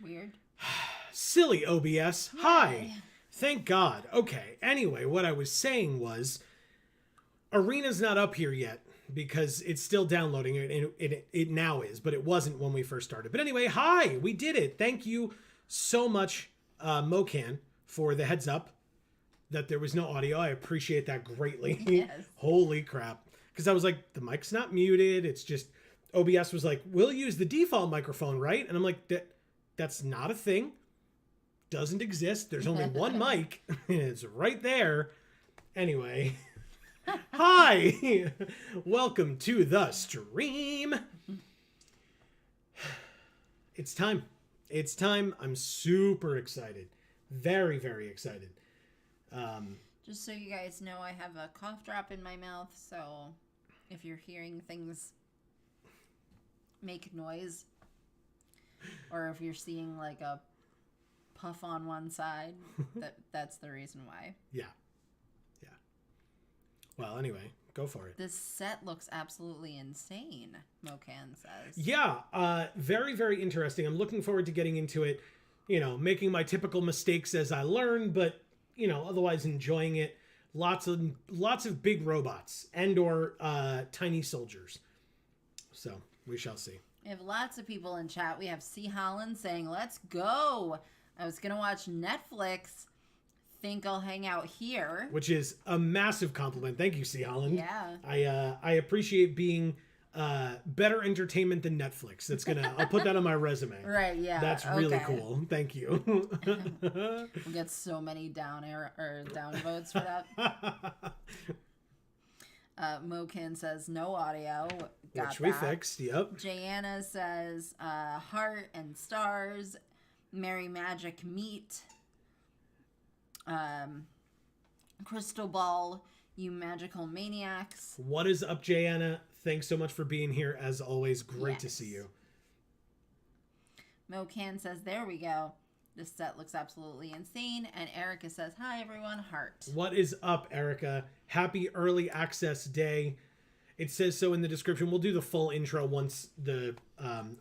Weird. Silly OBS. Hi. Thank God. Okay. Anyway, what I was saying was Arena's not up here yet because it's still downloading. It now is, but it wasn't when we first started. But anyway, hi. We did it. Thank you so much, Mocan, for the heads up that there was no audio. I appreciate that greatly. Yes. Holy crap. Because I was like, the mic's not muted. It's just OBS was like, we'll use the default microphone, right? And I'm like, that's not a thing. Doesn't exist. There's only one mic, and it's right there. Anyway, hi, welcome to the stream. It's time. It's time. I'm super excited. Very, very excited. Just so you guys know, I have a cough drop in my mouth, so if you're hearing things make noise, or if you're seeing like a puff on one side, that's the reason why. Yeah. Well, anyway, go for it. This set looks absolutely insane, Mocan says. Yeah, very, very interesting. I'm looking forward to getting into it, making my typical mistakes as I learn, but, otherwise enjoying it. Lots of big robots and or tiny soldiers. So we shall see. We have lots of people in chat. We have C. Holland saying, let's go. I was going to watch Netflix. Think I'll hang out here. Which is a massive compliment. Thank you, C. Holland. Yeah. I appreciate being better entertainment than Netflix. I'll put that on my resume. Right, yeah. That's really cool. Thank you. We'll get so many down votes for that. Mokin says no audio. Which we fixed, yep. Jayanna says heart and stars. Merry Magic meet. Crystal Ball, you magical maniacs. What is up, Jayanna? Thanks so much for being here. As always, great to see you. Mocan says, there we go. This set looks absolutely insane. And Erica says, hi, everyone, heart. What is up, Erica? Happy early access day. It says so in the description. We'll do the full intro once the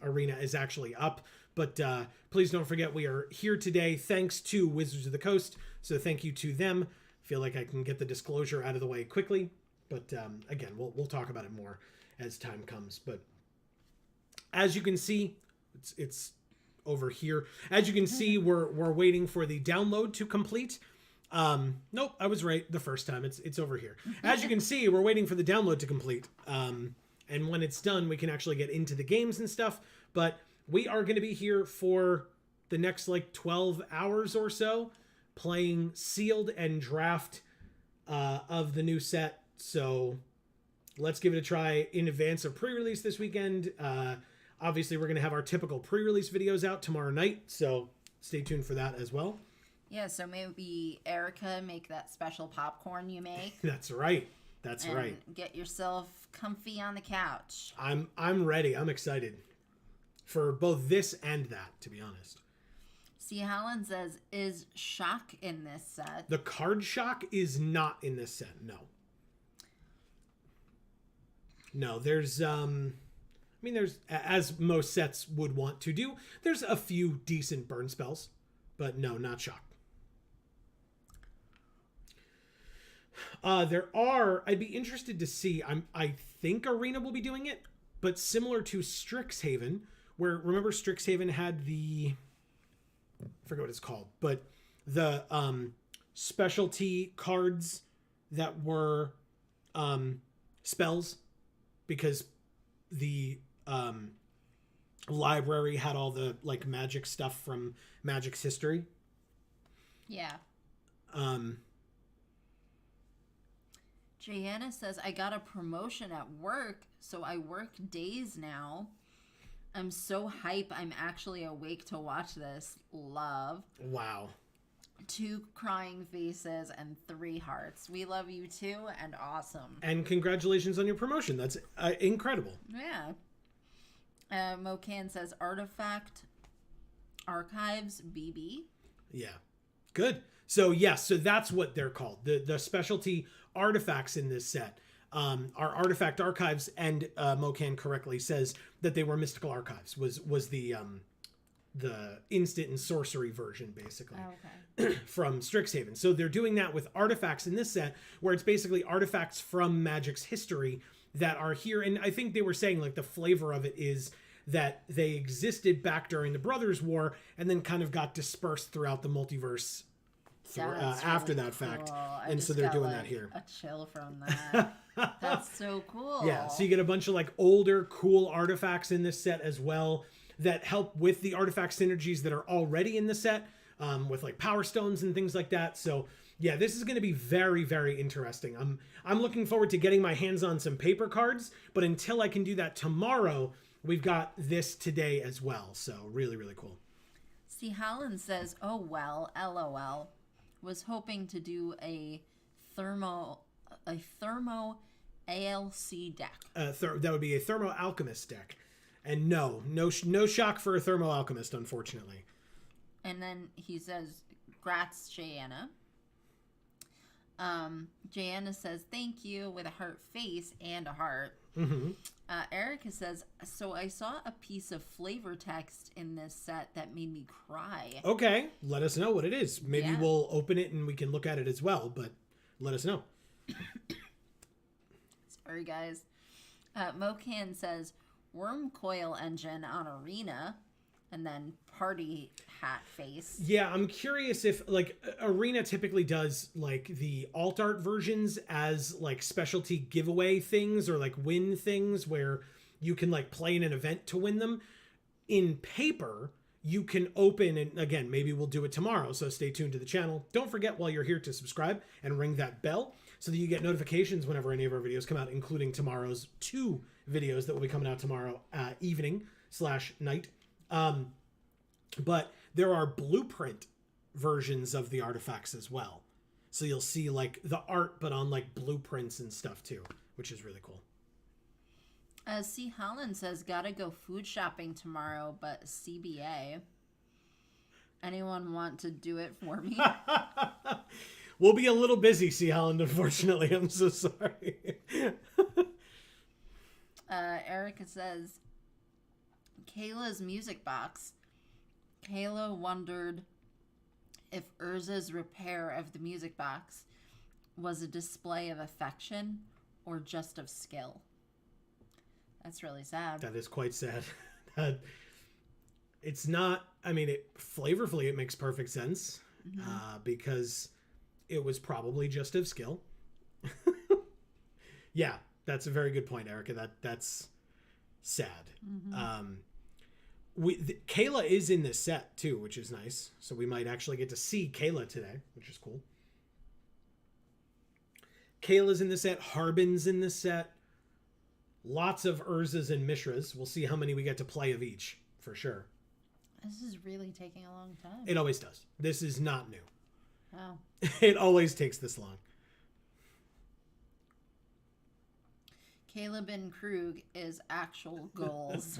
arena is actually up. But please don't forget, we are here today thanks to Wizards of the Coast. So thank you to them. Feel like I can get the disclosure out of the way quickly. But again, we'll talk about it more as time comes. But as you can see, it's over here. As you can see, we're waiting for the download to complete. Nope, I was right the first time. It's over here. As you can see, we're waiting for the download to complete. And when it's done, we can actually get into the games and stuff. But we are going to be here for the next 12 hours or so playing sealed and draft of the new set. So let's give it a try in advance of pre-release this weekend. Obviously, we're going to have our typical pre-release videos out tomorrow night. So stay tuned for that as well. Yeah, so maybe Erica, make that special popcorn you make. That's right. That's right. Get yourself comfy on the couch. I'm ready. I'm excited for both this and that, to be honest. C. Holland says, is Shock in this set? The card Shock is not in this set, no. No, there's, there's, as most sets would want to do, there's a few decent burn spells, but no, not Shock. I'd be interested to see, I think Arena will be doing it, but similar to Strixhaven, where, remember Strixhaven had I forget what it's called, but the specialty cards that were spells, because the library had all the magic stuff from Magic's history. Yeah. Jayanna says, I got a promotion at work, so I work days now. I'm so hype, I'm actually awake to watch this. Love. Wow. 2 crying faces and 3 hearts. We love you too, and awesome. And congratulations on your promotion. That's incredible. Yeah. Mocan says, Artifact Archives BB. Yeah. Good. So yes, so that's what they're called. The specialty artifacts in this set are Artifact Archives, and Mocan correctly says that they were Mystical Archives, was the instant and sorcery version, basically. Oh, okay. From Strixhaven. So they're doing that with artifacts in this set, where it's basically artifacts from Magic's history that are here. And I think they were saying the flavor of it is that they existed back during the Brothers' War and then kind of got dispersed throughout the multiverse after really that fact. cool. And so they're doing that here. A chill from that. That's so cool. Yeah, so you get a bunch of like older, cool artifacts in this set as well that help with the artifact synergies that are already in the set, with like power stones and things like that. So yeah, this is going to be very, very interesting. I'm looking forward to getting my hands on some paper cards, but until I can do that tomorrow, we've got this today as well. So really, really cool. See, Holland says, "Oh well, LOL. Was hoping to do a thermo ALC deck." That would be a Thermo Alchemist deck. And no shock for a Thermo Alchemist, unfortunately. And then he says, "Grats, Jayanna." Jayanna says, "Thank you," with a heart face and a heart. Mm-hmm. Erica says, "So I saw a piece of flavor text in this set that made me cry." Okay, let us know what it is. Maybe Yeah. we'll open it and we can look at it as well, but let us know. Sorry, guys. Mocan says, "Worm coil engine on Arena," and then party hat face. Yeah, I'm curious if like Arena typically does like the alt art versions as like specialty giveaway things or like win things where you can like play in an event to win them. In paper, you can open, and again, maybe we'll do it tomorrow, so stay tuned to the channel. Don't forget while you're here to subscribe and ring that bell so that you get notifications whenever any of our videos come out, including tomorrow's 2 videos that will be coming out tomorrow evening/night. But there are blueprint versions of the artifacts as well. So you'll see like the art, but on like blueprints and stuff too, which is really cool. C. Holland says, "Gotta go food shopping tomorrow, but CBA. Anyone want to do it for me?" We'll be a little busy, C. Holland, unfortunately. I'm so sorry. Erica says, "Kayla's music box. Kayla wondered if Urza's repair of the music box was a display of affection or just of skill." That's really sad. That is quite sad. It's not, I mean, flavorfully, it makes perfect sense, because it was probably just of skill. Yeah, that's a very good point, Erica. That's sad. Kayla is in this set too, which is nice. So we might actually get to see Kayla today, which is cool. Kayla's in the set. Harbin's in the set. Lots of Urzas and Mishras. We'll see how many we get to play of each, for sure. This is really taking a long time. It always does. This is not new. Oh. It always takes this long. Caleb and Krug is actual goals.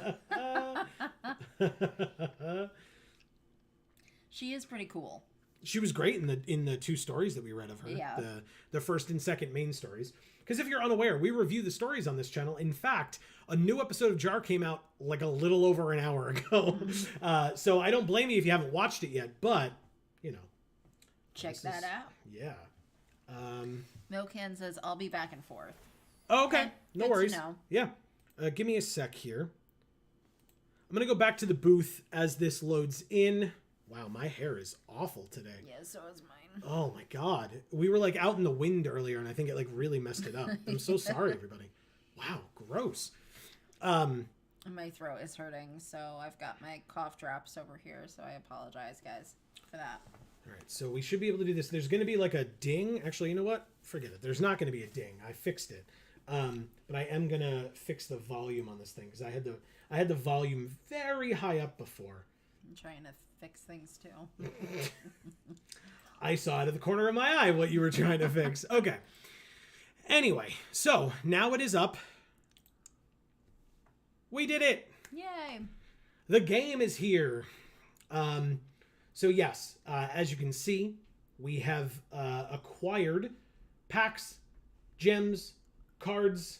She is pretty cool. She was great in the 2 stories that we read of her. Yeah. The first and second main stories. Because if you're unaware, we review the stories on this channel. In fact, a new episode of Jar came out like a little over an hour ago. So I don't blame you if you haven't watched it yet, but, you know. Check that out. Yeah. Milkan says, "I'll be back and forth." Okay. No good worries. to know. Yeah. Give me a sec here. I'm going to go back to the booth as this loads in. Wow, my hair is awful today. Yeah, so is mine. Oh my God. We were like out in the wind earlier and I think it like really messed it up. I'm so sorry, everybody. Wow, gross. My throat is hurting, so I've got my cough drops over here, so I apologize, guys, for that. All right, so we should be able to do this. There's going to be like a ding. Actually, you know what? Forget it. There's not going to be a ding. I fixed it. But I am going to fix the volume on this thing because I had the volume very high up before. I'm trying to fix things too. I saw out of the corner of my eye what you were trying to fix. Okay. Anyway, so now it is up. We did it. Yay. The game is here. So yes, as you can see, we have acquired packs, gems, cards,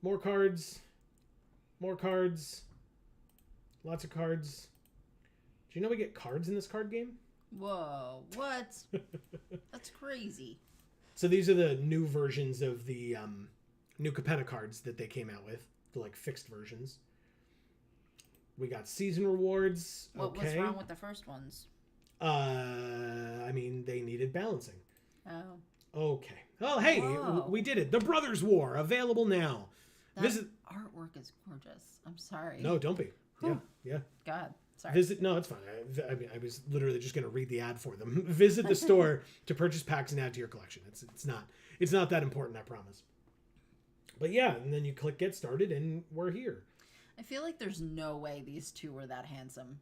more cards, lots of cards. Do you know we get cards in this card game? Whoa, what? That's crazy. So these are the new versions of the new Capenna cards that they came out with, the like fixed versions. We got season rewards. What was wrong with the first ones? I mean, they needed balancing. Oh. Okay. Oh, hey, Whoa. we did it. The Brothers War, available now. That Visit. artwork is gorgeous. I'm sorry. No, don't be. Whew. Yeah. God, sorry. Visit. No, it's fine. I mean, I was literally just going to read the ad for them. Visit the store to purchase packs and add to your collection. It's not that important, I promise. But yeah, and then you click get started, and we're here. I feel like there's no way these two were that handsome.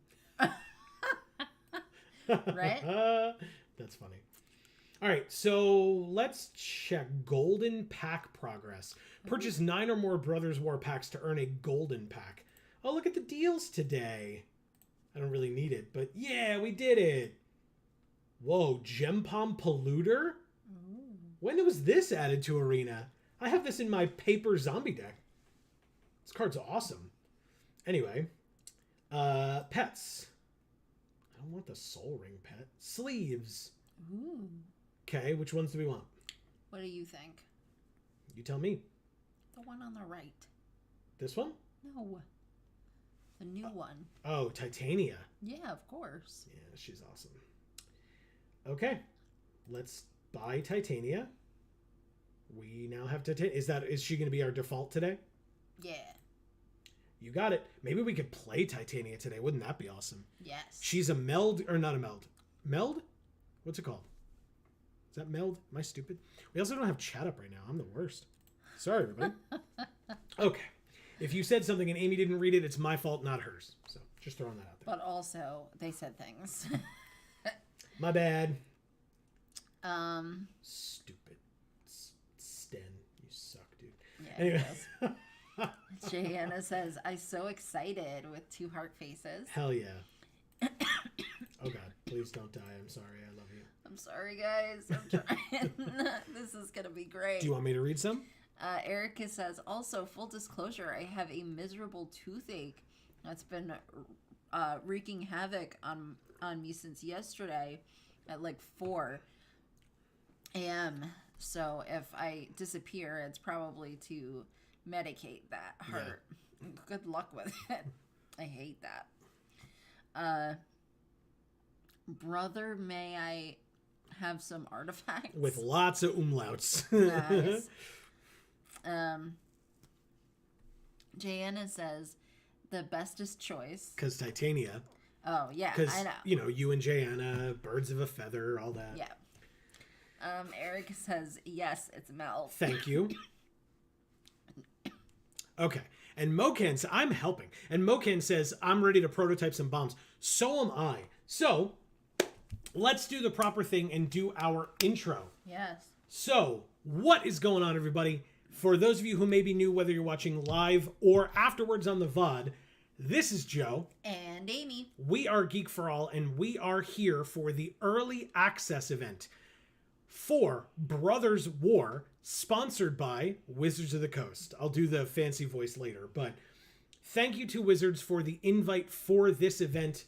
Right? That's funny. All right, so let's check Golden Pack progress. Purchase 9 or more Brothers War packs to earn a Golden Pack. Oh, look at the deals today. I don't really need it, but yeah, we did it. Whoa, Gempalm Polluter? Ooh. When was this added to Arena? I have this in my paper zombie deck. This card's awesome. Anyway, pets. I don't want the Soul Ring pet. Sleeves. Ooh. Okay, which ones do we want? What do you think? You tell me. The one on the right. This one? No. The new one. Oh, Titania. Yeah, of course. Yeah, she's awesome. Okay, let's buy Titania. We now have Titania. Is she going to be our default today? Yeah. You got it. Maybe we could play Titania today. Wouldn't that be awesome? Yes. She's a meld, or not a meld. Meld? What's it called? Is that meld? Am I stupid? We also don't have chat up right now. I'm the worst. Sorry, everybody. Okay. If you said something and Amy didn't read it, it's my fault, not hers. So just throwing that out there. But also, they said things. My bad. Um. Stupid. Sten. You suck, dude. Yeah. Anyway. Jayana says, "I'm so excited" with 2 heart faces. Hell yeah. Oh God, please don't die. I'm sorry. I love you. I'm sorry, guys. I'm trying. This is gonna be great. Do you want me to read some? Erica says, "Also, full disclosure, I have a miserable toothache that's been wreaking havoc on me since yesterday at like 4 a.m. So if I disappear, it's probably to medicate that hurt. Yeah. Good luck with it. I hate that. Brother, may I have some artifacts?" With lots of umlauts. Nice. Jayana says, "The bestest choice." Because Titania. Oh, yeah, Because, I know. You and Jayana, birds of a feather, all that. Yeah. Eric says, "Yes, it's Mel." Thank you. Okay. And Moken, I'm helping. And Moken says, "I'm ready to prototype some bombs." So am I. So, let's do the proper thing and do our intro. Yes. So, what is going on, everybody? For those of you who may be new, whether you're watching live or afterwards on the VOD, this is Joe. And Amy. We are Geek for All, and we are here for the early access event for Brothers War, sponsored by Wizards of the Coast. I'll do the fancy voice later, but thank you to Wizards for the invite for this event.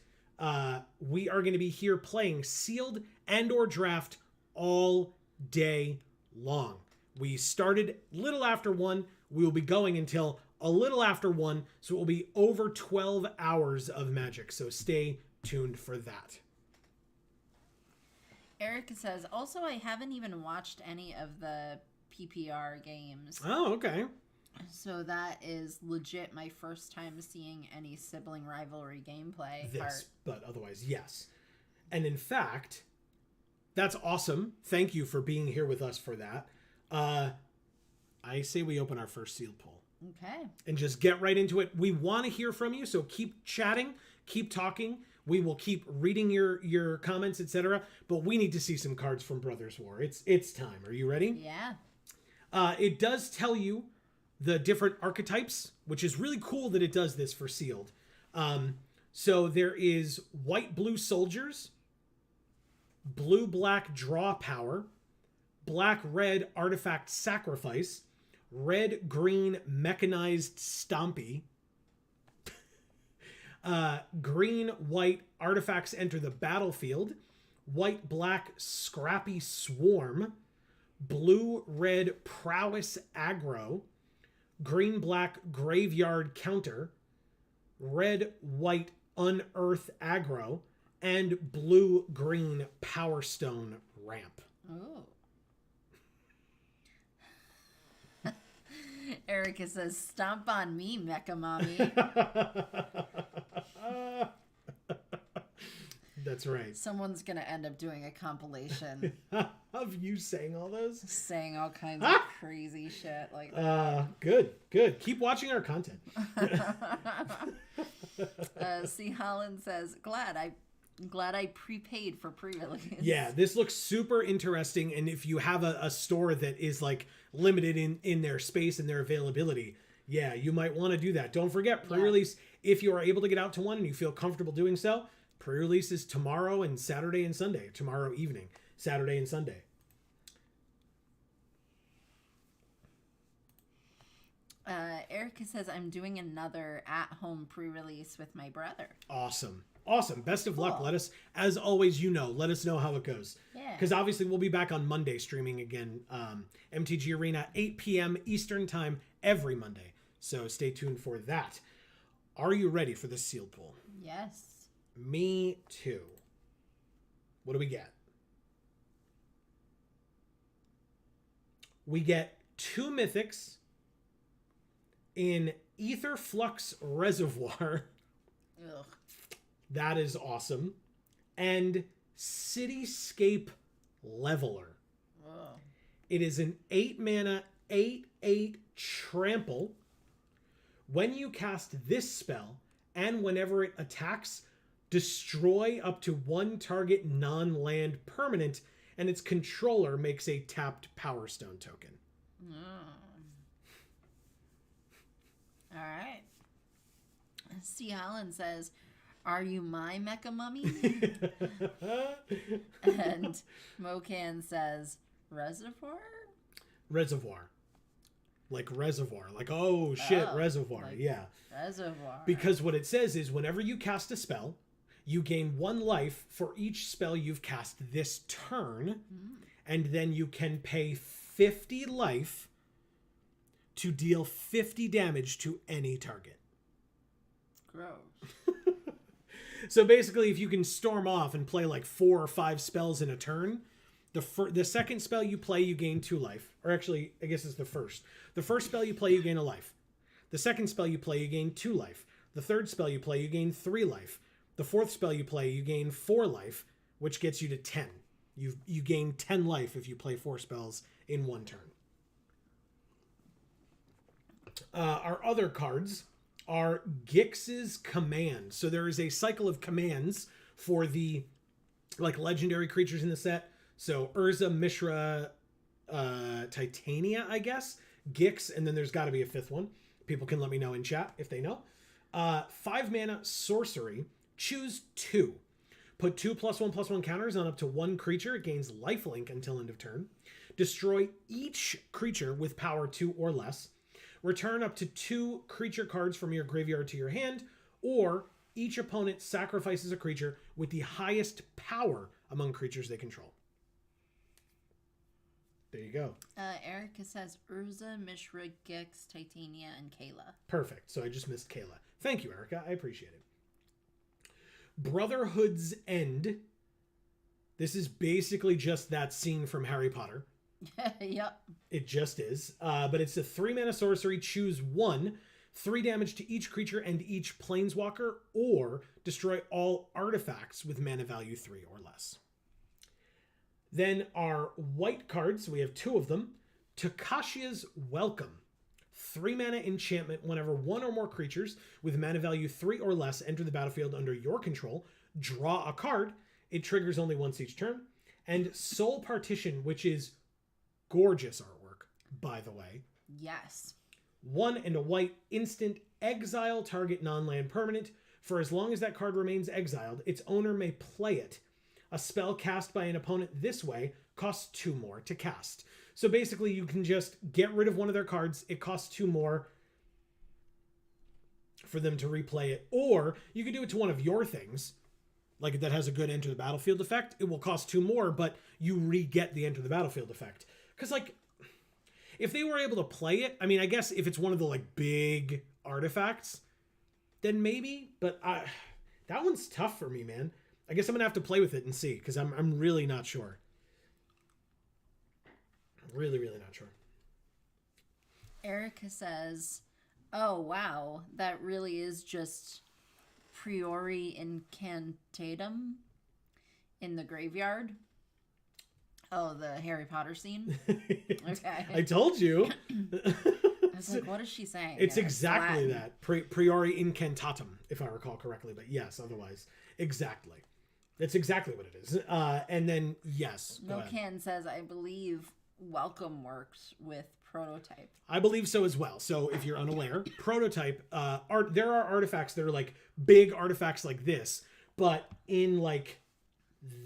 We are going to be here playing sealed and or draft all day long. We started little after 1. We will be going until a little after 1, so it will be over 12 hours of Magic, so stay tuned for that. Erica says, "Also, I haven't even watched any of the PPR games." Oh, okay. So that is legit my first time seeing any sibling rivalry gameplay. But otherwise, yes. And in fact, that's awesome. Thank you for being here with us for that. I say we open our first sealed poll. Okay. And just get right into it. We want to hear from you, so keep chatting, keep talking. We will keep reading your comments, etc. But we need to see some cards from Brothers War. It's time. Are you ready? Yeah. It does tell you the different archetypes, which is really cool that it does this for sealed. So there is white-blue soldiers, blue-black draw power, black-red artifact sacrifice, red-green mechanized stompy, green-white artifacts enter the battlefield, white-black scrappy swarm, blue-red prowess aggro, green-black graveyard counter, red-white unearth aggro, and blue-green power stone ramp. Ooh. Erica says, "Stomp on me, Mecha Mommy." That's right. Someone's gonna end up doing a compilation of you saying all those, saying all kinds of crazy shit like that. Good. Keep watching our content. C. Holland says, glad I prepaid for pre-release. Yeah, this looks super interesting, and if you have a store that is like limited in their space and their availability, yeah, you might want to do that. Don't forget, pre-release, if you are able to get out to one and you feel comfortable doing so, pre-release is tomorrow and Saturday and Sunday. Tomorrow evening, Saturday and Sunday. Erica says, I'm doing another at-home pre-release with my brother. Awesome. Best of luck. Let us, as always, let us know how it goes. Yeah. Because obviously we'll be back on Monday streaming again. MTG Arena, 8 p.m. Eastern Time every Monday. So stay tuned for that. Are you ready for the sealed pool? Yes. Me too. What do we get? We get 2 mythics in Ether Flux Reservoir. Ugh. That is awesome. And Cityscape Leveler. Ugh. It is an 8 mana, 8/8 trample. When you cast this spell, and whenever it attacks, destroy up to 1 target non-land permanent, and its controller makes a tapped Power Stone token. All right. C. Holland says, are you my Mecha Mummy? And Mocan says, Reservoir? Reservoir. Like reservoir. Like, oh shit, reservoir. Like yeah. Reservoir. Because what it says is whenever you cast a spell, you gain 1 life for each spell you've cast this turn. And then you can pay 50 life to deal 50 damage to any target. Gross. So basically, if you can storm off and play like 4 or 5 spells in a turn, the second spell you play, you gain 2 life. Or actually, I guess it's the first. The first spell you play, you gain 1 life. The second spell you play, you gain 2 life. The third spell you play, you gain 3 life. The fourth spell you play, you gain 4 life, which gets you to 10. You gain 10 life if you play 4 spells in 1 turn. Our other cards are Gix's Command. So there is a cycle of commands for the legendary creatures in the set. So Urza, Mishra, Titania, I guess. Gix, and then there's got to be a 5th one. People can let me know in chat if they know. 5 mana sorcery. Choose 2. Put 2 +1/+1 counters on up to 1 creature. It gains lifelink until end of turn. Destroy each creature with power 2 or less. Return up to 2 creature cards from your graveyard to your hand, or each opponent sacrifices a creature with the highest power among creatures they control. There you go. Erica says Urza, Mishra, Gix, Titania, and Kayla. Perfect. So I just missed Kayla. Thank you, Erica. I appreciate it. Brotherhood's End. This is basically just that scene from Harry Potter. Yep. It just is. But it's a 3 mana sorcery. Choose 1. 3 damage to each creature and each planeswalker, or destroy all artifacts with mana value 3 or less. Then our white cards, we have 2 of them. Takashia's Welcome. 3 mana enchantment. Whenever 1 or more creatures with mana value 3 or less enter the battlefield under your control, draw a card. It triggers only once each turn. And Soul Partition, which is gorgeous artwork, by the way. Yes. 1 and a white instant, exile target non-land permanent. For as long as that card remains exiled, its owner may play it. A spell cast by an opponent this way costs 2 more to cast. So basically you can just get rid of one of their cards. It costs 2 more for them to replay it. Or you could do it to one of your things, like that has a good enter the battlefield effect. It will cost 2 more, but you re-get the enter the battlefield effect. Because if they were able to play it, I mean, I guess if it's one of the big artifacts, then maybe. But that one's tough for me, man. I guess I'm gonna have to play with it and see, because I'm really not sure. Really, really not sure. Erica says, "Oh wow, that really is just priori incantatum in the graveyard." Oh, the Harry Potter scene. Okay. I told you. I was like, what is she saying? It's here? exactly Latin. that. Priori incantatum, if I recall correctly. But yes, otherwise, exactly. That's exactly what it is. And then, yes. Mocan says, I believe welcome works with prototype. I believe so as well. So if you're unaware, prototype, there are artifacts that are like big artifacts like this, but in like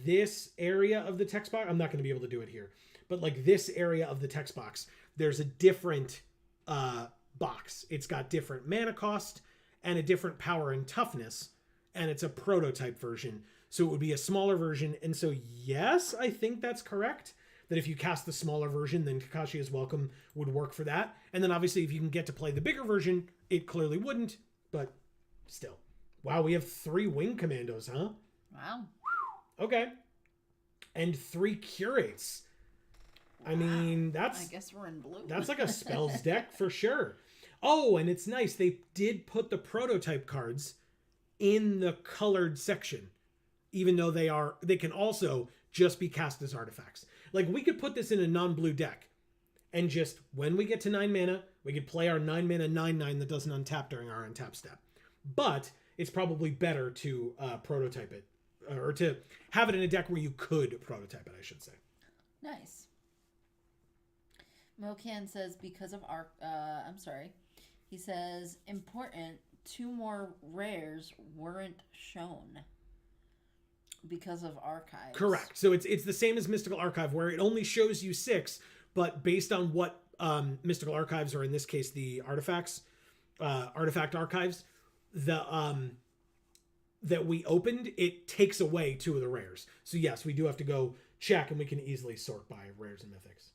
this area of the text box, I'm not going to be able to do it here, but like this area of the text box, there's a different box. It's got different mana cost and a different power and toughness, and it's a prototype version. So it would be a smaller version. And so, yes, I think that's correct. That if you cast the smaller version, then Kakashi is Welcome would work for that. And then obviously if you can get to play the bigger version, it clearly wouldn't, but still. Wow, we have 3 Wing Commandos, huh? Wow. Okay. And 3 Curates. Wow. I mean, I guess we're in blue. That's like a spells deck for sure. Oh, and it's nice. They did put the prototype cards in the colored section, even though they can also just be cast as artifacts. Like, we could put this in a non-blue deck, and just, when we get to 9 mana, we could play our 9 mana 9/9 that doesn't untap during our untap step. But it's probably better to prototype it, or to have it in a deck where you could prototype it, I should say. Nice. Mocan says, because of our, he says, important, 2 more rares weren't shown. Because of archives. Correct. So it's the same as Mystical Archive, where it only shows you 6, but based on what Mystical Archives, or in this case the artifacts, artifact archives, that we opened, it takes away 2 of the rares. So yes, we do have to go check, and we can easily sort by rares and mythics.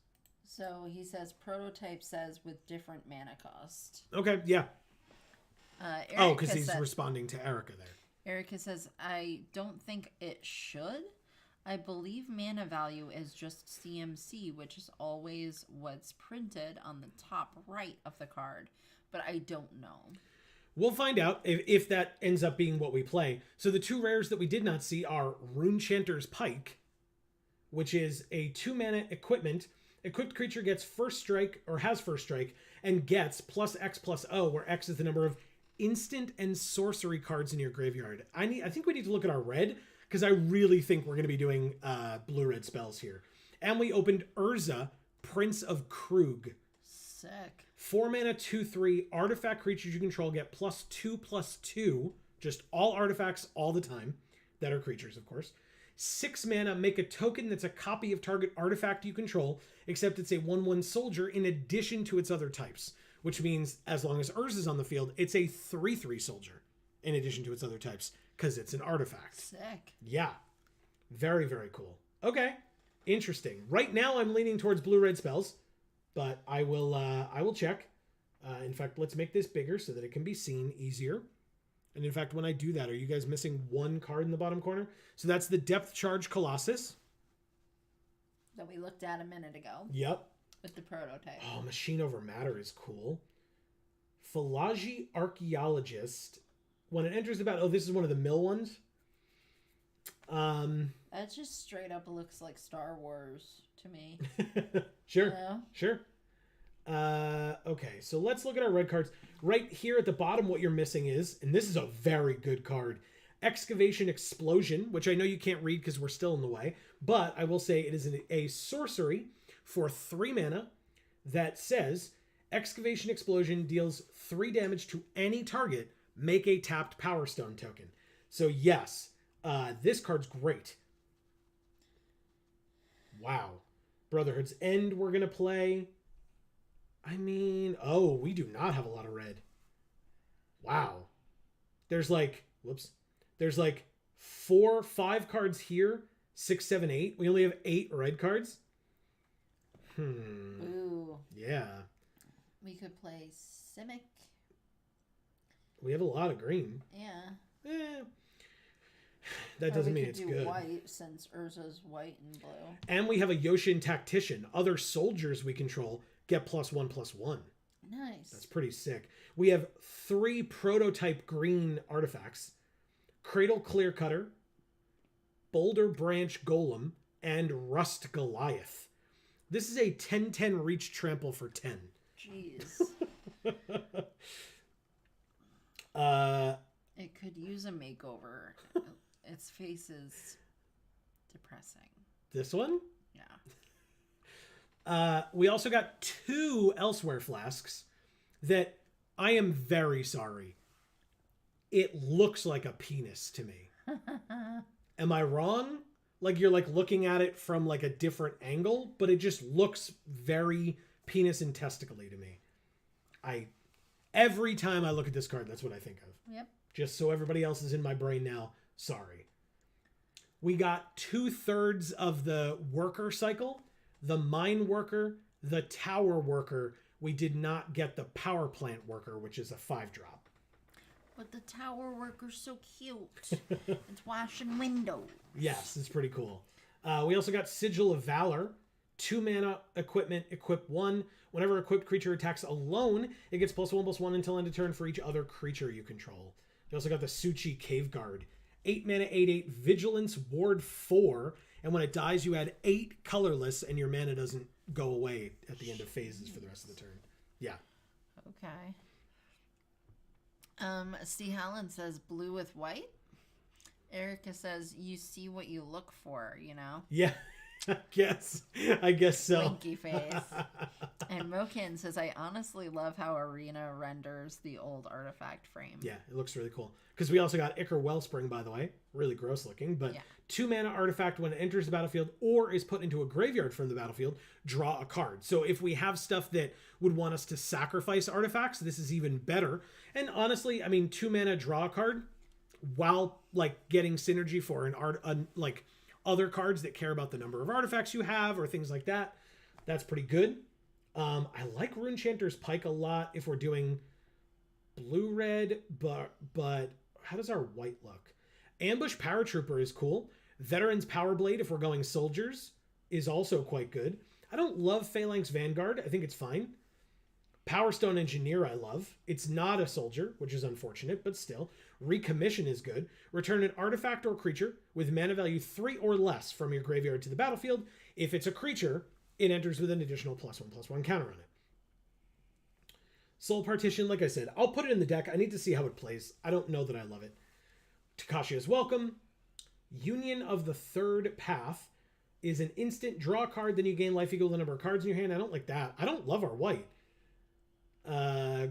So he says prototype says with different mana cost. Okay, yeah. Because he's responding to Erica there. Erica says, I don't think it should. I believe mana value is just CMC, which is always what's printed on the top right of the card, but I don't know. We'll find out if that ends up being what we play. So the 2 rares that we did not see are Runechanter's Pike, which is a 2 mana equipment. Equipped creature gets first strike, or has first strike, and gets +X+O, where X is the number of instant and sorcery cards in your graveyard. I think we need to look at our red, because I really think we're going to be doing blue-red spells here. And we opened Urza, Prince of Krug. Sick. 4 mana, 2/3. Artifact creatures you control get +2/+2. Just all artifacts all the time. That are creatures, of course. 6 mana, make a token that's a copy of target artifact you control, except it's a 1/1 soldier in addition to its other types. Which means, as long as Urza's on the field, it's a 3/3 soldier, in addition to its other types, because it's an artifact. Sick. Yeah. Very, very cool. Okay. Interesting. Right now, I'm leaning towards blue-red spells, but I will check. In fact, let's make this bigger so that it can be seen easier. And in fact, when I do that, are you guys missing 1 card in the bottom corner? So that's the Depth Charge Colossus. That we looked at a minute ago. Yep. With the prototype. Oh, Machine Over Matter is cool. Philology Archaeologist. When it enters the battle... Oh, this is one of the mill ones? That just straight up looks like Star Wars to me. Sure. You know? Sure. Okay, so let's look at our red cards. Right here at the bottom, what you're missing is... And this is a very good card. Excavation Explosion, which I know you can't read because we're still in the way. But I will say it is a sorcery for 3 mana that says Excavation Explosion deals 3 damage to any target. Make a tapped Power Stone token. So yes, this card's great. Wow. Brotherhood's End we're going to play. I mean, oh, we do not have a lot of red. Wow. There's like 4, 5 cards here. 6, 7, 8. We only have 8 red cards. Ooh. Yeah. We could play Simic. We have a lot of green. Yeah. That doesn't mean it's good. We could do white since Urza's white and blue. And we have a Yoshin Tactician. Other soldiers we control get +1/+1. Nice. That's pretty sick. We have 3 prototype green artifacts. Cradle Clear Cutter, Boulder Branch Golem, and Rust Goliath. This is a 10-10 reach trample for 10. Jeez. It could use a makeover. Its face is depressing. This one? Yeah. We also got 2 Elsewhere flasks that I am very sorry. It looks like a penis to me. Am I wrong? Like you're like looking at it from like a different angle, but it just looks very penis and testically to me. Every time I look at this card, that's what I think of. Yep. Just so everybody else is in my brain now, sorry. We got 2/3 of the worker cycle, the mine worker, the tower worker. We did not get the power plant worker, which is a 5-drop. But the tower worker's so cute. It's washing windows. Yes, it's pretty cool. We also got Sigil of Valor. 2 mana equipment, equip 1. Whenever equipped creature attacks alone, it gets +1/+1 until end of turn for each other creature you control. You also got the Suchi Cave Guard. 8 mana, 8/8, Vigilance, Ward 4. And when it dies, you add 8 colorless, and your mana doesn't go away at the end of phases for the rest of the turn. Yeah. Okay. Steve Hallen says blue with white. Erica says you see what you look for, you know? Yeah, I guess so. Winky face. And Mokin says, I honestly love how Arena renders the old artifact frame. Yeah, it looks really cool. Because we also got Ichor Wellspring, by the way. Really gross looking. But 2 mana artifact when it enters the battlefield or is put into a graveyard from the battlefield, draw a card. So if we have stuff that would want us to sacrifice artifacts, this is even better. And honestly, I mean, 2 mana draw a card while like getting synergy for like other cards that care about the number of artifacts you have or things like that. That's pretty good. I like Runechanter's Pike a lot if we're doing blue-red, but how does our white look? Ambush Paratrooper is cool. Veteran's Powerblade, if we're going soldiers, is also quite good. I don't love Phalanx Vanguard. I think it's fine. Powerstone Engineer I love. It's not a soldier, which is unfortunate, but still. Recommission is good. Return an artifact or creature with mana value 3 or less from your graveyard to the battlefield. If it's a creature, it enters with an additional +1/+1 counter on it. Soul Partition, like I said, I'll put it in the deck. I need to see how it plays. I don't know that I love it. Takashi is welcome. Union of the Third Path is an instant draw card, then you gain life equal to the number of cards in your hand. I don't like that. I don't love our white.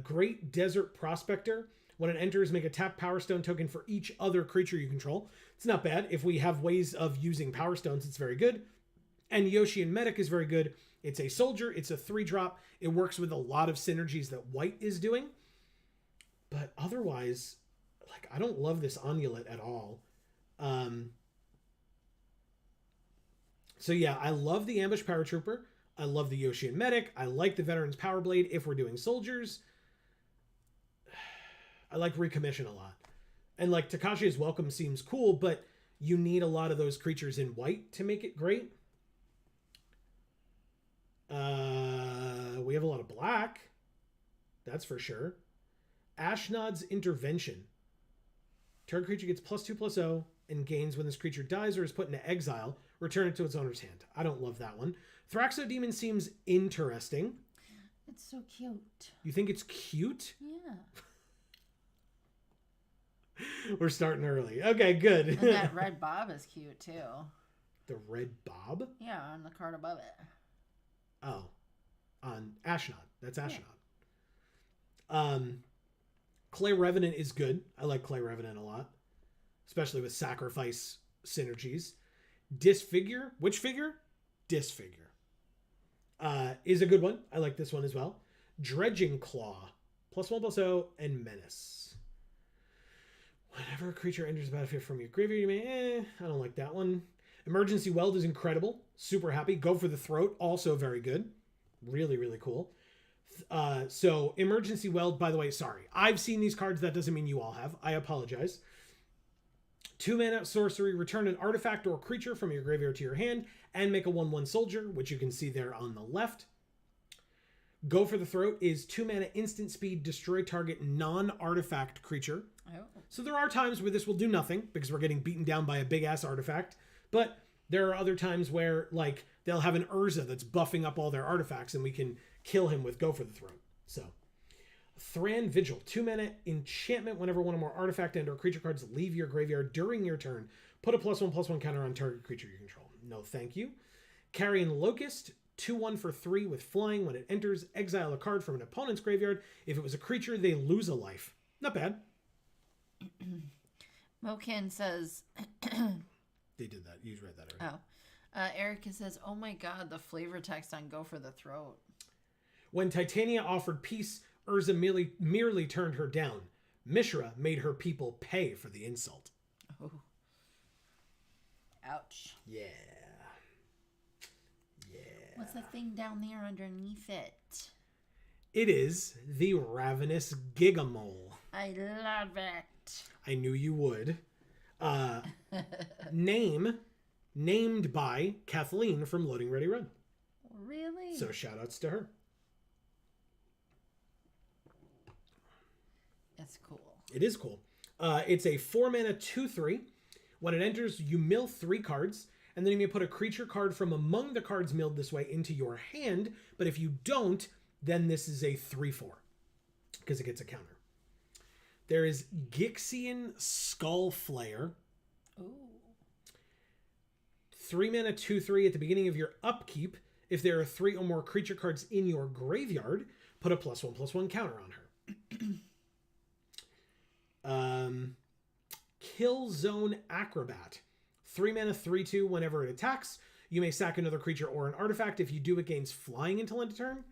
Great Desert Prospector. When it enters, make a tap Power Stone token for each other creature you control. It's not bad. If we have ways of using Power Stones, it's very good. And Yoshian Medic is very good. It's a soldier. It's a 3-drop. It works with a lot of synergies that white is doing. But otherwise, like, I don't love this Onulet at all. So yeah, I love the Ambush Paratrooper. I love the Yoshian Medic. I like the Veteran's Powerblade if we're doing soldiers. I like Recommission a lot. And like Takashi is welcome seems cool, but you need a lot of those creatures in white to make it great. We have a lot of black. That's for sure. Ashnod's Intervention. Target creature gets +2/+0 and gains when this creature dies or is put into exile. Return it to its owner's hand. I don't love that one. Thraxodemon seems interesting. It's so cute. You think it's cute? Yeah. We're starting early. Okay, good. And that red bob is cute too. The red bob? Yeah, on the card above it. Oh. On Ashnod. That's Ashnod. Yeah. Clay Revenant is good. I like Clay Revenant a lot. Especially with sacrifice synergies. Disfigure. Which figure? Disfigure. Is a good one. I like this one as well. Dredging Claw. +1/+0 and Menace. Whenever a creature enters the battlefield from your graveyard, you may... I don't like that one. Emergency Weld is incredible. Super happy. Go for the Throat. Also very good. Really, really cool. So Emergency Weld, by the way, sorry. I've seen these cards. That doesn't mean you all have. I apologize. 2 mana sorcery. Return an artifact or creature from your graveyard to your hand and make a 1/1 soldier, which you can see there on the left. Go for the Throat is 2 mana instant speed, destroy target non-artifact creature. Oh. So there are times where this will do nothing because we're getting beaten down by a big ass artifact. But there are other times where like they'll have an Urza that's buffing up all their artifacts and we can kill him with Go for the Throat. So Thran Vigil, 2 mana enchantment. Whenever one or more artifact and or creature cards leave your graveyard during your turn, put a +1/+1 counter on target creature you control. No thank you. Carrion Locust, 2/1 for 3 with flying. When it enters, exile a card from an opponent's graveyard. If it was a creature, they lose a life. Not bad. Mocan says... They did that. You read that already. Oh. Erica says, oh my god, the flavor text on Go for the Throat. When Titania offered peace, Urza merely turned her down. Mishra made her people pay for the insult. Oh. Ouch. Yeah. What's the thing down there underneath it? It is the Ravenous Gigamole. I love it. I knew you would. Named by Kathleen from Loading Ready Run. Really? So shout outs to her. That's cool. It is cool. It's a 4 mana 2/3. When it enters, you mill 3 cards, and then you may put a creature card from among the cards milled this way into your hand. But if you don't, then this is a 3/4 because it gets a counter. There is Gixian Skull Flayer. Ooh. 3 mana 2/3 at the beginning of your upkeep. If there are 3 or more creature cards in your graveyard, put a +1/+1 counter on her. Kill Zone Acrobat. 3 mana 3/2. Whenever it attacks, you may sack another creature or an artifact. If you do, it gains flying until end of turn.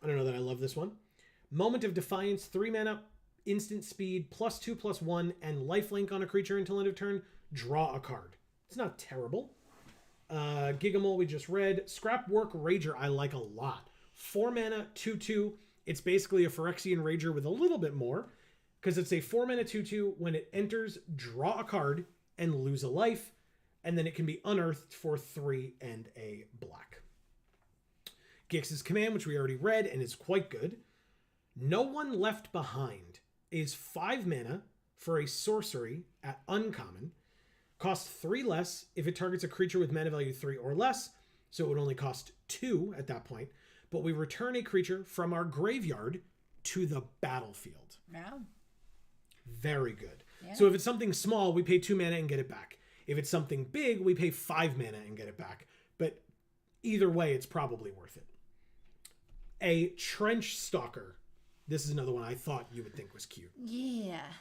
I don't know that I love this one. Moment of Defiance. 3 mana instant speed, +2/+1, and lifelink on a creature until end of turn. Draw a card. It's not terrible. Gigamole we just read. Scrapwork Rager I like a lot. 4 mana 2/2. It's basically a Phyrexian Rager with a little bit more. Because it's a 4 mana 2/2. When it enters, draw a card and lose a life. And then it can be unearthed for 3 and a black. Gix's Command, which we already read and is quite good. No One Left Behind is 5 mana for a sorcery at uncommon. Costs 3 less if it targets a creature with mana value 3 or less. So it would only cost 2 at that point. But we return a creature from our graveyard to the battlefield. Wow. Very good. Yeah. So if it's something small, we pay 2 mana and get it back. If it's something big, we pay 5 mana and get it back. But either way, it's probably worth it. A Trench Stalker. This is another one I thought you would think was cute. Yeah.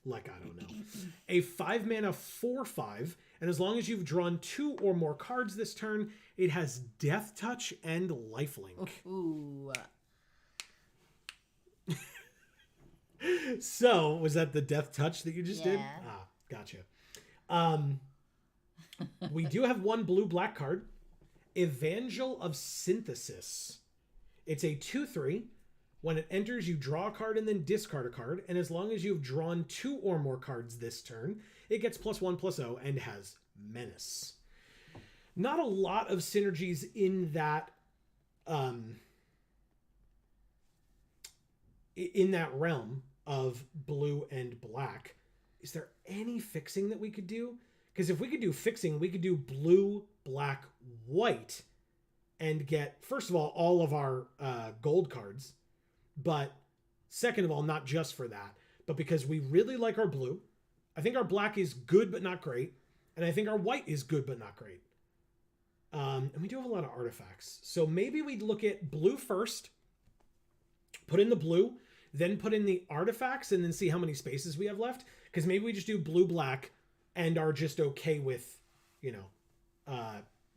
Like, I don't know. A 5 mana 4/5. And as long as you've drawn 2 or more cards this turn, it has Death Touch and Lifelink. Ooh. So, was that the Death Touch that you just did? Ah, gotcha. We do have one blue-black card. Evangel of Synthesis. It's a 2/3. When it enters, you draw a card and then discard a card. And as long as you've drawn 2 or more cards this turn, it gets +1/+0 and has Menace. Not a lot of synergies in that realm of blue and black. Is there any fixing that we could do? Because if we could do fixing, we could do blue, black, white and get, first of all of our gold cards. But second of all, not just for that, but because we really like our blue. I think our black is good but not great. And I think our white is good but not great. And we do have a lot of artifacts. So maybe we'd look at blue first, put in the blue, then put in the artifacts, and then see how many spaces we have left. Because maybe we just do blue-black and are just okay with,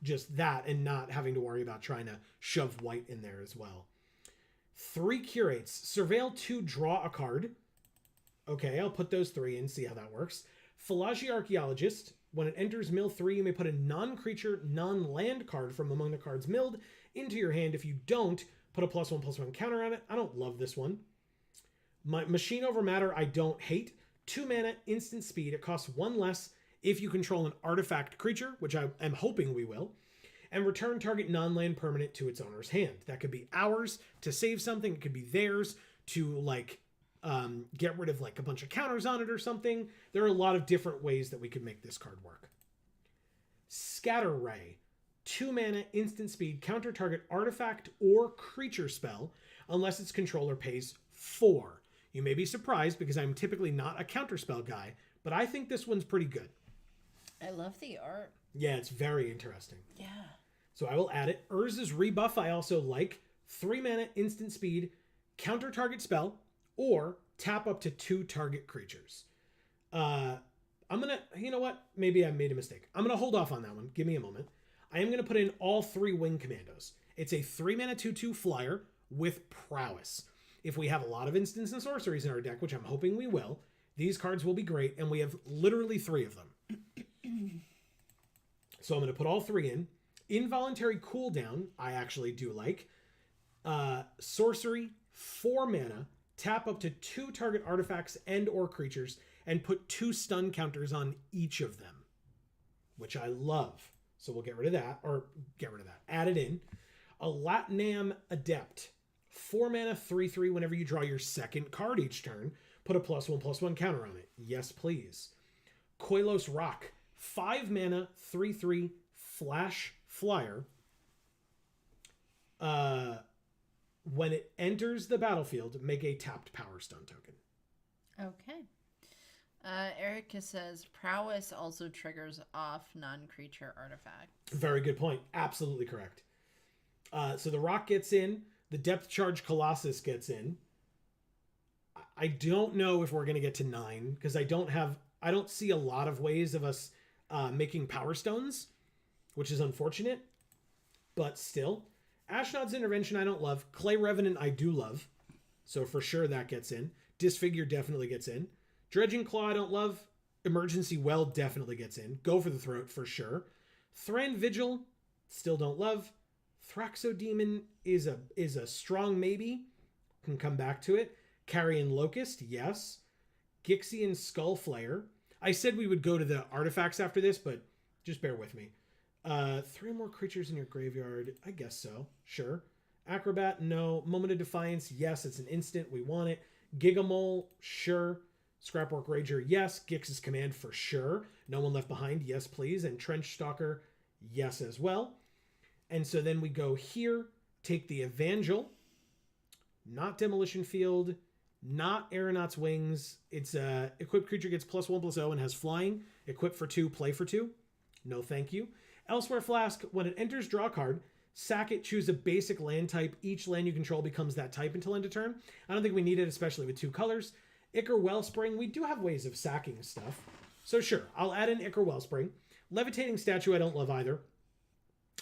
just that and not having to worry about trying to shove white in there as well. 3 Curates. Surveil 2, draw a card. Okay, I'll put those 3 in, see how that works. Philagi Archaeologist. When it enters mill 3, you may put a non-creature, non-land card from among the cards milled into your hand. If you don't, put a +1/+1 counter on it. I don't love this one. Machine Over Matter, I don't hate. 2 mana, instant speed. It costs 1 less if you control an artifact creature, which I am hoping we will. and return target non-land permanent to its owner's hand. That could be ours to save something. It could be theirs to like get rid of like a bunch of counters on it or something. There are a lot of different ways that we could make this card work. Scatter Ray. 2 mana, instant speed, counter target artifact or creature spell unless its controller pays 4. You may be surprised because I'm typically not a counterspell guy, but I think this one's pretty good. I love the art. Yeah, it's very interesting. Yeah. So I will add it. Urza's Rebuff I also like. 3 mana, instant speed, counter target spell, or tap up to 2 target creatures. I'm going to, you know what? Maybe I made a mistake. I'm going to hold off on that one. Give me a moment. I am going to put in all 3 wing commandos. It's a 3 mana 2/2 flyer with prowess. If we have a lot of instants and sorceries in our deck, which I'm hoping we will, these cards will be great, and we have literally 3 of them. So I'm going to put all 3 in. Involuntary cooldown, I actually do like. Sorcery, 4 mana, tap up to 2 target artifacts and or creatures, and put 2 stun counters on each of them, which I love. So we'll get rid of that, add it in. A Latinam Adept, 4 mana, 3/3. Whenever you draw your second card each turn, put a +1/+1 counter on it. Yes, please. Koilos Rock, 5 mana, 3/3, flash flyer. When it enters the battlefield, make a tapped Power Stone token. Okay. Erica says prowess also triggers off non-creature artifacts. Very good point. Absolutely correct. So the rock gets in. The depth charge Colossus gets in. I don't know if we're going to get to 9 because I don't see a lot of ways of us making Power Stones, which is unfortunate, but still. Ashnod's Intervention I don't love. Clay Revenant I do love. So for sure that gets in. Disfigure definitely gets in. Dredging Claw I don't love. Emergency Well definitely gets in. Go for the Throat for sure. Thran Vigil still don't love. Thraxodemon is a strong maybe. Can come back to it. Carrion Locust, yes. Gixian Skullflayer. I said we would go to the artifacts after this, but just bear with me. 3 more creatures in your graveyard. I guess so. Sure. Acrobat, no. Moment of Defiance, yes. It's an instant. We want it. Gigamole, sure. Scrapwork Rager, yes. Gix's Command for sure. No One Left Behind, yes, please. And Trench Stalker, yes, as well. And so then we go here, take the Evangel, not Demolition Field, not Aeronaut's Wings. It's a equipped creature gets +1/+0 and has flying. Equip for 2, play for 2. No, thank you. Elsewhere Flask, when it enters draw card, sack it, choose a basic land type. Each land you control becomes that type until end of turn. I don't think we need it, especially with 2 colors. Ichor Wellspring, we do have ways of sacking stuff. So sure, I'll add in Ichor Wellspring. Levitating Statue, I don't love either.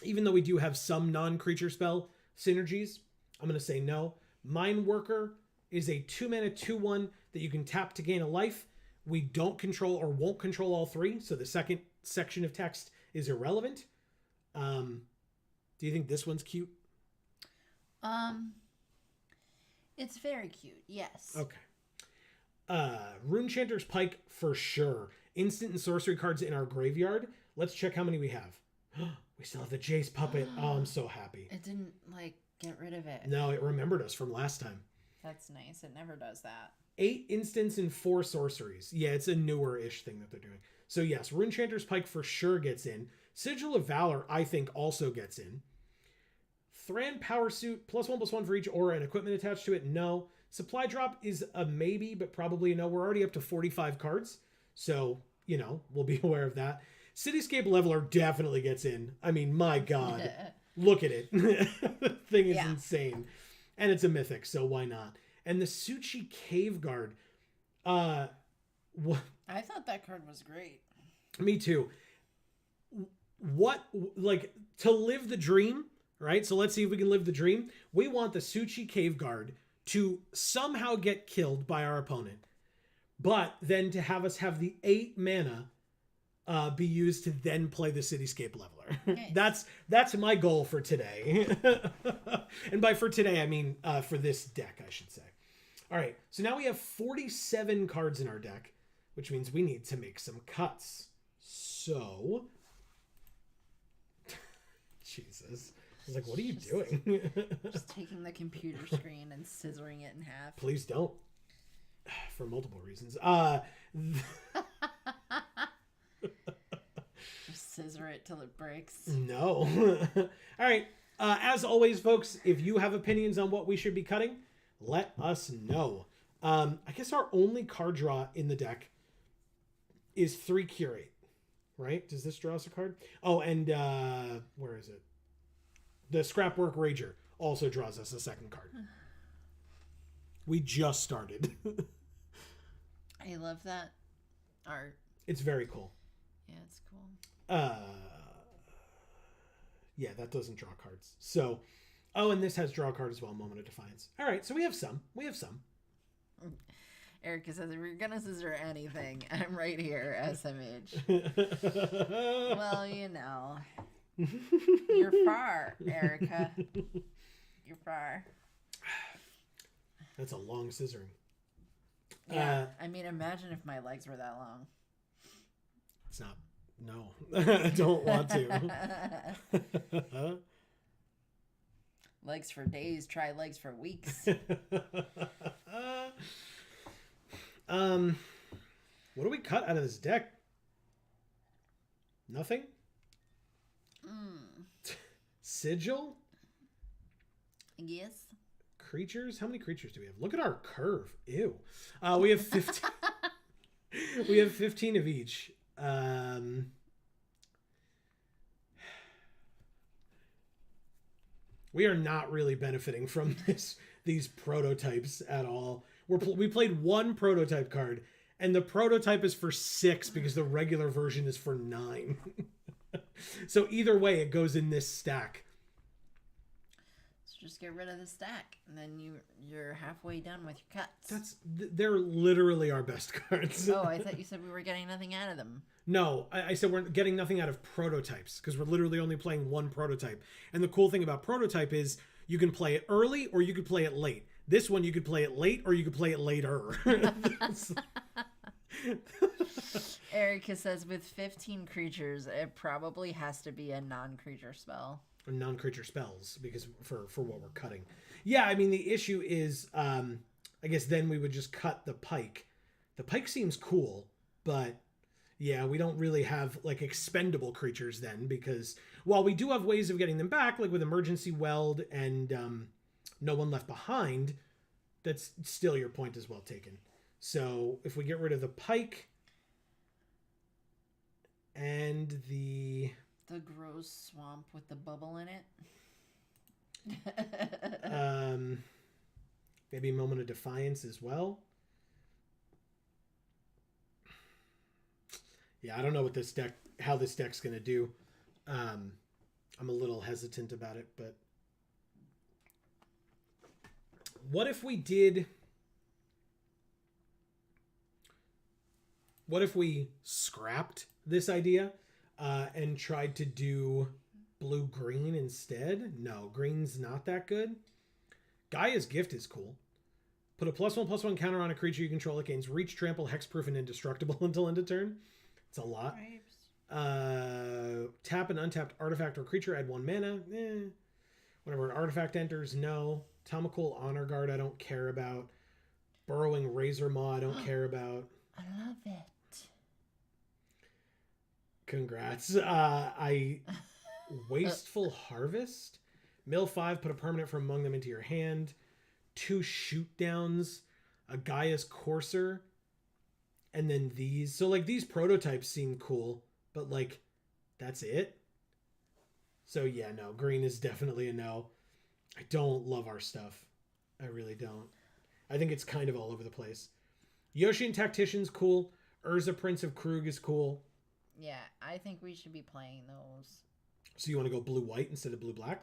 Even though we do have some non-creature spell synergies, I'm going to say no. Mind Worker is a 2 mana 2/1 that you can tap to gain a life. We don't control or won't control all 3, so the second section of text is irrelevant. Do you think this one's cute? It's very cute, yes. Okay. Runechanter's Pike for sure. Instant and sorcery cards in our graveyard. Let's check how many we have. We still have the Jace Puppet. Oh, I'm so happy. It didn't, get rid of it. No, it remembered us from last time. That's nice. It never does that. 8 instants and 4 sorceries. Yeah, it's a newer-ish thing that they're doing. So yes, Runechanter's Pike for sure gets in. Sigil of Valor, I think, also gets in. Thran Power Suit, +1/+1 for each aura and equipment attached to it, no. Supply Drop is a maybe, but probably a no. We're already up to 45 cards, so, we'll be aware of that. Cityscape Leveler definitely gets in. I mean, my God. Look at it. The thing is insane. And it's a mythic, so why not? And the Suchi Cave Guard. I thought that card was great. Me too. To live the dream, right? So let's see if we can live the dream. We want the Suchi Cave Guard to somehow get killed by our opponent, but then to have us have the 8 mana be used to then play the Cityscape Leveler. Nice. That's my goal for today. And by for today, I mean for this deck, I should say. All right, so now we have 47 cards in our deck, which means we need to make some cuts. So, Jesus. I was like, what are you doing? Just taking the computer screen and scissoring it in half. Please don't. For multiple reasons. Just scissor it till it breaks. No. All right. As always, folks, if you have opinions on what we should be cutting, let us know. I guess our only card draw in the deck is 3 Curate. Right? Does this draw us a card? Oh, and where is it? The Scrapwork Rager also draws us a second card. We just started. I love that art. It's very cool. Yeah, it's cool. Yeah, that doesn't draw cards. So, oh, and this has draw a card as well, Moment of Defiance. All right, so we have some. Erica says, if you're going to scissor anything, I'm right here, SMH. Well, you know. You're far, Erica. You're far. That's a long scissoring. Yeah, I mean, imagine if my legs were that long. It's not. No, I don't want to. Legs for days, try legs for weeks. What do we cut out of this deck? Nothing? Sigil? Yes. Creatures? How many creatures do we have? Look at our curve. Ew. We have 15. We have 15 of each. We are not really benefiting from these prototypes at all. We played 1 prototype card, and the prototype is for 6 because the regular version is for 9. So either way, it goes in this stack. So just get rid of the stack, and then you're halfway done with your cuts. They're literally our best cards. Oh, I thought you said we were getting nothing out of them. No, I said we're getting nothing out of prototypes because we're literally only playing 1 prototype. And the cool thing about prototype is you can play it early or you could play it late. This one, you could play it late or you could play it later. Erica says with 15 creatures, it probably has to be a non-creature spell. Or non-creature spells because for what we're cutting. Yeah, I mean, the issue is, I guess then we would just cut the pike. The pike seems cool, but yeah, we don't really have like expendable creatures then because while we do have ways of getting them back, like with Emergency Weld and No One Left Behind, that's still your point is well taken. So if we get rid of the pike and the gross swamp with the bubble in it. Maybe Moment of Defiance as well. Yeah, I don't know how this deck's gonna do. I'm a little hesitant about it, but what if we scrapped this idea and tried to do blue-green instead? No, green's not that good. Gaia's Gift is cool. Put a +1/+1 counter on a creature you control. It gains reach, trample, hexproof, and indestructible until end of turn. It's a lot. Tap an untapped artifact or creature, add 1 mana. Whenever an artifact enters, no. Tomacool Honor Guard, I don't care about. Burrowing Razor Maw, I don't care about. I love it. Congrats. Wasteful Harvest. Mill 5, put a permanent from among them into your hand. 2 shoot downs. A Gaia's Courser. And then these. So, like, these prototypes seem cool. But, like, that's it? So, yeah, no. Green is definitely a no. I don't love our stuff. I really don't. I think it's kind of all over the place. Yoshi and Tactician's cool. Urza Prince of Krug is cool. Yeah, I think we should be playing those. So you want to go blue-white instead of blue-black?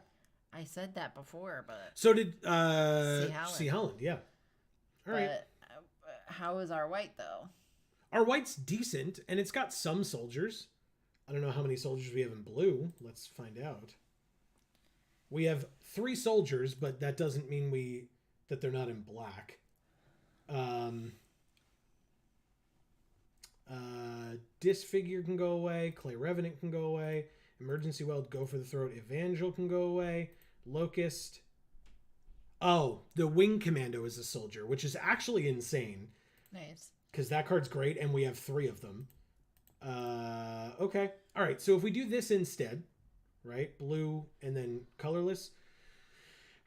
I said that before, but... So did C. Holland, yeah. All right. How is our white, though? Our white's decent, and it's got some soldiers. I don't know how many soldiers we have in blue. Let's find out. We have 3 soldiers, but that doesn't mean that they're not in black. Disfigure can go away. Clay Revenant can go away. Emergency Weld, Go for the Throat, Evangel can go away. Locust. Oh, the Wing Commando is a soldier, which is actually insane. Nice. Because that card's great, and we have 3 of them. Okay. All right, so if we do this instead, right? Blue and then colorless.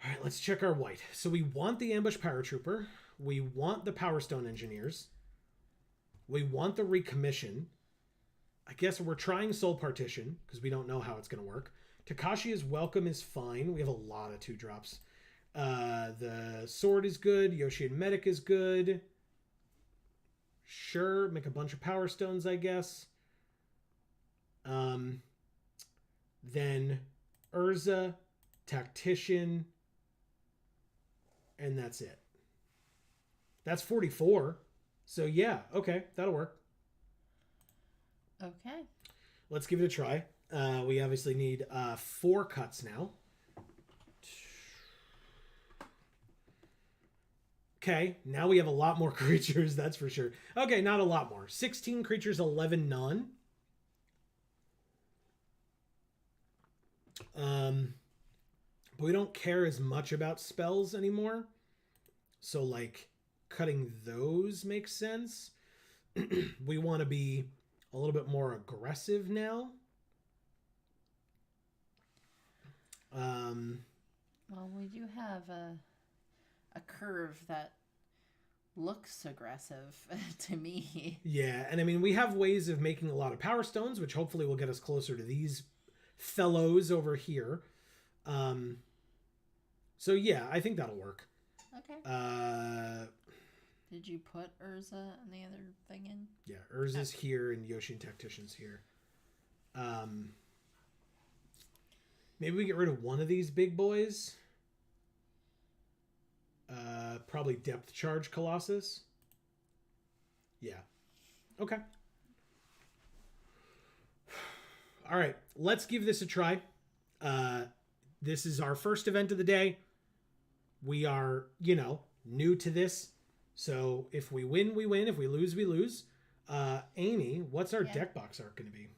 All right, let's check our white. So we want the Ambush Paratrooper. We want the Power Stone Engineers. We want the Recommission. I guess we're trying Soul Partition, because we don't know how it's going to work. Takashi's Welcome is fine. We have a lot of 2-drops. The Sword is good. Yoshi and Medic is good. Sure, make a bunch of Power Stones, I guess. Then Urza, Tactician, and that's it. That's 44. So yeah, okay, that'll work. Okay. Let's give it a try. We obviously need 4 cuts now. Okay, now we have a lot more creatures, that's for sure. Okay, not a lot more. 16 creatures, 11 none. But we don't care as much about spells anymore. So, like, cutting those makes sense. We want to be a little bit more aggressive now. Well, we do have a curve that looks aggressive to me. Yeah, and I mean, we have ways of making a lot of Power Stones, which hopefully will get us closer to these fellows over here. So yeah, I think that'll work. Okay. Did you put Urza and the other thing in? Yeah, Urza's here and Yoshi and Tactician's here. Maybe we get rid of one of these big boys. Probably Depth Charge Colossus. Yeah. Okay. All right, let's give this a try. This is our first event of the day. We are, new to this. So if we win, we win. If we lose, we lose. Amy, what's our deck box art going to be?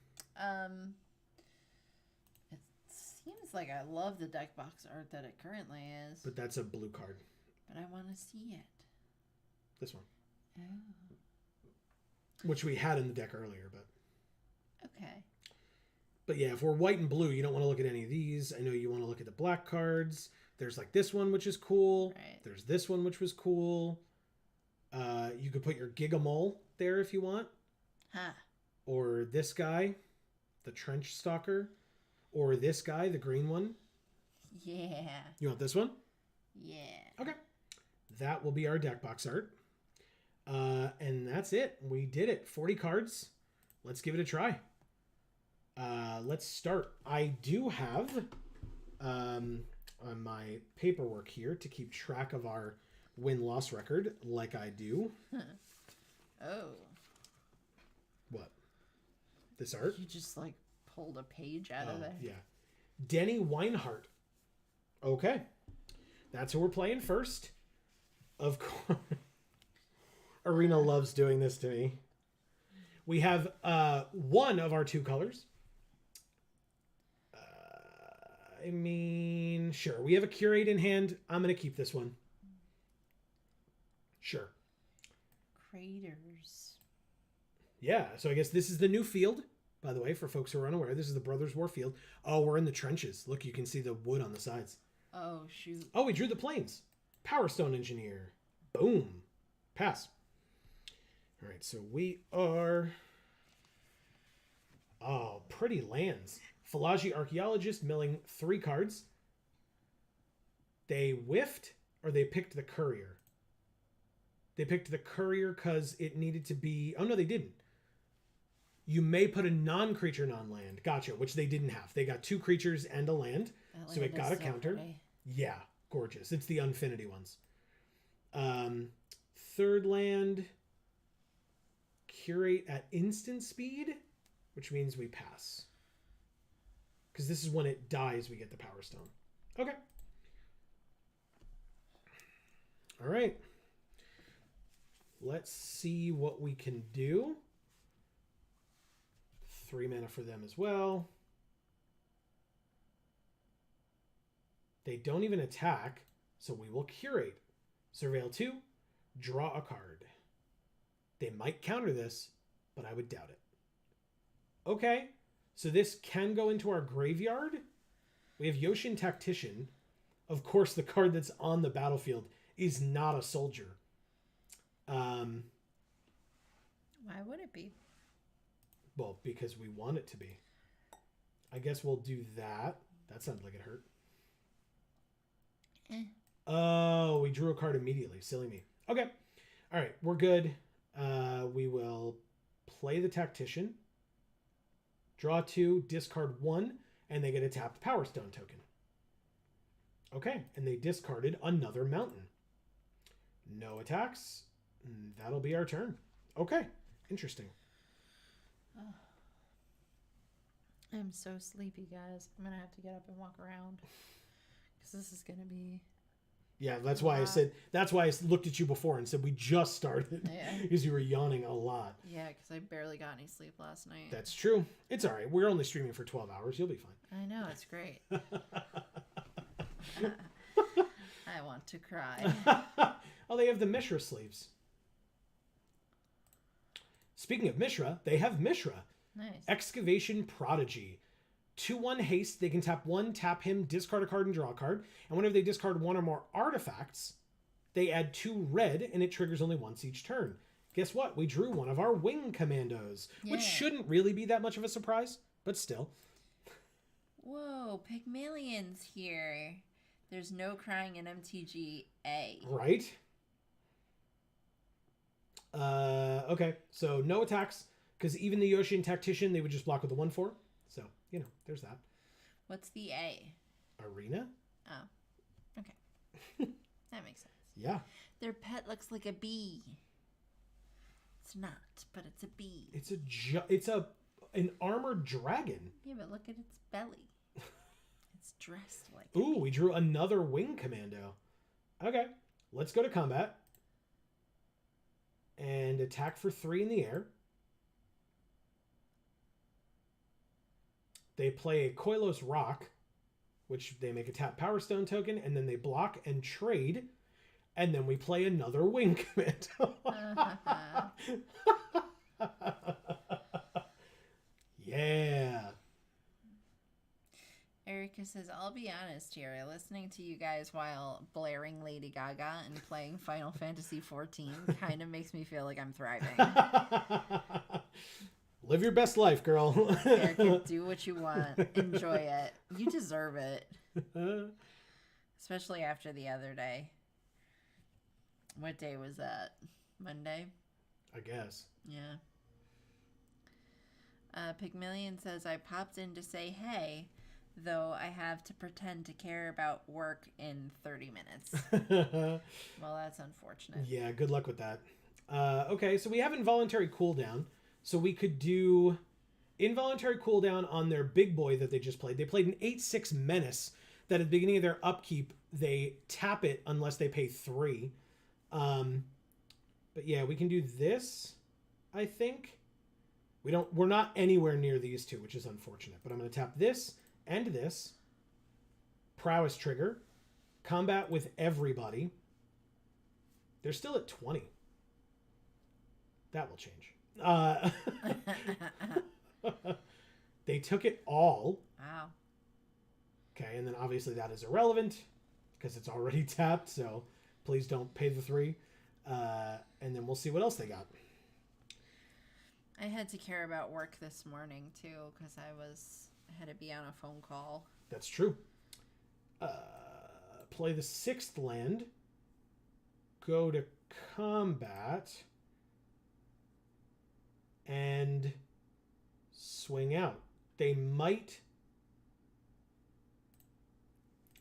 It seems like I love the deck box art that it currently is. But that's a blue card. But I want to see it. This one. Oh. Which we had in the deck earlier, but... Okay. But yeah, if we're white and blue, you don't want to look at any of these. I know you want to look at the black cards. There's like this one, which is cool. Right. There's this one, which was cool. You could put your Gigamole there if you want. Huh. Or this guy, the Trench Stalker. Or this guy, the green one. Yeah. You want this one? Yeah. Okay. That will be our deck box art. And that's it. We did it. 40 cards. Let's give it a try. Let's start. I do have on my paperwork here to keep track of our win-loss record, like I do. Oh. What? This art? You just like pulled a page out of there. Yeah. Denny Weinhardt. Okay. That's who we're playing first. Of course. Arena loves doing this to me. We have one of our 2 colors. I mean, sure. We have a Curate in hand. I'm going to keep this one. Sure. Craters. Yeah, so I guess this is the new field, by the way, for folks who are unaware. This is the Brothers War field. Oh, we're in the trenches. Look, you can see the wood on the sides. Oh, shoot. Oh, we drew the planes. Power Stone Engineer. Boom. Pass. All right, so we are... Oh, pretty lands. Philology Archaeologist milling 3 cards. They whiffed, or they picked the Courier? They picked the Courier because it needed to be... Oh, no, they didn't. You may put a non-creature, non-land. Gotcha, which they didn't have. They got 2 creatures and a land, so it got a counter. Pretty. Yeah, gorgeous. It's the Unfinity ones. 3rd land, Curate at instant speed, which means we pass. Because this is when it dies, we get the Power Stone. Okay. All right. Let's see what we can do. 3 mana for them as well. They don't even attack, so we will curate. Surveil 2, draw a card. They might counter this, but I would doubt it. Okay, so this can go into our graveyard. We have Yoshin Tactician. Of course, the card that's on the battlefield is not a soldier. Why would it be? Well, because we want it to be. I guess we'll do that. That sounds like it hurt. Oh, we drew a card immediately. Silly me. Okay. All right, we're good. We will play the Tactician. Draw 2, discard 1, and they get a tapped Power Stone token. Okay, and they discarded another mountain. No attacks. That'll be our turn. Okay, interesting. I'm so sleepy, guys. I'm gonna have to get up and walk around because this is gonna be. Yeah, that's why I said. That's why I looked at you before and said we just started. Yeah. Because you were yawning a lot. Yeah, because I barely got any sleep last night. That's true. It's all right. We're only streaming for 12 hours. You'll be fine. I know, it's great. I want to cry. Oh, they have the Mishra sleeves. Speaking of Mishra, they have Mishra. Nice. Excavation Prodigy. 2/1 haste. They can tap 1, tap him, discard a card, and draw a card. And whenever they discard 1 or more artifacts, they add 2 red, and it triggers only once each turn. Guess what? We drew one of our wing commandos, which shouldn't really be that much of a surprise, but still. Whoa, Pygmalion's here. There's no crying in MTG A. Right? Okay, so no attacks, because even the Yoshin Tactician, they would just block with the 1/4. So, you know, there's that. What's the A? Arena? Oh, okay. That makes sense. Yeah. Their pet looks like a bee. It's not, but it's a bee. It's an armored dragon. Yeah, but look at its belly. It's dressed like a Ooh, bee. we drew another wing commando. Okay, let's go to combat. And attack for 3 in the air. They play a Koilos Rock, which they make a tap Power Stone token, and then they block and trade, and then we play another wing commando. Yeah. Erica says, I'll be honest here. Listening to you guys while blaring Lady Gaga and playing Final Fantasy XIV kind of makes me feel like I'm thriving. Live your best life, girl. Erica, do what you want. Enjoy it. You deserve it. Especially after the other day. What day was that? Monday? I guess. Yeah. Pygmalion says, I popped in to say hey, though I have to pretend to care about work in 30 minutes. Well, that's unfortunate. Yeah, good luck with that. Okay, so we have involuntary cooldown. So we could do involuntary cooldown on their big boy that they just played. They played an 8/6 Menace that at the beginning of their upkeep, they tap it unless they pay 3. But yeah, we can do this, I think. We're not anywhere near these two, which is unfortunate. But I'm going to tap this and this. Prowess trigger. Combat with everybody. They're still at 20. That will change. They took it all. Wow. Okay, and then obviously that is irrelevant because it's already tapped, so please don't pay the 3. And then we'll see what else they got. I had to care about work this morning, too, because I had to be on a phone call. That's true. Play the 6th land. Go to combat. And swing out. They might...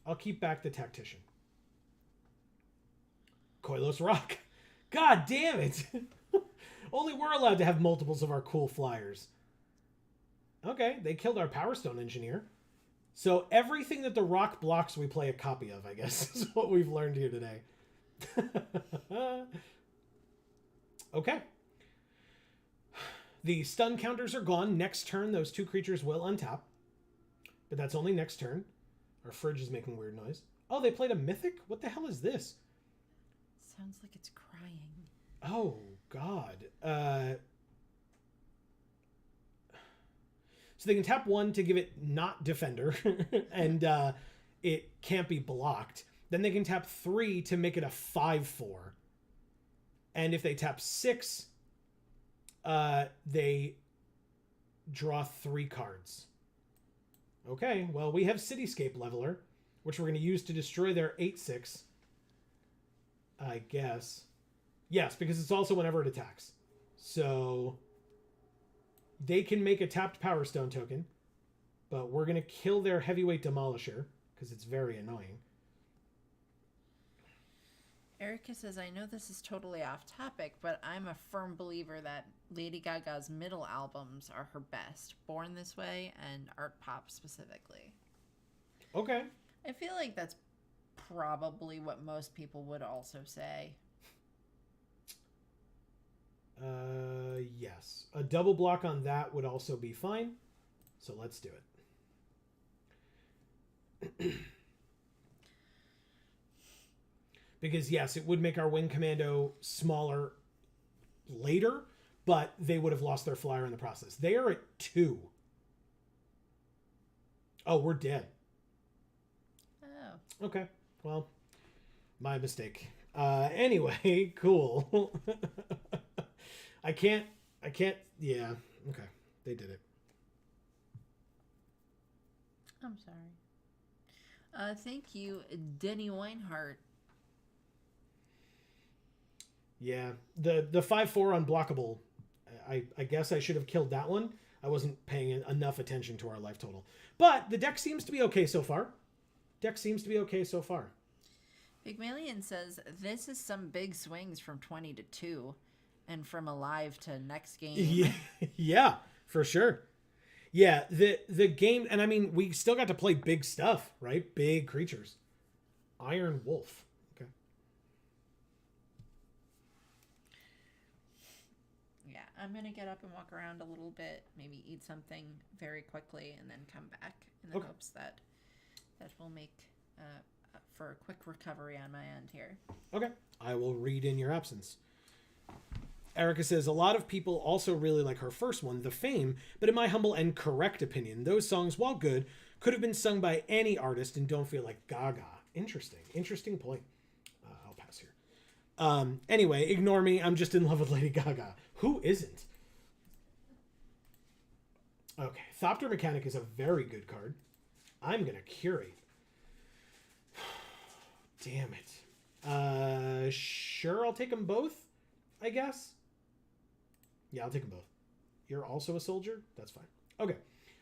I'll keep back the Tactician. Koilos Rock. God damn it! Only we're allowed to have multiples of our cool flyers. Okay, they killed our Power Stone Engineer. So everything that the rock blocks, we play a copy of, I guess, is what we've learned here today. Okay. The stun counters are gone. Next turn, those 2 creatures will untap. But that's only next turn. Our fridge is making weird noise. Oh, they played a mythic? What the hell is this? Sounds like it's crying. Oh, God. So they can tap 1 to give it not defender, and it can't be blocked. Then they can tap 3 to make it a 5/4. And if they tap 6, they draw 3 cards. Okay, well, we have Cityscape Leveler, which we're going to use to destroy their 8/6. I guess. Yes, because it's also whenever it attacks. So they can make a tapped Power Stone token, but we're going to kill their Heavyweight Demolisher because it's very annoying. Erica says, I know this is totally off topic, but I'm a firm believer that Lady Gaga's middle albums are her best. Born This Way and Art Pop specifically. Okay. I feel like that's probably what most people would also say. Yes. A double block on that would also be fine. So let's do it. Because, yes, it would make our Wing Commando smaller later, but they would have lost their flyer in the process. They are at 2. Oh, we're dead. Oh. Okay. Well, my mistake. Anyway, cool. I can't, yeah. Okay. They did it. I'm sorry. Thank you, Denny Weinhardt. Yeah. The 5/4 unblockable, I guess I should have killed that one. I wasn't paying enough attention to our life total. But the deck seems to be okay so far. Pygmalion says, this is some big swings from 20 to 2 and from alive to next game. Yeah, for sure. Yeah, the game, and I mean, we still got to play big stuff, right? Big creatures. Iron Wolf. Okay. Yeah, I'm going to get up and walk around a little bit, maybe eat something very quickly, and then come back in the hopes that will make for a quick recovery on my end here. Okay. I will read in your absence. Erica says, a lot of people also really like her first one, The Fame, but in my humble and correct opinion, those songs, while good, could have been sung by any artist and don't feel like Gaga. Interesting point. I'll pass here. Anyway, ignore me. I'm just in love with Lady Gaga. Who isn't? Okay. Thopter Mechanic is a very good card. I'm going to curate. Damn it. Sure, I'll take them both, I guess. Yeah, I'll take them both. You're also a soldier? That's fine. Okay.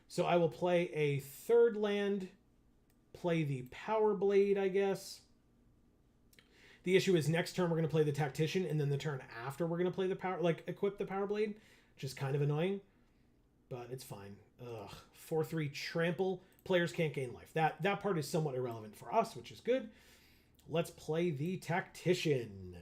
So I will play a 3rd land, play the Power Blade, I guess. The issue is next turn we're going to play the Tactician, and then the turn after we're going to play the Power, equip the Power Blade, which is kind of annoying, but it's fine. Ugh. 4/3 trample. Players can't gain life. That part is somewhat irrelevant for us, which is good. Let's play the Tactician.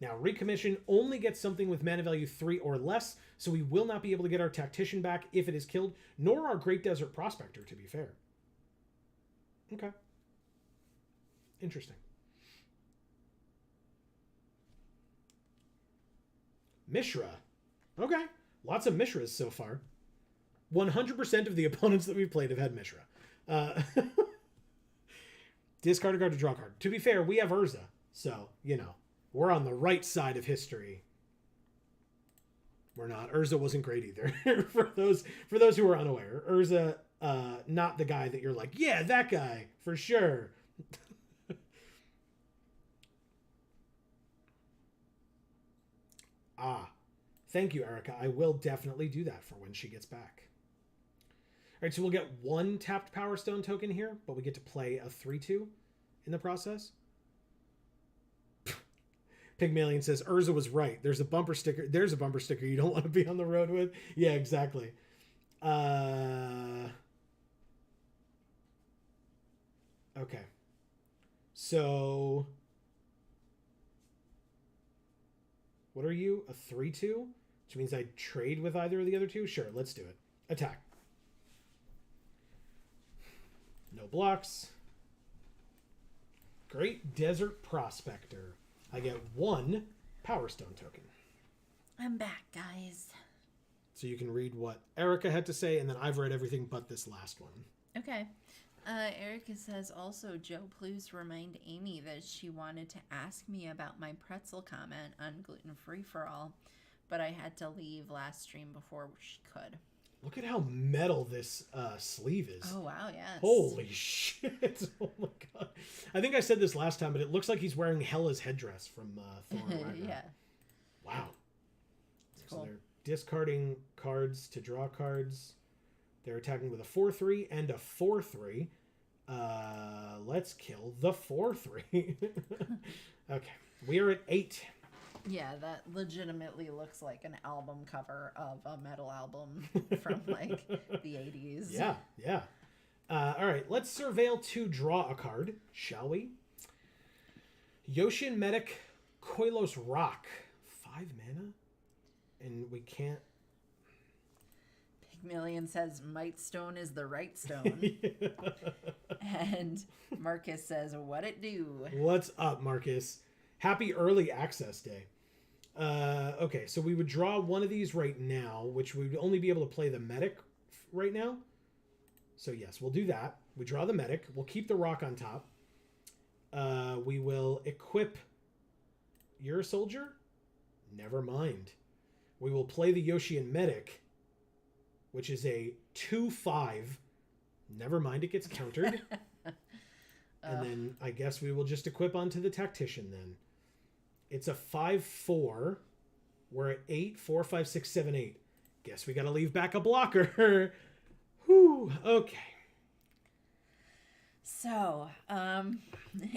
Now, Recommission only gets something with mana value 3 or less, so we will not be able to get our Tactician back if it is killed, nor our Great Desert Prospector, to be fair. Okay. Interesting. Mishra. Okay. Lots of Mishras so far. 100% of the opponents that we've played have had Mishra. Discard a card to draw a card. To be fair, we have Urza, so, we're on the right side of history. We're not. Urza wasn't great either. for those who are unaware. Urza, not the guy that you're like, yeah, that guy, for sure. Thank you, Erica. I will definitely do that for when she gets back. All right, so we'll get 1 tapped Power Stone token here, but we get to play a 3/2 in the process. Pygmalion says, Urza was right. There's a bumper sticker you don't want to be on the road with. Yeah, exactly. Okay. So, what are you? A 3/2? Which means I trade with either of the other two? Sure, let's do it. Attack. No blocks. Great Desert Prospector. I get 1 Power Stone token. I'm back, guys. So you can read what Erica had to say, and then I've read everything but this last one. Okay. Erica says, also, Joe, please remind Amy that she wanted to ask me about my pretzel comment on Gluten Free for All, but I had to leave last stream before she could. Look at how metal this sleeve is. Oh, wow, yes. Holy shit. Oh, my God. I think I said this last time, but it looks like he's wearing Hela's headdress from Thor Ragnarok. Yeah. Wow. Cool. So they're discarding cards to draw cards. They're attacking with a 4-3 and a 4-3. Let's kill the 4-3. Okay. We are at 8. Yeah, that legitimately looks like an album cover of a metal album from, like, the 80s. Yeah, yeah. All right, let's surveil to draw a card, shall we? Yoshin Medic Koilos Rock. 5 mana? And we can't... Pygmalion says, Might Stone is the right stone. Yeah. And Marcus says, what it do? What's up, Marcus? Happy early access day. Okay, so we would draw one of these right now, which we would only be able to play the Medic right now. So yes, we'll do that. We draw the Medic. We'll keep the rock on top. We will equip your soldier. Never mind. We will play the Yoshian Medic, which is a 2/5. Never mind, it gets countered. And then I guess we will just equip onto the Tactician then. It's a 5/4. We're at 8, 4, 5, 6, 7, 8. Guess we got to leave back a blocker. Whew. Okay. So,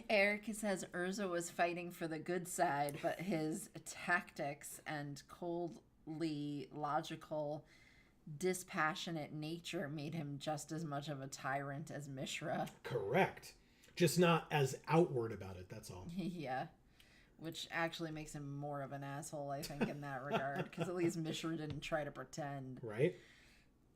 Erica says Urza was fighting for the good side, but his tactics and coldly logical, dispassionate nature made him just as much of a tyrant as Mishra. Correct. Just not as outward about it, that's all. Yeah. Which actually makes him more of an asshole, I think, in that regard. Because at least Mishra didn't try to pretend. Right?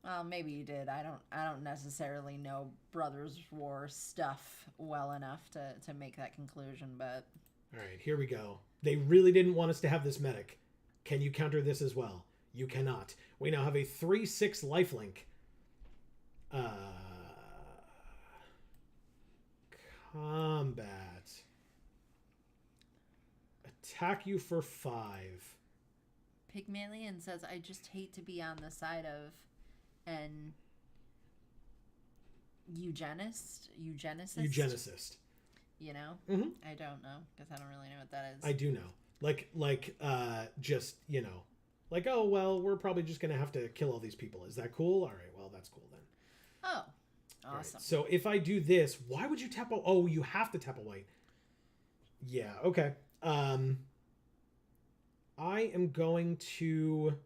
Well, maybe he did. I don't necessarily know Brothers War stuff well enough to make that conclusion, but... All right, here we go. They really didn't want us to have this Medic. Can you counter this as well? You cannot. We now have a 3/6 lifelink. Combat. Attack you for 5. Pygmalion says, I just hate to be on the side of an eugenicist. You know? Mm-hmm. I don't know, because I don't really know what that is. I do know. Just, you know, like, oh, well, we're probably just going to have to kill all these people. Is that cool? All right, well, that's cool then. Oh, awesome. Right. So if I do this, why would you tap a... Oh, you have to tap a white. Yeah, okay. I am going to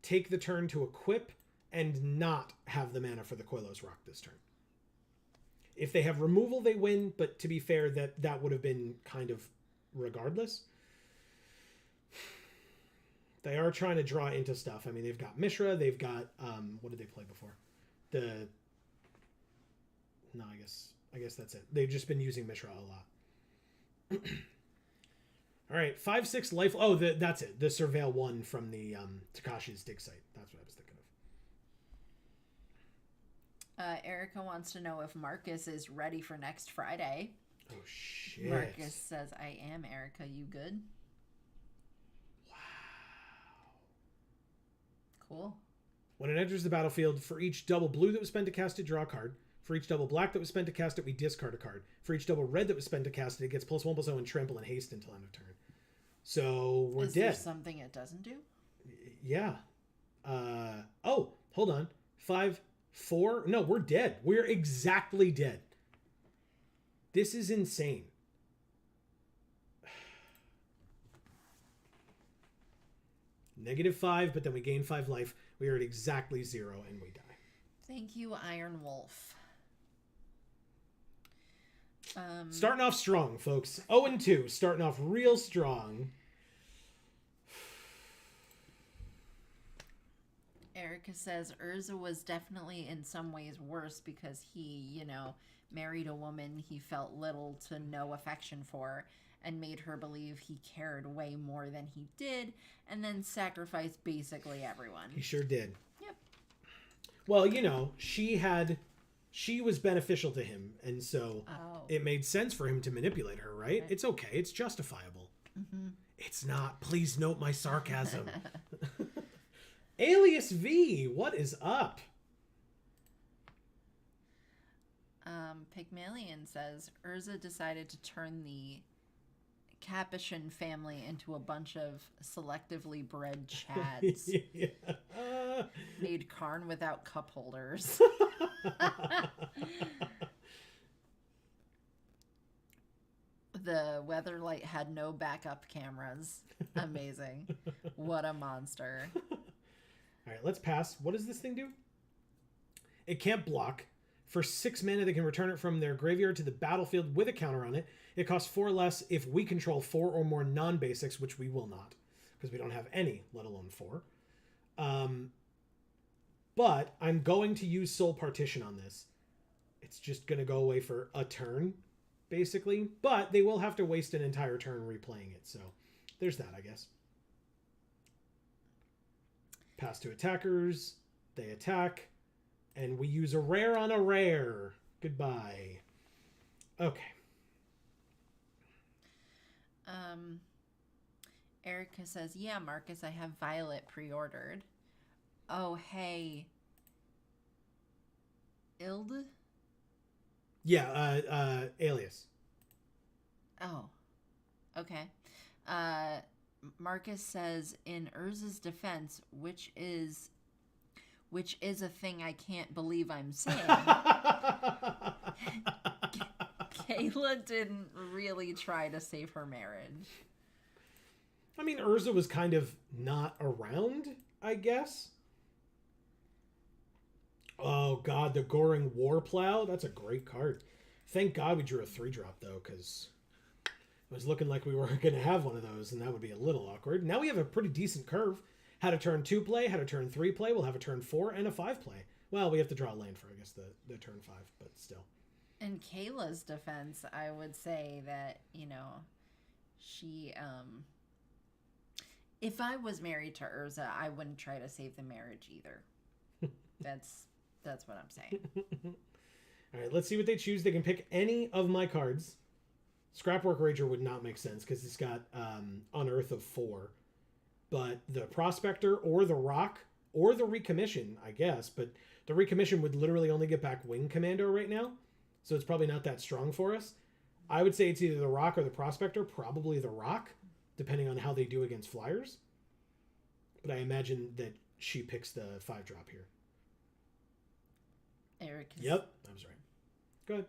take the turn to equip and not have the mana for the Koilos Rock this turn. If they have removal, they win, but to be fair, that would have been kind of regardless. They are trying to draw into stuff. I mean, they've got Mishra, they've got, what did they play before? No, I guess that's it. They've just been using Mishra a lot. All right, 5/6 life. Oh, that's it. The Surveil one from the Takashi's dig site. That's what I was thinking of. Erica wants to know if Marcus is ready for next Friday. Oh, shit. Marcus says, I am, Erica. You good? Wow. Cool. When it enters the battlefield, for each double blue that was spent to cast it, draw a card. For each double black that was spent to cast it, we discard a card. For each double red that was spent to cast it, it gets +1/+0 and trample and haste until end of turn. So we're dead. Is there something it doesn't do? Yeah. Oh, hold on. 5/4. No, we're dead. We're exactly dead. This is insane. -5, but then we gain 5 life. We are at exactly 0 and we die. Thank you, Iron Wolf. Starting off strong, folks. 0-2. Starting off real strong. Erica says Urza was definitely in some ways worse because he, married a woman he felt little to no affection for and made her believe he cared way more than he did and then sacrificed basically everyone. He sure did. Yep. Well, she was beneficial to him, and so it made sense for him to manipulate her, right? It's okay. It's justifiable. Mm-hmm. It's not. Please note my sarcasm. Alias V, what is up? Pygmalion says Urza decided to turn the Capuchin family into a bunch of selectively bred chads. Made Karn without cup holders. The Weatherlight had no backup cameras. Amazing. What a monster. All right, let's pass. What does this thing do? It can't block. For 6 mana, they can return it from their graveyard to the battlefield with a counter on it. It costs 4 less if we control 4 or more non-basics, which we will not, because we don't have any, let alone 4. But I'm going to use Soul Partition on this. It's just going to go away for a turn, basically. But they will have to waste an entire turn replaying it, so there's that, I guess. Pass to attackers. They attack. And we use a rare on a rare. Goodbye. Okay. Erica says, yeah, Marcus, I have Violet pre-ordered. Oh, hey. Ild? Yeah, Alias. Oh. Okay. Marcus says, in Urza's defense, which is a thing I can't believe I'm saying. Kayla didn't really try to save her marriage. I mean, Urza was kind of not around, I guess. Oh, God, the Goring Warplow. That's a great card. Thank God we drew a 3-drop, though, because it was looking like we weren't going to have one of those, and that would be a little awkward. Now we have a pretty decent curve. Had a turn 2 play, had a turn 3 play. We'll have a turn 4 and a 5 play. Well, we have to draw a land for, I guess, the turn 5, but still. In Kayla's defense, I would say that, she, if I was married to Urza, I wouldn't try to save the marriage either. That's what I'm saying. All right, let's see what they choose. They can pick any of my cards. Scrapwork Rager would not make sense because it's got Unearth of 4. But the Prospector or the Rock or the Recommission, I guess. But the Recommission would literally only get back Wing Commando right now. So it's probably not that strong for us. I would say it's either the Rock or the Prospector. Probably the Rock, depending on how they do against Flyers. But I imagine that she picks the 5-drop here. Erica. Yep, I was right. Go ahead.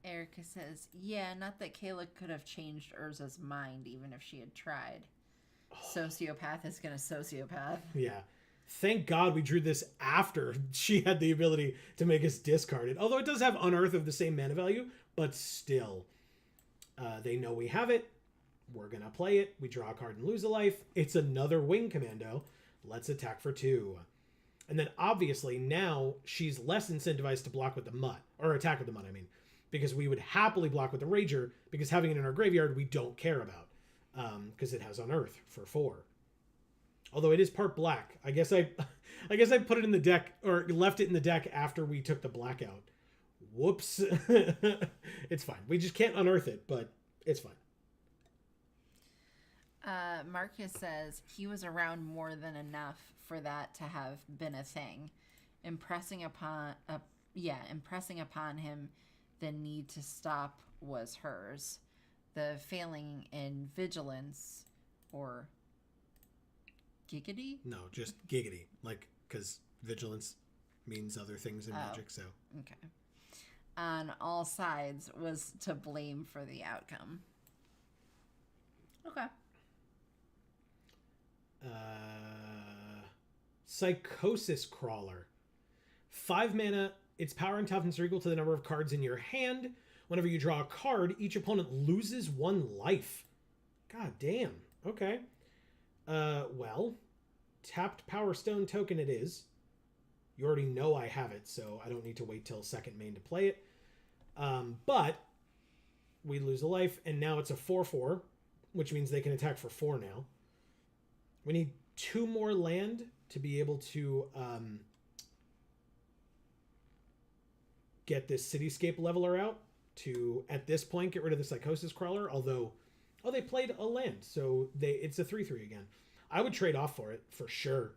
Erica says, yeah, not that Kayla could have changed Urza's mind even if she had tried. Sociopath is going to sociopath. Yeah. Thank God we drew this after she had the ability to make us discard it. Although it does have Unearth of the same mana value, but still. They know we have it. We're going to play it. We draw a card and lose a life. It's another Wing Commando. Let's attack for 2. And then obviously now she's less incentivized to block with the Mutt. Or attack with the Mutt, I mean. Because we would happily block with the Rager, because having it in our graveyard we don't care about. Because it has Unearth for 4. Although it is part black. I guess I put it in the deck, or left it in the deck after we took the blackout. Whoops. It's fine. We just can't unearth it, but it's fine. Marcus says he was around more than enough for that to have been a thing. Impressing upon him the need to stop was hers. The failing in vigilance or giggity? No, just giggity. Like, because vigilance means other things in Magic, so. Okay. On all sides was to blame for the outcome. Okay. Psychosis Crawler. 5 mana. Its power and toughness are equal to the number of cards in your hand. Whenever you draw a card, each opponent loses 1 life. God damn. Okay. Well, tapped Power Stone token it is. You already know I have it, so I don't need to wait till second main to play it. But we lose a life, and now it's a 4/4, which means they can attack for 4 now. We need 2 more land to be able to get this Cityscape Leveler out to, at this point, get rid of the Psychosis Crawler, although, oh, they played a land, so it's a 3/3 again. I would trade off for it, for sure,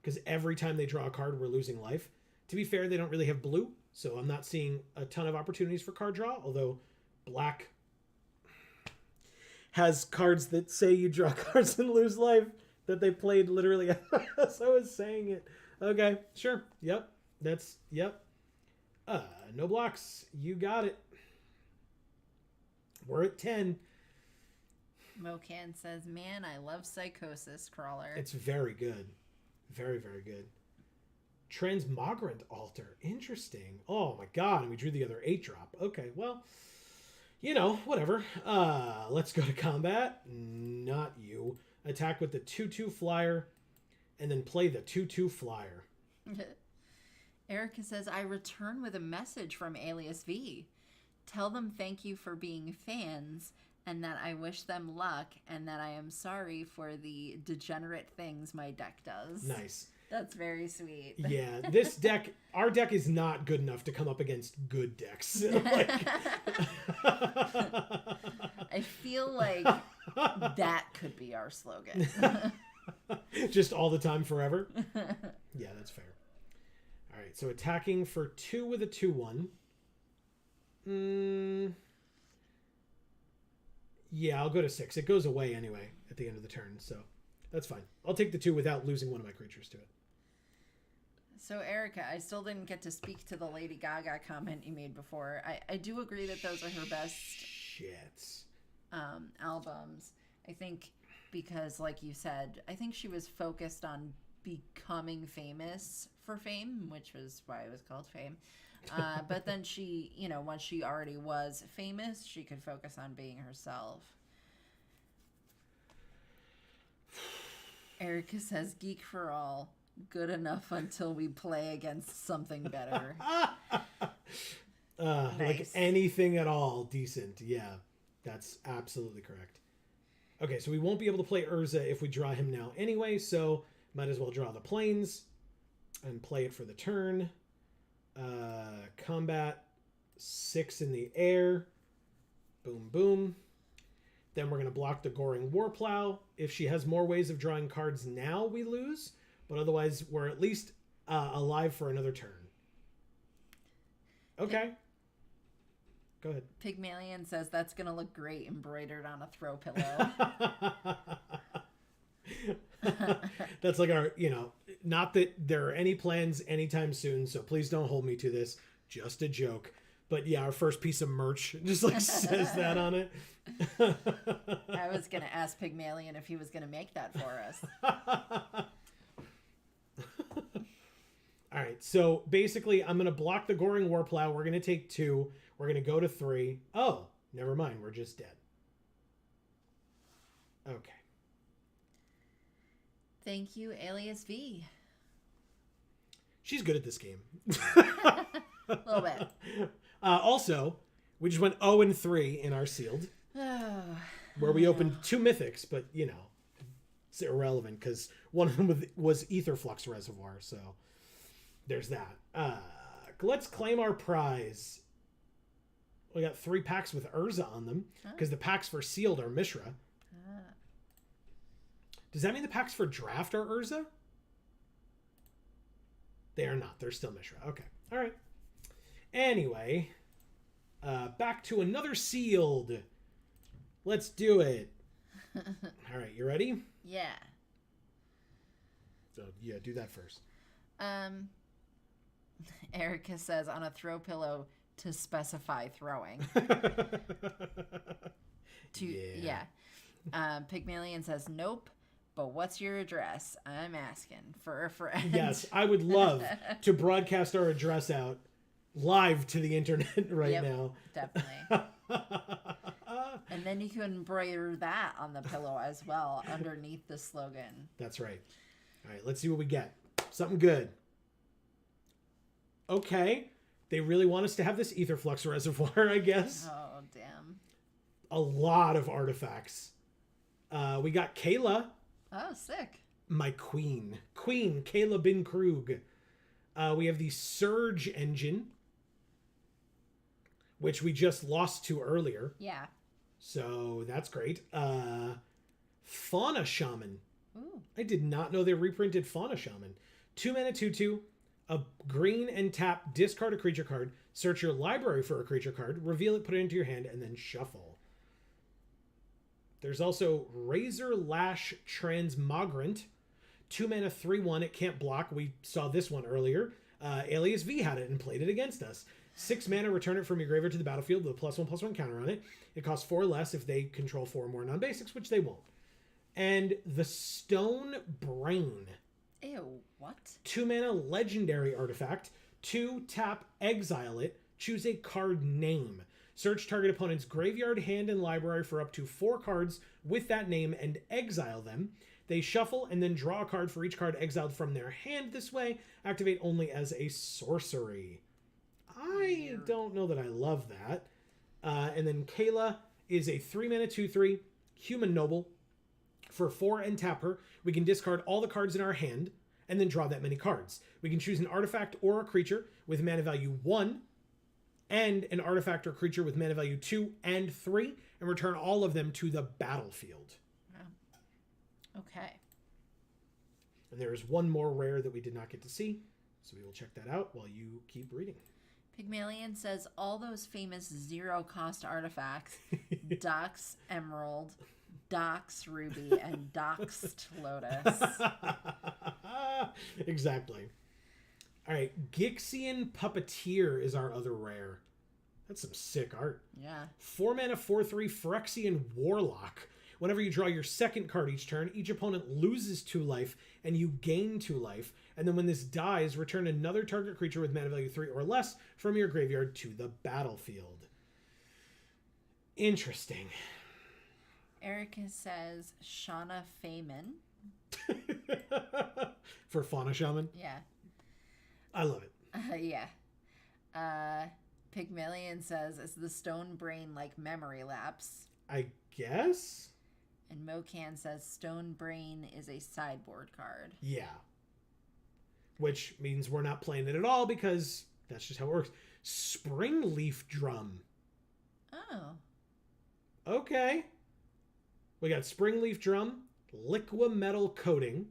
because every time they draw a card, we're losing life. To be fair, they don't really have blue, so I'm not seeing a ton of opportunities for card draw, although black has cards that say you draw cards and lose life that they played literally as I was saying it. Okay, sure. Yep. Yep. No blocks. You got it. We're at 10. Mocan says, man, I love Psychosis Crawler. It's very good. Very, very good. Transmogrant Altar. Interesting. Oh my god, and we drew the other 8-drop. Okay, well, you know, whatever. Let's go to combat. Not you. Attack with the 2/2 flyer, and then play the 2/2 flyer. Erica says, I return with a message from Alias V. Tell them thank you for being fans, and that I wish them luck, and that I am sorry for the degenerate things my deck does. Nice. That's very sweet. Yeah, this deck, our deck is not good enough to come up against good decks. I feel like that could be our slogan. Just all the time, forever? Yeah, that's fair. All right, so attacking for 2 with a 2/1. Yeah, I'll go to 6. It goes away anyway at the end of the turn, so that's fine. I'll take the 2 without losing one of my creatures to it. So, Erica, I still didn't get to speak to the Lady Gaga comment you made before. I do agree that those are her best albums. I think because, like you said, I think she was focused on becoming famous for Fame, which was why it was called Fame. But then she, you know, once she already was famous, she could focus on being herself. Erica says, Geek for All, good enough until we play against something better. Nice. Like anything at all decent. Yeah, that's absolutely correct. Okay, so we won't be able to play Urza if we draw him now anyway, so might as well draw the planes and play it for the turn. Combat 6 in the air. Boom, boom. Then we're going to block the Goring Warplow. If she has more ways of drawing cards now, we lose. But otherwise, we're at least alive for another turn. Okay. Go ahead. Pygmalion says that's going to look great embroidered on a throw pillow. That's like our, you know, not that there are any plans anytime soon, so please don't hold me to this. Just a joke. But yeah, our first piece of merch just like says that on it. I was going to ask Pygmalion if he was going to make that for us. All right, so basically I'm going to block the Goring Warplow. We're going to take 2. We're going to go to 3. Oh, never mind. We're just dead. Okay. Thank you, Alias V. She's good at this game. A little bit. Also, we just went 0-3 in our sealed, where we opened 2 mythics, but, you know, it's irrelevant because one of them was Etherflux Reservoir, so there's that. Let's claim our prize. We got 3 packs with Urza on them because the packs for sealed are Mishra. Does that mean the packs for draft are Urza? They are not. They're still Mishra. Okay. All right. Anyway, back to another sealed. Let's do it. All right. You ready? Yeah. So, yeah, do that first. Erica says on a throw pillow to specify throwing. Yeah. Pygmalion says nope. But what's your address? I'm asking for a friend. Yes, I would love to broadcast our address out live to the internet now. Definitely. And then you can embroider that on the pillow as well underneath the slogan. That's right. All right, let's see what we get. Something good. Okay. They really want us to have this ether flux reservoir, I guess. Oh, damn. A lot of artifacts. We got Kayla. Oh, sick. My queen. Queen, Kayla Bin Krug. We have the Surge Engine, which we just lost to earlier. Yeah. So that's great. Fauna Shaman. Ooh. I did not know they reprinted Fauna Shaman. 2 mana, 2/2. A green and tap, discard a creature card. Search your library for a creature card. Reveal it, put it into your hand, and then shuffle. There's also Razor Lash Transmogrant. 2 mana, 3/1. It can't block. We saw this one earlier. Alias V had it and played it against us. 6 mana, return it from your graveyard to the battlefield with a +1/+1 counter on it. It costs 4 less if they control 4 or more non-basics, which they won't. And the Stone Brain. Ew, what? 2 mana, legendary artifact. 2 tap, exile it. Choose a card name. Search target opponent's graveyard, hand, and library for up to 4 cards with that name and exile them. They shuffle and then draw a card for each card exiled from their hand this way. Activate only as a sorcery. I don't know that I love that. And then Kayla is a 3 mana, 2/3 human noble. For 4 and tap her, we can discard all the cards in our hand and then draw that many cards. We can choose an artifact or a creature with mana value 1 and an artifact or creature with mana value 2 and 3 and return all of them to the battlefield. Wow. Okay. And there is one more rare that we did not get to see, so we will check that out while you keep reading. Pygmalion says all those famous 0-cost artifacts, Dox Emerald, Dox Ruby, and Doxed Lotus. Exactly. All right, Gixian Puppeteer is our other rare. That's some sick art. Yeah. 4 mana, 4/3 Phyrexian Warlock. Whenever you draw your second card each turn, each opponent loses 2 life and you gain 2 life. And then when this dies, return another target creature with mana value 3 or less from your graveyard to the battlefield. Interesting. Erica says Shauna Feynman. For Fauna Shaman? Yeah. I love it. Yeah. Pygmalion says, is the Stone Brain like memory lapse? I guess? And Mocan says Stone Brain is a sideboard card. Yeah. Which means we're not playing it at all because that's just how it works. Springleaf Drum. Oh. Okay. We got Springleaf Drum, Liquimetal Coating,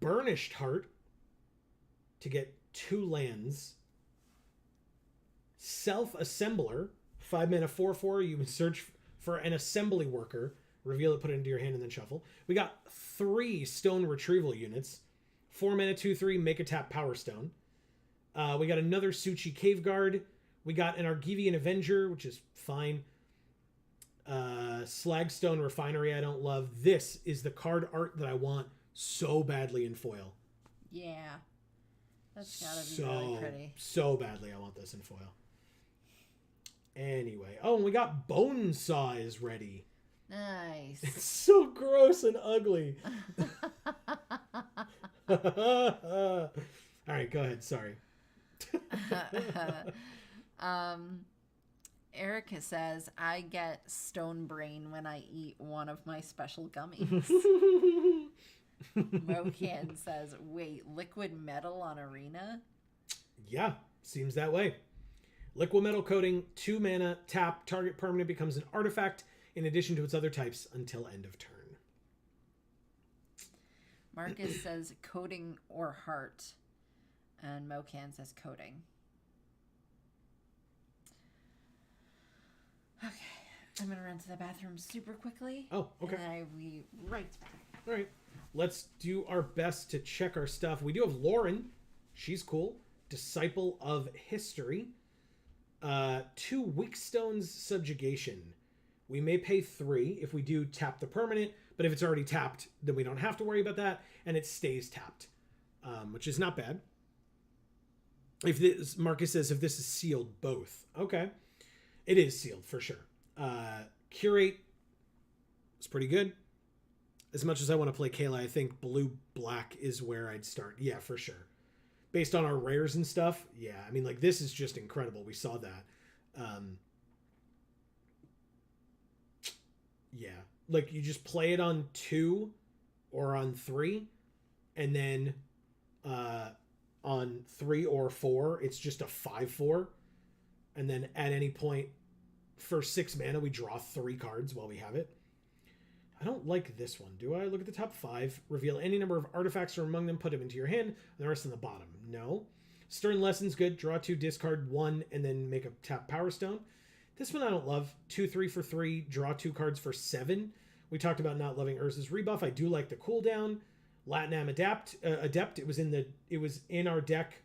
Burnished Heart to get 2 lands, Self-Assembler, 5 mana, 4/4. You can search for an assembly worker, reveal it, put it into your hand, and then shuffle. We got 3 Stone Retrieval units, 4 mana, 2/3, make a tap Power Stone. We got another Suchi Cave Guard. We got an Argivian Avenger, which is fine. Slagstone Refinery I don't love. This is the card art that I want so badly in foil. Yeah. That's gotta be really pretty. So badly I want this in foil. Anyway. Oh, and we got Bone Saw is ready. Nice. It's so gross and ugly. All right, go ahead. Sorry. Erica says, I get stone brain when I eat one of my special gummies. Mocan says, wait, liquid metal on Arena? Yeah, seems that way. Liquimetal Coating, 2 mana, tap, target permanent becomes an artifact in addition to its other types until end of turn. Marcus says coating or heart. And Mocan says coating. Okay. I'm going to run to the bathroom super quickly. Oh, okay. And then I'll be right back. All right. Let's do our best to check our stuff. We do have Lauren. She's cool. Disciple of History. 2 Wickstone's Subjugation. We may pay 3 if we do tap the permanent, but if it's already tapped, then we don't have to worry about that, and it stays tapped, which is not bad. If this, Marcus says, if this is sealed, both. Okay. It is sealed, for sure. Curate is pretty good. As much as I want to play Kayla, I think blue-black is where I'd start. Yeah, for sure. Based on our rares and stuff, yeah. I mean, like, this is just incredible. We saw that. Yeah. Like, you just play it on 2 or on 3, and then on 3 or 4, it's just a 5/4. And then at any point, for 6 mana, we draw 3 cards while we have it. I don't like this one, do I? Look at the top 5. Reveal any number of artifacts from among them, put them into your hand, and the rest on the bottom. No. Stern Lesson's good. Draw 2, discard 1, and then make a tap Power Stone. This one I don't love. 2/3 for 3. Draw 2 cards for 7. We talked about not loving Urza's rebuff. I do like the cooldown. Latinam Adept. It was in our deck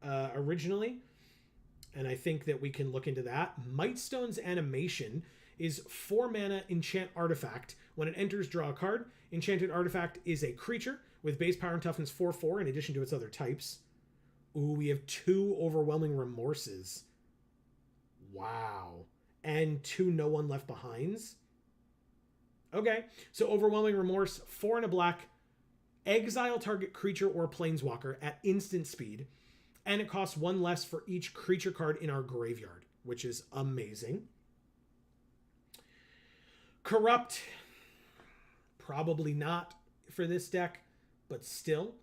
originally, and I think that we can look into that. Mightstone's animation is 4 mana enchant artifact. When it enters, draw a card. Enchanted artifact is a creature with base power and toughness 4/4 in addition to its other types. Ooh, we have 2 Overwhelming Remorses. Wow. And 2 No One Left Behinds. Okay, so Overwhelming Remorse, 4 and a black. Exile target creature or planeswalker at instant speed. And it costs 1 less for each creature card in our graveyard, which is amazing. Corrupt, probably not for this deck, but still.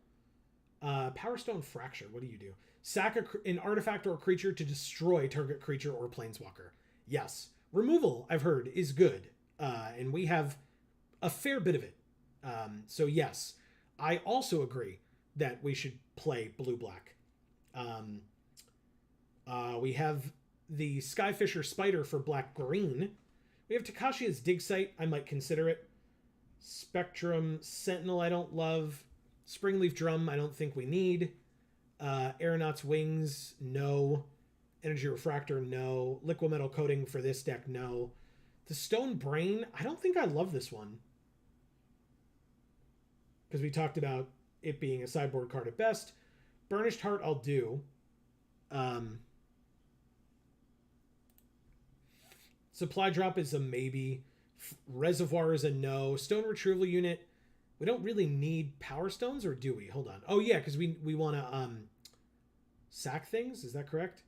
Power Stone Fracture, what do you do? Sack an artifact or creature to destroy target creature or planeswalker. Yes. Removal, I've heard, is good. And we have a fair bit of it. So yes, I also agree that we should play blue-black. We have the Skyfisher Spider for black-green. We have Takashi's Dig Site. I might consider it. Spectrum Sentinel I don't love. Springleaf Drum I don't think we need. Aeronaut's Wings, no. Energy Refractor, no. Liquimetal Coating for this deck, no. The Stone Brain, I don't think I love this one. Because we talked about it being a sideboard card at best. Burnished Heart I'll do. Supply Drop is a maybe. Reservoir is a no. Stone Retrieval Unit, we don't really need Power Stones, or do we? Hold on. Oh yeah, because we want to sack things. Is that correct?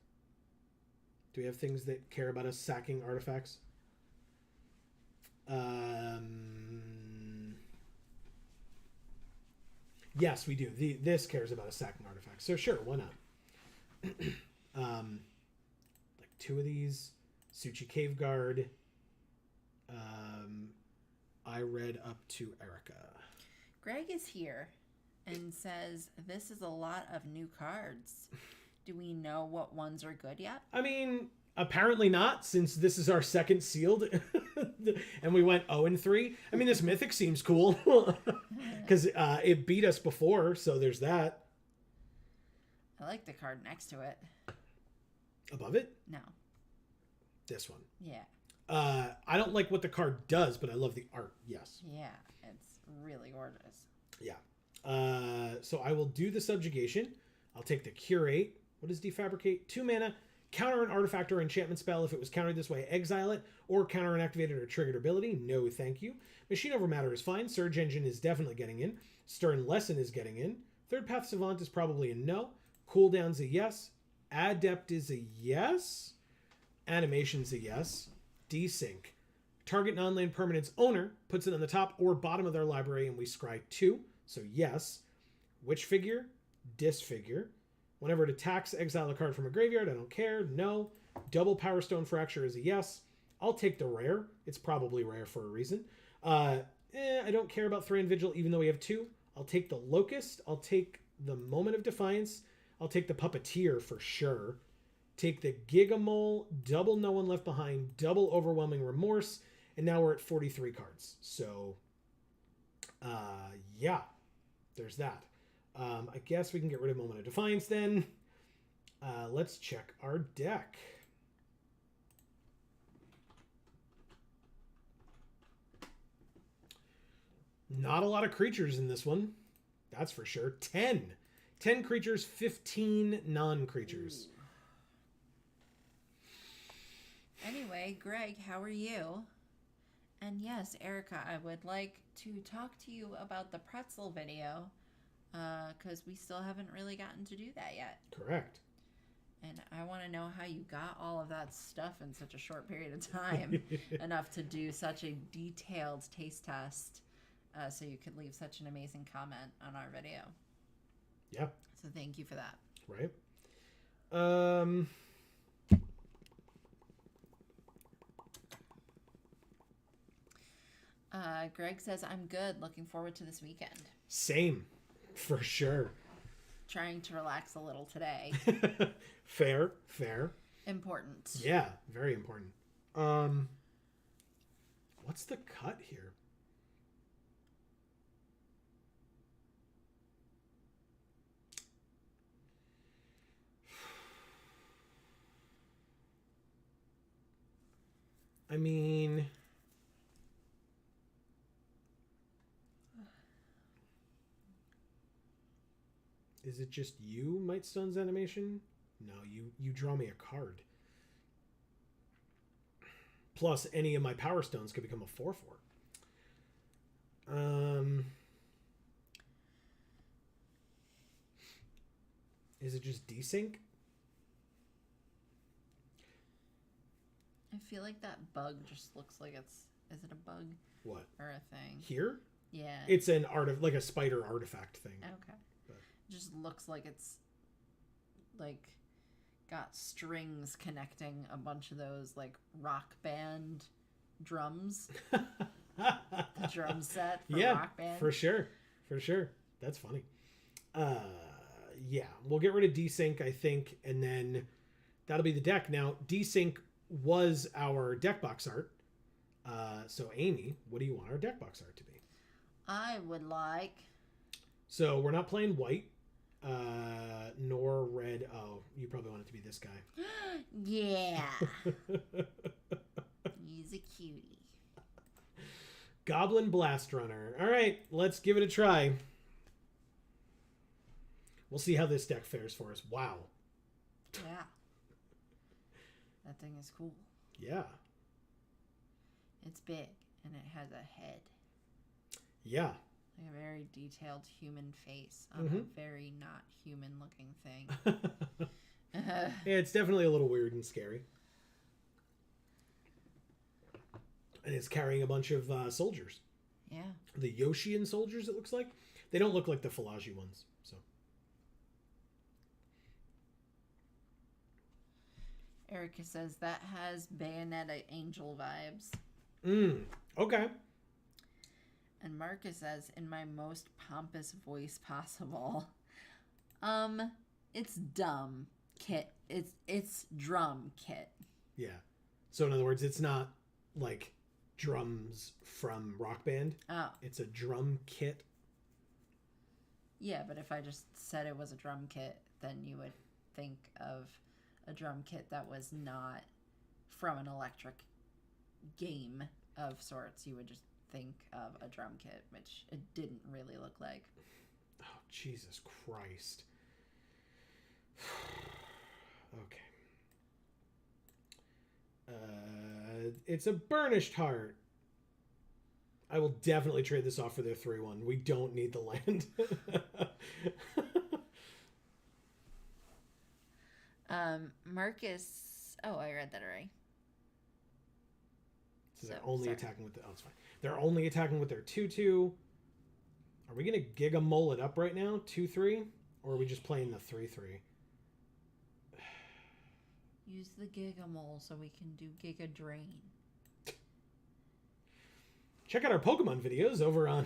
Do we have things that care about us sacking artifacts? Yes, we do. This cares about us sacking artifacts. So sure, why not? Like 2 of these. Suchi Cave Guard. I read up to Erica. Greg is here and says, this is a lot of new cards. Do we know what ones are good yet? I mean, apparently not, since this is our second sealed. And we went 0-3. I mean, this Mythic seems cool. Because it beat us before, so there's that. I like the card next to it. Above it? No. This one. Yeah. I don't like what the card does, but I love the art. Yes. Yeah, it's really gorgeous. Yeah. So I will do the Subjugation. I'll take the Curate. What is Defabricate? 2 mana. Counter an artifact or enchantment spell. If it was countered this way, exile it. Or counter an activated or triggered ability. No, thank you. Machine Over Matter is fine. Surge Engine is definitely getting in. Stern Lesson is getting in. Third Path Savant is probably a no. Cooldown's a yes. Adept is a yes. Animation's a yes. Desync. Target non-land permanent's owner puts it on the top or bottom of their library and we scry 2. So yes. Which figure? Disfigure. Whenever it attacks, exile a card from a graveyard. I don't care. No. Double Power Stone Fracture is a yes. I'll take the rare. It's probably rare for a reason. I don't care about Thran Vigil even though we have 2. I'll take the Locust. I'll take the Moment of Defiance. I'll take the Puppeteer for sure. Take the Gigamole, double No One Left Behind, double Overwhelming Remorse, and now we're at 43 cards. So, yeah, there's that. I guess we can get rid of Moment of Defiance then. Let's check our deck. Not a lot of creatures in this one. That's for sure. 10. 10 creatures, 15 non-creatures. Ooh. Anyway, Greg, how are you? And yes, Erica, I would like to talk to you about the pretzel video, because we still haven't really gotten to do that yet. Correct. And I want to know how you got all of that stuff in such a short period of time, enough to do such a detailed taste test, so you could leave such an amazing comment on our video. Yeah. So thank you for that. Right. Greg says, I'm good. Looking forward to this weekend. Same. For sure. Trying to relax a little today. Fair. Important. Yeah, very important. What's the cut here? I mean, is it just you, Mightstone's animation? No, you draw me a card. Plus, any of my Power Stones could become a 4/4. Is it just desync? I feel like that bug just looks like it's... Is it a bug? What? Or a thing? Here? Yeah. It's an like a spider artifact thing. Okay. But. It just looks like it's like got strings connecting a bunch of those like rock band drums. The drum set for rock band. For sure. That's funny. Yeah, we'll get rid of desync, I think, and then that'll be the deck. Now, desync was our deck box art. So Amy, what do you want our deck box art to be? I would like... So we're not playing white, nor red. Oh, you probably want it to be this guy. Yeah. He's a cutie. Goblin Blast Runner. All right, let's give it a try. We'll see how this deck fares for us. Wow. Yeah. That thing is cool. Yeah. It's big, and it has a head. Yeah. Like a very detailed human face on a very not human looking thing. Yeah, it's definitely a little weird and scary. And it's carrying a bunch of soldiers. Yeah. The Yoshian soldiers, it looks like. They don't look like the Falaji ones, so. Erica says that has Bayonetta Angel vibes. Okay. And Marcus says, in my most pompous voice possible. It's dumb kit. It's drum kit. Yeah. So in other words, it's not like drums from Rock Band. Oh. It's a drum kit. Yeah, but if I just said it was a drum kit, then you would think of a drum kit that was not from an electric game of sorts. You would just think of a drum kit, which it didn't really look like. Oh, Jesus Christ. Okay. It's a Burnished Heart. I will definitely trade this off for their 3/1. We don't need the land. Marcus... Oh, I read that already. So they're only attacking with the... Oh, it's fine. They're only attacking with their 2/2. Are we going to Giga Mole it up right now? 2/3? Or are we just playing the 3/3? Use the Giga Mole so we can do Giga Drain. Check out our Pokemon videos over on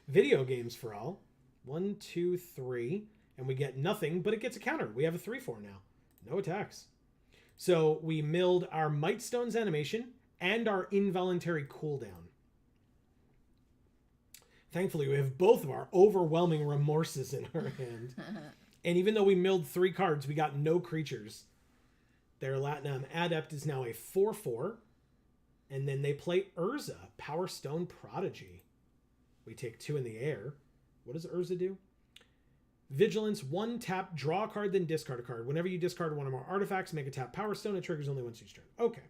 Video Games for All. 1, 2, 3. And we get nothing, but it gets a counter. We have a 3/4 now. No attacks. So we milled our Mightstone's animation and our involuntary cooldown. Thankfully, we have both of our overwhelming remorses in our hand. And even though we milled 3 cards, we got no creatures. Their Latinum Adept is now a 4/4. And then they play Urza, Power Stone Prodigy. We take 2 in the air. What does Urza do? Vigilance, 1 tap, draw a card, then discard a card. Whenever you discard one or more artifacts, make a tap Power Stone. It triggers only once each turn. Okay.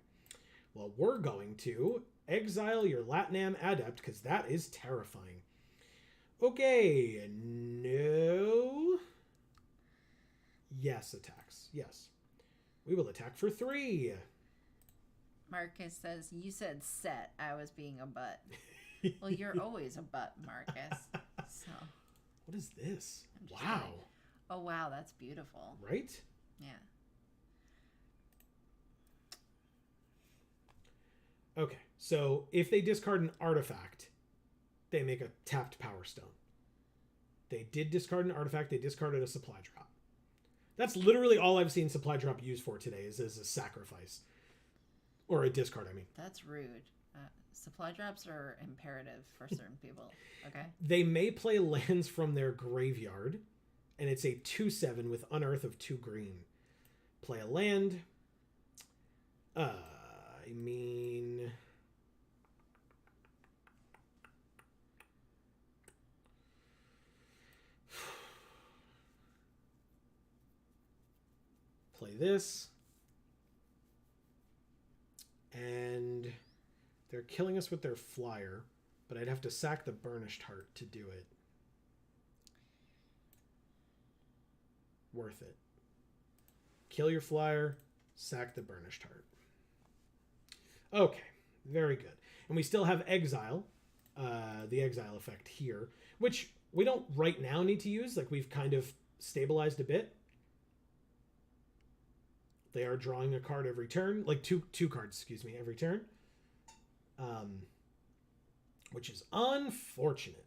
Well, we're going to exile your Latinam adept, because that is terrifying. Okay, no. Yes, attacks. Yes. We will attack for 3. Marcus says, you said set. I was being a butt. Well, you're always a butt, Marcus. So. What is this? Wow. Kidding. Oh, wow. That's beautiful. Right? Yeah. Okay. So if they discard an artifact, they make a tapped Power Stone. They did discard an artifact. They discarded a supply drop. That's literally all I've seen supply drop used for today is as a sacrifice. Or a discard, I mean. That's rude. Supply drops are imperative for certain people. Okay. They may play lands from their graveyard, and it's a 2/7 with Unearth of 2 green. Play a land. Play this. And they're killing us with their flyer, but I'd have to sack the Burnished Heart to do it. Worth it. Kill your flyer, sack the Burnished Heart. Okay, very good. And we still have Exile, the Exile effect here, which we don't right now need to use. Like, we've kind of stabilized a bit. They are drawing a card every turn, like two cards, excuse me, every turn, which is unfortunate.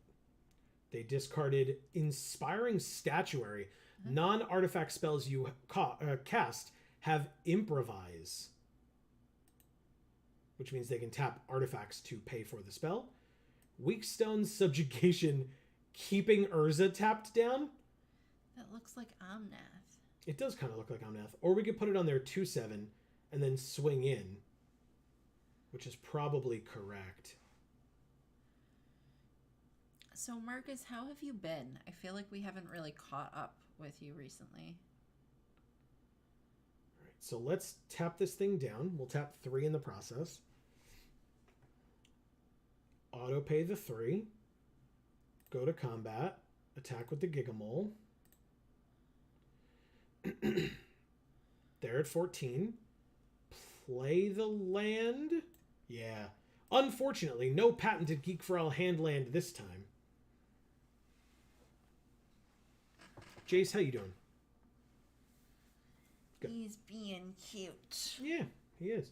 They discarded Inspiring Statuary. Mm-hmm. Non-artifact spells you cast have Improvise, which means they can tap artifacts to pay for the spell. Weakstone Subjugation, keeping Urza tapped down. That looks like Omnath. It does kind of look like Omnath. Or we could put it on their 2/7 and then swing in, which is probably correct. So, Marcus, how have you been? I feel like we haven't really caught up with you recently. All right, so let's tap this thing down. We'll tap 3 in the process. Auto pay the 3. Go to combat. Attack with the Gigamole. They're at 14. Play the land. Yeah. Unfortunately, no patented Geek for All hand land this time. Jace, how you doing? Good. He's being cute. Yeah, he is.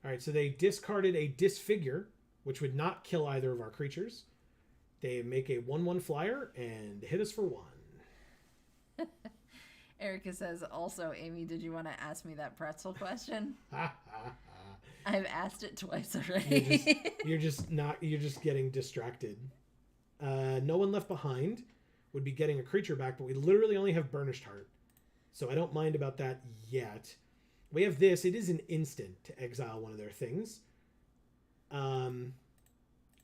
All right, so they discarded a Disfigure, which would not kill either of our creatures. They make a 1/1 flyer and hit us for 1. Erica says, also, Amy, did you want to ask me that pretzel question? I've asked it twice already. You're just getting distracted. No One Left Behind would be getting a creature back, but we literally only have Burnished Heart. So I don't mind about that yet. We have this. It is an instant to exile one of their things.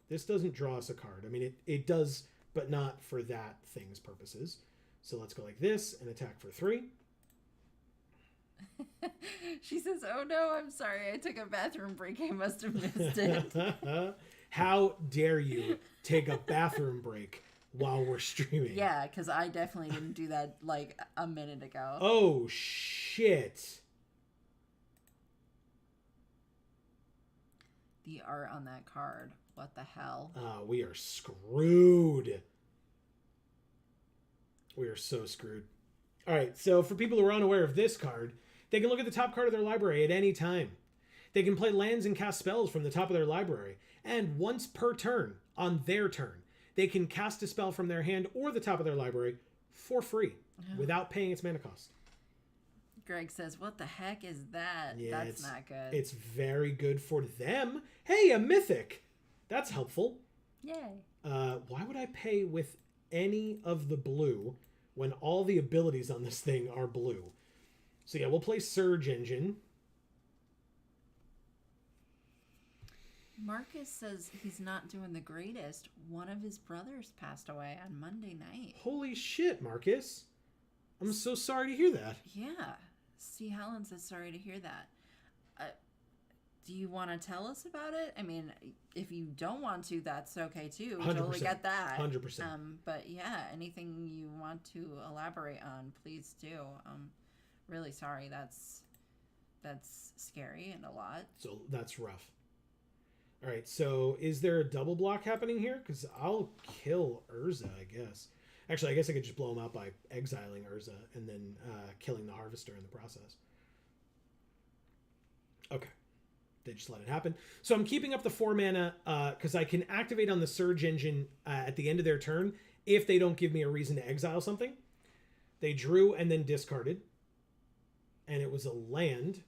This doesn't draw us a card. I mean, it does, but not for that thing's purposes. So let's go like this and attack for 3. She says, oh no, I'm sorry. I took a bathroom break. I must have missed it. How dare you take a bathroom break while we're streaming? Yeah, because I definitely didn't do that like a minute ago. Oh, shit. The art on that card. What the hell? We are screwed. We are so screwed. All right, so for people who are unaware of this card, they can look at the top card of their library at any time. They can play lands and cast spells from the top of their library. And once per turn, on their turn, they can cast a spell from their hand or the top of their library for free without paying its mana cost. Greg says, what the heck is that? Yeah, that's not good. It's very good for them. Hey, a mythic. That's helpful. Yay. Why would I pay with any of the blue when all the abilities on this thing are blue? So yeah, we'll play Surge Engine. Marcus says he's not doing the greatest. One of his brothers passed away on Monday night. Holy shit, Marcus. I'm so sorry to hear that. Yeah. C. Helen says sorry to hear that. Do you want to tell us about it? I mean, if you don't want to, that's okay too. 100%. Totally get that. 100%. But yeah, anything you want to elaborate on, please do. Really sorry. That's scary and a lot. So that's rough. All right. So is there a double block happening here? Because I'll kill Urza, I guess. Actually, I guess I could just blow him out by exiling Urza and then killing the Harvester in the process. Okay. They just let it happen. So I'm keeping up the 4 mana because I can activate on the Surge Engine at the end of their turn if they don't give me a reason to exile something. They drew and then discarded. And it was a land.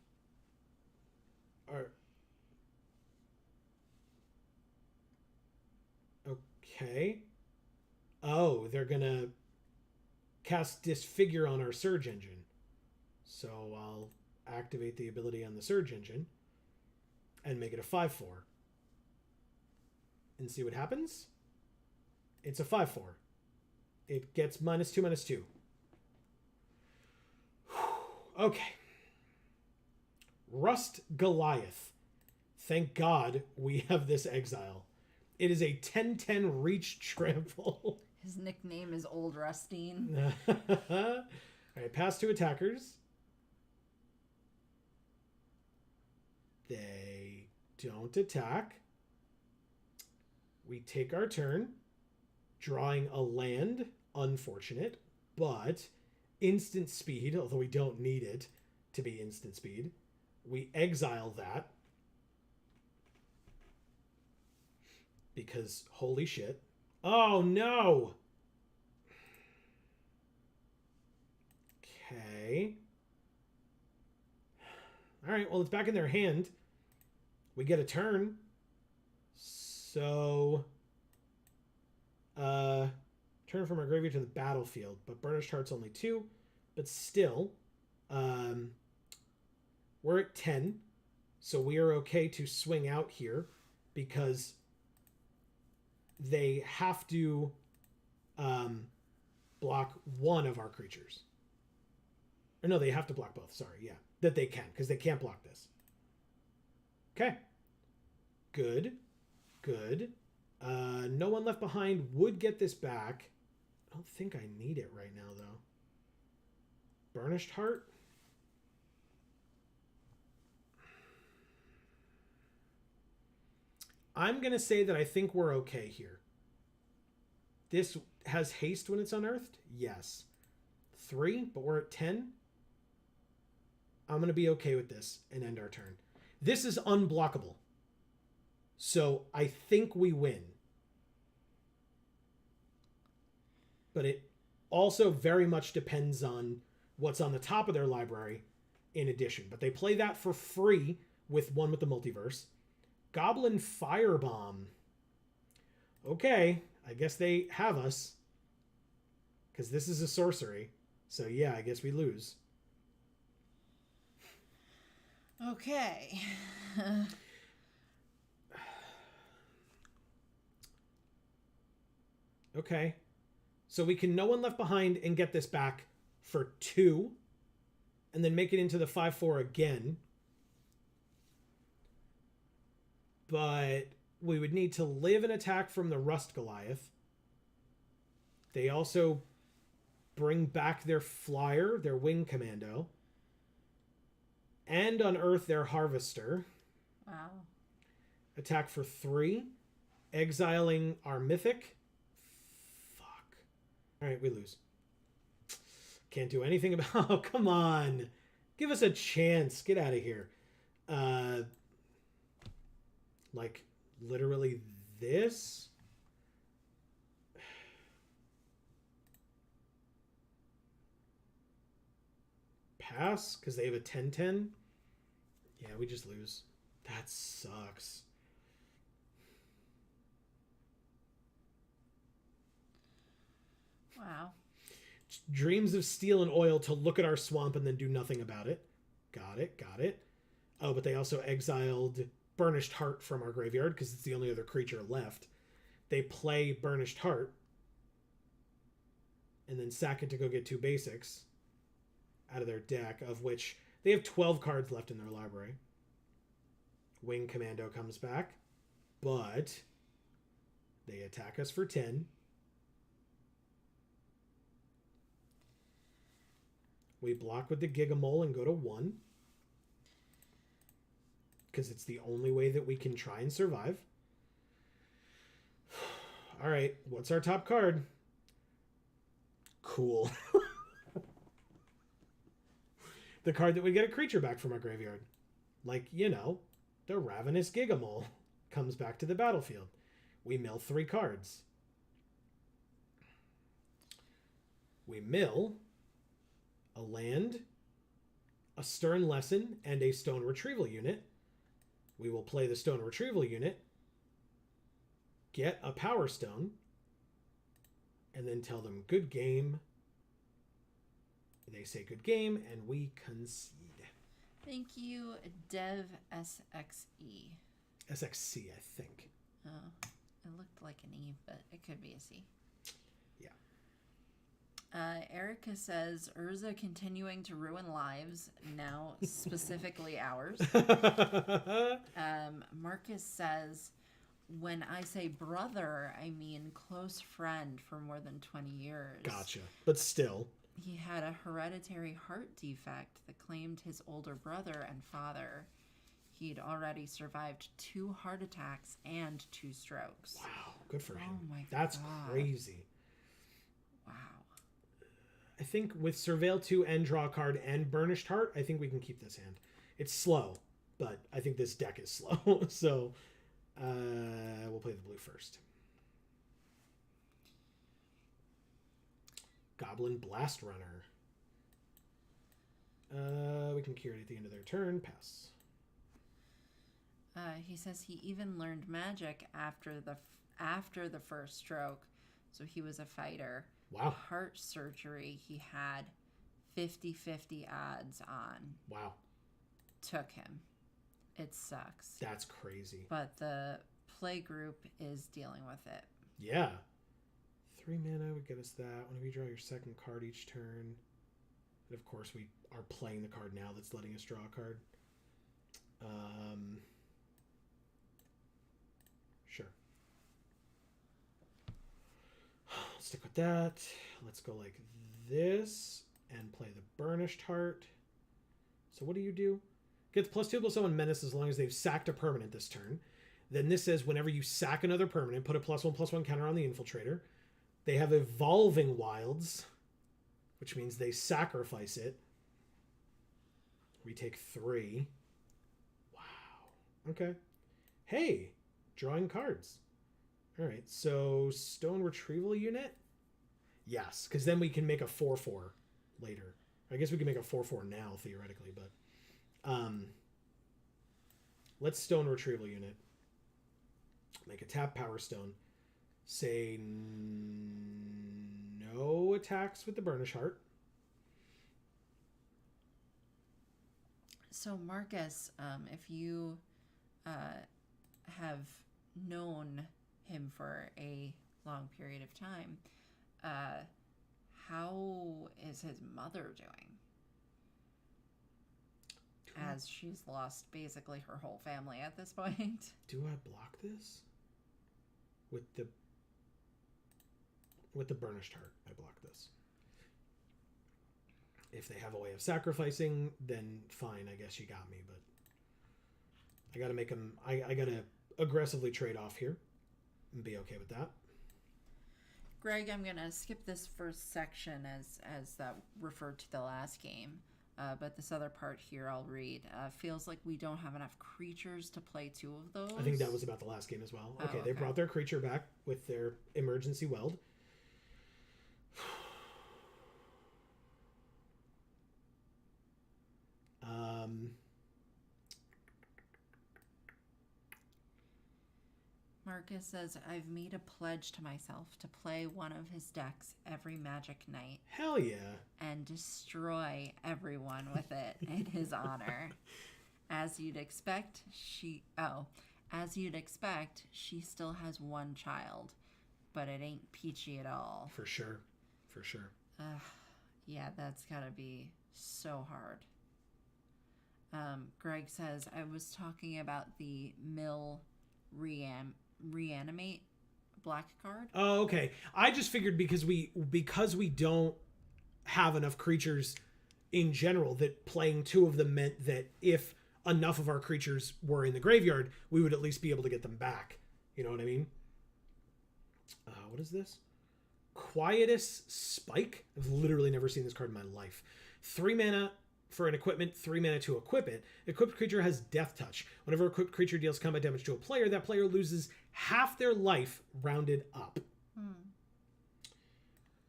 Okay. Oh, they're going to cast Disfigure on our Surge Engine. So I'll activate the ability on the Surge Engine and make it a 5/4. And see what happens. It's a 5/4. It gets -2/-2. Okay. Rust Goliath. Thank God we have this exile. It is a 10/10 reach trample. His nickname is Old Rustine. All right, pass to attackers. They don't attack. We take our turn, drawing a land. Unfortunate, but instant speed, although we don't need it to be instant speed. We exile that because holy shit. Oh no! Okay. Alright, well, it's back in their hand. We get a turn. So, turn from our graveyard to the battlefield. But Burnished Heart's only 2. But still, we're at 10. So we are okay to swing out here because they have to block one of our creatures. Or no, they have to block both. Sorry, yeah. That they can, because they can't block this. Okay. Good. Good. No One Left Behind would get this back. I don't think I need it right now, though. Burnished Heart? I'm going to say that I think we're okay here. This has haste when it's unearthed? Yes. 3, but we're at 10. I'm going to be okay with this and end our turn. This is unblockable. So I think we win. But it also very much depends on what's on the top of their library in addition. But they play that for free with one with the multiverse. Goblin Firebomb. Okay, I guess they have us. Because this is a sorcery. So yeah, I guess we lose. Okay. Okay. So we can No One Left Behind and get this back for 2. And then make it into the 5/4 again. But we would need to live an attack from the Rust Goliath. They also bring back their flyer, their wing commando. And unearth their harvester. Wow. Attack for 3. Exiling our mythic. Fuck. Alright, we lose. Can't do anything about... Oh, come on. Give us a chance. Get out of here. Like, literally this? Pass? Because they have a 10/10? Yeah, we just lose. That sucks. Wow. Dreams of Steel and Oil to look at our swamp and then do nothing about it. Got it, got it. Oh, but they also exiled Burnished Heart from our graveyard because it's the only other creature left. They play Burnished Heart and then sack it to go get 2 basics out of their deck, of which they have 12 cards left in their library. Wing Commando comes back, but they attack us for 10. We block with the Gigamole and go to 1. Because it's the only way that we can try and survive. All right, what's our top card? Cool. The card that would get a creature back from our graveyard. Like, the Ravenous Gigamole comes back to the battlefield. We mill 3 cards. We mill a land, a Stern Lesson, and a Stone Retrieval unit. We will play the Stone Retrieval unit, get a Power Stone, and then tell them good game. They say good game, and we concede. Thank you, Dev SXE. SXC, I think. Oh, it looked like an E, but it could be a C. Yeah. Erica says, Urza continuing to ruin lives, now specifically ours. Marcus says, when I say brother, I mean close friend for more than 20 years. Gotcha. But still. He had a hereditary heart defect that claimed his older brother and father. He'd already survived 2 heart attacks and 2 strokes. Wow, good for him. Oh my That's God. crazy. Wow. I think with Surveil 2 and draw a card and Burnished Heart, I think we can keep this hand. It's slow, but I think this deck is slow. So we'll play the blue first. Goblin Blast Runner. We can cure it at the end of their turn. Pass. He says he even learned magic after the first stroke, so he was a fighter. Wow. Heart surgery he had 50-50 odds on. Wow. Took him. It sucks. That's crazy. But the play group is dealing with it. Yeah. 3 mana would get us that. Whenever you draw your second card each turn. And of course, we are playing the card now that's letting us draw a card. Sure. Stick with that. Let's go like this and play the Burnished Heart. So what do? Gets +2/+1 menace as long as they've sacked a permanent this turn. Then this says whenever you sack another permanent, put a +1/+1 counter on the Infiltrator. They have Evolving Wilds, which means they sacrifice it. We take 3. Wow. Okay. Hey, drawing cards. All right, so Stone Retrieval unit? Yes, because then we can make a 4/4 later. I guess we can make a 4/4 now, theoretically, but let's Stone Retrieval unit. Make a tap Power Stone. Say no attacks with the Burnish Heart. So Marcus, if you have known him for a long period of time, how is his mother doing? As she's lost basically her whole family at this point. Do I block this? With the Burnished Heart, I block this. If they have a way of sacrificing, then fine, I guess you got me, but I gotta make them, I gotta aggressively trade off here and be okay with that. Greg, I'm gonna skip this first section as that referred to the last game, but this other part here I'll read. Feels like we don't have enough creatures to play 2 of those. I think that was about the last game as well. Oh, okay, they brought their creature back with their Emergency Weld. Marcus says, I've made a pledge to myself to play one of his decks every Magic night. Hell yeah. And destroy everyone with it in his honor. As you'd expect, she still has 1 child, but it ain't peachy at all. For sure. Yeah, that's gotta be so hard. Greg says, I was talking about the mill reanimate black card. Oh, okay. I just figured because we don't have enough creatures in general, that playing 2 of them meant that if enough of our creatures were in the graveyard, we would at least be able to get them back. You know what I mean? What is this? Quietus Spike. I've literally never seen this card in my life. 3 mana for an equipment, 3 mana to equip it. Equipped creature has Death Touch. Whenever equipped creature deals combat damage to a player, that player loses half their life rounded up.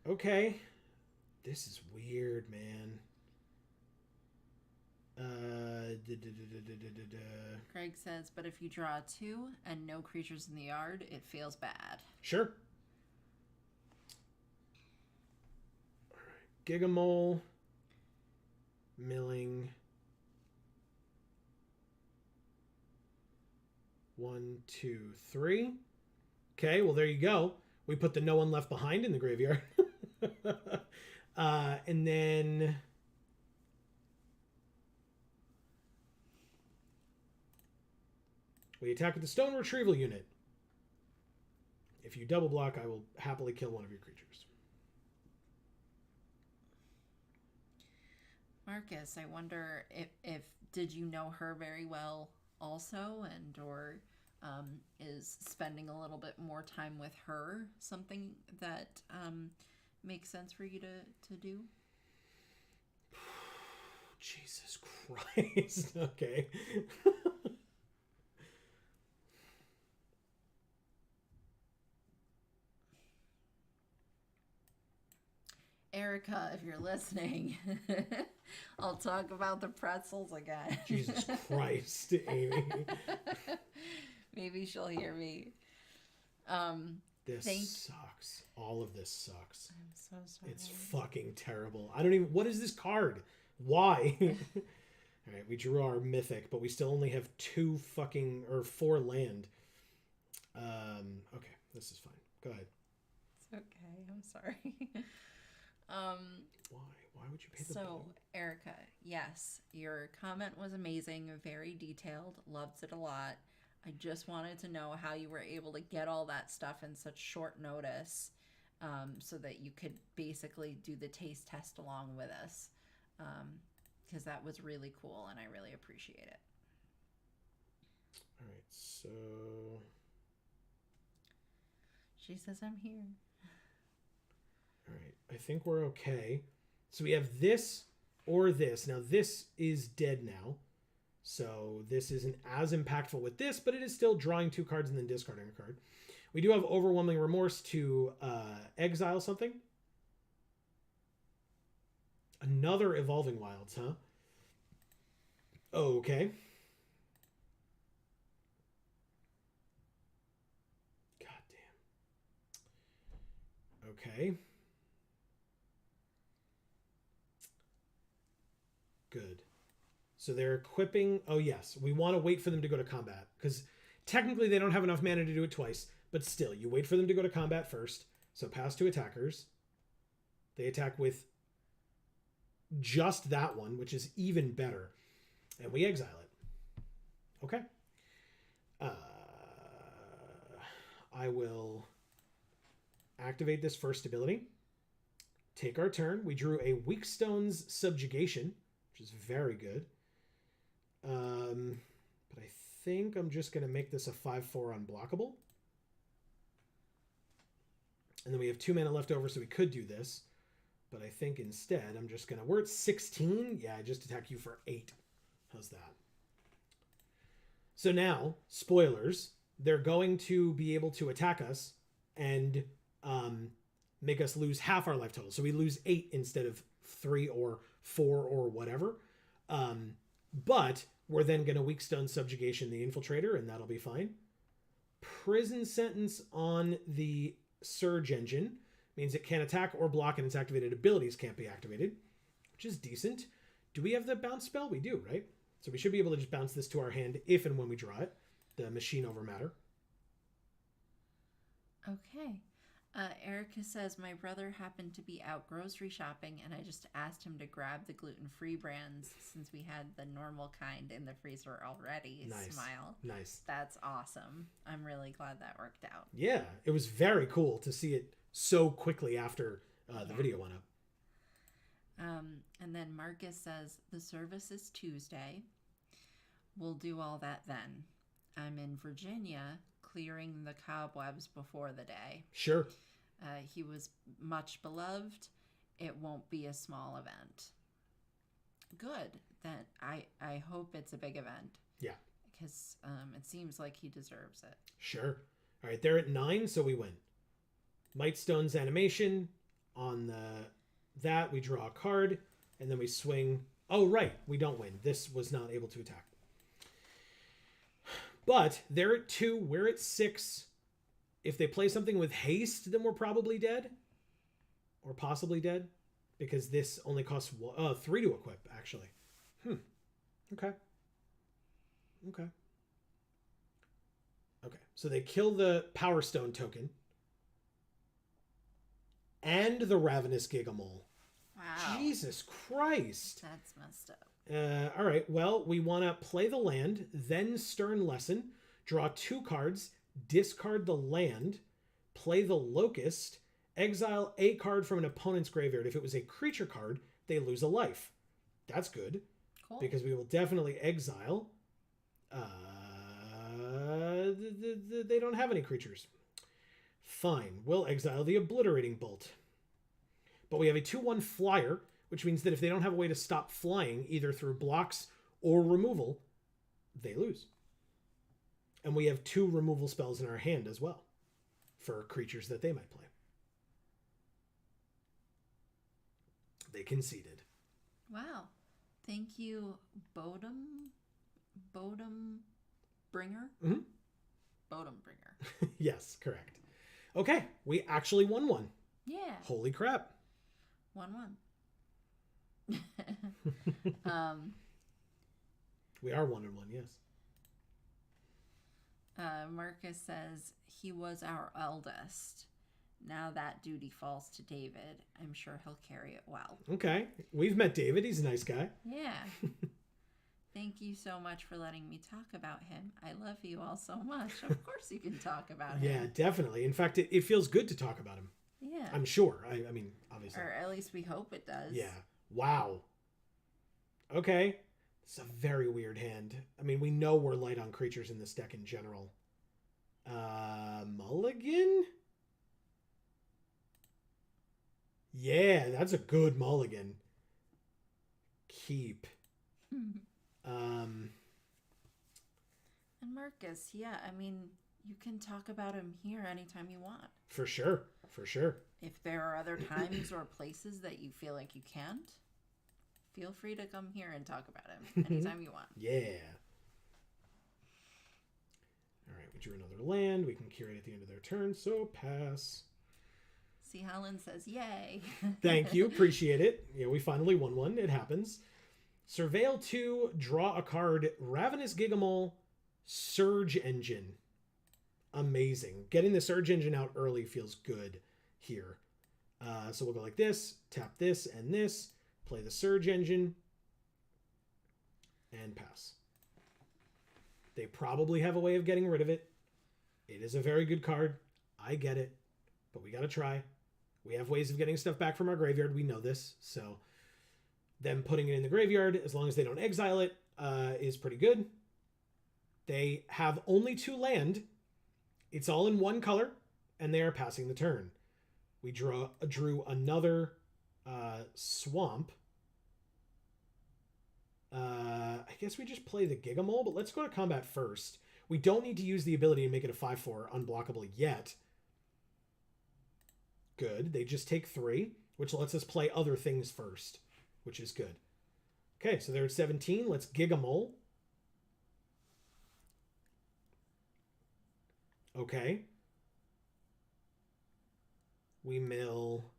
Okay. This is weird, man. Greg says, but if you draw 2 and no creatures in the yard, it feels bad. Sure. All right. Gigamole. Milling. 1, 2, 3. Okay, well, there you go. We put the No One Left Behind in the graveyard. And then we attack with the Stone Retrieval unit. If you double block, I will happily kill one of your creatures. Marcus, I wonder if did you know her very well also, and or is spending a little bit more time with her something that makes sense for you to do? Jesus Christ. Okay. Erica, if you're listening, I'll talk about the pretzels again. Jesus Christ, Amy. Maybe she'll hear me. This sucks. All of this sucks. I'm so sorry. It's fucking terrible. I don't even... What is this card? Why? All right, we drew our mythic, but we still only have 4 land. Okay, this is fine. Go ahead. It's okay. I'm sorry. Why would you pay the bill? Erica, yes, your comment was amazing, very detailed, loved it a lot. I just wanted to know how you were able to get all that stuff in such short notice, so that you could basically do the taste test along with us, because that was really cool and I really appreciate it. All right, so she says I'm here. All right, I think we're okay. So we have this or this. Now this is dead now, so this isn't as impactful with this, but it is still drawing 2 cards and then discarding a card. We do have Overwhelming Remorse to exile something. Another Evolving Wilds, huh? Okay. God damn. Okay. Good. So they're equipping... Oh, yes. We want to wait for them to go to combat, because technically they don't have enough mana to do it twice, but still, you wait for them to go to combat first. So pass to attackers. They attack with just that one, which is even better. And we exile it. Okay. I will activate this first ability. Take our turn. We drew a Weakstone's Subjugation, which is very good. But I think I'm just going to make this a 5/4 unblockable. And then we have 2 mana left over, so we could do this. But I think instead I'm just going to... We're at 16. Yeah, I just attack you for 8. How's that? So now, spoilers, they're going to be able to attack us and make us lose half our life total. So we lose 8 instead of 3 or 4 or whatever. But we're then going to Weakstone Subjugation the Infiltrator, and that'll be fine. Prison Sentence on the Surge Engine means it can't attack or block, and its activated abilities can't be activated, which is decent. Do we have the bounce spell? We do, right? So we should be able to just bounce this to our hand if and when we draw it. The Machine Over Matter. Okay. Erica says, my brother happened to be out grocery shopping and I just asked him to grab the gluten-free brands since we had the normal kind in the freezer already. Nice. Smile. Nice. That's awesome. I'm really glad that worked out. Yeah, it was very cool to see it so quickly after the video went up. And then Marcus says, the service is Tuesday. We'll do all that then. I'm in Virginia clearing the cobwebs before the day. Sure. He was much beloved. It won't be a small event. Good. Then I hope it's a big event. Yeah. Because it seems like he deserves it. Sure. All right, they're at 9, so we win. Mightstone's animation on that we draw a card and then we swing. Oh, right, we don't win. This was not able to attack. But they're at 2, we're at 6. If they play something with haste, then we're probably dead. Or possibly dead. Because this only costs 3 to equip, actually. Okay. Okay. Okay. So they kill the Power Stone token. And the Ravenous Gigamole. Wow. Jesus Christ. That's messed up. All right. Well, we want to play the land, then Stern Lesson, draw 2 cards, discard the land, play the Locust, exile a card from an opponent's graveyard. If it was a creature card, they lose a life. That's good. Cool. Because we will definitely exile. They don't have any creatures. Fine. We'll exile the Obliterating Bolt. But we have a 2/1 flyer, which means that if they don't have a way to stop flying, either through blocks or removal, they lose. And we have 2 removal spells in our hand as well for creatures that they might play. They conceded. Wow. Thank you, Bodum Bringer? Mm-hmm. Bodum Bringer. Yes, correct. Okay, we actually won one. Yeah. Holy crap. 1-1. We are 1-1, yes. Marcus says, he was our eldest. Now that duty falls to David. I'm sure he'll carry it well. Okay. We've met David. He's a nice guy. Yeah. Thank you so much for letting me talk about him. I love you all so much. Of course you can talk about him. Yeah, definitely. In fact, it feels good to talk about him. Yeah. I'm sure. I mean, obviously. Or at least we hope it does. Yeah. Wow. Okay. It's a very weird hand. I mean, we know we're light on creatures in this deck in general. Mulligan? Yeah, that's a good mulligan. Keep. And Marcus, yeah, I mean, you can talk about him here anytime you want. For sure. For sure. If there are other times or places that you feel like you can't, feel free to come here and talk about him anytime you want. Yeah. All right, we drew another land. We can curate at the end of their turn, so pass. See, Helen says, yay. Thank you. Appreciate it. Yeah, we finally won one. It happens. Surveil 2, draw a card. Ravenous Gigamole, Surge Engine. Amazing. Getting the Surge Engine out early feels good here. So we'll go like this, tap this and this, play the Surge Engine, and pass. They probably have a way of getting rid of it. It is a very good card. I get it. But we got to try. We have ways of getting stuff back from our graveyard. We know this. So them putting it in the graveyard, as long as they don't exile it, is pretty good. They have only 2 land. It's all in 1 color, and they are passing the turn. We drew another swamp. I guess we just play the Gigamole, but let's go to combat first. We don't need to use the ability to make it a 5/4 unblockable yet. Good. They just take 3, which lets us play other things first, which is good. Okay, so they're at 17. Let's Gigamole. Okay. We mill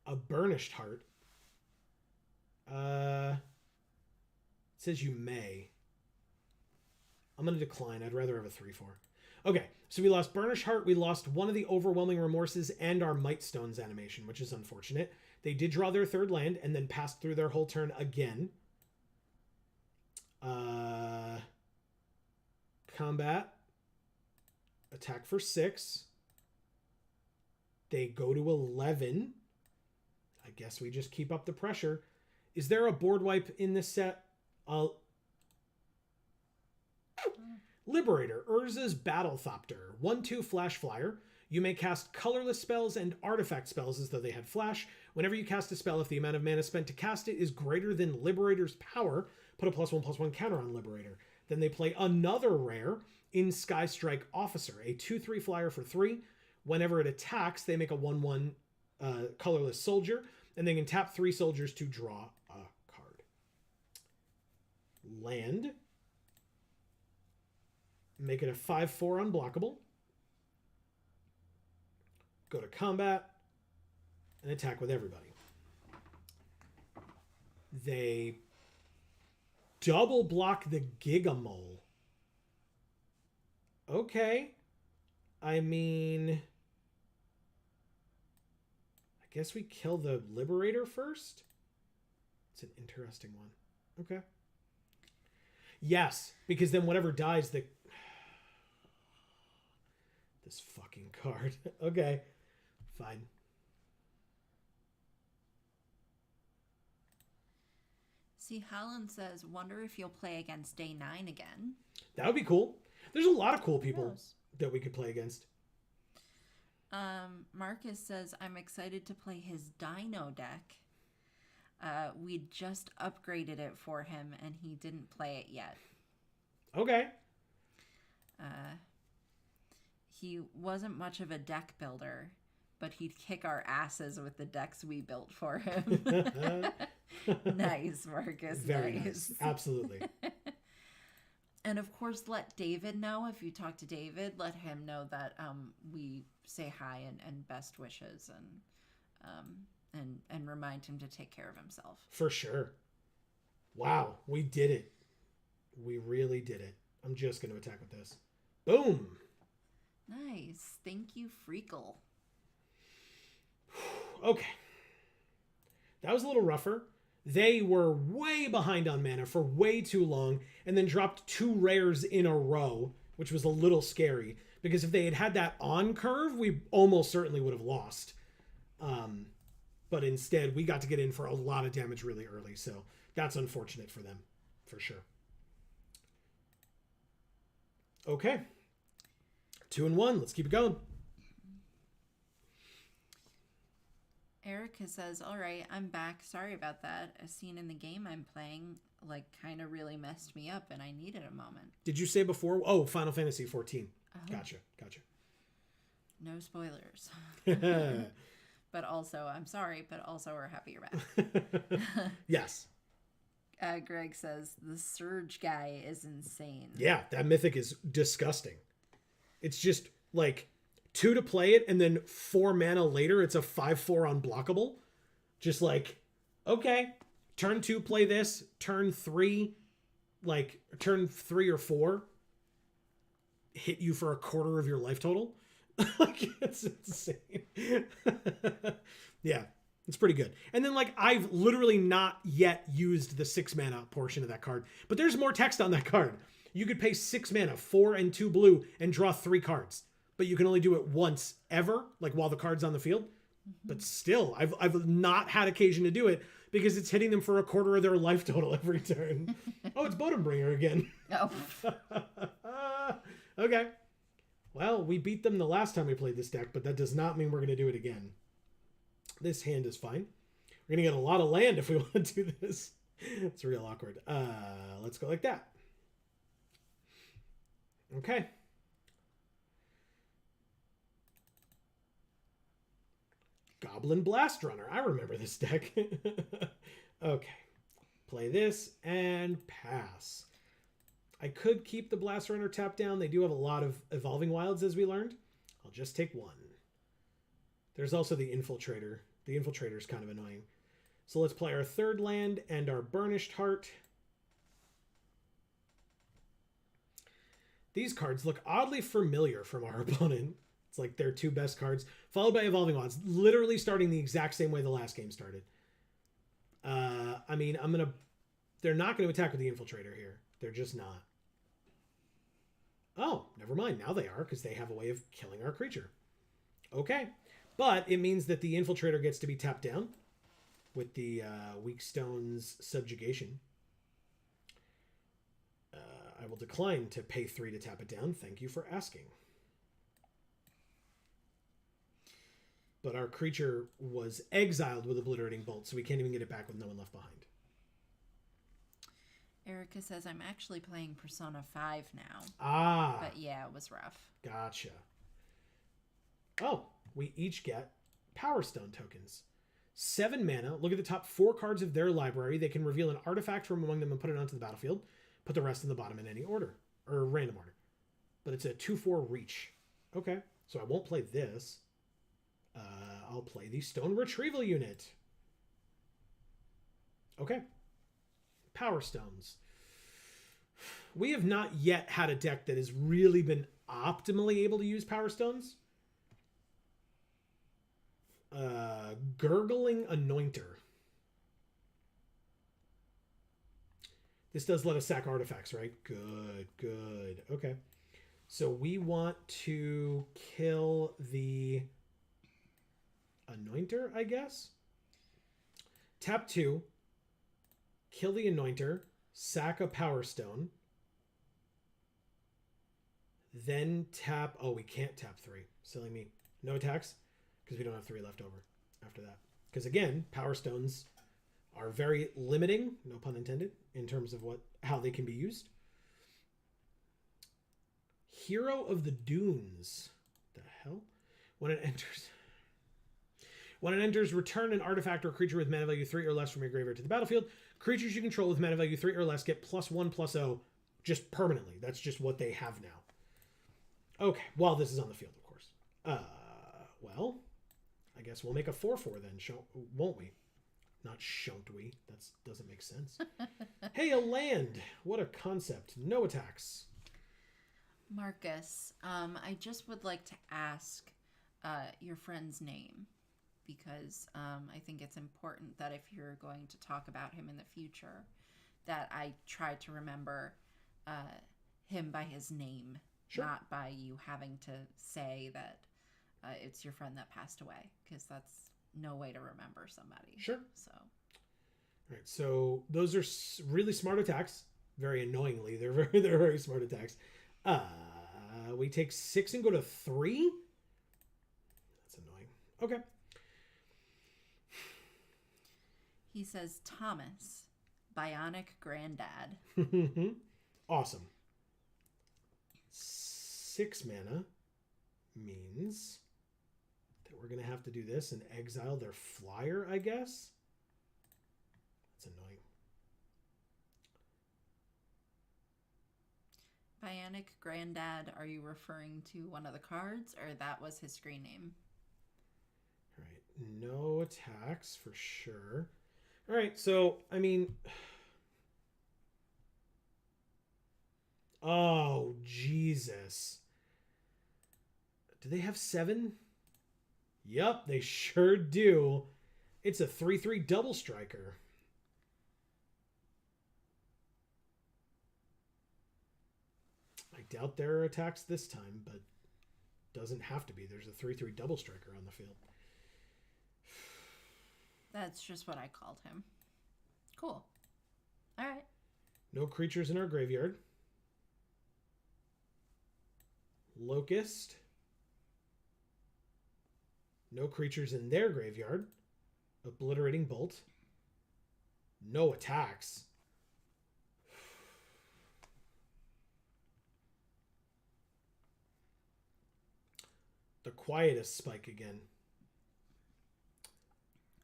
a Burnished Heart. It says you may. I'm going to decline. I'd rather have a 3/4. Okay, so we lost Burnished Heart, we lost one of the Overwhelming Remorses, and our Might Stones animation, which is unfortunate. They did draw their third land and then passed through their whole turn again. Combat. Attack for 6. They go to 11. I guess we just keep up the pressure. Is there a board wipe in this set? Liberator, Urza's Battlethopter. 1/2 Flash Flyer. You may cast colorless spells and artifact spells as though they had flash. Whenever you cast a spell, if the amount of mana spent to cast it is greater than Liberator's power, put a +1/+1 counter on Liberator. Then they play another rare in Sky Strike Officer, a 2/3 flyer for 3. Whenever it attacks, they make a 1/1 colorless soldier, and they can tap 3 soldiers to draw a card. Land. Make it a 5/4 unblockable. Go to combat and attack with everybody. They double block the Gigamole. Okay. I mean, I guess we kill the Liberator first. It's an interesting one. Okay. Yes, because then whatever dies, this fucking card. Okay, fine. See, Holland says, wonder if you'll play against Day 9 again. That would be cool. There's a lot of cool people that we could play against. Marcus says, I'm excited to play his Dino deck. We just upgraded it for him, and he didn't play it yet. Okay. He wasn't much of a deck builder, but he'd kick our asses with the decks we built for him. Nice, Marcus. Very nice. Absolutely. And of course, let David know. If you talk to David, let him know that we say hi and best wishes, and remind him to take care of himself. For sure. Wow, we did it. We really did it. I'm just going to attack with this. Boom. Nice. Thank you, Freakle. Okay. That was a little rougher. They were way behind on mana for way too long and then dropped 2 rares in a row, which was a little scary because if they had had that on curve, we almost certainly would have lost. But instead, we got to get in for a lot of damage really early, so that's unfortunate for them, for sure. Okay. 2-1. Let's keep it going. Erica says, all right, I'm back. Sorry about that. A scene in the game I'm playing, kind of really messed me up, and I needed a moment. Did you say before? Oh, Final Fantasy 14. Gotcha. No spoilers. But also, I'm sorry, but also we're happy you're back. Yes. Greg says, the Surge guy is insane. Yeah, that mythic is disgusting. It's just 2 to play it, and then 4 mana later, it's a 5/4 unblockable. Just okay, turn 2, play this. Turn 3, turn 3 or 4, hit you for a quarter of your life total. It's insane. Yeah, it's pretty good. And then, I've literally not yet used the 6 mana portion of that card, but there's more text on that card. You could pay 6 mana, 4 and 2 blue, and draw 3 cards. But you can only do it once ever, while the card's on the field. Mm-hmm. But still, I've not had occasion to do it because it's hitting them for a quarter of their life total every turn. Oh, it's Bodumbringer again. Oh. Okay. Well, we beat them the last time we played this deck, but that does not mean we're going to do it again. This hand is fine. We're going to get a lot of land if we want to do this. It's real awkward. Let's go like that. Okay. Goblin Blast Runner. I remember this deck. Okay. Play this and pass. I could keep the Blast Runner tapped down. They do have a lot of Evolving Wilds, as we learned. I'll just take 1. There's also the Infiltrator. The Infiltrator is kind of annoying. So let's play our 3rd land and our Burnished Heart. These cards look oddly familiar from our opponent. It's like their 2 best cards, followed by Evolving Odds, literally starting the exact same way the last game started. I mean, they're not going to attack with the Infiltrator here. They're just not. Oh, never mind. Now they are, because they have a way of killing our creature. Okay. But it means that the Infiltrator gets to be tapped down with the Weak Stone's Subjugation. I will decline to pay 3 to tap it down. Thank you for asking. But our creature was exiled with Obliterating Bolt, so we can't even get it back with no one left behind. Erica says, I'm actually playing Persona 5 now. Ah. But yeah, it was rough. Gotcha. Oh, we each get Power Stone tokens. 7 mana. Look at the top 4 cards of their library. They can reveal an artifact from among them and put it onto the battlefield. Put the rest in the bottom in any order. Or random order. But it's a 2/4 reach. Okay. So I won't play this. I'll play the Stone Retrieval unit. Okay. Power Stones. We have not yet had a deck that has really been optimally able to use Power Stones. Gurgling Anointer. This does let us sack artifacts, right? Good, good. Okay. So we want to kill the Anointer, I guess. Tap 2. Kill the Anointer. Sack a Power Stone. Then tap... Oh, we can't tap 3. Silly me. No attacks? Because we don't have 3 left over after that. Because again, Power Stones are very limiting, no pun intended, in terms of how they can be used. Hero of the Dunes. The hell? When it enters, return an artifact or creature with mana value 3 or less from your graveyard to the battlefield. Creatures you control with mana value 3 or less get +1/+0 just permanently. That's just what they have now. Okay, well, this is on the field, of course. Well, I guess we'll make a 4/4 then, won't we? Not shan't we? That doesn't make sense. Hey, a land. What a concept. No attacks. Marcus, I just would like to ask your friend's name, because I think it's important that if you're going to talk about him in the future, that I try to remember him by his name, sure, not by you having to say that it's your friend that passed away, because that's no way to remember somebody. Sure. So. All right. So those are really smart attacks. Very annoyingly, they're very smart attacks. We take 6 and go to 3. That's annoying. Okay. He says Thomas, Bionic Granddad. Awesome. 6 mana means that we're going to have to do this and exile their flyer, I guess. That's annoying. Bionic Granddad, are you referring to one of the cards, or that was his screen name? All right. No attacks for sure. All right. So, I mean... Oh, Jesus. Do they have 7? Yep, they sure do. It's a 3/3 double striker. I doubt there are attacks this time, but doesn't have to be. There's a 3/3 double striker on the field. That's just what I called him. Cool. All right. No creatures in our graveyard. Locust. No creatures in their graveyard. Obliterating Bolt. No attacks. The quietest spike again.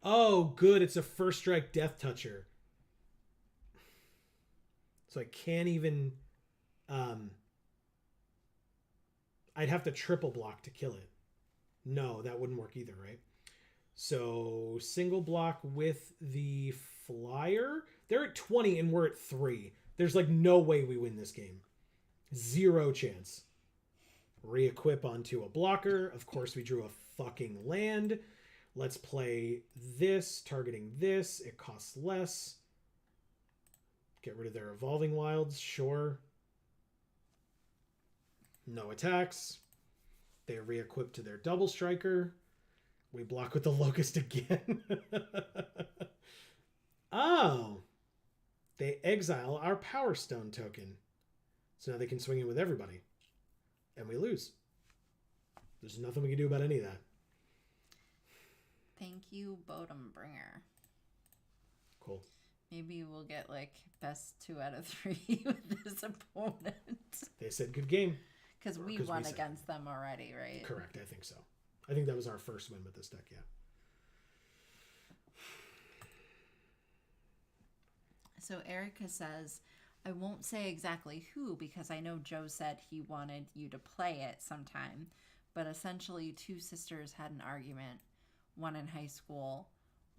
Oh, good. It's a first strike Death Toucher. So I can't even... I'd have to triple block to kill it. No, that wouldn't work either, right? So single block with the flyer. They're at 20 and we're at 3. There's like no way we win this game. 0 chance. Re-equip onto a blocker. Of course, we drew a fucking land. Let's play this, targeting this. It costs less. Get rid of their Evolving Wilds, sure. No attacks. They re-equip to their Double Striker. We block with the Locust again. Oh. They exile our Power Stone token. So now they can swing in with everybody. And we lose. There's nothing we can do about any of that. Thank you, Bodum Bringer. Cool. Maybe we'll get like best 2 out of 3 with this opponent. They said good game. Because we won against them already, right? Correct, I think so. I think that was our first win with this deck, yeah. So Erica says, I won't say exactly who because I know Joe said he wanted you to play it sometime, but essentially 2 sisters had an argument, one in high school,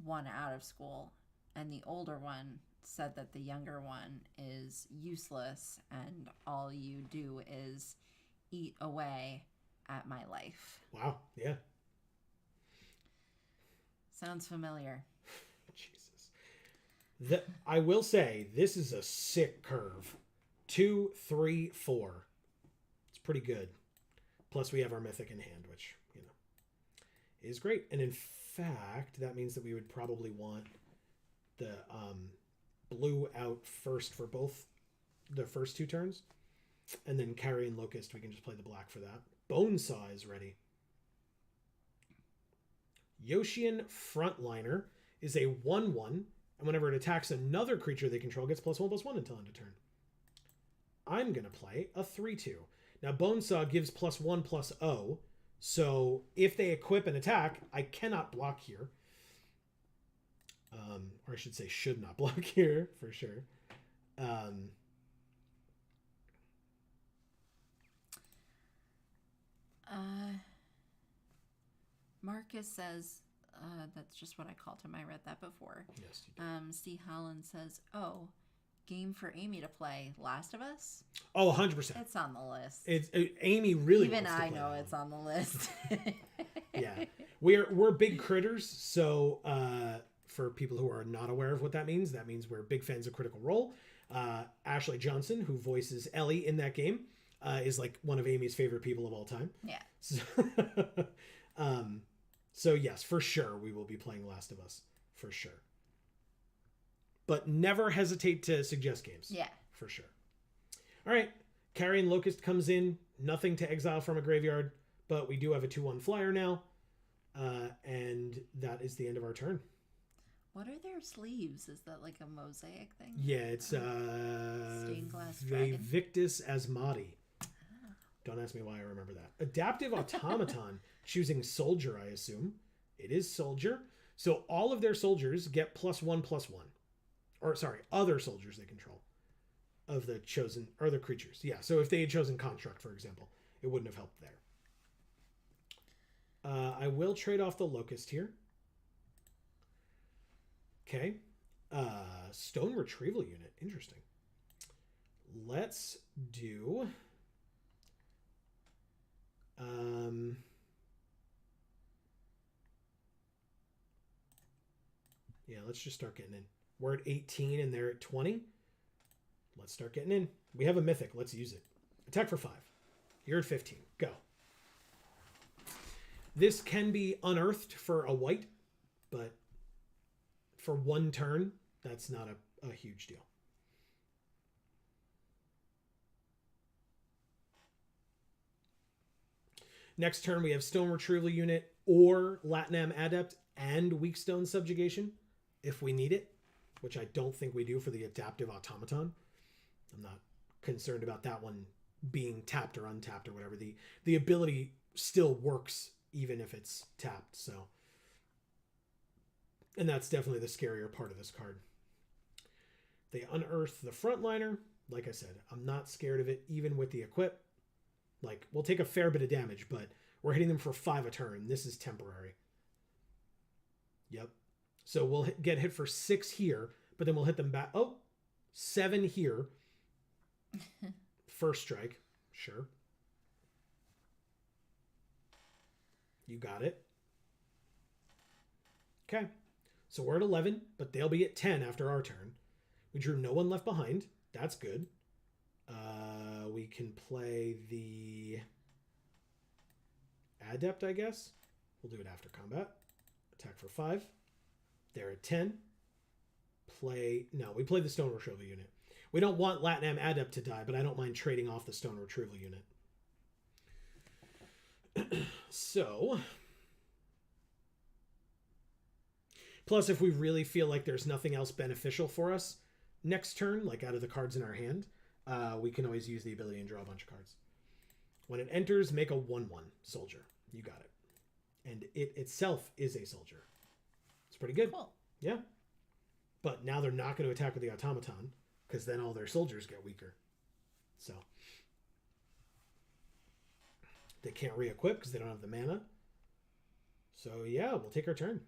one out of school, and the older one said that the younger one is useless and all you do is eat away at my life. Wow, yeah. Sounds familiar. Jesus. I will say, this is a sick curve. 2, 3, 4. It's pretty good. Plus we have our Mythic in hand, which, you know, is great. And in fact, that means that we would probably want the blue out first for both the first 2 turns. And then Carrion Locust, we can just play the black for that. Bonesaw is ready. Yoshian Frontliner is a 1/1, and whenever it attacks another creature they control, gets +1/+1 until end of turn. I'm going to play a 3/2. Now, Bonesaw gives +1/+0, so if they equip an attack, I cannot block here. Or I should say should not block here, for sure. Marcus says, that's just what I called him. I read that before. Yes, you did. C. Holland says, oh, game for Amy to play, Last of Us? Oh, 100%. It's on the list. It's Amy really Even wants to I play know that it's on the list. Yeah. We're big critters, so for people who are not aware of what that means we're big fans of Critical Role. Ashley Johnson, who voices Ellie in that game, is like one of Amy's favorite people of all time. Yeah. So yes, for sure we will be playing Last of Us, for sure. But never hesitate to suggest games. Yeah. For sure. All right, Carrion Locust comes in, nothing to exile from a graveyard, but we do have a 2/1 flyer now, and that is the end of our turn. What are their sleeves? Is that like a mosaic thing? Yeah, it's stained glass dragon. Victus Asmodi. Don't ask me why I remember that. Adaptive Automaton, choosing Soldier, I assume. It is Soldier. So all of their soldiers get +1/+1. Or, sorry, other soldiers they control of the chosen, or the creatures. Yeah, so if they had chosen Construct, for example, it wouldn't have helped there. I will trade off the Locust here. Okay. Stone Retrieval Unit. Interesting. Let's do... yeah, let's just start getting in. We're at 18 and they're at 20. Let's start getting in. We have a Mythic. Let's use it. Attack for 5. You're at 15. Go. This can be unearthed for a white, but for 1 turn, that's not a huge deal. Next turn, we have Stone Retrieval Unit or Latinam Adept and Weak Stone Subjugation if we need it, which I don't think we do for the Adaptive Automaton. I'm not concerned about that one being tapped or untapped or whatever. The ability still works even if it's tapped, so. And that's definitely the scarier part of this card. They unearth the Frontliner. Like I said, I'm not scared of it even with the equip. Like, we'll take a fair bit of damage, but we're hitting them for 5 a turn. This is temporary. Yep. So we'll get hit for 6 here, but then we'll hit them back. Oh, 7 here. First strike. Sure. You got it. Okay. So we're at 11, but they'll be at 10 after our turn. We drew no one left behind. That's good. We can play the Adept, I guess. We'll do it after combat. Attack for 5. They're at 10. No, we play the Stone Retrieval unit. We don't want Latinam Adept to die, but I don't mind trading off the Stone Retrieval unit. So, plus if we really feel like there's nothing else beneficial for us next turn, like out of the cards in our hand, we can always use the ability and draw a bunch of cards. When it enters, make a 1/1 soldier. You got it. And it itself is a soldier. It's pretty good. Cool. Yeah. But now they're not going to attack with the automaton, because then all their soldiers get weaker. So they can't re-equip because they don't have the mana. So yeah, we'll take our turn.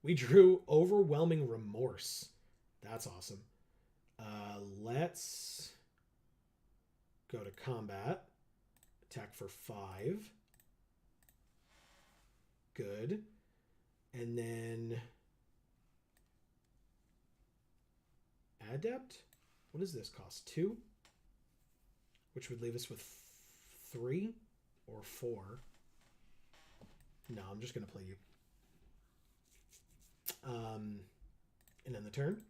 We drew Overwhelming Remorse. That's awesome. Let's go to combat. Attack for 5. Good. And then Adept. What does this cost? 2? Which would leave us with 3 or 4. No, I'm just going to play you. And then the turn.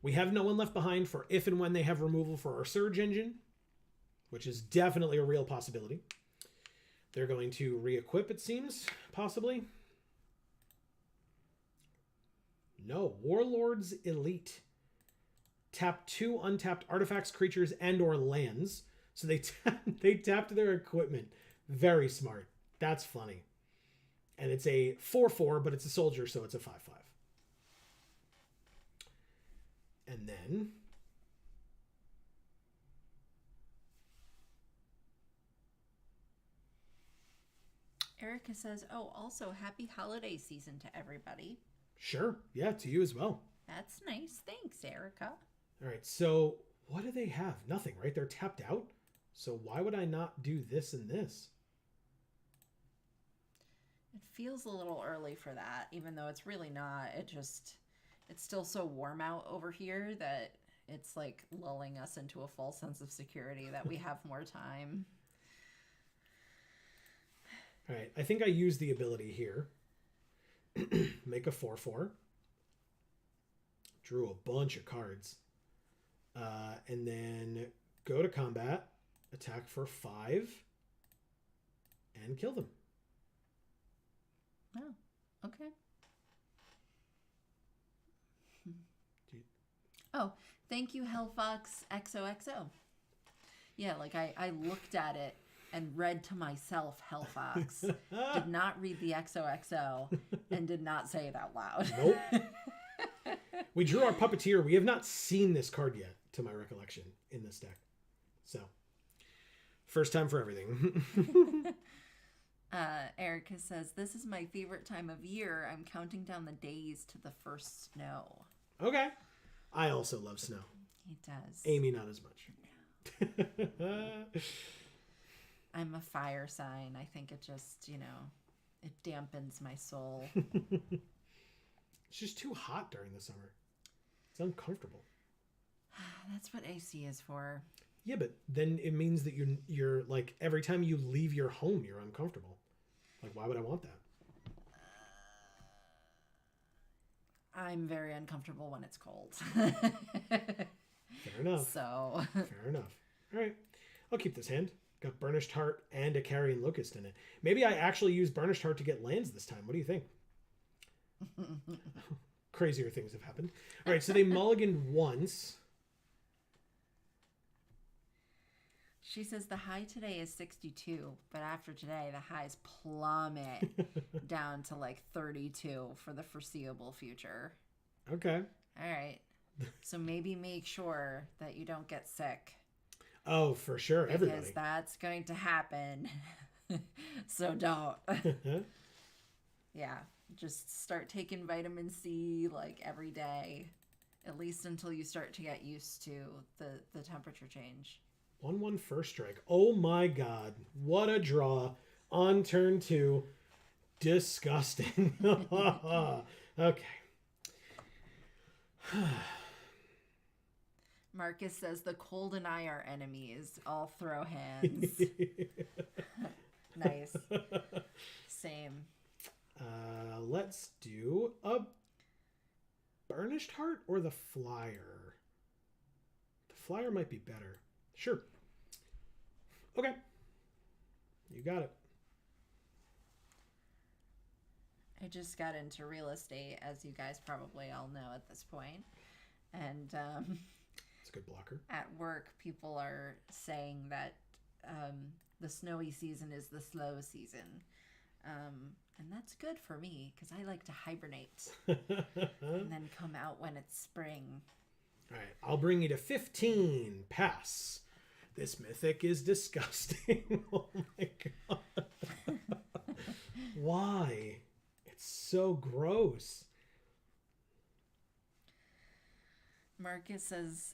We have no one left behind for if and when they have removal for our Surge engine, which is definitely a real possibility. They're going to re-equip, it seems, possibly. No, Warlord's Elite. Tap 2 untapped artifacts, creatures, and or lands. So they tapped their equipment. Very smart. That's funny. And it's a 4/4, but it's a soldier, so it's a 5/5. And then Erica says, oh, also happy holiday season to everybody. Sure. Yeah, to you as well. That's nice. Thanks, Erica. All right. So what do they have? Nothing, right? They're tapped out. So why would I not do this and this? It feels a little early for that, even though it's really not. It's still so warm out over here that it's like lulling us into a false sense of security that we have more time. All right. I think I use the ability here. Make a 4/4. Drew a bunch of cards. And then go to combat. Attack for 5. And kill them. Oh, okay. Oh, thank you, Hellfox XOXO. Yeah, like I looked at it and read to myself, Hellfox. Did not read the XOXO and did not say it out loud. Nope. We drew our Puppeteer. We have not seen this card yet, to my recollection, in this deck. So, first time for everything. Erica says, this is my favorite time of year. I'm counting down the days to the first snow. Okay. I also love snow. He does. Amy, not as much. No. I'm a fire sign. I think it just, it dampens my soul. It's just too hot during the summer. It's uncomfortable. That's what AC is for. Yeah, but then it means that you're like, every time you leave your home, you're uncomfortable. Like, why would I want that? I'm very uncomfortable when it's cold. Fair enough. So. Fair enough. All right. I'll keep this hand. Got Burnished Heart and a Carrion Locust in it. Maybe I actually use Burnished Heart to get lands this time. What do you think? Crazier things have happened. All right, so they mulliganed once. She says the high today is 62, but after today, the highs plummet down to like 32 for the foreseeable future. Okay. All right. So maybe make sure that you don't get sick. Oh, for sure. Because everybody. That's going to happen. So don't. Yeah. Just start taking vitamin C like every day, at least until you start to get used to the temperature change. 1/1 first strike. Oh my god. What a draw on turn 2. Disgusting. Okay. Marcus says the cold and I are enemies. I'll throw hands. Nice. Same. Let's do a Burnished Heart or the Flyer. The Flyer might be better. Sure. Okay. You got it. I just got into real estate, as you guys probably all know at this point. And It's a good blocker. at work, people are saying that the snowy season is the slow season. And that's good for me because I like to hibernate and then come out when it's spring. All right, I'll bring you to 15. Pass. This mythic is disgusting. Oh my god. Why? It's so gross. Marcus says,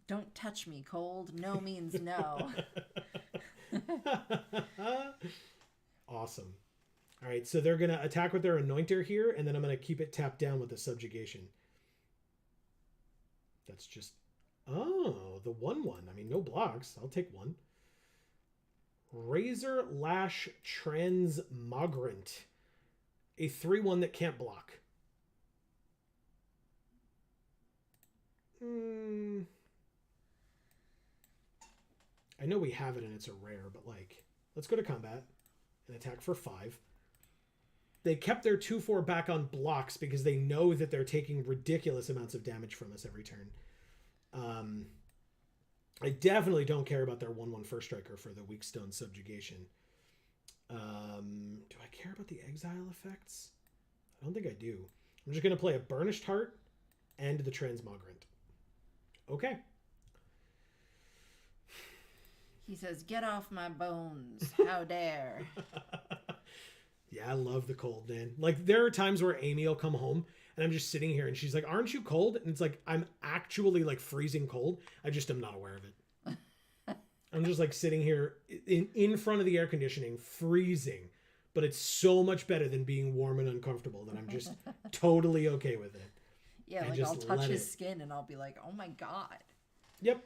don't touch me, cold. No means no. Awesome. All right, so they're going to attack with their Anointer here, and then I'm going to keep it tapped down with the Subjugation. That's just... Oh, the 1/1. I mean, no blocks. I'll take one. Razor Lash Transmogrant. A 3/1 that can't block. I know we have it and it's a rare, but like, let's go to combat and attack for 5. They kept their 2/4 back on blocks because they know that they're taking ridiculous amounts of damage from us every turn. I definitely don't care about their 1/1 first striker for the Weak Stone Subjugation. Do I care about the exile effects? I don't think I do. I'm just going to play a Burnished Heart and the Transmogrant. Okay. He says, get off my bones. How dare. Yeah, I love the cold, man. Like, there are times where Amy will come home and I'm just sitting here and she's like, aren't you cold? And it's like, I'm actually like freezing cold. I just am not aware of it. I'm just like sitting here in front of the air conditioning, freezing. But it's so much better than being warm and uncomfortable that I'm just totally okay with it. Yeah, like I'll touch his skin and I'll be like, oh my god. Yep.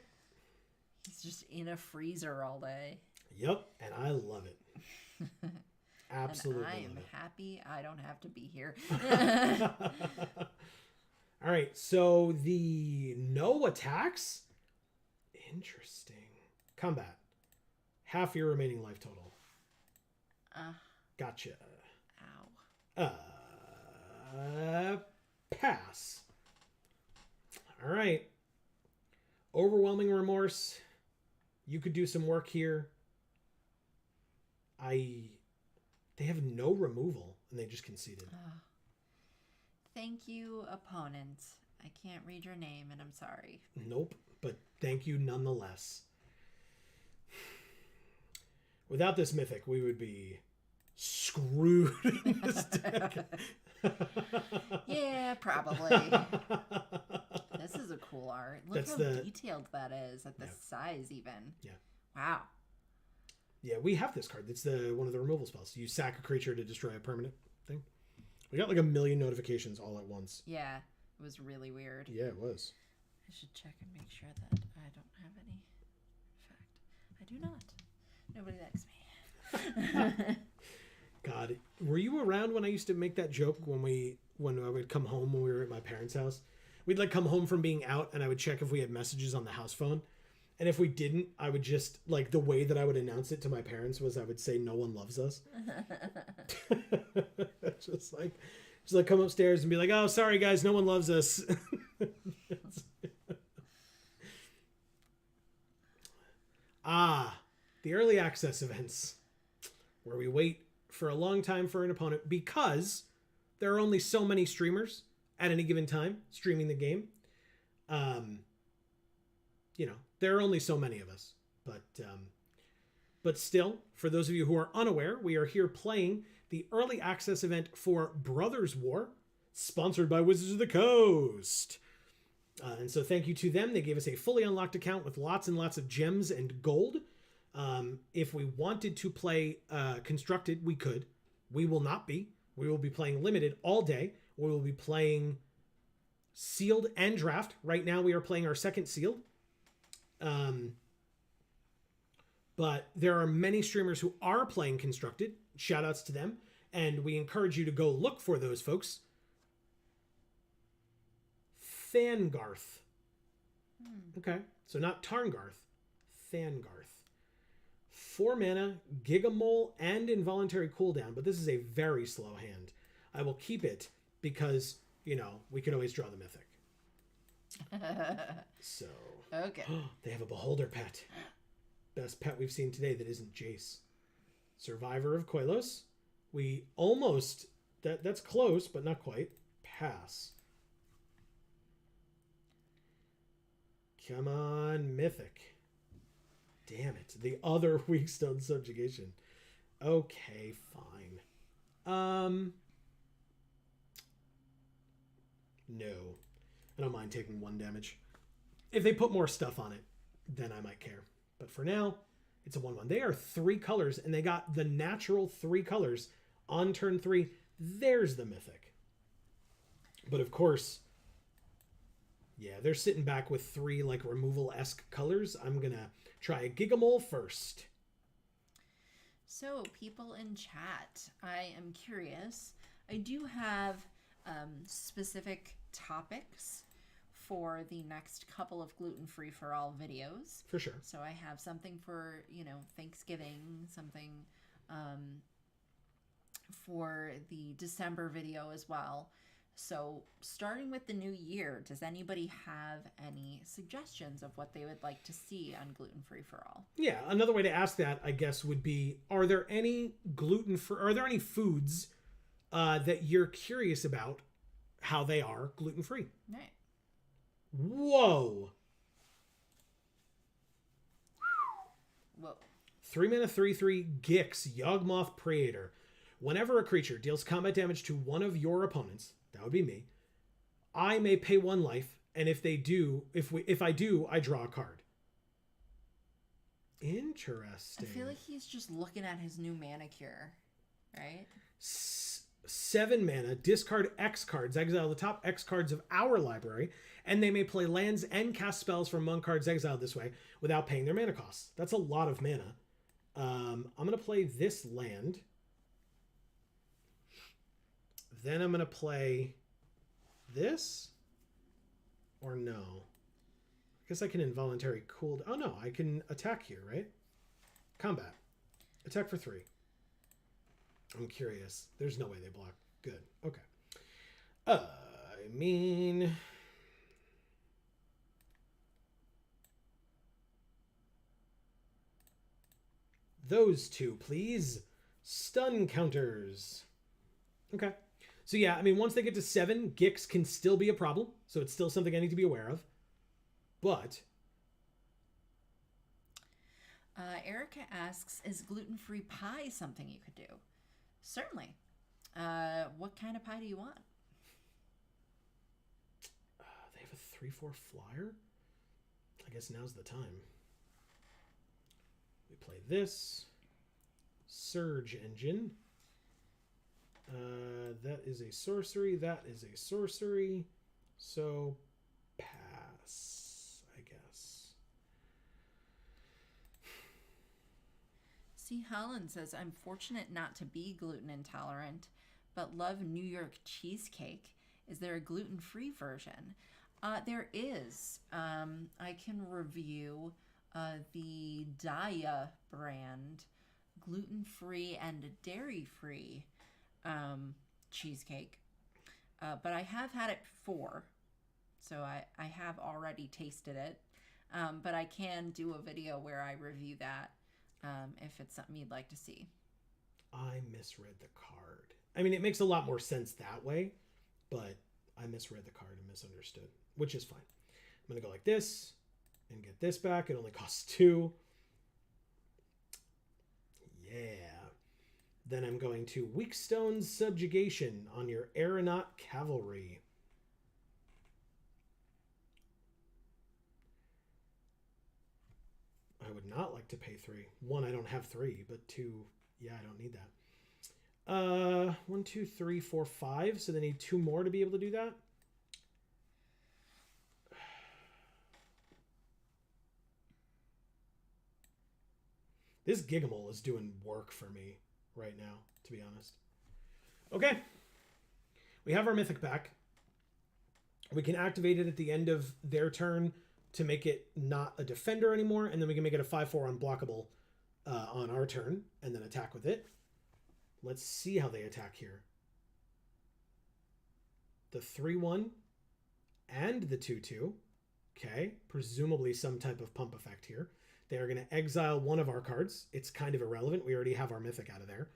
He's just in a freezer all day. Yep, and I love it. Absolutely. And I'm happy I don't have to be here. All right, so the no attacks? Interesting. Combat. Half your remaining life total. Gotcha. Ow. Pass. All right. Overwhelming Remorse. You could do some work here. They have no removal, and they just conceded. Thank you, opponent. I can't read your name, and I'm sorry. Nope, but thank you nonetheless. Without this mythic, we would be screwed in this deck. Yeah, probably. This is a cool art. Look how detailed that is at this size, even. Yeah. Wow. Yeah, we have this card. It's one of the removal spells. You sack a creature to destroy a permanent thing. We got like 1 million notifications all at once. Yeah, it was really weird. Yeah, it was. I should check and make sure that I don't have any. In fact, I do not. Nobody likes me. God, were you around when I used to make that joke when I would come home when we were at my parents' house? We'd like come home from being out and I would check if we had messages on the house phone. And if we didn't, I would just, like, the way that I would announce it to my parents was I would say, no one loves us. just like come upstairs and be like, oh, sorry guys, no one loves us. The early access events where we wait for a long time for an opponent because there are only so many streamers at any given time streaming the game. There are only so many of us, but But still, for those of you who are unaware, we are here playing the early access event for Brothers War, sponsored by Wizards of the Coast. And so thank you to them. They gave us a fully unlocked account with lots and lots of gems and gold. If we wanted to play Constructed, we could. We will not be. We will be playing Limited all day. We will be playing Sealed and Draft. Right now we are playing our second Sealed. But there are many streamers who are playing Constructed. Shout outs to them. And we encourage you to go look for those folks. Thangarth. Okay, so not Tarngarth. Thangarth. 4 mana, Gigamole, and involuntary cooldown, but this is a very slow hand. I will keep it because, you know, we can always draw the Mythic. So. Okay. They have a Beholder pet. Best pet we've seen today that isn't Jace. Survivor of Koilos. We almost, that's close, but not quite. Pass. Come on, Mythic. Damn it. The other Weak Stone Subjugation. Okay, fine. No. I don't mind taking 1 damage. If they put more stuff on it, then I might care. But for now, it's a 1/1. They are 3 colors, and they got the natural 3 colors on turn 3. There's the Mythic. But of course, yeah, they're sitting back with 3 like removal-esque colors. I'm going to try a Gigamole first. So, people in chat, I am curious. I do have specific topics for the next couple of gluten-free for all videos. For sure. So I have something for, you know, Thanksgiving, something for the December video as well. So starting with the new year, does anybody have any suggestions of what they would like to see on gluten-free for all? Yeah, another way to ask that, I guess, would be, are there any foods that you're curious about how they are gluten-free? Right. Whoa. Whoa. 3 mana, 3/3 Gix, Yawgmoth Praetor. Whenever a creature deals combat damage to one of your opponents, that would be me, I may pay 1 life, and if I do, I draw a card. Interesting. I feel like he's just looking at his new manicure, right? 7 mana, discard X cards, exile the top X cards of our library, and they may play lands and cast spells from among cards exiled this way without paying their mana costs. That's a lot of mana. I'm going to play this land. Then I'm going to play this. Or no. I guess I can involuntary cool. Oh no, I can attack here, right? Combat. Attack for 3. I'm curious. There's no way they block. Good. Okay. I mean, those 2, please. Stun counters. Okay. So yeah, I mean, once they get to 7, Gix can still be a problem. So it's still something I need to be aware of. But Erica asks, is gluten-free pie something you could do? Certainly. What kind of pie do you want? They have a 3/4 flyer? I guess now's the time. We play this. Surge Engine. That is a sorcery. That is a sorcery. So, pass, I guess. C. Holland says, I'm fortunate not to be gluten intolerant, but love New York cheesecake. Is there a gluten-free version? There is. I can review the Daya brand gluten-free and dairy-free cheesecake. But I have had it before, so I have already tasted it. But I can do a video where I review that if it's something you'd like to see. I misread the card. I mean, it makes a lot more sense that way, but I misread the card and misunderstood, which is fine. I'm going to go like this and get this back. It only costs 2. Then I'm going to Weak Stone's Subjugation on your Aeronaut Cavalry. I would not like to pay 3. 1, I don't have 3, but 2, yeah, I don't need that. 1, 2, 3, 4, 5. So they need 2 more to be able to do that. This Gigamole is doing work for me right now, to be honest. Okay. We have our Mythic back. We can activate it at the end of their turn to make it not a defender anymore, and then we can make it a 5/4 unblockable on our turn, and then attack with it. Let's see how they attack here. The 3/1 and the 2/2. Okay, presumably some type of pump effect here. They are going to exile one of our cards. It's kind of irrelevant. We already have our Mythic out of there.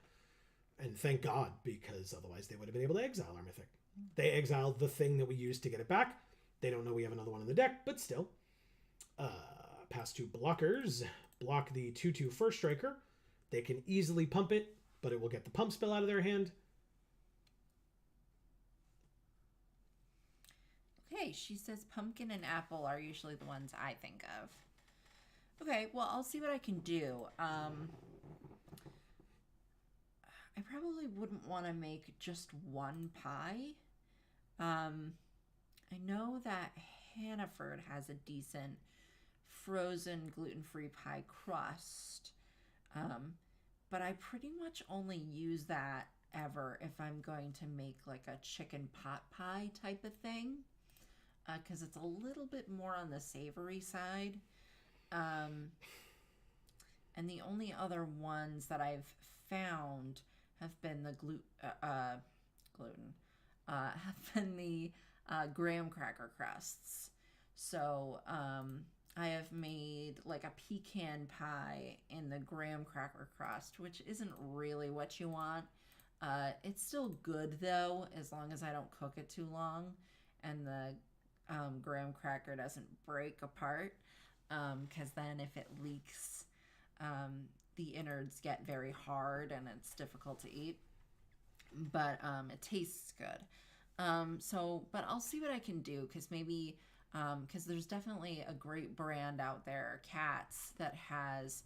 And thank God, because otherwise they would have been able to exile our Mythic. They exiled the thing that we used to get it back. They don't know we have another one in the deck, but still. Pass 2 blockers. Block the 2/2 First Striker. They can easily pump it, but it will get the pump spell out of their hand. Okay, she says pumpkin and apple are usually the ones I think of. Okay, well, I'll see what I can do. I probably wouldn't want to make just one pie. I know that Hannaford has a decent frozen gluten-free pie crust, but I pretty much only use that ever if I'm going to make like a chicken pot pie type of thing, because it's a little bit more on the savory side. And the only other ones that I've found have been the have been the graham cracker crusts. So I have made like a pecan pie in the graham cracker crust, which isn't really what you want. It's still good though, as long as I don't cook it too long and the graham cracker doesn't break apart. Because then if it leaks, the innards get very hard and it's difficult to eat. But it tastes good. But I'll see what I can do, because maybe, because there's definitely a great brand out there, Katz, that has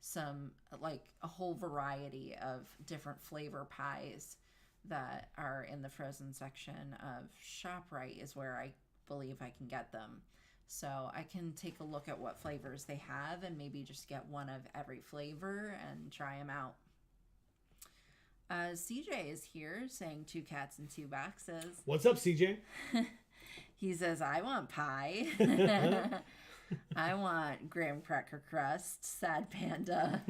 some, like a whole variety of different flavor pies that are in the frozen section of ShopRite is where I believe I can get them. So I can take a look at what flavors they have and maybe just get one of every flavor and try them out. CJ is here saying 2 cats and 2 boxes. What's up, CJ? He says, I want pie. I want graham cracker crust, sad panda.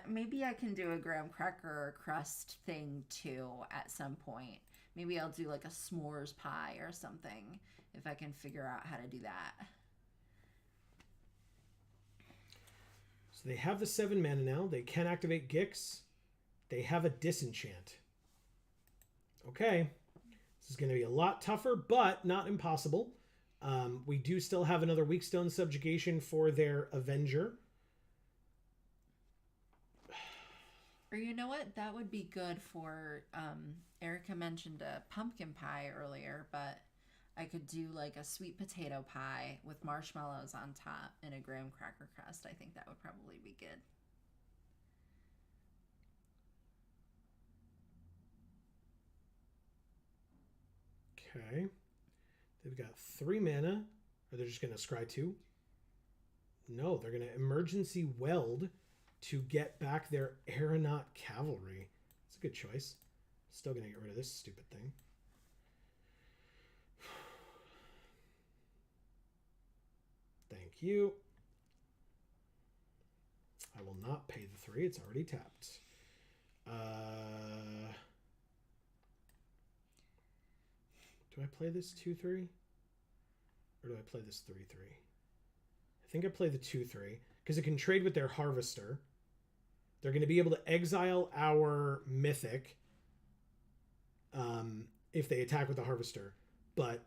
Maybe I can do a graham cracker crust thing too at some point. Maybe I'll do like a s'mores pie or something if I can figure out how to do that. So they have the 7 mana now. They can activate Gix. They have a disenchant. Okay. This is going to be a lot tougher, but not impossible. We do still have another Weak Stone Subjugation for their Avenger. Or you know what? That would be good for, Erica mentioned a pumpkin pie earlier, but I could do like a sweet potato pie with marshmallows on top and a graham cracker crust. I think that would probably be good. Okay. They've got 3 mana. Or they're just going to scry 2? No, they're going to emergency weld to get back their Aeronaut Cavalry. It's a good choice. Still going to get rid of this stupid thing. Thank you. I will not pay the 3. It's already tapped. Do I play this 2/3? Or do I play this 3/3? I think I play the 2/3 because it can trade with their Harvester. They're going to be able to exile our Mythic if they attack with the Harvester. But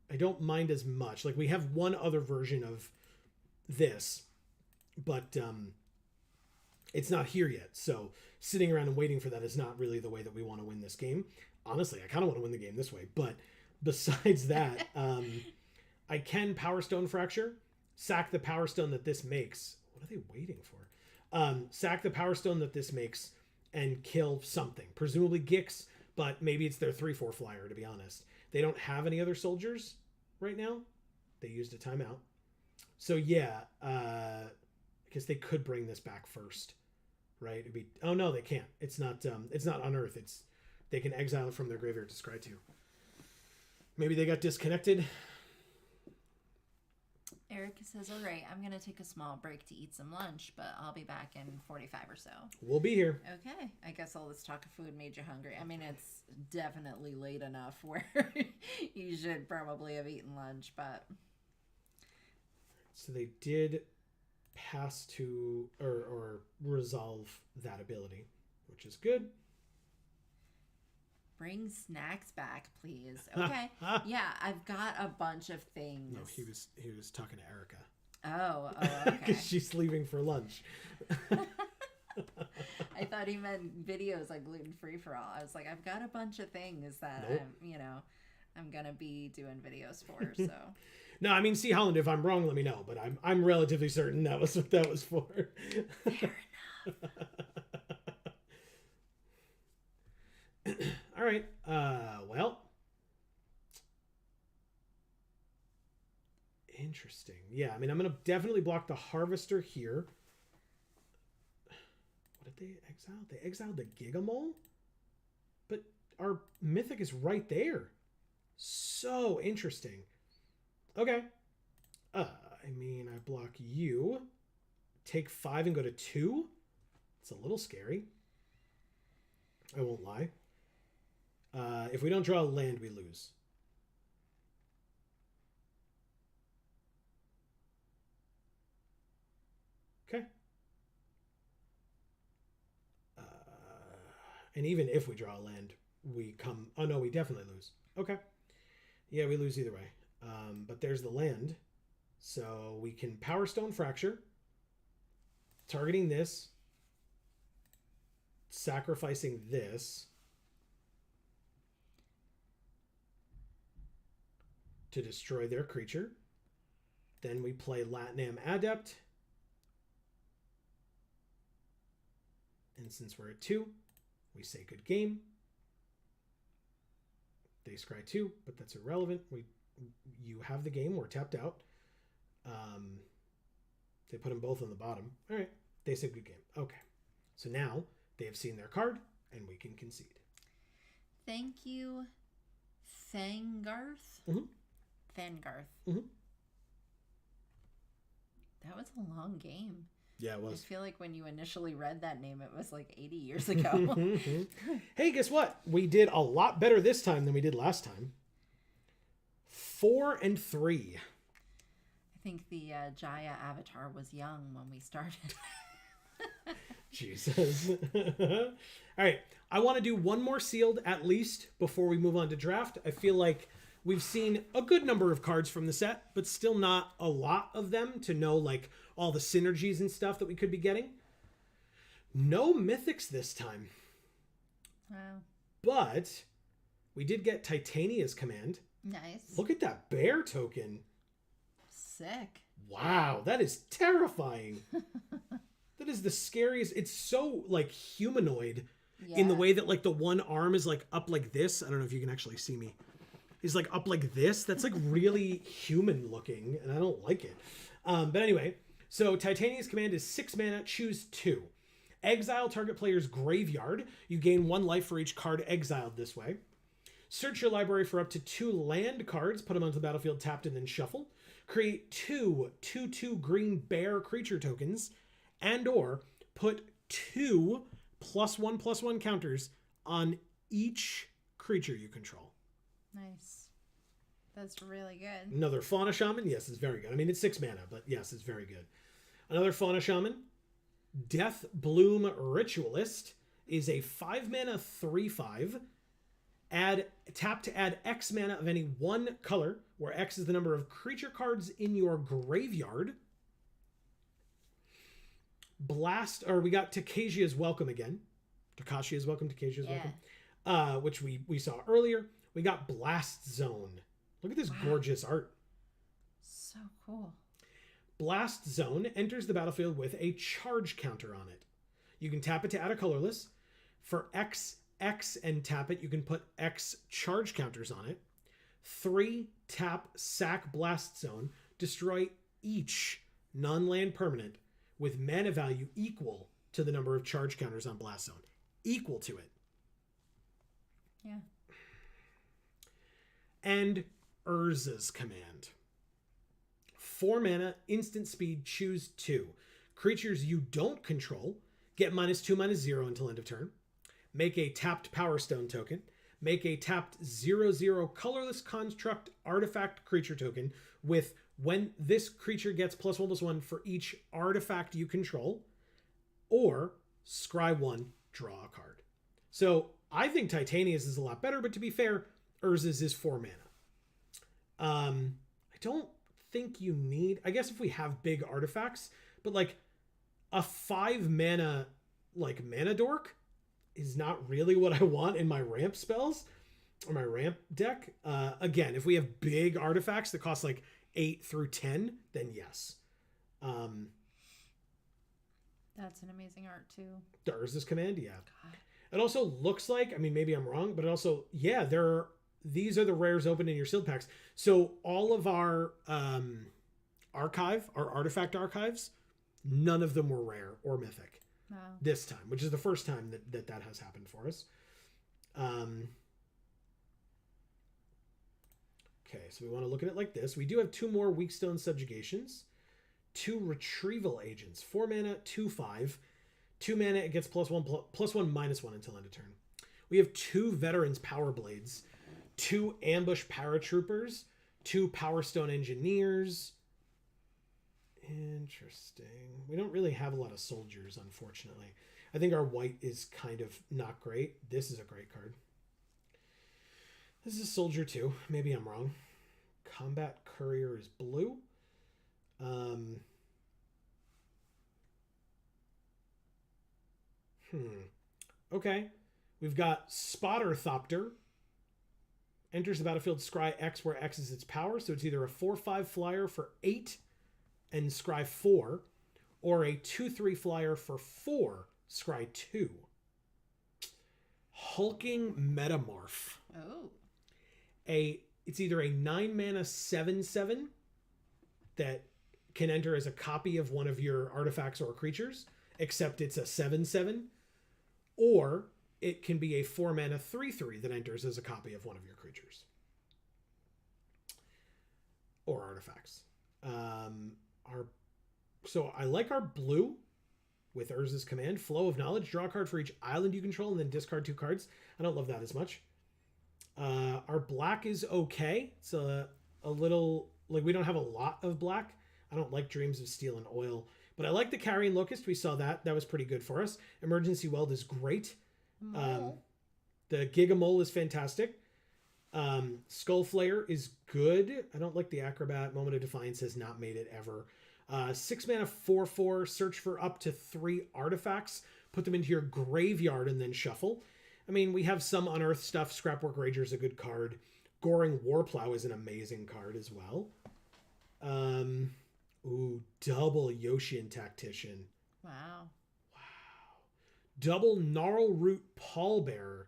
I don't mind as much. Like, we have one other version of this, but it's not here yet. So sitting around and waiting for that is not really the way that we want to win this game. Honestly, I kind of want to win the game this way. But besides that, I can Power Stone Fracture, sack the Power Stone that this makes. What are they waiting for? Sack the Power Stone that this makes and kill something. Presumably Gix, but maybe it's their 3/4 flyer, to be honest. They don't have any other soldiers right now. They used a timeout. So yeah, I guess they could bring this back first, right? It'd be, oh no, they can't. It's not Unearth. It's, they can exile it from their graveyard to scry 2. Maybe they got disconnected. Erica says, all right, I'm going to take a small break to eat some lunch, but I'll be back in 45 or so. We'll be here. Okay. I guess all this talk of food made you hungry. I mean, it's definitely late enough where you should probably have eaten lunch, but... So they did pass to, or resolve that ability, which is good. Bring snacks back, please. Okay. Yeah, I've got a bunch of things. No, he was talking to Erica. Oh, okay. Because she's leaving for lunch. I thought he meant videos like Gluten Free for All. I was like, I've got a bunch of things that Nope. I'm gonna be doing videos for. So. No, I mean, see, Holland, if I'm wrong, let me know. But I'm relatively certain that was what that was for. Fair enough. All right. Well. Interesting. Yeah, I mean, I'm going to definitely block the Harvester here. What did they exile? They exiled the Gigamole? But our Mythic is right there. So interesting. Okay. I mean, I block you. Take 5 and go to 2. It's a little scary. I won't lie. If we don't draw a land, we lose. Okay. And even if we draw a land, we come... Oh, no, we definitely lose. Okay. Yeah, we lose either way. But there's the land. So we can Power Stone Fracture. Targeting this. Sacrificing this. To destroy their creature. Then we play Latinam Adept. And since we're at 2, we say good game. They scry 2, but that's irrelevant. You have the game. We're tapped out. They put them both on the bottom. All right. They say good game. Okay. So now they have seen their card, and we can concede. Thank you, Fangarth. Mm-hmm. Fangarth. Mm-hmm. That was a long game. Yeah, it was. I feel like when you initially read that name, it was like 80 years ago. Hey, guess what? We did a lot better this time than we did last time. 4 and 3. I think the Jaya avatar was young when we started. Jesus. All right. I want to do one more sealed at least before we move on to draft. I feel like we've seen a good number of cards from the set, but still not a lot of them to know like all the synergies and stuff that we could be getting. No mythics this time. Wow. But we did get Titania's command. Nice. Look at that bear token. Sick. Wow, that is terrifying. That is the scariest. It's so like humanoid in the way that like the one arm is like up like this. I don't know if you can actually see me. He's like up like this. That's like really human looking, and I don't like it. But anyway, so Titania's command is 6 mana, choose 2. Exile target player's graveyard. You gain 1 life for each card exiled this way. Search your library for up to 2 land cards, put them onto the battlefield tapped, and then shuffle. Create 2 2/2 green bear creature tokens, and or put 2 +1/+1 counters on each creature you control. Nice. That's really good. Another Fauna Shaman. Yes, it's very good. I mean, it's 6 mana, but yes, it's very good. Another Fauna Shaman. Death Bloom Ritualist is a 5 mana 3/5. Tap to add X mana of any one color, where X is the number of creature cards in your graveyard. We got Takashia's Welcome again. Takashia's Welcome, Takashia's Welcome. Which we saw earlier. We got Blast Zone. Look at this gorgeous art. So cool. Blast Zone enters the battlefield with a charge counter on it. You can tap it to add a colorless. For X, and tap it, you can put X charge counters on it. 3, tap, sack Blast Zone. Destroy each non-land permanent with mana value equal to the number of charge counters on Blast Zone. Equal to it. Yeah. And Urza's Command. 4 mana, instant speed, choose 2. Creatures you don't control get -2/-0 until end of turn. Make a tapped Power Stone token. Make a tapped 0/0 colorless construct artifact creature token with when this creature gets +1/+1 for each artifact you control. Or scry 1, draw a card. So I think Titania's is a lot better, but to be fair, Urza's is 4 mana. I don't think you need, I guess if we have big artifacts, but like a 5 mana like mana dork is not really what I want in my ramp spells or my ramp deck. Again, if we have big artifacts that cost like 8 through 10, then yes. That's an amazing art too. The Urza's Command, yeah. God. It also looks like, I mean, maybe I'm wrong, but it also, yeah, these are the rares open in your sealed packs. So all of our our artifact archives, none of them were rare or mythic this time, which is the first time that has happened for us. Okay, so we want to look at it like this. We do have 2 more Weakstone Subjugations, 2 Retrieval Agents, 4 mana, 2/5. 2 mana, it gets +1/+1 until end of turn. We have 2 Veterans Power Blades, 2 Ambush Paratroopers, 2 Power Stone Engineers. Interesting. We don't really have a lot of soldiers, unfortunately. I think our white is kind of not great. This is a great card. This is a soldier too. Maybe I'm wrong. Combat Courier is blue. Okay. We've got Spotter Thopter. Enters the battlefield, scry X, where X is its power. So it's either a 4/5 flyer for 8 and scry 4, or a 2/3 flyer for 4, scry 2. Hulking Metamorph. Oh. It's either a 9 mana 7/7 that can enter as a copy of one of your artifacts or creatures, except it's a 7/7, or it can be a 4 mana 3/3 that enters as a copy of one of your creatures or artifacts. So I like our blue with Urza's Command. Flow of Knowledge. Draw a card for each island you control and then discard 2 cards. I don't love that as much. Our black is okay. It's a little, like, we don't have a lot of black. I don't like Dreams of Steel and Oil, but I like the Carrion Locust. We saw that. That was pretty good for us. Emergency Weld is great. The Giga Mole is fantastic. Skull Flayer is good. I don't like the Acrobat. Moment of Defiance has not made it ever. 6 mana 4/4. Search for up to 3 artifacts. Put them into your graveyard and then shuffle. I mean, we have some Unearthed stuff. Scrapwork Rager is a good card. Goring Warplow is an amazing card as well. Double Yoshian Tactician. Wow. Double Gnarl Root Pallbearer.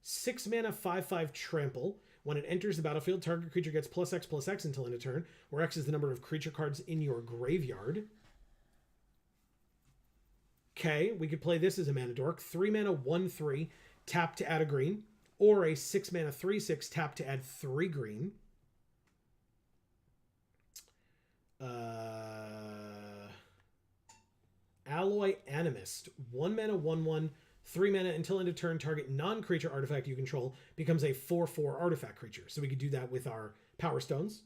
6 mana 5/5 trample. When it enters the battlefield, target creature gets +X/+X until end of turn, where X is the number of creature cards in your graveyard. Okay, we could play this as a mana dork. 3 mana 1/3, tap to add a green, or a 6 mana 3/6, tap to add 3 green. Alloy Animist. 1 mana 1/1, 3 mana until end of turn, target non-creature artifact you control becomes a 4/4 artifact creature. So we could do that with our Power Stones.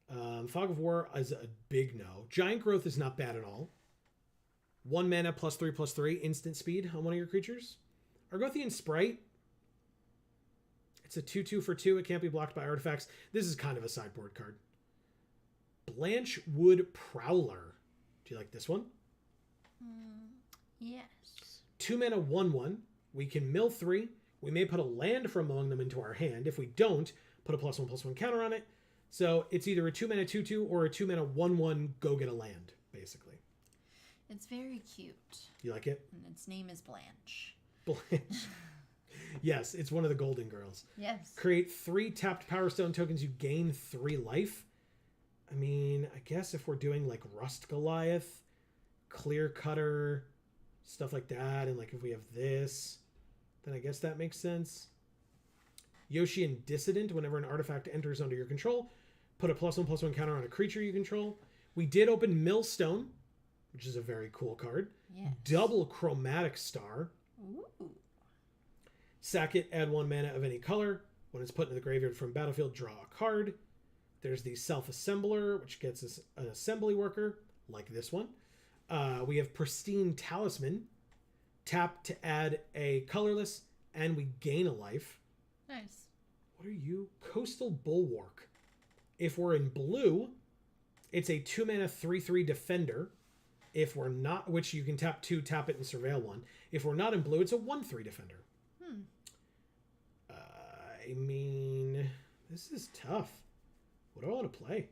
Fog of War is a big no. Giant Growth is not bad at all. 1 mana +3/+3 instant speed on one of your creatures. Argothian Sprite. It's a 2/2 for 2. It can't be blocked by artifacts. This is kind of a sideboard card. Blanchwood Prowler. Do you like this one? Yes. 2 mana 1/1. We can mill 3. We may put a land from among them into our hand. If we don't, put a +1/+1 counter on it. So it's either a 2 mana 2/2 or a 2 mana 1/1 go get a land, basically. It's very cute. You like it? And its name is Blanche. Blanche. Yes, it's one of the Golden Girls. Yes. Create 3 tapped Power Stone tokens. You gain 3 life. I mean, I guess if we're doing like Rust Goliath, Clear Cutter, stuff like that, and like if we have this, then I guess that makes sense. Yoshi and Dissident. Whenever an artifact enters under your control, put a +1/+1 counter on a creature you control. We did open Millstone, which is a very cool card. Yes. Double Chromatic Star. Ooh. Sack it, add 1 mana of any color. When it's put into the graveyard from battlefield, draw a card. There's the Self-Assembler, which gets us an assembly worker, like this one. We have Pristine Talisman. Tap to add a colorless, and we gain a life. Nice. What are you? Coastal Bulwark. If we're in blue, it's a 2 mana 3/3 defender. If we're not, which you can tap 2, tap it, and surveil 1. If we're not in blue, it's a 1/3 defender. I mean, this is tough. What do I want to play?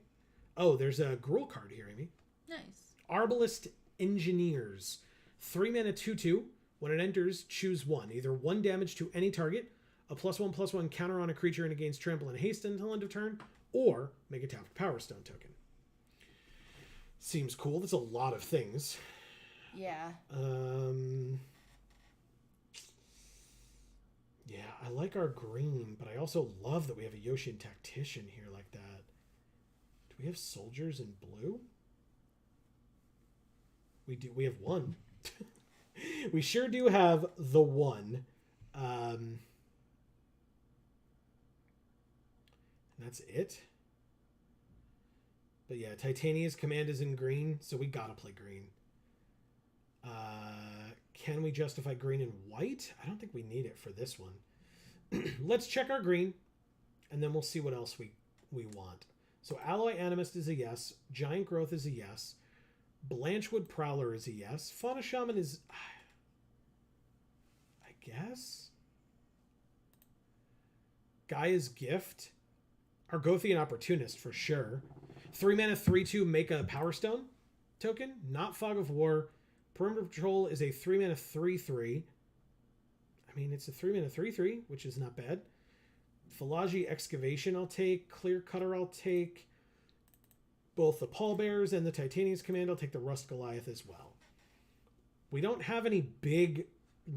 Oh, there's a Gruul card here, Amy. Nice. Arbalist Engineers. 3 mana 2/2. When it enters, choose 1. Either 1 damage to any target, a +1/+1 counter on a creature and it gains trample and haste until end of turn, or make a tapped Power Stone token. Seems cool. That's a lot of things. Yeah. Yeah, I like our green, but I also love that we have a Yoshi and Tactician here like that. Do we have soldiers in blue? We do. We have 1. We sure do have the 1. And that's it. But yeah, Titania's command is in green, so we gotta play green. Can we justify green and white? I don't think we need it for this one. Let's check our green, and then we'll see what else we want. So Alloy Animist is a yes. Giant Growth is a yes. Blanchwood Prowler is a yes. Fauna Shaman is... I guess? Gaia's Gift. Argothian Opportunist, for sure. 3 mana 3/2, make a Power Stone token. Not Fog of War. Perimeter Patrol is a 3 mana 3/3. I mean, it's a 3 mana 3/3, which is not bad. Philagi Excavation I'll take. Clear Cutter I'll take. Both the Pallbearers and the Titania's Command. I'll take the Rust Goliath as well. We don't have any big,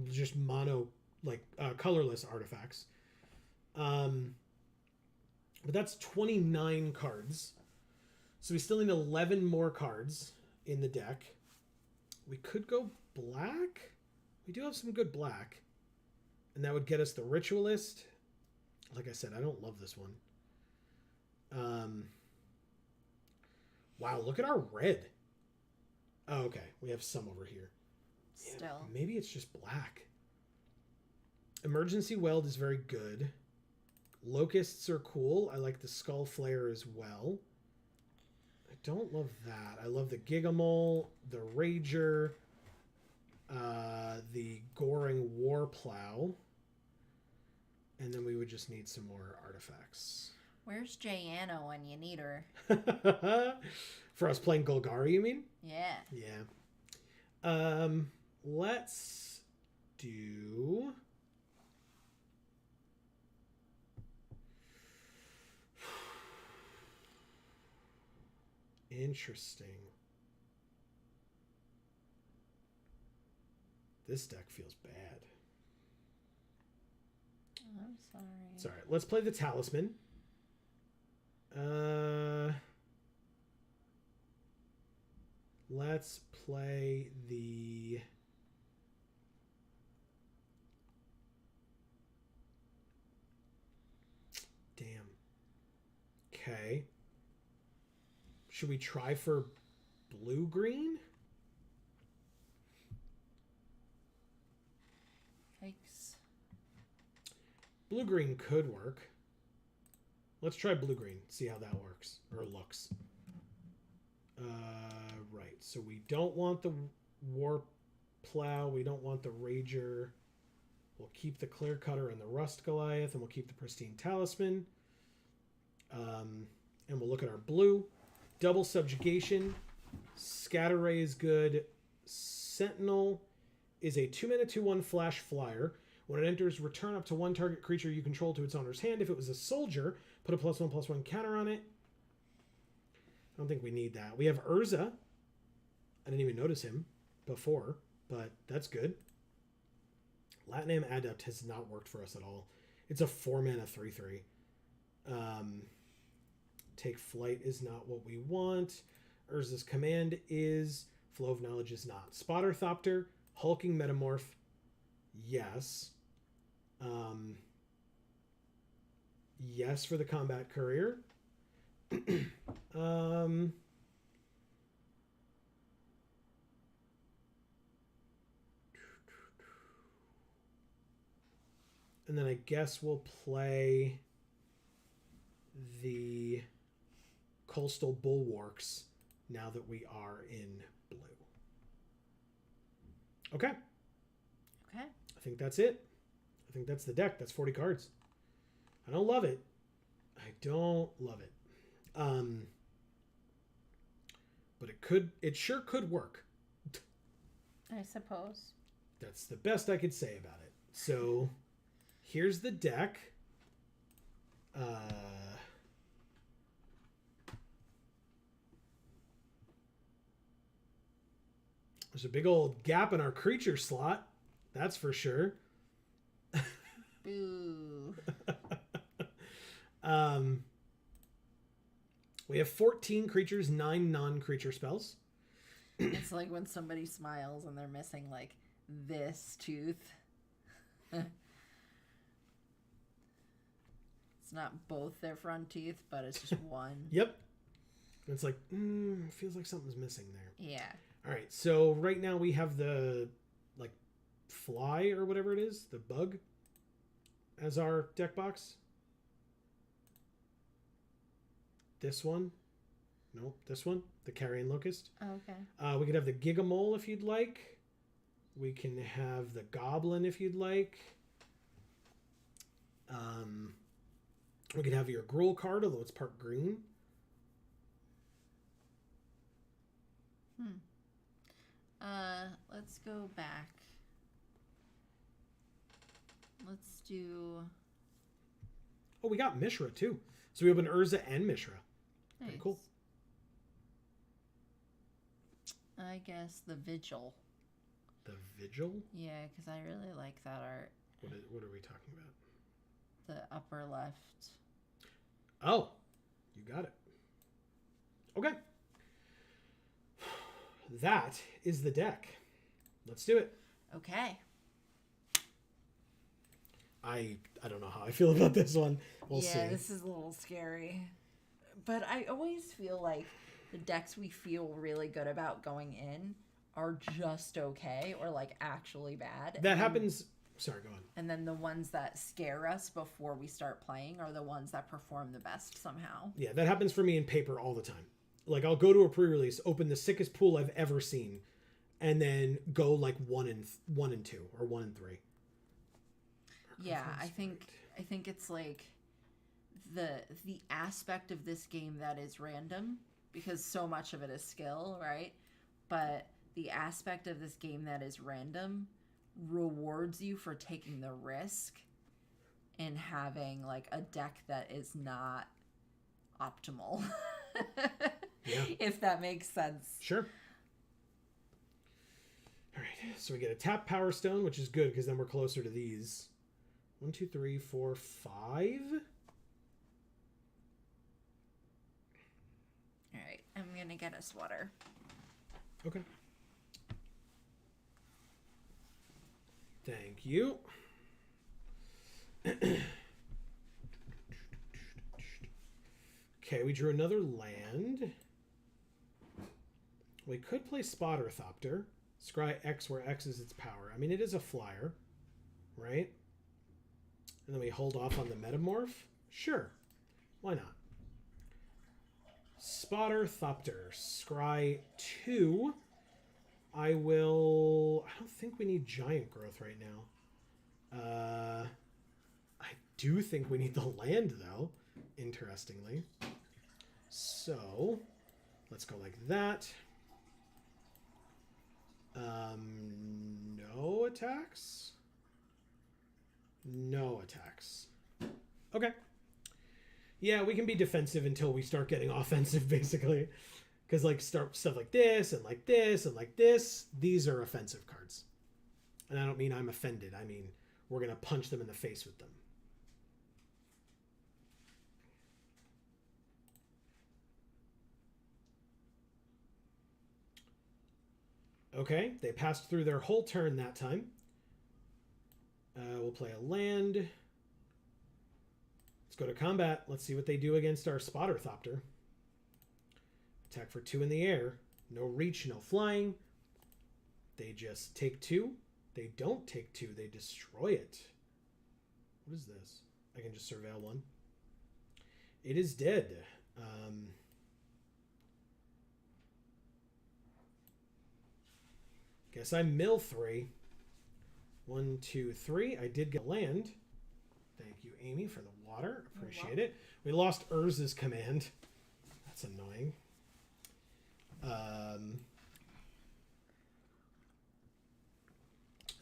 just mono, like, colorless artifacts. But that's 29 cards. So we still need 11 more cards in the deck. We could go black. We do have some good black. And that would get us the Ritualist. Like I said, I don't love this one. Wow, look at our red. Oh, okay. We have some over here. Still. Yeah, maybe it's just black. Emergency Weld is very good. Locusts are cool. I like the Skull Flare as well. I don't love that. I love the Gigamole, the Rager, the Goring Warplow. And then we would just need some more artifacts. Where's Jayana when you need her? For us playing Golgari, you mean? Yeah. Yeah. Let's do... Interesting. This deck feels bad. I'm sorry. It's all right. Let's play the Talisman. Let's play the... Damn. Okay. Should we try for blue-green? Yikes. Blue-green could work. Let's try blue-green. See how that works. Or looks. Right. So we don't want the War Plow. We don't want the Rager. We'll keep the Clear Cutter and the Rust Goliath, and we'll keep the Pristine Talisman. And we'll look at our blue. Double Subjugation. Scatter Ray is good. Sentinel is a 2-mana 2/1 flash flyer. When it enters, return up to one target creature you control to its owner's hand. If it was a soldier, put a +1/+1 counter on it. I don't think we need that. We have Urza. I didn't even notice him before, but that's good. Latinam Adept has not worked for us at all. It's a 4-mana 3/3. Take Flight is not what we want. Urza's Command is. Flow of Knowledge is not. Spotter Thopter. Hulking Metamorph. Yes. Yes for the Combat Courier. And then I guess we'll play the Coastal Bulwarks now that we are in blue. Okay. Okay. I think that's it. I think that's the deck. That's 40 cards. I don't love it. I don't love it. But it sure could work. I suppose. That's the best I could say about it. So here's the deck. There's a big old gap in our creature slot. That's for sure. Boo. We have 14 creatures, 9 non-creature spells. It's like when somebody smiles and they're missing like this tooth. It's not both their front teeth, but it's just one. Yep. It's like, feels like something's missing there. Yeah. All right, so right now we have the, like, fly or whatever it is, the bug, as our deck box. This one. Nope, this one. The Carrion Locust. Oh, okay. We could have the Gigamole if you'd like. We can have the Goblin if you'd like. We could have your Gruul card, although it's part green. Let's go back. Let's do... Oh, we got Mishra, too. So we open Urza and Mishra. Nice. Pretty cool. I guess the Vigil. The Vigil? Yeah, because I really like that art. What are we talking about? The upper left. Oh, you got it. Okay. That is the deck. Let's do it. Okay. I don't know how I feel about this one. We'll see. Yeah, this is a little scary. But I always feel like the decks we feel really good about going in are just okay or like actually bad. That happens. Sorry, go on. And then the ones that scare us before we start playing are the ones that perform the best somehow. Yeah, that happens for me in paper all the time. Like, I'll go to a pre-release, open the sickest pool I've ever seen, and then go like 1 and 2 or 1 and 3. Yeah, I think it's like the aspect of this game that is random, because so much of it is skill, right? But the aspect of this game that is random rewards you for taking the risk and having like a deck that is not optimal. Yeah. If that makes sense. Sure. All right, so we get a tap Power Stone, which is good because then we're closer to these. 1, 2, 3, 4, 5. All right, I'm gonna get us water. Okay. Thank you. Okay, we drew another land. We could play Spotter Thopter. Scry X where X is its power. I mean, it is a flyer, right? And then we hold off on the Metamorph. Sure. Why not? Spotter Thopter. Scry 2 I don't think we need giant growth right now. I do think we need the land, though, interestingly. So, let's go like that. No attacks? No attacks. Okay. Yeah, we can be defensive until we start getting offensive, basically. Because, like, stuff like this, and like this, and like this, these are offensive cards. And I don't mean I'm offended. I mean, we're going to punch them in the face with them. Okay, they passed through their whole turn that time. We'll play a land. Let's go to combat. Let's see what they do against our Spotter Thopter. Attack for 2 in the air. No reach, no flying. They just take 2. They don't take 2. They destroy it. What is this? I can just surveil 1. It is dead. Guess I mill 3. 1, 2, 3. I did get land. Thank you, Amy, for the water. Appreciate it. We lost Urz's command. That's annoying. And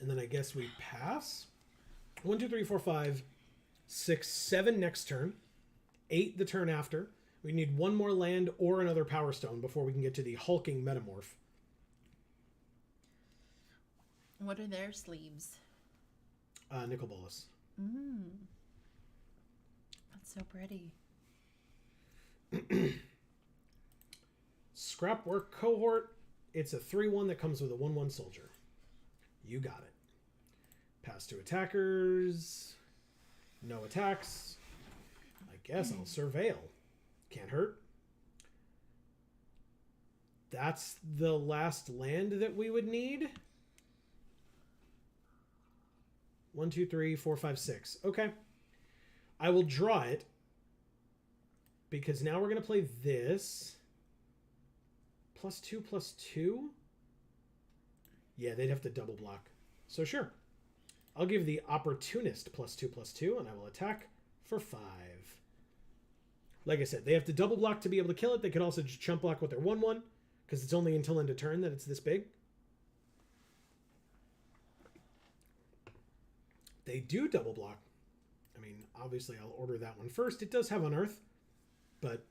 then I guess we pass. 1, 2, 3, 4, 5, 6, 7 next turn. 8 the turn after. We need 1 more land or another Power Stone before we can get to the hulking Metamorph. What are their sleeves? Nicol Bolas. That's so pretty. Scrapwork Cohort. It's a 3-1 that comes with a 1-1 soldier. You got it. Pass to attackers. No attacks. I guess I'll surveil. Can't hurt. That's the last land that we would need. 1, 2, 3, 4, 5, 6. Okay. I will draw it. Because now we're going to play this. +2, +2? Yeah, they'd have to double block. So sure. I'll give the Opportunist +2, +2, and I will attack for 5. Like I said, they have to double block to be able to kill it. They could also just chump block with their 1/1, because it's only until end of turn that it's this big. They do double block. I mean, obviously I'll order that one first. It does have Unearth, but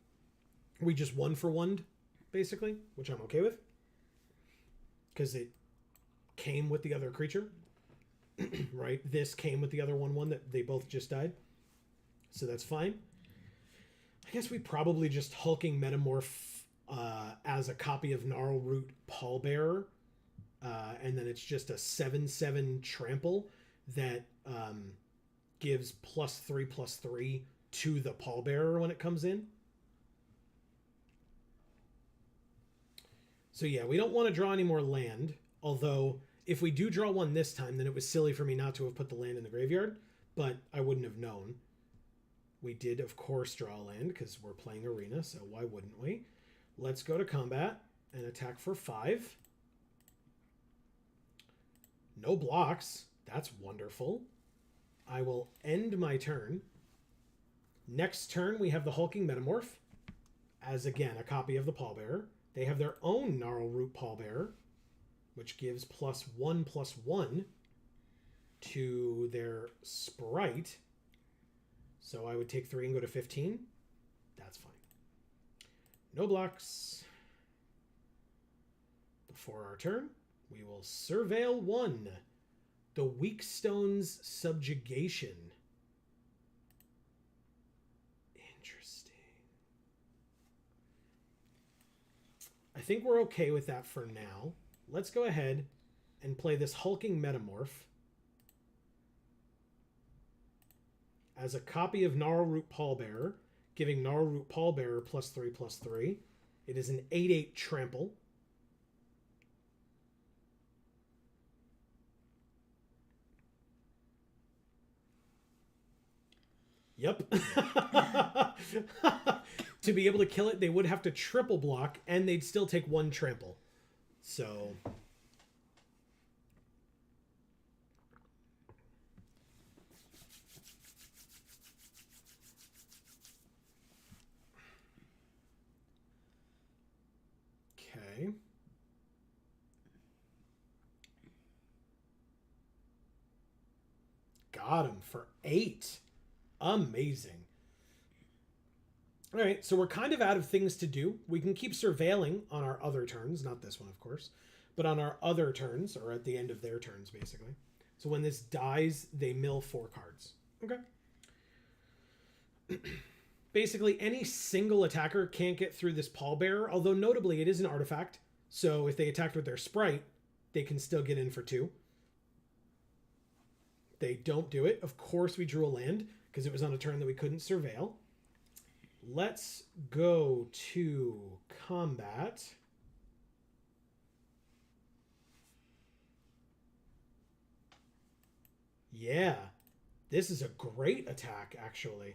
we just 1-for-1'd, basically, which I'm okay with. Because it came with the other creature. Right? This came with the other 1/1 that they both just died. So that's fine. I guess we probably just hulking Metamorph as a copy of Gnarlroot Pallbearer. And then it's just a 7/7 trample that gives +3/+3 to the Pallbearer when it comes in. So yeah, we don't want to draw any more land. Although, if we do draw one this time, then it was silly for me not to have put the land in the graveyard. But I wouldn't have known. We did, of course, draw a land because we're playing Arena, so why wouldn't we? Let's go to combat and attack for 5. No blocks. That's wonderful. I will end my turn. Next turn, we have the Hulking Metamorph as, again, a copy of the Pallbearer. They have their own Gnarlroot Pallbearer, which gives +1/+1 to their sprite. So I would take 3 and go to 15. That's fine. No blocks. Before our turn, we will surveil 1. The Weak Stone's Subjugation. Interesting. I think we're okay with that for now. Let's go ahead and play this Hulking Metamorph as a copy of Gnarlroot Pallbearer, giving Gnarlroot Pallbearer +3/+3. It is an 8/8 trample. Yep. To be able to kill it, they would have to triple block, and they'd still take 1 trample. So, got him for 8. Amazing. All right, so we're kind of out of things to do. We can keep surveilling on our other turns. Not this one, of course. But on our other turns, or at the end of their turns, basically. So when this dies, they mill 4 cards. Okay. Basically, any single attacker can't get through this pallbearer, although notably it is an artifact. So if they attacked with their sprite, they can still get in for 2. They don't do it. Of course, we drew a land because it was on a turn that we couldn't surveil. Let's go to combat. Yeah, this is a great attack, actually.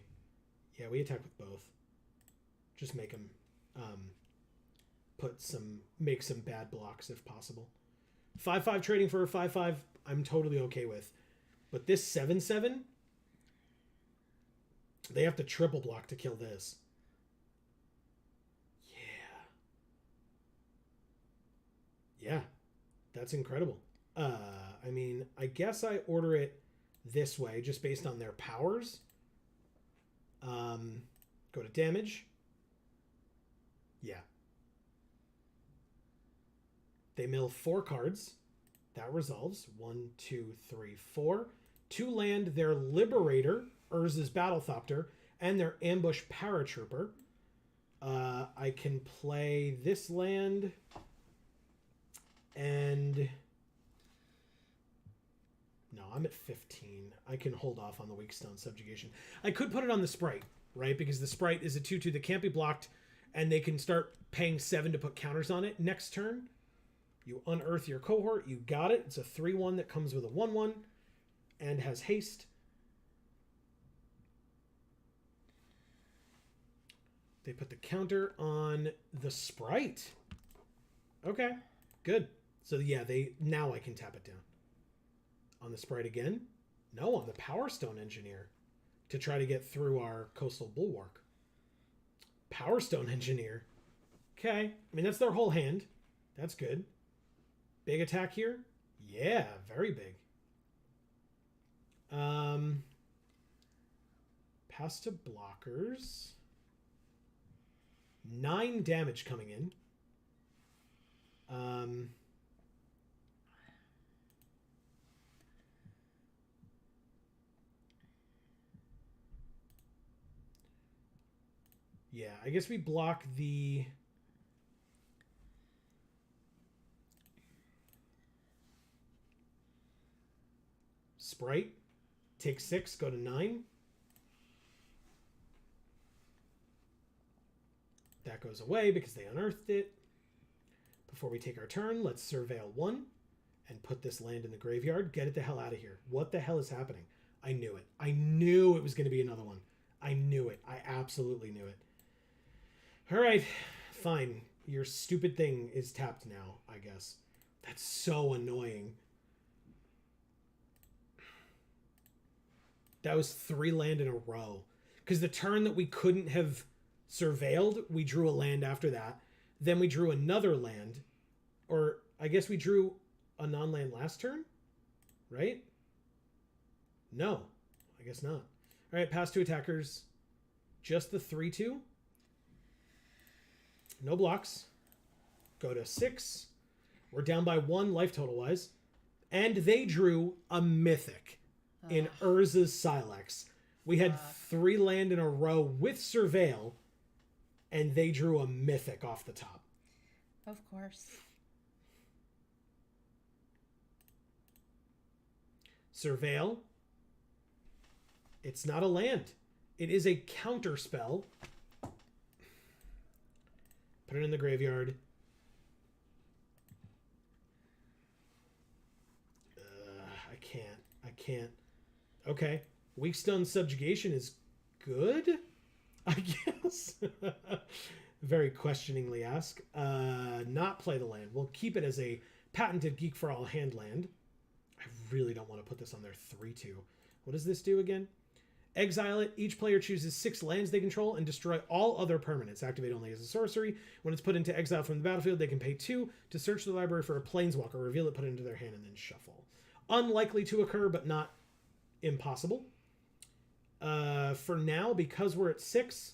Yeah, we attack with both. Just make them make some bad blocks if possible. 5/5 trading for a 5/5, I'm totally okay with. But this 7/7, they have to triple block to kill this. Yeah, that's incredible. I mean, I guess I order it this way just based on their powers. Go to damage. Yeah. They mill 4 cards. That resolves. 1, 2, 3, 4. 2 land their Liberator, Urza's Battlethopter, and their Ambush Paratrooper. I can play this land and... No, I'm at 15. I can hold off on the Weak Stone Subjugation. I could put it on the Sprite, right? Because the Sprite is a 2/2 that can't be blocked, and they can start paying 7 to put counters on it. Next turn, you unearth your cohort. You got it. It's a 3/1 that comes with a 1/1 and has haste. They put the counter on the Sprite. Okay, good. So yeah, now I can tap it down. On the Sprite again? No, on the Power Stone Engineer to try to get through our Coastal Bulwark. Power Stone Engineer. Okay. I mean, that's their whole hand. That's good. Big attack here? Yeah, very big. Pass to blockers. 9 damage coming in. Yeah, I guess we block the... Sprite. Take 6, go to 9. That goes away because they unearthed it. Before we take our turn, let's surveil 1 and put this land in the graveyard. Get it the hell out of here. What the hell is happening? I knew it. I knew it was going to be another one. I knew it. I absolutely knew it. All right, fine. Your stupid thing is tapped now, I guess. That's so annoying. That was 3 land in a row. Because the turn that we couldn't have surveilled, we drew a land after that. Then we drew another land. Or I guess we drew a non-land last turn? Right? No, I guess not. All right, pass 2 attackers. Just the 3/2. No blocks. Go to 6. We're down by 1 life total-wise. And they drew a mythic in Urza's Silex. We had 3 land in a row with Surveil, and they drew a mythic off the top. Of course. Surveil. It's not a land. It is a counter spell. Put it in the graveyard. I can't. Okay. Weak Stone Subjugation is good, I guess. Very questioningly ask. Not play the land. We'll keep it as a patented Geek for All hand land. I really don't want to put this on their 3/2. What does this do again? Exile it. Each player chooses 6 lands they control and destroy all other permanents. Activate only as a sorcery. When it's put into exile from the battlefield, they can pay 2 to search the library for a planeswalker, reveal it, put it into their hand, and then shuffle. Unlikely to occur, but not impossible. For now, because we're at 6,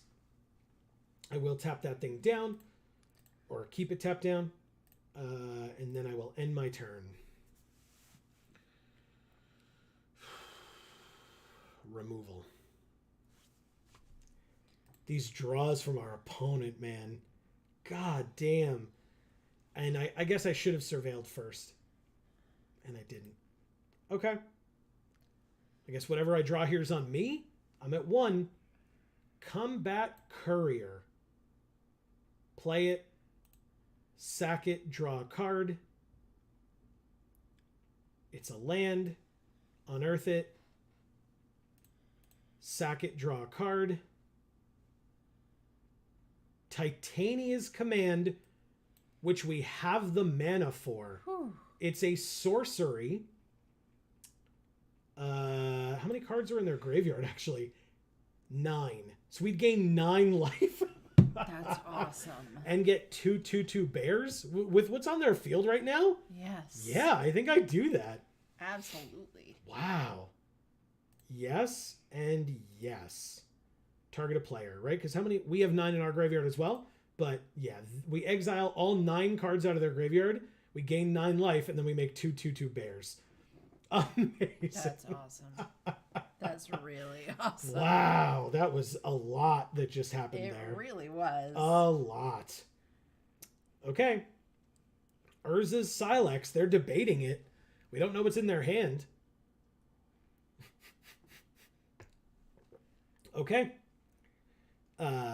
I will tap that thing down, or keep it tapped down, and then I will end my turn. Removal. These draws from our opponent, man. God damn. And I guess I should have surveilled first. And I didn't. Okay. I guess whatever I draw here is on me. I'm at 1. Combat Courier. Play it. Sack it. Draw a card. It's a land. Unearth it. Sack it. Draw a card. Titania's Command, which we have the mana for. Whew. It's a sorcery. How many cards are in their graveyard, actually? 9. So we'd gain 9 life. That's awesome. And get 2/2/2 bears with what's on their field right now? Yes. Yeah, I think I'd do that. Absolutely. Wow. Yes and yes. Target a player, right? Because how many? We have 9 in our graveyard as well. But yeah, we exile all 9 cards out of their graveyard. We gain 9 life, and then we make 2/2/2 bears. Amazing. That's awesome. That's really awesome. Wow, that was a lot that just happened there. It really was. A lot. Okay. Urza's Silex, they're debating it. We don't know what's in their hand. Okay.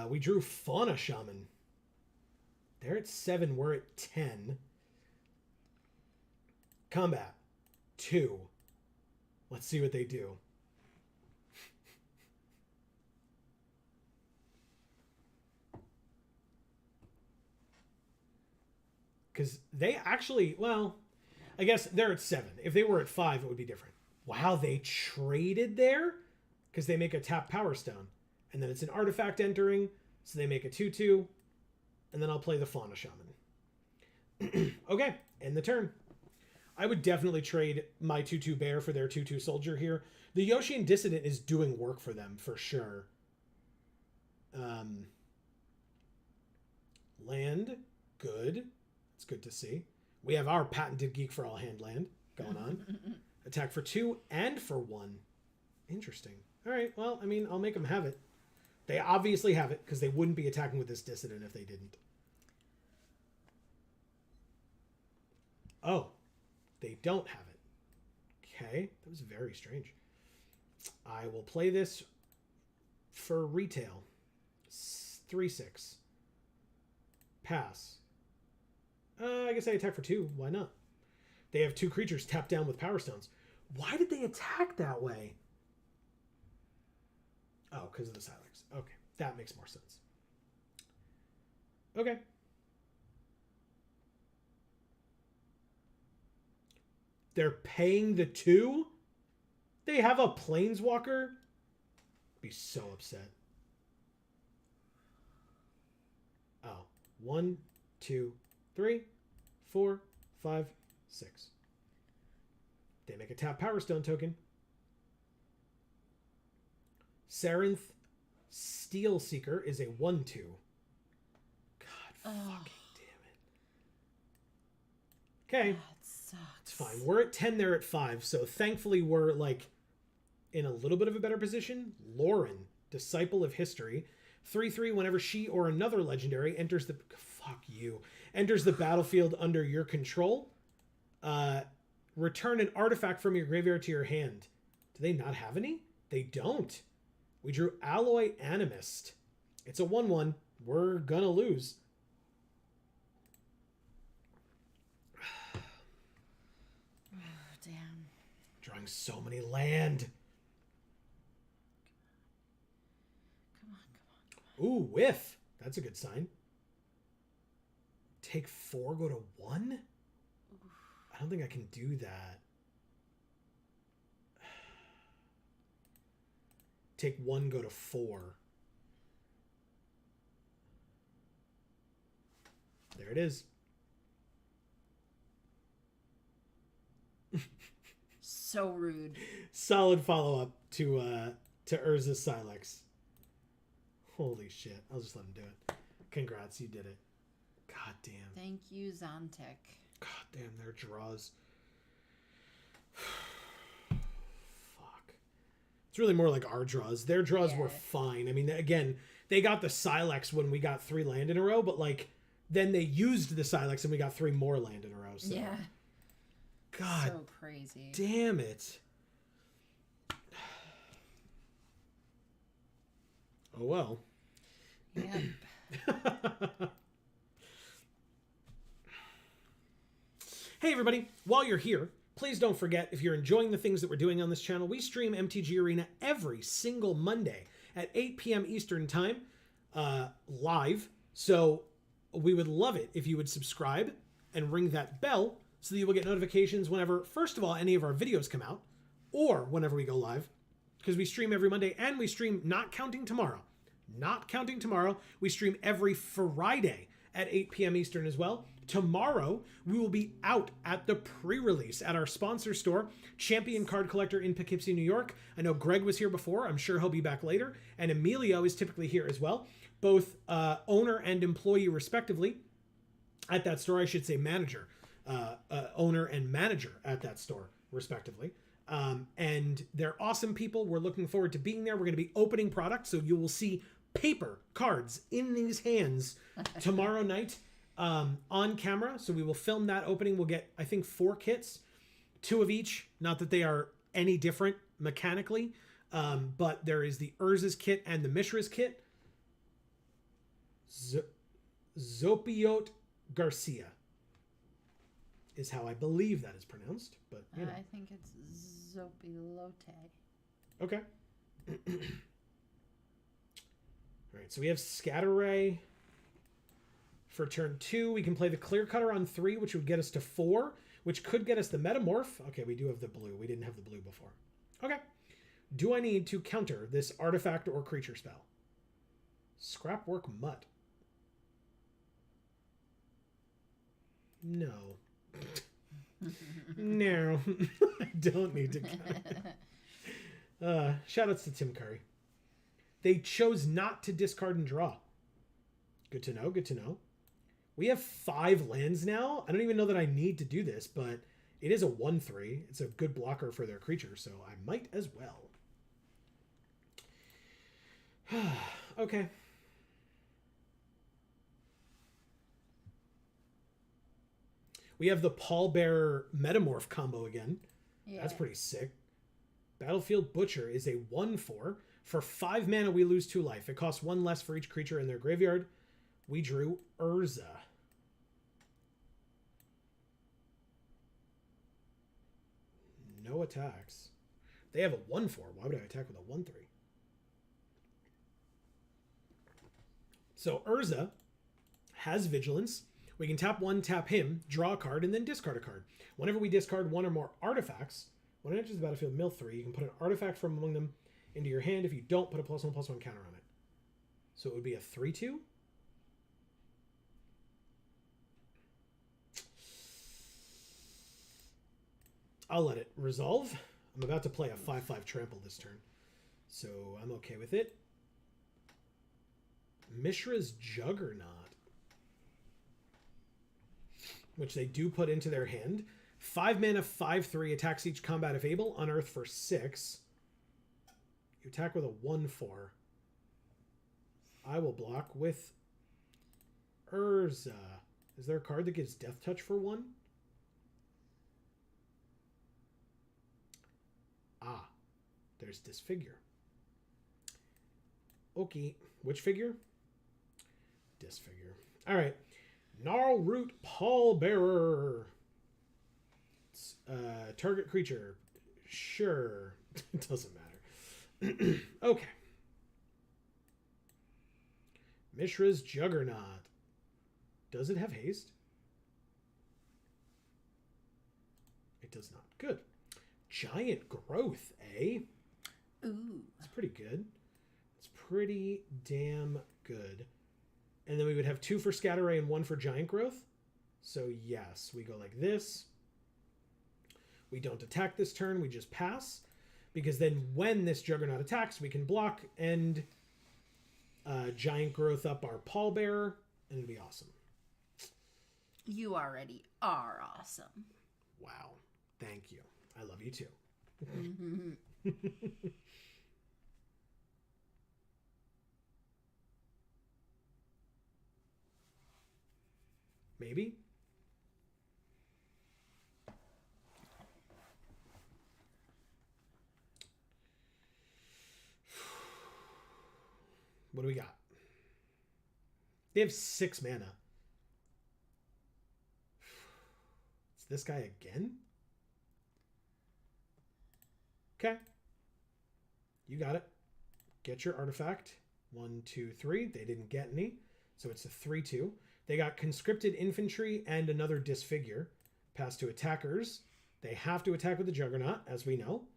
We drew Fauna Shaman. They're at 7. We're at 10. Combat. 2. Let's see what they do. Because they actually, well, I guess they're at 7. If they were at 5, it would be different. Wow, they traded there? Because they make a tap Power Stone. And then it's an artifact entering, so they make a 2/2. And then I'll play the Fauna Shaman. Okay, end the turn. I would definitely trade my 2/2 bear for their 2/2 soldier here. The Yoshian Dissident is doing work for them, for sure. Land, good. It's good to see. We have our patented Geek for All hand land going on. Attack for 2 and for 1. Interesting. All right, well, I mean, I'll make them have it. They obviously have it, because they wouldn't be attacking with this Dissident if they didn't. Oh, they don't have it. Okay, that was very strange. I will play this for retail. 3/6. Pass. I guess I attack for 2. Why not? They have 2 creatures tapped down with Power Stones. Why did they attack that way? Oh, because of the Silex. Okay, that makes more sense. Okay. They're paying the 2? They have a Planeswalker? Be so upset. Oh. 1, 2, 3, 4, 5, 6. They make a tap Power Stone token. Sarinth Steel Seeker is a 1/2. God fucking damn it. Okay. That sucks. It's fine. We're at 10, they're at 5. So thankfully we're like in a little bit of a better position. Lauren, Disciple of History. 3/3 whenever she or another legendary enters the battlefield under your control. Return an artifact from your graveyard to your hand. Do they not have any? They don't. We drew Alloy Animist. It's a 1/1. We're gonna lose. Oh, damn. Drawing so many land. Come on. Ooh, whiff. That's a good sign. Take 4, go to 1? I don't think I can do that. Take 1, go to 4. There it is. So rude. Solid follow-up to Urza Silex. Holy shit. I'll just let him do it. Congrats, you did it. God damn. Thank you, Zontic. God damn, their draws. It's really more like our draws. Their draws were fine. I mean, again, they got the Silex when we got 3 land in a row, but like then they used the Silex and we got 3 more land in a row. So. Yeah. God. So crazy. Damn it. Oh well. Yep. Hey everybody, while you're here, please don't forget, if you're enjoying the things that we're doing on this channel, we stream MTG Arena every single Monday at 8 p.m. Eastern Time, live. So we would love it if you would subscribe and ring that bell so that you will get notifications whenever, first of all, any of our videos come out, or whenever we go live, because we stream every Monday, and we stream not counting tomorrow. Not counting tomorrow. We stream every Friday at 8 p.m. Eastern as well. Tomorrow, we will be out at the pre-release at our sponsor store, Champion Card Collector in Poughkeepsie, New York. I know Greg was here before. I'm sure he'll be back later. And Emilio is typically here as well. Both owner and employee, respectively, at that store. I should say manager. Owner and manager at that store, respectively. And they're awesome people. We're looking forward to being there. We're going to be opening products, so you will see paper cards in these hands tomorrow night. On camera, so we will film that opening. We'll get, I think, 4 kits, 2 of each. Not that they are any different mechanically, but there is the Urza's kit and the Mishra's kit. Zopiot Garcia is how I believe that is pronounced, but you know. I think it's Zopilote. Okay. All right, so we have Scatter Ray. For turn 2, we can play the Clear Cutter on 3, which would get us to 4, which could get us the Metamorph. Okay, we do have the blue. We didn't have the blue before. Okay. Do I need to counter this artifact or creature spell? Scrapwork Mutt. No. No. I don't need to counter. Shoutouts to Tim Curry. They chose not to discard and draw. Good to know, good to know. We have 5 lands now. I don't even know that I need to do this, but it is a 1/3. It's a good blocker for their creature, so I might as well. Okay. We have the Pallbearer Metamorph combo again. Yeah. That's pretty sick. Battlefield Butcher is a 1/4. For 5 mana, we lose 2 life. It costs 1 less for each creature in their graveyard. We drew Urza. No attacks. They have a 1/4. Why would I attack with a 1/3? So Urza has Vigilance. We can tap 1, tap him, draw a card, and then discard a card. Whenever we discard 1 or more artifacts, when it enters the battlefield, mill 3, you can put an artifact from among them into your hand. If you don't, put a +1/+1 counter on it. So it would be a 3/2. I'll let it resolve. I'm about to play a 5/5 trample this turn, so I'm okay with it. Mishra's Juggernaut, which they do put into their hand. 5 mana, 5/3, attacks each combat if able, unearth for 6. You attack with a 1/4. I will block with Urza. Is there a card that gives Death Touch for 1? Ah, there's this figure. Okay, which figure? This figure. All right, Gnarlroot Pallbearer. Target creature. Sure, it doesn't matter. Okay. Mishra's Juggernaut. Does it have haste? It does not. Good. Giant Growth, eh? Ooh. It's pretty good. It's pretty damn good. And then we would have 2 for Scatter Ray and 1 for Giant Growth. So yes, we go like this. We don't attack this turn, we just pass. Because then when this Juggernaut attacks, we can block and giant growth up our pallbearer, and it'd be awesome. You already are awesome. Wow. Thank you. I love you too. Maybe? What do we got? They have 6 mana. It's this guy again? Okay. You got it. Get your artifact. 1, 2, 3. They didn't get any. So it's a 3-2. They got conscripted infantry and another disfigure. Pass to attackers. They have to attack with the Juggernaut, as we know.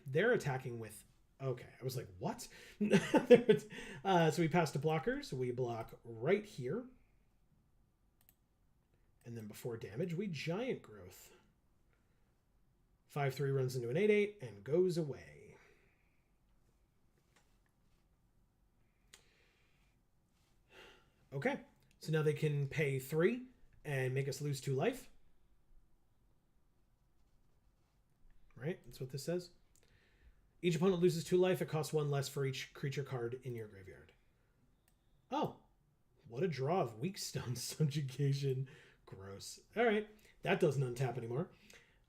They're attacking with... Okay, I was like, what? So we pass to blockers. We block right here. And then before damage, we giant growth. 5-3 runs into an 8-8 and goes away. Okay, so now they can pay 3 and make us lose 2 life. Right, that's what this says. Each opponent loses 2 life. It costs 1 less for each creature card in your graveyard. Oh, what a draw of weak stone subjugation. Gross. All right, that doesn't untap anymore.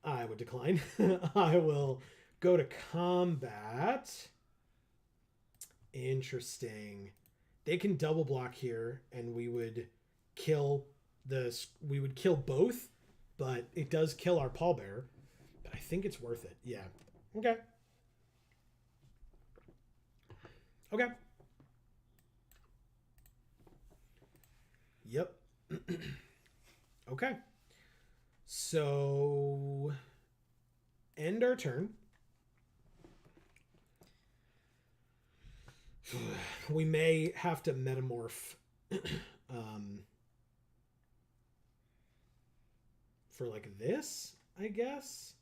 I would decline. I will go to combat. Interesting. They can double block here, and we would kill both, but it does kill our pallbearer. But I think it's worth it. Yeah. Okay. Okay. Yep. Okay. So end our turn. We may have to metamorph for like this, I guess.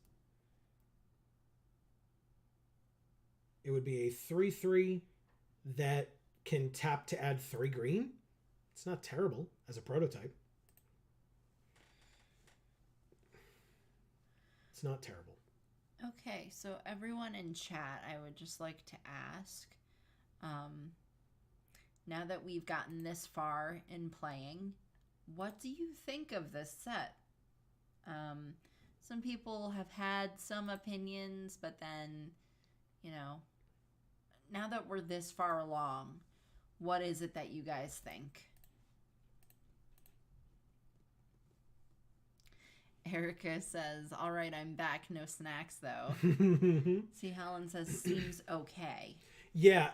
It would be a 3/3 that can tap to add 3 green. It's not terrible as a prototype. It's not terrible. Okay, so everyone in chat, I would just like to ask, now that we've gotten this far in playing, what do you think of this set? Some people have had some opinions, but then, you know, now that we're this far along, what is it that you guys think? Erica says, all right, I'm back. No snacks, though. See, Helen says, seems okay. Yeah.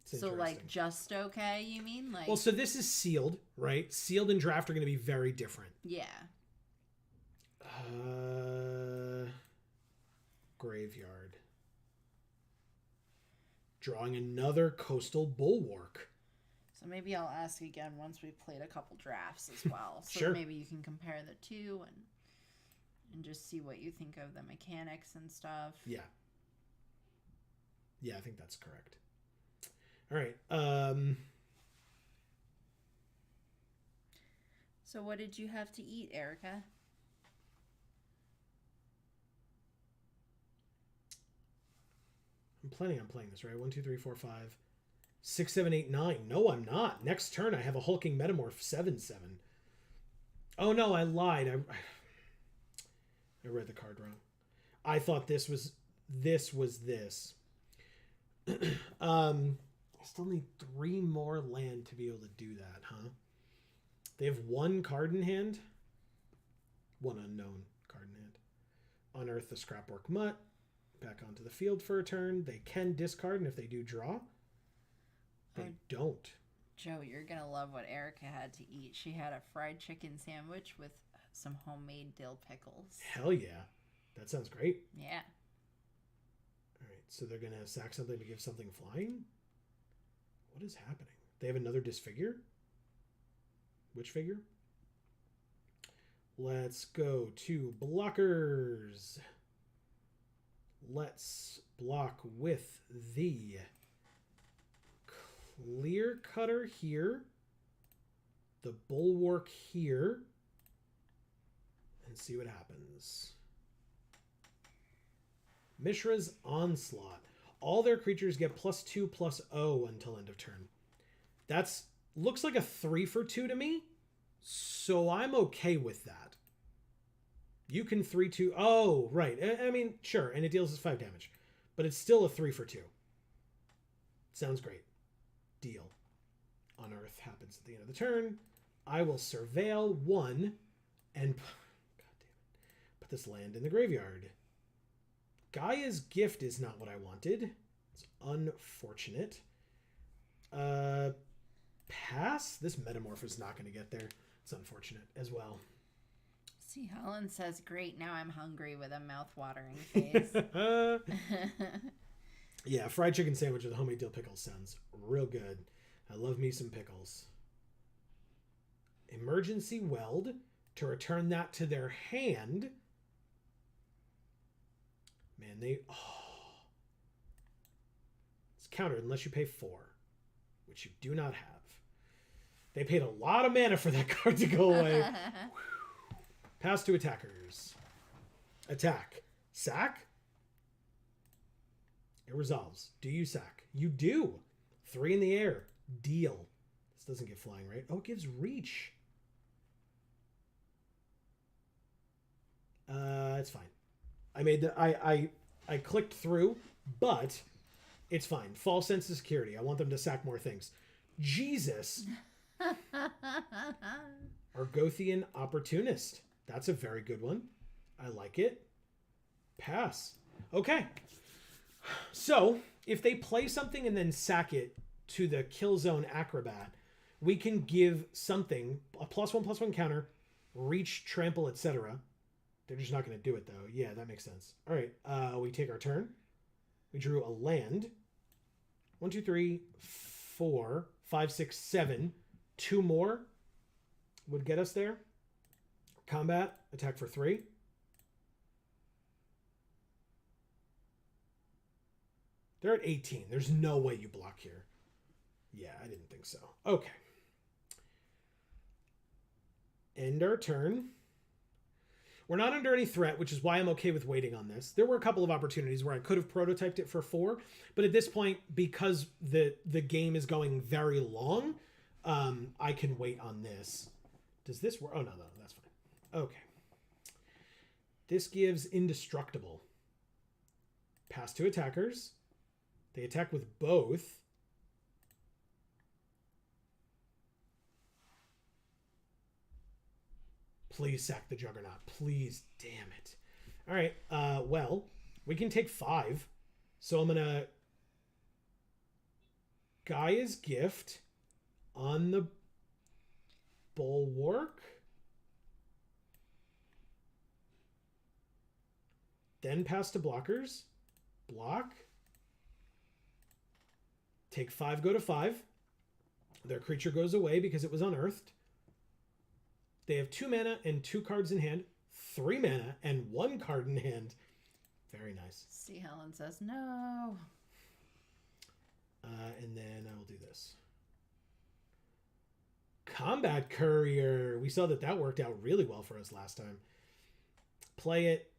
So, like, just okay, you mean? Like, well, so this is sealed, right? Sealed and draft are going to be very different. Yeah. Graveyard. Drawing another coastal bulwark. So maybe I'll ask again once we've played a couple drafts as well. So Sure. Maybe you can compare the two and just see what you think of the mechanics and stuff. Yeah. Yeah, I think that's correct. All right. So what did you have to eat, Erica? I'm planning on playing this, right? 1, 2, 3, 4, 5, 6, 7, 8, 9. No, I'm not. Next turn, I have a hulking metamorph 7/7. Oh no, I lied. I read the card wrong. I thought this was this. I still need 3 more land to be able to do that, huh? They have 1 card in hand. 1 unknown card in hand. Unearth the Scrapwork Mutt. Back onto the field for a turn. They can discard, and if they do draw, they don't. Joe, you're going to love what Erica had to eat. She had a fried chicken sandwich with some homemade dill pickles. Hell yeah. That sounds great. Yeah. All right, so they're going to sack something to give something flying? What is happening? They have another disfigure? Which figure? Let's go to blockers. Let's block with the Clear Cutter here, the Bulwark here, and see what happens. Mishra's Onslaught. All their creatures get +2/+0 until end of turn. That's looks like a 3 for 2 to me, so I'm okay with that. You can 3/2. Oh, right. I mean, sure, and it deals us 5 damage, but it's still a 3 for 2. Sounds great. Deal. Unearth happens at the end of the turn. I will surveil 1 and God damn it, put this land in the graveyard. Gaia's Gift is not what I wanted. It's unfortunate. Pass? This Metamorph is not going to get there. It's unfortunate as well. See, Helen says, great, now I'm hungry with a mouth-watering face. Yeah, fried chicken sandwich with homemade dill pickles sounds real good. I love me some pickles. Emergency Weld to return that to their hand. Man, it's countered unless you pay 4, which you do not have. They paid a lot of mana for that card to go away. Pass to attackers. Attack. Sack? It resolves. Do you sack? You do. 3 in the air. Deal. This doesn't get flying, right? Oh, it gives reach. It's fine. I made the I clicked through, but it's fine. False sense of security. I want them to sack more things. Jesus. Argothian Opportunist. That's a very good one. I like it. Pass. Okay. So, if they play something and then sack it to the Killzone Acrobat, we can give something a +1/+1 counter, reach, trample, etc. They're just not going to do it, though. Yeah, that makes sense. All right. We take our turn. We drew a land. 1, 2, 3, 4, 5, 6, 7. 2 more would get us there. Combat. Attack for 3. They're at 18. There's no way you block here. Yeah, I didn't think so. Okay. End our turn. We're not under any threat, which is why I'm okay with waiting on this. There were a couple of opportunities where I could have prototyped it for 4, but at this point, because the game is going very long, I can wait on this. Does this work? Oh, no, that's fine. Okay. This gives Indestructible. Pass to attackers. They attack with both. Please sack the Juggernaut. Please. Damn it. All right. Well, we can take 5. So I'm going to Gaia's Gift on the Bulwark. Then pass to blockers. Block. Take 5, go to 5. Their creature goes away because it was unearthed. They have 2 mana and 2 cards in hand. 3 mana and 1 card in hand. Very nice. See, Helen says no. And then I will do this. Combat Courier. We saw that worked out really well for us last time. Play it.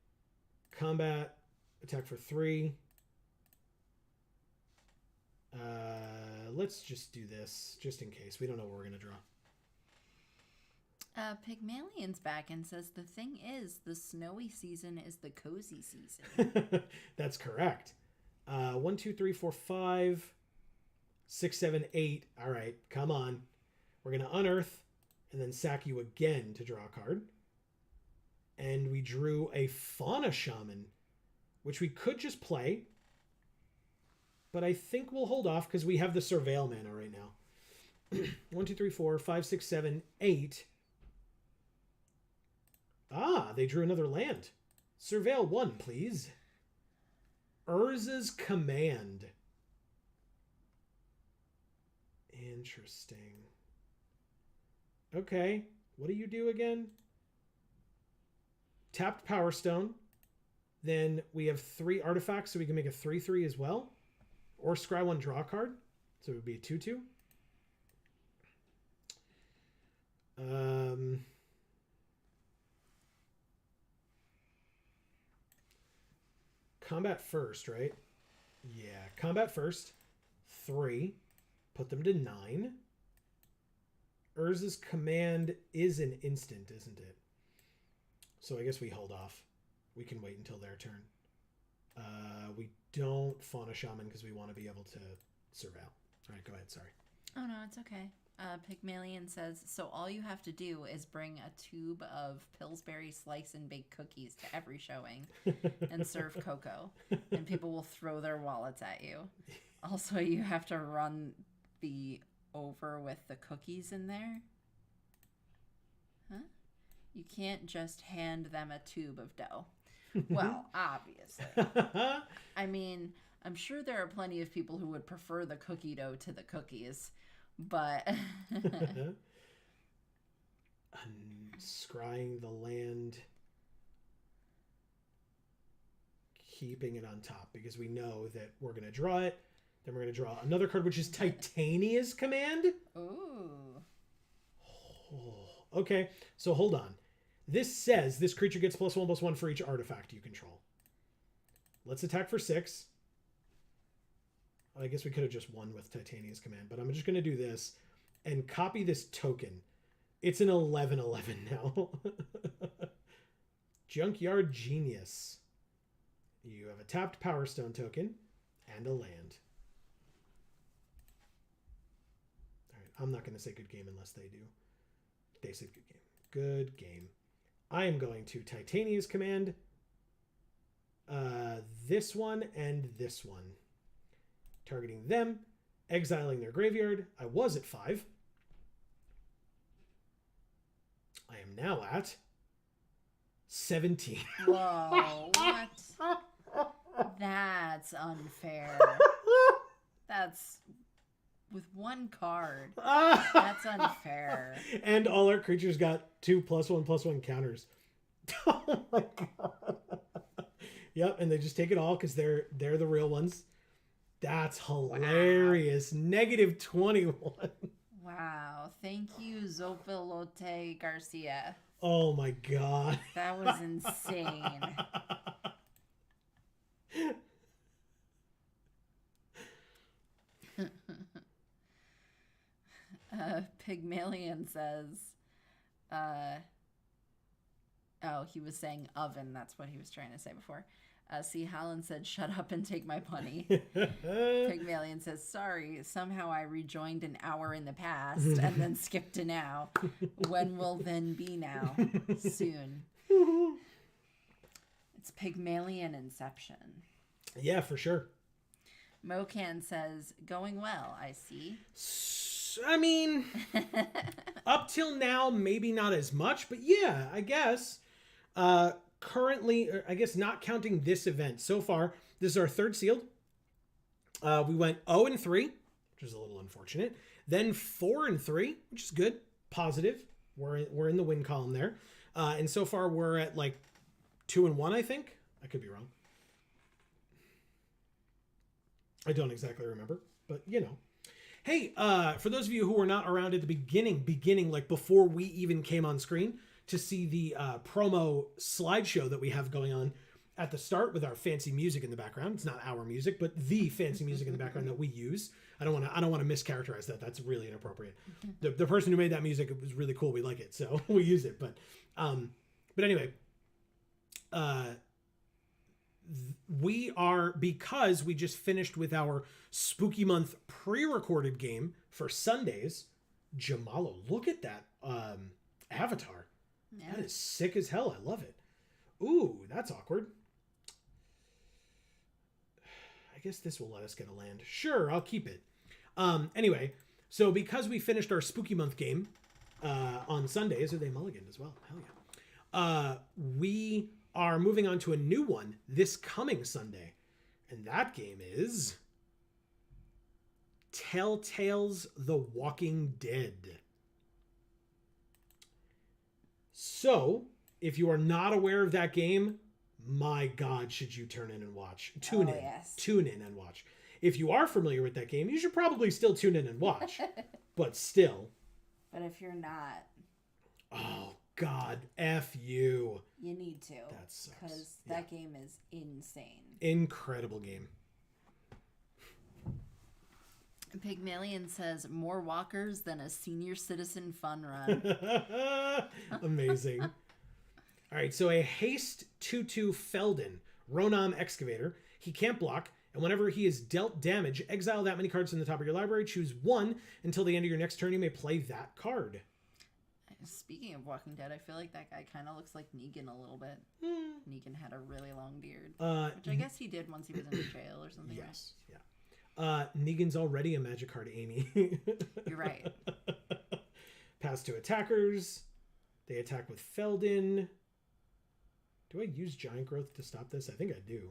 Combat. Attack for 3. Let's just do this, just in case. We don't know what we're going to draw. Pygmalion's back and says, the thing is, the snowy season is the cozy season. That's correct. 1, 2, 3, 4, 5, 6, 7, 8. All right, come on. We're going to unearth and then sack you again to draw a card. And we drew a Fauna Shaman, which we could just play. But I think we'll hold off because we have the Surveil mana right now. 1, 2, 3, 4, 5, 6, 7, 8. Ah, they drew another land. Surveil 1, please. Urza's Command. Interesting. Okay, what do you do again? tapped Power Stone. Then we have 3 artifacts, so we can make a 3/3 as well. Or scry 1, draw a card. So it would be a 2/2. Combat first, right? Yeah, combat first. 3. Put them to 9. Urz's command is an instant, isn't it? So I guess we hold off. We can wait until their turn. We don't Fauna Shaman because we want to be able to surveil. All right, go ahead. Sorry. Oh, no, it's okay. Pygmalion says, so all you have to do is bring a tube of Pillsbury slice and bake cookies to every showing and serve cocoa, and people will throw their wallets at you. Also, you have to run the over with the cookies in there. Huh? You can't just hand them a tube of dough. Well, obviously. I mean, I'm sure there are plenty of people who would prefer the cookie dough to the cookies, but... Scrying the land, keeping it on top, because we know that we're going to draw it. Then we're going to draw another card, which is Titania's Command. Ooh. Oh, okay, so hold on. This says this creature gets +1/+1 for each artifact you control. Let's attack for 6. I guess we could have just won with Titania's Command, but I'm just going to do this and copy this token. It's an 11/11 now. Junkyard Genius. You have a tapped Power Stone token and a land. All right, I'm not going to say good game unless they do. They said good game. Good game. I am going to Titania's Command, this one and this one. Targeting them, exiling their graveyard. I was at 5. I am now at 17. Whoa, what? That's unfair. That's... with one card. That's unfair. And all our creatures got 2 +1/+1 counters. Oh my god. Yep, and they just take it all because they're the real ones. That's hilarious. Wow. -21. Wow. Thank you, Zopilote Garcia. Oh my god. That was insane. Pygmalion says, oh, he was saying oven. That's what he was trying to say before. C. Holland said, shut up and take my money. Pygmalion says, sorry, somehow I rejoined an hour in the past and then skipped to now. When will then be now? Soon. It's Pygmalion Inception. Yeah, for sure. Mocan says, going well, I see. I mean, up till now, maybe not as much, but yeah, I guess. Currently, I guess not counting this event so far, this is our 3rd sealed. We went 0-3, which is a little unfortunate. Then 4-3, which is good, positive. We're in the win column there. And so far we're at like 2-1, I think. I could be wrong. I don't exactly remember, but you know. Hey, for those of you who were not around at the beginning, like before we even came on screen, to see the promo slideshow that we have going on at the start with our fancy music in the background. It's not our music, but the fancy music in the background that we use. I don't want to mischaracterize that. That's really inappropriate. The person who made that music, it was really cool. We like it, so we use it. But anyway, we are, because we just finished with our Spooky Month pre-recorded game for Sundays. Jamalo, look at that avatar. Yeah. That is sick as hell. I love it. Ooh, that's awkward. I guess this will let us get a land. Sure, I'll keep it. Anyway, so because we finished our Spooky Month game on Sundays, or they mulliganed as well. Hell yeah. We are moving on to a new one this coming Sunday. And that game is Telltale's The Walking Dead. So, If you are not aware of that game, my God, should you turn in and watch. Tune in. Yes. Tune in and watch. If you are familiar with that game, you should probably still tune in and watch. But still. But if you're not. Oh, God. F you. You need to. That sucks. Because that game is insane. Incredible game. Pygmalion says, more walkers than a senior citizen fun run. Amazing. All right, so a haste 2/2 Feldon, Ronom Excavator. He can't block, and whenever he is dealt damage, exile that many cards from the top of your library. Choose one until the end of your next turn. You may play that card. Speaking of Walking Dead, I feel like that guy kind of looks like Negan a little bit. Negan had a really long beard, which I guess he did once he was in jail or something. Yes, right? Yeah. Negan's already a magic card, Amy. You're right. Pass to attackers. They attack with Feldon. Do I use Giant Growth to stop this? I think I do.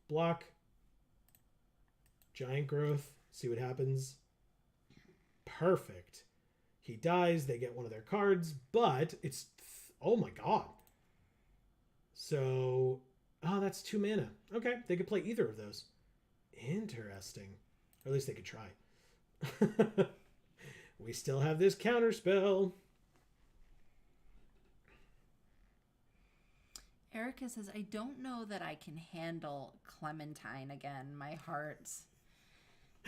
Block. Giant Growth. See what happens. Perfect. He dies. They get one of their cards, but it's... Oh my God. So... Oh, that's 2 mana. Okay, they could play either of those. Interesting. Or at least they could try. We still have this counter spell. Erica says, I don't know that I can handle Clementine again. My heart.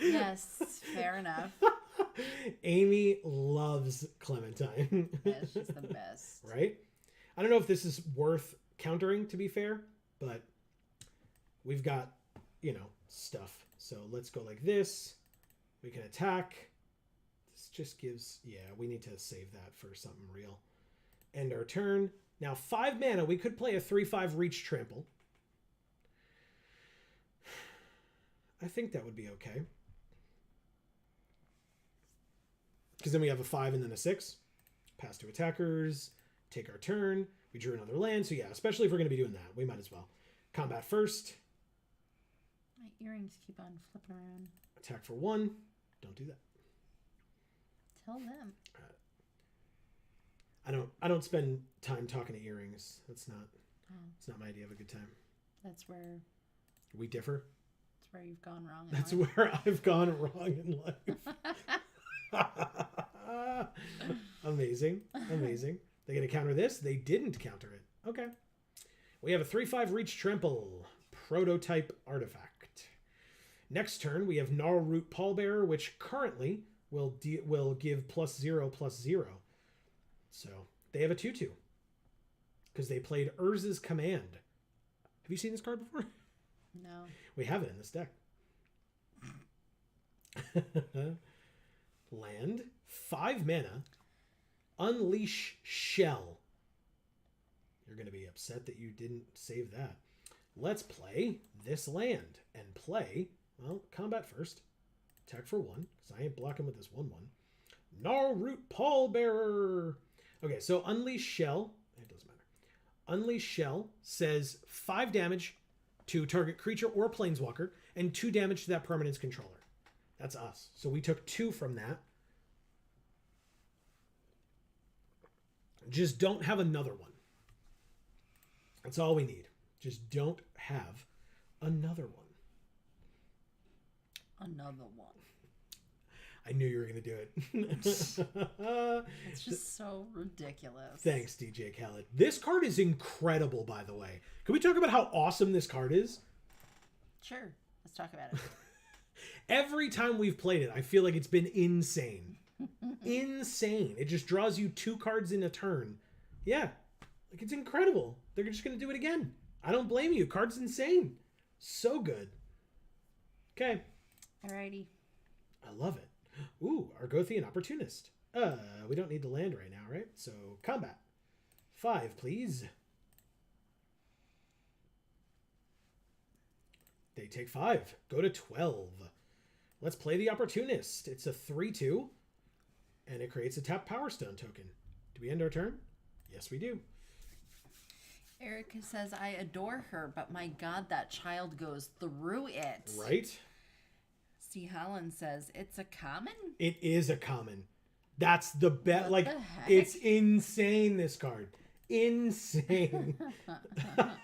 Yes, fair enough. Amy loves Clementine. Yeah, she's the best. Right? I don't know if this is worth countering, to be fair, but we've got, stuff. So let's go like this. We can attack. This just gives... Yeah, we need to save that for something real. End our turn. Now, 5 mana, we could play a 3/5 Reach Trample. I think that would be okay. Because then we have a 5 and then a 6. Pass to attackers. Take our turn. We drew another land. So yeah, especially if we're going to be doing that, we might as well. Combat first. My earrings keep on flipping around. Attack for 1. Don't do that. Tell them. I don't spend time talking to earrings. It's not my idea of a good time. That's where we differ. That's where you've gone wrong. That's where I've gone wrong in life. Amazing. They gonna counter this? They didn't counter it. Okay. We have a 3/5 Reach Trample prototype artifact. Next turn we have Gnarl Root Pallbearer, which currently will give +0/+0. So they have a 2/2 because they played Urz's Command. Have you seen this card before? No. We have it in this deck. Land, 5 mana, Unleash Shell. You're going to be upset that you didn't save that. Let's play this land and play, well, combat first. Attack for 1, because I ain't blocking with this 1/1. Gnarl Root Pallbearer. Okay, so Unleash Shell, it doesn't matter. Unleash Shell says 5 damage to target creature or planeswalker and 2 damage to that permanent's controller. That's us. So we took 2 from that. Just don't have another one. That's all we need. Just don't have another one. Another one. I knew you were going to do it. It's just so ridiculous. Thanks, DJ Khaled. This card is incredible, by the way. Can we talk about how awesome this card is? Sure. Let's talk about it. Every time we've played it, I feel like it's been insane. Insane. It just draws you 2 cards in a turn. Yeah. Like, it's incredible. They're just going to do it again. I don't blame you. Card's insane. So good. Okay. Alrighty. I love it. Ooh, Argothian Opportunist. We don't need to land right now, right? So, combat. 5, please. They take 5. Go to 12. Let's play the Opportunist. It's a 3/2, and it creates a tap Power Stone token. Do we end our turn? Yes, we do. Erica says, I adore her, but my God, that child goes through it. Right? C. Holland says, it's a common? It is a common. That's the bet. What like, the heck? it's insane, this card. insane.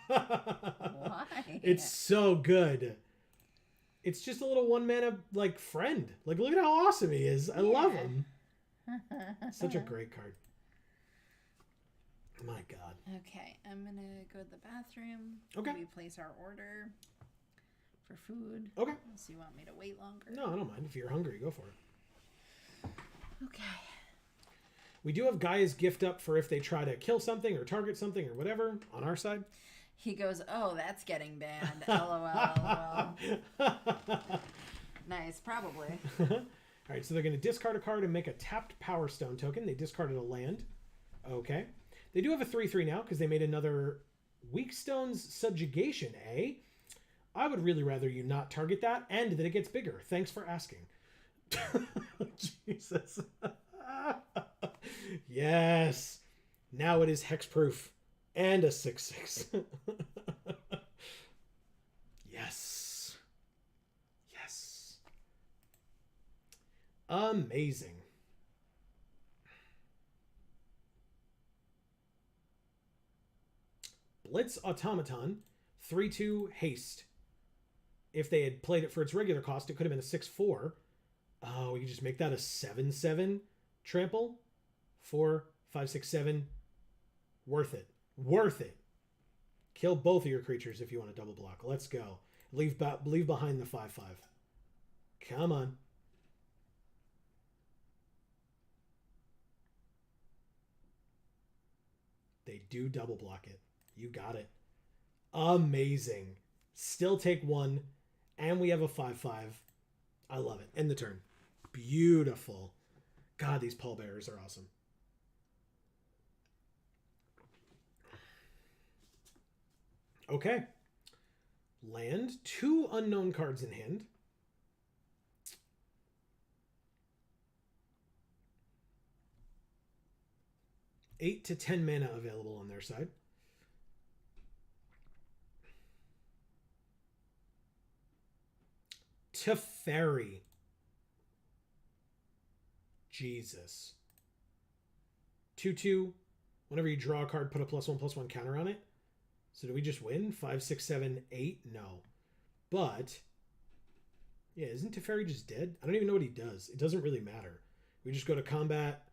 Why? It's so good. It's just a little one mana like friend. Like look at how awesome he is. I love him. Such a great card. My God. Okay, I'm gonna go to the bathroom. Okay. We place our order for food. Okay. So you want me to wait longer? No, I don't mind. If you're hungry, go for it. Okay. We do have Gaia's gift up for if they try to kill something or target something or whatever on our side. He goes, oh, that's getting banned. LOL. Nice, probably. All right, so they're going to discard a card and make a tapped Power Stone token. They discarded a land. Okay. They do have a 3/3 now because they made another Weak Stone's Subjugation, eh? I would really rather you not target that and that it gets bigger. Thanks for asking. Jesus. Yes. Now it is hexproof and a 6/6. Yes. Yes. Amazing. Blitz Automaton, 3/2 haste. If they had played it for its regular cost, it could have been a 6/4. Oh, we could just make that a 7/7 trample. 4, 5, 6, 7. Worth it. Worth it. Kill both of your creatures if you want to double block. Let's go. Leave behind the 5/5. Come on. They do double block it. You got it. Amazing. Still take 1. And we have a 5/5. I love it. End the turn. Beautiful. God, these pallbearers are awesome. Okay. Land. 2 unknown cards in hand. Eight to 10 mana available on their side. Teferi. Jesus. 2/2. Whenever you draw a card, put a +1/+1 counter on it. So do we just win? 5, 6, 7, 8? No. But, yeah, isn't Teferi just dead? I don't even know what he does. It doesn't really matter. We just go to combat,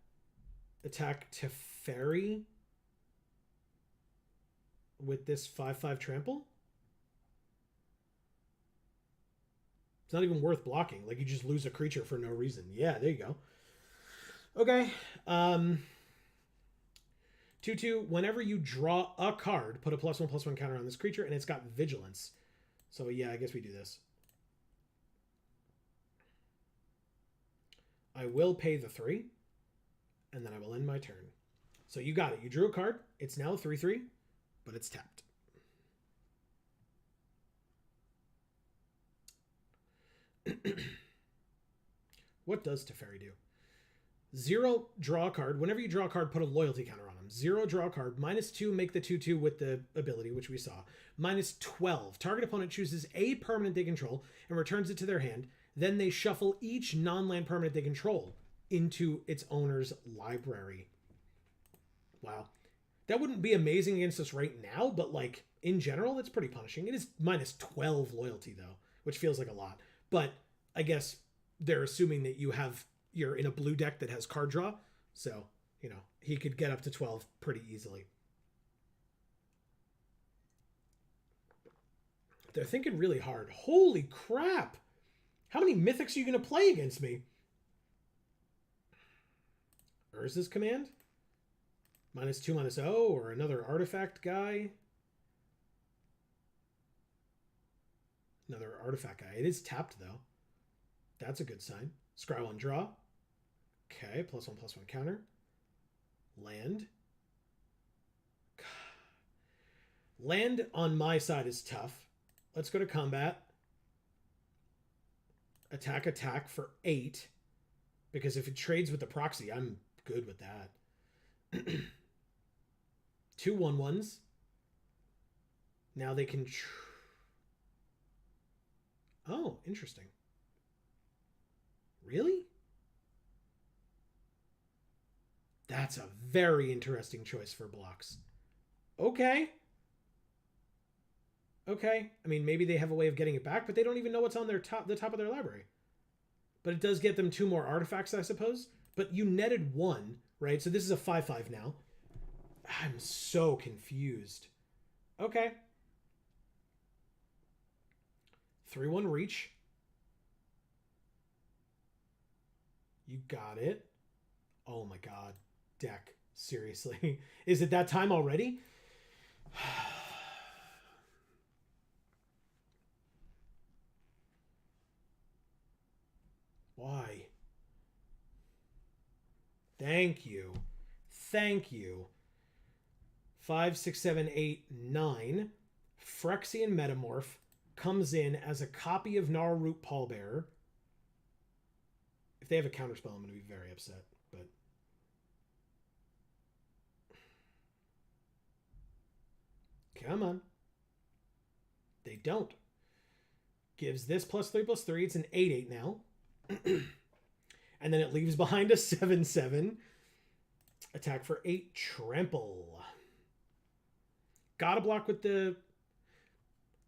attack Teferi with this 5/5 trample? It's not even worth blocking. Like, you just lose a creature for no reason. Yeah, there you go. Okay. 2/2. Whenever you draw a card, put a +1/+1 counter on this creature, and it's got vigilance. So, yeah, I guess we do this. I will pay the 3, and then I will end my turn. So you got it. You drew a card. It's now 3/3, but it's tapped. What does Teferi do? 0, draw a card. Whenever you draw a card, put a loyalty counter on them. 0, draw a card. -2, make the 2/2 with the ability, which we saw. -12, target opponent chooses a permanent they control and returns it to their hand. Then they shuffle each non-land permanent they control into its owner's library. Wow. That wouldn't be amazing against us right now, but like in general, it's pretty punishing. It is -12 loyalty though, which feels like a lot. But I guess they're assuming that you're in a blue deck that has card draw. So, you know, he could get up to 12 pretty easily. They're thinking really hard. Holy crap! How many mythics are you going to play against me? Urza's Command? -2/-0 or another artifact guy? Another artifact guy. It is tapped though. That's a good sign. Scry 1, draw. Okay, +1/+1 counter. Land. Land on my side is tough. Let's go to combat. Attack for 8. Because if it trades with the proxy, I'm good with that. 2 1/1s. Now they can... Oh, interesting. Really? That's a very interesting choice for blocks. Okay. Okay. I mean, maybe they have a way of getting it back, but they don't even know what's on the top of their library. But it does get them 2 more artifacts, I suppose. But you netted 1, right? So this is a 5/5 now. I'm so confused. Okay. 3/1 reach. You got it. Oh my god. Deck. Seriously. Is it that time already? Why? Thank you. Thank you. 5, 6, 7, 8, 9. Phyrexian Metamorph comes in as a copy of Gnarlroot Pallbearer. If they have a counterspell, I'm going to be very upset. But come on. They don't. Gives this +3/+3. It's an 8/8 now. And then it leaves behind a 7/7. Attack for 8. Trample. Gotta block with the...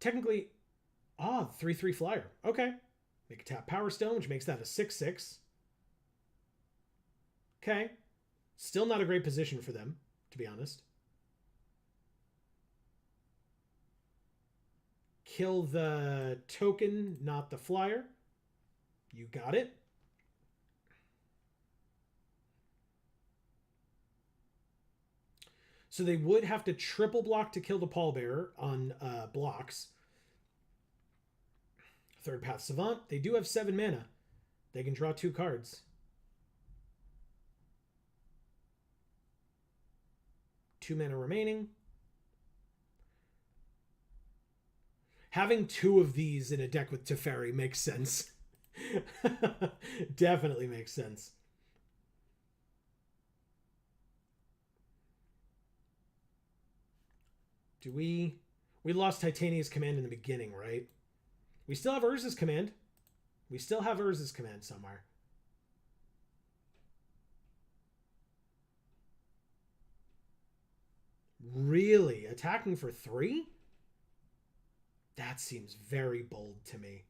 Technically... 3/3 flyer. Okay. Make a tap Power Stone, which makes that a 6/6. Okay. Still not a great position for them, to be honest. Kill the token, not the flyer. You got it. So they would have to triple block to kill the Pallbearer on blocks. Third Path Savant. They do have 7 mana. They can draw 2 cards. 2 mana remaining. Having 2 of these in a deck with Teferi makes sense. Definitely makes sense. Do we lost Titania's command in the beginning, right? We still have Urza's command. We still have Urza's command somewhere. Really? Attacking for 3? That seems very bold to me.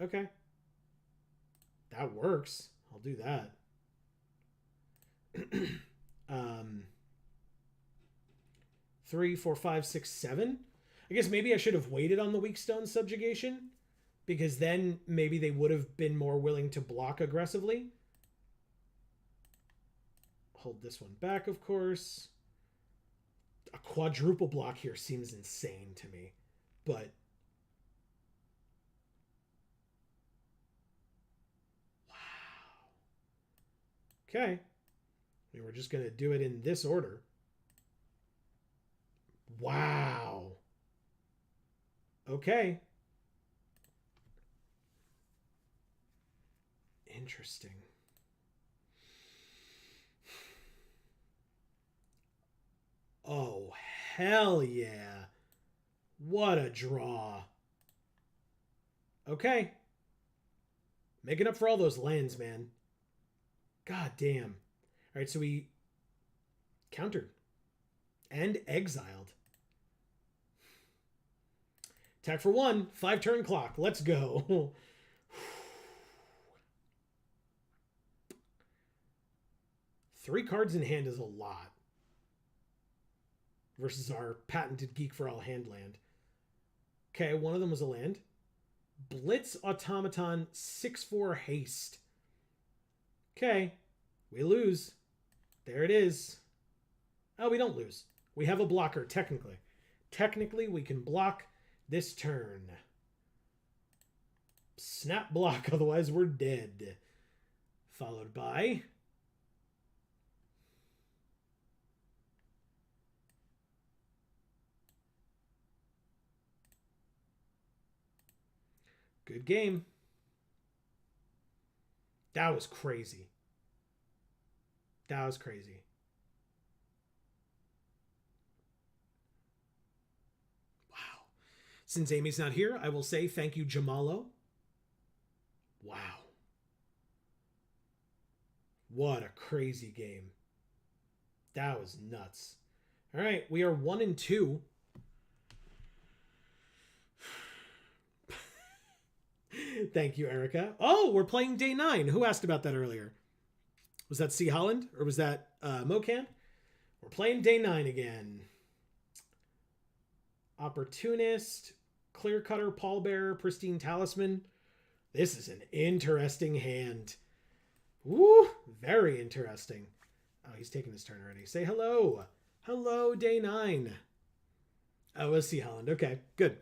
Okay. That works. I'll do that. 3, 4, 5, 6, 7. I guess maybe I should have waited on the Weak Stone subjugation, because then maybe they would have been more willing to block aggressively. Hold this one back, of course. A quadruple block here seems insane to me, but wow. Okay. I mean, we're just going to do it in this order. Wow. Okay. Interesting. Oh, hell yeah. What a draw. Okay. Making up for all those lands, man. God damn. All right, so we countered and exiled. Attack for 1. 5 turn clock. Let's go. 3 cards in hand is a lot. Versus our patented Geek for All hand land. Okay, one of them was a land. Blitz Automaton 6/4 haste. Okay, we lose. There it is. Oh, we don't lose. We have a blocker, technically. Technically, we can block this turn. Snap block, otherwise we're dead. Followed by... Good game. That was crazy. That was crazy. Wow. Since Amy's not here, I will say thank you, Jamalo. Wow. What a crazy game. That was nuts. All right, we are 1 and 2. Thank you, Erica. Oh, we're playing day 9. Who asked about that earlier? Was that C. Holland or was that Mocan? We're playing day 9 again. Opportunist, Clear Cutter, Pallbearer, Pristine Talisman. This is an interesting hand. Woo! Very interesting. Oh, he's taking his turn already. Say hello. Hello, day 9. Oh, it was C. Holland. Okay, good.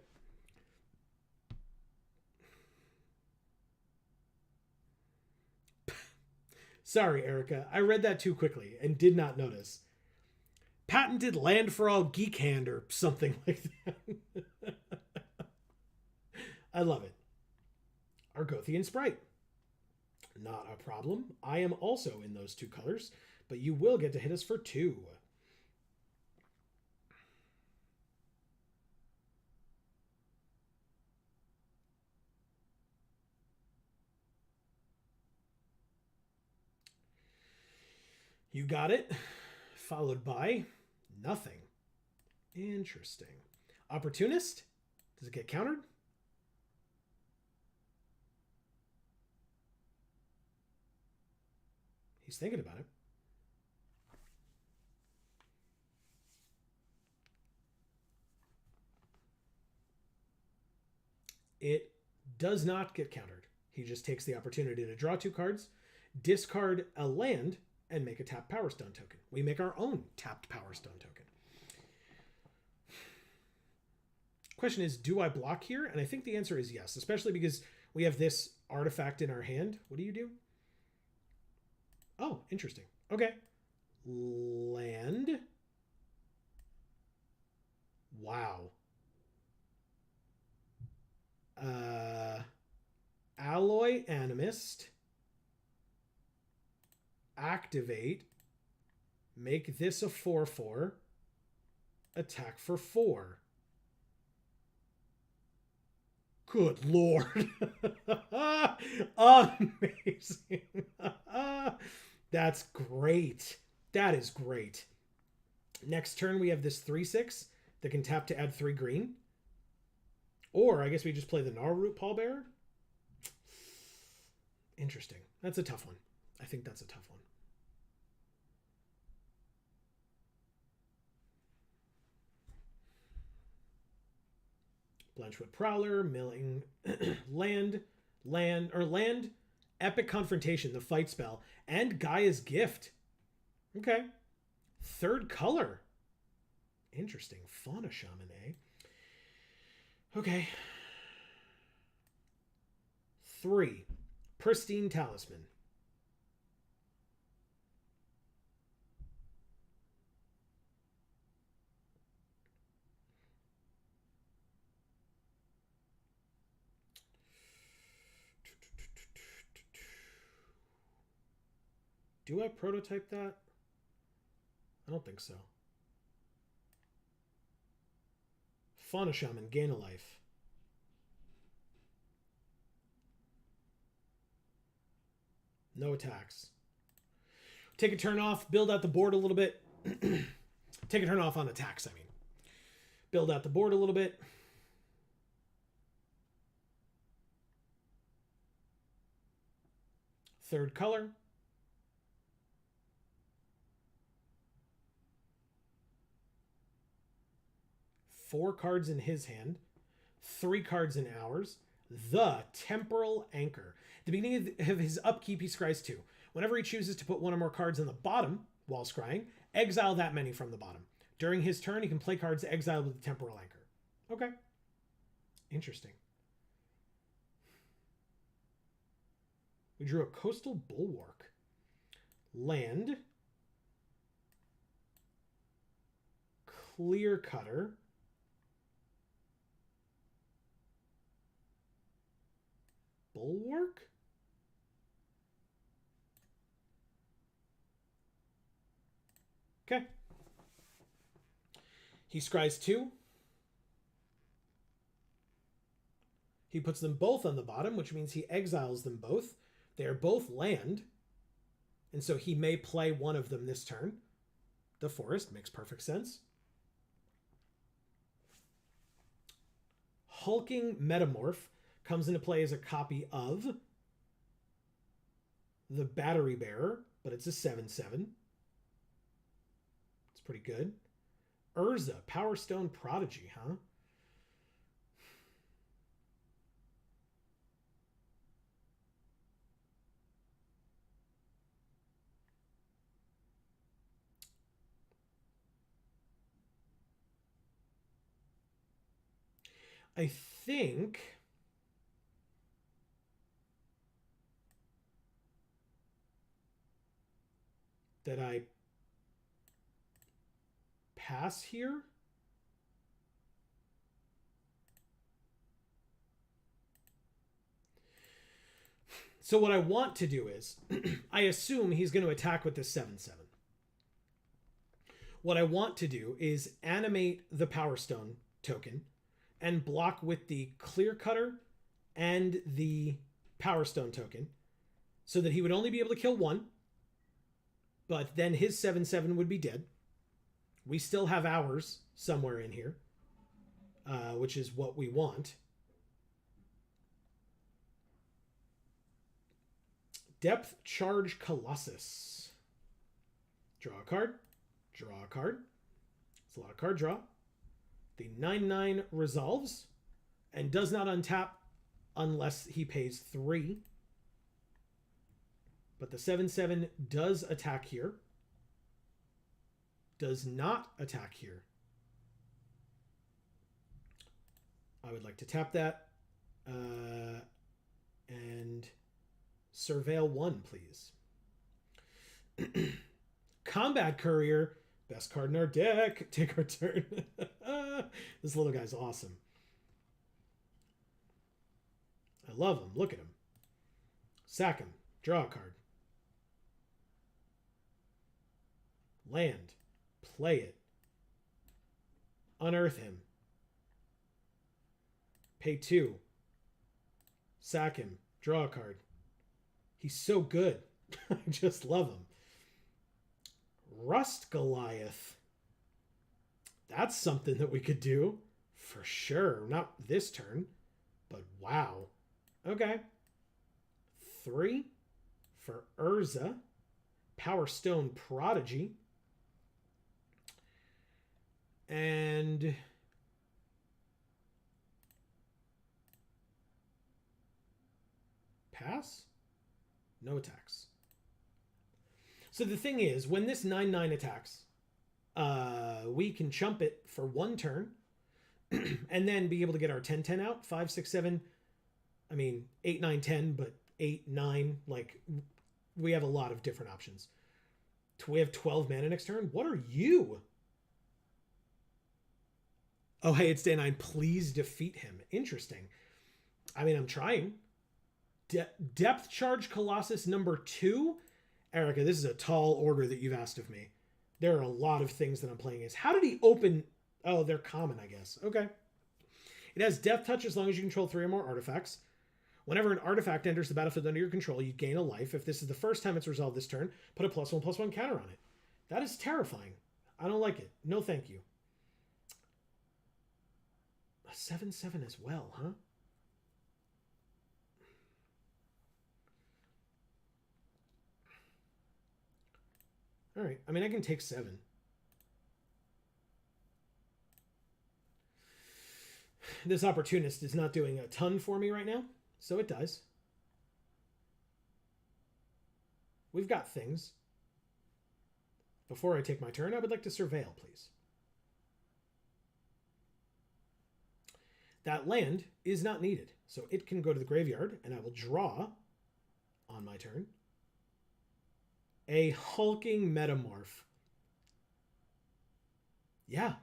Sorry, Erica. I read that too quickly and did not notice. Patented Land for All Geek Hand or something like that. I love it. Argothian Sprite. Not a problem. I am also in those 2 colors, but you will get to hit us for 2. You got it. Followed by nothing. Interesting. Opportunist? Does it get countered? He's thinking about it. It does not get countered. He just takes the opportunity to draw 2 cards, discard a land, and make a tapped Power Stone token. We make our own tapped Power Stone token. Question is, do I block here? And I think the answer is yes, especially because we have this artifact in our hand. What do you do? Oh, interesting. Okay. Land. Wow. Alloy Animist. Activate. Make this a 4/4. Attack for 4. Good Lord. Amazing. That's great. That is great. Next turn, we have this 3/6 that can tap to add 3 green. Or I guess we just play the Gnarlroot Pallbearer. Interesting. That's a tough one. I think that's a tough one. Blanchwood Prowler, Milling, Land, Epic Confrontation, the fight spell, and Gaia's Gift. Okay. 3rd color. Interesting. Fauna Shaman, eh? Okay. 3. Pristine Talisman. Do I prototype that? I don't think so. Fauna Shaman, gain a life. No attacks. Take a turn off, build out the board a little bit. Take a turn off on attacks, I mean. Build out the board a little bit. Third color. Four cards in his hand. 3 cards in ours. The Temporal Anchor. At the beginning of his upkeep, he scries 2. Whenever he chooses to put 1 or more cards on the bottom while scrying, exile that many from the bottom. During his turn, he can play cards exiled with the Temporal Anchor. Okay. Interesting. We drew a Coastal Bulwark. Land. Clear Cutter. Bulwark? Okay. He scries 2. He puts them both on the bottom, which means he exiles them both. They are both land. And so he may play one of them this turn. The Forest makes perfect sense. Hulking Metamorph comes into play as a copy of the Battery Bearer, but it's a 7/7. It's pretty good. Urza, Power Stone Prodigy, huh? I think that I pass here. So what I want to do is, I assume he's going to attack with this 7/7. What I want to do is animate the Power Stone token and block with the Clear Cutter and the Power Stone token so that he would only be able to kill one, but then his 7/7 would be dead. We still have ours somewhere in here, which is what we want. Depth Charge Colossus. Draw a card. Draw a card. It's a lot of card draw. The 9/9 resolves and does not untap unless he pays 3. But the 7/7 does attack here. Does not attack here. I would like to tap that. And surveil 1, please. Combat Courier. Best card in our deck. Take our turn. This little guy's awesome. I love him. Look at him. Sack him. Draw a card. Land. Play it. Unearth him. Pay 2. Sack him. Draw a card. He's so good. I just love him. Rust Goliath. That's something that we could do. For sure. Not this turn. But wow. Okay. 3 for Urza. Power Stone Prodigy. And pass? No attacks. So the thing is, when this 9/9 attacks, we can chump it for 1 turn and then be able to get our 10/10 out. 5, 6, 7. I mean, 8, 9, 10, but 8, 9. Like, we have a lot of different options. We have 12 mana next turn. What are you? Oh, hey, it's day 9. Please defeat him. Interesting. I mean, I'm trying. Depth Charge Colossus number 2. Erica, this is a tall order that you've asked of me. There are a lot of things that I'm playing as. How did he open? Oh, they're common, I guess. Okay. It has Death Touch as long as you control 3 or more artifacts. Whenever an artifact enters the battlefield under your control, you gain a life. If this is the first time it's resolved this turn, put a +1/+1 counter on it. That is terrifying. I don't like it. No thank you. A 7/7 as well, huh? All right. I mean, I can take 7. This opportunist is not doing a ton for me right now, so it does. We've got things. Before I take my turn, I would like to surveil, please. That land is not needed, so it can go to the graveyard, and I will draw on my turn a Hulking Metamorph. Yeah,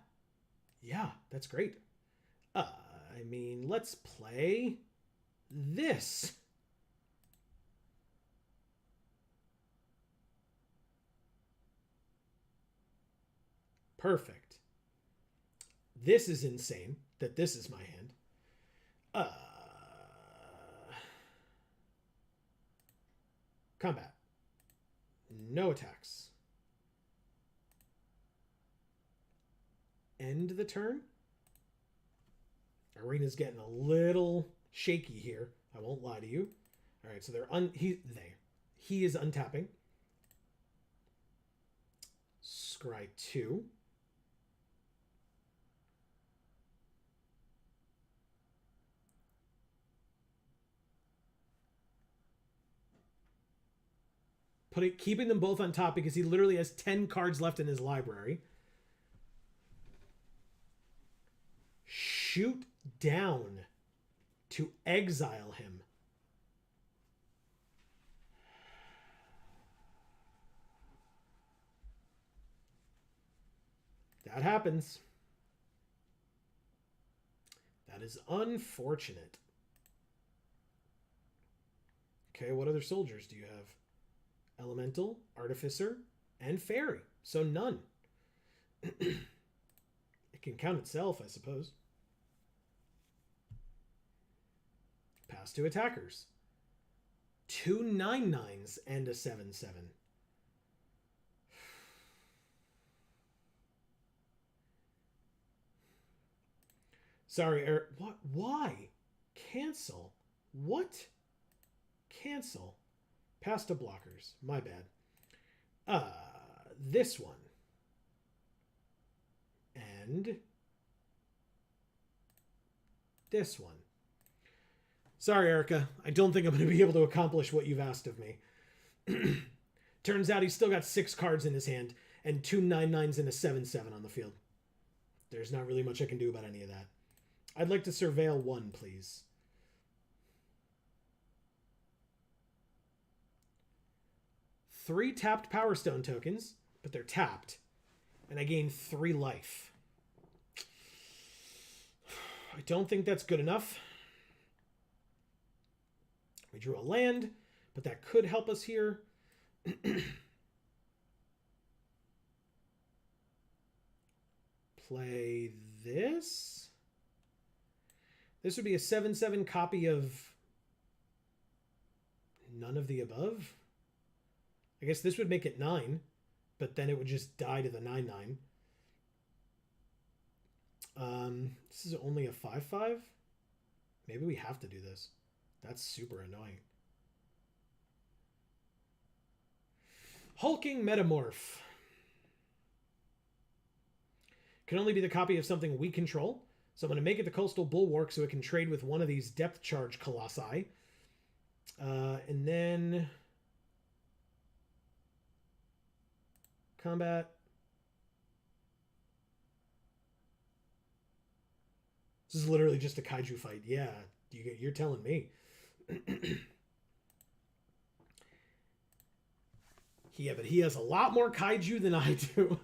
that's great. I mean, let's play this. Perfect. This is insane that this is my hand. Combat. No attacks. End the turn. Arena's getting a little shaky here. I won't lie to you. All right, so he is untapping. Scry 2. Keeping them both on top because he literally has 10 cards left in his library. Shoot down to exile him. That happens. That is unfortunate. Okay, what other soldiers do you have? Elemental, Artificer, and Fairy. So none. It can count itself, I suppose. Pass to attackers. 2 9/9s and a 7/7. Sorry, Eric. What? Why? Cancel. What? Cancel. Pass to blockers. My bad. This one. And this one. Sorry, Erica. I don't think I'm going to be able to accomplish what you've asked of me. Turns out he's still got 6 cards in his hand and 2 9/9s and a 7/7 on the field. There's not really much I can do about any of that. I'd like to surveil 1, please. Three tapped Power Stone tokens, but they're tapped. And I gain 3 life. I don't think that's good enough. We drew a land, but that could help us here. Play this. This would be a 7/7 copy of none of the above. I guess this would make it 9, but then it would just die to the 9/9. This is only a 5/5. Maybe we have to do this. That's super annoying. Hulking Metamorph. Can only be the copy of something we control. So I'm going to make it the Coastal Bulwark so it can trade with one of these Depth Charge Colossi. And then... Combat. This is literally just a kaiju fight. Yeah, you're telling me. Yeah, but he has a lot more kaiju than I do.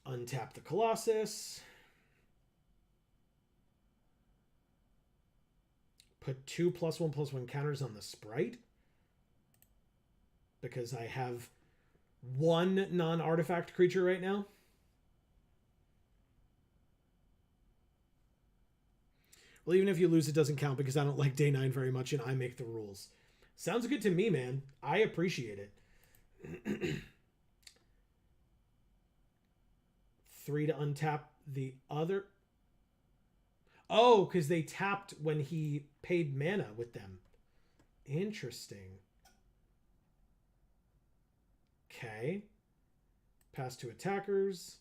Untap the Colossus. Put 2 +1/+1 counters on the Sprite. Because I have 1 non-artifact creature right now. Well, even if you lose, it doesn't count because I don't like Day 9 very much and I make the rules. Sounds good to me, man. I appreciate it. 3 to untap the other. Oh, because they tapped when he paid mana with them. Interesting. Okay. Pass to attackers.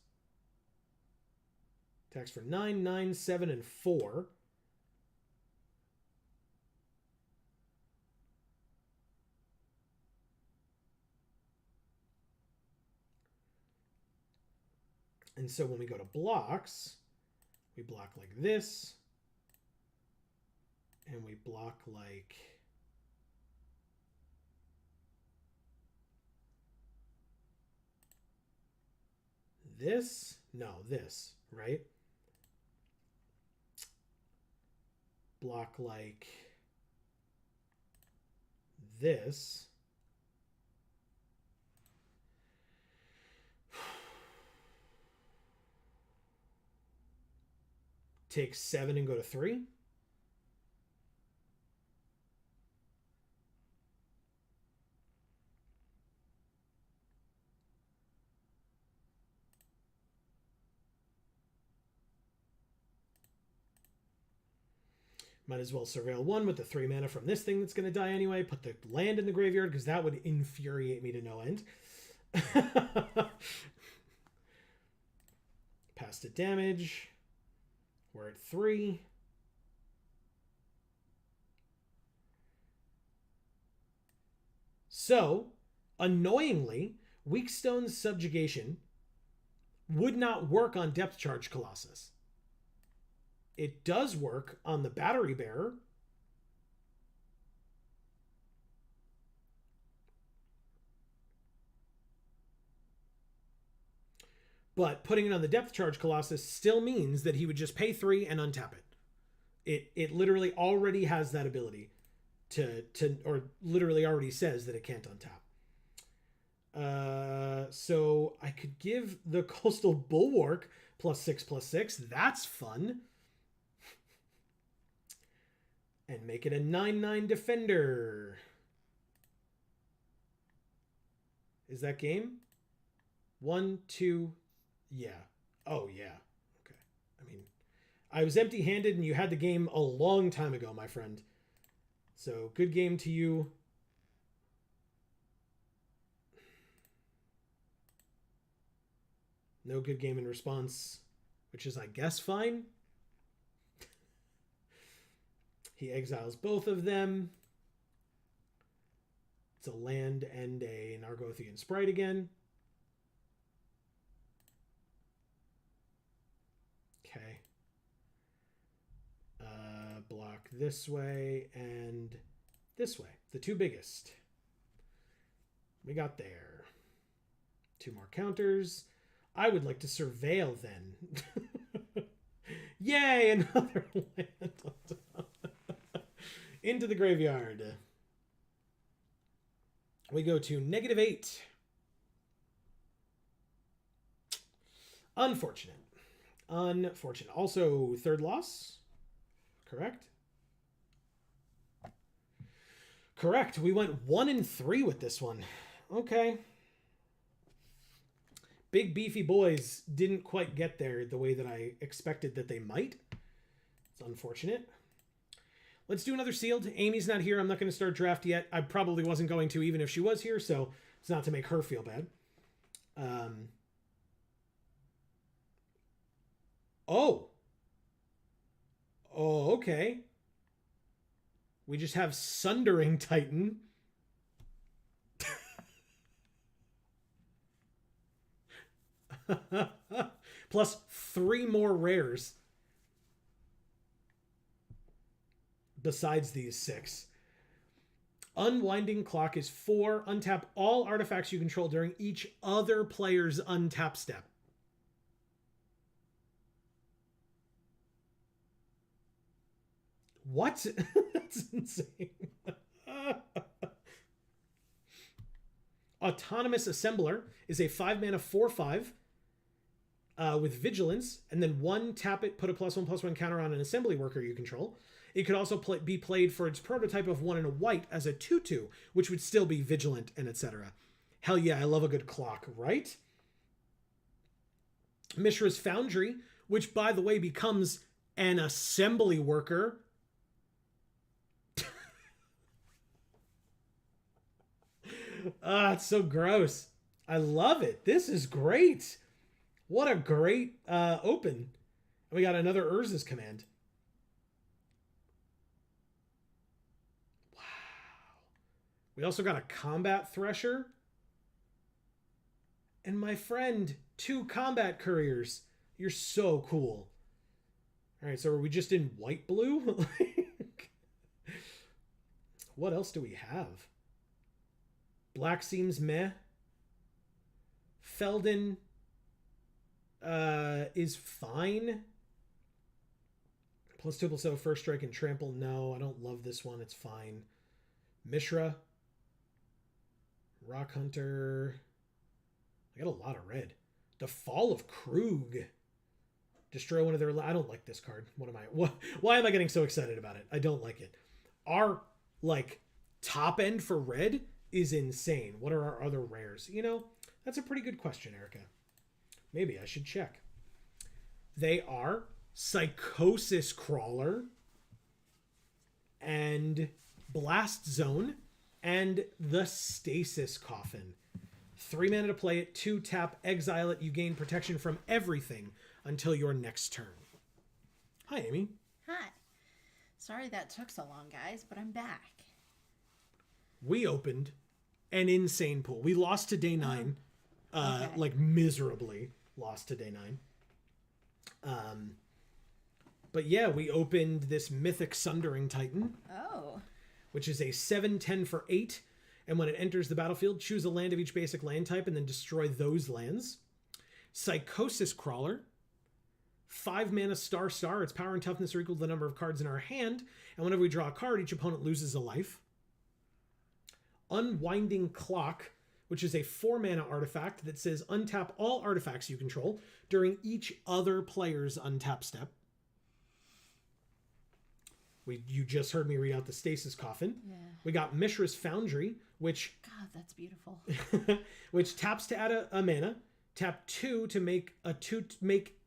Attacks for 9, 9, 7, and 4. And so when we go to blocks, we block like this. And we block like... this? No, this, right? Block like this. take 7 and go to 3. Might as well surveil 1 with the 3 mana from this thing that's going to die anyway. Put the land in the graveyard because that would infuriate me to no end. Pass to damage. We're at 3. So, annoyingly, Weakstone's Subjugation would not work on Depth Charge Colossus. It does work on the Battery Bearer. But putting it on the Depth Charge Colossus still means that he would just pay 3 and untap it. It literally already has that ability or literally already says that it can't untap. So I could give the Coastal Bulwark +6/+6. That's fun. And make it a 9/9 defender. Is that game? 1, 2, yeah. Oh, yeah. Okay. I mean, I was empty-handed and you had the game a long time ago, my friend. So, good game to you. No good game in response, which is, I guess, fine. He exiles both of them. It's a land and an Argothian Sprite again. Okay. Block this way and this way. The two biggest. We got there. 2 more counters. I would like to surveil then. Yay, another land. Into the graveyard. We go to -8. Unfortunate. Unfortunate. Also, 3rd loss. Correct? Correct. We went 1 and 3 with this one. Okay. Big beefy boys didn't quite get there the way that I expected that they might. It's unfortunate. Let's do another sealed. Amy's not here. I'm not going to start draft yet. I probably wasn't going to even if she was here, so it's not to make her feel bad. Oh, okay. We just have Sundering Titan. Plus 3 more rares. Besides these 6. Unwinding Clock is 4. Untap all artifacts you control during each other player's untap step. What? That's insane. Autonomous Assembler is a 5-mana 4/5 with Vigilance, and then 1 tap it, put a +1/+1 counter on an assembly worker you control. It could also be played for its prototype of 1 and a white as a 2/2, which would still be Vigilant and etc. Hell yeah, I love a good clock, right? Mishra's Foundry, which by the way becomes an assembly worker. It's so gross. I love it. This is great. What a great open. And we got another Urza's Command. Wow. We also got a Combat Thresher. And my friend, 2 Combat Couriers. You're so cool. All right, so are we just in white-blue? What else do we have? Black seems meh. Feldon is fine. +2/+0 first strike and trample. No, I don't love this one. It's fine. Mishra. Rock Hunter. I got a lot of red. The Fall of Krug. Destroy one of their... I don't like this card. Why am I getting so excited about it? I don't like it. Our, like, top end for red is insane. What are our other rares? You know, that's a pretty good question, Erica. Maybe I should check. They are Psychosis Crawler and Blast Zone and the Stasis Coffin. 3 mana to play it, 2 tap, exile it. You gain protection from everything until your next turn. Hi, Amy. Hi. Sorry that took so long, guys, but I'm back. We opened an insane pool. We lost to day 9. Okay. Like miserably lost to day 9. But yeah, we opened this Mythic Sundering Titan. Oh. Which is a 7/10 for 8. And when it enters the battlefield, choose a land of each basic land type and then destroy those lands. Psychosis Crawler. 5 mana star. Its power and toughness are equal to the number of cards in our hand. And whenever we draw a card, each opponent loses a life. Unwinding Clock, which is a 4 mana artifact that says untap all artifacts you control during each other player's untap step. You just heard me read out the Stasis Coffin. Yeah. We got Mishra's Foundry, which... God, that's beautiful. which taps to add a mana. Tap 2 to make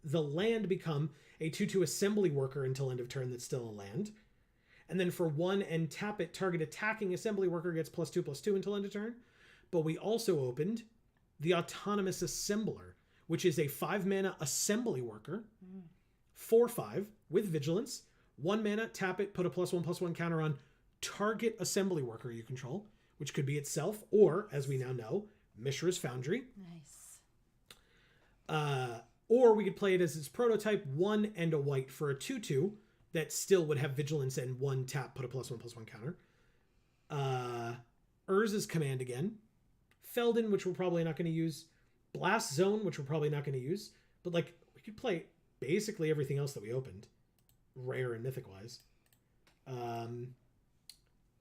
the land become a 2/2 assembly worker until end of turn that's still a land. And then for 1 and tap it, target attacking assembly worker gets +2/+2 until end of turn. But we also opened the Autonomous Assembler, which is a 5 mana assembly worker. 4/5 with vigilance. 1 mana, tap it, put a +1/+1 counter on target assembly worker you control, which could be itself, or, as we now know, Mishra's Foundry. Nice. Or we could play it as its prototype, 1 and a white for a 2/2 that still would have vigilance and 1 tap, put a +1/+1 counter. Urza's Command again. Feldon, which we're probably not going to use. Blast Zone, which we're probably not going to use. But, like, we could play basically everything else that we opened. Rare and mythic wise.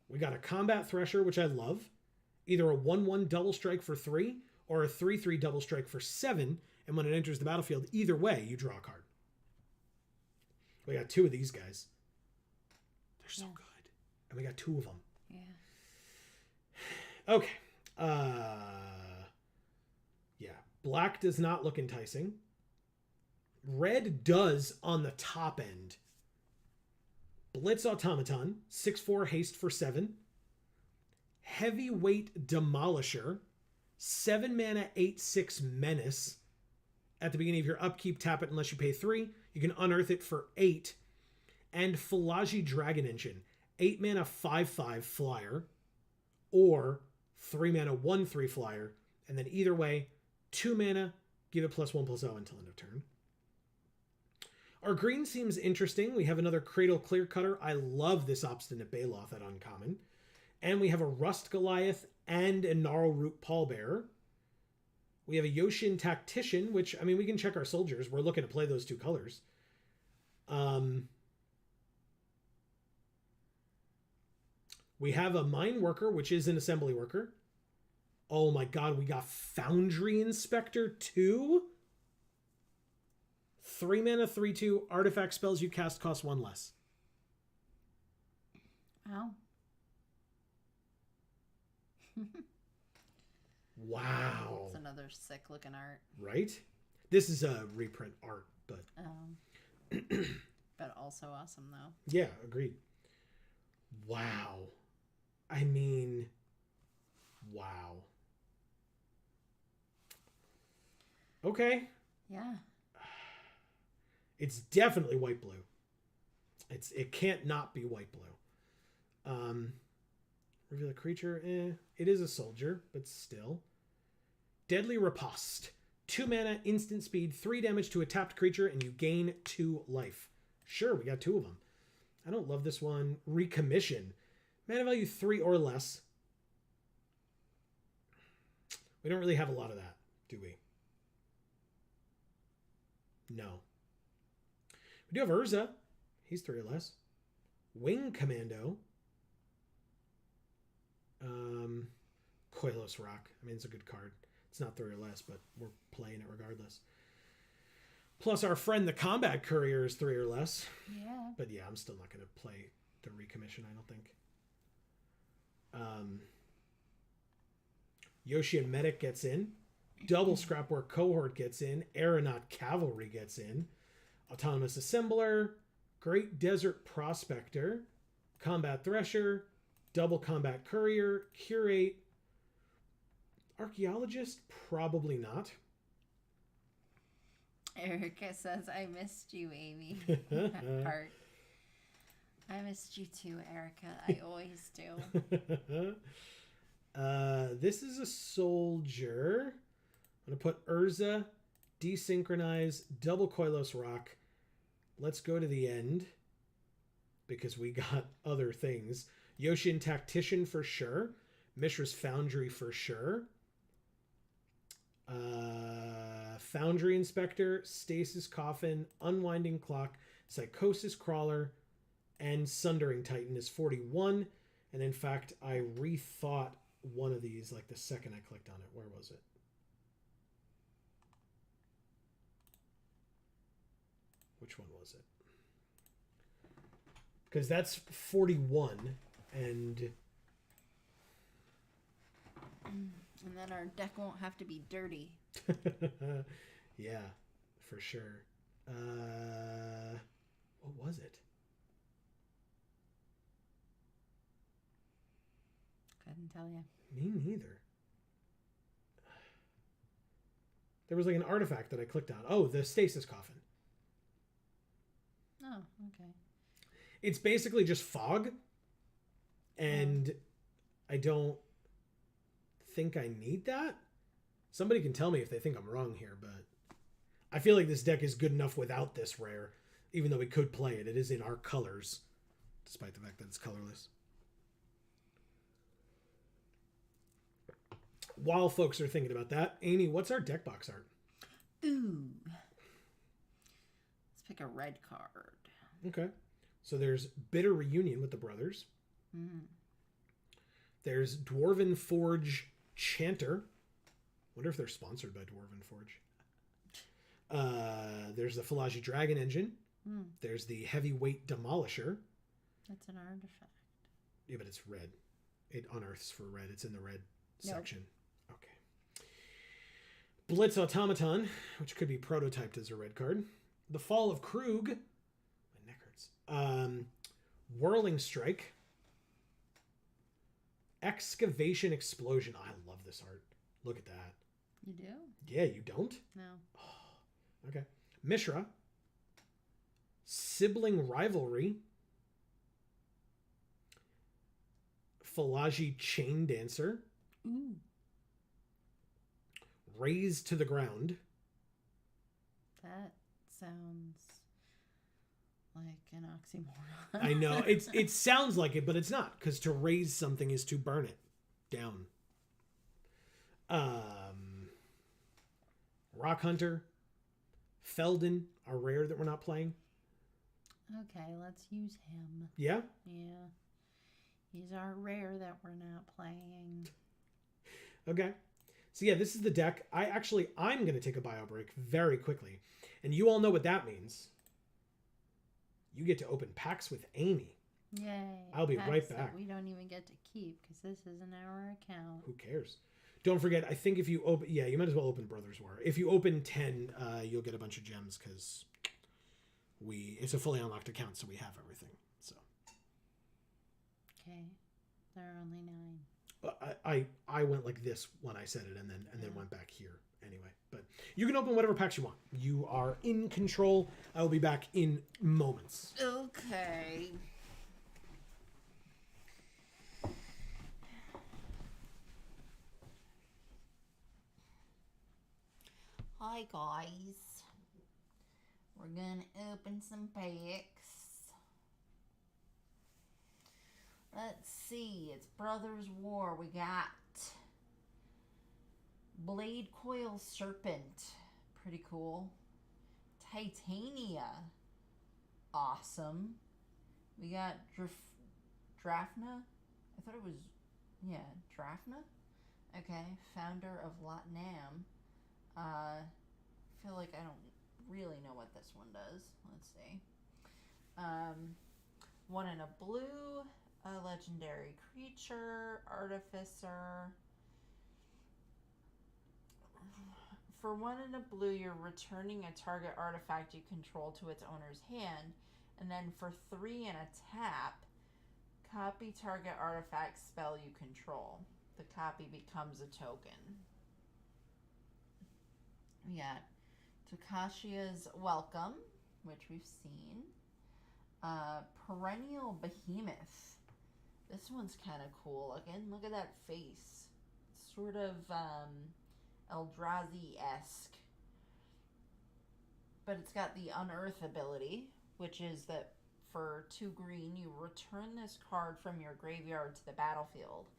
We got a Combat Thresher, which I love. Either a 1/1 double strike for 3 or a 3/3 double strike for 7. And when it enters the battlefield, either way, you draw a card. We got 2 of these guys. They're so good. And we got 2 of them. Yeah. Okay. Yeah. Black does not look enticing. Red does on the top end. Blitz Automaton, 6/4 haste for 7. Heavyweight Demolisher, 7 mana, 8/6 menace. At the beginning of your upkeep, tap it unless you pay 3. You can unearth it for 8. And Philagi Dragon Engine, 8 mana, 5/5 flyer, or 3 mana, 1/3 flyer. And then either way, 2 mana, give it +1/+0 until end of turn. Our green seems interesting. We have another Cradle Clear Cutter. I love this Obstinate Baloth at uncommon. And we have a Rust Goliath and a Gnarlroot Pallbearer. We have a Yoshin Tactician, which, I mean, we can check our soldiers. We're looking to play those 2 colors. We have a Mine Worker, which is an assembly worker. Oh my god, we got Foundry Inspector too? 3 mana, 3/2 artifact spells you cast cost 1 less. Wow. Wow. It's another sick looking art. Right? This is a reprint art, but... But also awesome, though. Yeah, agreed. Wow. I mean... Wow. Okay. Yeah. It's definitely white blue. It can't not be white blue. Reveal a creature. It is a soldier, but still. Deadly Riposte. 2 mana, instant speed, 3 damage to a tapped creature, and you gain 2 life. Sure, we got 2 of them. I don't love this one. Recommission. Mana value 3 or less. We don't really have a lot of that, do we? No. We do have Urza. He's 3 or less. Wing Commando. Koilos Rock. I mean, it's a good card. It's not 3 or less, but we're playing it regardless. Plus our friend the Combat Courier is 3 or less. Yeah. But yeah, I'm still not going to play the recommission, I don't think. Yoshi and Medic gets in. Double Scrapwork Cohort gets in. Aeronaut Cavalry gets in. Autonomous Assembler. Great Desert Prospector. Combat Thresher. Double Combat Courier. Curate. Archaeologist? Probably not. Erica says, I missed you, Amy. Heart. I missed you too, Erica. I always do. This is a soldier. I'm going to put Urza, desynchronize, double Koilos Rock. Let's go to the end because we got other things. Yoshin Tactician for sure. Mishra's Foundry for sure. Foundry Inspector, Stasis Coffin, Unwinding Clock, Psychosis Crawler, and Sundering Titan is 41. And in fact, I rethought one of these like the second I clicked on it. Where was it? Which one was it? Because that's 41 and then our deck won't have to be dirty. yeah, for sure. What was it? Couldn't tell you. Me neither. There was like an artifact that I clicked on. Oh, the Stasis Coffin. Oh, okay. It's basically just fog. And I don't think I need that. Somebody can tell me if they think I'm wrong here, but I feel like this deck is good enough without this rare, even though we could play it. It is in our colors, despite the fact that it's colorless. While folks are thinking about that, Amy, what's our deck box art? Ooh. Let's pick a red card. Okay. So there's Bitter Reunion with the brothers. There's Dwarven Forge Chanter. Wonder if they're sponsored by Dwarven Forge. There's the Falaji Dragon Engine. There's the Heavyweight Demolisher. That's an artifact. Yeah, but it's red. It unearths for red. It's in the red section. Okay. Blitz Automaton, which could be prototyped as a red card. The Fall of Krug. My neck hurts. Whirling Strike. Excavation Explosion. I love this art. Look at that. You do? Yeah, you don't? No. Oh, okay. Mishra. Sibling Rivalry. Falaji Chain Dancer. Ooh. Raise to the Ground. That sounds like an oxymoron. I know. It sounds like it, but it's not, because to raise something is to burn it down. Rock Hunter. Felden, our rare that we're not playing. Okay, let's use him. Yeah? Yeah. He's our rare that we're not playing. Okay. So yeah, this is the deck. I'm going to take a bio break very quickly. And you all know what that means. You get to open packs with Amy. Yay. I'll be packs right that back. we don't even get to keep because this isn't our account. Who cares? Don't forget, I think if you open... Yeah, you might as well open Brothers War. If you open 10, you'll get a bunch of gems because it's a fully unlocked account, so we have everything. So. Okay. There are only 9. I went like this when I said it and then went back here anyway. But you can open whatever packs you want. You are in control. I will be back in moments. Okay. Hi guys. We're gonna open some packs. Let's see, it's Brothers War. We got Blade Coil Serpent. Pretty cool. Titania. Awesome. We got Drafna. I thought it was, Drafna? Okay, founder of Latinam. I feel like I don't really know what this one does. Let's see. 1 in a blue, a legendary creature, artificer. For 1 in a blue, you're returning a target artifact you control to its owner's hand. And then for 3 in a tap, copy target artifact spell you control. The copy becomes a token. We got Takashia's Welcome, which we've seen. Perennial Behemoth. This one's kind of cool. Again, look at that face. It's sort of Eldrazi-esque. But it's got the Unearth ability, which is that for 2 green, you return this card from your graveyard to the battlefield.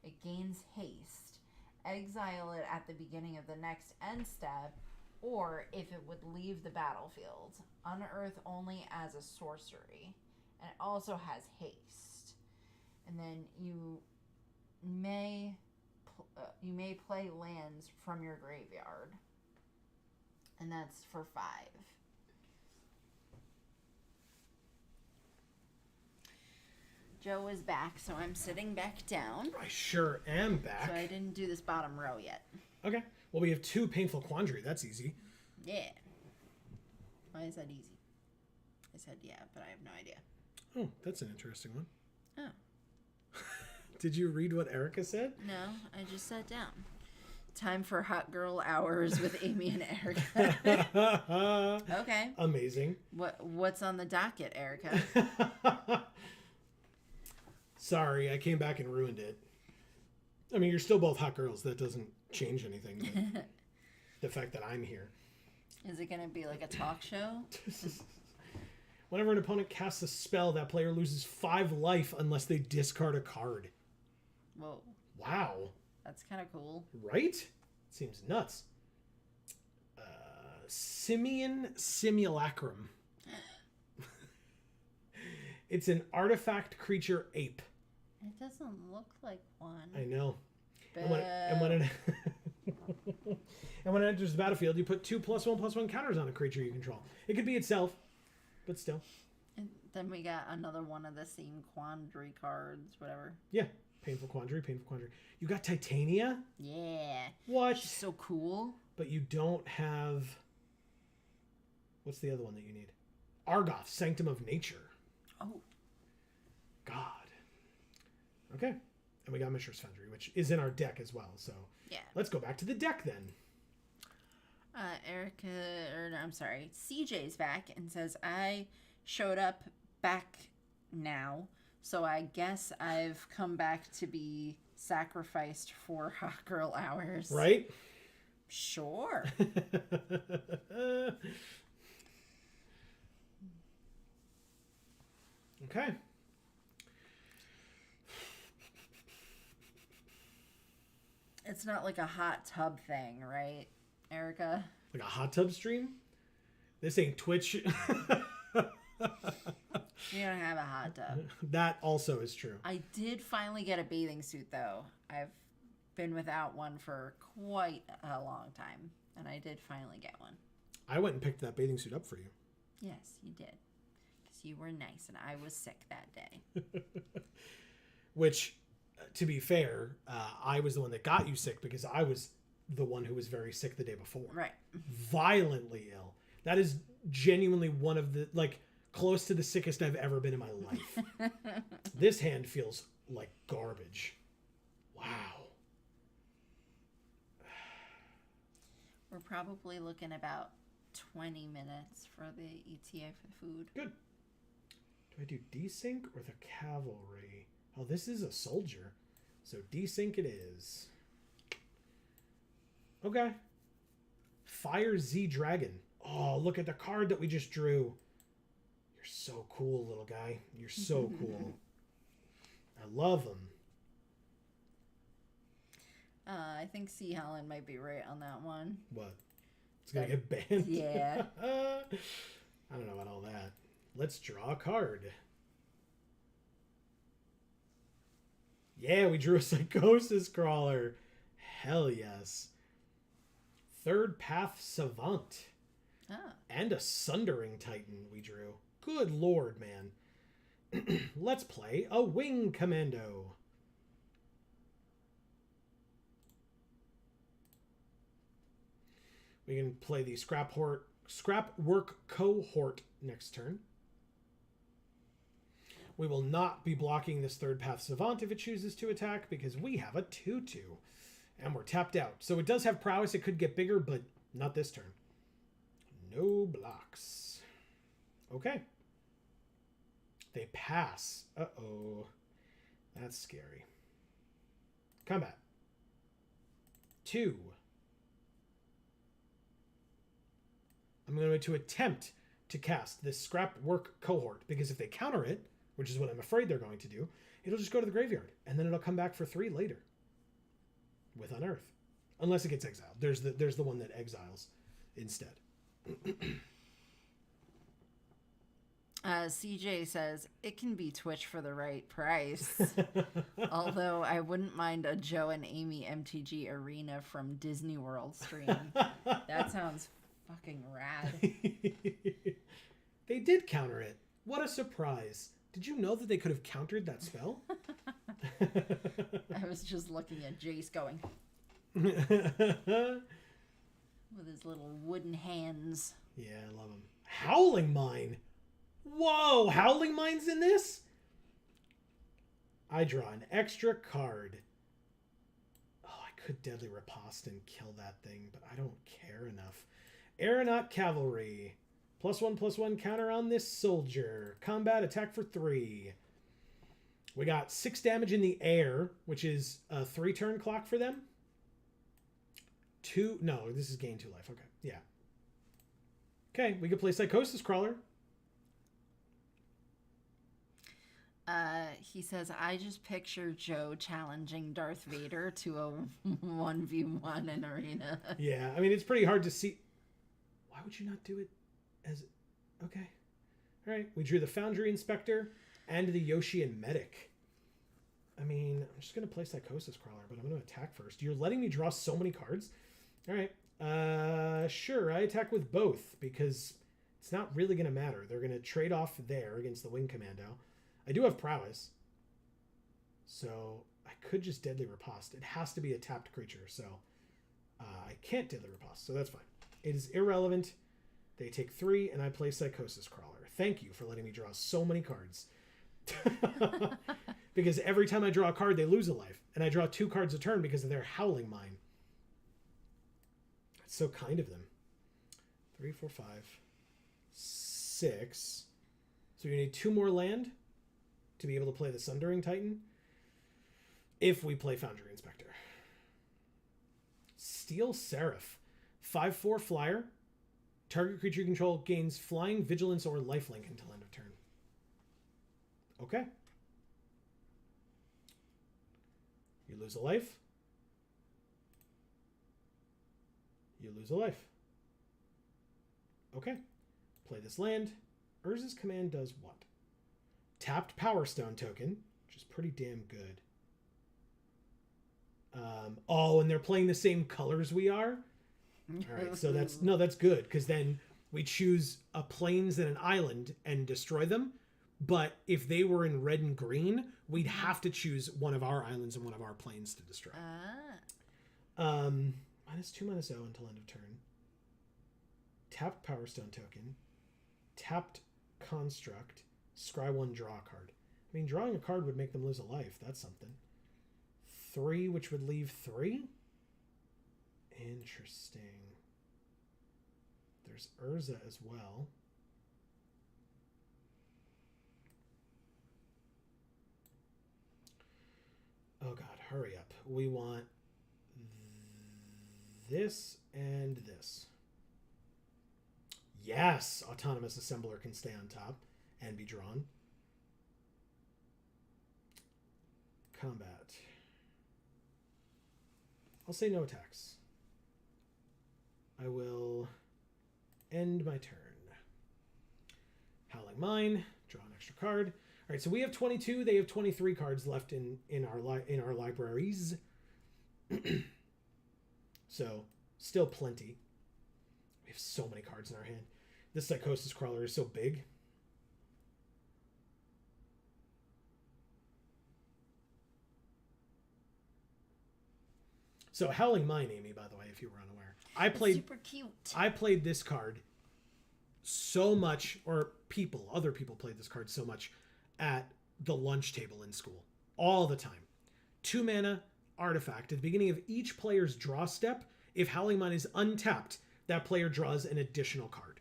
It gains haste. Exile it at the beginning of the next end step, or if it would leave the battlefield. Unearth only as a sorcery. And it also has haste. And then you may play lands from your graveyard. And that's for 5. Joe is back, so I'm sitting back down. I sure am back. So I didn't do this bottom row yet. Okay. Well, we have 2 Painful Quandary. That's easy. Yeah. Why is that easy? I said yeah, but I have no idea. Oh, that's an interesting one. Oh. Did you read what Erica said? No, I just sat down. Time for Hot Girl Hours with Amy and Erica. Okay. Amazing. What's on the docket, Erica? Sorry, I came back and ruined it. I mean, you're still both hot girls. That doesn't change anything. But the fact that I'm here. Is it going to be like a talk show? Whenever an opponent casts a spell, that player loses 5 life unless they discard a card. Whoa. Wow. That's kind of cool. Right? Seems nuts. Simian Simulacrum. It's an artifact creature ape. It doesn't look like one. I know. But... And when it enters the battlefield, you put 2 +1/+1 counters on a creature you control. It could be itself, but still. And then we got another one of the same quandary cards, whatever. Yeah. Painful Quandary, Painful Quandary. You got Titania? Yeah. What? She's so cool. But you don't have... What's the other one that you need? Argoth, Sanctum of Nature. Oh. God. Okay. And we got Mishra's Foundry, which is in our deck as well. So yeah. Let's go back to the deck then. CJ's back and says, I showed up back now, so I guess I've come back to be sacrificed for Hot Girl Hours. Right? Sure. Okay. It's not like a hot tub thing, right, Erica? Like a hot tub stream? This ain't Twitch. You don't have a hot tub. That also is true. I did finally get a bathing suit, though. I've been without one for quite a long time, and I did finally get one. I went and picked that bathing suit up for you. Yes, you did. Because you were nice, and I was sick that day. Which, to be fair, I was the one that got you sick because I was the one who was very sick the day before. Right. Violently ill. That is genuinely one of the, like, close to the sickest I've ever been in my life. This hand feels like garbage. Wow. We're probably looking about 20 minutes for the ETA for the food. Good. Do I do desync or the cavalry? Oh, this is a soldier. So desync it is. Okay. Fire Z Dragon. Oh, look at the card that we just drew. You're so cool, little guy. You're so cool. I love him. I think C. Helen might be right on that one. What? It's going to get banned? Yeah. I don't know about all that. Let's draw a card. Yeah, we drew a Psychosis Crawler. Hell yes. Third Path Savant. Ah. And a Sundering Titan we drew. Good lord, man. Let's play a Wing Commando. We can play the Scrap Work Cohort next turn. We will not be blocking this third path Savant if it chooses to attack because we have a 2/2. And we're tapped out. So it does have prowess. It could get bigger, but not this turn. No blocks. Okay. They pass. Uh-oh. That's scary. Combat. 2. I'm going to attempt to cast this Scrap Work Cohort because if they counter it, which is what I'm afraid they're going to do, it'll just go to the graveyard and then it'll come back for 3 later with Unearth. Unless it gets exiled. There's the one that exiles instead. CJ says, it can be Twitch for the right price. Although I wouldn't mind a Joe and Amy MTG Arena from Disney World stream. That sounds fucking rad. They did counter it. What a surprise. Did you know that they could have countered that spell? I was just looking at Jace going. With his little wooden hands. Yeah, I love him. Howling Mine. Whoa, Howling Mine's in this? I draw an extra card. Oh, I could Deadly Riposte and kill that thing, but I don't care enough. Aeronaut Cavalry. +1/+1 counter on this soldier. Combat attack for 3. We got 6 damage in the air, which is a 3-turn clock for them. 2. No, this is gain 2 life. Okay, yeah. Okay, we could play Psychosis Crawler. He says, I just picture Joe challenging Darth Vader to a 1v1 in Arena. Yeah, I mean, it's pretty hard to see. Why would you not do it as... Okay. All right, we drew the Foundry Inspector and the Yoshian Medic. I mean, I'm just going to play Psychosis Crawler, but I'm going to attack first. You're letting me draw so many cards? All right. Sure, I attack with both because it's not really going to matter. They're going to trade off there against the Wing Commando. I do have prowess, so I could just Deadly Riposte. It has to be a tapped creature, so I can't Deadly Riposte, so that's fine. It is irrelevant. They take 3, and I play Psychosis Crawler. Thank you for letting me draw so many cards. Because every time I draw a card, they lose a life, and I draw 2 cards a turn because of their Howling Mine. That's so kind of them. 3, 4, 5, 6. So you need 2 more land to be able to play the Sundering Titan if we play Foundry Inspector. Steel Seraph. 5/4 flyer. Target creature you control gains flying, vigilance, or lifelink until end of turn. Okay. You lose a life. You lose a life. Okay. Play this land. Urza's Command does what? Tapped Power Stone token, which is pretty damn good. Oh, and they're playing the same colors we are? All right, so that's good, because then we choose a plains and an island and destroy them. But if they were in red and green, we'd have to choose one of our islands and one of our plains to destroy. -2/-0 until end of turn. Tapped Power Stone token. Tapped Construct. Scry 1, draw a card. I mean, drawing a card would make them lose a life. That's something. 3, which would leave 3? Interesting. There's Urza as well. Oh god, hurry up. We want this and this. Yes! Autonomous Assembler can stay on top and be drawn. Combat. I'll say no attacks. I will end my turn. Howling Mine. Draw an extra card. All right, so we have 22. They have 23 cards left in our libraries. So still plenty. We have so many cards in our hand. This Psychosis Crawler is so big. So Howling Mine, Amy, by the way, if you were unaware. Super cute. I played this card so much, or other people played this card so much at the lunch table in school. All the time. 2 mana artifact. At the beginning of each player's draw step, if Howling Mine is untapped, that player draws an additional card.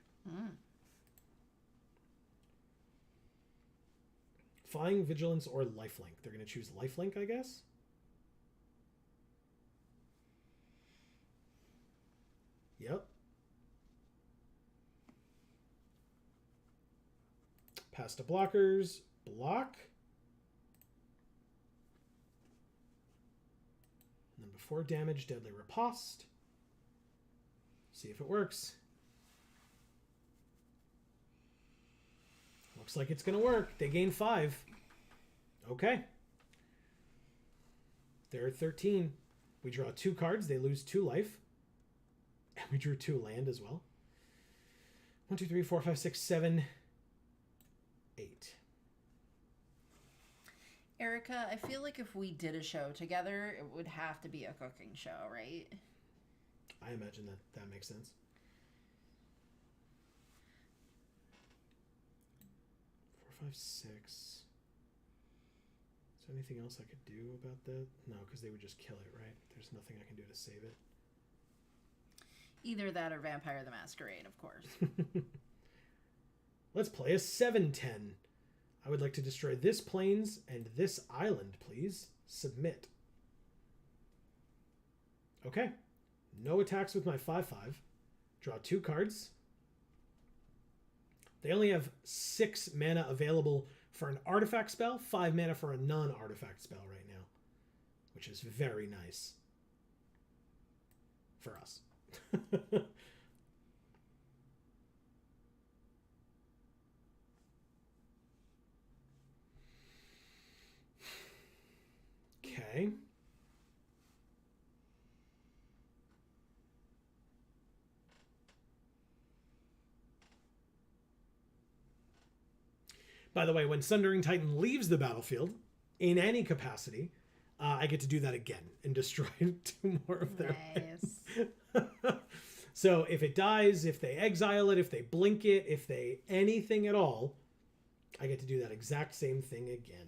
Flying, Vigilance, or Lifelink. They're going to choose Lifelink, I guess. Yep. Pass to blockers. Block. And then before damage, Deadly Riposte. See if it works. Looks like it's going to work. They gain 5. Okay. They're 13. We draw 2 cards. They lose 2 life. And we drew 2 land as well. 1, 2, 3, 4, 5, 6, 7, 8. Erica, I feel like if we did a show together, it would have to be a cooking show, right? I imagine that makes sense. 4, 5, 6. Is there anything else I could do about that? No, because they would just kill it, right? There's nothing I can do to save it. Either that or Vampire the Masquerade, of course. Let's play a 7/10. I would like to destroy this plains and this island, please. Submit. Okay. No attacks with my 5/5. Draw 2 cards. They only have 6 mana available for an artifact spell, 5 mana for a non-artifact spell right now, which is very nice for us. Okay. By the way, when Sundering Titan leaves the battlefield, in any capacity, I get to do that again and destroy 2 more of their Nice. So if it dies, if they exile it, if they blink it, if they anything at all, I get to do that exact same thing again.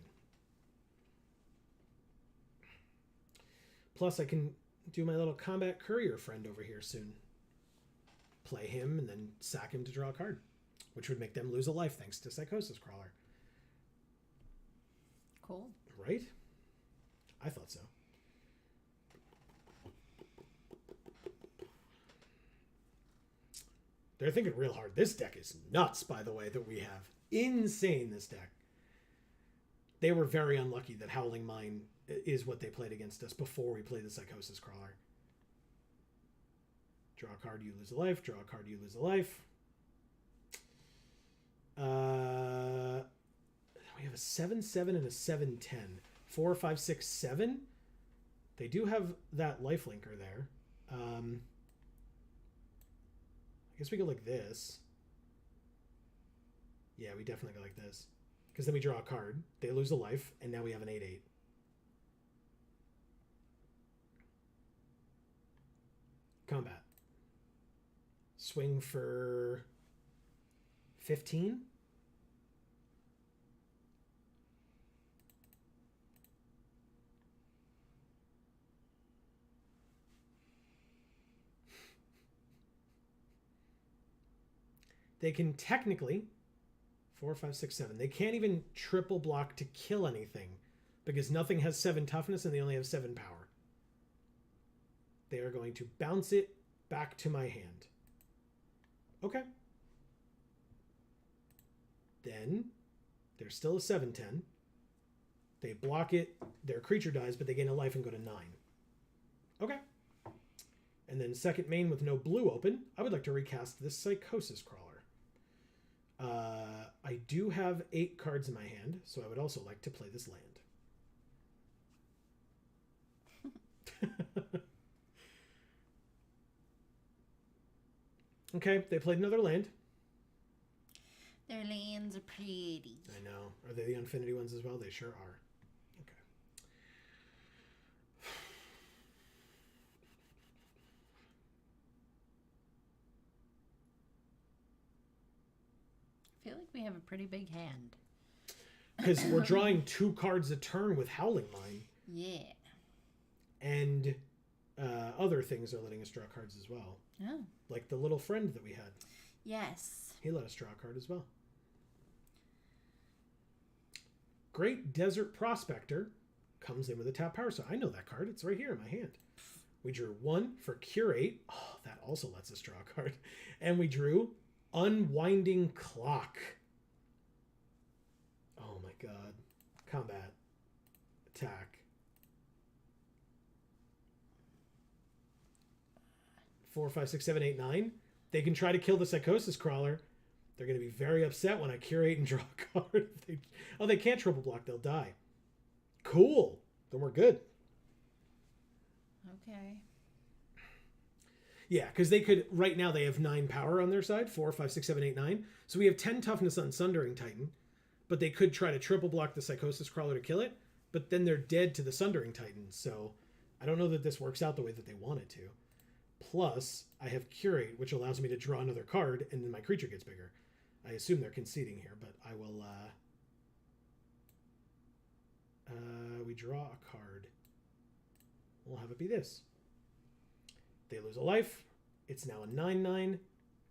Plus, I can do my little combat courier friend over here soon. Play him and then sack him to draw a card, which would make them lose a life thanks to Psychosis Crawler. Cool. Right? I thought so. They're thinking real hard. This deck is nuts, by the way, that we have. Insane, this deck. They were very unlucky that Howling Mine is what they played against us before we played the Psychosis Crawler. Draw a card, you lose a life. Draw a card, you lose a life. We have a 7/7 and a 7/10. 4, 5, 6, 7. They do have that lifelinker there. I guess we go like this. Yeah, we definitely go like this. Because then we draw a card. They lose a life, and now we have an 8/8. Combat. Swing for 15. They can technically 4, 5, 6, 7. They can't even triple block to kill anything because nothing has 7 toughness and they only have 7 power. They are going to bounce it back to my hand. Okay. Then there's still a 7/10. They block it, their creature dies, but they gain a life and go to 9. Okay. And then second main with no blue open, I would like to recast this Psychosis Crawler. I do have 8 cards in my hand, so I would also like to play this land. Okay, they played another land. Their lands are pretty. I know. Are they the Infinity ones as well? They sure are. Okay. I feel like we have a pretty big hand. Because we're drawing 2 cards a turn with Howling Mine. Yeah. And other things are letting us draw cards as well. Oh. Like the little friend that we had. Yes. He let us draw a card as well. Great Desert Prospector comes in with a tap power. So I know that card. It's right here in my hand. We drew 1 for Curate. Oh, that also lets us draw a card. And we drew Unwinding Clock. Oh my god. Combat. Attack. 4, 5, 6, 7, 8, 9. They can try to kill the Psychosis Crawler. They're going to be very upset when I curate and draw a card. They can't triple block. They'll die. Cool. Then we're good. Okay. Yeah, because they could... Right now, they have 9 power on their side. 4, 5, 6, 7, 8, 9. So we have 10 toughness on Sundering Titan. But they could try to triple block the Psychosis Crawler to kill it. But then they're dead to the Sundering Titan. So I don't know that this works out the way that they want it to. Plus, I have Curate, which allows me to draw another card, and then my creature gets bigger. I assume they're conceding here, but I will... we draw a card. We'll have it be this. They lose a life. It's now a 9/9,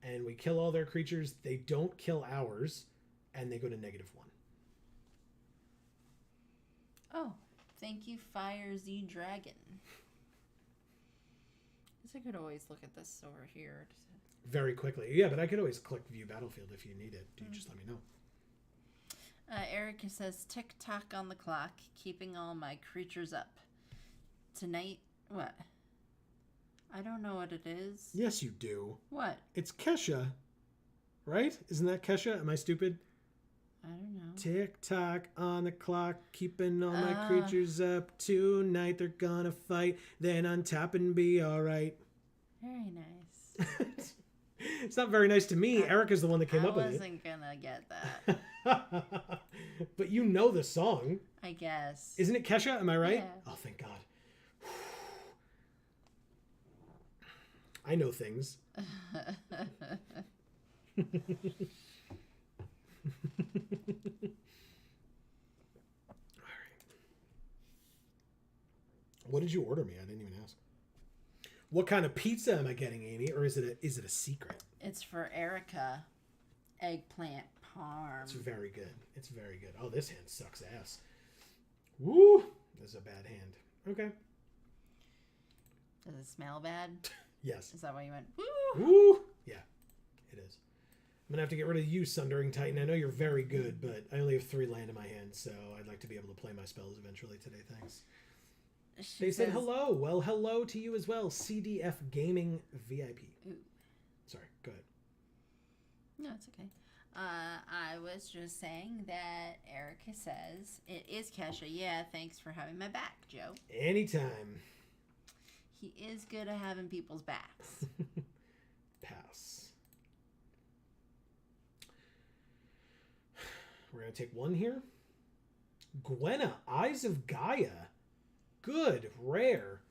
and we kill all their creatures. They don't kill ours, and they go to -1. Oh, thank you, Fire Z Dragon. Guess I could always look at this over here. Very quickly. Yeah, but I could always click View Battlefield if you need it. You just let me know. Erica says, tick-tock on the clock, keeping all my creatures up. Tonight, what? I don't know what it is. Yes, you do. What? It's Kesha, right? Isn't that Kesha? Am I stupid? I don't know. Tick-tock on the clock, keeping all my creatures up. Tonight they're gonna fight, then untap and be alright. Very nice. It's not very nice to me. Erica's the one that came up with it. I wasn't gonna get that. But you know the song. I guess. Isn't it Kesha? Am I right? Yeah. Oh, thank God. I know things. All right. What did you order me? I didn't even ask. What kind of pizza am I getting, Amy? Or is it a secret? It's for Erica. Eggplant parm. It's very good. It's very good. Oh, this hand sucks ass. Woo! This is a bad hand. Okay. Does it smell bad? Yes. Is that why you went, woo? Woo! Yeah, it is. I'm going to have to get rid of you, Sundering Titan. I know you're very good, but I only have 3 land in my hand, so I'd like to be able to play my spells eventually today. Thanks. They said hello. Well, hello to you as well. CDF Gaming VIP. Ooh. Sorry, go ahead. No, it's okay. I was just saying that Erica says, it is Kesha. Yeah, thanks for having my back, Joe. Anytime. He is good at having people's backs. Pass. We're going to take 1 here. Gwenna, Eyes of Gaia. Good, rare.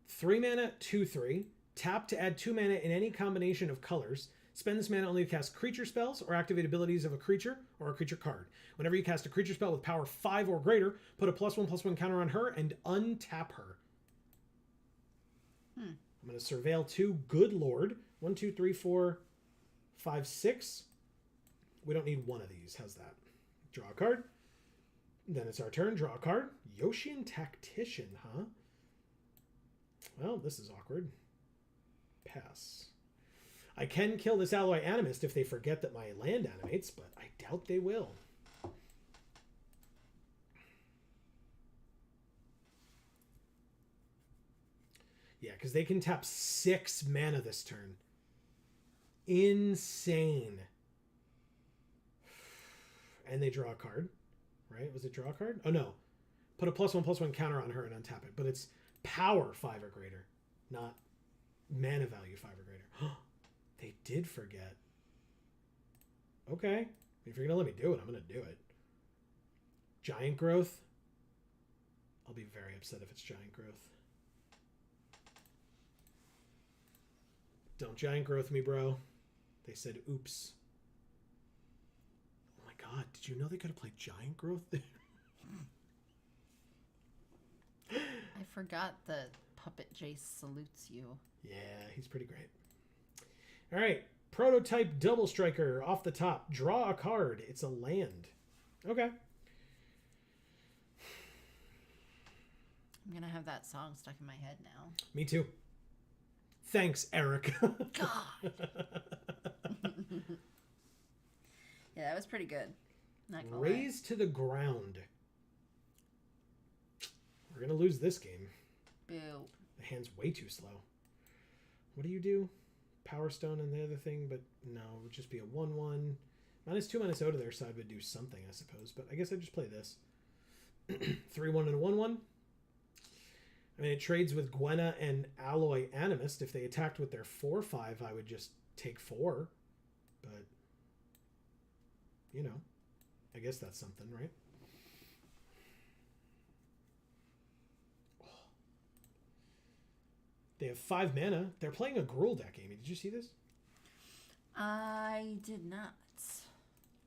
3 mana, 2/3. Tap to add 2 mana in any combination of colors. Spend this mana only to cast creature spells or activate abilities of a creature or a creature card. Whenever you cast a creature spell with power 5 or greater, put a +1/+1 counter on her and untap her. I'm going to surveil 2. Good Lord. 1, 2, 3, 4, 5, 6. We don't need 1 of these. How's that? Draw a card. Then it's our turn. Draw a card. Yoshian Tactician, huh? Well, this is awkward. Pass. I can kill this Alloy Animist if they forget that my land animates, but I doubt they will. Yeah, because they can tap 6 mana this turn. Insane. And they draw a card. Right? Was it draw a card? Oh, no. Put a +1/+1 counter on her and untap it. But it's power 5 or greater, not mana value 5 or greater. did forget. Okay. If you're going to let me do it, I'm going to do it. Giant growth. I'll be very upset if it's giant growth. Don't giant growth me, bro. They said, oops. Oh my god, did you know they could have played giant growth there? I forgot that Puppet Jace salutes you. Yeah, he's pretty great. All right, prototype double striker off the top. Draw a card. It's a land. Okay. I'm going to have that song stuck in my head now. Me too. Thanks, Eric. God. Yeah, that was pretty good. Not gonna Raise to the ground. We're going to lose this game. Boo. The hand's way too slow. What do you do? Power Stone and the other thing, but no, it would just be a 1/1. -2/-0 to their side would do something, I suppose, but I guess I'd just play this. 3/1 and a 1/1. I mean, it trades with Gwenna and Alloy Animist. If they attacked with their 4/5, I would just take 4. But, you know, I guess that's something, right? They have 5 mana. They're playing a Gruul deck, Amy. Did you see this? I did not.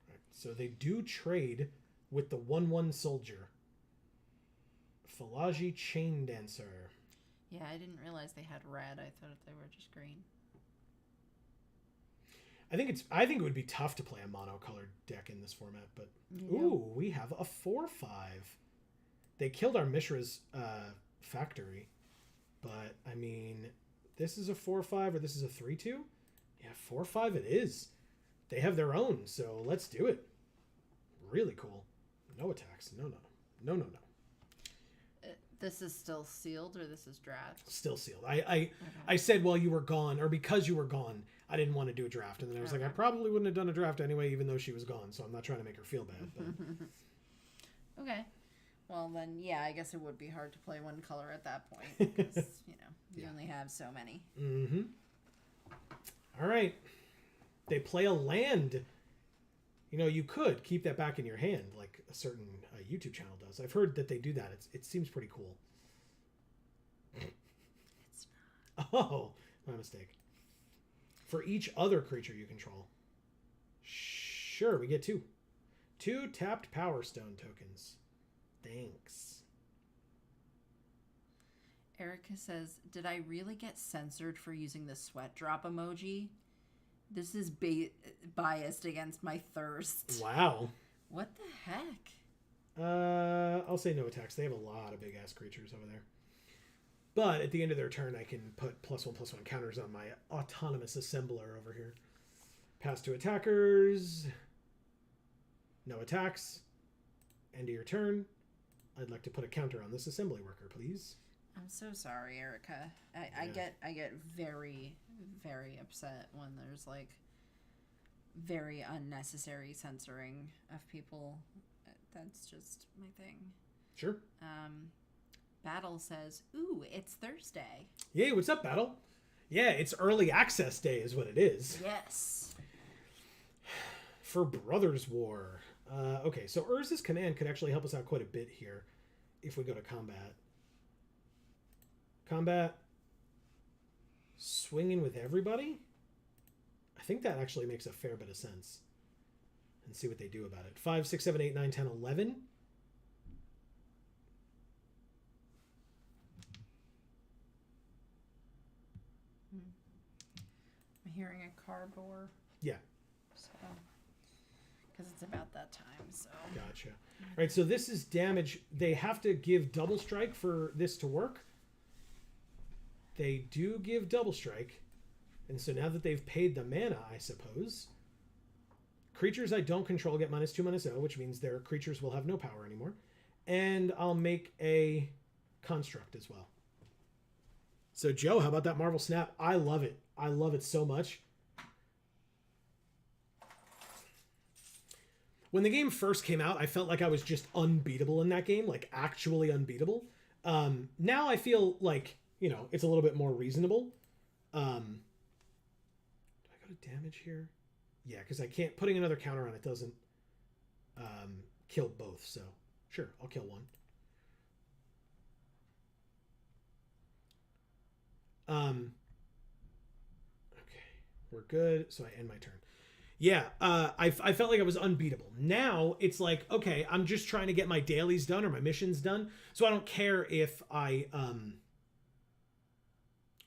Right. So they do trade with the 1/1 soldier. Philagi Chain Dancer. Yeah, I didn't realize they had red. I thought they were just green. I think it would be tough to play a monocolored deck in this format, but ooh, we have a 4/5. They killed our Mishra's factory, but I mean, this is a 4/5 or this is a 3/2. Yeah, 4/5 it is. They have their own, so let's do it. Really cool. No attacks. No. This is still sealed, or this is draft? Still sealed. I said while you were gone, or because you were gone, I didn't want to do a draft, and then I was like, I probably wouldn't have done a draft anyway, even though she was gone. So I'm not trying to make her feel bad. But... Okay. Well then, yeah, I guess it would be hard to play one color at that point because you only have so many. Mm-hmm. All right. They play a land. You could keep that back in your hand like a certain YouTube channel does. I've heard that they do that. It seems pretty cool. It's not. Oh, my mistake. For each other creature you control. Sure, we get 2. 2 tapped Power Stone tokens. Thanks. Erica says, did I really get censored for using the sweat drop emoji? This is biased against my thirst. Wow. What the heck? I'll say no attacks. They have a lot of big-ass creatures over there. But at the end of their turn, I can put +1/+1 counters on my autonomous assembler over here. Pass to attackers. No attacks. End of your turn. I'd like to put a counter on this assembly worker, please. I'm so sorry, Erica. I get very, very upset when there's like very unnecessary censoring of people. That's just my thing. Sure. Battle says, ooh, it's Thursday. Yay, what's up, Battle? Yeah, it's early access day is what it is. Yes. For Brothers War. Okay, so Urza's command could actually help us out quite a bit here if we go to combat. Combat. Swinging with everybody? I think that actually makes a fair bit of sense. And see what they do about it. 5, 6, 7, 8, 9, 10, 11. I'm hearing a cardboard. Yeah. So, because it's about that time, so. Gotcha. All right, so this is damage. They have to give double strike for this to work. They do give double strike. And so now that they've paid the mana, I suppose, creatures I don't control get -2/-0, which means their creatures will have no power anymore. And I'll make a construct as well. So Joe, how about that Marvel Snap? I love it. I love it so much. When the game first came out, I felt like I was just unbeatable in that game, like actually unbeatable. Now I feel like, it's a little bit more reasonable. Do I go put a damage here? Yeah, because I can't. Putting another counter on it doesn't kill both. So sure, I'll kill one. Okay, we're good. So I end my turn. Yeah, I felt like I was unbeatable. Now it's like, okay, I'm just trying to get my dailies done or my missions done. So I don't care if I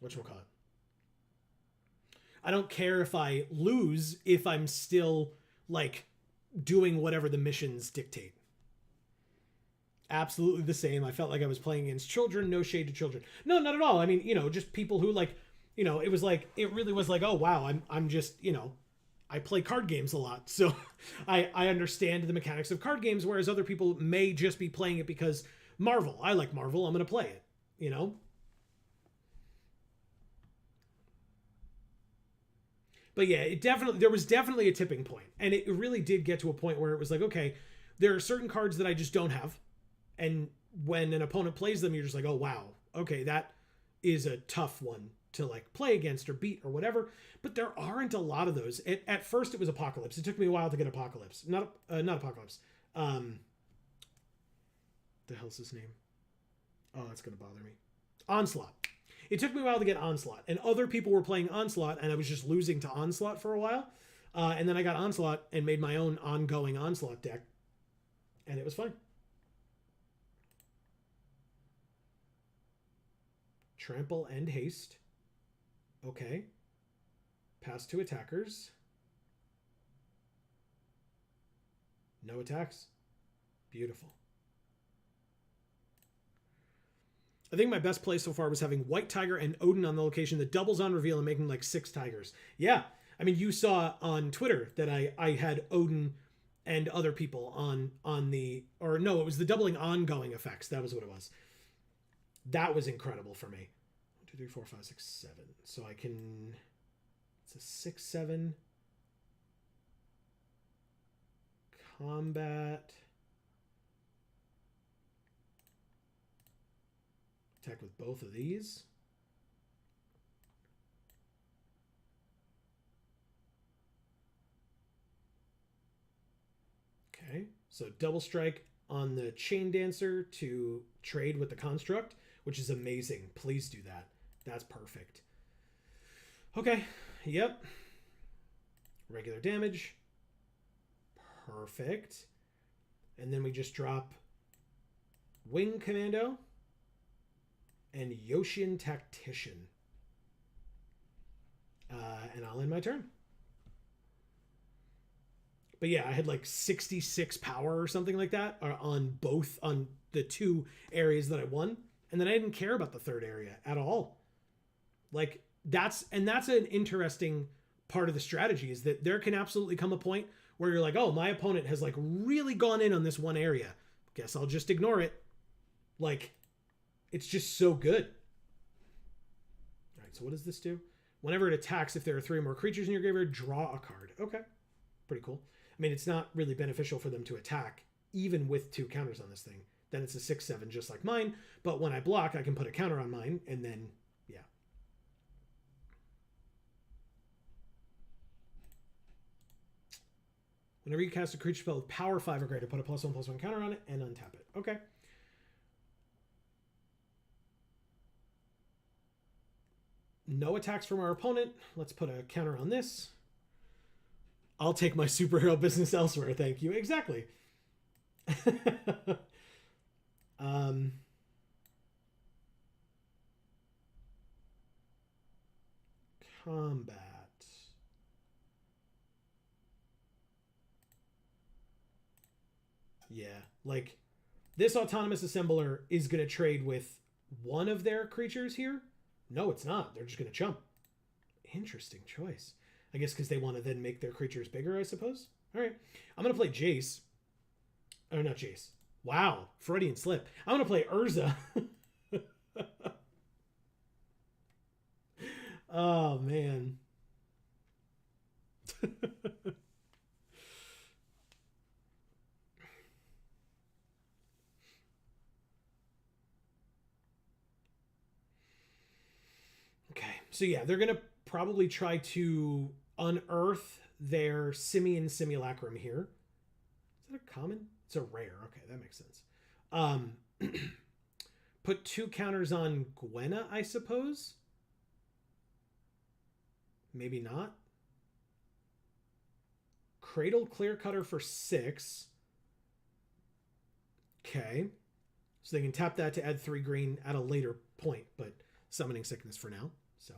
whatchamacallit? I don't care if I lose if I'm still like doing whatever the missions dictate. Absolutely the same. I felt like I was playing against children. No shade to children. No, not at all. I mean, just people who like, it was like, it really was like, oh wow, I'm just, I play card games a lot, so I understand the mechanics of card games, whereas other people may just be playing it because Marvel. I like Marvel. I'm going to play it. But yeah, there was definitely a tipping point, and it really did get to a point where it was like, okay, there are certain cards that I just don't have, and when an opponent plays them, you're just like, oh wow, okay, that is a tough one to like play against or beat or whatever. But there aren't a lot of those. At first, it was Apocalypse. It took me a while to get Apocalypse. Not Apocalypse. The hell's his name? Oh, that's gonna bother me. Onslaught. It took me a while to get Onslaught, and other people were playing Onslaught, and I was just losing to Onslaught for a while. And then I got Onslaught and made my own ongoing Onslaught deck, and it was fine. Trample and haste. Okay. Pass to attackers. No attacks. Beautiful. I think my best play so far was having White Tiger and Odin on the location that doubles on reveal and making like 6 tigers. Yeah. I mean, you saw on Twitter that I had Odin and other people on the, or no, it was the doubling ongoing effects. That was what it was. That was incredible for me. 1, 2, 3, 4, 5, 6, 7. So I can, it's a 6, 7. Combat. Attack with both of these. Okay, so double strike on the Chain Dancer to trade with the Construct, which is amazing. Please do that. That's perfect. Okay, yep. Regular damage. Perfect. And then we just drop Wing Commando and Yoshin Tactician. And I'll end my turn. But yeah, I had like 66 power or something like that on the 2 areas that I won. And then I didn't care about the 3rd area at all. Like that's an interesting part of the strategy, is that there can absolutely come a point where you're like, oh, my opponent has like really gone in on this one area. Guess I'll just ignore it. Like, it's just so good. All right, so what does this do? Whenever it attacks, if there are 3 or more creatures in your graveyard, draw a card. Okay, pretty cool. I mean, it's not really beneficial for them to attack, even with 2 counters on this thing. Then it's a 6, 7, just like mine. But when I block, I can put a counter on mine, and then, yeah. Whenever you cast a creature spell with power 5 or greater, put a +1/+1 counter on it and untap it. Okay. No attacks from our opponent. Let's put a counter on this. I'll take my superhero business elsewhere. Thank you. Exactly. Combat. Yeah, like this autonomous assembler is going to trade with one of their creatures here. No, it's not. They're just going to chump. Interesting choice. I guess because they want to then make their creatures bigger, I suppose. All right. I'm going to play Jace. Oh, not Jace. Wow. Freudian slip. I'm going to play Urza. Oh, man. Okay. So, yeah, they're going to probably try to unearth their Simian Simulacrum here. Is that a common? It's a rare. Okay, that makes sense. Put 2 counters on Gwenna, I suppose. Maybe not. Cradle Clear Cutter for 6. Okay. So they can tap that to add 3 green at a later point, but Summoning Sickness for now. So.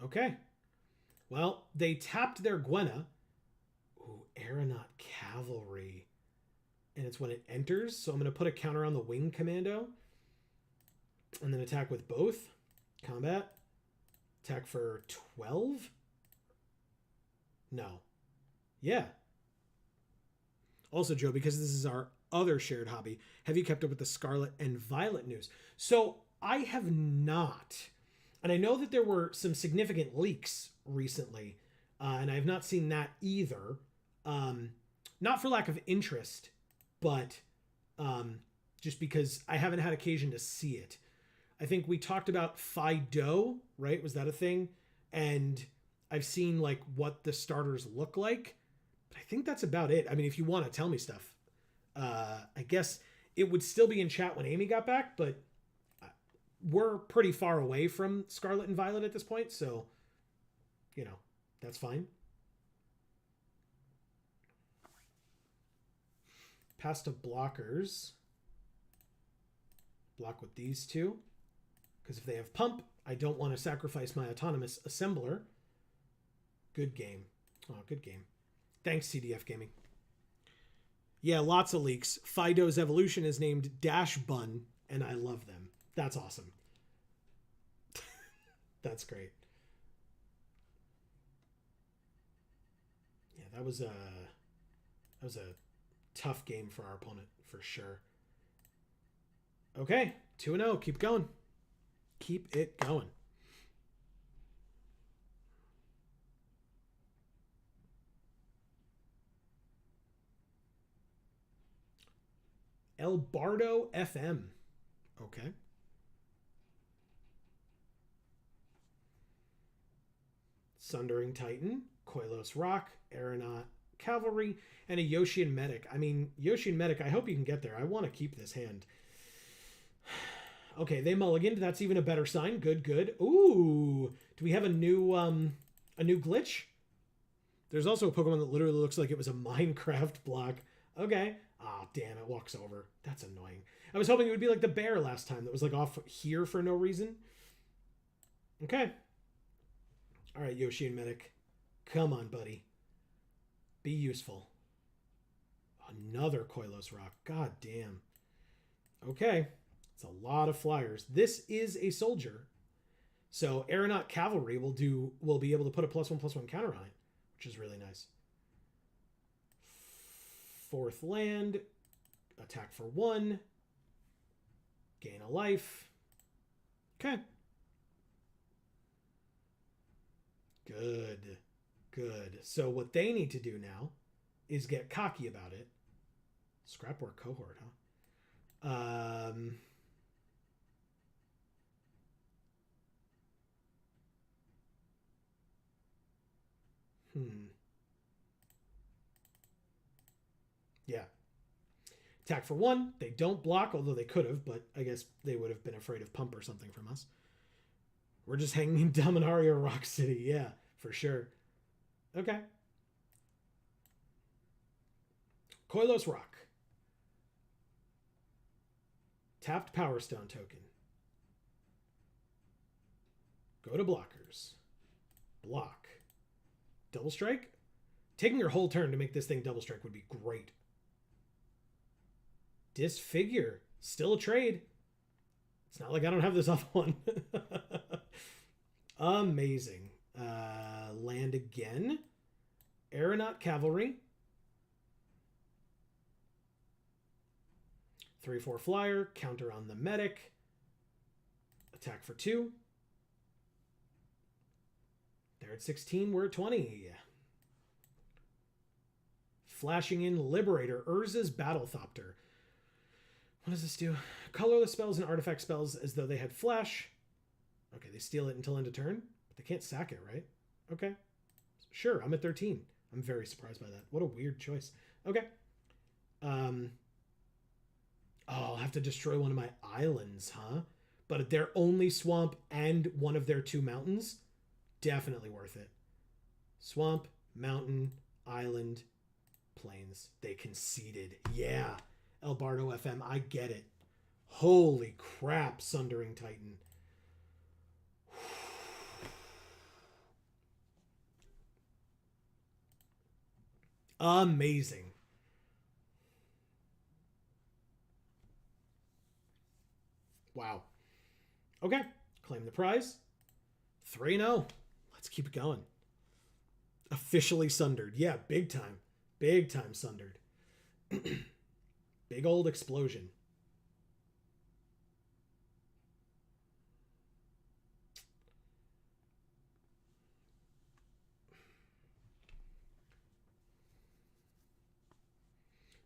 Okay. Well, they tapped their Gwenna. Ooh, Aeronaut Cavalry. And it's when it enters. So I'm going to put a counter on the Wing Commando. And then attack with both. Combat. Attack for 12? No. Yeah. Also, Joe, because this is our other shared hobby, have you kept up with the Scarlet and Violet news? So I have not. And I know that there were some significant leaks recently, and I have not seen that either. Not for lack of interest, but just because I haven't had occasion to see it. I think we talked about Fido, right? Was that a thing? And I've seen like what the starters look like, but I think that's about it. I mean, if you want to tell me stuff, I guess it would still be in chat when Amy got back, but we're pretty far away from Scarlet and Violet at this point, so, you know, that's fine. Pass to blockers. Block with these 2. Because if they have pump, I don't want to sacrifice my autonomous assembler. Good game. Oh, good game. Thanks, CDF Gaming. Yeah, lots of leaks. Fido's evolution is named Dash Bun, and I love them. That's awesome. That's great. Yeah, that was a tough game for our opponent for sure. Okay, 2-0. Keep going. Keep it going. El Bardo FM. Okay. Sundering Titan, Koilos Rock, Aeronaut Cavalry, and a Yoshian Medic. I mean, Yoshian Medic, I hope you can get there. I want to keep this hand. Okay, they mulliganed. That's even a better sign. Good, good. Ooh, do we have a new glitch? There's also a Pokemon that literally looks like it was a Minecraft block. Okay. Ah, damn, it walks over. That's annoying. I was hoping it would be like the bear last time that was like off here for no reason. Okay. All right, Yoshi and Medic. Come on, buddy. Be useful. Another Koilos Rock. God damn. Okay. It's a lot of flyers. This is a soldier. So Aeronaut Cavalry will be able to put a +1/+1 counter on it, which is really nice. 4th land. Attack for 1. Gain a life. Okay. Good. Good. So what they need to do now is get cocky about it. Scrapwork cohort, huh? Yeah. Attack for 1. They don't block, although they could have, but I guess they would have been afraid of pump or something from us. We're just hanging in Dominaria Rock City. Yeah, for sure. Okay. Koilos Rock. Tapped Power Stone token. Go to blockers. Block. Double strike? Taking your whole turn to make this thing double strike would be great. Disfigure. Still a trade. It's not like I don't have this other one. Amazing. Land again. Aeronaut Cavalry. 3/4 flyer. Counter on the medic. Attack for 2. They're at 16. We're at 20. Flashing in Liberator. Urza's Battlethopter. What does this do? Colorless spells and artifact spells as though they had flash. Okay, they steal it until end of turn, but they can't sack it, right? Okay. Sure, I'm at 13. I'm very surprised by that. What a weird choice. Okay. Oh, I'll have to destroy one of my islands, huh? But they're only swamp and one of their 2 mountains. Definitely worth it. Swamp, mountain, island, plains. They conceded. Yeah. El Bardo FM, I get it. Holy crap, Sundering Titan. Amazing. Wow. Okay. Claim the prize. 3-0. Let's keep it going. Officially sundered. Yeah, big time. Big time sundered. Big old explosion.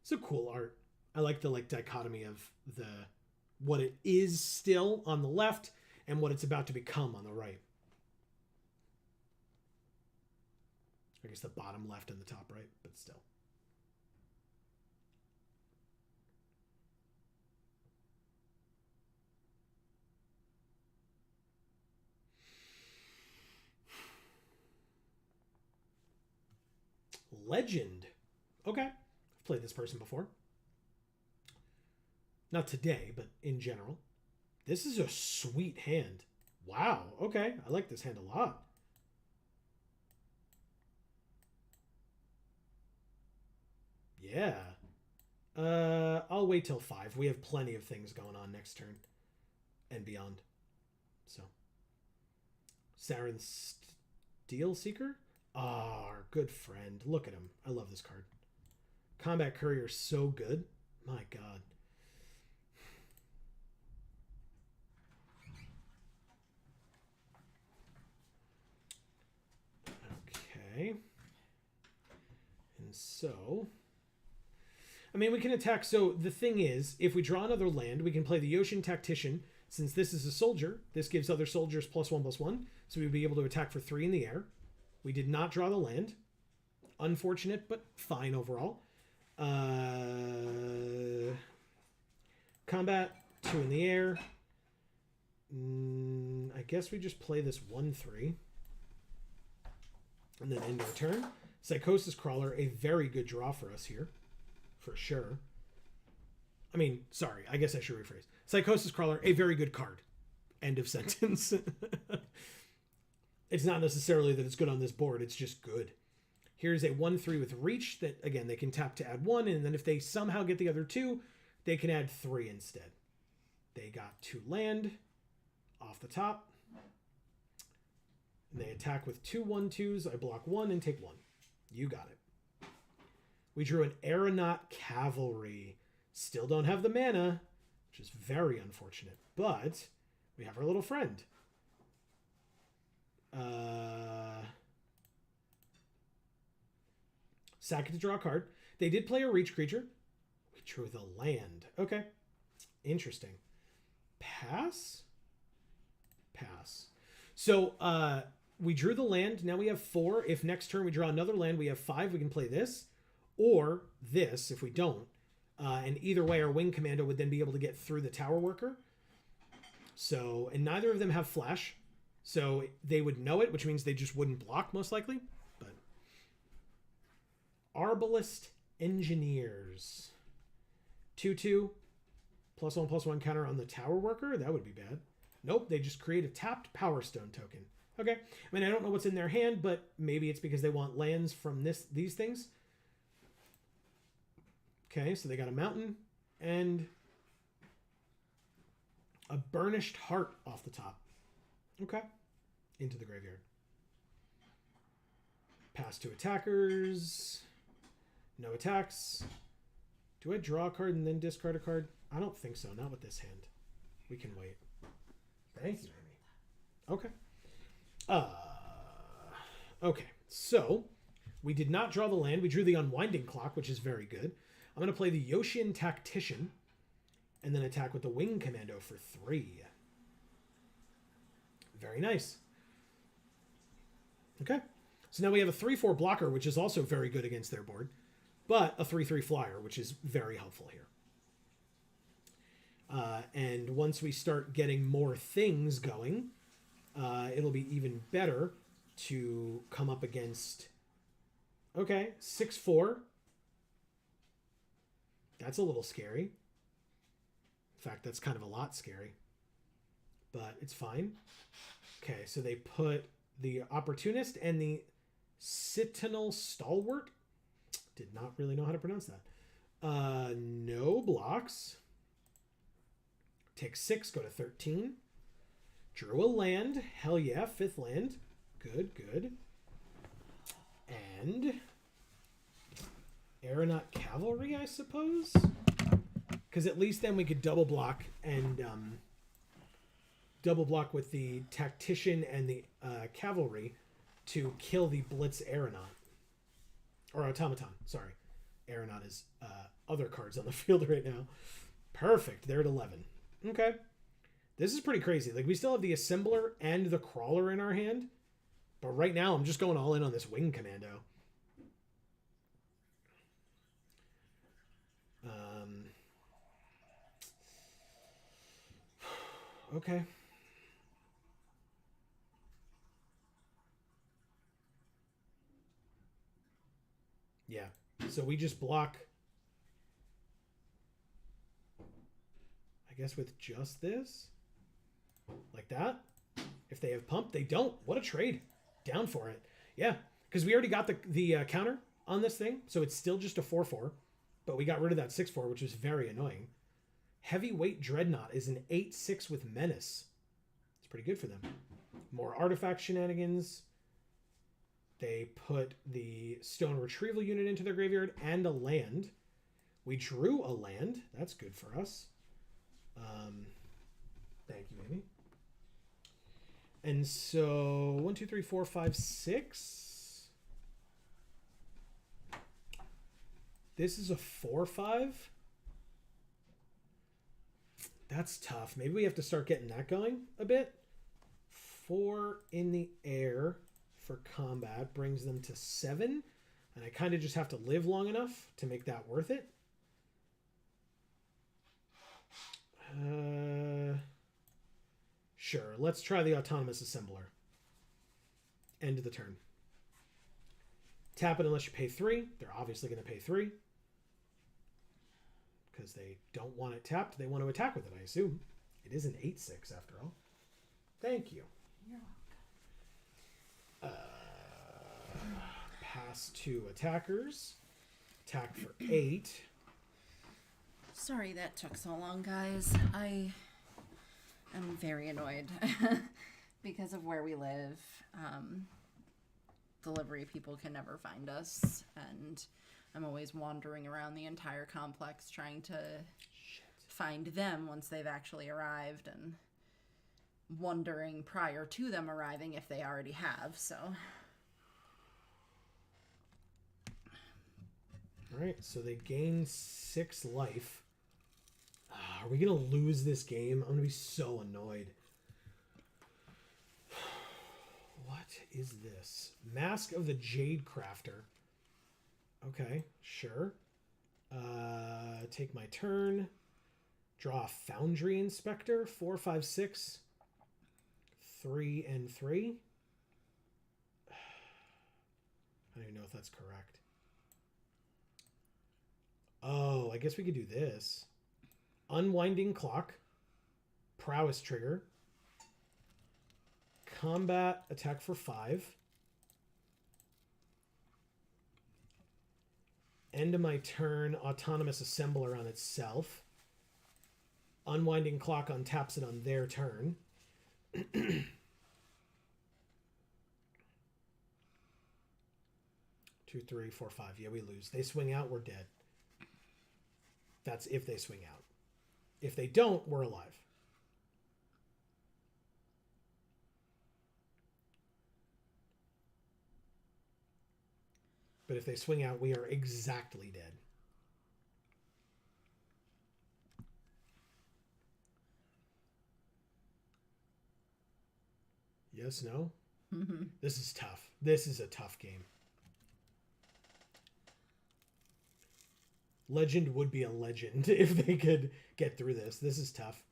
So cool art. I like the dichotomy of the what it is still on the left and what it's about to become on the right. I guess the bottom left and the top right, but still. Legend. Okay. I've played this person before. Not today, but in general. This is a sweet hand. Wow. Okay. I like this hand a lot. Yeah. I'll wait till 5. We have plenty of things going on next turn and beyond. So. Saren Steel Seeker? Ah, our good friend. Look at him. I love this card. Combat Courier is so good. My God. Okay. And so, I mean, we can attack. So the thing is, if we draw another land, we can play the Yoshin Tactician. Since this is a soldier, this gives other soldiers +1/+1. So we'd be able to attack for 3 in the air. We did not draw the land. Unfortunate, but fine overall. Combat, 2 in the air. I guess we just play this 1/3. And then end our turn. Psychosis Crawler, a very good draw for us here. For sure. I mean, sorry, I guess I should rephrase. Psychosis Crawler, a very good card. End of sentence. It's not necessarily that it's good on this board, it's just good. Here's a 1/3 with reach that, again, they can tap to add 1, and then if they somehow get the other 2, they can add 3 instead. They got 2 land off the top. And they attack with 2 1/2s. I block 1 and take 1. You got it. We drew an Aeronaut Cavalry. Still don't have the mana, which is very unfortunate. But we have our little friend. Sack it to draw a card. They did play a reach creature. We drew the land. Okay. Interesting. Pass? Pass. So, we drew the land. Now we have 4. If next turn we draw another land, we have 5. We can play this. Or this, if we don't. And either way, our wing commando would then be able to get through the tower worker. So, and neither of them have flash. So they would know it, which means they just wouldn't block, most likely. But Arbalist Engineers. 2/2. +1/+1 counter on the tower worker. That would be bad. Nope, they just create a tapped Power Stone token. Okay. I mean, I don't know what's in their hand, but maybe it's because they want lands from these things. Okay, so they got a mountain and a Burnished Heart off the top. Okay. Into the graveyard. Pass to attackers. No attacks. Do I draw a card and then discard a card? I don't think so. Not with this hand. We can wait. Thank you, Amy. Okay. Okay. So, we did not draw the land. We drew the Unwinding Clock, which is very good. I'm going to play the Yoshin Tactician. and then attack with the Wing Commando for 3. Very nice. Okay. So now we have a 3/4 blocker, which is also very good against their board, but a 3/3 flyer, which is very helpful here. And once we start getting more things going, it'll be even better to come up against... Okay, 6/4. That's a little scary. In fact, that's kind of a lot scary. But it's fine. Okay, so they put the Opportunist and the Citadel Stalwart. Did not really know how to pronounce that. No blocks. Take 6, go to 13. Drew a land. Hell yeah, 5th land. Good, good. And Aeronaut Cavalry, I suppose? Because at least then we could double block and double block with the Tactician and the Cavalry to kill the Blitz Aeronaut. Or Automaton, sorry. Aeronaut is other cards on the field right now. Perfect, they're at 11. Okay. This is pretty crazy. Like, we still have the Assembler and the Crawler in our hand. But right now, I'm just going all in on this Wing Commando. Okay. Yeah. So we just block... I guess with just this? Like that? If they have pump, they don't. What a trade. Down for it. Yeah. Because we already got the counter on this thing. So it's still just a 4/4. But we got rid of that 6/4, which was very annoying. Heavyweight Dreadnought is an 8/6 with Menace. It's pretty good for them. More artifact shenanigans. They put the Stone Retrieval unit into their graveyard and a land. We drew a land. That's good for us. Thank you, Amy. And so 1, 2, 3, 4, 5, 6. This is a 4/5. That's tough. Maybe we have to start getting that going a bit. 4 in the air for combat brings them to 7. And I kind of just have to live long enough to make that worth it. Sure. Let's try the Autonomous Assembler. End of the turn. Tap it unless you pay 3. They're obviously going to pay 3. Because they don't want it tapped. They want to attack with it, I assume. It is an 8/6 after all. Thank you. You're welcome. Pass 2 attackers. Attack for 8. Sorry that took so long, guys. I am very annoyed because of where we live. Delivery people can never find us, and I'm always wandering around the entire complex trying to find them once they've actually arrived, and wondering prior to them arriving if they already have, so... Alright, so they gain 6 life. Are we going to lose this game? I'm going to be so annoyed. What is this? Mask of the Jade Crafter. Okay, sure. Take my turn. Draw a Foundry Inspector. 4, 5, 6. 3 and 3. I don't even know if that's correct. Oh, I guess we could do this. Unwinding Clock. Prowess Trigger. Combat attack for 5. End of my turn, Autonomous Assembler on itself. Unwinding Clock untaps it on their turn. 2, 3, 4, 5. Yeah, we lose. They swing out, we're dead. That's if they swing out. If they don't, we're alive. But if they swing out, we are exactly dead. Yes, no? Mm-hmm. This is tough. This is a tough game. Legend would be a legend if they could get through this. This is tough.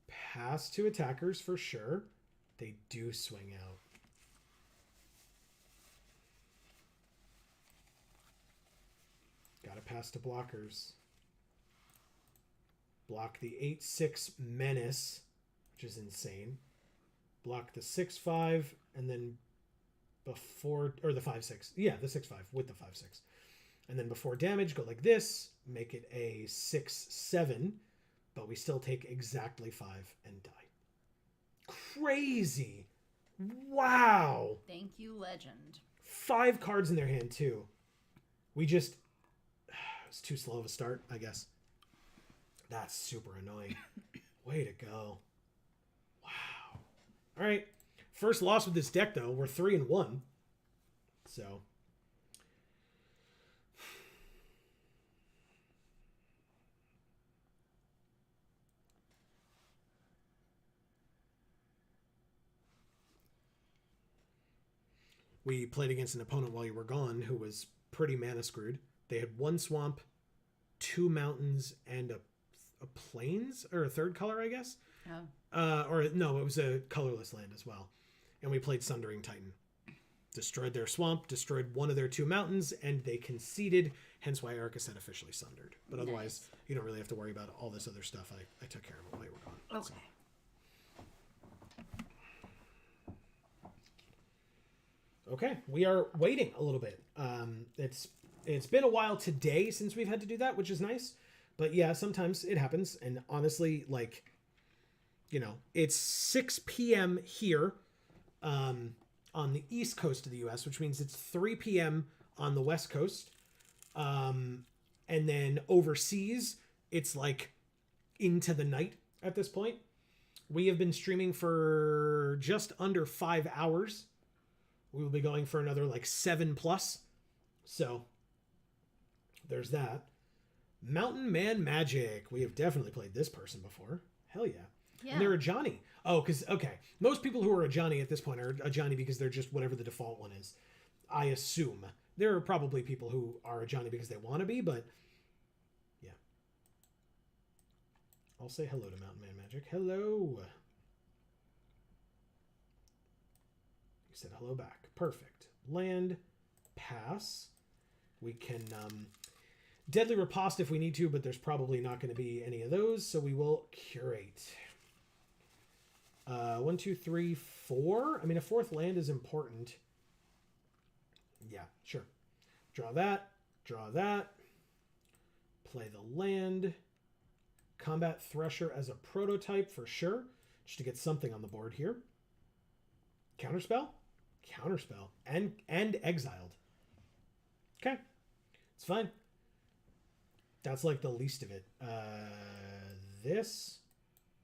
Pass to attackers for sure. They do swing out. Gotta pass to blockers. Block the 8-6 Menace, which is insane. Block the 6-5, and then before, or the 5-6. Yeah, the 6-5 with the 5-6. And then before damage, go like this. Make it a 6-7, but we still take exactly 5 and die. Crazy. Wow. Thank you, Legend. 5 cards in their hand, too. We just... It's too slow of a start, I guess. That's super annoying. Way to go. Wow. All right. First loss with this deck, though. We're 3-1. So... We played against an opponent while you were gone who was pretty mana screwed. They had 1 swamp, 2 mountains, and a plains, or a third color, I guess. Oh. Or no, it was a colorless land as well. And we played Sundering Titan. Destroyed their swamp, destroyed 1 of their 2 mountains, and they conceded, hence why Erica said officially sundered. But otherwise, nice. You don't really have to worry about all this other stuff. I took care of it while you were gone. Okay. So. Okay, we are waiting a little bit. It's been a while today since we've had to do that, which is nice. But yeah, sometimes it happens. And honestly, like, you know, it's 6 p.m. here on the east coast of the U.S., which means it's 3 p.m. on the west coast. And then overseas, it's like into the night at this point. We have been streaming for just under 5 hours. We will be going for another like 7+. So there's that. Mountain Man Magic. We have definitely played this person before. Hell yeah. And they're a Johnny. Oh, because, okay. Most people who are a Johnny at this point are a Johnny because they're just whatever the default one is. I assume. There are probably people who are a Johnny because they want to be, but yeah. I'll say hello to Mountain Man Magic. Hello. Said hello back. Perfect. Land, pass. We can Deadly Riposte if we need to, but there's probably not going to be any of those, so we will curate. 1, 2, 3, 4. I mean, a 4th land is important. Yeah, sure. Draw that. Draw that. Play the land. Combat Thresher as a prototype for sure, just to get something on the board here. Counterspell? Counterspell. And exiled. Okay. It's fine. That's like the least of it. This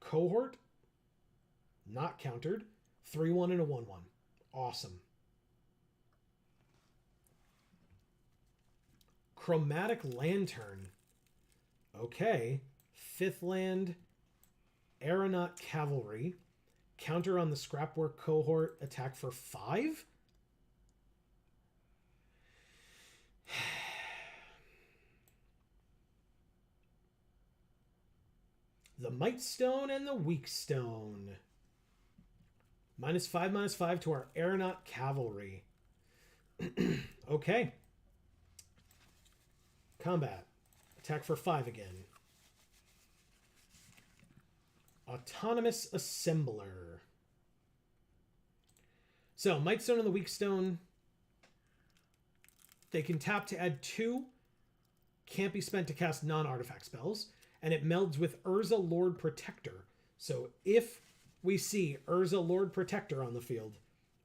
cohort. Not countered. 3-1 and a 1-1. Awesome. Chromatic Lantern. Okay. 5th land. Aeronaut Cavalry. Counter on the Scrapwork cohort, attack for 5? The Might Stone and the Weak Stone. -5/-5 to our Aeronaut Cavalry. Okay. Combat. Attack for 5 again. Autonomous Assembler. So, Might Stone and the Weak Stone. They can tap to add 2. Can't be spent to cast non-artifact spells. And it melds with Urza Lord Protector. So, if we see Urza Lord Protector on the field,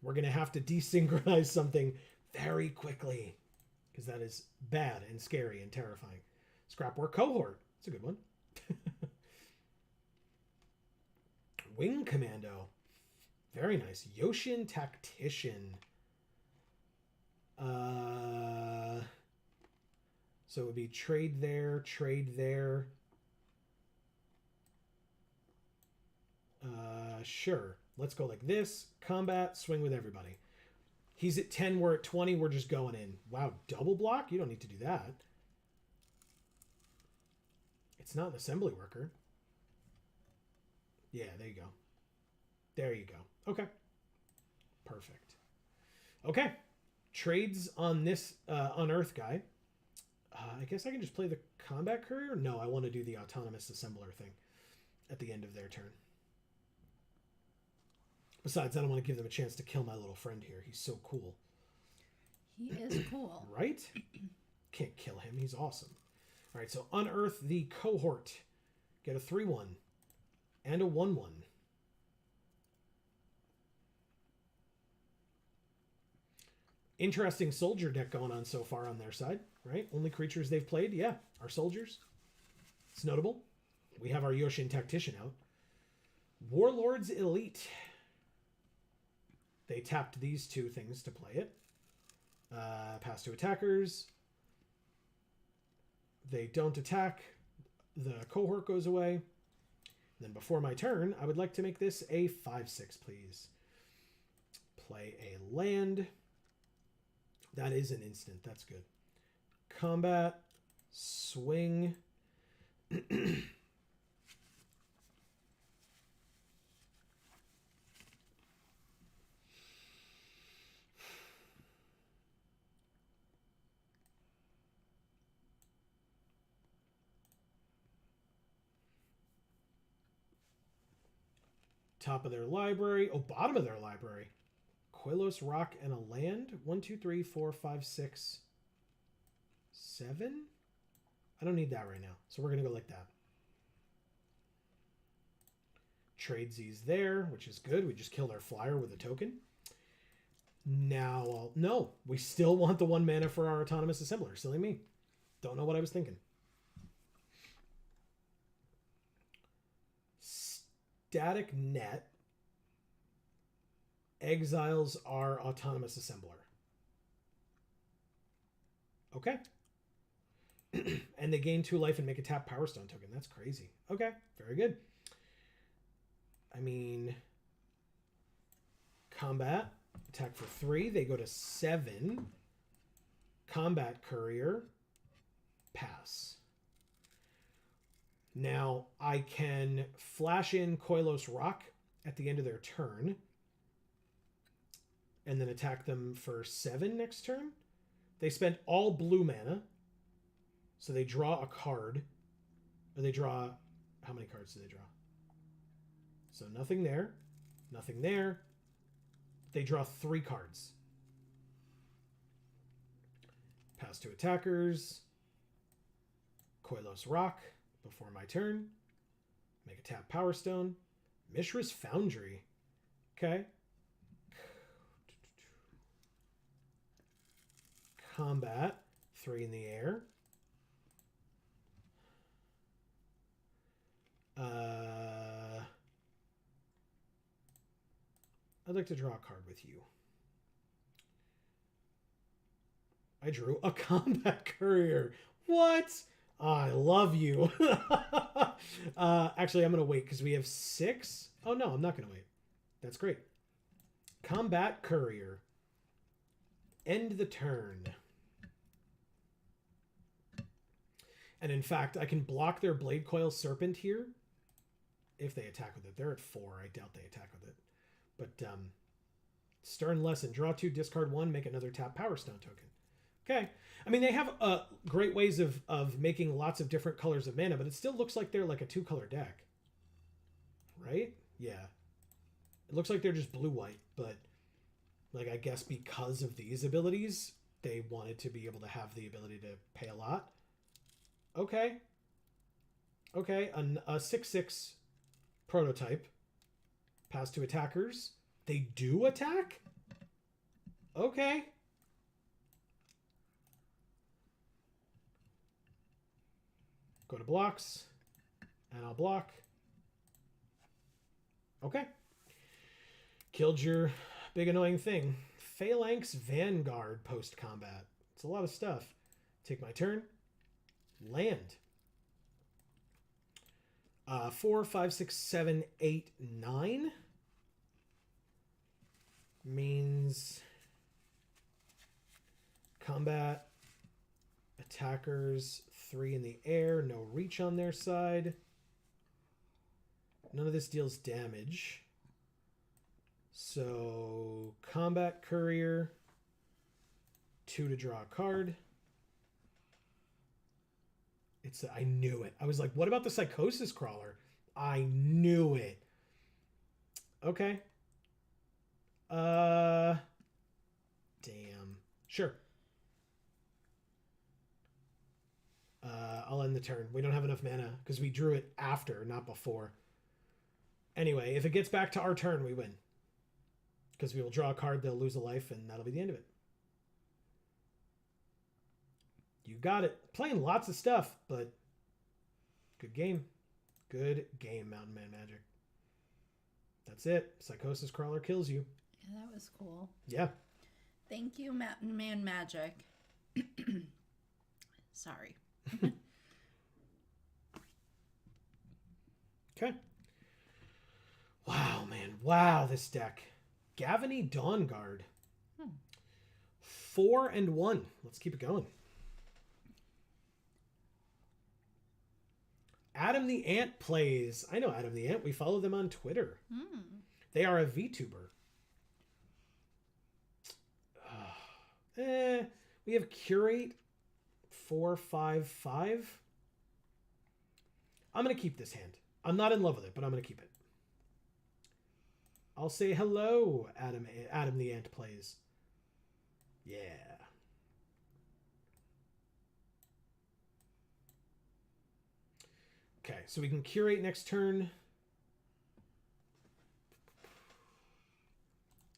we're going to have to desynchronize something very quickly. Because that is bad and scary and terrifying. Scrapwork Cohort. That's a good one. Wing Commando. Very nice. Yoshin Tactician. So it would be trade there, trade there. Sure. Let's go like this. Combat, swing with everybody. He's at 10, we're at 20, we're just going in. Wow, double block? You don't need to do that. It's not an assembly worker. Yeah, there you go. There you go. Okay. Perfect. Okay. Trades on this unearth guy. I guess I can just play the combat courier? No, I want to do the autonomous assembler thing at the end of their turn. Besides, I don't want to give them a chance to kill my little friend here. He's so cool. He is cool. Right? Can't kill him. He's awesome. All right, so unearth the cohort. Get a 3/1 and a 1/1. Interesting soldier deck going on so far on their side, right? Only creatures they've played, yeah, are soldiers. It's notable. We have our Yoshin Tactician out. Warlords Elite. They tapped these two things to play it. Pass to attackers. They don't attack. The cohort goes away. And then before my turn, I would like to make this a 5/6, please. Play a land. That is an instant. That's good. Combat. Swing. Top of their library. Oh, bottom of their library. Quillos, rock, and a land. 1, 2, 3, 4, 5, 6, 7. I don't need that right now, so we're going to go like that. Trade Z's there, which is good. We just killed our flyer with a token. Now, no, we still want the 1 mana for our autonomous assembler. Silly me. Don't know what I was thinking. Static Net exiles our autonomous assembler. Okay. And they gain 2 life and make a tap Power Stone token. That's crazy. Okay, very good. I mean, combat, attack for 3. They go to 7. Combat courier, pass. Now, I can flash in Koilos Rock at the end of their turn and then attack them for 7 next turn. They spend all blue mana, so they draw a card. Or they draw... How many cards do they draw? So nothing there. Nothing there. They draw 3 cards. Pass to attackers. Koilos Rock before my turn. Make a tap Power Stone. Mishra's Foundry. Okay. Combat. 3 in the air. I'd like to draw a card with you. I drew a combat courier. What? I love you. Actually, I'm going to wait because we have 6. Oh, no, I'm not going to wait. That's great. Combat courier. End the turn. And in fact, I can block their Blade Coil Serpent here if they attack with it. They're at 4. I doubt they attack with it. But Stern Lesson. Draw 2, discard 1, make another tap Power Stone token. Okay. I mean, they have great ways of making lots of different colors of mana, but it still looks like they're like a 2-color deck. Right? Yeah. It looks like they're just blue-white, but like I guess because of these abilities, they wanted to be able to have the ability to pay a lot. Okay. Okay, a 6/6 prototype. Pass to attackers. They do attack? Okay. Go to blocks, and I'll block. Okay. Killed your big annoying thing. Phalanx Vanguard post-combat. It's a lot of stuff. Take my turn. Land. 4, 5, 6, 7, 8, 9. means combat attackers 3 in the air, no reach on their side. None of this deals damage. So combat courier, 2 to draw a card. I knew it. I was like, what about the Psychosis Crawler? I knew it. Okay. Damn. Sure. I'll end the turn. We don't have enough mana because we drew it after, not before. Anyway, if it gets back to our turn, we win. Because we will draw a card, they'll lose a life, and that'll be the end of it. You got it. Playing lots of stuff, but good game. Good game, Mountain Man Magic. That's it. Psychosis Crawler kills you. Yeah, that was cool. Yeah. Thank you, Mountain Man Magic. Sorry. Okay. Wow, man. Wow, this deck. Gavany Dawnguard. 4 and 1. Let's keep it going. Adam the Ant plays. I know Adam the Ant. We follow them on Twitter. They are a VTuber. We have Curate 4/5/5. I'm going to keep this hand. I'm not in love with it, but I'm going to keep it. I'll say hello, Adam the Ant plays. Yeah. Okay, so we can curate next turn.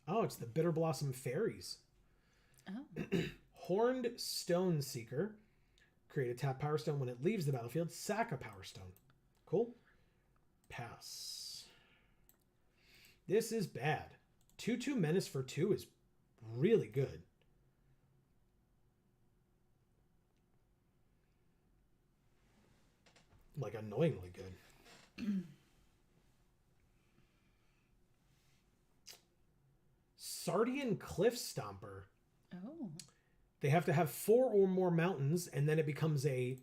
Oh, it's the Bitter Blossom Fairies. Oh. Horned Stone Seeker. Create a tap Power Stone when it leaves the battlefield. Sack a Power Stone. Cool. Pass. This is bad. 2/2 Menace for 2 is really good. Like, annoyingly good. Sardian Cliff Stomper. Oh. They have to have 4 or more mountains, and then it becomes an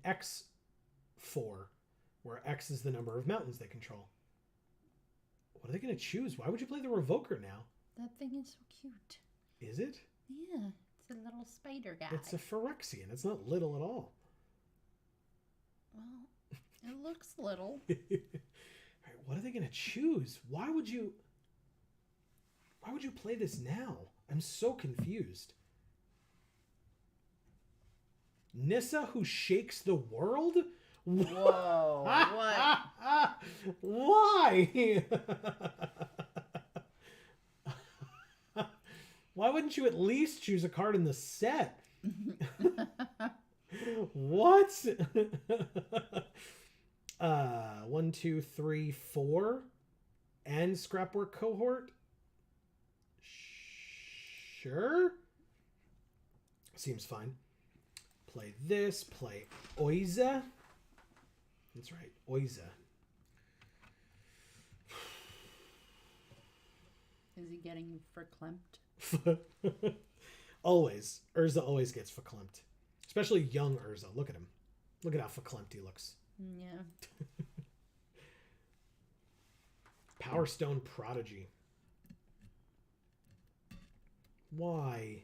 X4, where X is the number of mountains they control. What are they going to choose? Why would you play the Revoker now? That thing is so cute. Is it? Yeah, it's a little spider guy. It's a Phyrexian. It's not little at all. Well, it looks little. All right, what are they going to choose? Why would you play this now? I'm so confused. Nissa who shakes the world? Whoa, what? Why? Why wouldn't you at least choose a card in the set? What? 1, 2, 3, 4, and Scrapwork Cohort? Sure. Seems fine. Play this. Play Oiza. That's right, Oiza. Is he getting verklempt? Always. Urza always gets verklempt. Especially young Urza. Look at him. Look at how verklempt he looks. Yeah. Power Stone Prodigy. Why?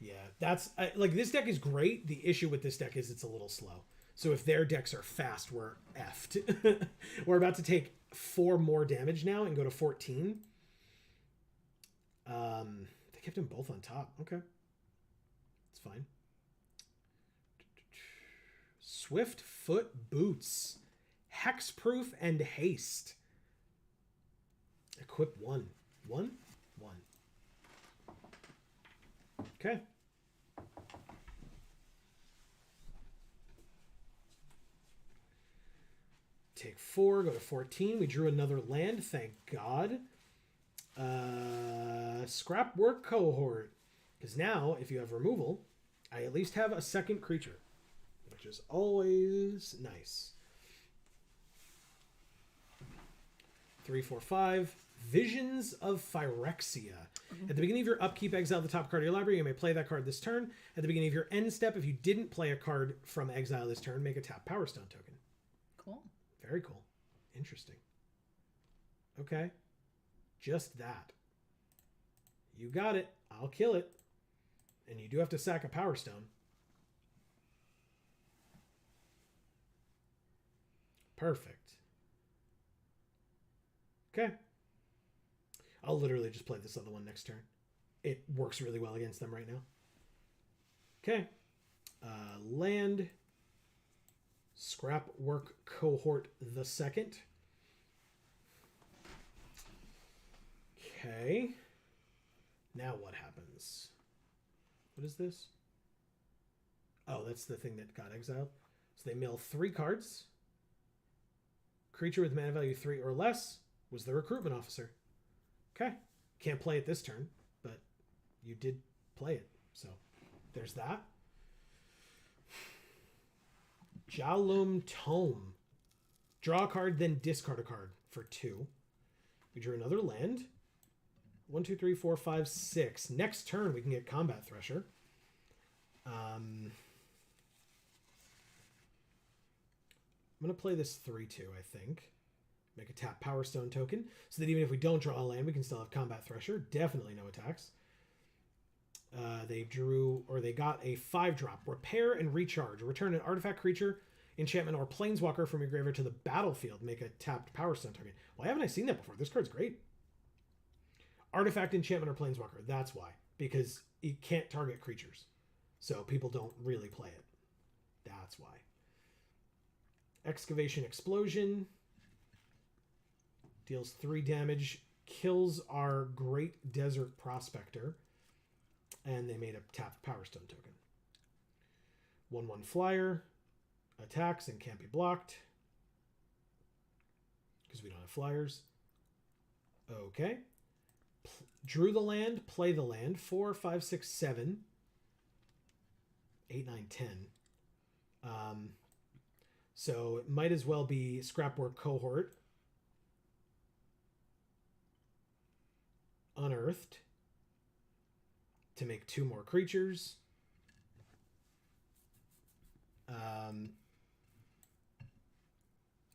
Yeah, that's like this deck is great. The issue with this deck is it's a little slow. So if their decks are fast, we're effed. We're about to take 4 more damage now and go to 14. They kept them both on top. Okay. It's fine. Swift Foot Boots. Hexproof and Haste. Equip 1. 1? 1. Okay. Take 4, go to 14. We drew another land, thank God. Scrapwork Cohort. Because now, if you have removal, I at least have a second creature, which is always nice. 3, 4, 5. Visions of Phyrexia. At the beginning of your upkeep, exile the top card of your library. You may play that card this turn. At the beginning of your end step, if you didn't play a card from exile this turn, make a tap Power Stone token. Cool. Very cool. Interesting. Okay. Just that. You got it. I'll kill it. And you do have to sack a Power Stone. Perfect. Okay. I'll literally just play this other one next turn. It works really well against them right now. Okay. Land. Scrap Work Cohort the Second. Okay. Now what happens? What is this? Oh, that's the thing that got exiled. So they mill 3 cards. Creature with mana value 3 or less was the Recruitment Officer. Okay. Can't play it this turn, but you did play it. So there's that. Jalum Tome. Draw a card, then discard a card for 2. We drew another land. 1, 2, 3, 4, 5, 6. Next turn, we can get Combat Thresher. I'm going to play this 3-2, I think. Make a tap Power Stone token, so that even if we don't draw a land, we can still have Combat Thresher. Definitely no attacks. They got a 5-drop. Repair and Recharge. Return an artifact, creature, enchantment, or planeswalker from your graveyard to the battlefield. Make a tapped Power Stone token. Why haven't I seen that before? This card's great. Artifact, enchantment, or planeswalker. That's why. Because it can't target creatures. So people don't really play it. That's why. Excavation Explosion. Deals 3 damage. Kills our Great Desert Prospector. And they made a tapped Power Stone token. 1/1 flyer. Attacks and can't be blocked. Because we don't have flyers. Okay. Drew the land. Play the land. 4, 5, 6, 7. 8, 9, 10. So it might as well be Scrapwork Cohort. Unearthed. To make 2 more creatures.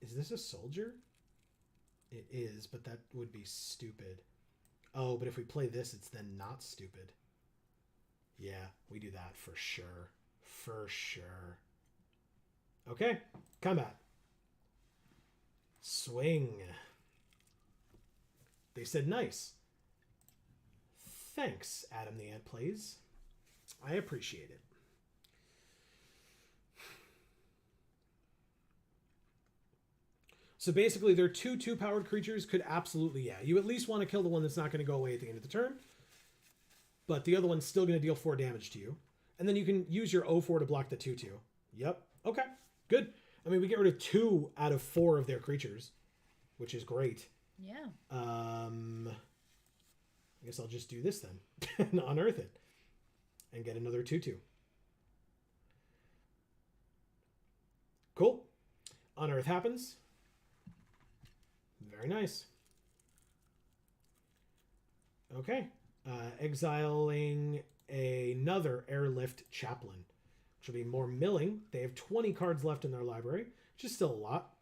Is this a soldier? It is, but that would be stupid. Oh, but if we play this, it's then not stupid. Yeah, we do that for sure. For sure. Okay, combat. Swing. They said nice. Thanks, Adam the Ant Plays. I appreciate it. So basically, their 2/2 powered creatures could absolutely, yeah. You at least want to kill the one that's not going to go away at the end of the turn. But the other one's still going to deal 4 damage to you. And then you can use your 0/4 to block the 2/2. Yep. Okay. Good. I mean, we get rid of 2 out of 4 of their creatures, which is great. Yeah. I guess I'll just do this then. And unearth it. And get another 2/2. Cool. Unearth happens. Very nice. Okay. Exiling another Airlift Chaplain, which will be more milling. They have 20 cards left in their library, which is still a lot.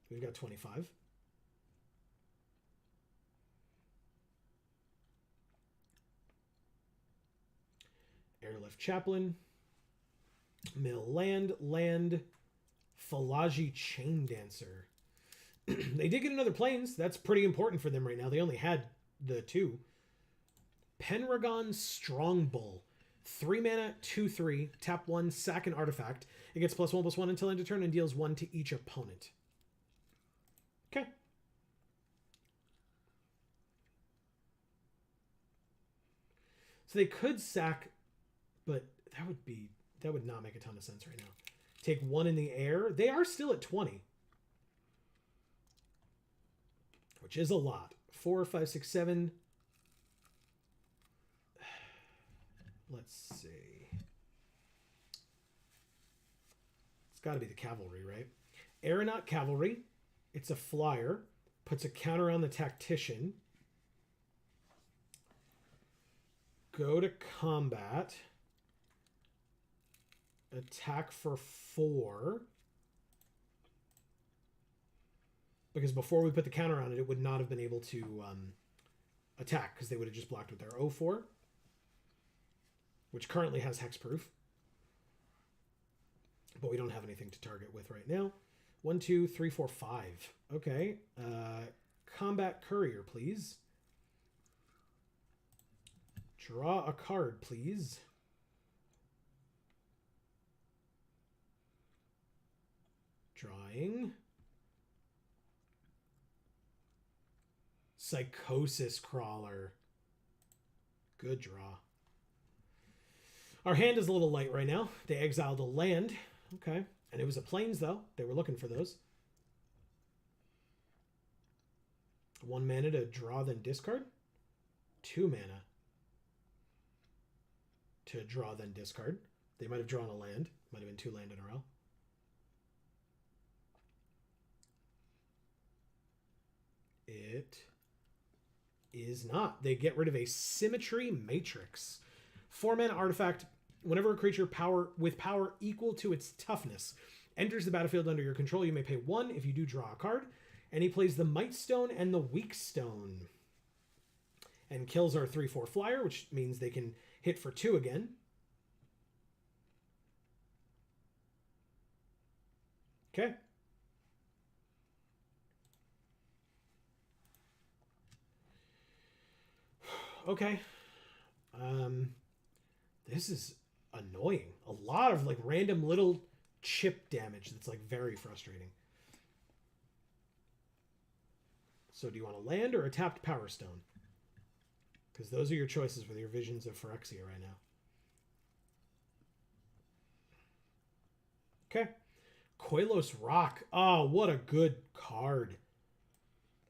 We've got 25. Airlift Chaplain. Mill land. Falaji Chain Dancer. They did get another planes. That's pretty important for them right now. They only had the 2. Penragon Strongbull. 3 mana, 2/3. Tap 1, sack an artifact. It gets +1/+1 until end of turn and deals 1 to each opponent. Okay. So they could sack, but that would not make a ton of sense right now. Take 1 in the air. They are still at 20. Which is a lot. 4, 5, 6, 7. Let's see. It's got to be the cavalry, right? Aeronaut Cavalry. It's a flyer. Puts a counter on the Tactician. Go to combat. Attack for 4. Because before we put the counter on it, it would not have been able to attack because they would have just blocked with their 0-4, which currently has hexproof. But we don't have anything to target with right now. 1, 2, 3, 4, 5. Okay. Combat Courier, please. Draw a card, please. Drawing. Psychosis Crawler. Good draw. Our hand is a little light right now. They exiled a land. Okay. And it was a plains, though. They were looking for those. 1 mana to draw, then discard. 2 mana to draw, then discard. They might have drawn a land. Might have been 2 land in a row. It is not. They get rid of a Symmetry Matrix. 4 mana artifact. Whenever a creature with power equal to its toughness enters the battlefield under your control, you may pay 1 if you do draw a card. And he plays the Might Stone and the Weak Stone. And kills our 3/4 flyer, which means they can hit for 2 again. Okay. Okay. This is annoying. A lot of like random little chip damage that's like very frustrating. So do you want to land or a tapped Power Stone? Because those are your choices with your Visions of Phyrexia right now. Okay. Koilos Rock. Oh, what a good card.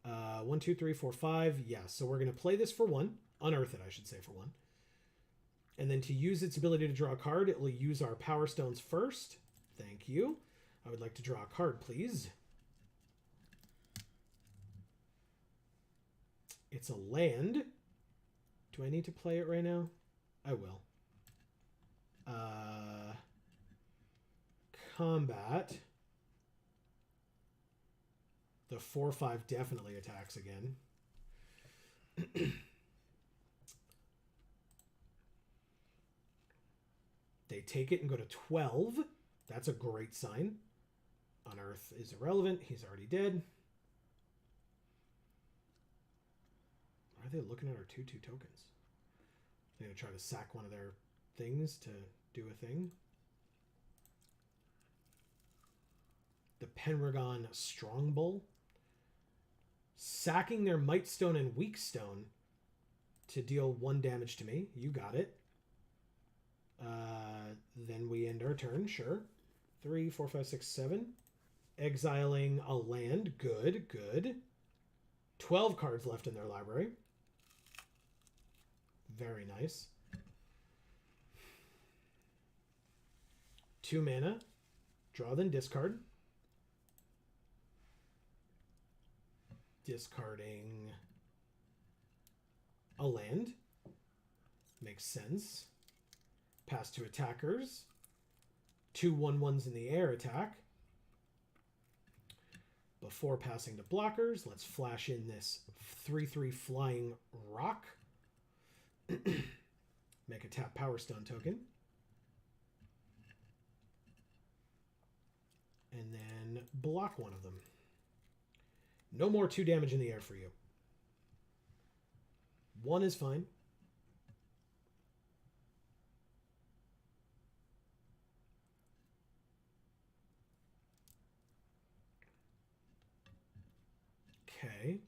1, 2, 3, 4, 5. Yeah, so we're going to play this for 1. Unearth it, I should say, for 1. And then to use its ability to draw a card, it will use our Power Stones first. Thank you. I would like to draw a card, please. It's a land. Do I need to play it right now? I will. Combat. The 4/5 definitely attacks again. They take it and go to 12. That's a great sign. Unearth is irrelevant. He's already dead. Why are they looking at our 2/2 tokens? They're going to try to sack one of their things to do a thing. The Pendragon Strongbull. Sacking their Might Stone and Weak Stone to deal 1 damage to me. You got it. Then we end our turn, sure. 3, 4, 5, 6, 7. Exiling a land. Good, good. 12 cards left in their library. Very nice. 2 mana. Draw, then discard. Discarding a land. Makes sense. Pass to attackers. 2 1/1s in the air attack. Before passing to blockers, let's flash in this 3/3 flying rock. Make a tap Power Stone token. And then block one of them. No more 2 damage in the air for you. 1 is fine. Okay.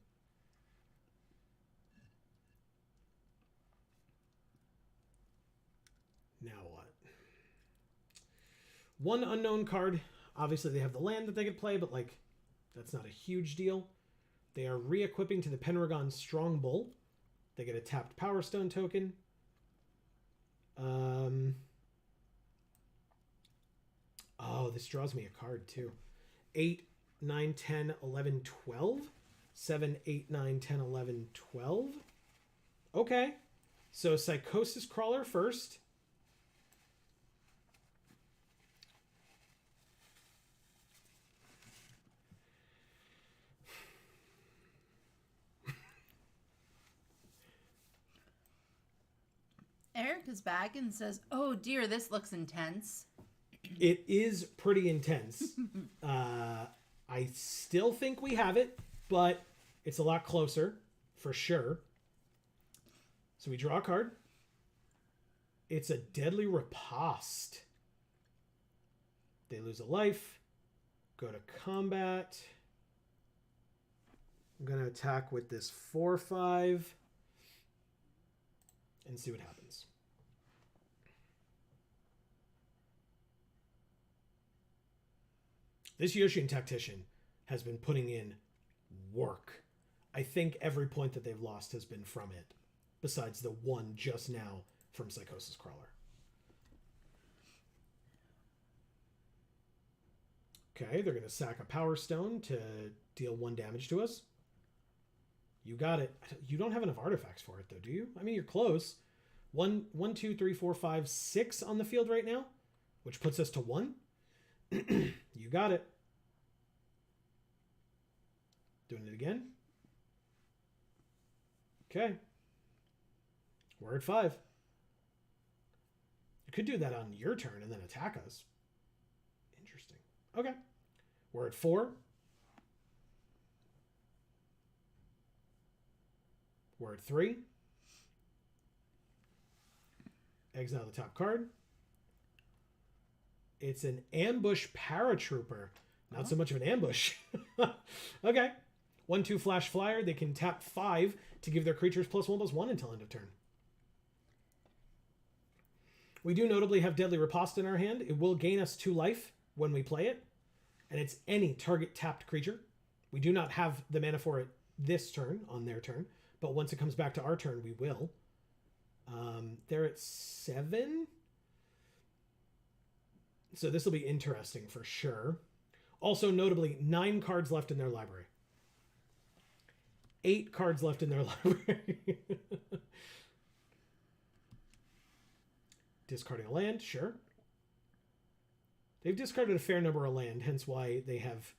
Now what? 1 unknown card. Obviously, they have the land that they could play, but like, that's not a huge deal. They are re-equipping to the Pendragon Strongbull. They get a tapped Power Stone token. Oh, this draws me a card too. 8, 9, 10, 11, 12. 7, 8, 9, 10, 11, 12. Okay. So Psychosis Crawler first. Eric is back and says, "Oh dear, this looks intense." It is pretty intense. I still think we have it, but it's a lot closer, for sure. So we draw a card. It's a Deadly Riposte. They lose a life. Go to combat. I'm going to attack with this 4/5 and see what happens. This Yoshin Tactician has been putting in work. I think every point that they've lost has been from it, besides the one just now from Psychosis Crawler. Okay, they're going to sack a Power Stone to deal 1 damage to us. You got it. You don't have enough artifacts for it, though, do you? I mean, you're close. 1, 2, 3, 4, 5, 6 on the field right now, which puts us to 1. You got it. Doing it again. Okay. We're at 5. You could do that on your turn and then attack us. Interesting. Okay. We're at 4. We're at 3. Exile the top card. It's an Ambush Paratrooper. Not so much of an ambush. Okay. 1/2 Flash Flyer. They can tap 5 to give their creatures +1/+1 until end of turn. We do notably have Deadly Riposte in our hand. It will gain us 2 life when we play it. And it's any target tapped creature. We do not have the mana for it this turn, on their turn. But once it comes back to our turn, we will. They're at 7. So this will be interesting for sure. Also, notably, 9 cards left in their library. 8 cards left in their library. Discarding a land, sure. They've discarded a fair number of land, hence why they have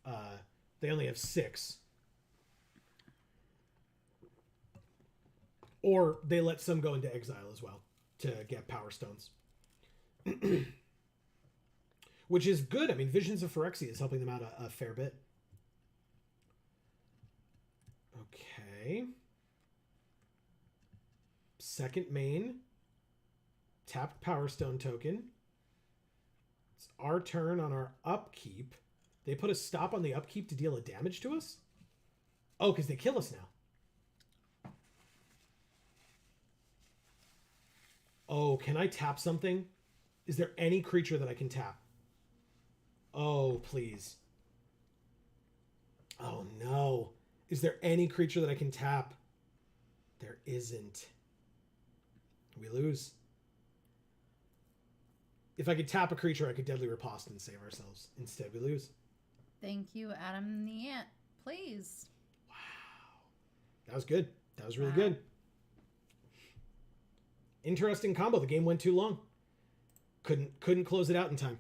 they only have 6. Or they let some go into exile as well to get Power Stones. Which is good. I mean, Visions of Phyrexia is helping them out a fair bit. Okay. Second main. Tapped Power Stone token. It's our turn on our upkeep. They put a stop on the upkeep to deal a damage to us? Oh, because they kill us now. Oh, can I tap something? Is there any creature that I can tap? Oh, please. Oh, no. Is there any creature that I can tap? There isn't. We lose. If I could tap a creature, I could Deadly Riposte and save ourselves. Instead, we lose. Thank you, Adam the Ant. Please. Wow. That was good. That was really good. Interesting combo. The game went too long. Couldn't close it out in time.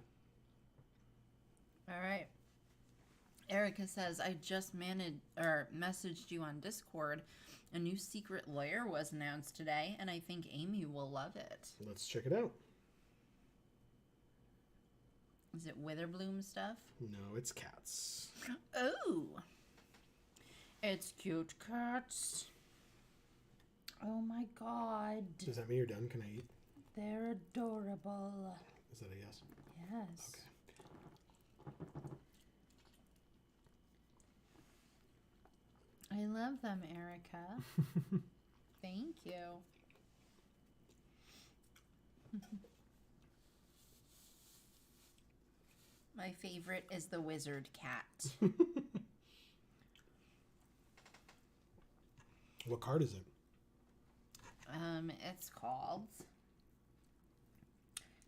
All right. Erica says, I just messaged you on Discord. A new secret lair was announced today, and I think Amy will love it. Let's check it out. Is it Witherbloom stuff? No, it's cats. Oh. It's cute cats. Oh my god. Does that mean you're done? Can I eat? They're adorable. Is that a yes? Yes. Okay. I love them, Erica. Thank you. My favorite is the wizard cat. What card is it? It's called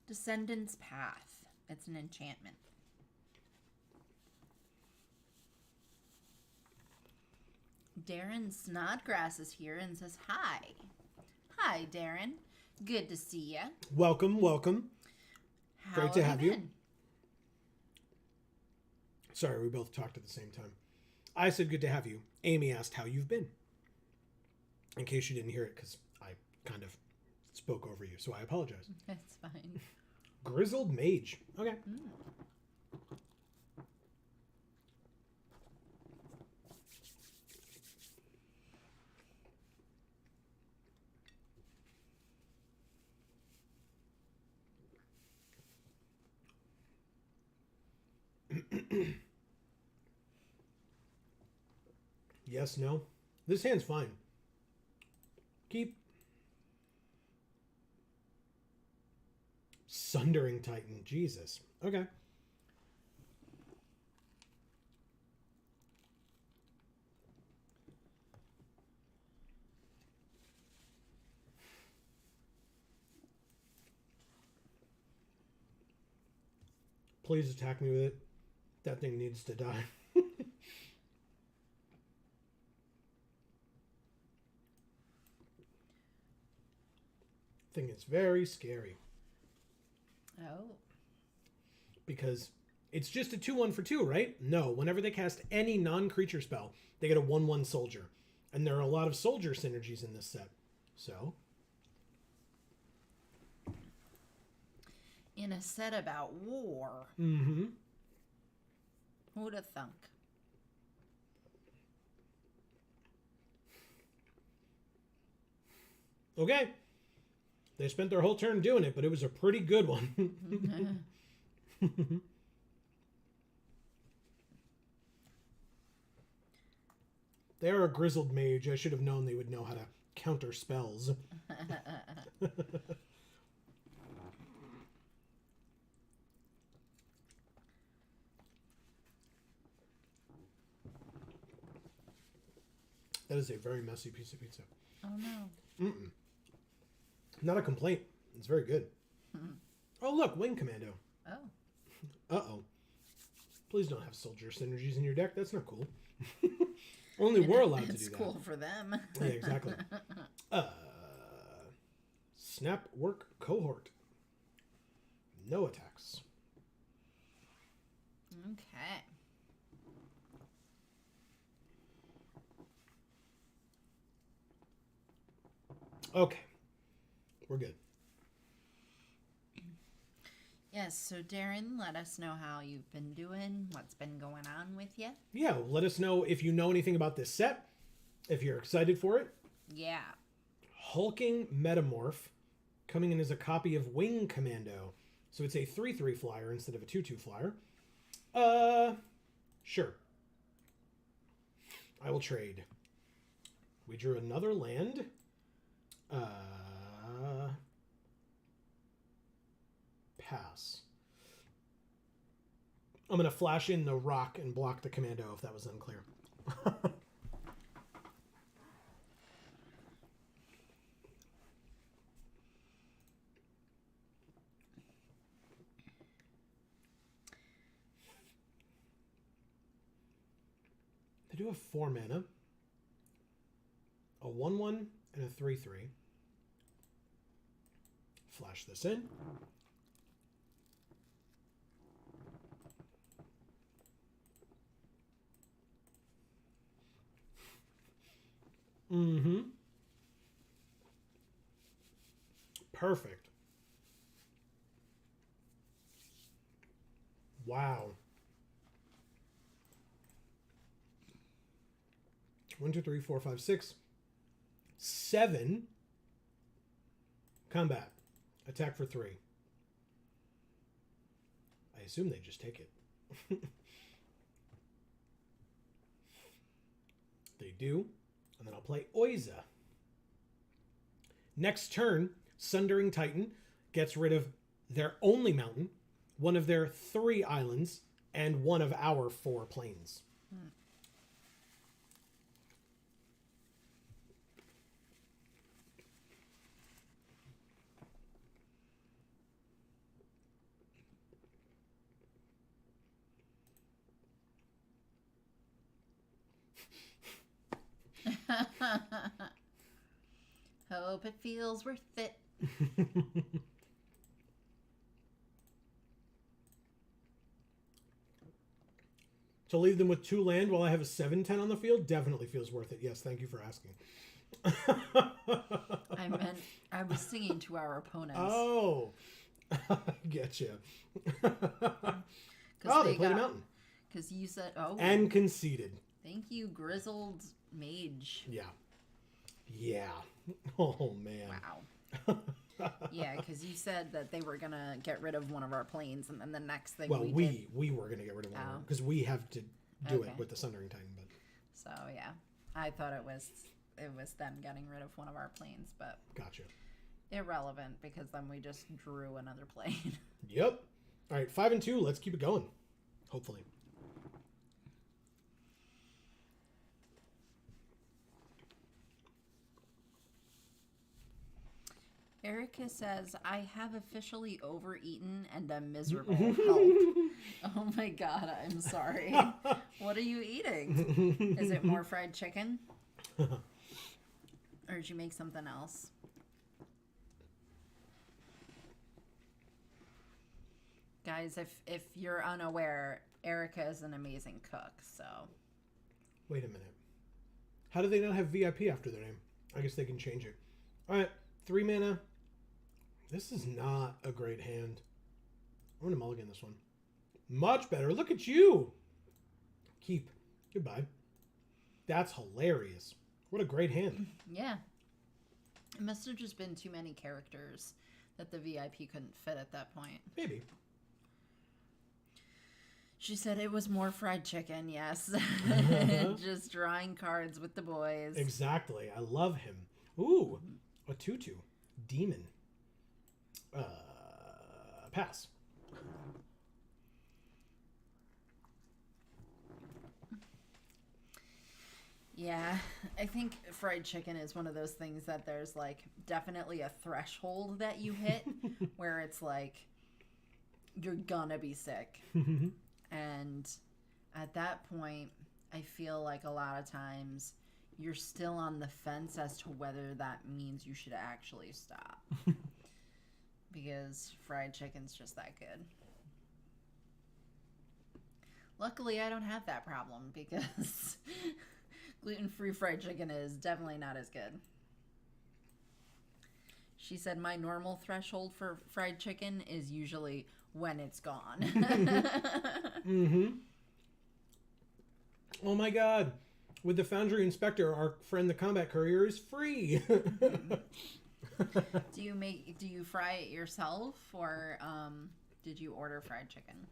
Descendant's Path. It's an enchantment. Darren Snodgrass is here and says hi. Hi, Darren. Good to see ya. Welcome, welcome. How Great to have you. been? Sorry, we both talked at the same time. I said good to have you. Amy asked how you've been. In case you didn't hear it, because I kind of spoke over you, so I apologize. That's fine. Grizzled Mage. Okay. Yes, no. This hand's fine. Keep. Sundering Titan. Jesus. Okay. Please attack me with it. That thing needs to die. I think it's very scary. Oh. Because it's just a 2/1 for 2, right? No. Whenever they cast any non-creature spell, they get a 1/1 soldier. And there are a lot of soldier synergies in this set. So. In a set about war. Mm-hmm. Who'd have thunk? Okay. They spent their whole turn doing it, but it was a pretty good one. They're a grizzled mage. I should have known they would know how to counter spells. That is a very messy piece of pizza. Oh, no. Mm-mm. Not a complaint. It's very good. Oh, look, Wing Commando. Oh. Uh-oh. Please don't have soldier synergies in your deck. That's not cool. Only we're allowed to do that. It's cool for them. Yeah, exactly. Snap Work Cohort. No attacks. Okay. Okay. We're good. Yes, so Darren, let us know how you've been doing, what's been going on with you. Yeah, let us know if you know anything about this set, if you're excited for it. Yeah. Hulking Metamorph, coming in as a copy of Wing Commando. So it's a 3/3 flyer instead of a 2/2 flyer. Sure. I will trade. We drew another land. Pass. I'm going to flash in the rock and block the commando if that was unclear. They do have 4 mana, a 1/1 and a 3/3. Flash this in. Mm-hmm. Perfect. Wow. 1, 2, 3, 4, 5, 6, 7. Combat. Attack for 3. I assume they just take it. They do. And then I'll play Oiza. Next turn, Sundering Titan gets rid of their only mountain, one of their 3 islands, and one of our 4 plains. Hope it feels worth it. To leave them with 2 land while I have a 7/10 on the field definitely feels worth it. Yes, thank you for asking. I was singing to our opponents. Oh, getcha. Oh, they played a mountain. Because you said, oh. And conceded. Thank you, grizzled mage. Yeah. Yeah. Oh, man. Wow. Yeah, because you said that they were going to get rid of one of our planes, and then the next thing we were going to get rid of one because we have to do it with the Sundering Titan. But so, yeah. I thought it was them getting rid of one of our planes, but... Gotcha. Irrelevant, because then we just drew another plane. Yep. All right, 5 and 2. Let's keep it going. Hopefully. Erica says, I have officially overeaten and I'm miserable. Help. Oh my god, I'm sorry. What are you eating? Is it more fried chicken? Or did you make something else? Guys, if you're unaware, Erica is an amazing cook, so... Wait a minute. How do they not have VIP after their name? I guess they can change it. All right, 3 mana. This is not a great hand. I'm going to mulligan this one. Much better. Look at you. Keep. Goodbye. That's hilarious. What a great hand. Yeah. It must have just been too many characters that the VIP couldn't fit at that point. Maybe. She said it was more fried chicken, yes. Just drawing cards with the boys. Exactly. I love him. Ooh, a 2/2. Demon. Pass. Yeah, I think fried chicken is one of those things that there's like definitely a threshold that you hit where it's like you're gonna be sick. And at that point, I feel like a lot of times you're still on the fence as to whether that means you should actually stop. Because fried chicken's just that good. Luckily, I don't have that problem because gluten-free fried chicken is definitely not as good. She said my normal threshold for fried chicken is usually when it's gone. Mm-hmm. Oh my god. With the Foundry Inspector, our friend the Combat Courier is free. Do you fry it yourself, or did you order fried chicken?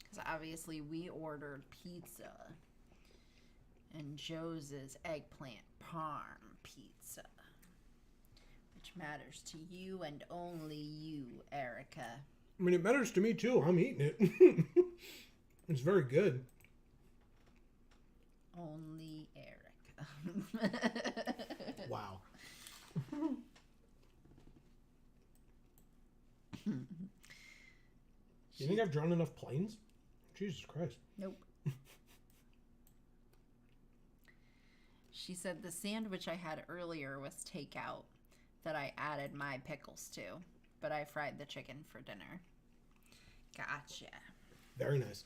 Because obviously we ordered pizza, and Joe's is eggplant parm pizza, which matters to you and only you, Erica. I mean, it matters to me too. I'm eating it. It's very good. Only Erica. Wow. You think I've drawn enough planes? Jesus Christ. Nope. She said the sandwich I had earlier was takeout that I added my pickles to, but I fried the chicken for dinner. Gotcha. Very nice.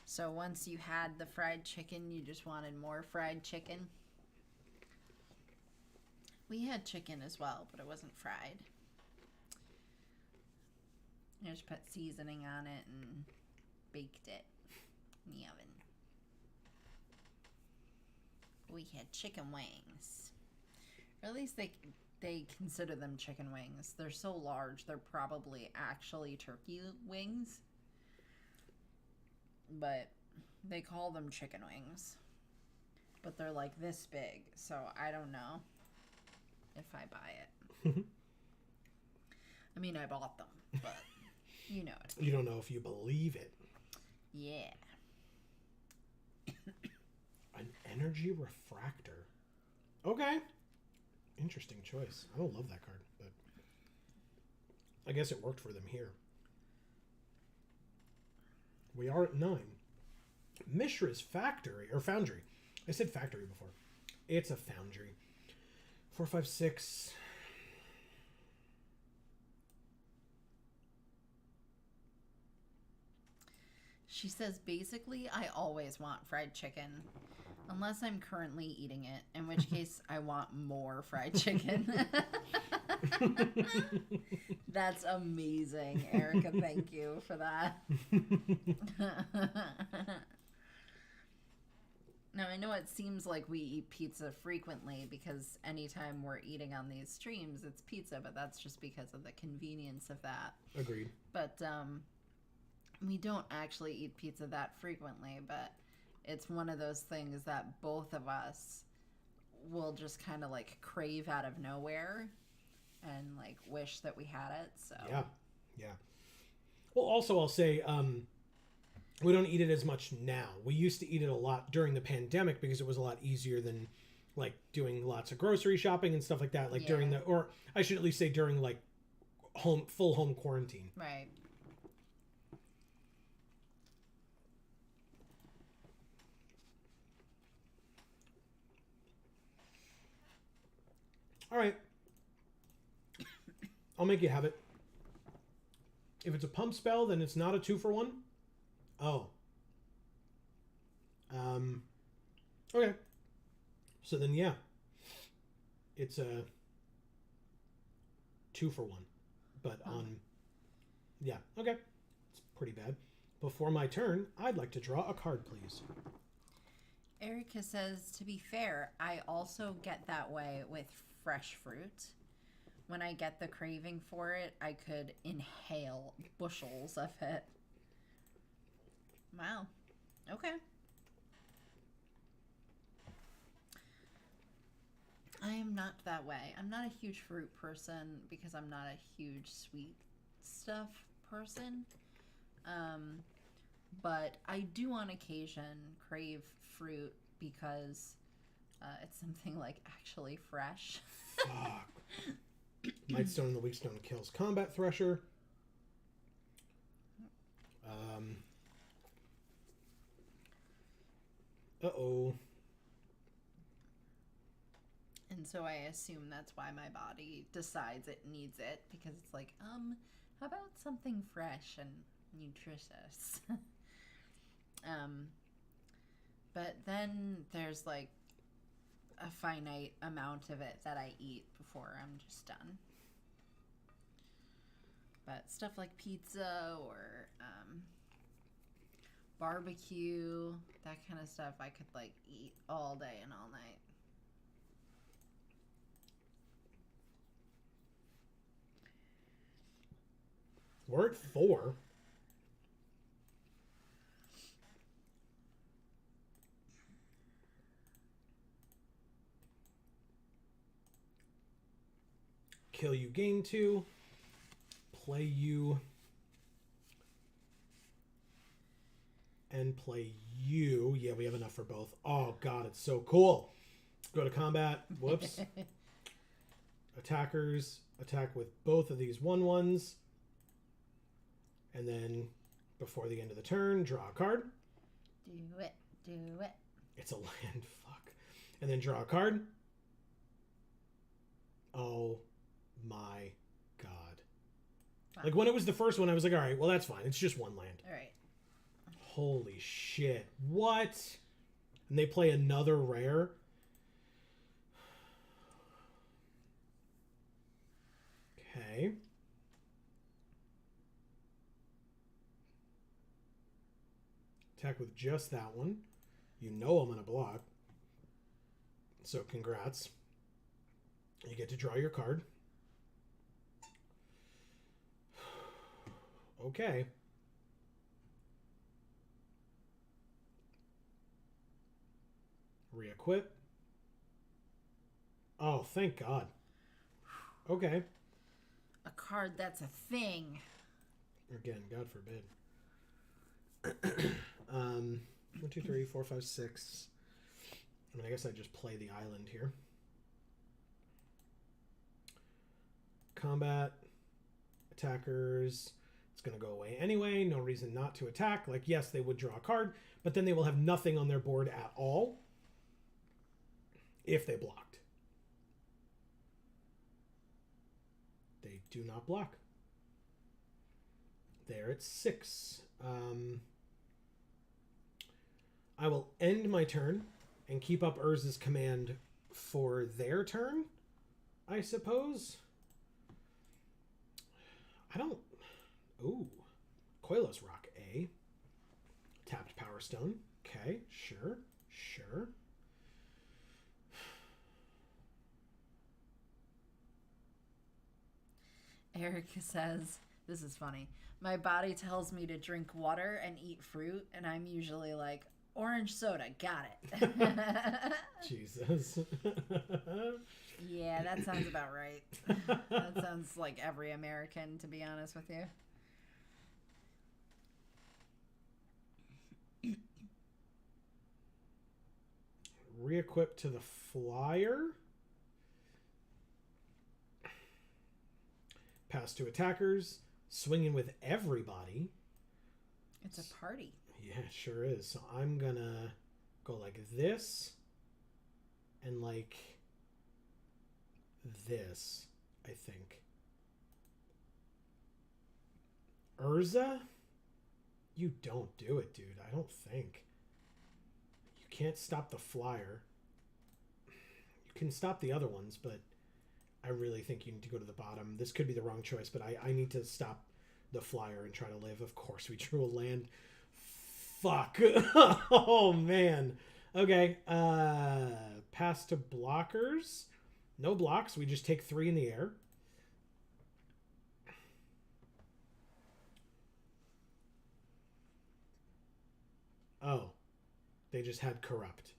So once you had the fried chicken, you just wanted more fried chicken? We had chicken as well, but it wasn't fried. I just put seasoning on it and baked it in the oven. We had chicken wings. Or at least they consider them chicken wings. They're so large, they're probably actually turkey wings. But they call them chicken wings. But they're like this big, so I don't know if I buy it. I mean, I bought them, but you know it. You don't know if you believe it. Yeah. An energy refractor. Okay. Interesting choice. I don't love that card, but I guess it worked for them here. We are at 9. Mishra's Factory, or Foundry. I said factory before. It's a foundry. 4, 5, 6. She says, basically, I always want fried chicken. Unless I'm currently eating it, in which case I want more fried chicken. That's amazing, Erica. Thank you for that. Now, I know it seems like we eat pizza frequently because anytime we're eating on these streams, it's pizza, but that's just because of the convenience of that. Agreed. But we don't actually eat pizza that frequently, but it's one of those things that both of us will just kind of like crave out of nowhere and like wish that we had it. So yeah. Well, also I'll say we don't eat it as much now. We used to eat it a lot during the pandemic because it was a lot easier than like doing lots of grocery shopping and stuff like that. Like during the, or I should at least say during like full home quarantine. Right. All right. I'll make you have it. If it's a pump spell, then it's not a 2-for-1. Oh. Okay. So then, yeah. It's a 2-for-1. But on... Yeah, okay. It's pretty bad. Before my turn, I'd like to draw a card, please. Erica says, to be fair, I also get that way with fresh fruit. When I get the craving for it, I could inhale bushels of it. Wow. Okay. I am not that way. I'm not a huge fruit person because I'm not a huge sweet stuff person. But I do on occasion crave fruit because it's something like actually fresh. Fuck. Mightstone and the Weakstone kills Combat Thresher. Uh-oh. And so I assume that's why my body decides it needs it, because it's like, how about something fresh and nutritious? But then there's like a finite amount of it that I eat before I'm just done. But stuff like pizza or barbecue, that kind of stuff, I could like eat all day and all night. We're at 4. Kill you, gain 2. Play you. And play you. Yeah, we have enough for both. Oh, God, it's so cool. Go to combat. Whoops. Attackers. Attack with both of these 1/1s. And then, before the end of the turn, draw a card. Do it. Do it. It's a land. Fuck. And then draw a card. Oh my God. Wow. Like, when it was the first one, I was like, all right, well, that's fine. It's just 1 land. All right. Holy shit. What? And they play another rare? Okay. Attack with just that one. You know I'm going to block. So congrats. You get to draw your card. Okay. Re-equip. Oh, thank God. Okay. A card that's a thing. Again, God forbid. 1, 2, 3, 4, 5, 6. I mean, I guess I just play the island here. Combat. Attackers. It's going to go away anyway. No reason not to attack. Like, yes, they would draw a card, but then they will have nothing on their board at all if they blocked. They do not block. There it's 6. I will end my turn and keep up Urza's command for their turn, I suppose. I don't... Ooh. Koilos Rock A. Tapped Power Stone. Okay, sure. Sure. Erica says, this is funny. My body tells me to drink water and eat fruit, and I'm usually like, orange soda, got it. Jesus. Yeah, that sounds about right. That sounds like every American, to be honest with you. Re-equip to the flyer. Pass to attackers. Swinging with everybody. It's a party. Yeah, it sure is. So I'm gonna go like this. And like this, I think. Urza? You don't do it, dude. I don't think. You can't stop the flyer. You can stop the other ones, but I really think you need to go to the bottom. This could be the wrong choice, but I need to stop the flyer and try to live. Of course, we drew a land. Fuck. Oh, man. Okay. Pass to blockers. No blocks. We just take 3 in the air. Oh. They just had corrupt.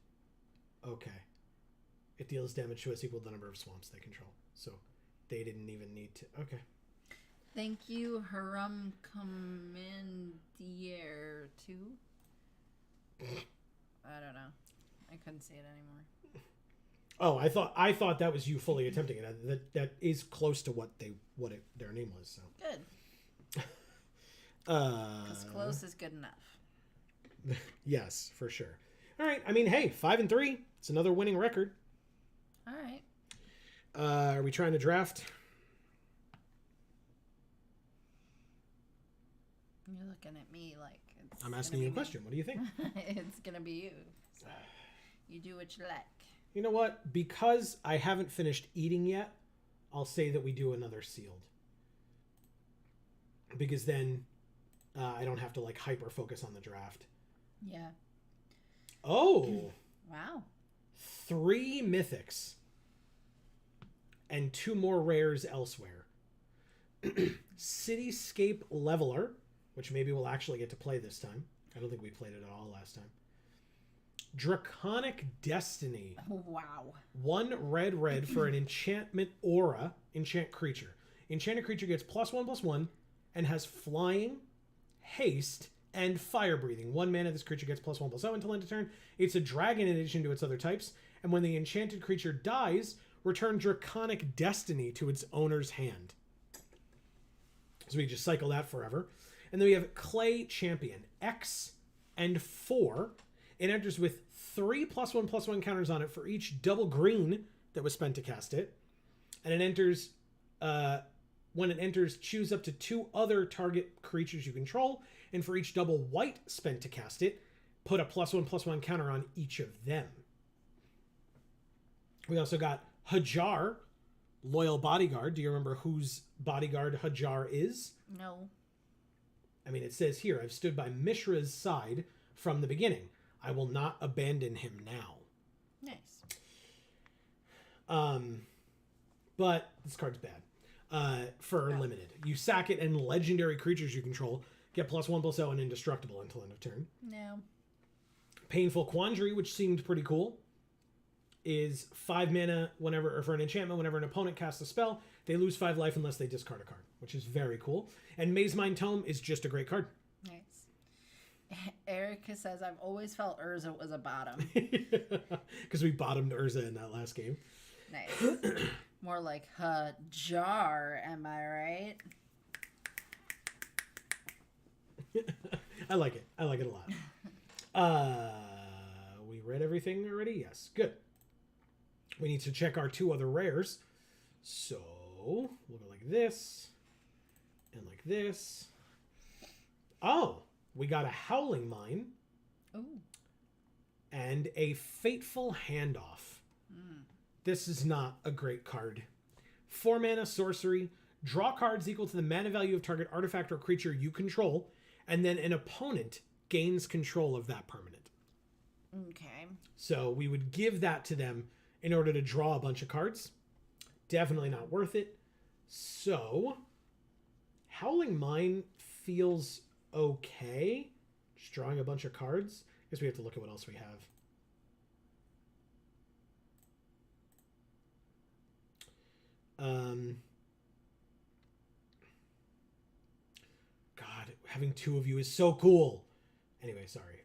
Okay. It deals damage to us equal to the number of swamps they control. So they didn't even need to... Okay. Thank you, Haram Commandier 2. I don't know. I couldn't see it anymore. Oh, I thought that was you fully attempting it. That is close to what their name was. So good. Because close is good enough. Yes, for sure. All right. I mean, hey, 5-3. It's another winning record. All right. Are we trying to draft? You're looking at me like it's... I'm asking you a question. What do you think? It's going to be you. So you do what you like. You know what? Because I haven't finished eating yet, I'll say that we do another sealed. Because then I don't have to like hyper focus on the draft. Yeah. Oh. Wow. 3 mythics. And 2 more rares elsewhere. Cityscape Leveler, which maybe we'll actually get to play this time. I don't think we played it at all last time. Draconic Destiny. Wow. 1 red for an enchantment aura enchant creature. Enchanted creature gets +1/+1 and has flying, haste, and fire breathing. 1 mana, this creature gets +1/+0 until end of turn. It's a dragon in addition to its other types. And when the enchanted creature dies, return Draconic Destiny to its owner's hand. So we just cycle that forever. And then we have Clay Champion. X and 4. It enters with 3 +1/+1 counters on it for each double green that was spent to cast it. And it enters... when it enters, choose up to 2 other target creatures you control. And for each double white spent to cast it, put a +1/+1 counter on each of them. We also got Hajar, Loyal Bodyguard. Do you remember whose bodyguard Hajar is? No. I mean, it says here, I've stood by Mishra's side from the beginning. I will not abandon him now. Nice. But this card's bad. For limited. You sack it and legendary creatures you control get +1/+0 and indestructible until end of turn. No. Painful Quandary, which seemed pretty cool, is 5 mana whenever, or for an enchantment, whenever an opponent casts a spell, they lose 5 life unless they discard a card, which is very cool. And Maze Mind Tome is just a great card. Nice. Erica says, I've always felt Urza was a bottom. Because we bottomed Urza in that last game. Nice. More like Hajar, am I right? I like it. I like it a lot. We read everything already? Yes. Good. We need to check our 2 other rares. So we'll go like this and like this. Oh, we got a Howling Mine. Ooh. And a Fateful Handoff. This is not a great card. 4 mana sorcery. Draw cards equal to the mana value of target artifact or creature you control. And then an opponent gains control of that permanent. Okay. So we would give that to them in order to draw a bunch of cards. Definitely not worth it. So Howling Mine feels okay. Just drawing a bunch of cards. I guess we have to look at what else we have. God, having 2 of you is so cool. Anyway, sorry.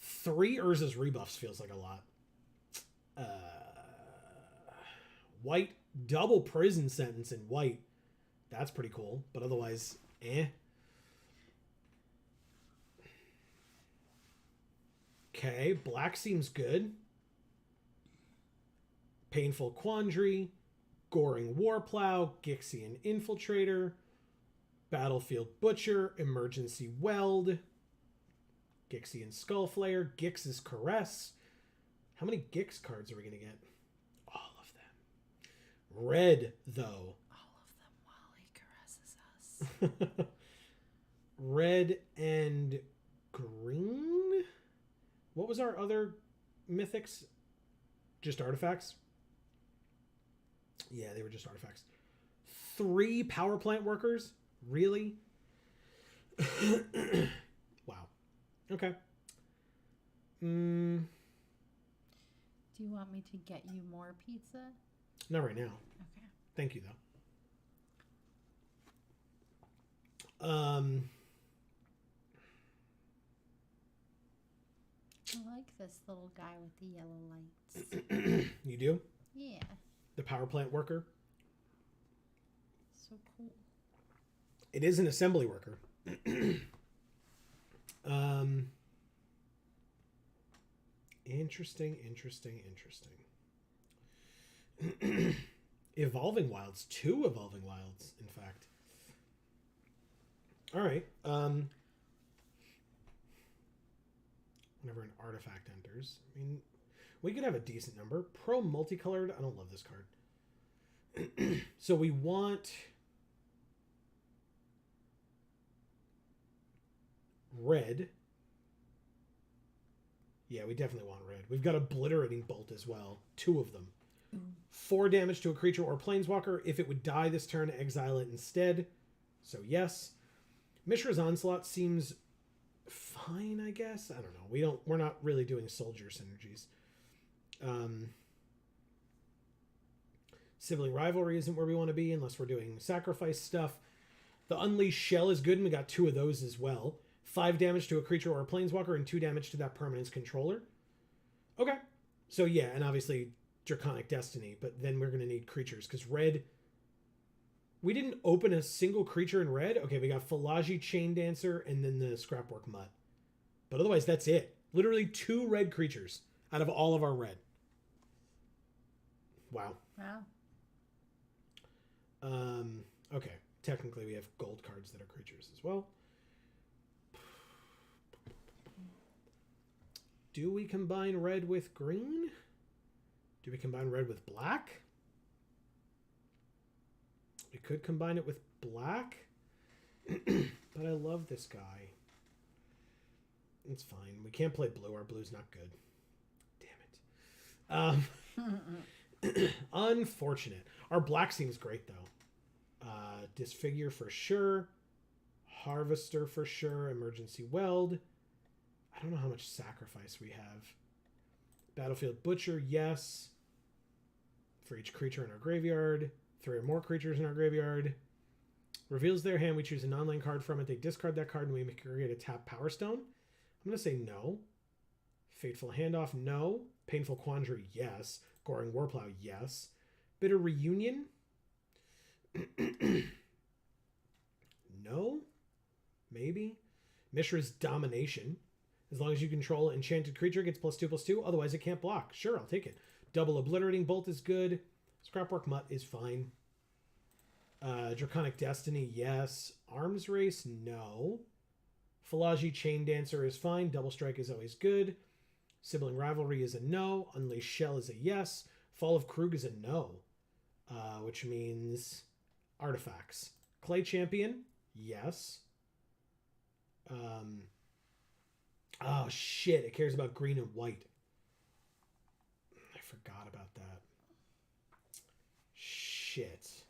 3 Urza's rebuffs feels like a lot. White double prison sentence in white. That's pretty cool, but otherwise, eh. Okay, black seems good. Painful Quandary, Goring Warplow, Gixian Infiltrator, Battlefield Butcher, Emergency Weld, Gixian Skullflayer, Gix's Caress. How many Gix cards are we going to get? All of them. Red, though. All of them while he caresses us. Red and green? What was our other mythics? Just artifacts? Yeah, they were just artifacts. 3 power plant workers? Really? Wow. Okay. Do you want me to get you more pizza? Not right now. Okay. Thank you, though. I like this little guy with the yellow lights. You do? Yeah. The power plant worker? So cool. It is an assembly worker. Interesting. Evolving Wilds. 2 Evolving Wilds, in fact. All right. Whenever an artifact enters. I mean, we could have a decent number. Pro multicolored. I don't love this card. So we want red. Yeah, we definitely want red. We've got Obliterating Bolt as well. 2 of them. 4 damage to a creature or planeswalker. If it would die this turn, exile it instead. So yes. Mishra's Onslaught seems fine, I guess. I don't know. We're not really doing soldier synergies. Sibling Rivalry isn't where we want to be unless we're doing sacrifice stuff. The Unleashed Shell is good, and we got 2 of those as well. 5 damage to a creature or a planeswalker, and 2 damage to that permanent's controller. Okay. So yeah, and obviously Draconic Destiny, but then we're going to need creatures, because red... We didn't open a single creature in red. Okay, we got Philagi, Chain Dancer, and then the Scrapwork Mutt. But otherwise, that's it. Literally 2 red creatures out of all of our red. Wow. Okay. Technically, we have gold cards that are creatures as well. Do we combine red with green? Do we combine red with black? We could combine it with black. But I love this guy. It's fine. We can't play blue. Our blue's not good. Damn it. Unfortunate. Our black seems great, though. Disfigure for sure. Harvester for sure. Emergency Weld. I don't know how much sacrifice we have. Battlefield Butcher, yes. For each creature in our graveyard. 3 or more creatures in our graveyard. Reveals their hand. We choose a non-land card from it. They discard that card and we create a tap Power Stone. I'm going to say no. Fateful Handoff, no. Painful Quandary, yes. Goring Warplow, yes. Bitter Reunion. No? Maybe? Mishra's Domination. As long as you control an enchanted creature, it gets +2/+2. Otherwise, it can't block. Sure, I'll take it. Double Obliterating Bolt is good. Scrapwork Mutt is fine. Draconic Destiny, yes. Arms Race, no. Philagi Chain Dancer is fine. Double Strike is always good. Sibling Rivalry is a no. Unleashed Shell is a yes. Fall of Krug is a no. Which means artifacts. Clay Champion, yes. Oh shit, it cares about green and white. I forgot about that. Shit.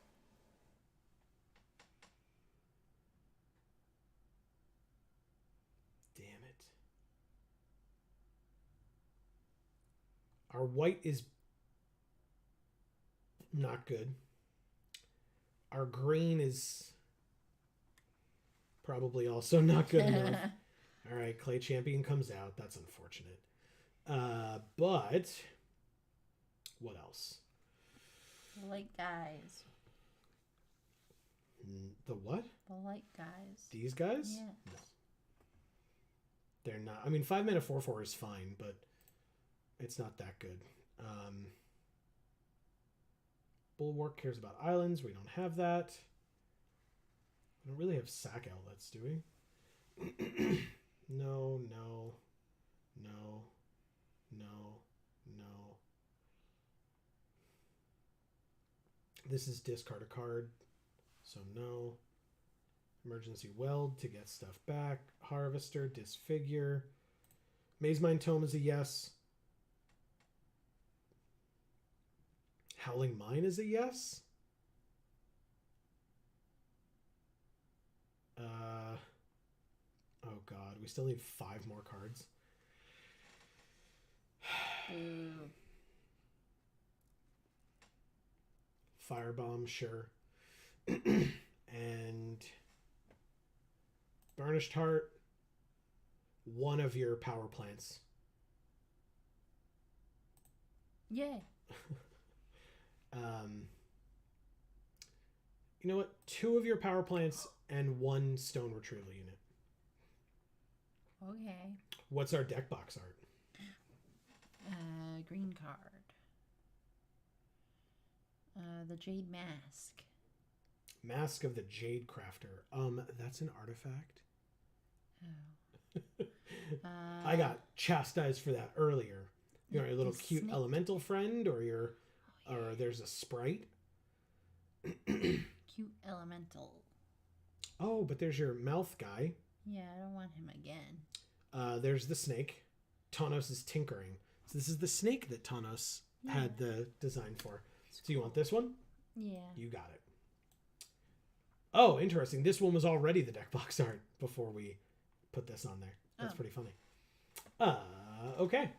Damn it. Our white is not good. Our green is probably also not good enough. All right, Clay Champion comes out. That's unfortunate. But what else? The light guys. The what? The light guys. These guys? Yeah. No. They're not. I mean, 5-mana 4/4 is fine, but it's not that good. Bulwark cares about islands. We don't have that. We don't really have sack outlets, do we? No, no, no, no, no. This is discard a card, so no. Emergency Weld to get stuff back. Harvester, Disfigure. Mazemind Tome is a yes. Howling Mine is a yes. Oh god, we still need 5 more cards. Firebomb, sure. And Burnished Heart, one of your power plants. Yay. You know what? 2 of your power plants and 1 stone retrieval unit. Okay. What's our deck box art? Green card. The Jade Mask. Mask of the Jade Crafter. That's an artifact. Oh. I got chastised for that earlier. You're a little cute snake. elemental friend, or or there's a sprite. Cute elemental. Oh, but there's your mouth guy. Yeah, I don't want him again. There's the snake. Tanos is tinkering. So this is the snake that Tanos had the design for. So you want this one? Yeah. You got it. Oh, interesting. This one was already the deck box art before we put this on there. That's pretty funny. Okay.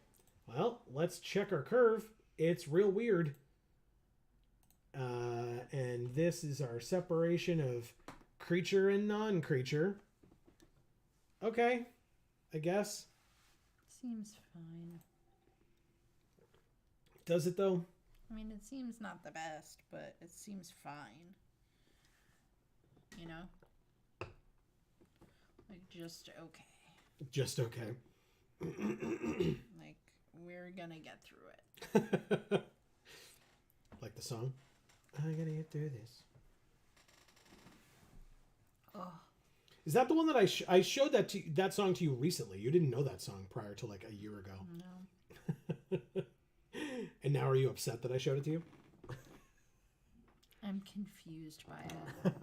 Well, let's check our curve. It's real weird. And this is our separation of creature and non-creature. Okay, I guess. Seems fine. Does it though? I mean, it seems not the best, but it seems fine. You know? Like, just okay. Just okay. Like, we're gonna get through it. Like the song? I gotta get through this. Oh. Is that the one that I showed that song to you recently? You didn't know that song prior to like a year ago. No. And now are you upset that I showed it to you? I'm confused by it.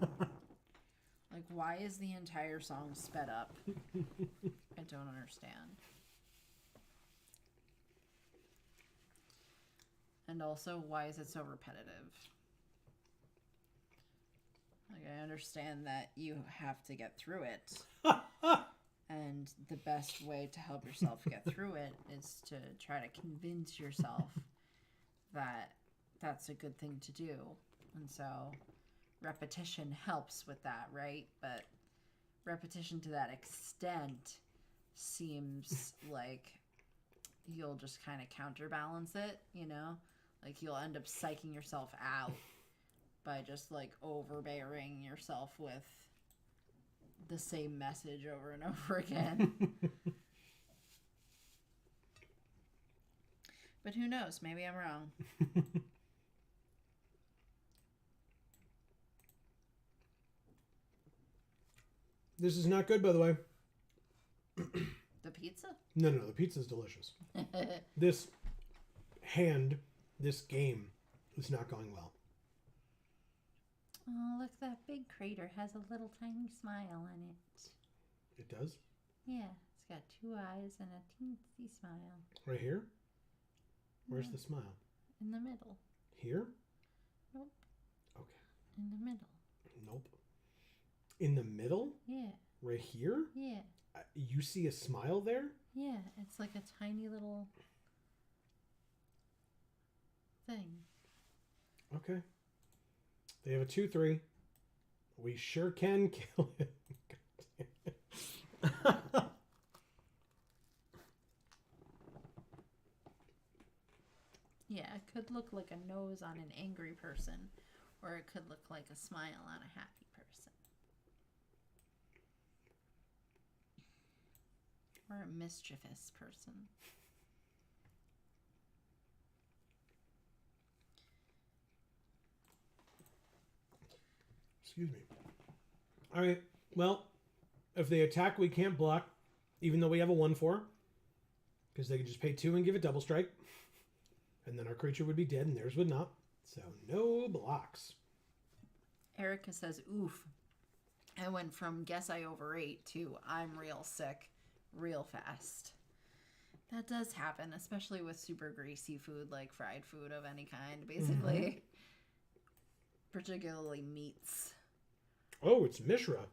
Like, why is the entire song sped up? I don't understand. And also, why is it so repetitive? Like, I understand that you have to get through it. And the best way to help yourself get through it is to try to convince yourself that that's a good thing to do. And so repetition helps with that, right? But repetition to that extent seems like you'll just kind of counterbalance it, you know? Like, you'll end up psyching yourself out by just, like, overbearing yourself with the same message over and over again. But who knows? Maybe I'm wrong. This is not good, by the way. The pizza? No, the pizza's delicious. This game is not going well. Oh, look, that big crater has a little tiny smile on it. It does? Yeah, it's got 2 eyes and a teensy smile. Right here? Where's the smile? In the middle. Here? Nope. Okay. In the middle. Nope. In the middle? Yeah. Right here? Yeah. You see a smile there? Yeah, it's like a tiny little thing. Okay. They have a 2-3. We sure can kill it. Yeah, it could look like a nose on an angry person, or it could look like a smile on a happy person. Or a mischievous person. Excuse me. All right. Well, if they attack, we can't block, even though we have a 1/4, because they could just pay 2 and give it double strike, and then our creature would be dead, and theirs would not. So no blocks. Erica says, "Oof." I went from guess I overate to I'm real sick real fast. That does happen, especially with super greasy food like fried food of any kind, basically. Mm-hmm. Particularly meats. Oh, it's Mishra.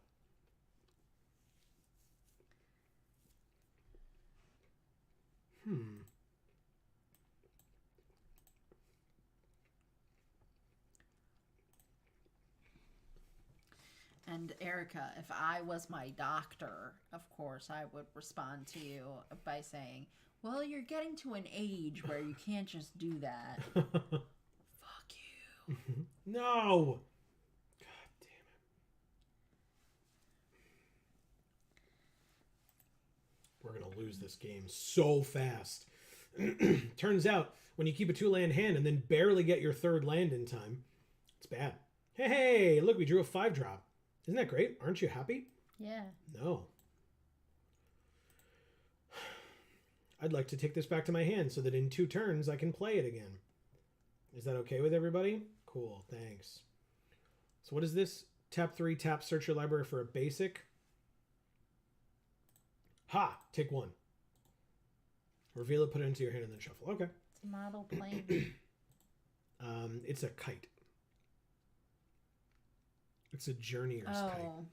And Erica, if I was my doctor, of course, I would respond to you by saying, well, you're getting to an age where you can't just do that. Fuck you. No. God damn it. We're going to lose this game so fast. Turns out, when you keep a 2-land hand and then barely get your 3rd land in time, it's bad. Hey, look, we drew a 5-drop. Isn't that great? Aren't you happy? Yeah. No. I'd like to take this back to my hand so that in 2 turns I can play it again. Is that okay with everybody? Cool, thanks. So what is this? Tap 3, tap, search your library for a basic. Ha! Take 1. Reveal it, put it into your hand, and then shuffle. Okay. It's a model plane. It's a kite. It's a journeyer's kite. Oh.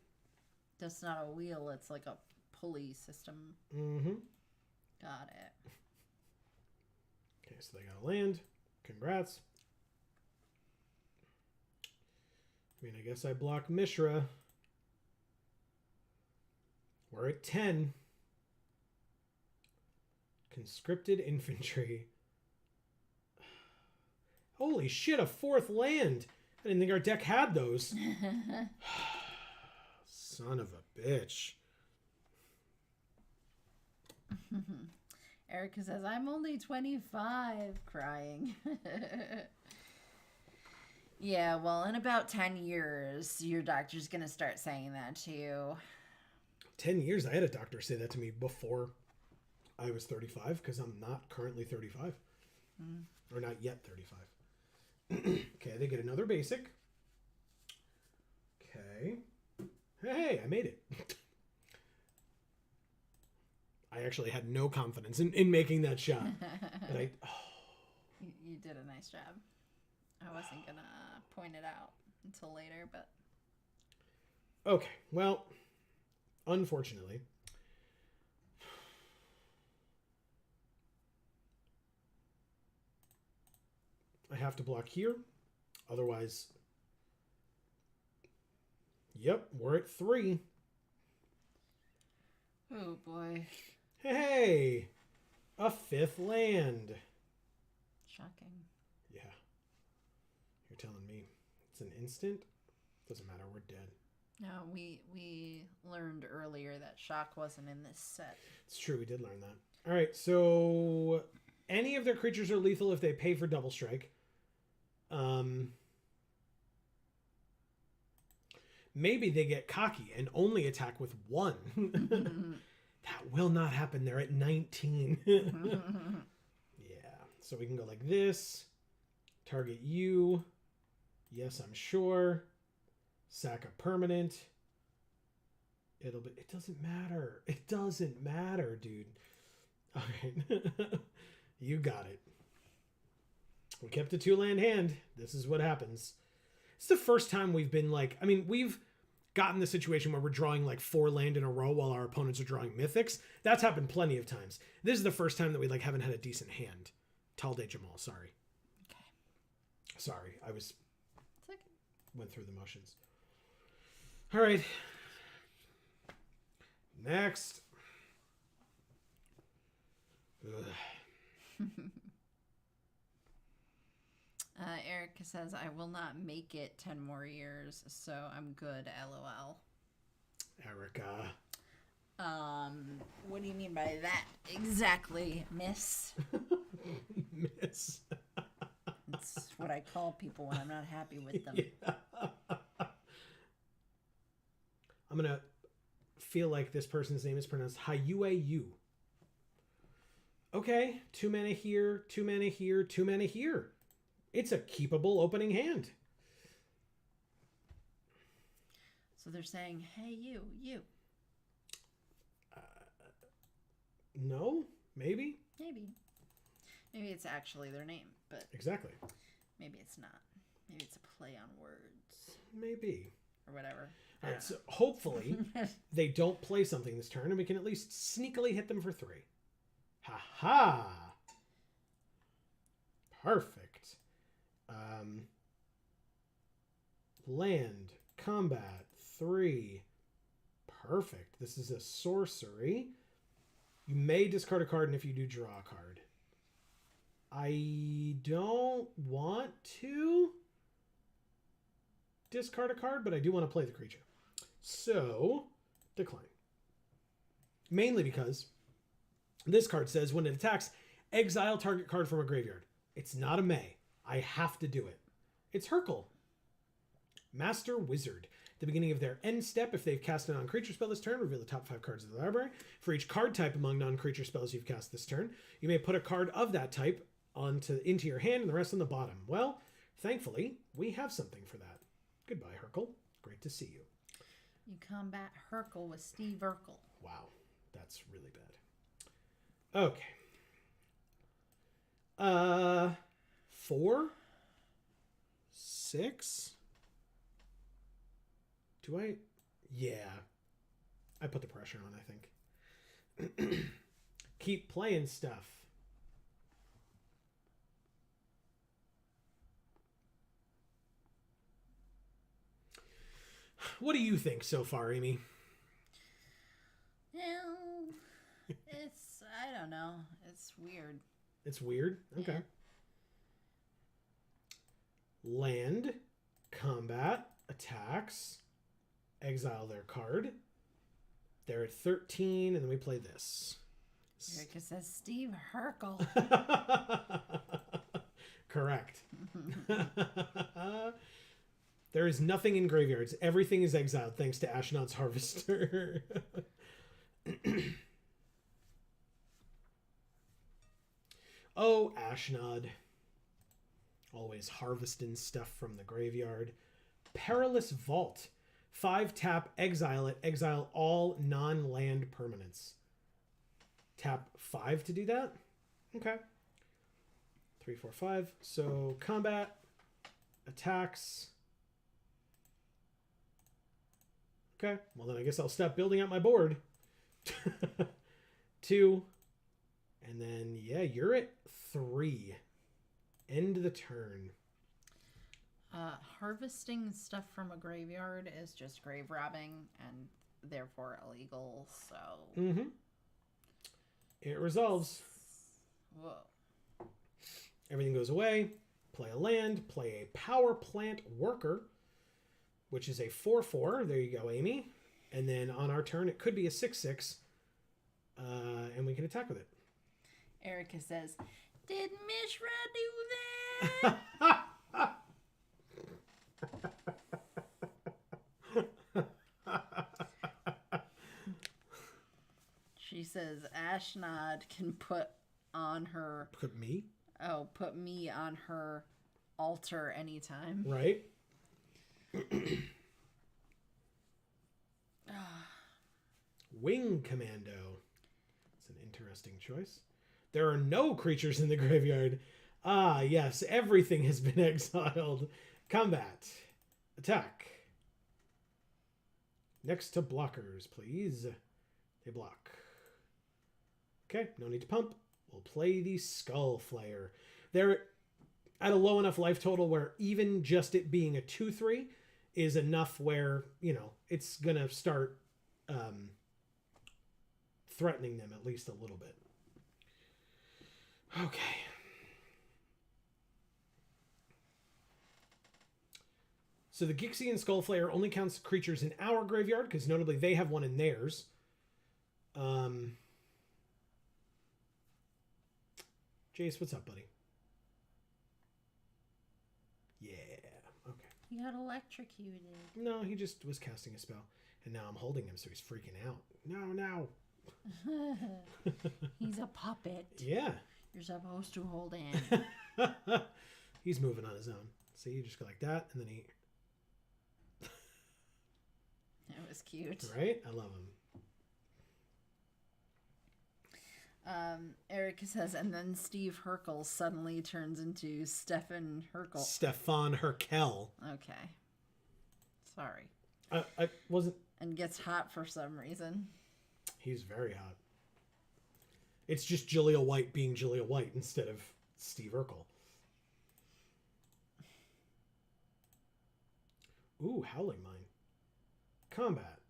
That's not a wheel. It's like a pulley system. Mm-hmm. Got it. Okay, so they got to land. Congrats. I mean, I guess I block Mishra. We're at 10. Conscripted infantry. Holy shit, a 4th land. I didn't think our deck had those. Son of a bitch. Erica says, I'm only 25, crying. Yeah, well, in about 10 years, your doctor's going to start saying that to you. 10 years? I had a doctor say that to me before I was 35, because I'm not currently 35. Or not yet 35. Okay, they get another basic. Okay. Hey, I made it. I actually had no confidence in making that shot. But You did a nice job. I wasn't going to point it out until later, but... Okay, well, unfortunately... I have to block here. Otherwise... Yep, we're at 3. Oh, boy. Hey! A 5th land. Shocking. Yeah. You're telling me it's an instant? Doesn't matter, we're dead. No, we learned earlier that shock wasn't in this set. It's true, we did learn that. All right, so any of their creatures are lethal if they pay for double strike. Maybe they get cocky and only attack with one. That will not happen. They're at 19. Yeah, so we can go like this. Target you. Yes, I'm sure. Sack a permanent. It doesn't matter. It doesn't matter, dude. All right. You got it. We kept a 2-land hand. This is what happens. It's the first time we've been like, I mean, we've gotten the situation where we're drawing like 4 land in a row while our opponents are drawing mythics. That's happened plenty of times. This is the first time that we like haven't had a decent hand. Talde Jamal, sorry. Okay. Sorry, I was... It's okay. Went through the motions. All right. Next. Eric says, I will not make it 10 more years, so I'm good, LOL. Erica. What do you mean by that exactly, miss? Miss. It's what I call people when I'm not happy with them. Yeah. I'm going to feel like this person's name is pronounced Hayue. Okay, 2 mana here, 2 mana here, 2 mana here. It's a keepable opening hand. So they're saying, hey, you. No, maybe. Maybe it's actually their name, but Exactly. maybe it's not. Maybe it's a play on words. Maybe. Or whatever. All right, so hopefully they don't play something this turn and we can at least sneakily hit them for 3. Ha ha! Perfect. Land, combat, 3. Perfect. This is a sorcery. You may discard a card, and if you do, draw a card. I don't want to discard a card, but I do want to play the creature. So, decline. Mainly because this card says when it attacks, exile target card from a graveyard. It's not a may. I have to do it. It's Hurkle. Master Wizard. At the beginning of their end step, if they've cast a non-creature spell this turn, reveal the top 5 cards of the library. For each card type among non-creature spells you've cast this turn, you may put a card of that type into your hand and the rest on the bottom. Well, thankfully, we have something for that. Goodbye, Hurkle. Great to see you. You combat Hurkle with Steve Urkel. Wow, that's really bad. Okay. 4? 6? Do I? Yeah. I put the pressure on, I think. Keep playing stuff. What do you think so far, Amy? Well, I don't know. It's weird. It's weird? Okay. Yeah. Land, combat, attacks, exile their card. They're at 13, and then we play this. Erica says Steve Hurkle. Correct. There is nothing in graveyards. Everything is exiled thanks to Ashnod's Harvester. Oh, Ashnod. Always harvesting stuff from the graveyard. Perilous Vault. 5 tap, exile it. Exile all non-land permanents. Tap 5 to do that? Okay. 3, 4, 5. So combat, attacks. Okay. Well, then I guess I'll stop building out my board. 2. And then, yeah, you're at 3. End the turn. Harvesting stuff from a graveyard is just grave robbing and therefore illegal, so... Mm-hmm. It resolves. Whoa. Everything goes away. Play a land. Play a power plant worker, which is a 4/4. There you go, Amy. And then on our turn, it could be a 6/6. And we can attack with it. Erica says, "Did Mishra do that?" She says Ashnod can put on her... Put me? Oh, put me on her altar anytime. Right. Wing Commando. It's an interesting choice. There are no creatures in the graveyard. Ah, yes, everything has been exiled. Combat. Attack. Next to blockers, please. They block. Okay, no need to pump. We'll play the Skull Flayer. They're at a low enough life total where even just it being a 2/3 is enough where, it's going to start threatening them at least a little bit. Okay. So the Gixian Skullflayer only counts creatures in our graveyard, because notably they have one in theirs. Jace, what's up, buddy? Yeah, okay. He got electrocuted. No, he just was casting a spell. And now I'm holding him, so he's freaking out. No. He's a puppet. Yeah. You're supposed to hold him. He's moving on his own. See, you just go like that, and then he... That was cute. Right? I love him. Erica says, and then Steve Herkel suddenly turns into Stefan Herkel. Stefan Herkel. Okay. Sorry. I wasn't... And gets hot for some reason. He's very hot. It's just Jaleel White being Jaleel White instead of Steve Urkel. Ooh, Howling Mine. Combat.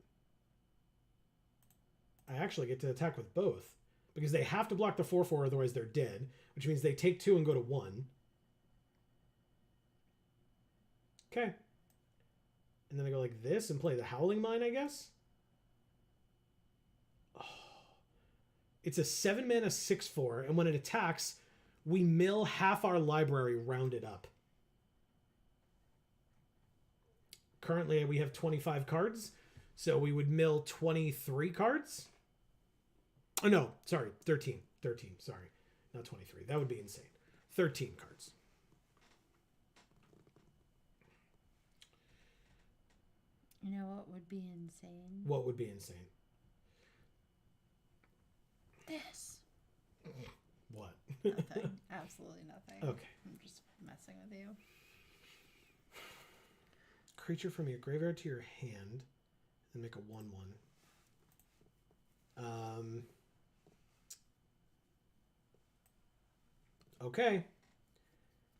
I actually get to attack with both. Because they have to block the 4/4, otherwise they're dead. Which means they take 2 and go to 1. Okay. And then I go like this and play the Howling Mine, I guess? It's a 7-mana 6/4, and when it attacks, we mill half our library rounded up. Currently, we have 25 cards, so we would mill 23 cards. Oh, no, sorry, 13. 13, sorry. Not 23. That would be insane. 13 cards. You know what would be insane? What would be insane? This. What? Nothing. Absolutely nothing. Okay. I'm just messing with you. Creature from your graveyard to your hand. And make a 1/1. Okay.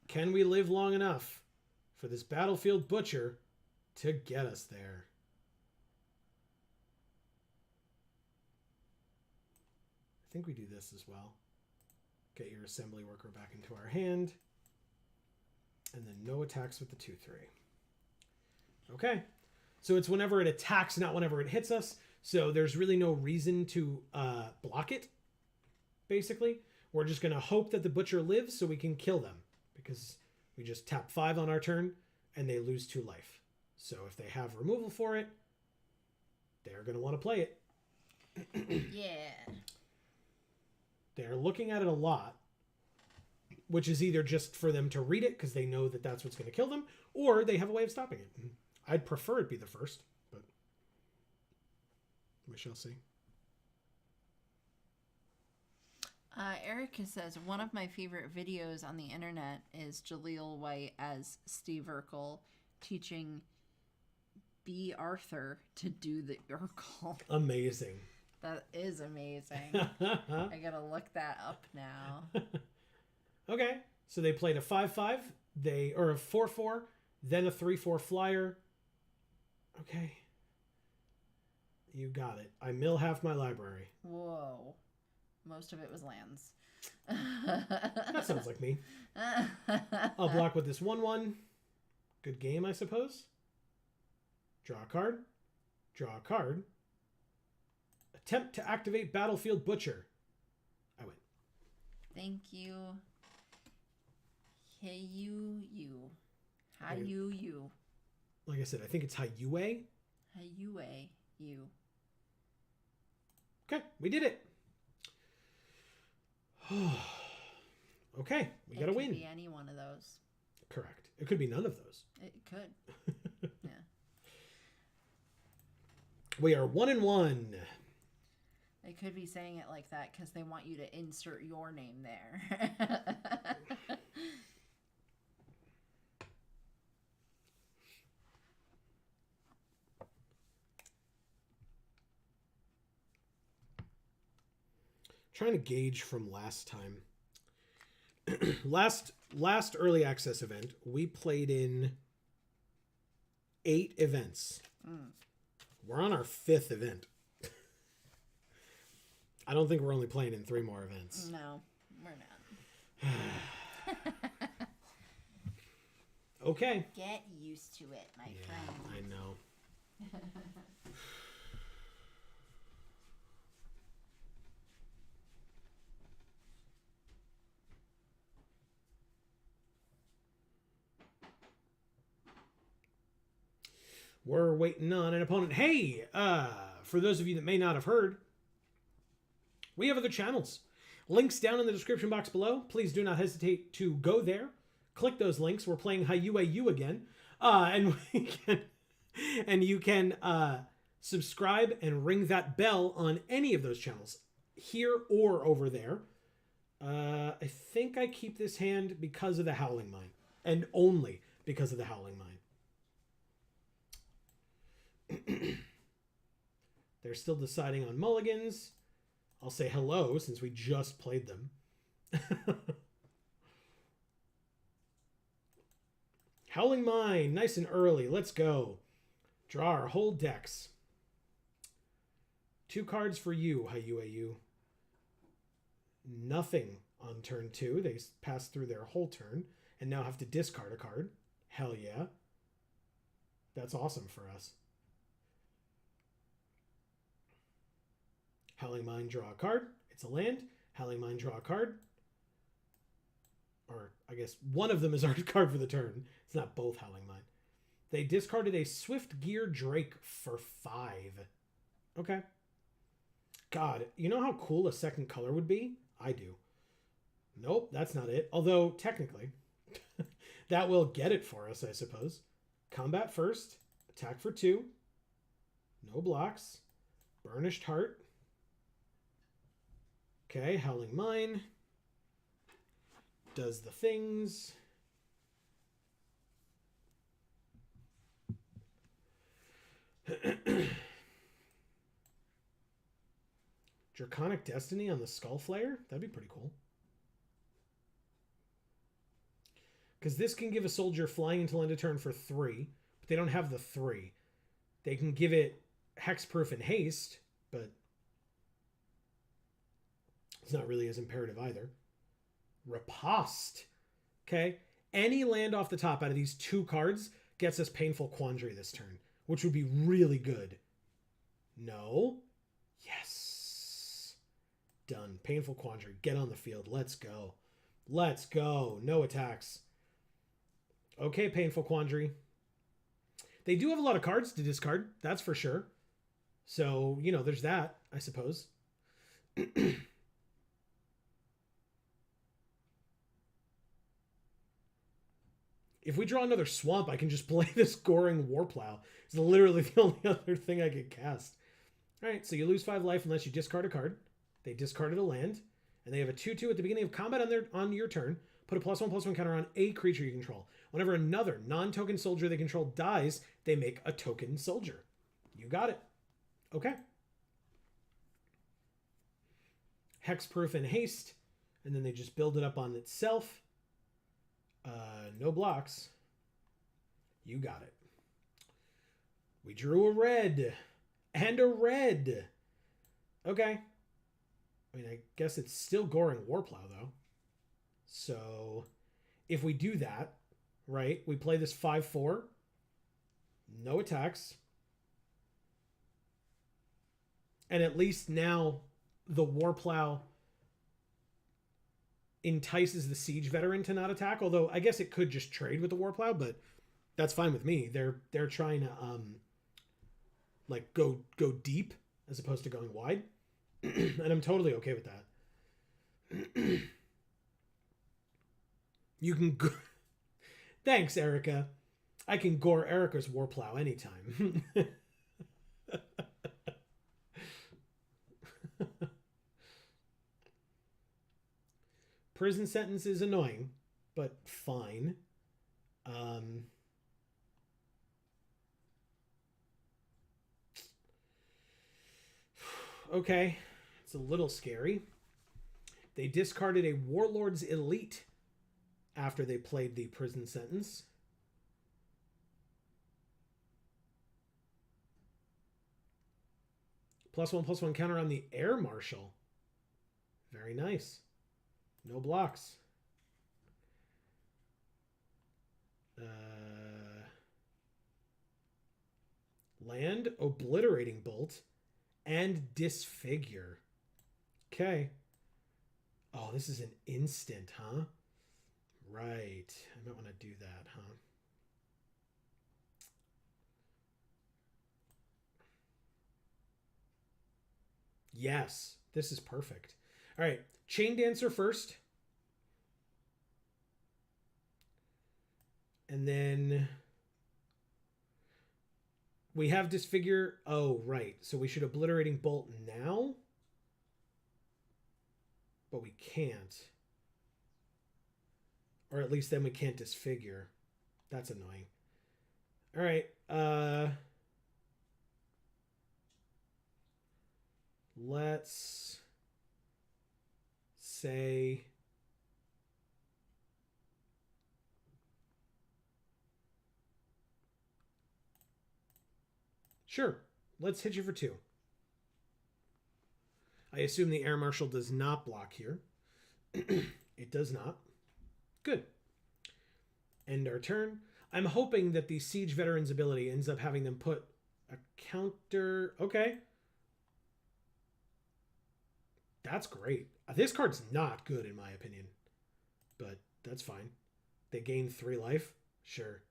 Can we live long enough for this Battlefield Butcher to get us there? I think we do this as well. Get your assembly worker back into our hand. And then no attacks with the 2/3. Okay. So it's whenever it attacks, not whenever it hits us. So there's really no reason to block it, basically. We're just going to hope that the Butcher lives so we can kill them. Because we just tap 5 on our turn, and they lose 2 life. So if they have removal for it, they're going to want to play it. Yeah. They're looking at it a lot, which is either just for them to read it because they know that that's what's going to kill them, or they have a way of stopping it. I'd prefer it be the first, but we shall see. Erica says, one of my favorite videos on the internet is Jaleel White as Steve Urkel teaching B. Arthur to do the Urkel. Amazing. That is amazing. I gotta look that up now. Okay, so they played a 5/5, or a 4/4, then a 3/4 flyer. Okay. You got it. I mill half my library. Whoa. Most of it was lands. That sounds like me. I'll block with this 1/1. Good game, I suppose. Draw a card. Draw a card. Attempt to activate Battlefield Butcher. I win. Thank you. Hey, you. Hi, you. Like I said, I think it's Hayue. Hayue, you. Okay, we did it. Okay, we got to win. It could be any one of those. Correct. It could be none of those. It could. Yeah. We are 1-1. They could be saying it like that because they want you to insert your name there. Trying to gauge from last time. last early access event, we played in 8 events. We're on our 5th event. I don't think we're only playing in 3 more events. No, we're not. Okay. Get used to it, my friend. I know. We're waiting on an opponent. Hey, for those of you that may not have heard, we have other channels. Links down in the description box below. Please do not hesitate to go there. Click those links. We're playing Hayue again. And you can subscribe and ring that bell on any of those channels, here or over there. I think I keep this hand because of the Howling Mine, and only because of the Howling Mine. They're still deciding on mulligans. I'll say hello since we just played them. Howling Mine, nice and early. Let's go. Draw our whole decks. 2 cards for you, Hayue. Nothing on turn 2. They pass through their whole turn and now have to discard a card. Hell yeah. That's awesome for us. Howling Mine, draw a card. It's a land. Howling Mine, draw a card. Or, I guess, one of them is our card for the turn. It's not both Howling Mine. They discarded a Swift Gear Drake for 5. Okay. God, you know how cool a second color would be? I do. Nope, that's not it. Although, technically, that will get it for us, I suppose. Combat first. Attack for 2. No blocks. Burnished Heart. Okay, Howling Mine. Does the things. Draconic Destiny on the Skull Flayer? That'd be pretty cool. Because this can give a soldier flying until end of turn for 3, but they don't have the 3. They can give it hexproof and haste, but it's not really as imperative either. Riposte. Okay. Any land off the top out of these 2 cards gets us Painful Quandary this turn, which would be really good. No. Yes. Done. Painful Quandary. Get on the field. Let's go. Let's go. No attacks. Okay, Painful Quandary. They do have a lot of cards to discard. That's for sure. So, you know, there's that, I suppose. If we draw another swamp, I can just play this Goring Warplow. It's literally the only other thing I could cast. All right, so you lose 5 life unless you discard a card. They discarded a land, and they have a 2/2 at the beginning of combat on your turn. Put a +1/+1 counter on a creature you control. Whenever another non-token soldier they control dies, they make a token soldier. You got it. Okay. Hexproof and haste, and then they just build it up on itself. No blocks. You got it. We drew a red. And a red. Okay. I mean, I guess it's still Goring Warplow, though. So, if we do that, right, we play this 5/4. No attacks. And at least now the Warplow entices the Siege Veteran to not attack. Although I guess it could just trade with the Warplow, but that's fine with me. They're trying to like go deep as opposed to going wide. And I'm totally okay with that. You can go... Thanks, Erica. I can gore Erica's Warplow anytime. Prison sentence is annoying, but fine. Okay, it's a little scary. They discarded a Warlord's Elite after they played the prison sentence. +1/+1 counter on the Air Marshal. Very nice. No blocks. Land, Obliterating Bolt, and Disfigure. Okay. Oh, this is an instant, huh? Right. I might want to do that, huh? Yes, this is perfect. All right, Chain Dancer first. And then we have Disfigure. Oh, right. So we should Obliterating Bolt now. But we can't. Or at least then we can't Disfigure. That's annoying. All right. Let's say sure. Let's hit you for 2. I assume the Air Marshal does not block here. It does not. Good. End our turn. I'm hoping that the Siege Veteran's ability ends up having them put a counter. Okay. That's great. This card's not good in my opinion, but that's fine. They gain 3 life. Sure.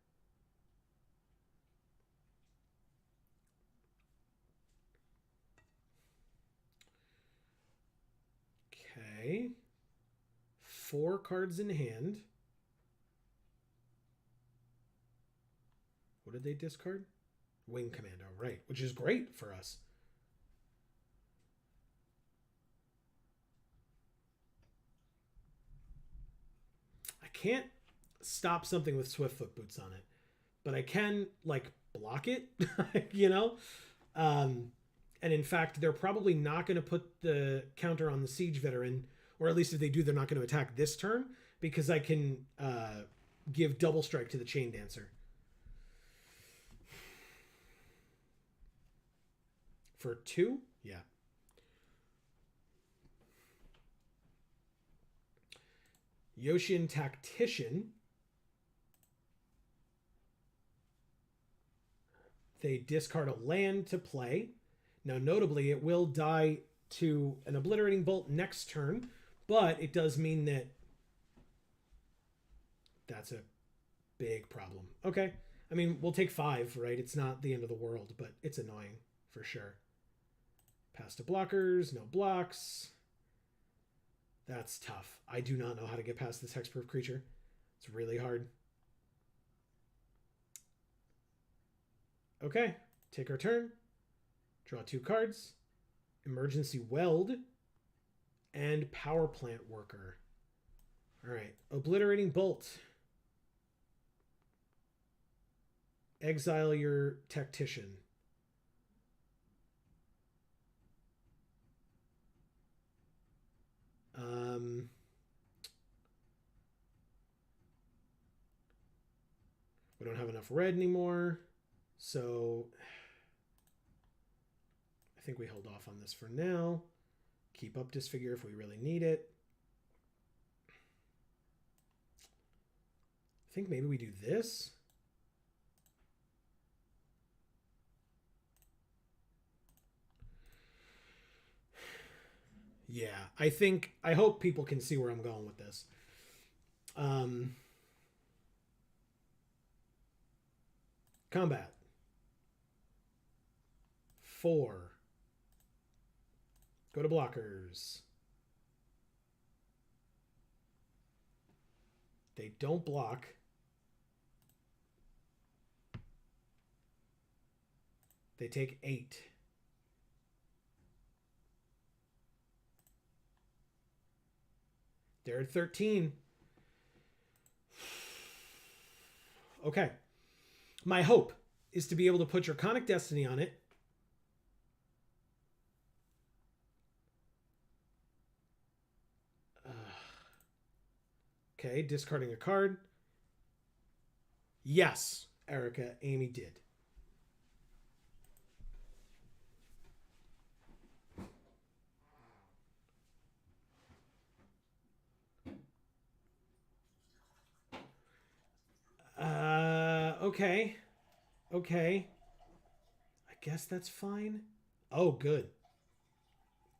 Okay. 4 cards in hand. What did they discard? Wing Commando, right, which is great for us. I can't stop something with Swiftfoot Boots on it, but I can, like, block it, you know? And in fact, they're probably not going to put the counter on the Siege Veteran, or at least if they do, they're not going to attack this turn, because I can give double strike to the Chain Dancer. For 2? Yeah. Yoshin Tactician. They discard a land to play. Now, notably, it will die to an Obliterating Bolt next turn, but it does mean that that's a big problem. Okay. I mean, we'll take 5, right? It's not the end of the world, but it's annoying for sure. Pass to blockers, no blocks. That's tough. I do not know how to get past this hexproof creature. It's really hard. Okay, take our turn. Draw 2 cards. Emergency Weld and Power Plant Worker. All right, Obliterating Bolt. Exile your Tactician. We don't have enough red anymore, so I think we hold off on this for now. Keep up Disfigure if we really need it. I think maybe we do this. Yeah, I hope people can see where I'm going with this. Combat. 4. Go to blockers. They don't block. They take 8. They're at 13. Okay. My hope is to be able to put Draconic Destiny on it. Okay, discarding a card. Yes, Erica, Amy did. Okay. Okay. I guess that's fine. Oh, good.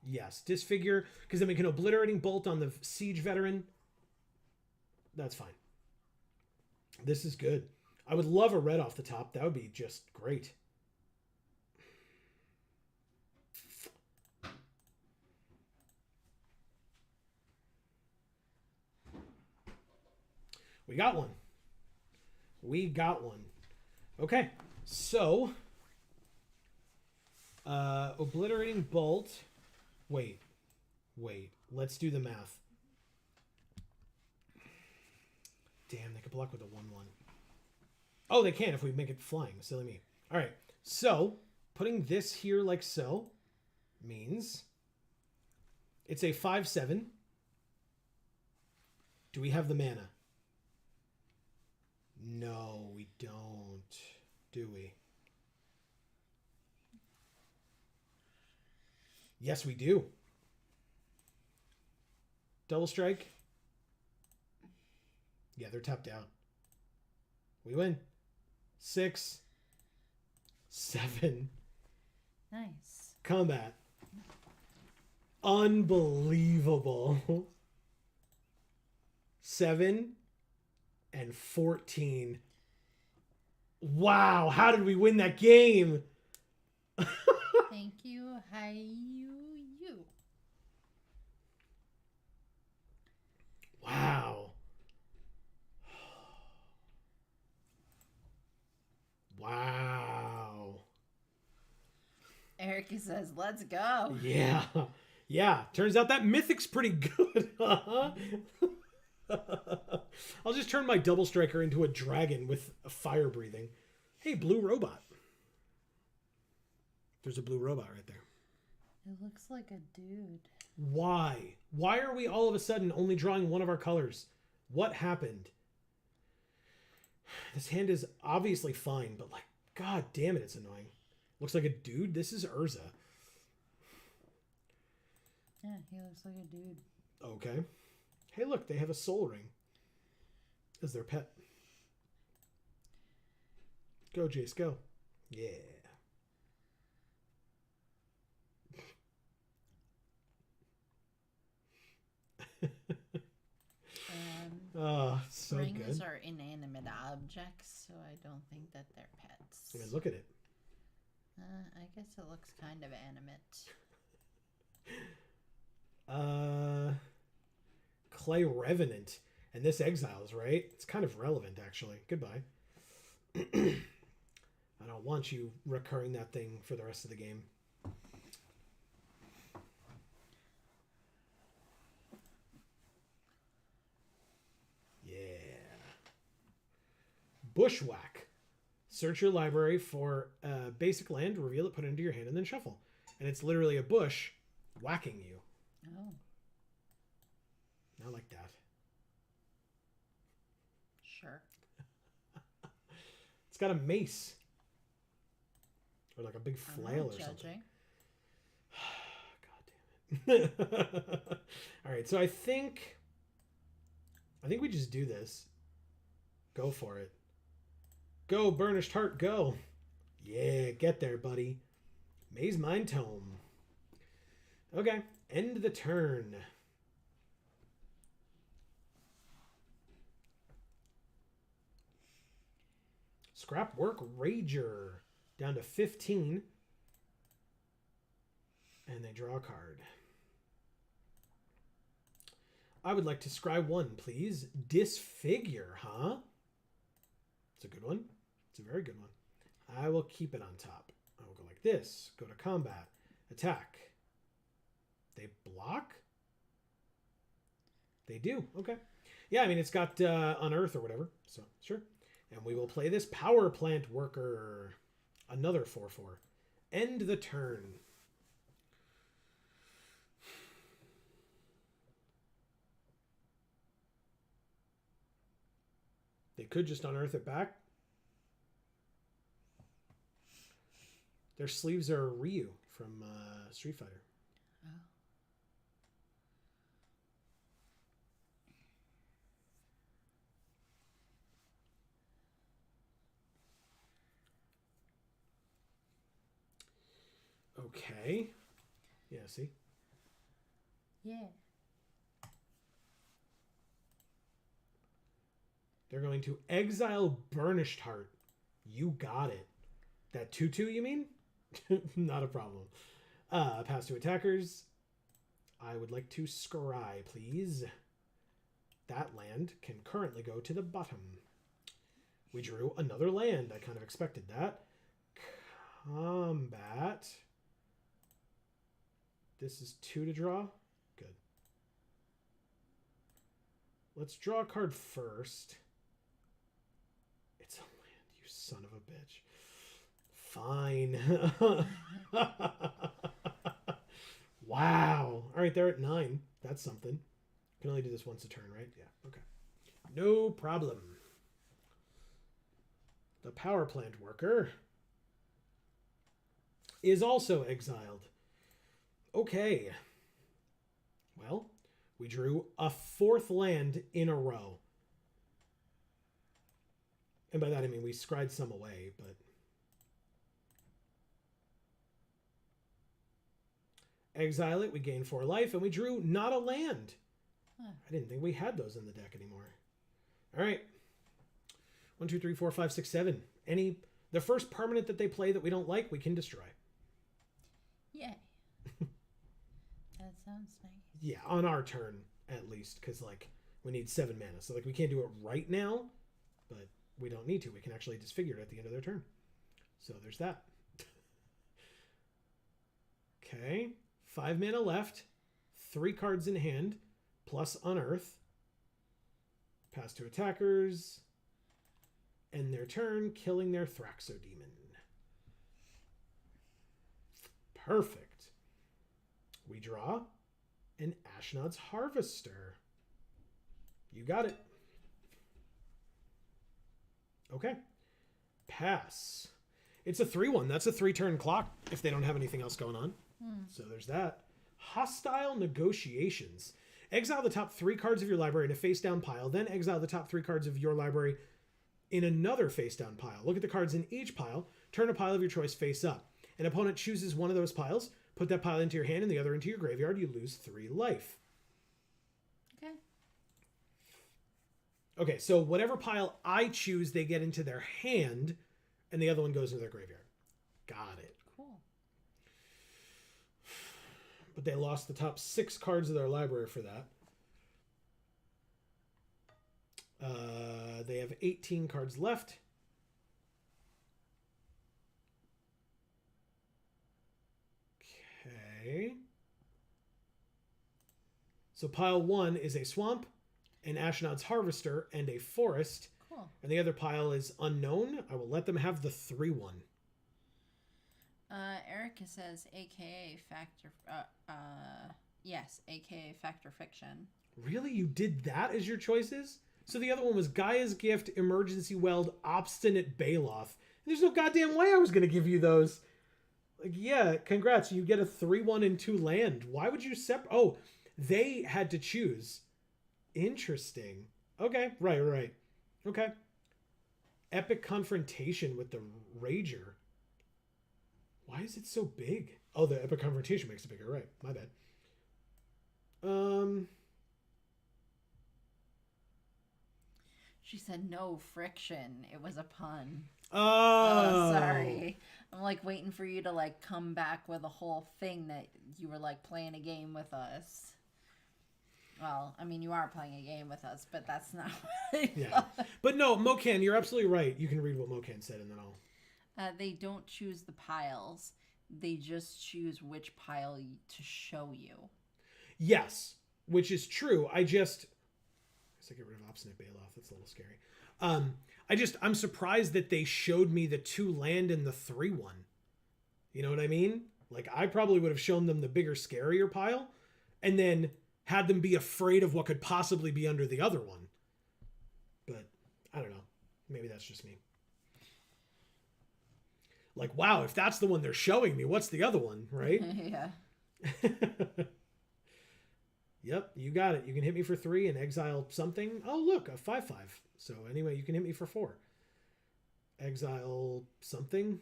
Yes, disfigure, because then we can obliterating bolt on the siege veteran. That's fine. This is good. I would love a red off the top. That would be just great. We got one. We got one. Okay, so obliterating bolt. Wait. Let's do the math. Damn, they could block with a 1/1. Oh, they can if we make it flying. Silly me. All right, so putting this here like so means it's a 5/7. Do we have the mana? No, we don't. Do we? Yes, we do. Double strike. Yeah, they're tapped out. We win. 6, 7. Nice. Combat. Unbelievable. 7 and 14. Wow, how did we win that game? Thank you. Hi, you. Wow. Wow. Erica says, let's go. Yeah. Yeah. Turns out that Mythic's pretty good. I'll just turn my double striker into a dragon with a fire breathing. Hey, blue robot. There's a blue robot right there. It looks like a dude. Why? Why are we all of a sudden only drawing one of our colors? What happened? This hand is obviously fine, but like, god damn it, it's annoying. Looks like a dude. This is Urza. Yeah, he looks like a dude. Okay. Hey, look, they have a soul ring as their pet. Go, Jace, go. Yeah. Oh, so rings good. Are inanimate objects, so I don't think that they're pets. I mean, look at it. I guess it looks kind of animate. Clay Revenant. And this exiles, right? It's kind of relevant, actually. Goodbye. I don't want you recurring that thing for the rest of the game. Yeah. Bushwhack. Search your library for basic land, reveal it, put it into your hand, and then shuffle. And it's literally a bush whacking you. Oh. I like that. Sure. It's got a mace. Or like a big flail or something. God damn it. All right, so I think we just do this. Go for it. Go, Burnished Heart, go. Yeah, get there, buddy. Maze Mind Tome. Okay, End the turn. Scrap Work Rager. Down to 15. And they draw a card. I would like to scry one, please. Disfigure, huh? It's a good one. It's a very good one. I will keep it on top. I will go like this. Go to combat. Attack. They block? They do. Okay. Yeah, I mean, it's got Unearth or whatever. So, sure. And we will play this Power Plant Worker. Another 4-4. End the turn. They could just unearth it back. Their sleeves are Ryu from Street Fighter. Oh. Okay. Yeah, see? Yeah. They're going to exile Burnished Heart. You got it. That 2/2, you mean? Not a problem. Pass to attackers. I would like to scry, please. That land can currently go to the bottom. We drew another land. I kind of expected that. Combat. This is 2 to draw. Good. Let's draw a card first. It's a land, you son of a bitch. Fine. Wow. All right, they're at 9. That's something. Can only do this once a turn, right? Yeah, okay. No problem. The Power Plant Worker is also exiled. Okay. Well, we drew a 4th land in a row. And by that I mean we scried some away, but... Exile it, we gain 4 life, and we drew not a land. Huh. I didn't think we had those in the deck anymore. All right. 1, 2, 3, 4, 5, 6, 7. The first permanent that they play that we don't like, we can destroy. Yay. That sounds nice. Yeah, on our turn, at least, because, like, we need 7 mana. So, like, we can't do it right now, but we don't need to. We can actually disfigure it at the end of their turn. So, there's that. Okay. 5 mana left. 3 cards in hand, plus Unearth. Pass to attackers. End their turn, killing their Thraxodemon. Perfect. We draw an Ashnod's Harvester. You got it. Okay. Pass. It's a 3/1. That's a 3-turn clock if they don't have anything else going on. So there's that. Hostile Negotiations. Exile the top 3 cards of your library in a face-down pile. Then exile the top 3 cards of your library in another face-down pile. Look at the cards in each pile. Turn a pile of your choice face up. An opponent chooses one of those piles. Put that pile into your hand and the other into your graveyard. You lose 3 life. Okay. Okay, so whatever pile I choose, they get into their hand, and the other one goes into their graveyard. Got it. Cool. But they lost the top 6 cards of their library for that. They have 18 cards left. Okay. So pile 1 is a swamp, an Ashnod's Harvester, and a forest. Cool. And the other pile is unknown. I will let them have the 3/1. Erica says, AKA Factor... yes, AKA Factor Fiction. Really? You did that as your choices? So the other one was Gaia's Gift, Emergency Weld, Obstinate Baloth. There's no goddamn way I was going to give you those. Like, yeah, congrats. You get a 3/1 and 2 land. Why would you separate? Oh, they had to choose. Interesting. Okay, right. Okay. Epic Confrontation with the Rager. Why is it so big? Oh, the Epic Confrontation makes it bigger. Right, my bad. She said no friction. It was a pun. Oh, Sorry. I'm like waiting for you to like come back with a whole thing that you were like playing a game with us. Well, I mean, you are playing a game with us, but that's not what I Yeah. thought. But no, Mocan, you're absolutely right. You can read what Mocan said and then I'll... They don't choose the piles. They just choose which pile to show you. Yes, which is true. I guess I get rid of Obstinate Bailoff. That's a little scary. I'm surprised that they showed me the 2 land and the 3-1. You know what I mean? Like, I probably would have shown them the bigger, scarier pile and then had them be afraid of what could possibly be under the other one. But I don't know. Maybe that's just me. Like, wow, if that's the one they're showing me, what's the other one, right? Yeah. Yep, you got it. You can hit me for 3 and exile something. Oh, look, a 5/5. So anyway, you can hit me for 4. Exile something.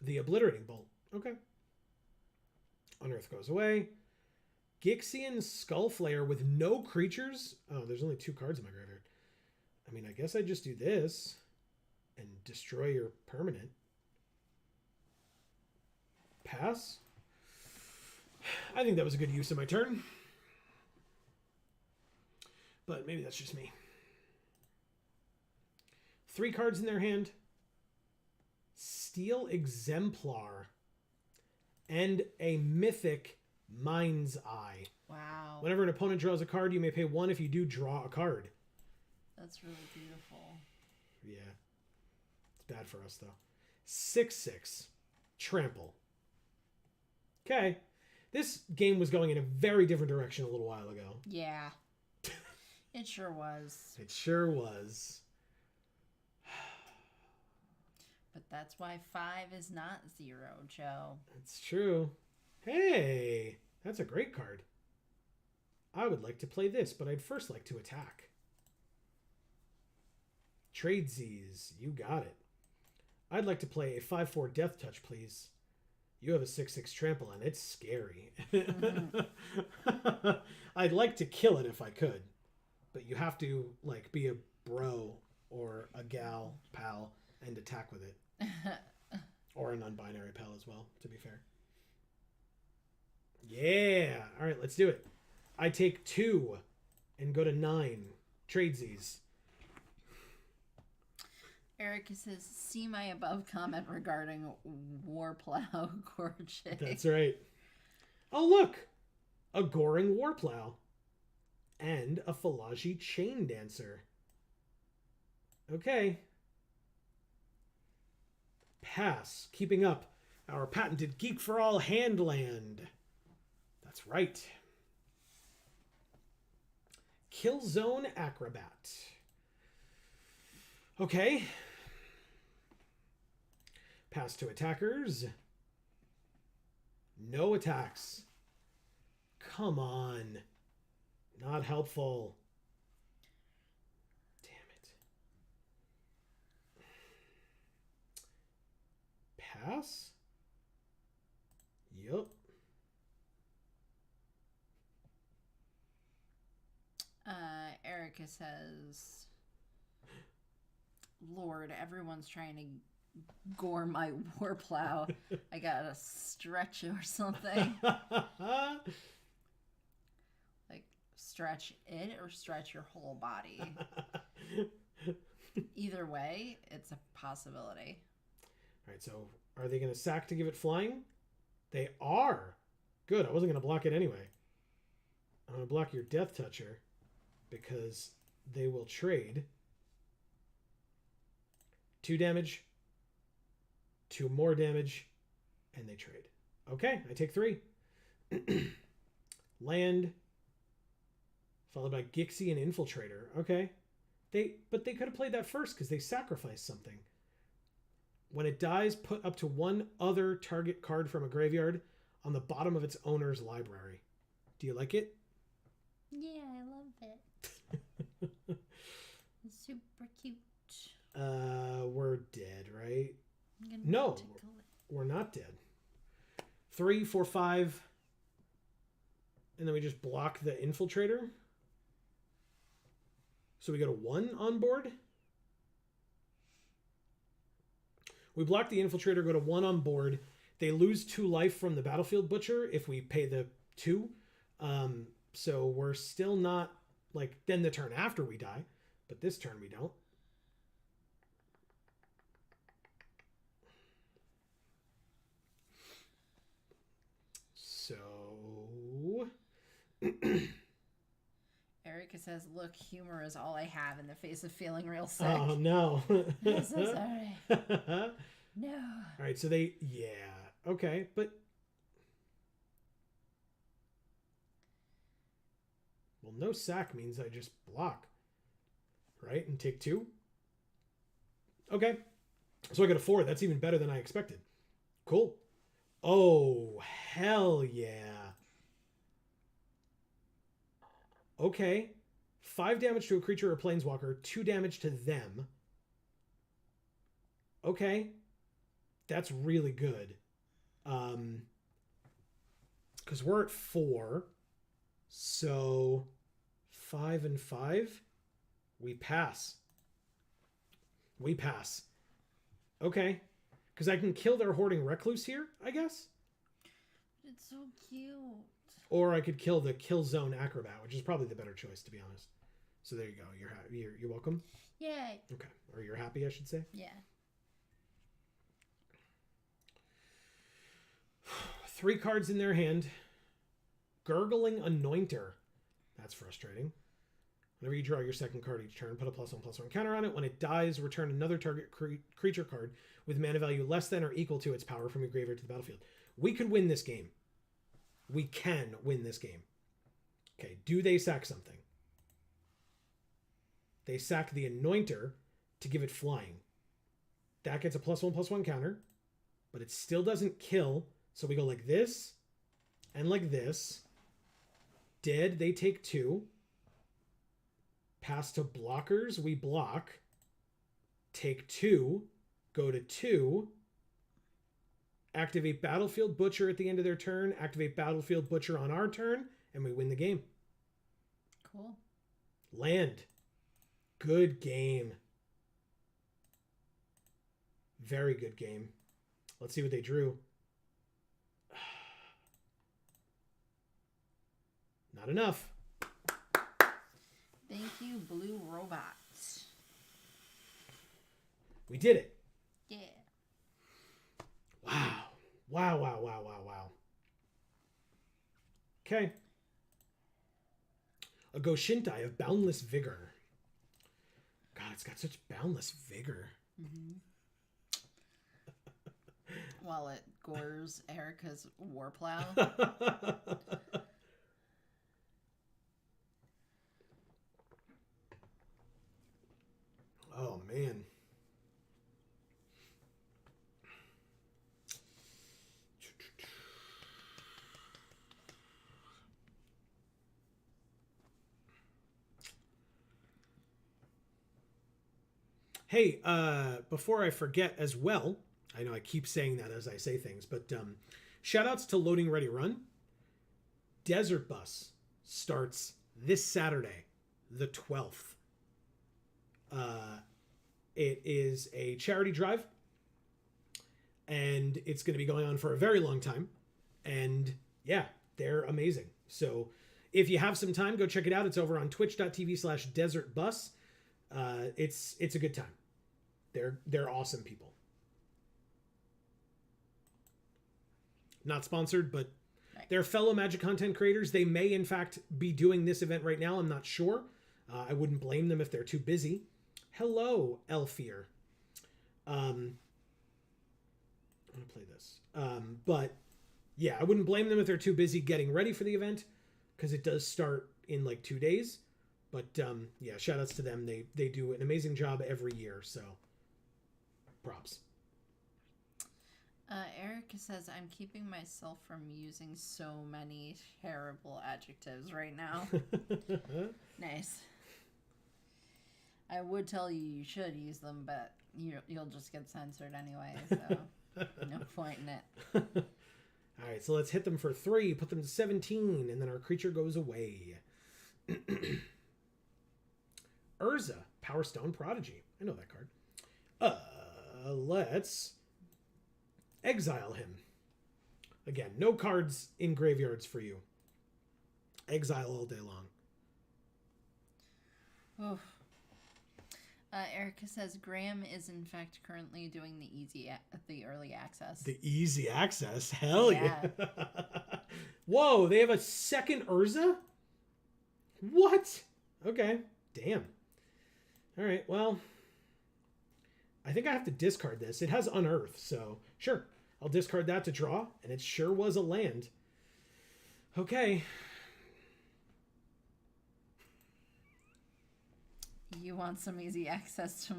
The Obliterating Bolt. Okay. Unearth goes away. Gixian Skullflayer with no creatures. Oh, there's only 2 cards in my graveyard. I mean, I guess I just do this and destroy your permanent. Pass. I think that was a good use of my turn. But maybe that's just me. 3 cards in their hand. Steel Exemplar. And a mythic Mind's Eye. Wow. Whenever an opponent draws a card, you may pay 1. If you do, draw a card. That's really beautiful. Yeah. It's bad for us, though. 6/6. Trample. Okay. This game was going in a very different direction a little while ago. Yeah. It sure was. It sure was. But that's why 5 is not 0, Joe. That's true. Hey, that's a great card. I would like to play this, but I'd first like to attack. Tradesies, you got it. I'd like to play a 5/4 Death Touch, please. You have a 6/6 trample, and it's scary. I'd like to kill it if I could, but you have to like be a bro or a gal pal and attack with it, or a non-binary pal as well. To be fair. Yeah. All right, let's do it. I take 2 and go to 9. Tradesies. Eric says, see my above comment regarding Warplow Gorge. That's right. Oh, look. A Goring Warplow. And a Falaji Chain Dancer. Okay. Pass. Keeping up our patented Geek for All Handland. That's right. Killzone Acrobat. Okay. Pass to attackers. No attacks. Come on. Not helpful. Damn it. Pass? Yup. Erica says, Lord, everyone's trying to gore my Warplow. I gotta stretch or something. Like, stretch it or stretch your whole body. Either way, it's a possibility. All right, so are they going to sack to give it flying? They are. Good, I wasn't going to block it anyway. I'm going to block your Death Toucher because they will trade 2 damage, 2 more damage, and they trade. Okay, I take 3. Land, followed by Gixie and Infiltrator. Okay. But they could have played that first because they sacrificed something. When it dies, put up to 1 other target card from a graveyard on the bottom of its owner's library. Do you like it? Yeah, I love it. It's super cute. We're dead, right? No, we're not dead. 3, 4, 5. And then we just block the infiltrator. So we go to 1 on board. We block the infiltrator, go to 1 on board. They lose 2 life from the battlefield butcher if we pay the 2. So we're still not, like, then the turn after we die. But this turn we don't. So... Erica says, look, humor is all I have in the face of feeling real sick. Oh, no. I'm so sorry. No. All right, so they... Yeah. Okay, but... Well, no sack means I just block. Right? And take 2. Okay. So I got a 4. That's even better than I expected. Cool. Oh, hell yeah. Okay. 5 damage to a creature or planeswalker. 2 damage to them. Okay. That's really good. Because we're at 4. So 5 and 5. We pass. We pass. Okay. Because I can kill their Hoarding Recluse here, I guess? It's so cute. Or I could kill the Kill Zone Acrobat, which is probably the better choice, to be honest. So there you go. You're welcome? Yay. Okay. Or you're happy, I should say? Yeah. 3 cards in their hand. Gurgling Anointer. That's frustrating. Whenever you draw your second card each turn, put a +1/+1 counter on it. When it dies, return another target creature card with mana value less than or equal to its power from your graveyard to the battlefield. We could win this game. We can win this game. Okay, do they sack something? They sack the Anointer to give it flying. That gets a +1/+1 counter, but it still doesn't kill. So we go like this and like this. Dead, they take 2. Pass to blockers, we block. Take 2. Go to 2. Activate Battlefield Butcher at the end of their turn. Activate Battlefield Butcher on our turn. And we win the game. Cool. Land. Good game. Very good game. Let's see what they drew. Not enough. Thank you, Blue Robots. We did it. Yeah. Wow. Wow, wow, wow, wow, wow. Okay. A Goshintai of Boundless Vigor. God, it's got such boundless vigor. Mm-hmm. While it gores Erica's Warplow. Oh, man. Hey, before I forget as well, I know I keep saying that as I say things, but shout outs to Loading Ready Run. Desert Bus starts this Saturday, the 12th. It is a charity drive, and it's going to be going on for a very long time. And yeah, they're amazing. So if you have some time, go check it out. It's over on twitch.tv/desertbus. It's a good time. They're awesome people. Not sponsored, but they're fellow Magic content creators. They may, in fact, be doing this event right now. I'm not sure. I wouldn't blame them if they're too busy. Hello, Elfear. I'm going to play this. But yeah, I wouldn't blame them if they're too busy getting ready for the event, because it does start in like 2 days. But yeah, shout outs to them. They do an amazing job every year. So props. Erica says, I'm keeping myself from using so many terrible adjectives right now. Nice. I would tell you should use them, but you'll just get censored anyway, so no point in it. All right, so let's hit them for 3, put them to 17, and then our creature goes away. Urza, Power Stone Prodigy. I know that card. Let's exile him. Again, no cards in graveyards for you. Exile all day long. Oh. Erica says Graham is in fact currently doing the early access. The easy access? Hell yeah. Whoa, they have a second Urza? What? Okay. Damn. All right, well, I think I have to discard this. It has Unearth, so sure. I'll discard that to draw, and it sure was a land. Okay. You want some easy access to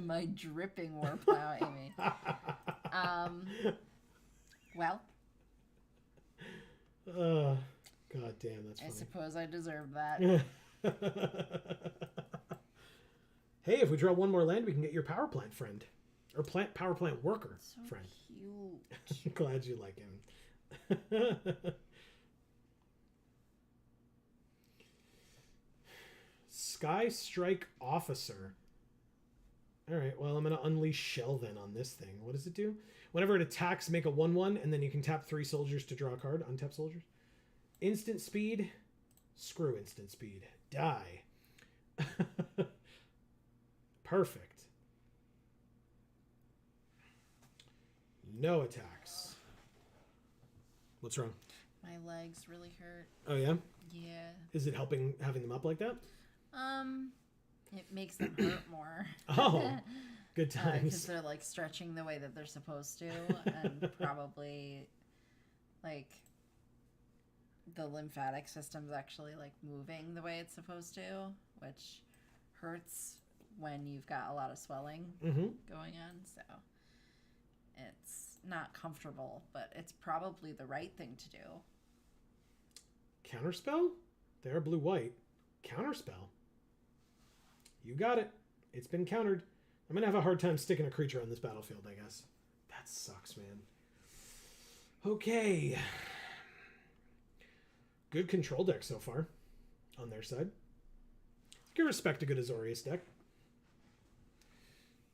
my dripping Warplow, Amy. Well. God damn, that's funny. I suppose I deserve that. Hey, if we draw one more land, we can get your power plant friend. Or power plant worker so friend. Cute. Glad you like him. Sky Strike Officer. Alright, well, I'm going to unleash Shell then on this thing. What does it do? Whenever it attacks, make a 1/1, and then you can tap 3 soldiers to draw a card. Untap soldiers. Instant speed. Screw instant speed. Die. Perfect. No attacks. What's wrong? My legs really hurt. Oh, yeah? Yeah. Is it helping having them up like that? It makes them hurt more. Oh, good times. Because they're like stretching the way that they're supposed to, and probably like the lymphatic system's actually like moving the way it's supposed to, which hurts when you've got a lot of swelling going on. So it's not comfortable, but it's probably the right thing to do. Counterspell? They are blue-white. Counterspell. You got it. It's been countered. I'm going to have a hard time sticking a creature on this battlefield, I guess. That sucks, man. Okay. Good control deck so far on their side. You can respect a good Azorius deck.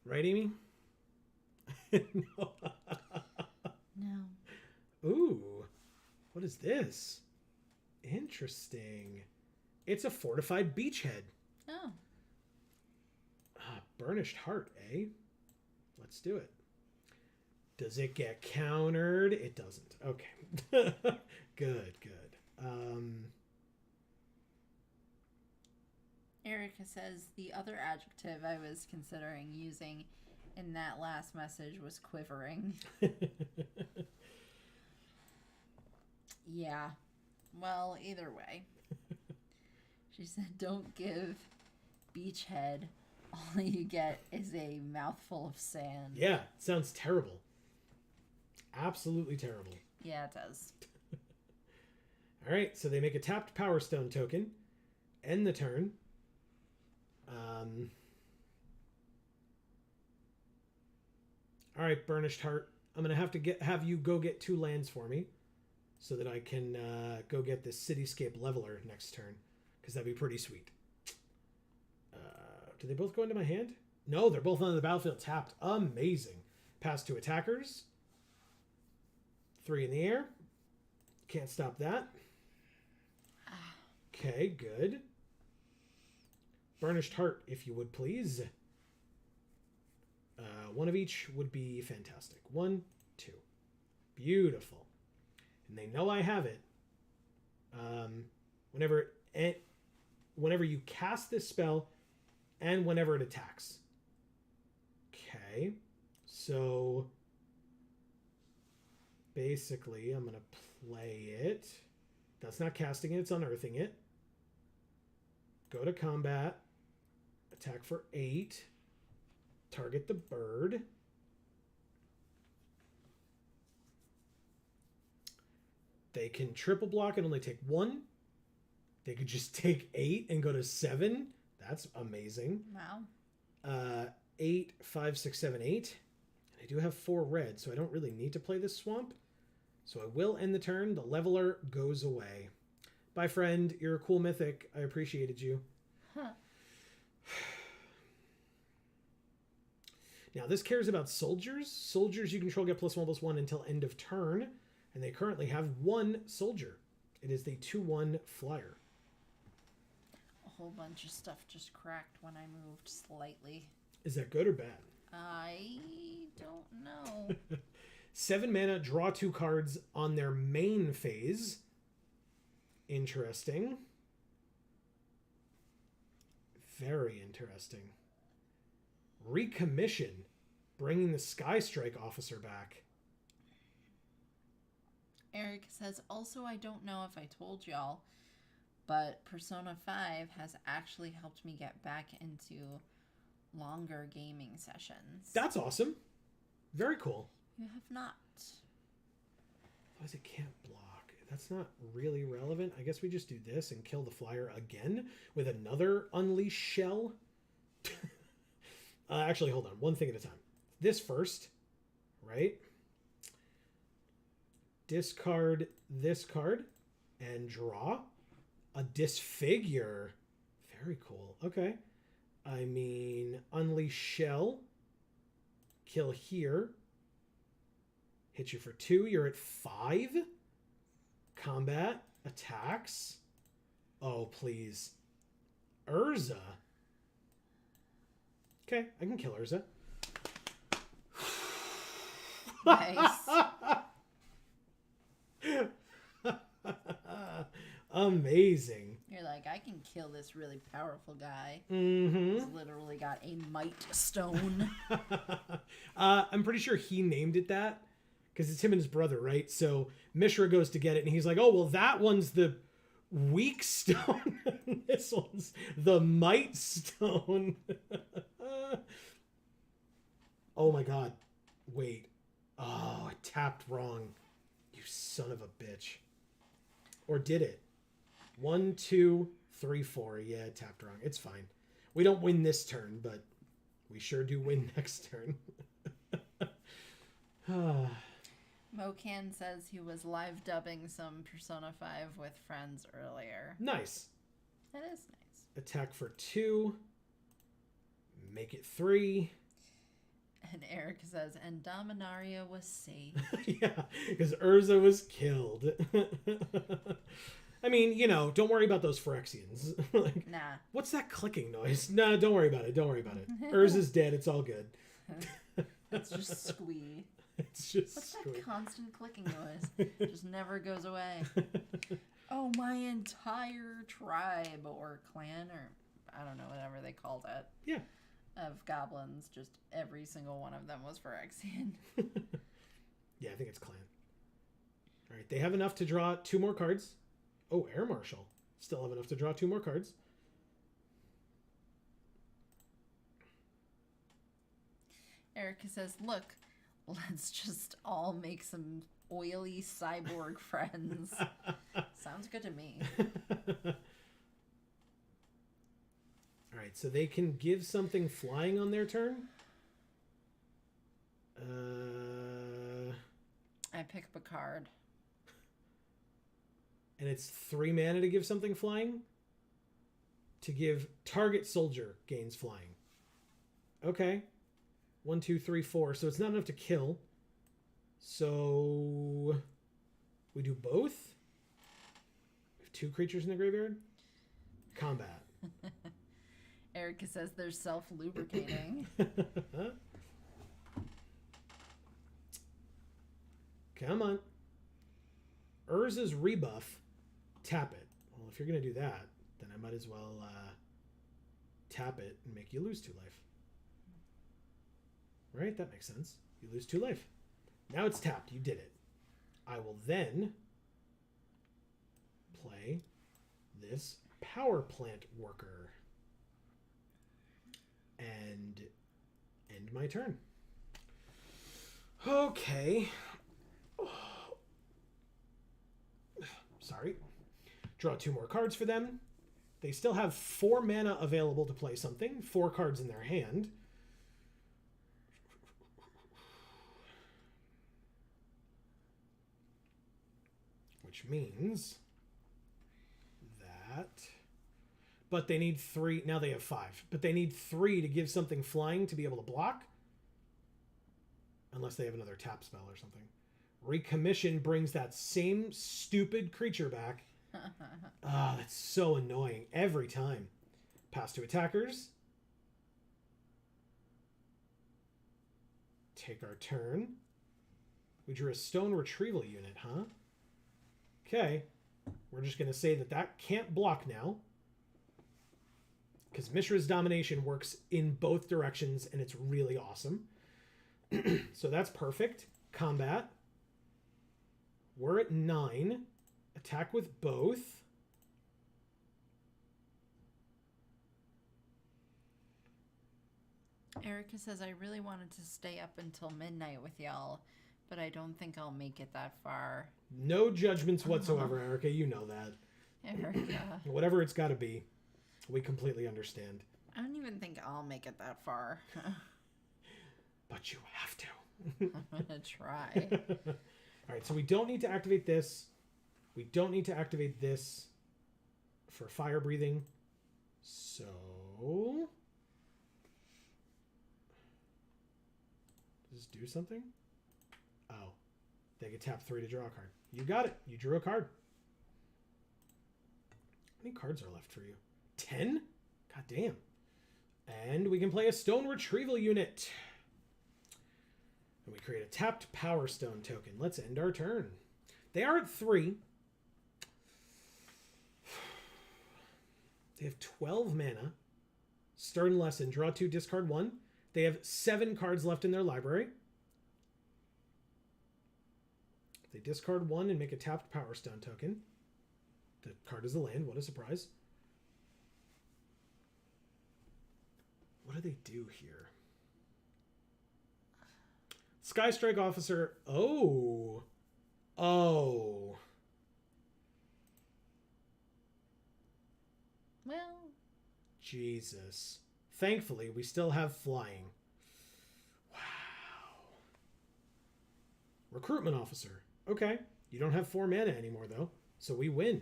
Right, Amy? No. No. Ooh. What is this? Interesting. It's a fortified beachhead. Oh. Burnished Heart, eh? Let's do it. Does it get countered? It doesn't. Okay. Good. Erica says the other adjective I was considering using in that last message was quivering. Yeah. Well, either way. She said, don't give Beachhead. All you get is a mouthful of sand. Yeah, sounds terrible. Absolutely terrible. Yeah, it does. All right, so they make a tapped Power Stone token. End the turn. All right, Burnished Heart. I'm going to have to have you go get 2 lands for me so that I can go get this Cityscape Leveler next turn, because that'd be pretty sweet. Do they both go into my hand? No, they're both on the battlefield tapped. Amazing. Pass 2 attackers. 3 in the air. Can't stop that. Okay, good. Burnished Heart, if you would please. 1 of each would be fantastic. 1, 2. Beautiful. And they know I have it. Whenever you cast this spell and whenever it attacks. Okay. So basically I'm going to play it. That's not casting it, it's unearthing it. Go to combat. Attack for 8. Target the bird. They can triple block and only take 1. They could just take 8 and go to 7. That's amazing. Wow. 8, 5, 6, 7, 8. And I do have 4 red, so I don't really need to play this swamp. So I will end the turn. The leveler goes away. Bye, friend. You're a cool mythic. I appreciated you. Huh. Now, this cares about soldiers. Soldiers you control get +1/+1 until end of turn, and they currently have 1 soldier. It is the 2/1 flyer. A whole bunch of stuff just cracked when I moved slightly. Is that good or bad? I don't know. 7 mana, draw 2 cards on their main phase. Interesting. Very interesting. Recommission, bringing the Sky Strike officer back. Eric says, also, I don't know if I told y'all, but Persona 5 has actually helped me get back into longer gaming sessions. That's awesome. Very cool. You have not. Otherwise it can't block. That's not really relevant. I guess we just do this and kill the flyer again with another Unleash shell. Actually, hold on. One thing at a time. This first, right? Discard this card and draw a Disfigure. Very cool. Okay. I mean, Unleash shell. Kill here. Hit you for 2. You're at 5. Combat. Attacks. Oh, please. Urza. Okay, I can kill Urza. Nice. Amazing. You're like, I can kill this really powerful guy. Mm-hmm. He's literally got a might stone. I'm pretty sure he named it that because it's him and his brother, right? So Mishra goes to get it, and he's like, oh, well, that one's the weak stone. This one's the might stone. Oh, my God. Wait. Oh, I tapped wrong. You son of a bitch. Or did it? 1, 2, 3, 4. Yeah, I tapped wrong. It's fine. We don't win this turn, but we sure do win next turn. Mocan says he was live dubbing some Persona 5 with friends earlier. Nice. That is nice. Attack for 2. Make it 3. And Eric says, and Dominaria was saved. Yeah, because Urza was killed. I mean, you know, don't worry about those Phyrexians. Like, Nah. what's that clicking noise? No, don't worry about it. Don't worry about it. Urza's dead. It's all good. That's just squee. It's just What's squeak. that constant clicking noise? It just never goes away. Oh, my entire tribe or clan or I don't know, whatever they called it. Yeah. Of goblins, just every single one of them was Phyrexian. Yeah, I think it's clan. All right, they have enough to draw 2 more cards. Oh, Air Marshal. Still have enough to draw 2 more cards. Erica says, look, let's just all make some oily cyborg friends. Sounds good to me. All right, so they can give something flying on their turn. I pick up a card. And it's 3 mana to give something flying. To give target soldier gains flying. Okay. 1, 2, 3, 4. So it's not enough to kill. So we do both. We have 2 creatures in the graveyard. Combat. Erica says they're self-lubricating. Come on. Urza's rebuff. Tap it. Well, if you're going to do that, then I might as well tap it and make you lose 2 life. Right? That makes sense. You lose 2 life. Now it's tapped. You did it. I will then play this Power Plant Worker. And end my turn. Okay. Sorry. Draw 2 more cards for them. They still have 4 mana available to play something. 4 cards in their hand. which means that... But they need 3. Now they have 5. But they need 3 to give something flying to be able to block. Unless they have another tap spell or something. Recommission brings that same stupid creature back. Ah, that's so annoying every time. Pass to attackers. Take our turn. We drew a stone retrieval unit, huh? Okay. We're just going to say that that can't block now. Because Mishra's Domination works in both directions, and it's really awesome. So that's perfect. Combat. We're at 9. Attack with both. Erica says, I really wanted to stay up until midnight with y'all, but I don't think I'll make it that far. No judgments whatsoever, Erica. You know that. Erica. Whatever it's got to be. We completely understand. I don't even think I'll make it that far. But you have to. I'm going to try. All right, so we don't need to activate this. We don't need to activate this for fire breathing. So... Does this do something? Oh. They can tap 3 to draw a card. You got it. You drew a card. How many cards are left for you? 10? God damn. And we can play a stone retrieval unit. And we create a tapped Power Stone token. Let's end our turn. They are at 3. They have 12 mana. Stern Lesson. Draw 2, discard 1. They have 7 cards left in their library. They discard 1 and make a tapped Power Stone token. The card is a land. What a surprise. What do they do here? Sky Strike Officer. Oh. Oh. Well. Jesus. Thankfully, we still have flying. Wow. Recruitment Officer. Okay. You don't have 4 mana anymore, though. So we win.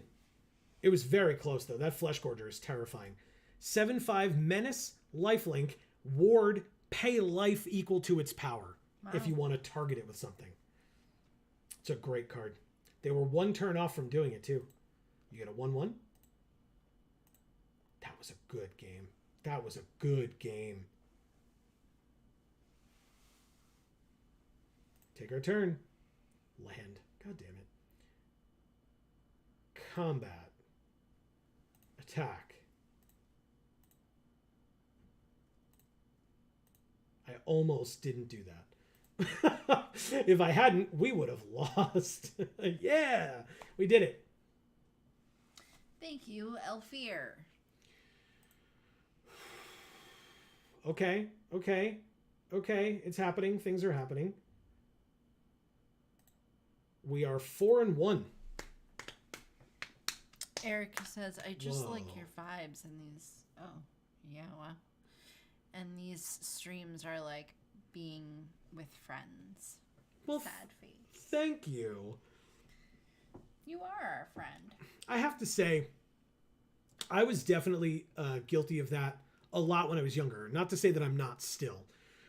It was very close, though. That Flesh Gorger is terrifying. 7/5 Menace, Lifelink, Ward, pay life equal to its power. Wow. If you want to target it with something. It's a great card. They were 1 turn off from doing it, too. You get a 1/1. That was a good game. That was a good game. Take our turn. Land. God damn it. Combat. Attack. I almost didn't do that. If I hadn't, we would have lost. Yeah, we did it. Thank you, Elfir. Okay. It's happening. Things are happening. We are 4-1. Erica says, I just like your vibes in these. Oh, yeah, wow. And these streams are like being with friends. Well, sad face. Thank you. You are our friend. I have to say, I was definitely guilty of that a lot when I was younger. Not to say that I'm not still,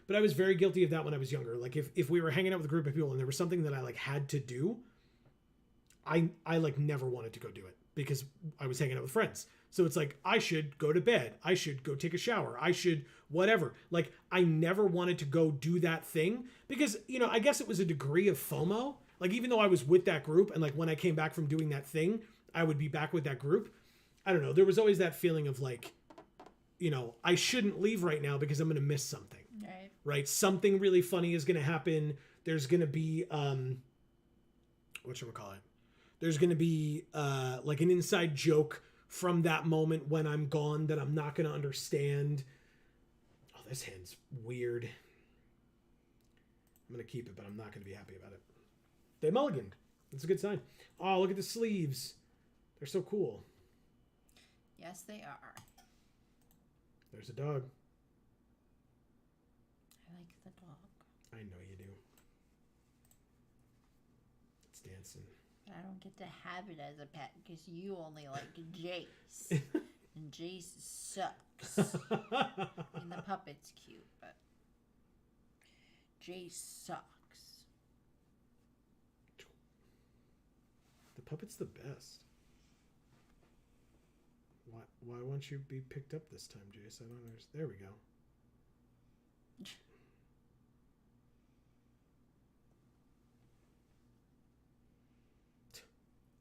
but I was very guilty of that when I was younger. Like if we were hanging out with a group of people and there was something that I like had to do, I like never wanted to go do it because I was hanging out with friends. So it's like, I should go to bed. I should go take a shower. I should whatever. Like I never wanted to go do that thing because, you know, I guess it was a degree of FOMO. Like even though I was with that group and like when I came back from doing that thing, I would be back with that group. I don't know. There was always that feeling of like, you know, I shouldn't leave right now because I'm going to miss something. Right? Something really funny is going to happen. There's going to be, whatchamacallit? There's going to be like an inside joke from that moment when I'm gone that I'm not going to understand. Oh, this hand's weird. I'm going to keep it, but I'm not going to be happy about it. They mulliganed. That's a good sign. Oh, look at the sleeves. They're so cool. Yes, they are. There's a dog. I like the dog. I know you do. It's dancing. But I don't get to have it as a pet because you only like Jace. And Jace sucks. I mean, the puppet's cute, but Jace sucks. The puppet's the best. Why won't you be picked up this time, Jace? I don't understand. There we go.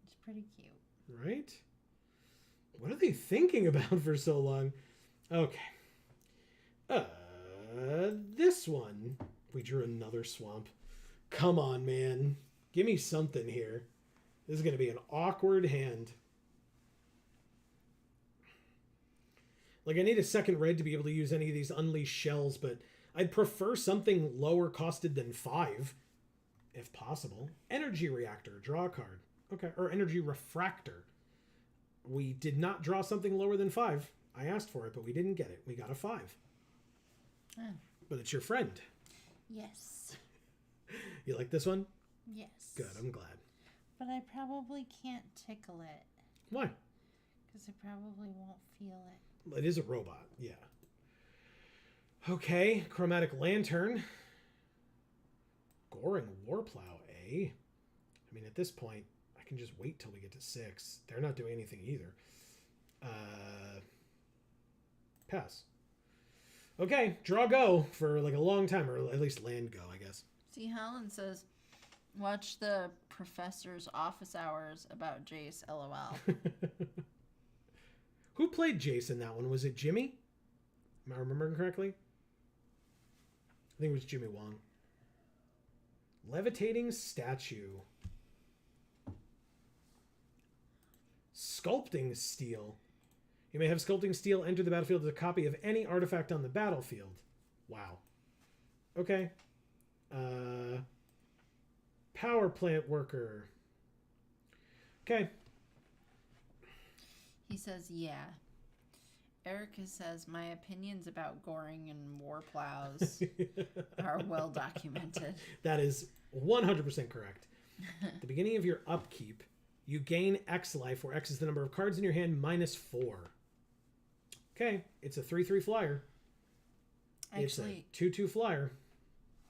It's pretty cute. Right? What are they thinking about for so long? Okay. This one. We drew another swamp. Come on, man. Give me something here. This is going to be an awkward hand. Like, I need a second red to be able to use any of these unleashed shells, but I'd prefer something lower costed than 5, if possible. Energy reactor, draw a card. Okay, or energy refractor. We did not draw something lower than 5. I asked for it, but we didn't get it. We got a 5. Oh. But it's your friend. Yes. You like this one? Yes. Good, I'm glad. But I probably can't tickle it. Why? Because I probably won't feel it. It is a robot, yeah. Okay, chromatic lantern. Goring warplow, eh? I mean, at this point, I can just wait till we get to 6. They're not doing anything either. Pass. Okay, draw go for like a long time, or at least land go, I guess. See, Helen says, watch the professor's office hours about Jace, LOL. Who played Jace in that one? Was it Jimmy? Am I remembering correctly? I think it was Jimmy Wong. Levitating statue. Sculpting steel. You may have sculpting steel enter the battlefield as a copy of any artifact on the battlefield. Wow. Okay. Power plant worker. Okay. He says, yeah. Erica says, my opinions about goring and war plows are well documented. That is 100% correct. At the beginning of your upkeep, you gain X life, where X is the number of cards in your hand minus 4. Okay, it's a 3/3 flyer. Actually, it's a 2/2 flyer.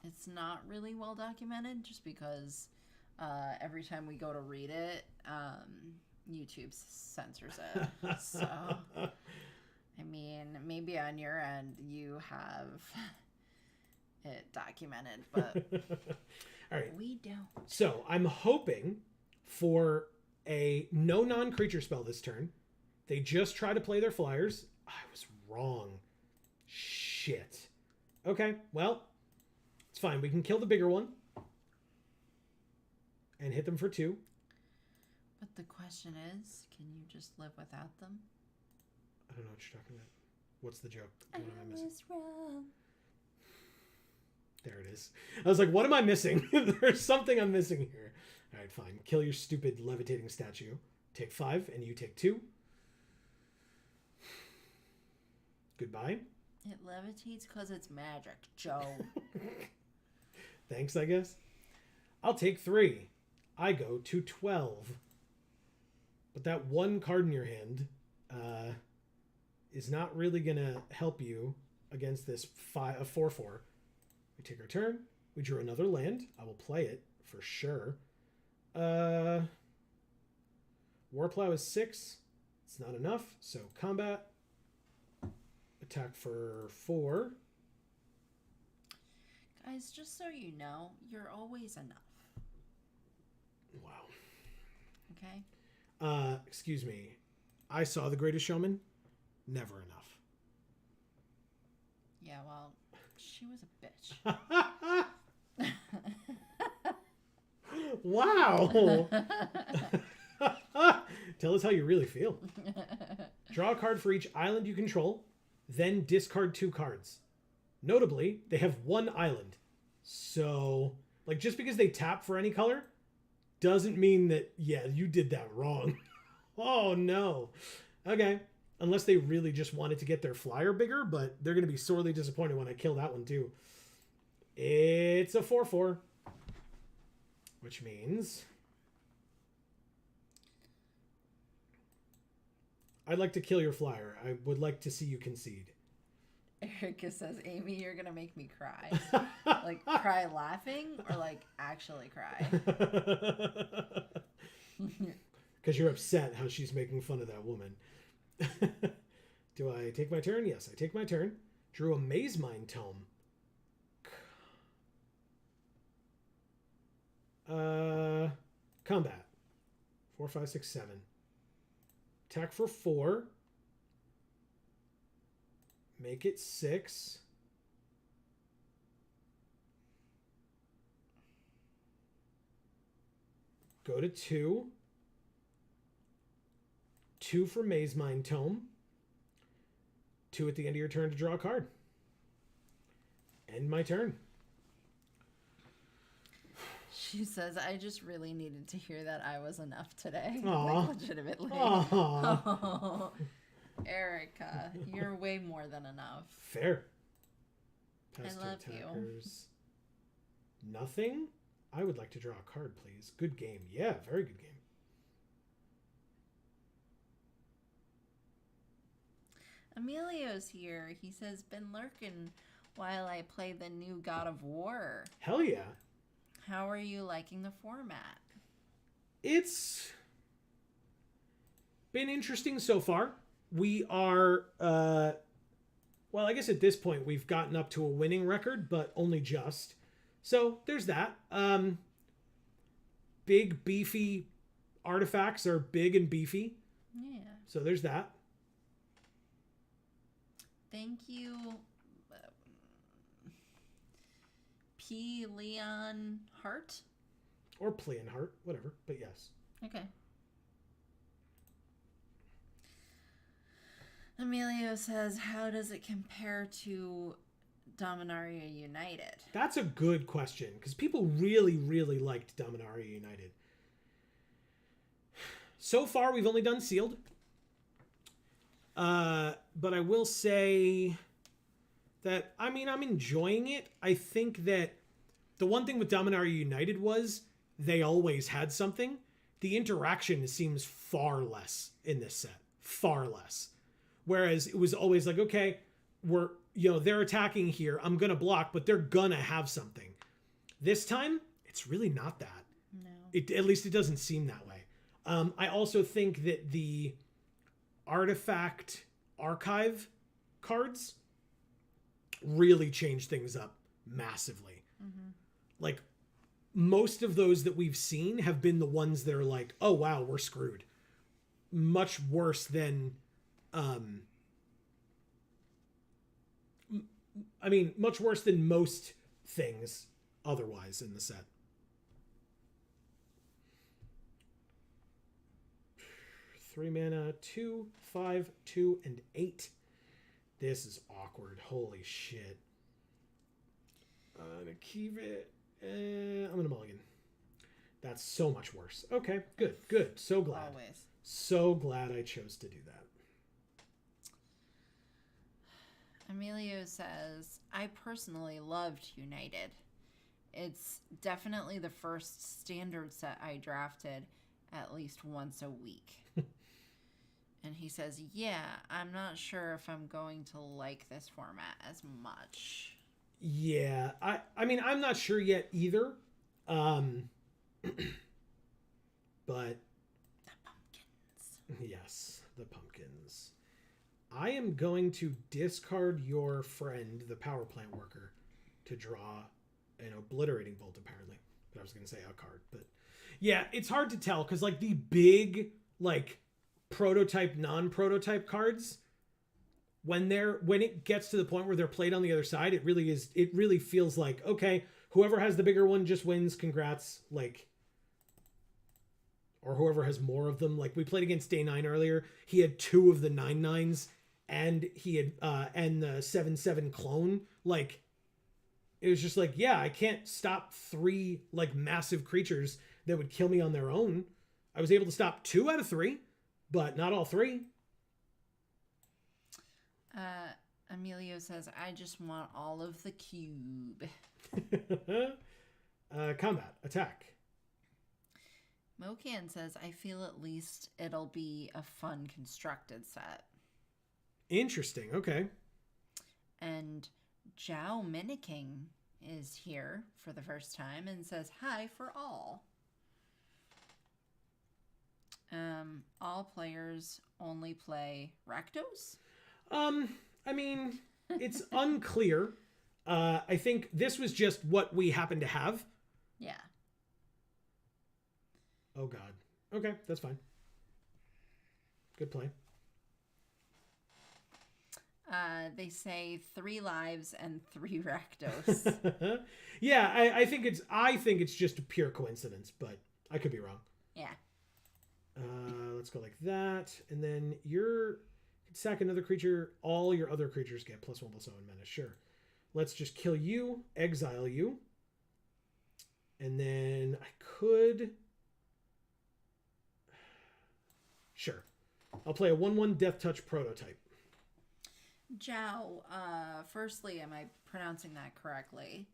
It's not really well documented just because every time we go to read it, YouTube censors it. So, I mean, maybe on your end you have it documented, but all right, we don't. So I'm hoping for a no non-creature spell this turn. They just try to play their flyers. I was wrong. Shit. Okay, well, it's fine. We can kill the bigger one and hit them for 2. But the question is, can you just live without them? I don't know what you're talking about. What's the joke? What am I missing? Wrong. There it is. I was like, what am I missing? There's something I'm missing here. All right, fine. Kill your stupid levitating statue. Take 5, and you take 2. Goodbye. It levitates because it's magic, Joe. Thanks, I guess. I'll take 3. I go to 12. But that one card in your hand is not really going to help you against this 4/4. We take our turn. We drew another land. I will play it for sure. Warplow is 6. It's not enough. So combat. Attack for 4. Guys, just so you know, you're always enough. Wow. Okay? Excuse me. I saw The Greatest Showman. Never enough. Yeah, well, she was a bitch. Wow. Tell us how you really feel. Draw a card for each island you control, then discard 2 cards. Notably, they have 1 island. So, like, just because they tap for any color doesn't mean that, yeah, you did that wrong. Oh, no. Okay. Unless they really just wanted to get their flyer bigger, but they're going to be sorely disappointed when I kill that one, too. It's a 4/4. Which means I'd like to kill your flyer. I would like to see you concede. Erica says, Amy, you're going to make me cry. Like, cry laughing or, like, actually cry? Because you're upset how she's making fun of that woman. Do I take my turn? Yes, I take my turn. Drew a Maze Mind Tome. Combat. 4, 5, 6, 7. Attack for 4. Make it 6. Go to 2. 2 for Maze Mind Tome. 2 at the end of your turn to draw a card. End my turn. She says, I just really needed to hear that I was enough today. Aww. Like, legitimately. Aww. Oh, Erica, you're way more than enough. Fair. I love you. Nothing? I would like to draw a card, please. Good game. Yeah, very good game. Emilio's here. He says, been lurking while I play the new God of War. Hell yeah. How are you liking the format? It's been interesting so far. We are, well, I guess at this point we've gotten up to a winning record, but only just. So there's that. Big, beefy artifacts are big and beefy. Yeah. So there's that. Thank you, P. Leon Hart. Or Pleon Hart, whatever, but yes. Okay. Emilio says, how does it compare to Dominaria United? That's a good question, because people really, really liked Dominaria United. So far, we've only done sealed. But I will say that, I mean, I'm enjoying it. I think that the one thing with Dominaria United was they always had something. The interaction seems far less in this set. Far less. Whereas it was always like, okay, they're attacking here. I'm going to block, but they're going to have something. This time, it's really not that. No. At least it doesn't seem that way. I also think that the artifact archive cards really change things up massively. Mm-hmm. Like, most of those that we've seen have been the ones that are like, oh wow, we're screwed. Much worse than much worse than most things otherwise in the set. 3 mana, 2, 5, 2, and 8. This is awkward. Holy shit. I'm gonna keep it. I'm gonna mulligan. That's so much worse. Okay, good. So glad. Always. So glad I chose to do that. Emilio says, I personally loved United. It's definitely the first standard set I drafted at least once a week. And he says, yeah, I'm not sure if I'm going to like this format as much. Yeah, I mean, I'm not sure yet either. But The pumpkins. Yes, the pumpkins. I am going to discard your friend, the power plant worker, to draw an obliterating bolt, apparently. But I was going to say a card. But yeah, it's hard to tell because like the big, like, prototype, non-prototype cards, when it gets to the point where they're played on the other side, it really feels like, okay, whoever has the bigger one just wins, congrats, like, or whoever has more of them. Like, we played against Day 9 earlier, he had 2 of the 9/9s, and he had and the 7/7 clone. Like, it was just like, yeah, I can't stop 3 like massive creatures that would kill me on their own. I was able to stop 2 out of 3, but not all 3. Emilio says, I just want all of the cube. Combat. Attack. Mocan says, I feel at least it'll be a fun constructed set. Interesting. Okay. And Zhao Miniking is here for the first time and says, hi for all. All players only play Rakdos? I mean, it's unclear. I think this was just what we happen to have. Yeah. Oh, God. Okay, that's fine. Good play. They say 3 lives and 3 Rakdos. Yeah, I think it's just a pure coincidence, but I could be wrong. Yeah. Let's go like that, and then you're sack another creature. All your other creatures get +1/+0 in menace. Sure. Let's just kill you, exile you, and then I could. Sure, I'll play a 1/1 Death Touch prototype. Zhao, firstly, am I pronouncing that correctly?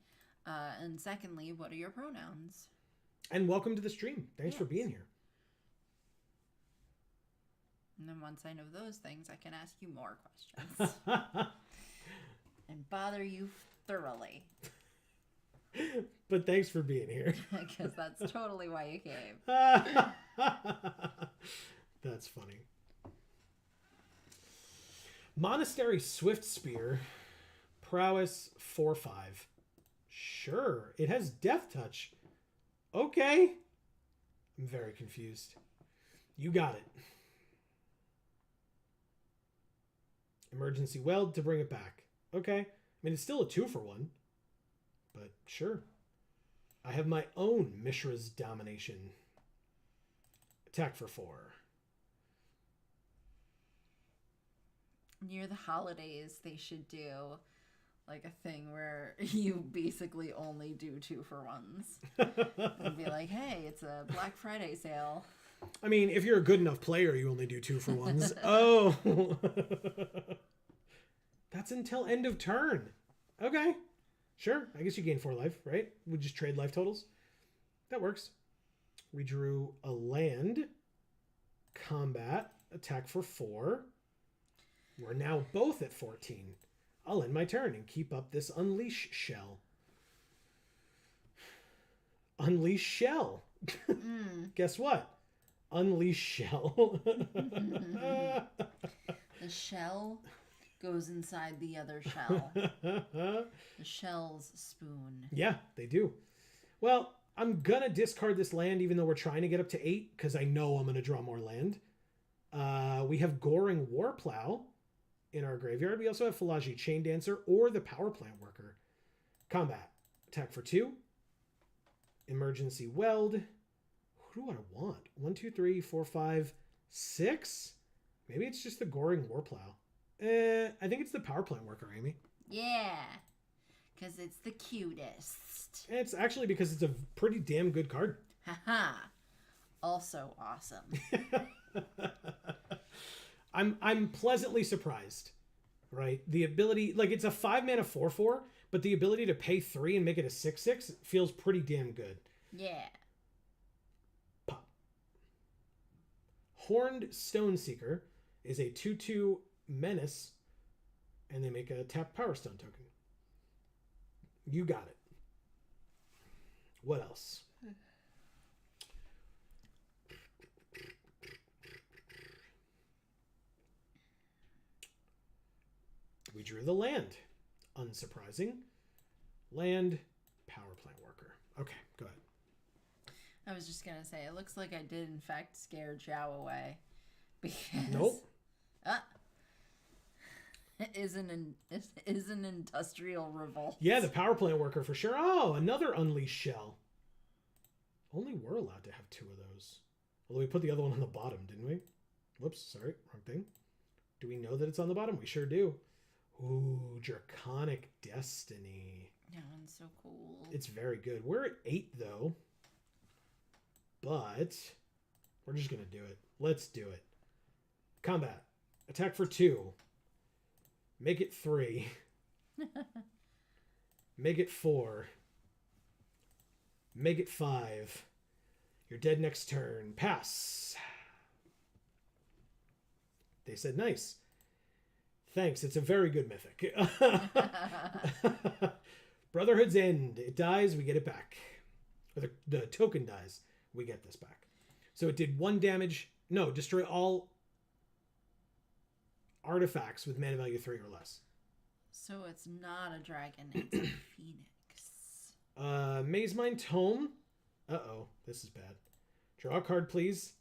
And secondly, what are your pronouns? And welcome to the stream. Thanks for being here. And then once I know those things, I can ask you more questions. And bother you thoroughly. But thanks for being here. Because that's totally why you came. That's funny. Monastery Swift Spear. Prowess 4/5. Sure. It has Death Touch. Okay. I'm very confused. You got it. Emergency Weld to bring it back. Okay. I mean, it's still a 2-for-1. But sure. I have my own Mishra's Domination. Attack for 4. Near the holidays, they should do like a thing where you basically only do 2-for-1s. And be like, hey, it's a Black Friday sale. I mean, if you're a good enough player, you only do 2-for-1s. Oh. That's until end of turn. Okay. Sure. I guess you gain 4 life, right? We just trade life totals. That works. We drew a land. Combat. Attack for 4. We're now both at 14. I'll end my turn and keep up this Unleash shell. Unleash shell. Guess what? Unleash shell. The shell goes inside the other shell. The shell's spoon. Yeah, they do. Well, I'm going to discard this land even though we're trying to get up to 8 because I know I'm going to draw more land. We have Goring Warplow in our graveyard. We also have Falaji Chain Dancer or the Power Plant Worker. Combat. Attack for 2. Emergency Weld. Who do I want? 1, 2, 3, 4, 5, 6? Maybe it's just the Goring Warplow. I think it's the Power Plant Worker, Amy. Yeah, because it's the cutest. It's actually because it's a pretty damn good card. Haha. Also awesome. I'm pleasantly surprised, right? The ability, like it's a 5-mana 4/4, but the ability to pay 3 and make it a 6/6 feels pretty damn good. Yeah. Pop. Horned Stoneseeker is a 2/2 menace, and they make a tap Power Stone token. You got it. What else? We drew the land. Unsurprising. Land, Power Plant Worker. Okay, go ahead. I was just going to say, it looks like I did, in fact, scare Zhao away. Because... Nope. Is an industrial revolt. Yeah, the Power Plant Worker for sure. Oh, another Unleash shell. Only we're allowed to have 2 of those. Although we put the other one on the bottom, didn't we? Whoops, sorry, wrong thing. Do we know that it's on the bottom? We sure do. Ooh, Draconic Destiny. That one's so cool. It's very good. We're at 8, though. But we're just going to do it. Let's do it. Combat. Attack for 2. Make it 3. Make it 4. Make it 5. You're dead next turn. Pass. They said nice. Thanks. It's a very good mythic. Brotherhood's End. It dies, we get it back. Or the token dies, we get this back. So it did 1 damage. No, destroy all artifacts with mana value 3 or less. So it's not a dragon, it's a phoenix. Maze Mine Tome. Uh-oh, this is bad. Draw a card, please.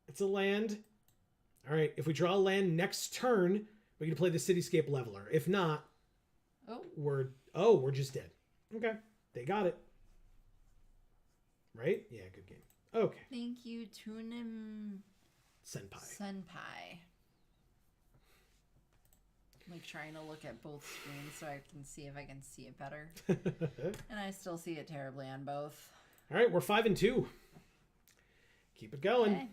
It's a land. All right, if we draw a land next turn, we can play the Cityscape Leveler. If not, we're just dead. Okay, they got it. Right? Yeah, good game. Okay. Thank you, Tunim Senpai. I'm like trying to look at both screens so I can see if I can see it better. And I still see it terribly on both. All right, we're 5-2. Keep it going. Okay.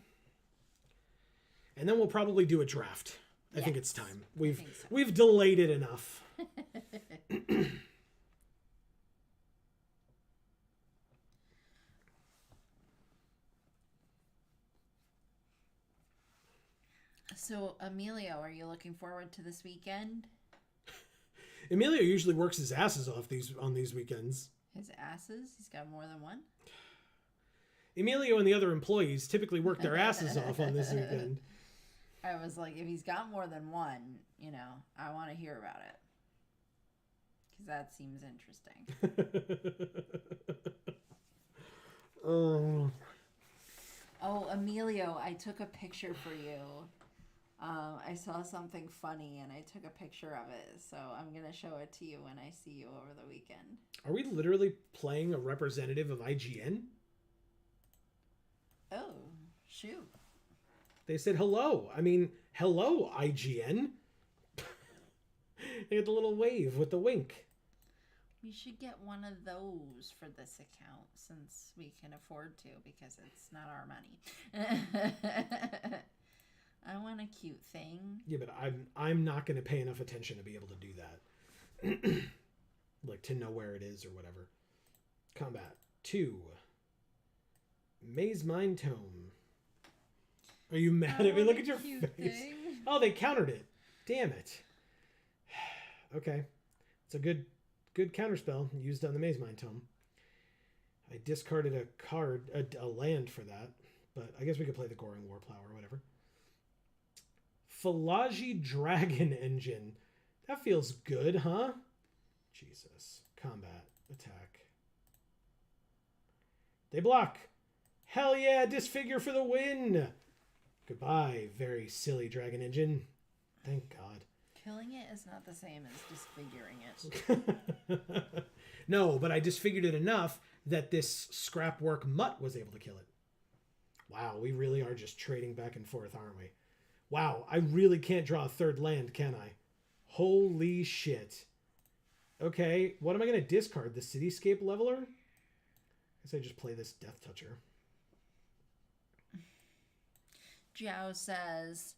And then we'll probably do a draft. I think it's time. We've delayed it enough. So, Emilio, are you looking forward to this weekend? Emilio usually works his asses off on these weekends. His asses? He's got more than one? Emilio and the other employees typically work their asses off on this weekend. I was like, if he's got more than one, I want to hear about it. Because that seems interesting. Oh, Emilio, I took a picture for you. I saw something funny and I took a picture of it. So I'm going to show it to you when I see you over the weekend. Are we literally playing a representative of IGN? Oh, shoot. They said hello. I mean, hello, IGN. They had the little wave with the wink. We should get one of those for this account since we can afford to because it's not our money. I want a cute thing. Yeah, but I'm not going to pay enough attention to be able to do that. Like to know where it is or whatever. Combat 2. Maze Mine Tome. Are you mad at me? Look at your face. Thing. Oh, they countered it. Damn it. Okay. It's a good counterspell used on the Maze Mine Tome. I discarded a card, a land for that, but I guess we could play the Goring Warplow or whatever. Philagi Dragon Engine. That feels good, huh? Jesus. Combat. Attack. They block. Hell yeah, Disfigure for the win. Goodbye, very silly Dragon Engine. Thank God. Killing it is not the same as disfiguring it. No, but I disfigured it enough that this scrapwork mutt was able to kill it. Wow, we really are just trading back and forth, aren't we? Wow, I really can't draw a third land, can I? Holy shit. Okay, what am I going to discard? The Cityscape Leveler? I guess I just play this Death Toucher. Jiao says,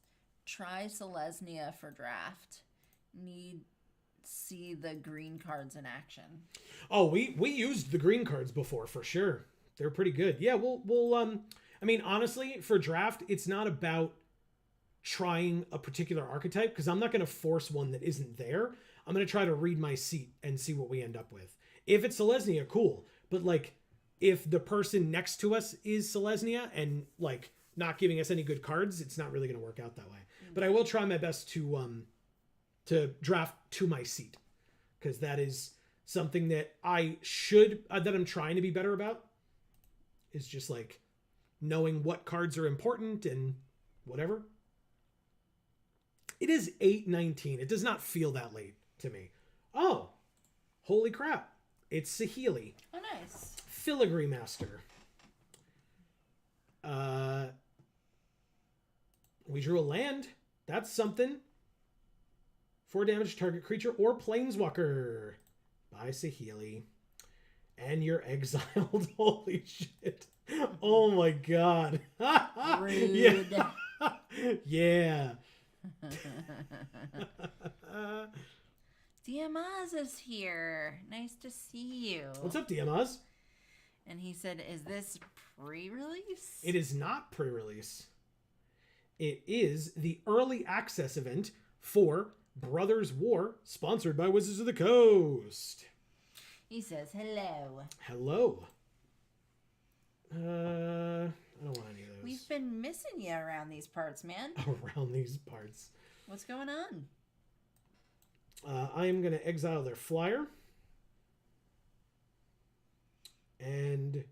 try Selesnya for draft. See the green cards in action. Oh, we used the green cards before for sure. They're pretty good. Yeah, we'll I mean, honestly, for draft, it's not about trying a particular archetype because I'm not going to force one that isn't there. I'm going to try to read my seat and see what we end up with. If it's Selesnya, cool. But like, if the person next to us is Selesnya and like not giving us any good cards, it's not really going to work out that way. Mm-hmm. But I will try my best to draft to my seat because that is something that I should that I'm trying to be better about. Is just like knowing what cards are important and whatever. It is 8:19. It does not feel that late to me. Oh, holy crap. It's Saheeli. Oh, nice. Filigree Master. We drew a land. That's something. 4 damage to target creature or planeswalker. By Saheeli. And you're exiled. Holy shit. Oh my god. Rude. Yeah. Yeah. Diamaz is here. Nice to see you. What's up, Diamaz? And he said, is this pre-release? It is not pre-release. It is the early access event for Brothers War, sponsored by Wizards of the Coast. He says, hello. Hello. I don't want any of those. We've been missing you around these parts, man. Around these parts. What's going on? I am going to exile their flyer. And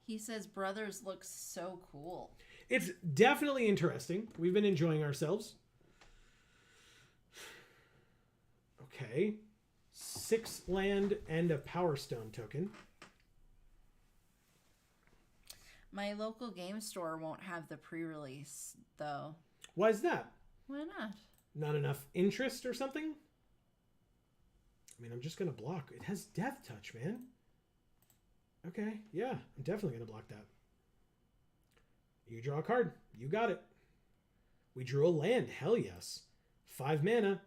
he says Brothers looks so cool. it's definitely interesting. We've been enjoying ourselves. Okay. 6 land and a Power Stone token. My local game store won't have the pre-release, though. Why is that? Why not? Not enough interest or something? I mean, I'm just going to block. It has Death Touch, man. Okay, yeah, I'm definitely going to block that. You draw a card. You got it. We drew a land. Hell yes. 5 mana.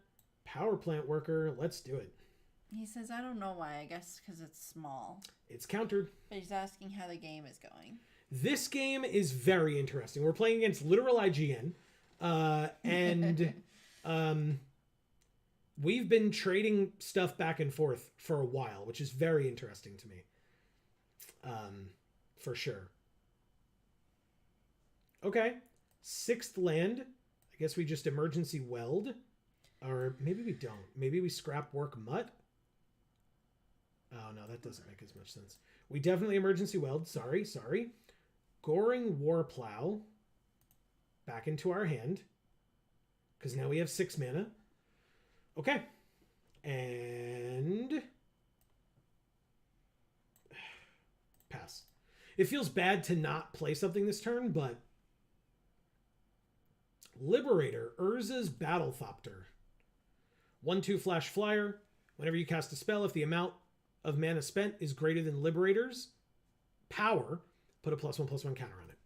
Power Plant Worker. Let's do it. He says, I don't know why. I guess because it's small. It's countered. But he's asking how the game is going. This game is very interesting. We're playing against literal IGN. And we've been trading stuff back and forth for a while, which is very interesting to me. For sure. Okay. 6th land. I guess we just emergency weld. Or maybe we don't. Maybe we scrap work mutt. Oh, no, that doesn't make as much sense. We definitely emergency weld. Sorry. Goring Warplow. Back into our hand. Because now we have 6 mana. Okay. And pass. It feels bad to not play something this turn, but Liberator, Urza's Battlethopter. 1/2 flash flyer. Whenever you cast a spell, if the amount of mana spent is greater than Liberator's power, put a +1/+1 counter on it.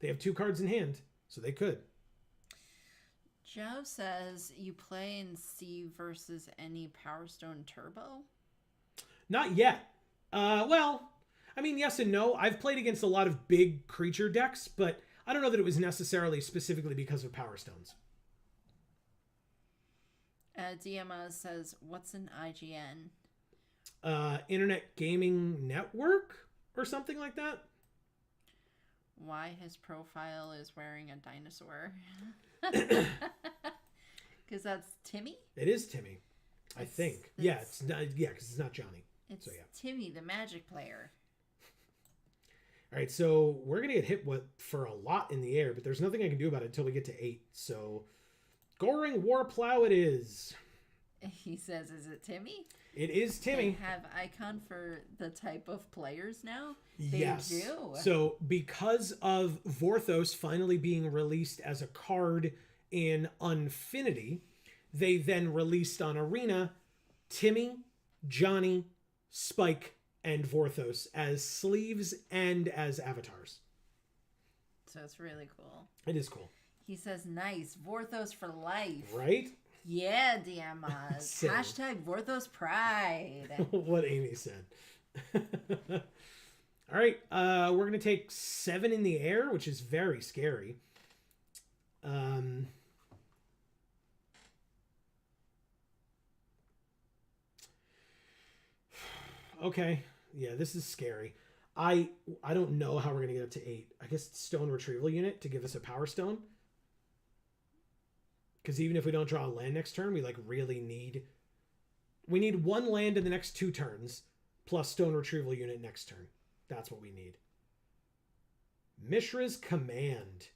They have 2 cards in hand, so they could. Joe says you play in C versus any Power Stone Turbo? Not yet. Well, I mean, yes and no. I've played against a lot of big creature decks, but I don't know that it was necessarily specifically because of Power Stones. DMO says, what's an IGN? Internet Gaming Network or something like that. Why his profile is wearing a dinosaur? Because that's Timmy? It is Timmy, I think. Yeah, it's not. Yeah, because it's not Johnny. It's so, yeah. Timmy, the Magic player. All right, so we're gonna get hit for a lot in the air, but there's nothing I can do about it until we get to 8. So, Goring Warplow it is. He says, "Is it Timmy?" It is Timmy. They have icon for the type of players now. Yes. They do. So because of Vorthos finally being released as a card in Unfinity, they then released on Arena Timmy, Johnny, Spike, and Vorthos as sleeves and as avatars. So it's really cool. It is cool. He says, "Nice, Vorthos for life." Right? Yeah, DMs. Hashtag Vorthos Pride. What Amy said. All right, we're going to take 7 in the air, which is very scary. Okay, yeah, this is scary. I don't know how we're going to get up to 8. I guess Stone Retrieval Unit to give us a Power Stone. Because even if we don't draw a land next turn, we really need... We need 1 land in the next 2 turns, plus Stone Retrieval Unit next turn. That's what we need. Mishra's Command.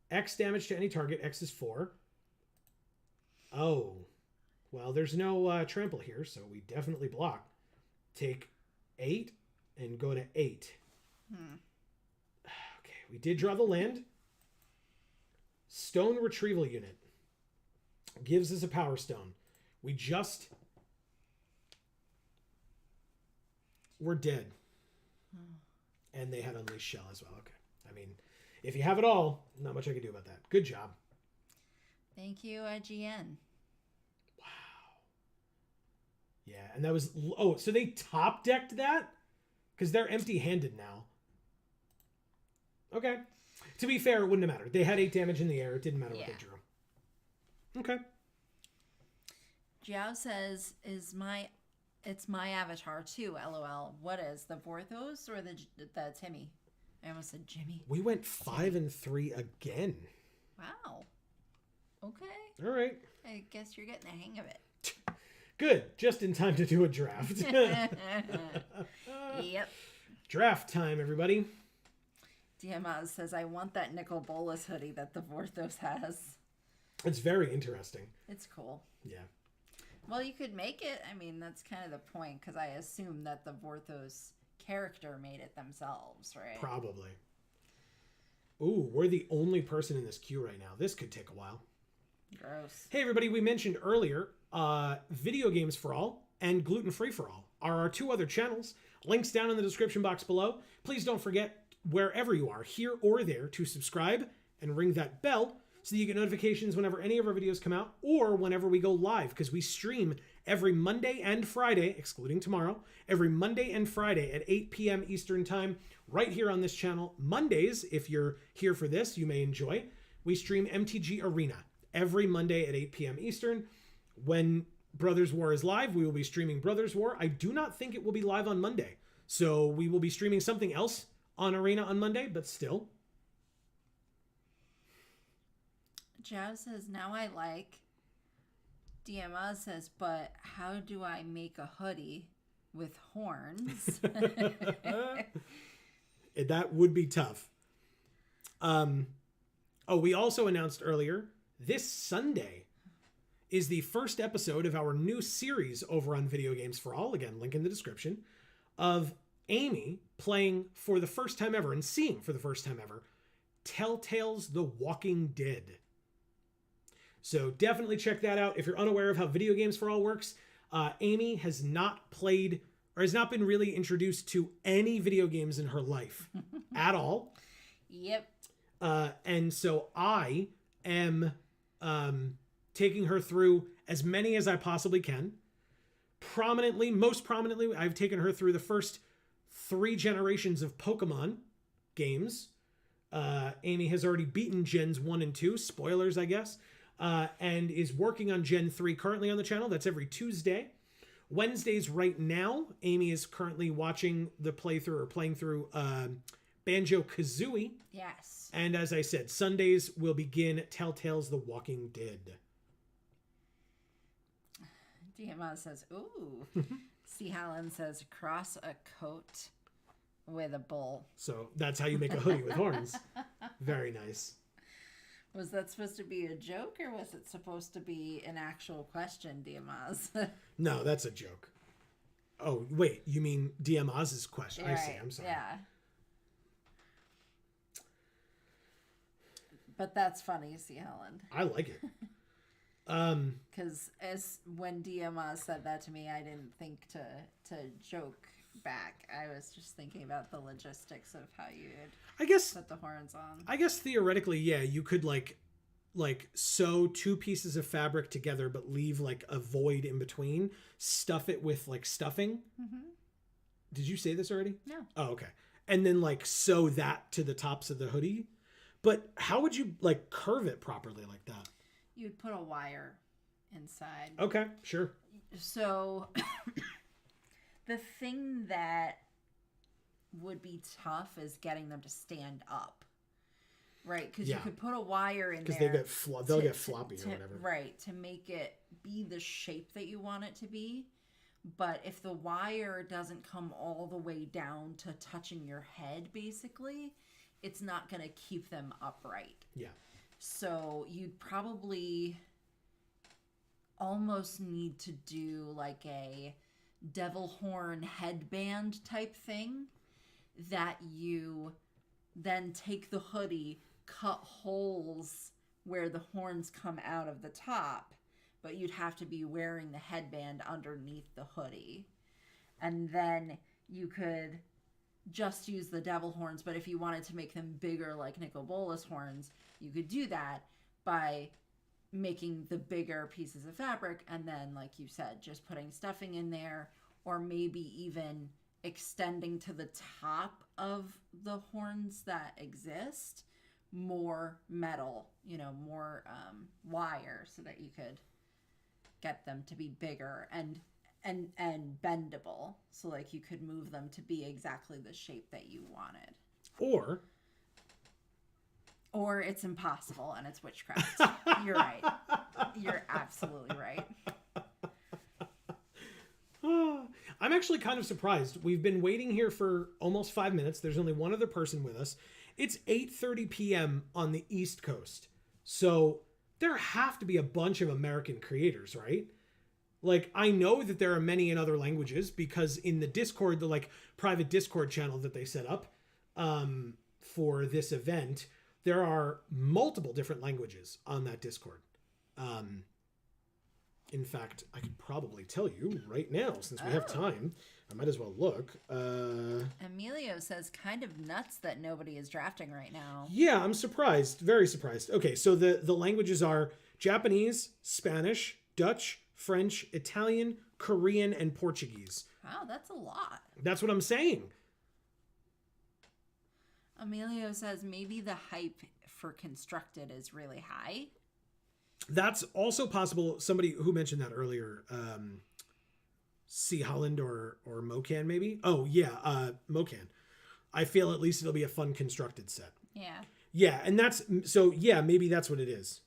X damage to any target. X is 4. Oh. Well, there's no trample here, so we definitely block. Take 8 and go to 8. Okay, we did draw the land. Stone Retrieval Unit gives us a Power Stone. We just... We're dead. And they had Unleashed Shell as well. Okay. I mean, if you have it all, not much I can do about that. Good job. Thank you, IGN. Wow. Yeah, and that was... Oh, so they top-decked that? Because they're empty-handed now. Okay. To be fair, it wouldn't have mattered. They had 8 damage in the air. It didn't matter what they drew. Okay. Jiao says, it's my avatar too, LOL. What is, the Vorthos or the Timmy? I almost said Jimmy. We went 5 and 3 again. Wow. Okay. All right. I guess you're getting the hang of it. Good. Just in time to do a draft. Yep. Draft time, everybody. DMaz says, I want that Nicol Bolas hoodie that the Vorthos has. It's very interesting. It's cool. Yeah. Well, you could make it. I mean, that's kind of the point, because I assume that the Vorthos character made it themselves, right? Probably. Ooh, we're the only person in this queue right now. This could take a while. Gross. Hey, everybody. We mentioned earlier, Video Games for All and Gluten Free for All are our 2 other channels. Links down in the description box below. Please don't forget, wherever you are, here or there, to subscribe and ring that bell so that you get notifications whenever any of our videos come out or whenever we go live, because we stream every Monday and Friday, excluding tomorrow, every Monday and Friday at 8 p.m. Eastern Time right here on this channel. Mondays, if you're here for this, you may enjoy. We stream MTG Arena every Monday at 8 p.m. Eastern. When Brothers War is live, we will be streaming Brothers War. I do not think it will be live on Monday, so we will be streaming something else on Arena on Monday, but still. Jazz says, now I like. DMA says, but how do I make a hoodie with horns? That would be tough. We also announced earlier, this Sunday is the first episode of our new series over on Video Games for All. Again, link in the description. Of Amy playing for the first time ever and seeing for the first time ever Telltale's The Walking Dead. So definitely check that out. If you're unaware of how Video Games for All works, Amy has not played or has not been really introduced to any video games in her life at all. Yep. And so I am taking her through as many as I possibly can. Most prominently, I've taken her through the first 3 generations of Pokemon games. Amy has already beaten Gens 1 and 2, spoilers, I guess, and is working on Gen 3 currently on the channel. That's every Tuesday. Wednesdays right now, Amy is currently watching the playing through Banjo-Kazooie. Yes. And as I said, Sundays will begin Telltale's The Walking Dead. DMA says, ooh. C. Hallen says, cross a coat with a bull. So that's how you make a hoodie with horns. Very nice. Was that supposed to be a joke, or was it supposed to be an actual question, Diamaz? No, that's a joke. Oh, wait, you mean Diamaz's question? Right, I see, I'm sorry. Yeah. But that's funny, C. Helen. I like it. Because when Diamaz said that to me, I didn't think to joke back. I was just thinking about the logistics of how you would put the horns on. I guess theoretically, yeah, you could like sew 2 pieces of fabric together but leave like a void in between, stuff it with like stuffing. Mm-hmm. Did you say this already? No. Oh, okay. And then like sew that to the tops of the hoodie. But how would you like curve it properly like that? You'd put a wire inside. Okay, sure. So the thing that would be tough is getting them to stand up, right? Because you could put a wire in there. Because they'll get floppy or whatever. Right, to make it be the shape that you want it to be. But if the wire doesn't come all the way down to touching your head, basically, it's not going to keep them upright. Yeah. So you'd probably almost need to do like a devil horn headband type thing that you then take the hoodie, cut holes where the horns come out of the top, but you'd have to be wearing the headband underneath the hoodie. And then you could just use the devil horns, but if you wanted to make them bigger like Nicol Bolas horns, you could do that by making the bigger pieces of fabric and then, like you said, just putting stuffing in there, or maybe even extending to the top of the horns that exist more metal, more wire, so that you could get them to be bigger and bendable, so like you could move them to be exactly the shape that you wanted. Or it's impossible and it's witchcraft. You're right. You're absolutely right. I'm actually kind of surprised. We've been waiting here for almost 5 minutes. There's only one other person with us. It's 8:30 p.m. on the East Coast. So there have to be a bunch of American creators, right? Like, I know that there are many in other languages, because in the Discord, the like private Discord channel that they set up for this event, there are multiple different languages on that Discord. In fact, I could probably tell you right now, since we have time. I might as well look. Emilio says, kind of nuts that nobody is drafting right now. Yeah, I'm surprised. Very surprised. Okay, so the languages are Japanese, Spanish, Dutch, French, Italian, Korean, and Portuguese. Wow, that's a lot. That's what I'm saying. Emilio says maybe the hype for Constructed is really high. That's also possible. Somebody who mentioned that earlier, C. Holland or Mocan maybe. Oh yeah, Mocan. I feel at least it'll be a fun Constructed set. Yeah. Yeah, and that's so. Yeah, maybe that's what it is.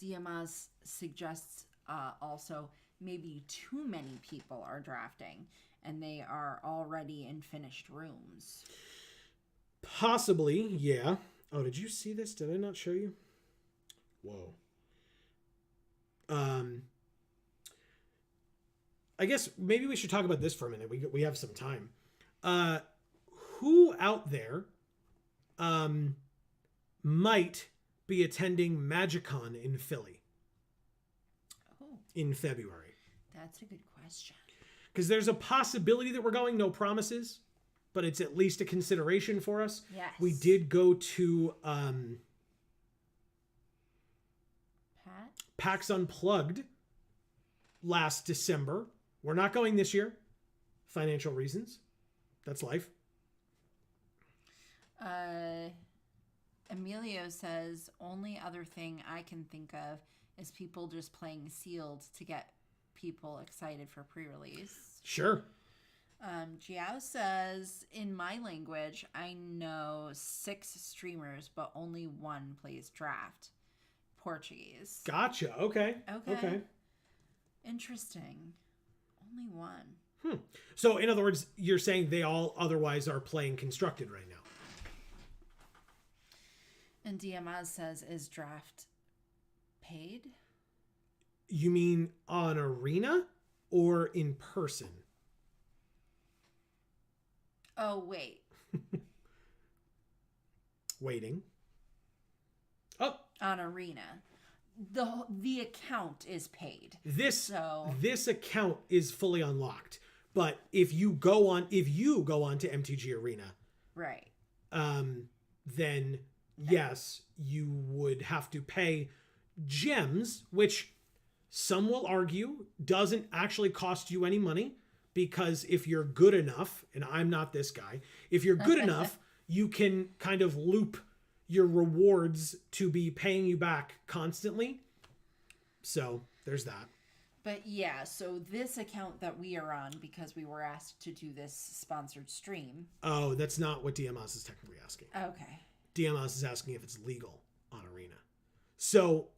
Diamaz suggests also maybe too many people are drafting and they are already in finished rooms. Possibly, yeah. Oh, did you see this? Did I not show you? Whoa. I guess maybe we should talk about this for a minute. We have some time. Who out there might be attending MagicCon in Philly in February? That's a good question. Because there's a possibility that we're going, no promises, but it's at least a consideration for us. Yes. We did go to PAX Unplugged last December. We're not going this year. Financial reasons. That's life. Emilio says, only other thing I can think of is people just playing sealed to get people excited for pre-release. Sure. Jiao says, in my language, I know 6 streamers, but only one plays draft. Portuguese. Gotcha. Okay. Interesting. Only one. So, in other words, you're saying they all otherwise are playing Constructed right now. And Diamaz says, is draft paid? You mean on Arena or in person? Oh, wait. Waiting. Oh. On Arena. The account is paid. This account is fully unlocked. But if you go on to MTG Arena, right. Then yes, you would have to pay gems, which some will argue doesn't actually cost you any money, because if you're good enough, and I'm not this guy, if you're good enough, you can kind of loop your rewards to be paying you back constantly. So there's that. But yeah, so this account that we are on, because we were asked to do this sponsored stream. Oh, that's not what DMS is technically asking. Okay. DMS is asking if it's legal on Arena. So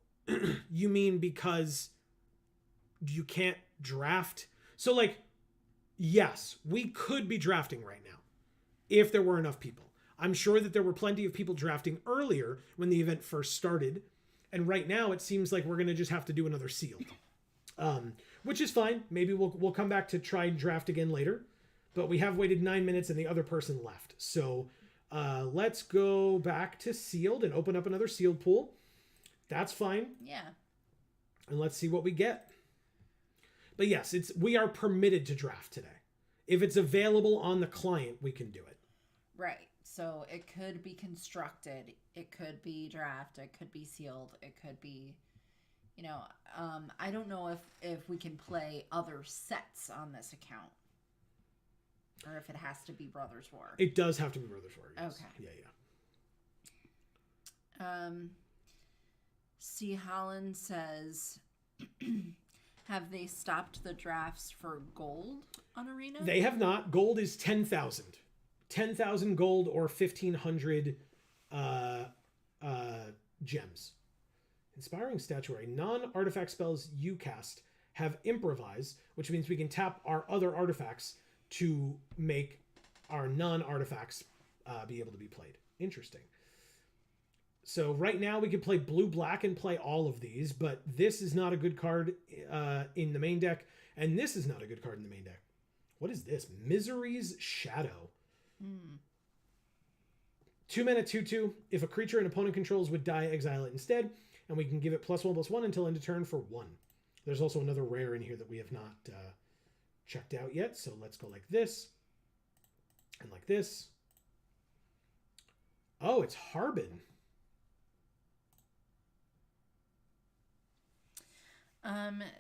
you mean because you can't draft? So like, yes, we could be drafting right now if there were enough people. I'm sure that there were plenty of people drafting earlier when the event first started. And right now it seems like we're going to just have to do another sealed. Which is fine. Maybe we'll come back to try and draft again later. But we have waited 9 minutes and the other person left. So let's go back to sealed and open up another sealed pool. That's fine. Yeah. And let's see what we get. But yes, we are permitted to draft today. If it's available on the client, we can do it. Right. So it could be constructed, it could be drafted, it could be sealed, it could be, I don't know if we can play other sets on this account. Or if it has to be Brothers War. It does have to be Brothers War, yes. Okay. Yeah. C. Holland says, have they stopped the drafts for gold on Arena? They have not. Gold is 10,000. 10,000 gold or 1,500 gems. Inspiring Statuary. Non-artifact spells you cast have Improvise, which means we can tap our other artifacts to make our non-artifacts be able to be played. Interesting. So right now we can play blue-black and play all of these, but this is not a good card in the main deck, and this is not a good card in the main deck. What is this? Misery's Shadow. 2 mana 2/2. If a creature an opponent controls would die, exile it instead, and we can give it +1/+1 until end of turn for 1. There's also another rare in here that we have not checked out yet, so let's go like this and like this. Oh, it's Harbin.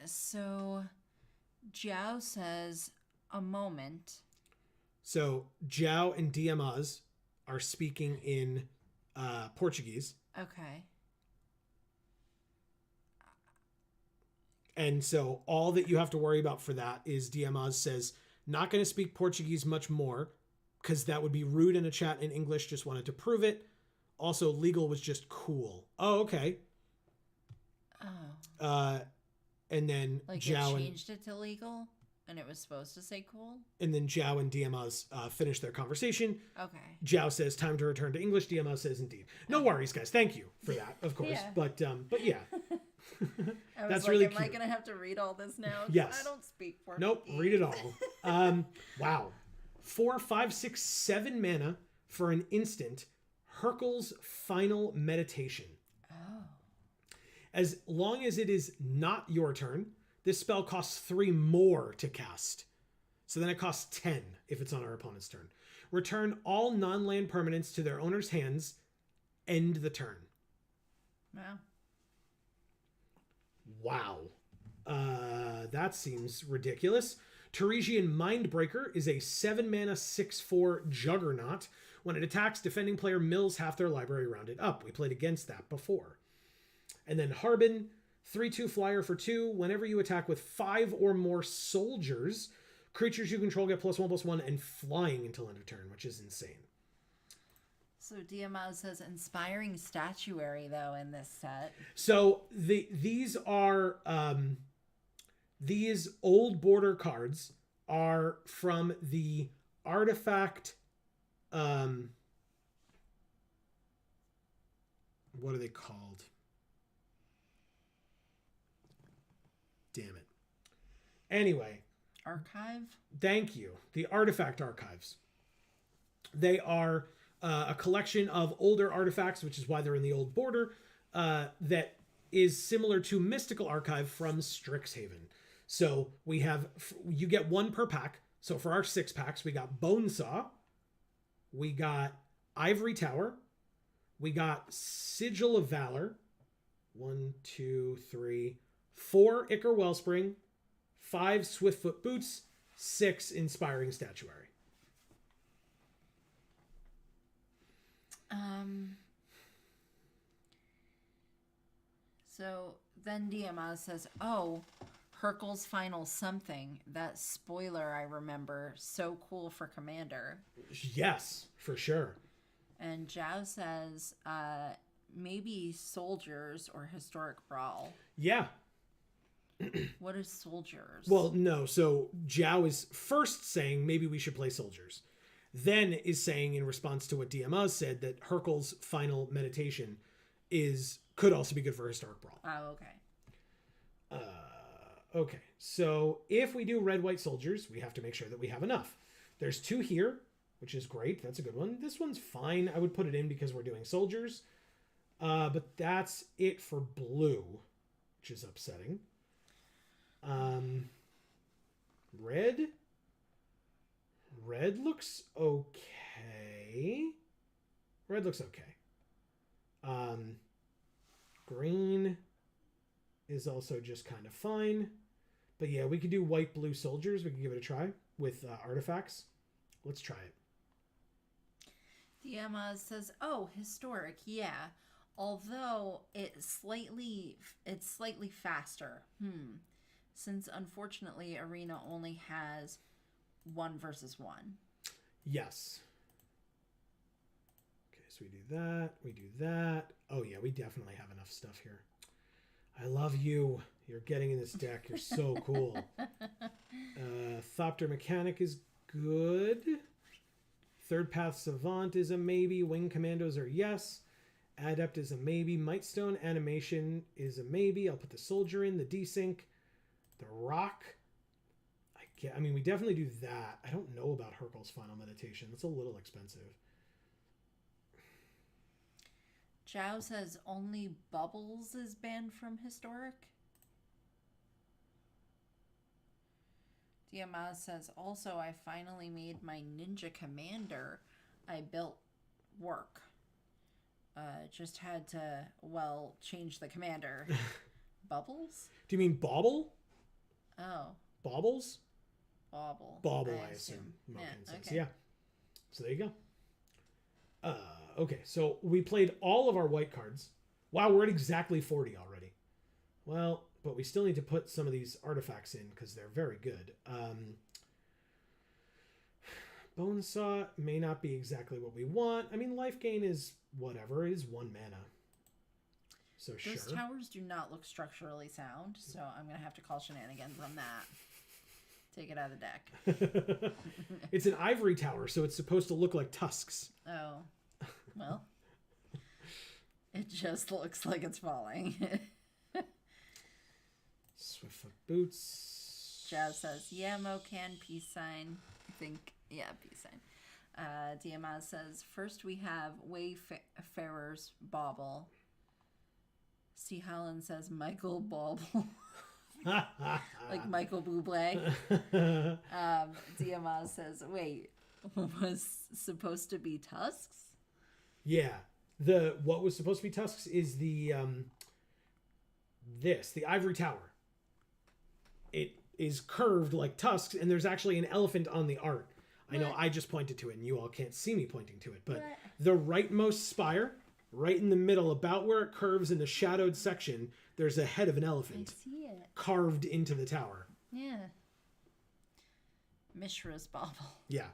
So Jiao says a moment. So Jiao and Diamaz are speaking in Portuguese. Okay. And so all that you have to worry about for that is Diamaz says, not going to speak Portuguese much more because that would be rude in a chat in English. Just wanted to prove it. Also, legal was just cool. Oh, okay. Oh. And then like Jiao it changed it to legal and it was supposed to say cool? And then Jiao and Diamaz finish their conversation. Okay. Jiao says, time to return to English. Diamaz says, indeed. No worries, guys. Thank you for that, of course. Yeah. But yeah. That's like, really am cute. I going to have to read all this now? Yes. I don't speak Portuguese. Nope, read it all. Wow. 4, 5, 6, 7 mana for an instant. Hercule's Final Meditation. Oh. As long as it is not your turn, this spell costs 3 more to cast. So then it costs 10 if it's on our opponent's turn. Return all non-land permanents to their owner's hands. End the turn. Wow. Wow. That seems ridiculous. Teresian Mindbreaker is a 7 mana 6/4 Juggernaut. When it attacks, defending player mills half their library rounded up. We played against that before. And then Harbin, 3/2 flyer for 2. Whenever you attack with 5 or more soldiers, creatures you control get +1/+1 and flying until end of turn, which is insane. So Diamaz says inspiring statuary though in this set. So these are these old border cards are from the artifact. What are they called? Damn it. Anyway. Archive? Thank you. The Artifact Archives. They are a collection of older artifacts, which is why they're in the old border, that is similar to Mystical Archive from Strixhaven. So we have, you get 1 per pack. So for our 6 packs, we got Bonesaw, we got Ivory Tower, we got Sigil of Valor, 1, 2, 3, 4 Ichor Wellspring, 5 Swiftfoot Boots, 6 Inspiring Statuary. So then Diamaz says, oh, Hercule's Final Something. That spoiler I remember. So cool for Commander. Yes, for sure. And Jiao says, maybe Soldiers or Historic Brawl. Yeah. What is Soldiers? Well, no. So Jiao is first saying maybe we should play Soldiers. Then is saying in response to what Diamaz said that Hercule's Final Meditation could also be good for Historic Brawl. Oh, okay. Okay, so if we do Red-White Soldiers, we have to make sure that we have enough. There's 2 here, which is great. That's a good one. This one's fine. I would put it in because we're doing Soldiers. But that's it for blue, which is upsetting. Red looks okay. Red looks okay. Green is also just kind of fine. But yeah, we could do white, blue soldiers. We could give it a try with artifacts. Let's try it. Diema says, "Oh, historic, yeah. Although it's slightly faster. Since unfortunately arena only has 1 versus 1." Yes. Okay, so we do that. We do that. Oh yeah, we definitely have enough stuff here. I love you. You're getting in this deck. You're so cool. Thopter Mechanic is good. Third Path Savant is a maybe. Wing Commandos are yes. Adept is a maybe. Mightstone Animation is a maybe. I'll put the Soldier in, the Desync, the Rock. I mean, we definitely do that. I don't know about Hercule's Final Meditation. That's a little expensive. Zhao says only Bubbles is banned from historic. Diamaz says, also, I finally made my Ninja Commander I built work. Just had to, change the commander. Bubbles? Do you mean Bauble? Oh. Baubles? Bauble. Bauble, I assume. Yeah, Says. okay. Yeah. So there you go. Okay, so we played all of our white cards. Wow, we're at exactly 40 already. Well, but we still need to put some of these artifacts in because they're very good. Bonesaw may not be exactly what we want. I mean, life gain is whatever. It is 1 mana. So Those sure. towers do not look structurally sound, so I'm going to have to call shenanigans on that. Take it out of the deck. It's an ivory tower, so it's supposed to look like tusks. Oh. Well. It just looks like it's falling. Swiftfoot Boots. Jazz says, yeah, Mocan, peace sign. I think, yeah, peace sign. Diamaz says, first we have Wayfarer's Bauble. C. Holland says, Michael Bauble. Like Michael Bublé. Diamaz says, wait, was supposed to be tusks? Yeah. What was supposed to be tusks is the ivory tower. It is curved like tusks, and there's actually an elephant on the art. What? I know I just pointed to it, and you all can't see me pointing to it, but what? The rightmost spire, right in the middle, about where it curves in the shadowed section, there's a head of an elephant. I see it. Carved into the tower. Yeah. Mishra's Bauble. Yeah.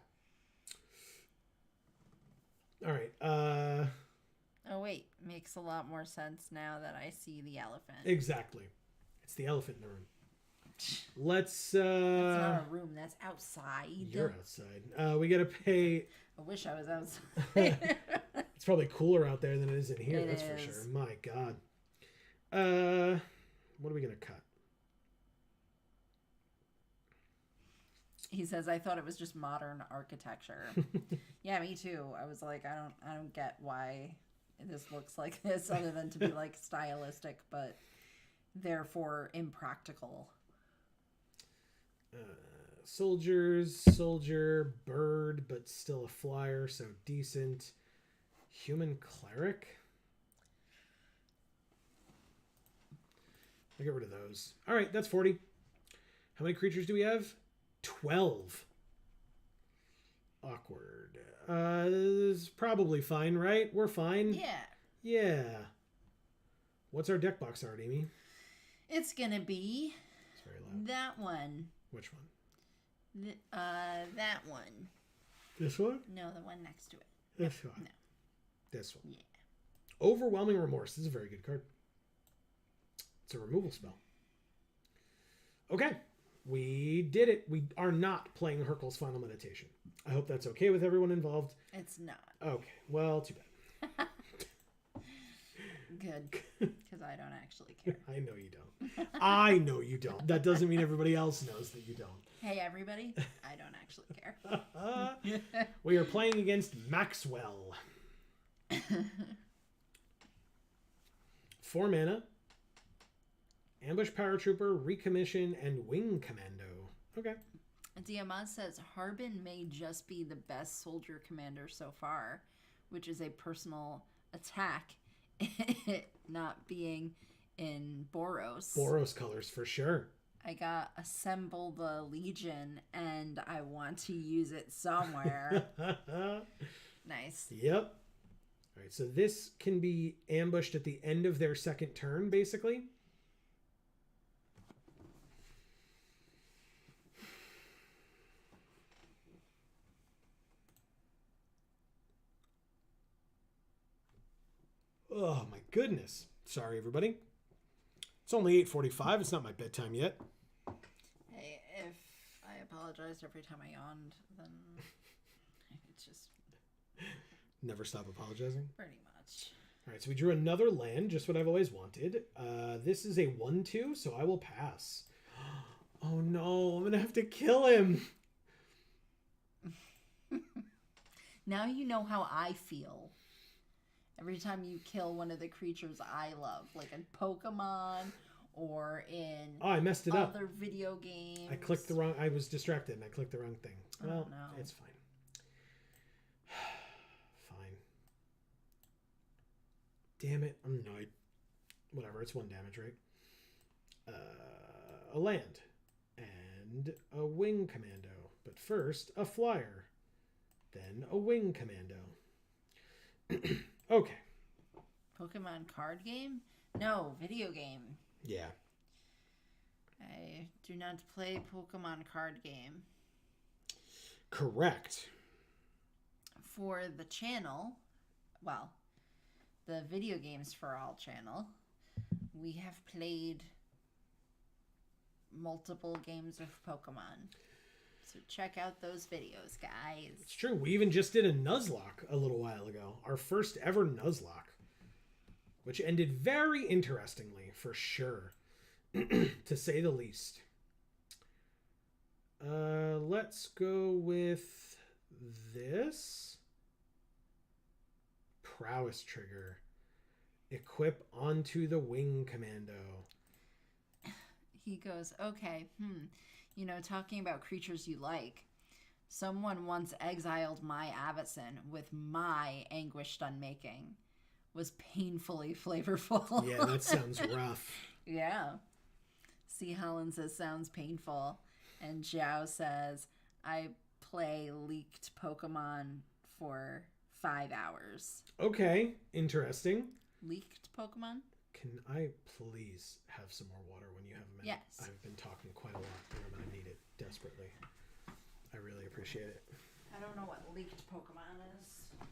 All right. Oh, wait. Makes a lot more sense now that I see the elephant. Exactly. It's the elephant in the room. Let's... That's not a room. That's outside. You're outside. We got to pay... I wish I was outside. It's probably cooler out there than it is in here. That's for sure. My God. What are we going to cut? He says, I thought it was just modern architecture. Yeah, me too. I was like, I don't get why this looks like this other than to be like stylistic, but therefore impractical. Soldier, bird, but still a flyer, so decent. Human cleric. I'll get rid of those. All right, that's 40. How many creatures do we have? 12. Awkward. This is probably fine, right? We're fine. Yeah. Yeah. What's our deck box art, Amy? It's gonna be it's very loud. That one. Which one? That one. This one? No, the one next to it. This one. No. This one. Yeah. Overwhelming Remorse. This is a very good card. It's a removal spell. Okay. We did it. We are not playing Hercule's Final Meditation. I hope that's okay with everyone involved. It's not. Okay. Well, too bad. Good. Because I don't actually care. I know you don't. I know you don't. That doesn't mean everybody else knows that you don't. Hey, everybody. I don't actually care. We are playing against Maxwell. 4 mana. Ambush Paratrooper, Recommission, and Wing Commando. Okay. Diamaz says, Harbin may just be the best soldier commander so far. which is a personal attack, not being in Boros. Boros colors for sure. I got Assemble the Legion, and I want to use it somewhere. Nice. Yep. All right, so this can be ambushed at the end of their second turn, basically. Oh, my goodness. Sorry, everybody. It's only 8:45. It's not my bedtime yet. Hey, if I apologized every time I yawned, then it's just... Never stop apologizing. Pretty much. All right, so we drew another land, just what I've always wanted. This is a 1/2, so I will pass. Oh no, I'm going to have to kill him. Now you know how I feel. Every time you kill one of the creatures I love, like in Pokemon or in I messed it up. Other video games. I clicked the wrong... I was distracted and I clicked the wrong thing. Well, no. It's fine. Fine. Damn it, I'm annoyed. Whatever, it's 1 damage, right? A land. And a wing commando. But first, a flyer. Then a wing commando. Okay. Pokemon card game? No, video game. Yeah. I do not play Pokemon card game. Correct. For the channel, well, the Video Games for All channel, we have played multiple games of Pokemon. So check out those videos, guys. It's true. We even just did a Nuzlocke a little while ago. Our first ever Nuzlocke. Which ended very interestingly, for sure. To say the least. Let's go with this. Prowess trigger. Equip onto the wing commando. He goes, okay, you know, talking about creatures you like. Someone once exiled my Avacyn with my anguished unmaking. Was painfully flavorful. Yeah, that sounds rough. Yeah. C. Holland says, sounds painful. And Zhao says, I play leaked Pokemon for 5 hours. Okay, interesting. Leaked Pokemon? Can I please have some more water when you have a minute? Yes. I've been talking quite a lot and I'm going to need it desperately. I really appreciate it. I don't know what leaked Pokemon is.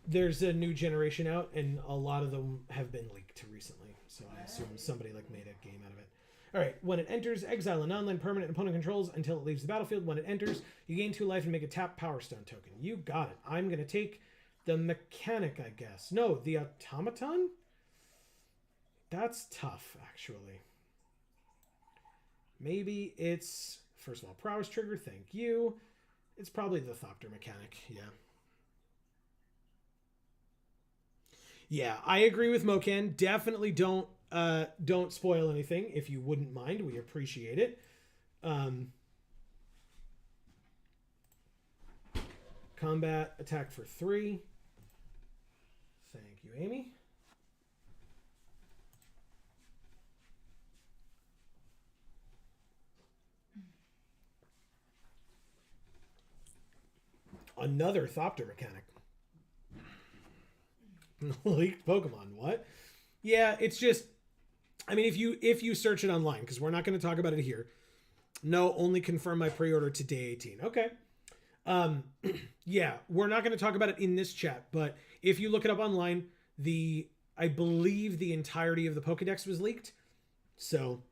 There's a new generation out and a lot of them have been leaked recently. So I assume somebody made a game out of it. All right, when it enters, exile a non-land permanent opponent controls until it leaves the battlefield. When it enters, you gain 2 life and make a tap Power Stone token. You got it. I'm going to take the mechanic, I guess. No, the automaton? That's tough, actually. Maybe it's, first of all, prowess trigger, thank you. It's probably the Thopter mechanic, yeah. Yeah, I agree with Mocan. Definitely don't spoil anything if you wouldn't mind. We appreciate it. Combat attack for 3. Thank you, Amy. Another Thopter mechanic. Leaked Pokemon. What? Yeah, it's just, I mean, if you search it online, because we're not going to talk about it here. No, only confirm my pre-order to day 18. Okay. Yeah, we're not going to talk about it in this chat, but if you look it up online, I believe the entirety of the Pokedex was leaked. So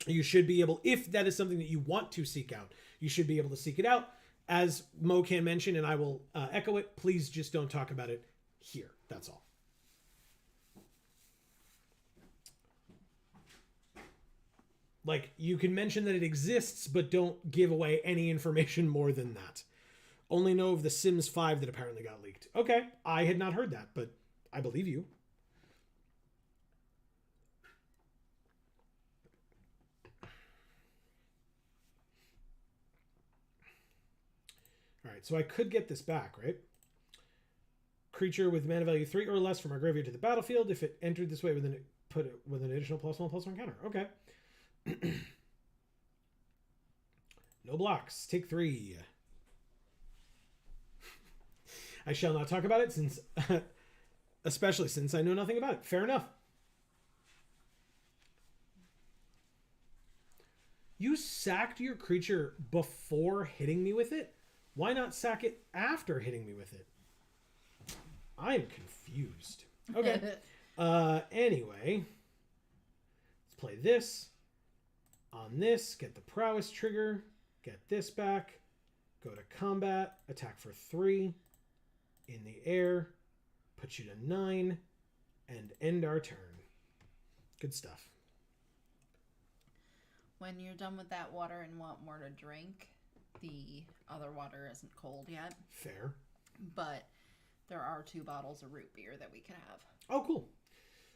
you should be able, if that is something that you want to seek out, you should be able to seek it out. As Mocan mentioned, and I will echo it, please just don't talk about it here. That's all. Like, you can mention that it exists, but don't give away any information more than that. Only know of the Sims 5 that apparently got leaked. Okay, I had not heard that, but I believe you. All right, so I could get this back, right? creature with mana value 3 or less from our graveyard to the battlefield. If it entered this way, put it with an additional +1/+1 counter. Okay. No blocks. Take 3. I shall not talk about it since, especially since I know nothing about it. Fair enough. You sacked your creature before hitting me with it? Why not sack it after hitting me with it? I'm confused. Okay. Anyway, let's play this. On this, get the prowess trigger. Get this back. Go to combat. Attack for 3. In the air. Put you to 9. And end our turn. Good stuff. When you're done with that water and want more to drink, the other water isn't cold yet. Fair. But there are 2 bottles of root beer that we can have. Oh, cool.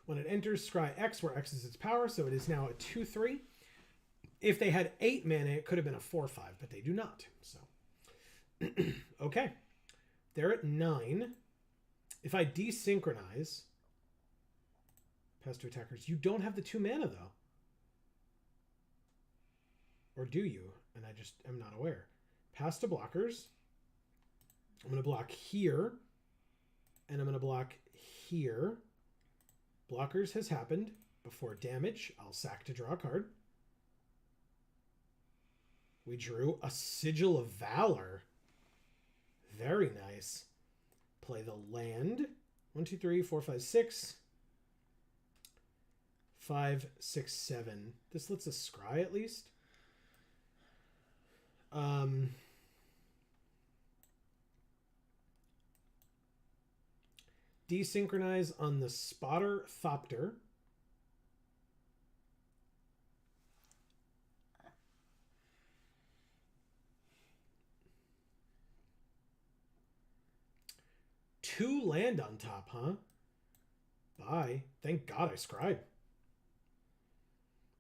When it enters, scry X, where X is its power, so it is now a 2/3. If they had 8 mana, it could have been a 4/5, but they do not. So, okay. They're at 9. If I desynchronize, pass to attackers, you don't have the 2 mana, though. Or do you? And I just am not aware. Pass to blockers. I'm going to block here. And I'm going to block here. Blockers has happened. Before damage, I'll sack to draw a card. We drew a Sigil of Valor. Very nice. Play the land. 1, 2, 3, 4, 5, 6. 5, 6, 7. This lets us scry at least. Desynchronize on the Spotter Thopter. Two land on top, huh? Bye. Thank God I scried.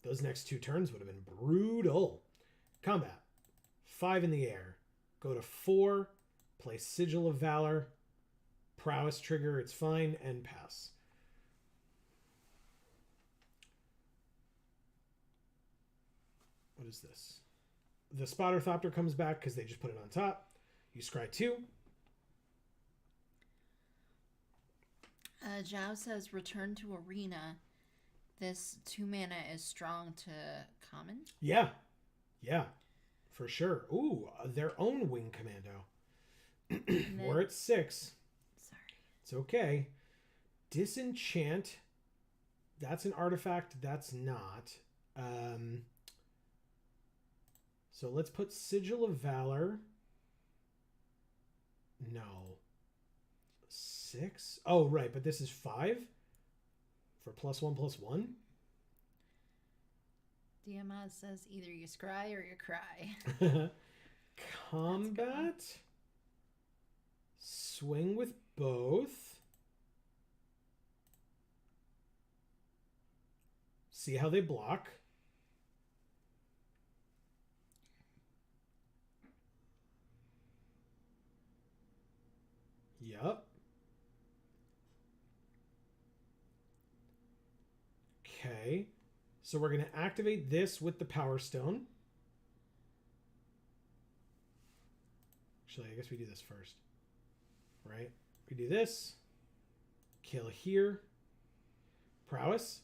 Those next 2 turns would have been brutal. Combat. 5 in the air. Go to 4. Play Sigil of Valor. Prowess trigger. It's fine. And pass. What is this? The Spotter Thopter comes back because they just put it on top. You scry 2. Zhao says, return to arena. This 2 mana is strong to common. Yeah. Yeah. For sure. Ooh, their own wing commando. We're at 6. Sorry. It's okay. Disenchant. That's an artifact. That's not. So let's put Sigil of Valor. No. 6? Oh, right. But this is 5 for +1/+1. Diamaz says either you scry or you cry. Combat. Swing with both. See how they block. Yep. Okay. So we're going to activate this with the Power Stone. Actually, I guess we do this first. Right? We do this. Kill here. Prowess.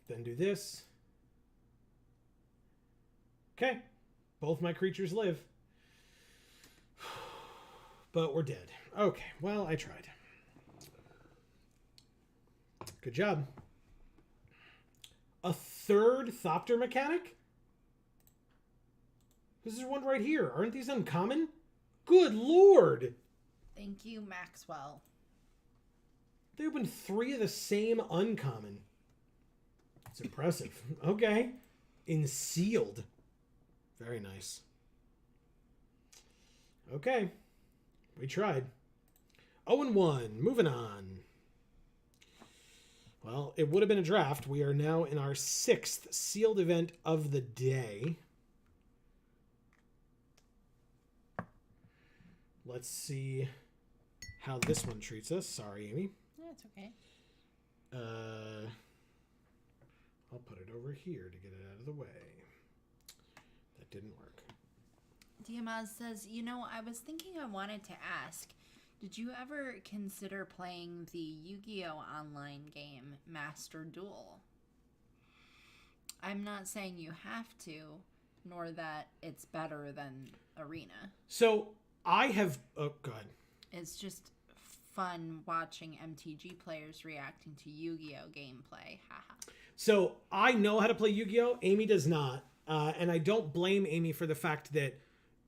Then do this. Okay. Both my creatures live. But we're dead. Okay. Well, I tried. Good job. A third Thopter mechanic? This is one right here. Aren't these uncommon? Good lord! Thank you, Maxwell. There have been 3 of the same uncommon. It's impressive. Okay. Ensealed. Very nice. Okay. We tried. 0-1. Moving on. Well, it would have been a draft. We are now in our 6th sealed event of the day. Let's see how this one treats us. Sorry, Amy. That's okay. I'll put it over here to get it out of the way. That didn't work. Diamaz says, I was thinking I wanted to ask, did you ever consider playing the Yu-Gi-Oh! Online game, Master Duel? I'm not saying you have to, nor that it's better than Arena. So, I have... Oh, God. It's just fun watching MTG players reacting to Yu-Gi-Oh! Gameplay. Haha. So, I know how to play Yu-Gi-Oh! Amy does not. And I don't blame Amy for the fact that,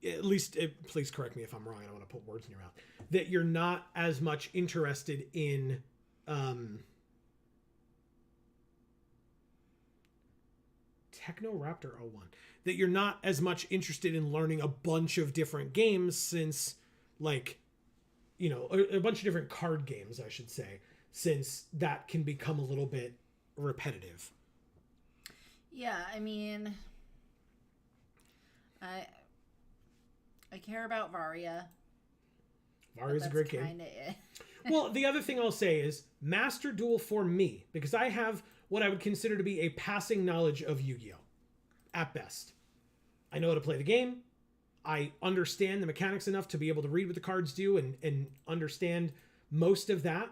at least, please correct me if I'm wrong, I don't want to put words in your mouth, that you're not as much interested in Technoraptor 01, that you're not as much interested in learning a bunch of different games since, like, a bunch of different card games, I should say, since that can become a little bit repetitive. Yeah, I mean, I care about Varia. Varia's a great game. Kinda it. Well, the other thing I'll say is Master Duel for me, because I have what I would consider to be a passing knowledge of Yu-Gi-Oh! At best. I know how to play the game. I understand the mechanics enough to be able to read what the cards do and understand most of that.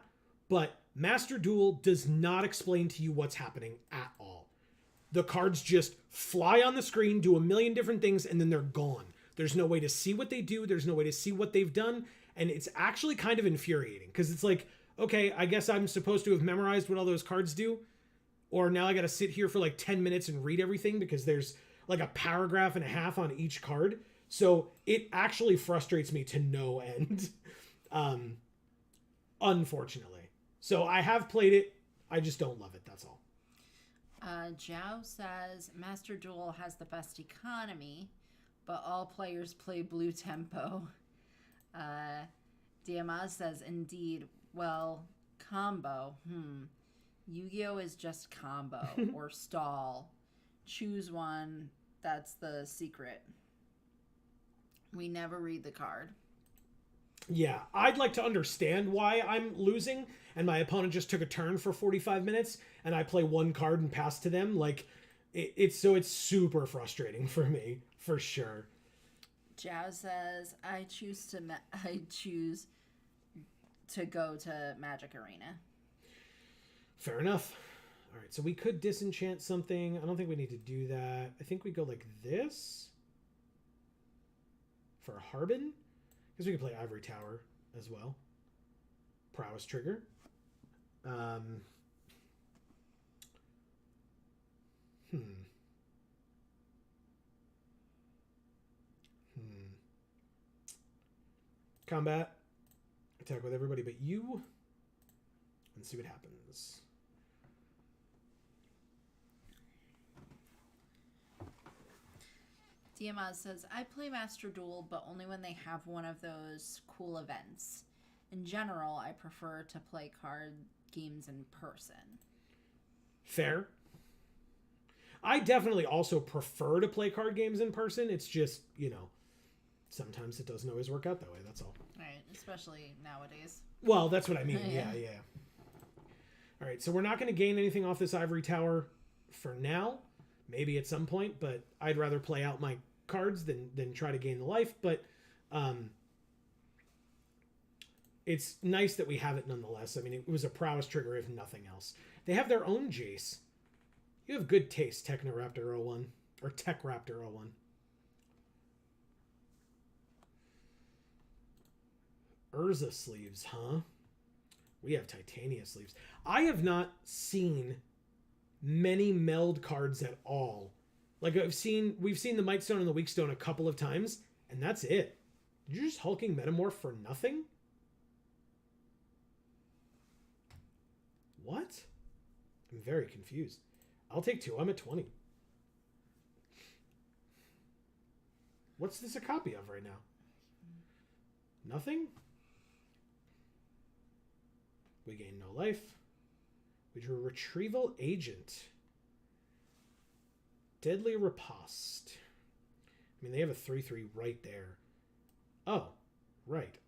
But Master Duel does not explain to you what's happening at all. The cards just fly on the screen, do a million different things, and then they're gone. There's no way to see what they do. There's no way to see what they've done. And it's actually kind of infuriating because it's like, okay, I guess I'm supposed to have memorized what all those cards do. Or now I got to sit here for like 10 minutes and read everything because there's like a paragraph and a half on each card. So it actually frustrates me to no end, unfortunately. So I have played it. I just don't love it. That's all. Zhao says, Master Duel has the best economy, but all players play blue tempo. Diamaz says, indeed, well, combo. Yu-Gi-Oh! Is just combo or stall. Choose one. That's the secret. We never read the card. Yeah, I'd like to understand why I'm losing and my opponent just took a turn for 45 minutes and I play one card and pass to them. Like, it's super frustrating for me, for sure. Zhao says, I choose to go to Magic Arena. Fair enough. All right, so we could disenchant something. I don't think we need to do that. I think we go like this for Harbin. Because we could play Ivory Tower as well. Prowess trigger. Combat. Attack with everybody but you. And see what happens. Diamaz says, I play Master Duel, but only when they have one of those cool events. In general, I prefer to play card games in person. Fair. I definitely also prefer to play card games in person. It's just, sometimes it doesn't always work out that way. That's all. Right, especially nowadays. Well, that's what I mean. Yeah. All right, so we're not going to gain anything off this Ivory Tower for now. Maybe at some point, but I'd rather play out my cards than try to gain the life. But it's nice that we have it nonetheless. I mean, it was a prowess trigger if nothing else. They have their own Jace. You have good taste, Technoraptor 01. Or Techraptor 01. Urza sleeves, huh? We have Titania sleeves. I have not seen many meld cards at all. Like we've seen the Might Stone and the Weak Stone a couple of times, and that's it. Did you just hulking metamorph for nothing? What? I'm very confused. I'll take 2. I'm at 20. What's this a copy of right now? Nothing? We gain no life. We drew Retrieval Agent. Deadly Riposte. I mean, they have a 3/3 right there. Oh, right.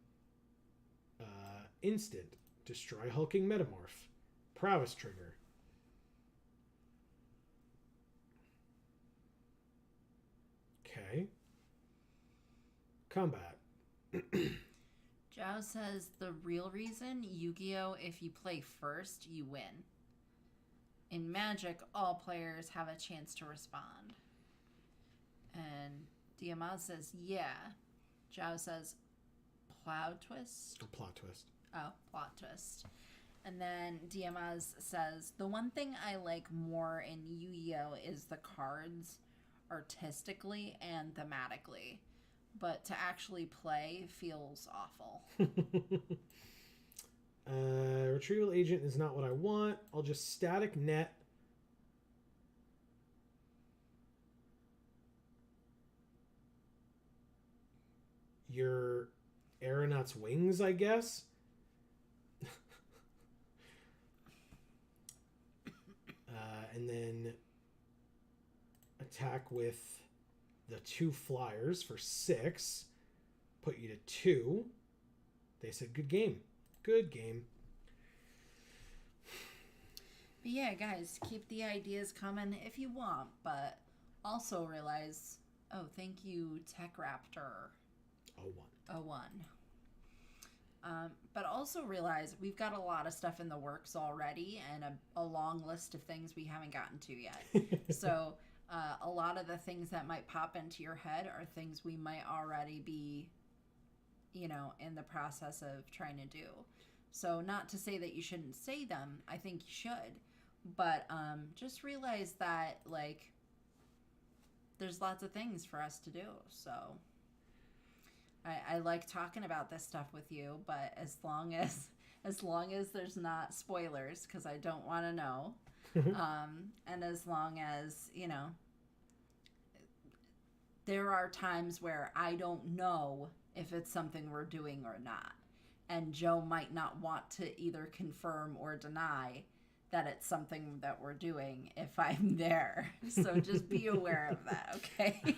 Instant. Destroy hulking metamorph. Prowess trigger. Okay. Combat. Zhao says the real reason Yu-Gi-Oh! If you play first, you win. In Magic, all players have a chance to respond. And Diamaz says, yeah. Zhao says, plow twist? A plot twist. Oh, plot twist. And then Diamaz says, the one thing I like more in Yu-Gi-Oh! Is the cards artistically and thematically. But to actually play feels awful. Retrieval agent is not what I want. I'll just static net. Your aeronaut's wings, I guess. And then attack with the 2 flyers for 6. Put you to 2. They said good game. Good game. But yeah, guys, keep the ideas coming if you want, but also realize, oh, thank you, Tech Raptor 01. But also realize we've got a lot of stuff in the works already and a long list of things we haven't gotten to yet. So a lot of the things that might pop into your head are things we might already be, in the process of trying to do. So not to say that you shouldn't say them. I think you should. But just realize that, there's lots of things for us to do. So I like talking about this stuff with you, but as long as there's not spoilers, because I don't want to know, and as long as there are times where I don't know if it's something we're doing or not, and Joe might not want to either confirm or deny that it's something that we're doing if I'm there. So just be aware of that, okay?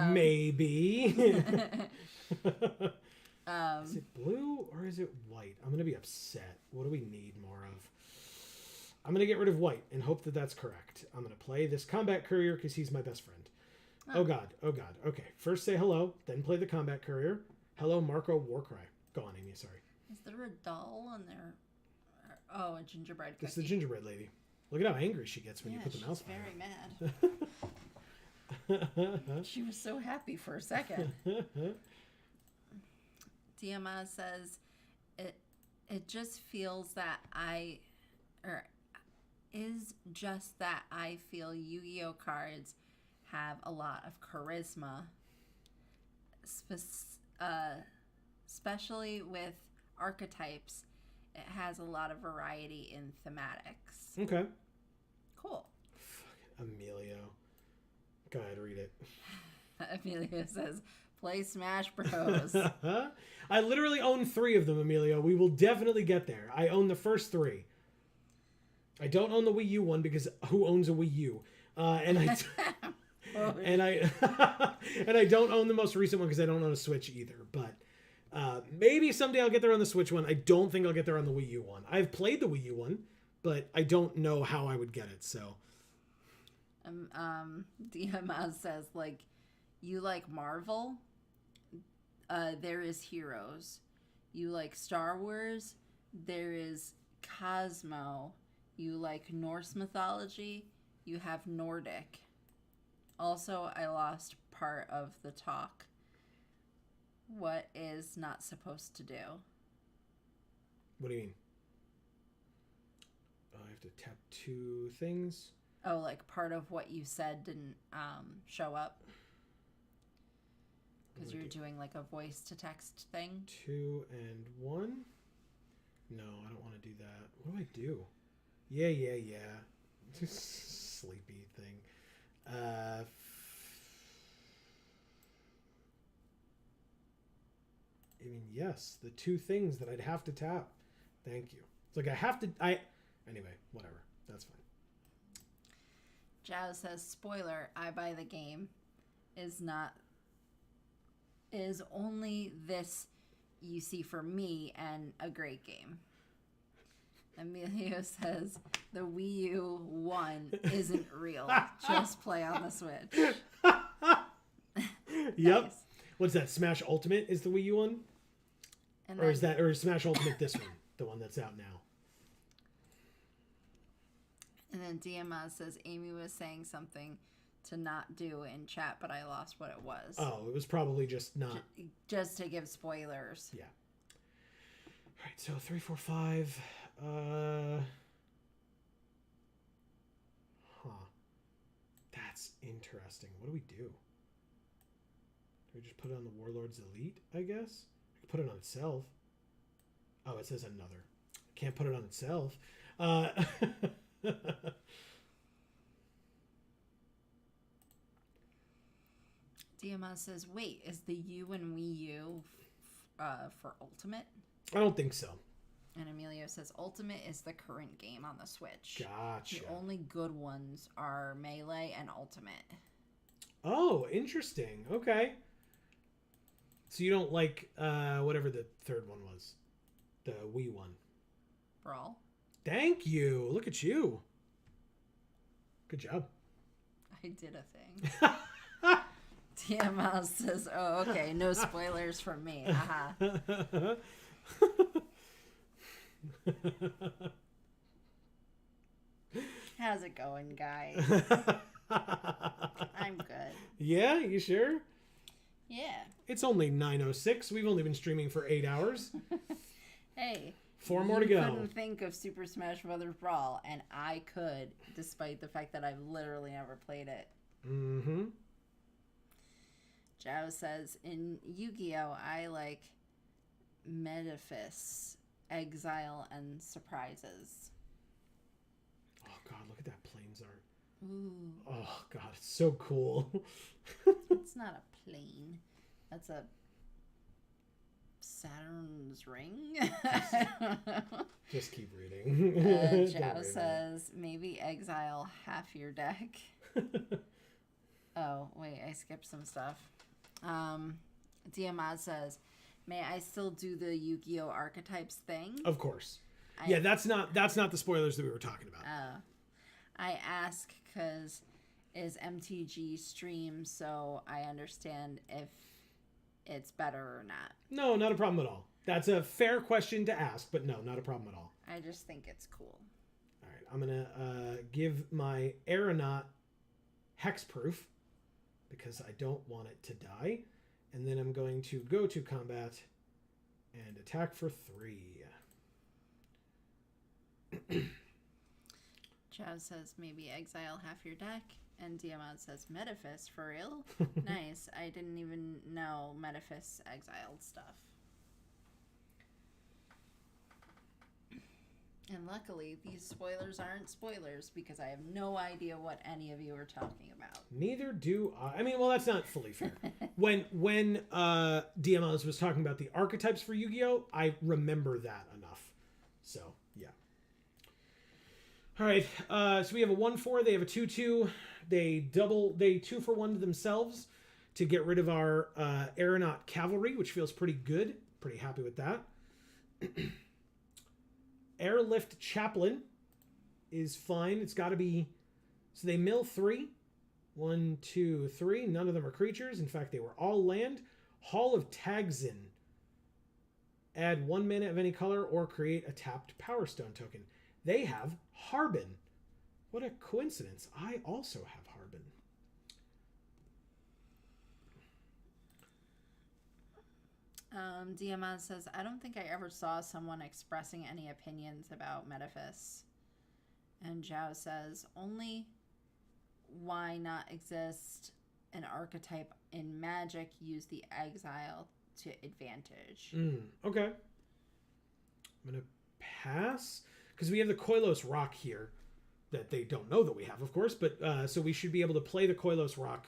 Maybe. Is it blue or is it white? I'm going to be upset. What do we need more of? I'm going to get rid of white and hope that that's correct. I'm going to play this combat courier because he's my best friend. Oh God. Oh God. Okay. First say hello, then play the combat courier. Hello, Marco Warcry. Go on, Amy. Sorry. Is there a doll on there? Oh, a gingerbread cookie. It's the gingerbread lady. Look at how angry she gets when you put the mouse on her. She's very mad. She was so happy for a second. Diamaz says, it just feels that I feel Yu-Gi-Oh cards have a lot of charisma, especially with archetypes. It has a lot of variety in thematics. Okay. Cool. Emilio. Go ahead, read it. Emilio says, play Smash Bros. I literally own 3 of them, Emilio. We will definitely get there. I own the first 3. I don't own the Wii U one because who owns a Wii U? And I and I don't own the most recent one because I don't own a Switch either. But maybe someday I'll get there on the Switch one. I don't think I'll get there on the Wii U one. I've played the Wii U one, but I don't know how I would get it. So, Diamaz says, you like Marvel? There is Heroes. You like Star Wars? There is Cosmo. You like Norse mythology? You have Nordic. Also, I lost part of the talk. What is not supposed to do? What do you mean? I have to tap 2 things? Oh, part of what you said didn't show up? Because you're doing a voice to text thing? 2 and 1? No, I don't want to do that. What do I do? Yeah. Sleepy thing. Yes, the 2 things that I'd have to tap. Thank you. It's I have to. Anyway, whatever. That's fine. Jazz says, spoiler, I buy the game is only this you see for me and a great game. Emilio says the Wii U 1 isn't real. Just play on the Switch. Yep. Nice. What's that? Smash Ultimate is the Wii U one? And Or is Smash Ultimate this one? The one that's out now. And then DMS says Amy was saying something to not do in chat, but I lost what it was. Oh, it was probably just not. Just to give spoilers. Yeah. All right, so 3, 4, 5. That's interesting. What do we do? Do we just put it on the Warlord's Elite, I guess? We could put it on itself. Oh, it says another. Can't put it on itself. DMS says, wait, is the U and Wii U for Ultimate? I don't think so. And Emilio says Ultimate is the current game on the Switch. Gotcha. The only good ones are Melee and Ultimate. Oh, interesting. Okay. So you don't like whatever the third one was. The Wii one. Brawl. Thank you. Look at you. Good job. I did a thing. TML says, oh, okay, no spoilers from me. Haha. How's it going, guys? I'm good. Yeah, you sure? Yeah. It's only 9:06. We've only been streaming for 8 hours. Hey. 4 more to go. You couldn't think of Super Smash Bros. Brawl, and I could, despite the fact that I've literally never played it. Mm-hmm. Joe says, in Yu-Gi-Oh, I like Metaphys, Exile, and Surprises. Oh, God, look at that planes art. Ooh. Oh, God, it's so cool. It's not a plane. That's a Saturn's ring. Just keep reading. Joe says, maybe exile half your deck. Oh, wait, I skipped some stuff. Diamaz says, may I still do the Yu-Gi-Oh archetypes thing? Of course. Yeah, that's not the spoilers that we were talking about. I ask because is MTG stream, so I understand if it's better or not. No, not a problem at all. That's a fair question to ask, but no, not a problem at all. I just think it's cool. All right, I'm going to give my aeronaut hexproof because I don't want it to die. And then I'm going to go to combat and attack for 3. Chaz says maybe exile half your deck. And Diamond says Metaphys, for real? Nice. I didn't even know Metaphys exiled stuff. And luckily, these spoilers aren't spoilers because I have no idea what any of you are talking about. Neither do I. I mean, well, that's not fully fair. when DMS was talking about the archetypes for Yu-Gi-Oh, I remember that enough. So, yeah. All right. So we have a 1/4. They have a 2/2. They 2-for-1 to themselves to get rid of our aeronaut cavalry, which feels pretty good. Pretty happy with that. Airlift Chaplain is fine. It's got to be... So they mill 3. 1, 2, 3. None of them are creatures. In fact, they were all land. Hall of Tagzin. Add 1 mana of any color or create a tapped Power Stone token. They have Harbin. What a coincidence. I also have Harbin. Diamond says, I don't think I ever saw someone expressing any opinions about Metaphys. And Zhao says, only why not exist an archetype in Magic, use the exile to advantage. Okay. I'm going to pass. Because we have the Koilos Rock here that they don't know that we have, of course. But so we should be able to play the Koilos Rock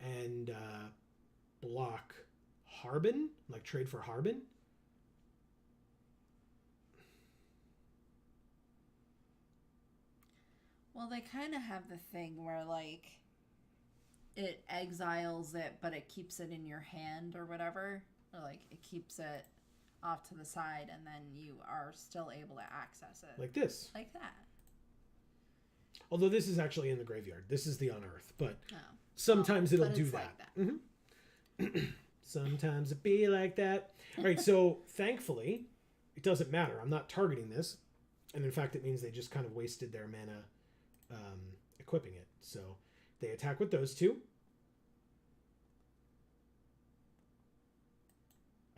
and block Harbin, like trade for Harbin. Well, they kind of have the thing where, like, it exiles it, but it keeps it in your hand or whatever. Or like it keeps it off to the side, and then you are still able to access it. Like this. Like that. Although this is actually in the graveyard. This is the unearth, but Oh. sometimes it'll do that. Like that. Mm-hmm. Sometimes it be like that. All right, so thankfully, it doesn't matter. I'm not targeting this. And in fact, it means they just kind of wasted their mana equipping it. So they attack with those two.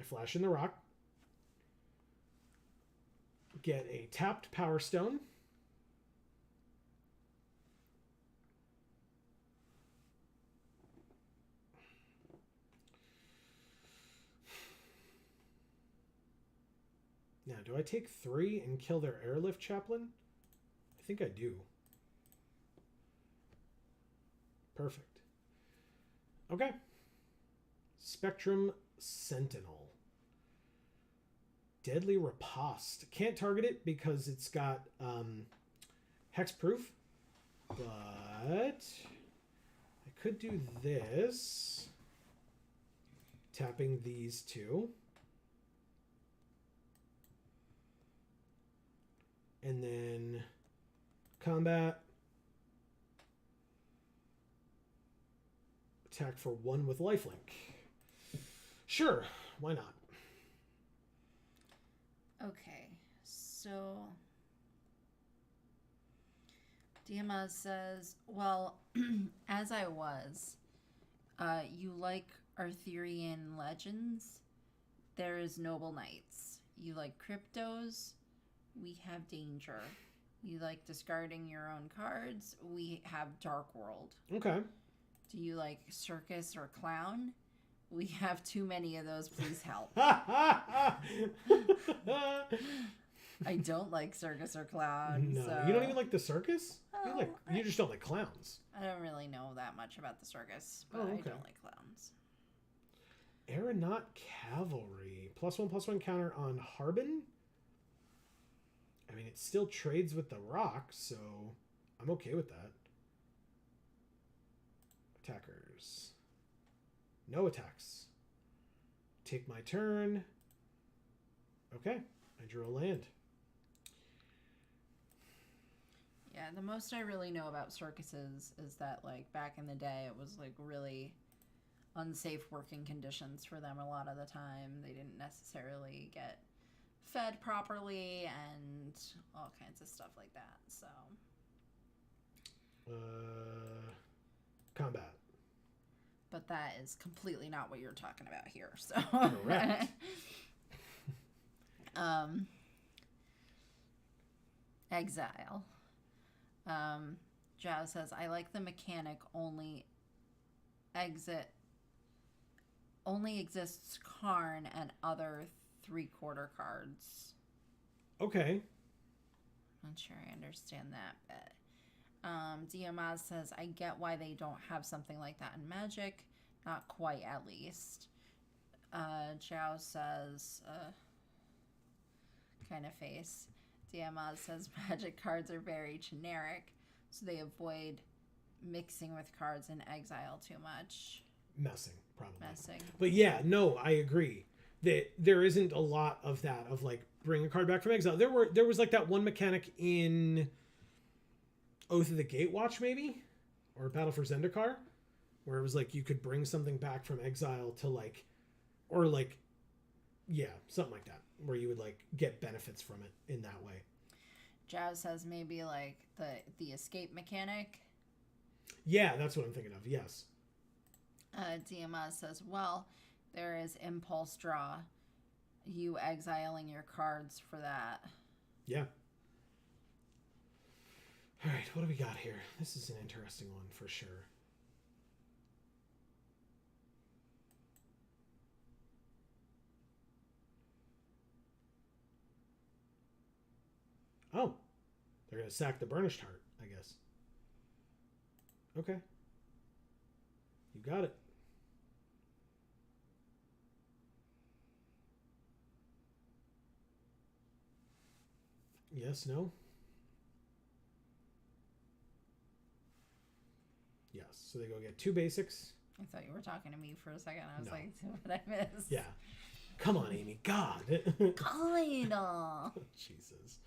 I flash in the rock. Get a tapped Power Stone. Now, do I take 3 and kill their airlift chaplain? I think I do. Perfect. Okay. Spectrum Sentinel. Deadly Riposte. Can't target it because it's got hexproof. But I could do this. Tapping these two. And then combat. Attack for 1 with lifelink. Sure, why not? Okay, so Diamaz says, well, as I was, you like Arthurian legends? There is Noble Knights. You like cryptos? We have Danger. You like discarding your own cards? We have Dark World. Okay. Do you like circus or clown? We have too many of those. Please help. I don't like circus or clown. No, so... you don't even like the circus? Oh, you just don't like clowns. I don't really know that much about the circus, but okay. I don't like clowns. Aeronaut Cavalry. +1/+1 counter on Harbin? I mean, it still trades with the rock, so I'm okay with that. Attackers. No attacks. Take my turn. Okay, I drew a land. Yeah, the most I really know about circuses is that, like, back in the day, it was, like, really unsafe working conditions for them a lot of the time. They didn't necessarily get fed properly and all kinds of stuff like that, so. Combat. But that is completely not what you're talking about here, so. Correct. Exile. Jao says, I like the mechanic only exists Karn and other 3/4 cards. Okay. Not sure I understand that bit. Diamaz says, I get why they don't have something like that in Magic. Not quite, at least. Zhao says, kind of face. Diamaz says, Magic cards are very generic, so they avoid mixing with cards in exile too much. Messing, probably. Messing. But yeah, no, I agree. That there isn't a lot of that, of like bring a card back from exile. There was like that one mechanic in Oath of the Gatewatch, maybe, or Battle for Zendikar, where it was like you could bring something back from exile to like, or like, yeah, something like that, where you would like get benefits from it in that way. Jazz says maybe like the escape mechanic. Yeah, that's what I'm thinking of. Yes. DMS says, well, there is impulse draw. You exiling your cards for that. Yeah. All right, what do we got here? This is an interesting one for sure. Oh, they're going to sack the Burnished Heart, I guess. Okay. You got it. Yes, no? Yes. So they go get 2 basics. I thought you were talking to me for a second. I was No. like, what did I miss? Yeah. Come on, Amy. God. Kinda. Jesus.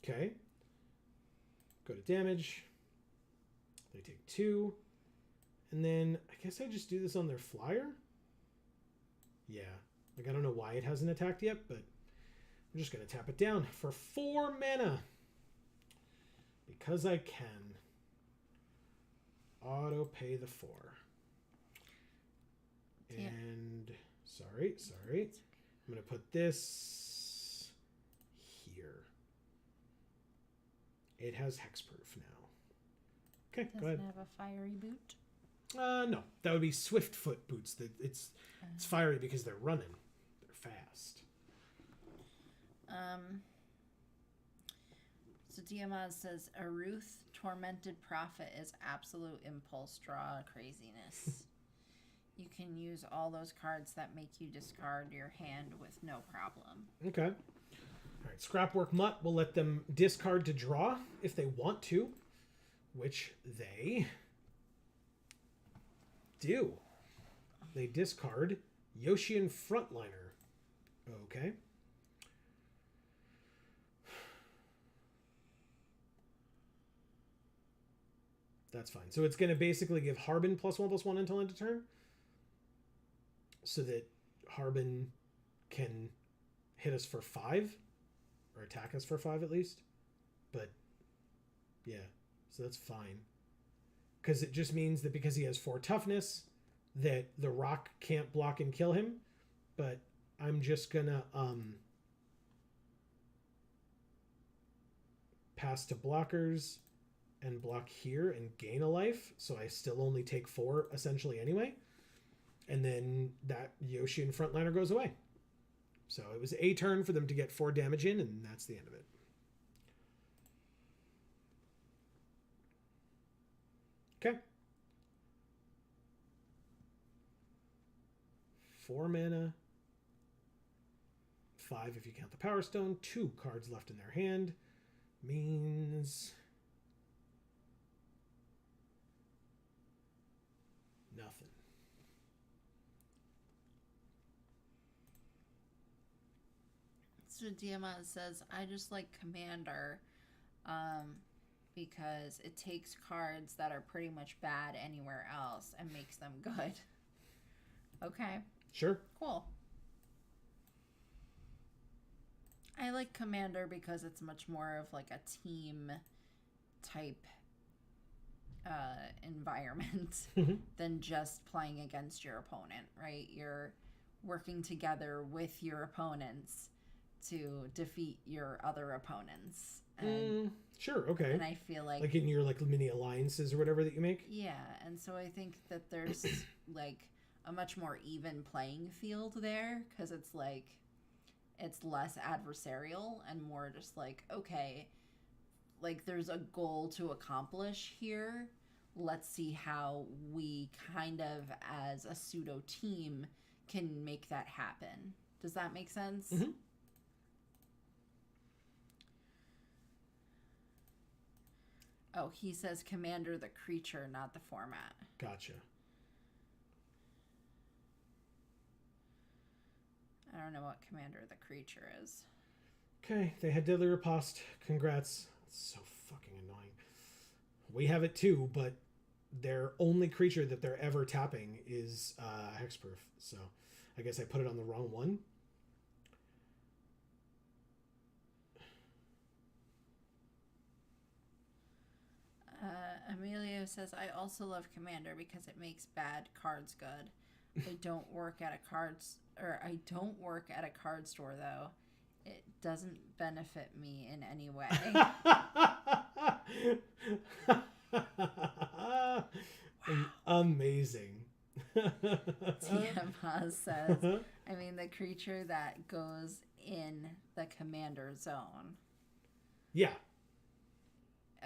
Okay. Go to damage. They take 2. And then I guess I just do this on their flyer. Yeah. Like, I don't know why it hasn't attacked yet, but I'm just going to tap it down for 4 mana. Because I can. Auto pay the 4. Yeah. And sorry. I'm going to put this here. It has hexproof now. Okay, go ahead. Doesn't have a fiery boot. No, that would be Swiftfoot boots. It's fiery because they're running. They're fast. So Diamaz says, a Ruth Tormented Prophet is absolute impulse draw craziness. You can use all those cards that make you discard your hand with no problem. Okay. All right, Scrapwork Mutt will let them discard to draw if they want to, which they do. They discard Yoshian Frontliner. Okay. That's fine. So it's going to basically give Harbin +1/+1 until end of turn, so that Harbin can hit us for 5, or attack us for 5 at least. But yeah, so that's fine, because it just means that because he has 4 toughness, that the rock can't block and kill him. But I'm just gonna pass to blockers and block here and gain a life, so I still only take 4 essentially anyway. And then that Yoshian Frontliner goes away. So it was a turn for them to get 4 damage in, and that's the end of it. Okay. 4 mana. 5 if you count the Power Stone. 2 cards left in their hand. Means nothing. So Diamaz says, I just like Commander because it takes cards that are pretty much bad anywhere else and makes them good. Okay. Sure. Cool. I like Commander because it's much more of like a team type environment than just playing against your opponent, right? You're working together with your opponents to defeat your other opponents. And, sure, okay. And I feel like in your mini alliances or whatever that you make? Yeah, and so I think that there's like a much more even playing field there, because it's like it's less adversarial and more just like, okay, like there's a goal to accomplish here. Let's see how we kind of as a pseudo team can make that happen. Does that make sense? Mm-hmm. Oh, he says Commander the creature, not the format. Gotcha. I don't know what Commander the creature is. Okay, they had Deadly Riposte. Congrats. That's so fucking annoying. We have it too, but their only creature that they're ever tapping is hexproof. So I guess I put it on the wrong one. Emilio says, I also love Commander because it makes bad cards good. I don't work at a card store though. It doesn't benefit me in any way. Wow. Amazing. Tiamat says, I mean the creature that goes in the Commander zone. Yeah.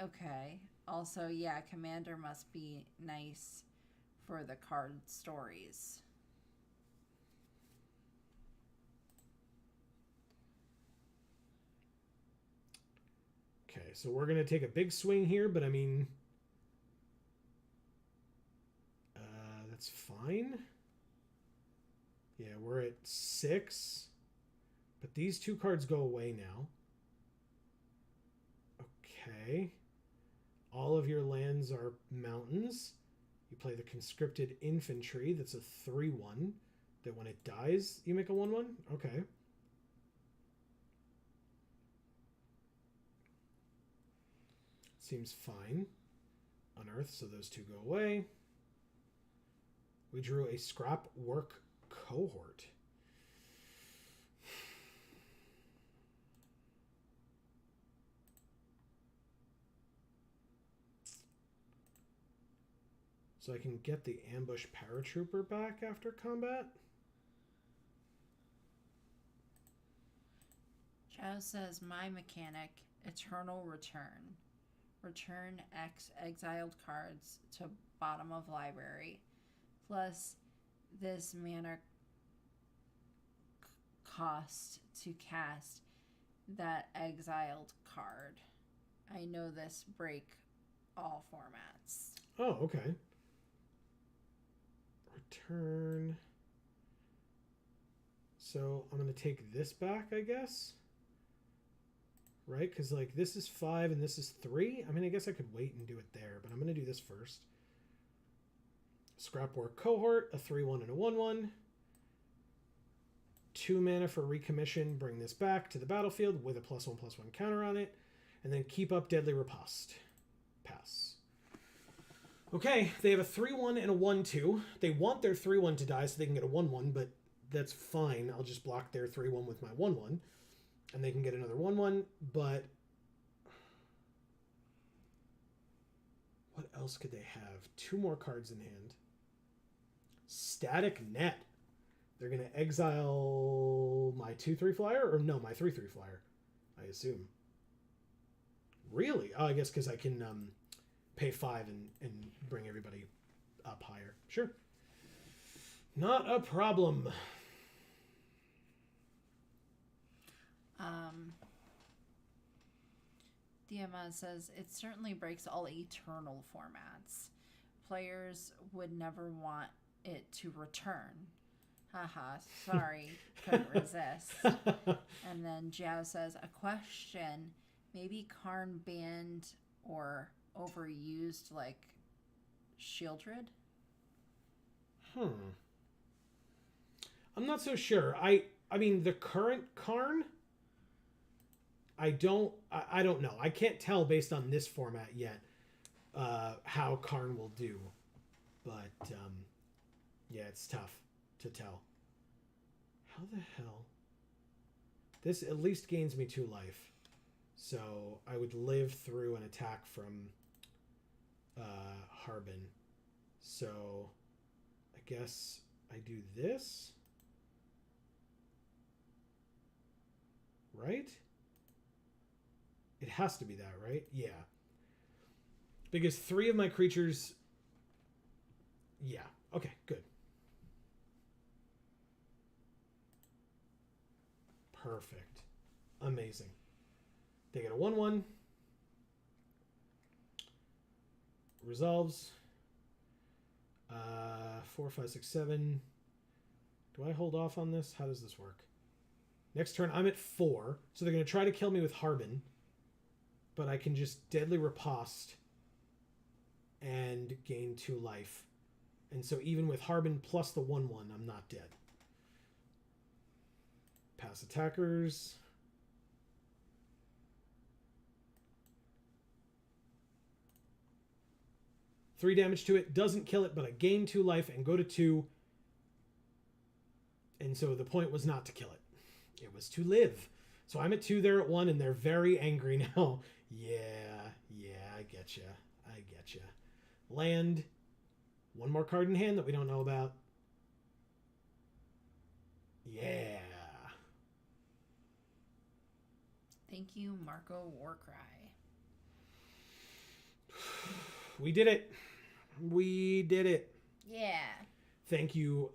Okay. Also, yeah, Commander must be nice for the card stories. Okay, so we're going to take a big swing here, but I mean... that's fine. Yeah, we're at 6. But these 2 cards go away now. Okay. All of your lands are mountains. You play the Conscripted Infantry. That's a 3/1. That when it dies, you make a 1/1? Okay. Seems fine. Unearth, so those 2 go away. We drew a Scrap Work Cohort. So I can get the Ambush Paratrooper back after combat? Joe says, my mechanic, Eternal Return. Return X exiled cards to bottom of library. Plus this mana cost to cast that exiled card. I know this break all formats. Oh, okay. Return. So I'm going to take this back, I guess. Right? Because, like, this is 5 and this is 3. I mean, I guess I could wait and do it there, but I'm going to do this first. Scrapwork Cohort, a 3/1 and a 1/1. 2 mana for Recommission. Bring this back to the battlefield with a +1/+1 counter on it. And then keep up Deadly Riposte. Pass. Okay, they have a 3/1 and a 1/2. They want their 3/1 to die so they can get a 1/1, but that's fine. I'll just block their 3/1 with my 1/1. And they can get another 1/1, but what else could they have? 2 more cards in hand. Static Net. They're going to exile my 2/3 flyer? Or no, my 3/3 flyer, I assume. Really? Oh, I guess because I can pay 5 and bring everybody up higher. Sure. Not a problem. Diama says, it certainly breaks all Eternal formats. Players would never want it to return. Haha, sorry, couldn't resist. And then Jiao says, a question, maybe Karn banned or overused like Shieldred? I'm not so sure. I mean, the current Karn, I don't know. I can't tell based on this format yet how Karn will do. But, yeah, it's tough to tell. How the hell? This at least gains me 2 life. So I would live through an attack from Harbin. So I guess I do this. Right? It has to be that, right? Yeah. Because 3 of my creatures... Yeah. Okay, good. Perfect. Amazing. They get a 1/1. Resolves. 4, 5, 6, 7. Do I hold off on this? How does this work? Next turn, I'm at 4. So they're going to try to kill me with Harbin. But I can just Deadly Riposte and gain 2 life. And so even with Harbin plus the 1/1, I'm not dead. Pass attackers. Three damage to it. Doesn't kill it, but I gain 2 life and go to 2. And so the point was not to kill it. It was to live. So I'm at 2, they're at 1, and they're very angry now. Yeah, I getcha. I getcha. Land. 1 more card in hand that we don't know about. Yeah. Thank you, Marco Warcry. We did it. We did it. Yeah. Thank you,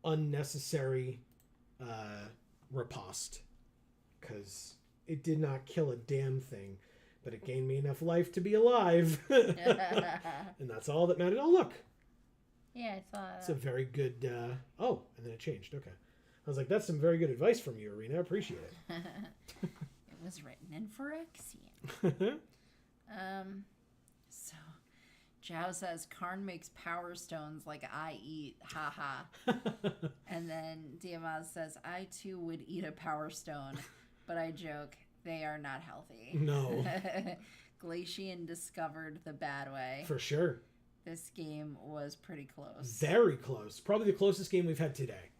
unnecessary riposte. Because It did not kill a damn thing, but it gained me enough life to be alive. And that's all that mattered. Oh, look. Yeah, I saw that. It's a very good... Oh, and then it changed. Okay. I was like, that's some very good advice from you, Arena. I appreciate it. It was written in Phyrexian. So, Zhao says, Karn makes power stones like I eat. Haha. And then Diamaz says, I too would eat a power stone, but I joke, they are not healthy. No. Glacian discovered the bad way. For sure. This game was pretty close. Very close. Probably the closest game we've had today.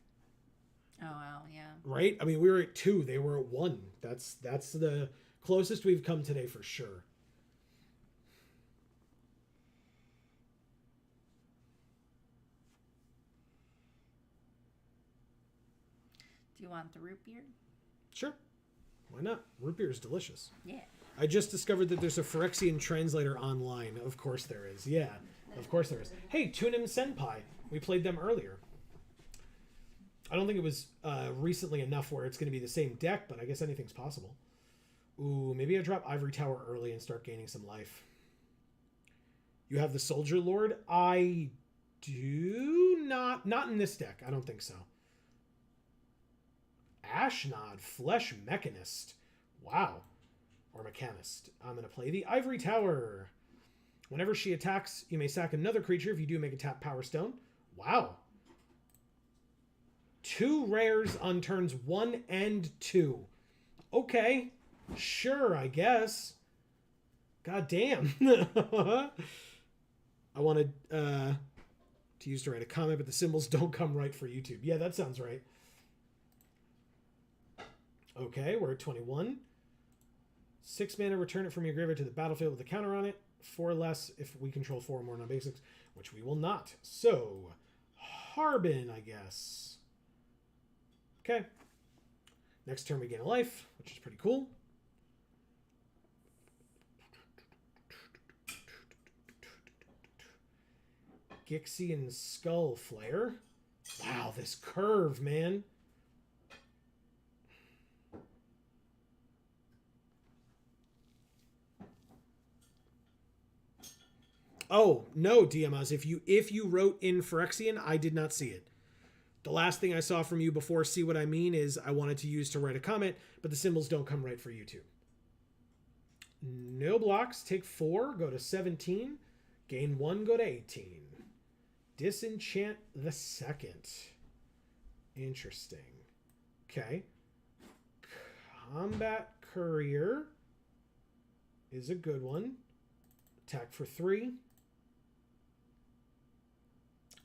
Oh, wow, yeah. Right? I mean, we were at 2. They were at 1. That's the closest we've come today for sure. Do you want the root beer? Sure. Why not? Root beer is delicious. Yeah. I just discovered that there's a Phyrexian translator online. Of course there is. Yeah. Of course there is. Hey, Tunim Senpai. We played them earlier. I don't think it was recently enough where it's going to be the same deck, but I guess anything's possible. Ooh, maybe I drop Ivory Tower early and start gaining some life. You have the Soldier Lord? I do not. Not in this deck. I don't think so. Ashnod, Flesh Mechanist. Wow. Or Mechanist. I'm going to play the Ivory Tower. Whenever she attacks, you may sack another creature. If you do, make a tap Power Stone. Wow. 2 rares on turns 1 and 2. Okay. Sure, I guess. God damn. I wanted to use to write a comment, but the symbols don't come right for YouTube. Yeah, that sounds right. Okay, we're at 21. 6 mana, return it from your graveyard to the battlefield with a counter on it. 4 less if we control 4 or more non-basics, which we will not. So, Harbin, I guess. Okay. Next turn we gain a life, which is pretty cool. Gixian Skull Flare. Wow, this curve, man. Oh, no, DMS. If you wrote in Phyrexian, I did not see it. The last thing I saw from you before See What I Mean is I wanted to use to write a comment, but the symbols don't come right for YouTube. No blocks. Take 4. Go to 17. Gain 1. Go to 18. Disenchant the second. Interesting. Okay. Combat Courier is a good one. Attack for 3.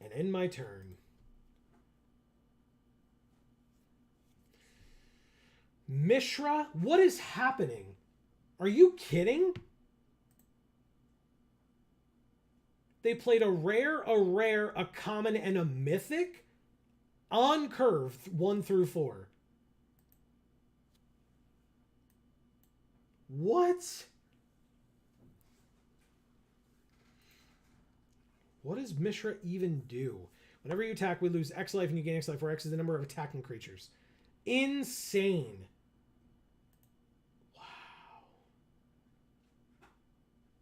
And end my turn. Mishra? What is happening? Are you kidding? They played a rare, a common, and a mythic on curve 1 through 4. What? What does Mishra even do? Whenever you attack, we lose X life and you gain X life, where X is the number of attacking creatures. Insane. Wow.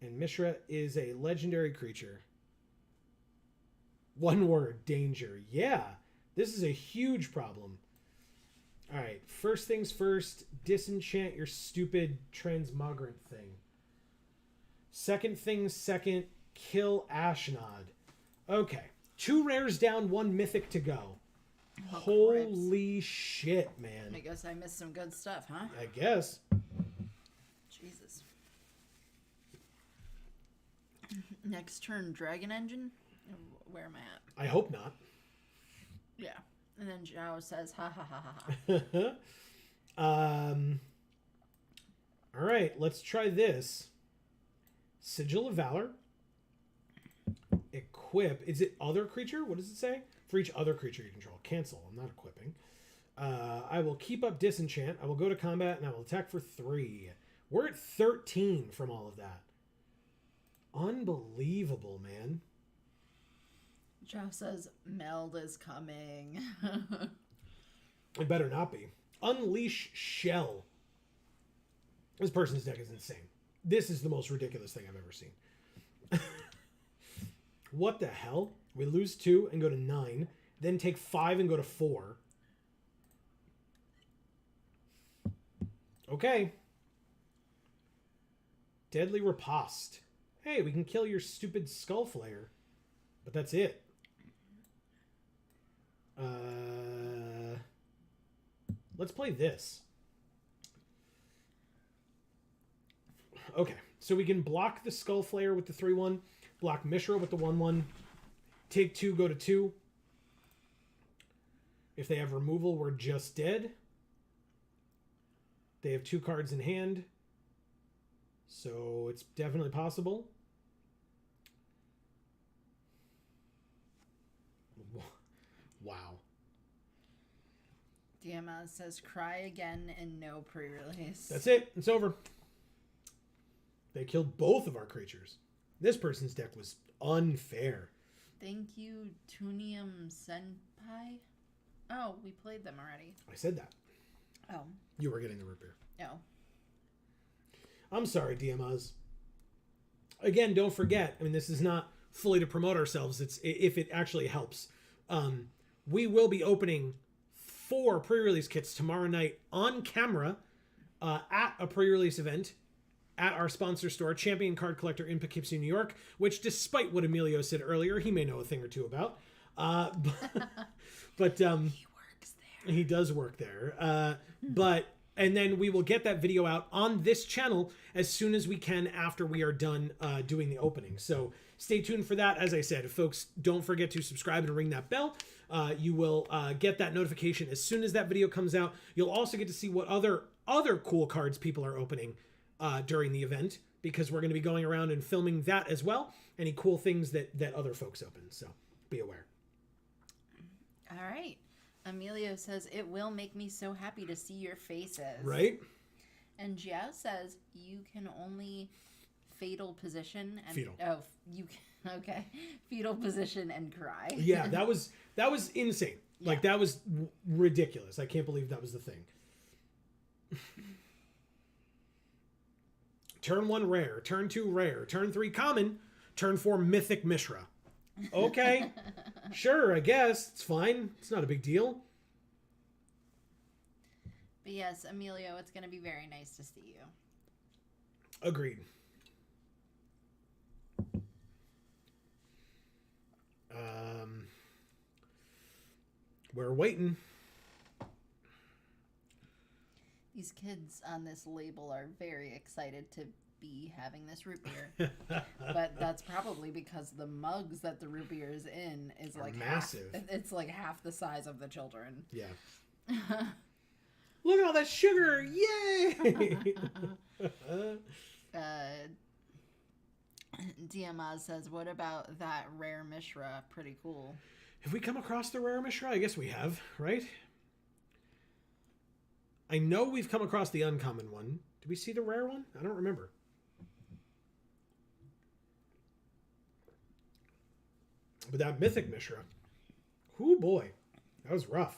And Mishra is a legendary creature. 1 word, danger. Yeah, this is a huge problem. All right, first things first, disenchant your stupid transmogrant thing. Second things second, kill Ashnod. Okay, 2 rares down, 1 mythic to go. Oh, holy shit, man. I guess I missed some good stuff, huh? I guess. Jesus. Next turn, Dragon Engine? Where am I at? I hope not. Yeah. And then Zhao says, ha ha ha ha ha. All right, let's try this. Sigil of Valor. Equip. Is it other creature? What does it say? For each other creature you control. Cancel. I'm not equipping. I will keep up Disenchant. I will go to combat and I will attack for 3. We're at 13 from all of that. Unbelievable, man. Zhao says, Meld is coming. It better not be. Unleash Shell. This person's deck is insane. This is the most ridiculous thing I've ever seen. What the hell? We lose 2 and go to 9. Then take 5 and go to 4. Okay. Deadly Riposte. Hey, we can kill your stupid Skull Flayer. But that's it. Let's play this. Okay, so we can block the Skull Flayer with the 3-1, block Mishra with the 1-1, take 2, go to 2. If they have removal, we're just dead. They have 2 cards in hand, so it's definitely possible. Wow. DMS says cry again and no pre-release. That's it. It's over. They killed both of our creatures. This person's deck was unfair. Thank you, Tunium Senpai. Oh, we played them already. I said that. Oh. You were getting the root beer. Oh. I'm sorry, DMs. Again, don't forget. I mean, this is not fully to promote ourselves. It's if it actually helps. We will be opening 4 pre-release kits tomorrow night on camera at a pre-release event at our sponsor store, Champion Card Collector in Poughkeepsie, New York, which, despite what Emilio said earlier, he may know a thing or two about. But he works there. He does work there. And then we will get that video out on this channel as soon as we can after we are done doing the opening. So stay tuned for that. As I said, folks, don't forget to subscribe and ring that bell. You will get that notification as soon as that video comes out. You'll also get to see what other cool cards people are opening during the event, because we're going to be going around and filming that as well. Any cool things that other folks open. So be aware. All right. Emilio says, it will make me so happy to see your faces. Right? And Jiao says, you can only fetal position. And, fetal. Oh, you can, okay. Fetal position and cry. Yeah, that was insane. Yeah. Like, that was ridiculous. I can't believe that was the thing. Turn 1 rare, turn 2 rare, turn 3 common, turn 4 mythic Mishra. Okay, sure, I guess. It's fine. It's not a big deal. But yes, Emilio, it's going to be very nice to see you. Agreed. We're waiting. These kids on this label are very excited to be having this root beer. But that's probably because the mugs that the root beer is in is like massive. It's like half the size of the children. Yeah. Look at all that sugar! Yay! DMaz says, what about that rare Mishra? Pretty cool. Have we come across the rare Mishra? I guess we have, right? I know we've come across the uncommon one. Did we see the rare one? I don't remember. But that mythic Mishra. Whoo boy. That was rough.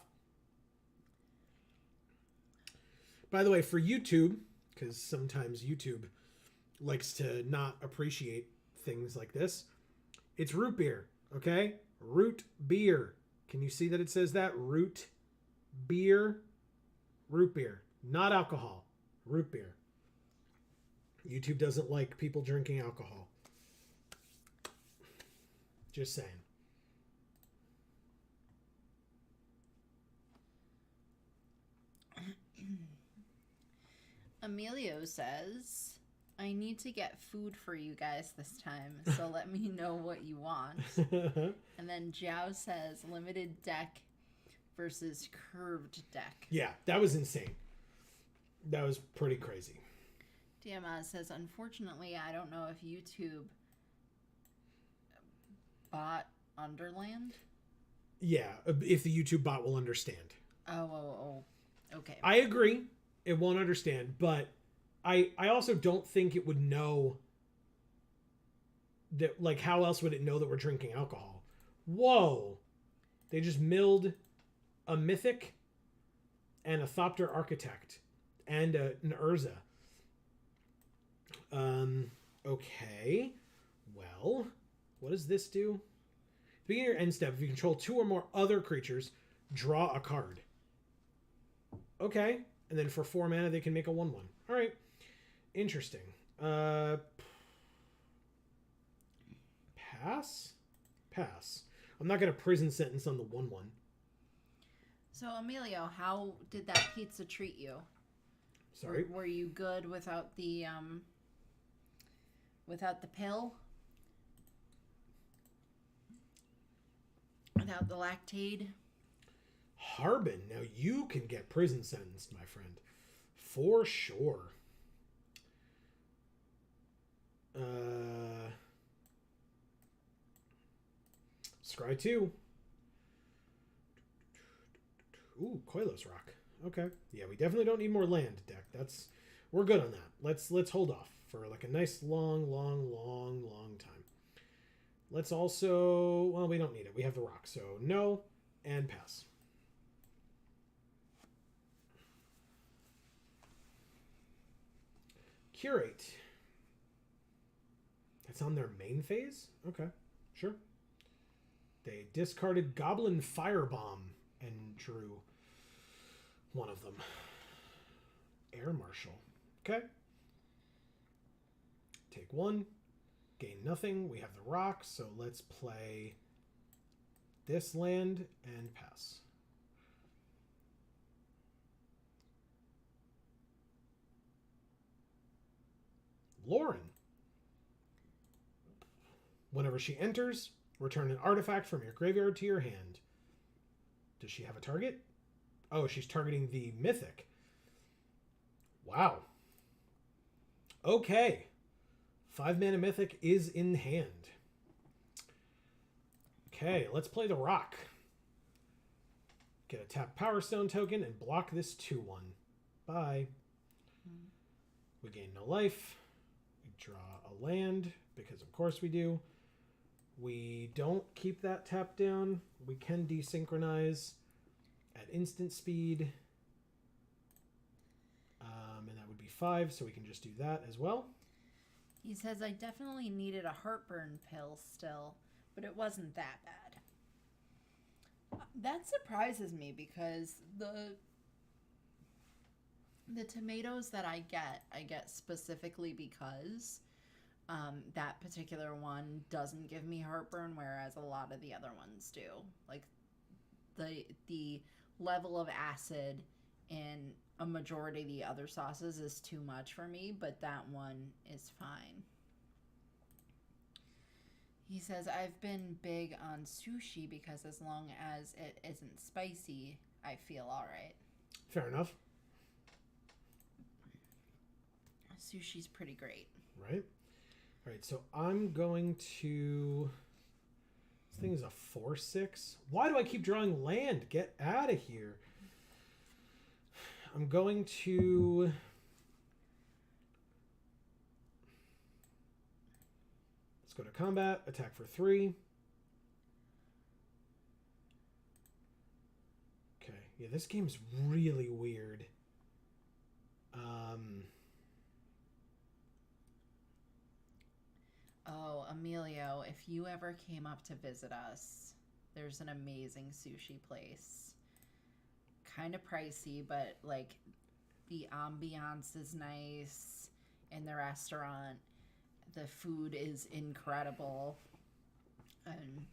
By the way, for YouTube, because sometimes YouTube likes to not appreciate things like this, it's root beer, okay? Root beer. Can you see that it says that? Root beer. Root beer. Not alcohol. Root beer. YouTube doesn't like people drinking alcohol. Just saying. Emilio says, I need to get food for you guys this time, so let me know what you want. And then Jiao says, limited deck versus curved deck. Yeah, that was insane. That was pretty crazy. DMS says, unfortunately, I don't know if YouTube bot Underland. Yeah, if the YouTube bot will understand. Oh, okay. I agree. It won't understand, but I also don't think it would know that, like, how else would it know that we're drinking alcohol? Whoa. They just milled a Mythic and a Thopter Architect and an Urza. Okay. Well, what does this do? At the beginning of your end step, if you control 2 or more other creatures, draw a card. Okay. And then for 4 mana, they can make a 1/1. All right. Interesting. Pass? Pass. I'm not going to prison sentence on the 1/1. So, Emilio, how did that pizza treat you? Sorry? Were you good without the pill? Without the lactate? Harbin, now you can get prison sentenced, my friend. For sure. Scry 2. Ooh, Koilos Rock. Okay. Yeah, we definitely don't need more land deck. We're good on that. Let's hold off for like a nice long time. Let's also, well, we don't need it. We have the rock, so no and pass. Curate. That's on their main phase? Okay, sure. They discarded Goblin Firebomb and drew one of them. Air Marshal. Okay. Take 1. Gain nothing. We have the rock, so let's play this land and pass. Lauren. Whenever she enters, return an artifact from your graveyard to your hand. Does she have a target? Oh, she's targeting the mythic. Wow. Okay. 5 mana mythic is in hand. Okay, let's play the rock. Get a tap Power Stone token and block this 2/1. Bye. We gain no life. We draw a land, because of course we do. We don't keep that tap down. We can desynchronize at instant speed. And that would be 5, so we can just do that as well. He says, I definitely needed a heartburn pill still, but it wasn't that bad. That surprises me because the tomatoes that I get specifically because that particular one doesn't give me heartburn, whereas a lot of the other ones do. Like the level of acid in a majority of the other sauces is too much for me, but that one is fine. He says, I've been big on sushi because as long as it isn't spicy, I feel all right. Fair enough. Sushi's pretty great. Right? All right, so I'm going to... This thing is a 4/6. Why do I keep drawing land? Get out of here. I'm going to... Let's go to combat. Attack for 3. Okay. Yeah, this game's really weird. Oh, Emilio, if you ever came up to visit us, there's an amazing sushi place. Kind of pricey, but like the ambiance is nice in the restaurant. The food is incredible. And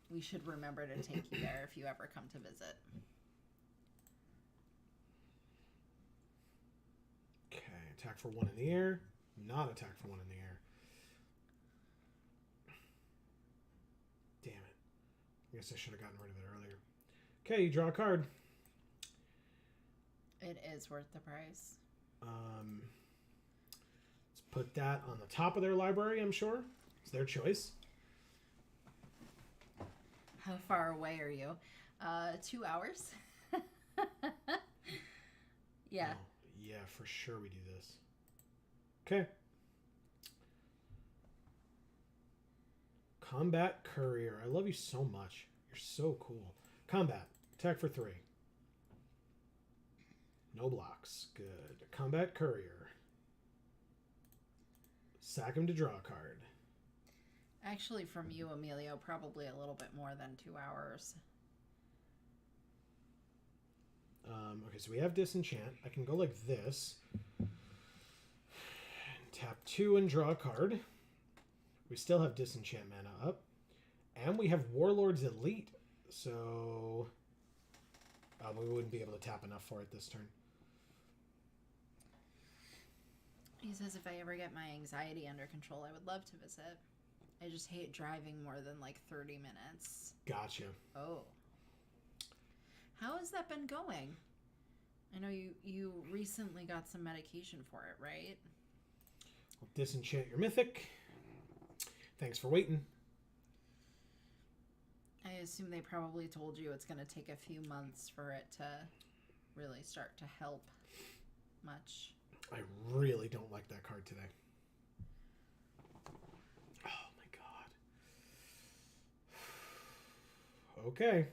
we should remember to take you there if you ever come to visit. Okay, attack for 1 in the air. Not attack for 1 in the air. Damn it. I guess I should have gotten rid of it earlier. Okay, you draw a card. It is worth the price. Let's put that on the top of their library, I'm sure. It's their choice. How far away are you? 2 hours? Yeah. Oh, yeah, for sure we do this. Okay. Combat Courier. I love you so much. You're so cool. Combat. Attack for 3. No blocks. Good. Combat Courier. Sack him to draw a card. Actually, from you, Emilio, probably a little bit more than 2 hours. Okay, so we have Disenchant. I can go like this. Tap 2 and draw a card. We still have Disenchant mana up. And we have Warlord's Elite. So we wouldn't be able to tap enough for it this turn. He says if I ever get my anxiety under control, I would love to visit. I just hate driving more than like 30 minutes. Gotcha. Oh. How has that been going? I know you recently got some medication for it, right? I'll disenchant your mythic. Thanks for waiting. I assume they probably told you it's going to take a few months for it to really start to help much. I really don't like that card today. Oh my god. Okay.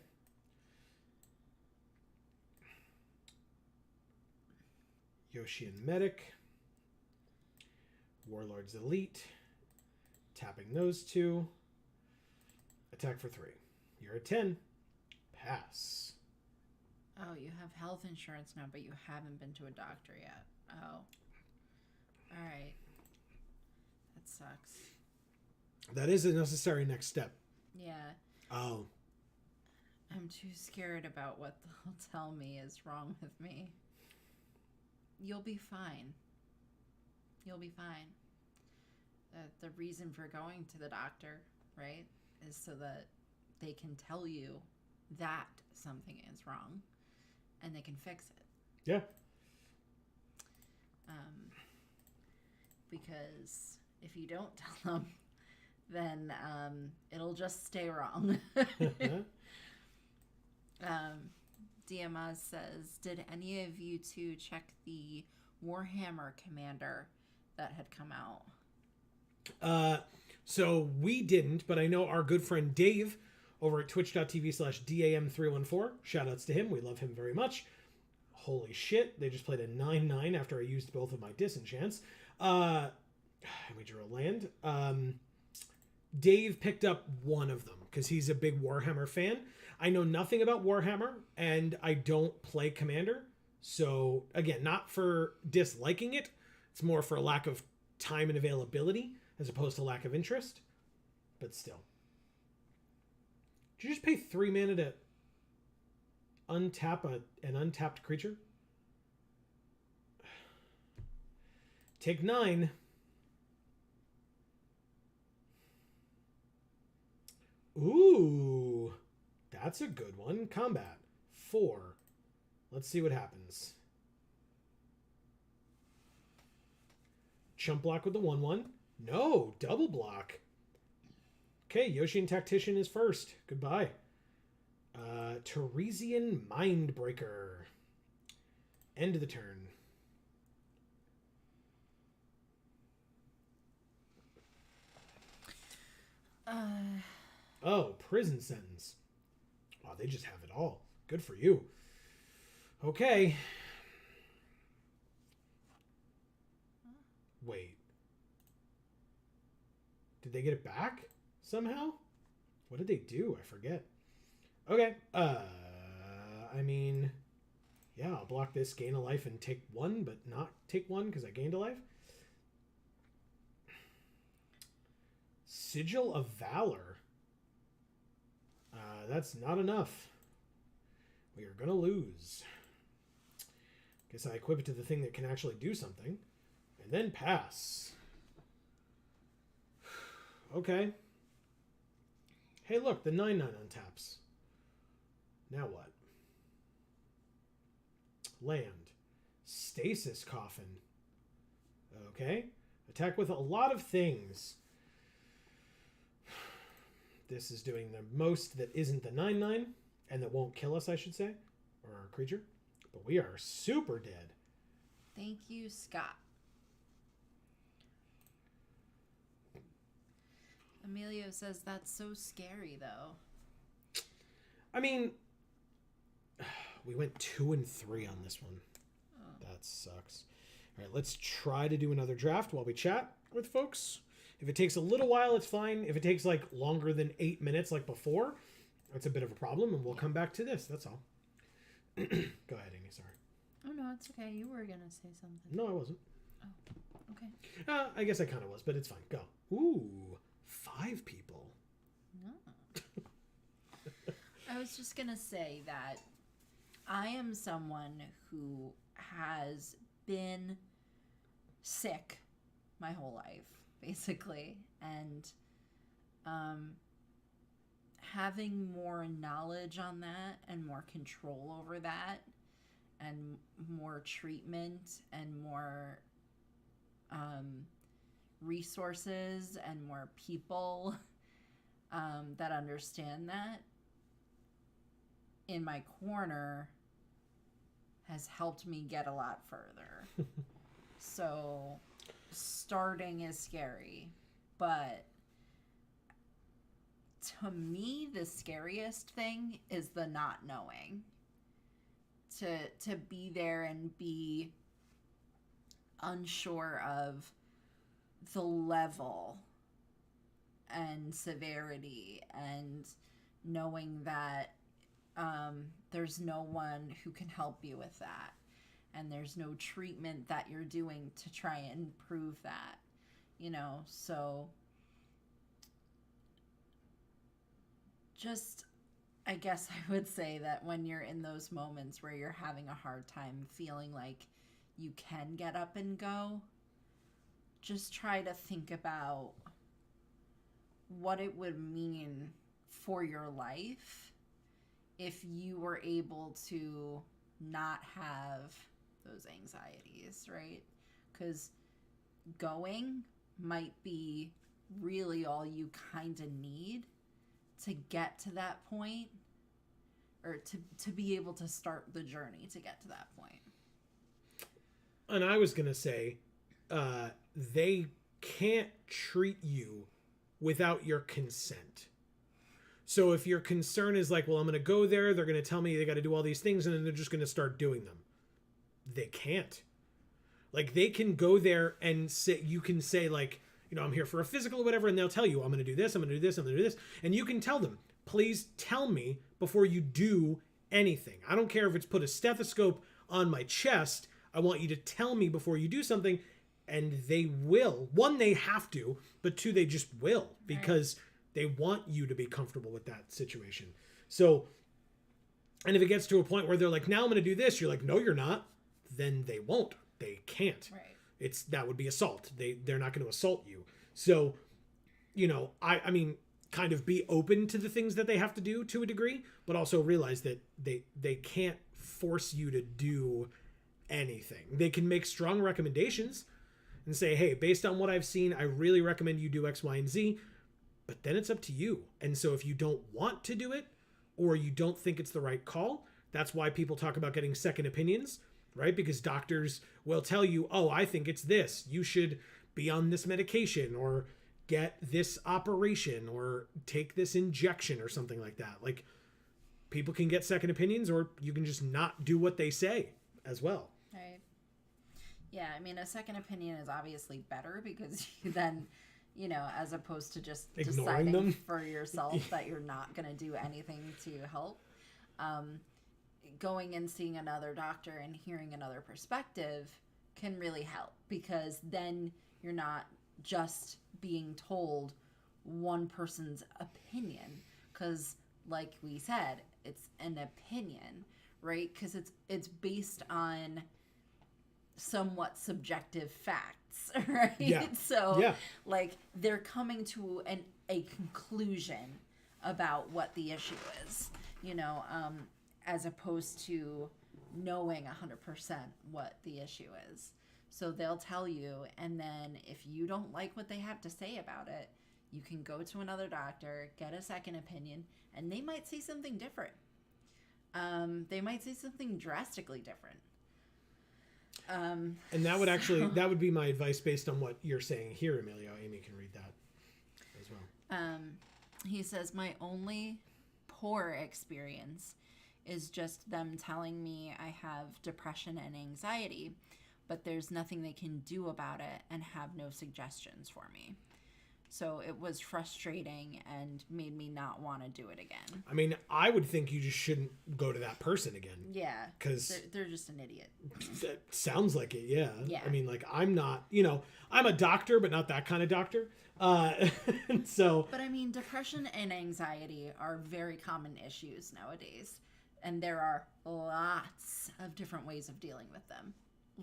Yoshian Medic. Warlord's Elite. Tapping those two. Attack for 3. You're at 10. Pass. Oh, you have health insurance now, but you haven't been to a doctor yet. Oh. Alright. That sucks. That is a necessary next step. Yeah. Oh. I'm too scared about what they'll tell me is wrong with me. You'll be fine. You'll be fine. The reason for going to the doctor, right, is so that they can tell you that something is wrong and they can fix it. Yeah. Because if you don't tell them, then it'll just stay wrong. DMS says, did any of you two check the Warhammer Commander that had come out? So we didn't, but I know our good friend Dave over at twitch.tv/DAM314. Shoutouts to him. We love him very much. Holy shit. They just played a 9/9 after I used both of my disenchants. We drew a land. Dave picked up one of them because he's a big Warhammer fan. I know nothing about Warhammer, and I don't play Commander. So, again, not for disliking it. It's more for a lack of time and availability as opposed to lack of interest. But still. Did you just pay 3 mana to untap an untapped creature? Take 9. Ooh, that's a good one. Combat 4. Let's see what happens. Chump block with the 1/1. No, double block. Okay, Yoshian Tactician is first. Goodbye. Teresian Mindbreaker. End of the turn. Oh, prison sentence. Wow, they just have it all. Good for you. Okay. Wait. Did they get it back somehow? What did they do? I forget. Okay. I mean, yeah, I'll block this, gain a life, and take 1, but not take 1 because I gained a life. Sigil of Valor. That's not enough. We are going to lose. Guess I equip it to the thing that can actually do something. And then pass. Okay. Hey, look, the 9/9 untaps. Now what? Land. Stasis Coffin. Okay. Attack with a lot of things. This is doing the most that isn't the 9/9, and that won't kill us, I should say, or our creature. But we are super dead. Thank you, Scott. Emilio says that's so scary, though. I mean, we went 2 and 3 on this one. Oh. That sucks. All right, let's try to do another draft while we chat with folks. If it takes a little while, it's fine. If it takes like longer than 8 minutes like before, that's a bit of a problem, and we'll come back to this. That's all. Go ahead, Amy. Sorry. Oh, no, it's okay. You were going to say something. No, I wasn't. Oh, okay. I guess I kind of was, but it's fine. Go. Ooh, 5 people. No. I was just going to say that I am someone who has been sick my whole life, basically. And having more knowledge on that and more control over that and more treatment and more resources and more people that understand that in my corner has helped me get a lot further. So starting is scary, but to me the scariest thing is the not knowing. To be there and be unsure of the level and severity, and knowing that there's no one who can help you with that, and there's no treatment that you're doing to try and improve that, so just, I guess I would say that when you're in those moments where you're having a hard time feeling like you can get up and go, just try to think about what it would mean for your life if you were able to not have those anxieties, right? Because going might be really all you kind of need to get to that point, or to be able to start the journey to get to that point. And I was going to say, they can't treat you without your consent. So if your concern is like, well, I'm going to go there, they're going to tell me they got to do all these things, and then they're just going to start doing them. They can't. Like, they can go there and say, you can say like, I'm here for a physical or whatever, and they'll tell you, I'm going to do this, I'm going to do this, I'm going to do this. And you can tell them, please tell me before you do anything. I don't care if it's put a stethoscope on my chest. I want you to tell me before you do something. And they will. 1, they have to, but 2, they just will, because they want you to be comfortable with that situation. So, and if it gets to a point where they're like, now I'm going to do this, you're like, no, you're not. Then they won't. They can't. Right. That would be assault. They're not going to assault you. So, I mean, kind of be open to the things that they have to do to a degree, but also realize that they can't force you to do anything. They can make strong recommendations and say, hey, based on what I've seen, I really recommend you do X, Y, and Z, but then it's up to you. And so if you don't want to do it, or you don't think it's the right call, that's why people talk about getting second opinions, right? Because doctors will tell you, oh, I think it's this. You should be on this medication, or get this operation, or take this injection, or something like that. Like, people can get second opinions, or you can just not do what they say as well. Right. Yeah, I mean, a second opinion is obviously better, because you then, as opposed to just ignoring deciding them for yourself that you're not going to do anything to help. Going and seeing another doctor and hearing another perspective can really help, because then you're not just being told one person's opinion, because like we said, it's an opinion, right? Because it's based on somewhat subjective facts, right? Yeah. So yeah. like, they're coming to a conclusion about what the issue is, as opposed to knowing 100% what the issue is. So they'll tell you, and then if you don't like what they have to say about it, you can go to another doctor, get a second opinion, and they might say something different. They might say something drastically different. And that would actually, that would be my advice based on what you're saying here, Emilio. Amy can read that as well. He says, my only poor experience is just them telling me I have depression and anxiety, but there's nothing they can do about it and have no suggestions for me. So it was frustrating and made me not want to do it again. I mean, I would think you just shouldn't go to that person again. Yeah. Because they're just an idiot. That sounds like it, yeah. Yeah. I mean, like, I'm not, you know, I'm a doctor, but not that kind of doctor. So. But I mean, depression and anxiety are very common issues nowadays. And there are lots of different ways of dealing with them.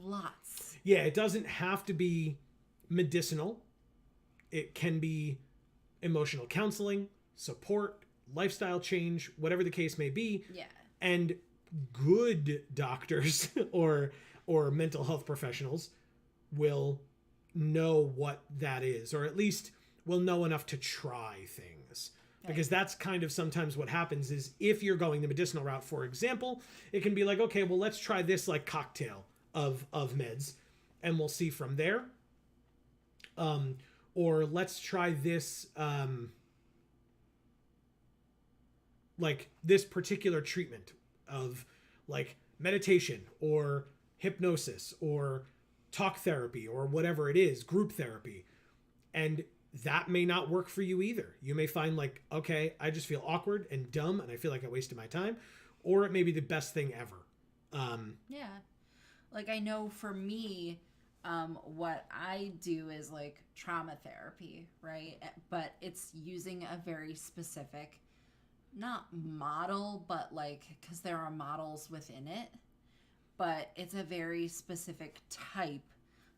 Lots. Yeah, it doesn't have to be medicinal. It can be emotional counseling, support, lifestyle change, whatever the case may be. Yeah. And good doctors or mental health professionals will know what that is, or at least will know enough to try things. Because that's kind of sometimes what happens is if you're going the medicinal route, for example, it can be like, okay, well, let's try this like cocktail of meds and we'll see from there. Or let's try this, like this particular treatment of like meditation or hypnosis or talk therapy or whatever it is, group therapy. And that may not work for you either. You may find like, okay, I just feel awkward and dumb and I feel like I wasted my time. Or it may be the best thing ever. Yeah. Like I know for me, what I do is like trauma therapy, right? But it's using a very specific, not model, but like, because there are models within it, but it's a very specific type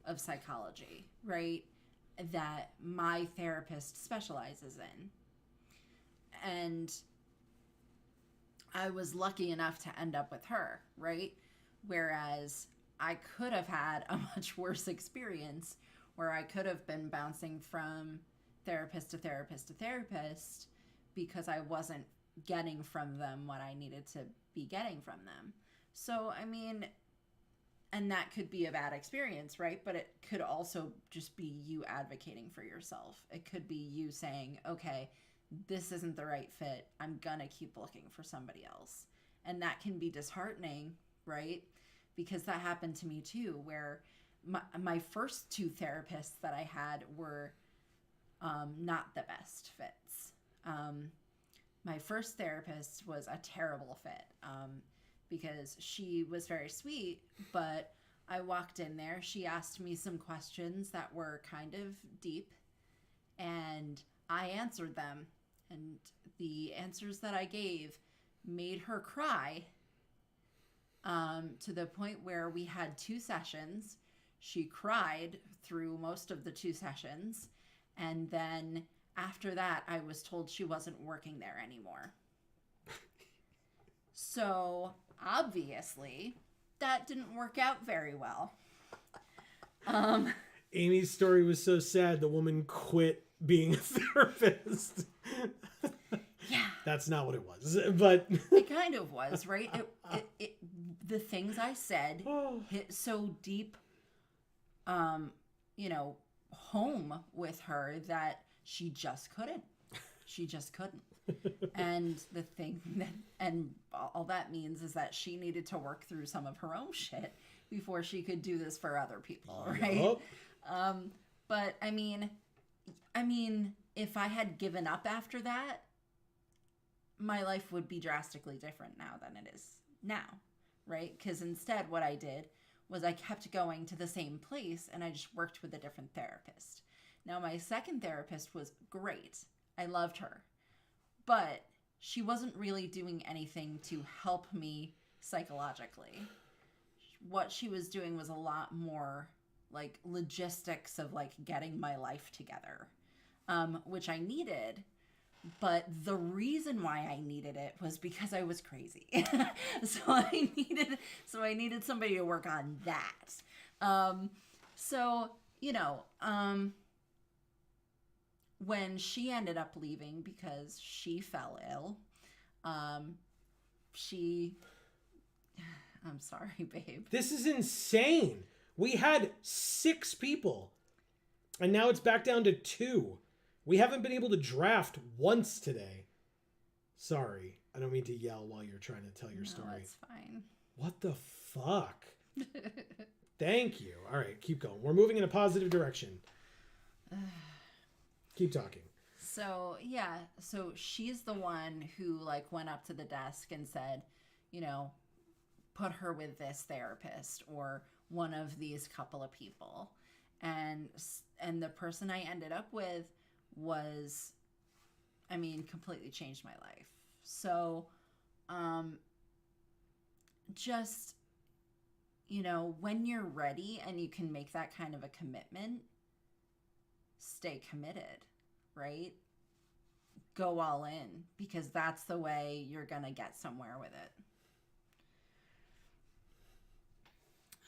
of psychology, right? That my therapist specializes in. And I was lucky enough to end up with her, right? Whereas I could have had a much worse experience where I could have been bouncing from therapist to therapist to therapist because I wasn't getting from them what I needed to be getting from them. So, I mean, and that could be a bad experience, right? But it could also just be you advocating for yourself. It could be you saying, okay, this isn't the right fit. I'm gonna keep looking for somebody else. And that can be disheartening, right? Because that happened to me too, where my first two therapists that I had were not the best fits. My first therapist was a terrible fit because she was very sweet, but I walked in there. She asked me some questions that were kind of deep, and I answered them. And the answers that I gave made her cry. To the point where we had 2 sessions. She cried through most of the 2 sessions. And then after that, I was told she wasn't working there anymore. So obviously, that didn't work out very well. Amy's story was so sad, the woman quit being a therapist. Yeah. That's not what it was, but it kind of was, right? It the things I said hit so deep, home with her that she just couldn't. She just couldn't. And the thing and all that means is that she needed to work through some of her own shit before she could do this for other people, right? Yep. But I mean, if I had given up after that, my life would be drastically different now than it is now, right? Because instead what I did was I kept going to the same place and I just worked with a different therapist. Now my second therapist was great. I loved her. But she wasn't really doing anything to help me psychologically. What she was doing was a lot more like logistics of like getting my life together, which I needed. But the reason why I needed it was because I was crazy. So I needed somebody to work on that. When she ended up leaving because she fell ill, I'm sorry, babe. This is insane. We had 6 people, and now it's back down to 2. We haven't been able to draft once today. Sorry. I don't mean to yell while you're trying to tell your story. That's fine. What the fuck? Thank you. All right, keep going. We're moving in a positive direction. Keep talking. So, yeah. So she's the one who, like, went up to the desk and said, you know, put her with this therapist or one of these couple of people. And the person I ended up with was, I mean, completely changed my life. So, just, you know, when you're ready and you can make that kind of a commitment, stay committed, right? Go all in, because that's the way you're going to get somewhere with it.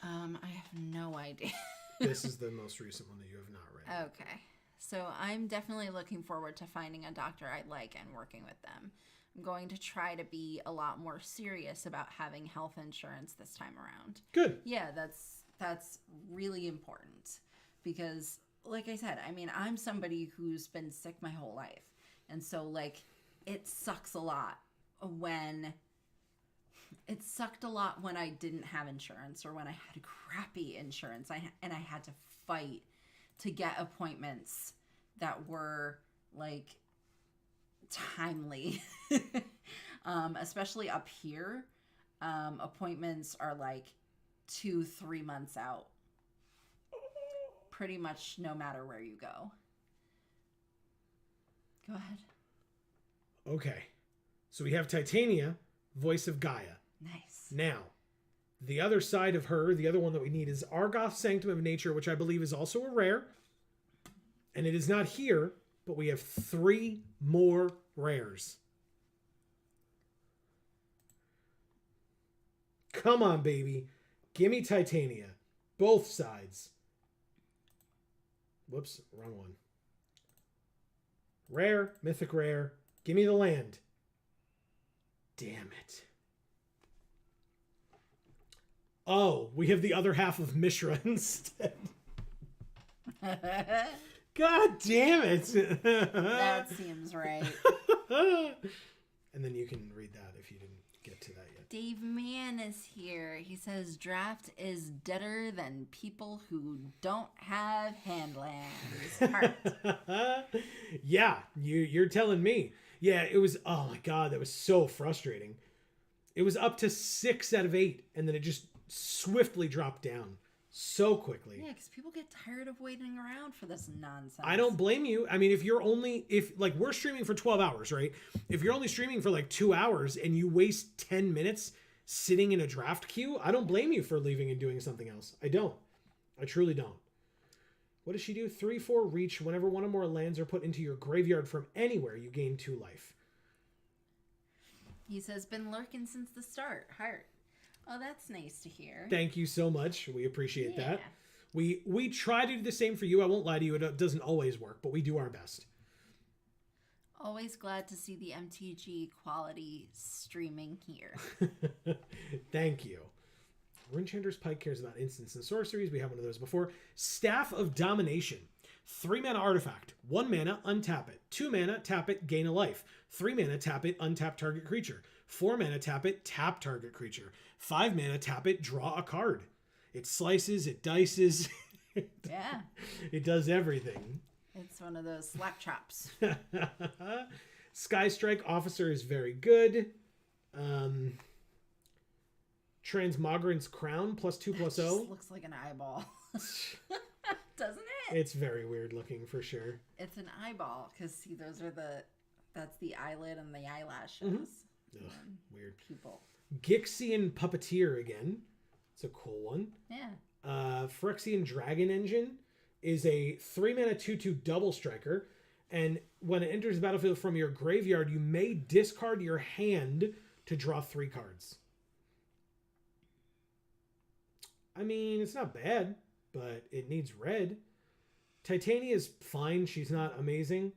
I have no idea. This is the most recent one that you have not read. Okay. So I'm definitely looking forward to finding a doctor I like and working with them. I'm going to try to be a lot more serious about having health insurance this time around. Good. Yeah, that's really important because, like I said, I mean, I'm somebody who's been sick my whole life. And so, like, it sucks a lot when... It sucked a lot when I didn't have insurance or when I had crappy insurance and I had to fight to get appointments that were, like, timely. Especially up here, appointments are, like, 2-3 months out. Pretty much no matter where you go. Go ahead. Okay. So we have Titania, voice of Gaia. Nice. Now, the other side of her, the other one that we need is Argoth, Sanctum of Nature, which I believe is also a rare. And it is not here, but we have 3 more rares. Come on, baby. Give me Titania. Both sides. Whoops, wrong one. Rare, mythic rare. Give me the land. Damn it. Oh, we have the other half of Mishra instead. God damn it. That seems right. And then you can read that if you didn't get to that yet. Dave Mann is here. He says draft is deader than people who don't have handlands. Heart. Yeah, you're telling me. Yeah, it was, oh my God, that was so frustrating. It was up to 6 out of 8, and then it just swiftly dropped down so quickly. Yeah, because people get tired of waiting around for this nonsense. I don't blame you. I mean, if like we're streaming for 12 hours, right? If you're only streaming for like 2 hours and you waste 10 minutes sitting in a draft queue, I don't blame you for leaving and doing something else. I don't. I truly don't. What does she do? 3/4 reach. Whenever one or more lands are put into your graveyard from anywhere, you gain 2 life. He says, been lurking since the start. Heart. Oh, that's nice to hear. Thank you so much. We appreciate that. We try to do the same for you. I won't lie to you. It doesn't always work, but we do our best. Always glad to see the MTG quality streaming here. Thank you. Runchanter's Pike cares about instants and sorceries. We have one of those before. Staff of Domination. 3 mana artifact. 1 mana, untap it. 2 mana, tap it, gain a life. 3 mana, tap it, untap target creature. 4 mana, tap it, tap target creature. 5 mana, tap it, draw a card. It slices, it dices. Yeah. It does everything. It's one of those slap chops. Sky Strike Officer is very good. Transmogrant's Crown, +2/+0. Looks like an eyeball. Doesn't it? It's very weird looking for sure. It's an eyeball because see, those are that's the eyelid and the eyelashes. Mm-hmm. Ugh, weird. People. Gixian Puppeteer again. It's a cool one. Yeah. Phyrexian Dragon Engine is a 3 mana 2/2 double striker. And when it enters the battlefield from your graveyard, you may discard your hand to draw 3 cards. I mean, it's not bad, but it needs red. Titania is fine. She's not amazing.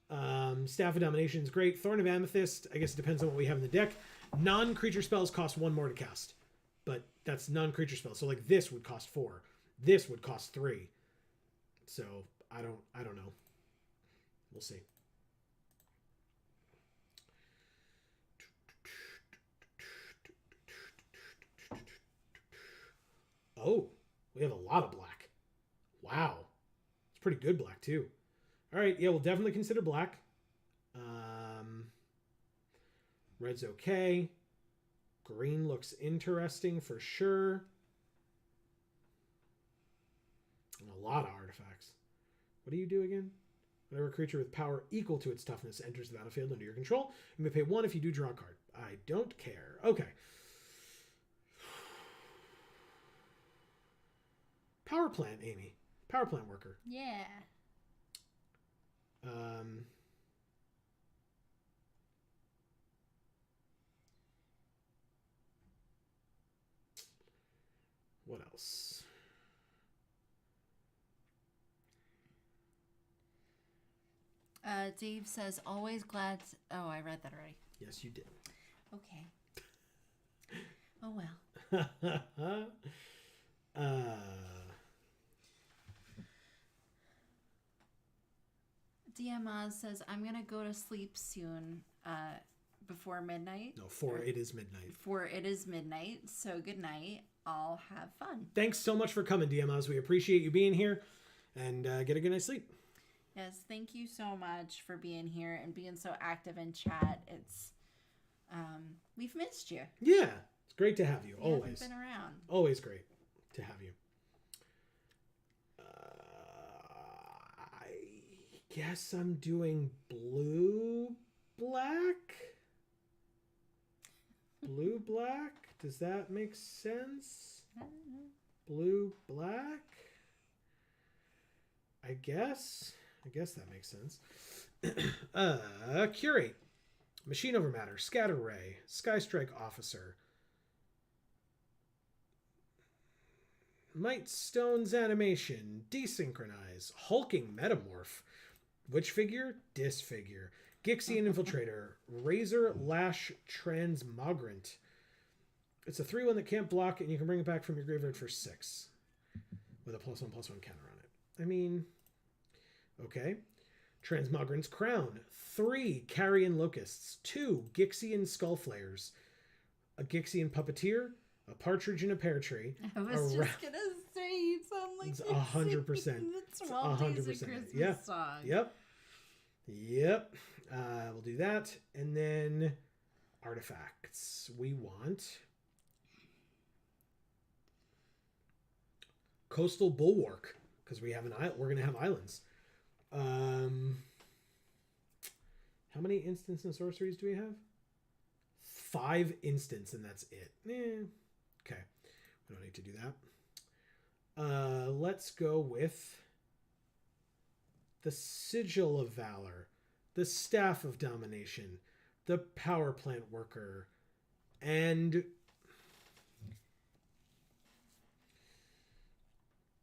Staff of Domination is great. Thorn of Amethyst, I guess it depends on what we have in the deck. Non-creature spells cost 1 more to cast. But that's non-creature spells. So like this would cost 4. This would cost 3. So I don't know. We'll see. Oh, We have a lot of black. Wow. It's pretty good black, too. All right, yeah, we'll definitely consider black. Red's okay. Green looks interesting for sure. And a lot of artifacts. What do you do again? Whenever a creature with power equal to its toughness enters the battlefield under your control, you may pay 1 if you do draw a card. I don't care. Okay. Power plant, Amy. Power plant worker. Yeah. What else? Dave says, always glad. Oh, I read that already. Yes, you did. Okay. Oh, well. DM Oz says, I'm going to go to sleep soon before midnight. No, it is midnight. For it is midnight. So good night. I'll have fun. Thanks so much for coming, DM Oz. We appreciate you being here. And get a good night's sleep. Yes, thank you so much for being here and being so active in chat. It's we've missed you. Yeah, it's great to have you. You always haven't been around. Always great to have you. I guess I'm doing blue black. Blue black. Does that make sense? I don't know. Blue black. I guess that makes sense. Curate. Machine over matter. Scatter ray. Sky strike officer. Might stone's animation. Desynchronize. Hulking metamorph. Which figure? Disfigure. Gixian infiltrator. Razor lash transmogrant. It's a 3/1 that can't block, and you can bring it back from your graveyard for 6 with a +1/+1 counter on it. I mean, okay. Transmogrant's Crown. 3 Carrion Locusts. 2 Gixian Skullflayers. A Gixian Puppeteer. A Partridge in a Pear Tree. I was just going to say, you sound like it's 100%. It's 100%. Christmas yeah. song. Yep. We'll do that. And then artifacts. We want Coastal Bulwark, because we're going to have islands. How many instants and sorceries do we have? 5 instants, and that's it. Okay. We don't need to do that. Let's go with the Sigil of Valor, the Staff of Domination, the Power Plant Worker, and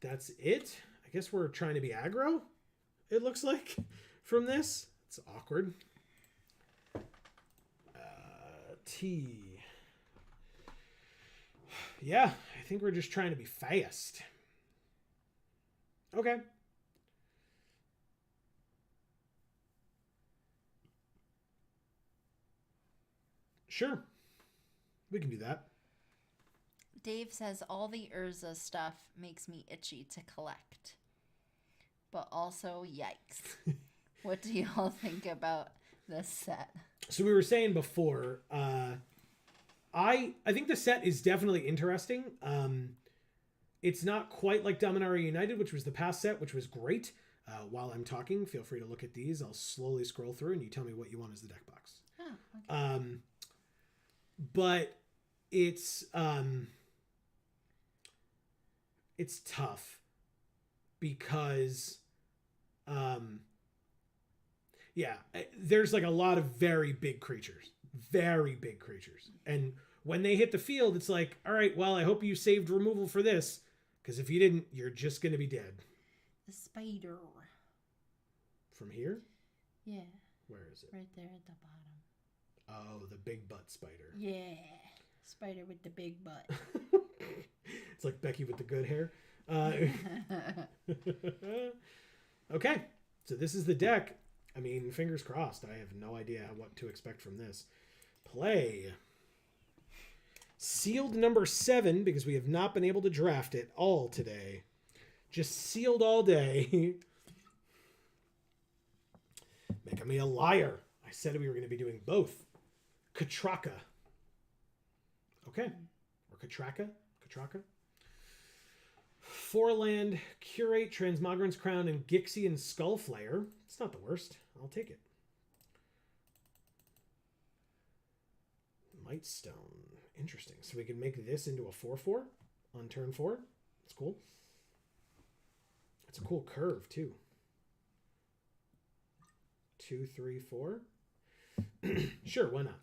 that's it. I guess we're trying to be aggro, it looks like, from this. It's awkward. T. Yeah, I think we're just trying to be fast. Okay. Sure. We can do that. Dave says all the Urza stuff makes me itchy to collect. But also, yikes. What do y'all think about this set? So we were saying before, I think the set is definitely interesting. It's not quite like Dominaria United, which was the past set, which was great. While I'm talking, feel free to look at these. I'll slowly scroll through and you tell me what you want as the deck box. Oh, okay. But it's tough because there's like a lot of very big creatures. And when they hit the field, it's like, all right, well, I hope you saved removal for this, because if you didn't, you're just going to be dead. The spider. From here? Yeah. Where is it? Right there at the bottom. Oh, the big butt spider. Yeah. Spider with the big butt. It's like Becky with the good hair. Okay. So this is the deck. I mean, fingers crossed. I have no idea what to expect from this. Play. Sealed number 7, because we have not been able to draft it all today. Just sealed all day. Making me a liar. I said we were going to be doing both. Katraka. Okay. Or Katraka. Katraka. 4-land, Curate, Transmogrant's Crown, and Gixian Skullflayer. It's not the worst. I'll take it. Mightstone. Interesting. So we can make this into a 4/4 on turn 4. That's cool. It's a cool curve, too. 2, 3, 4. Sure, why not?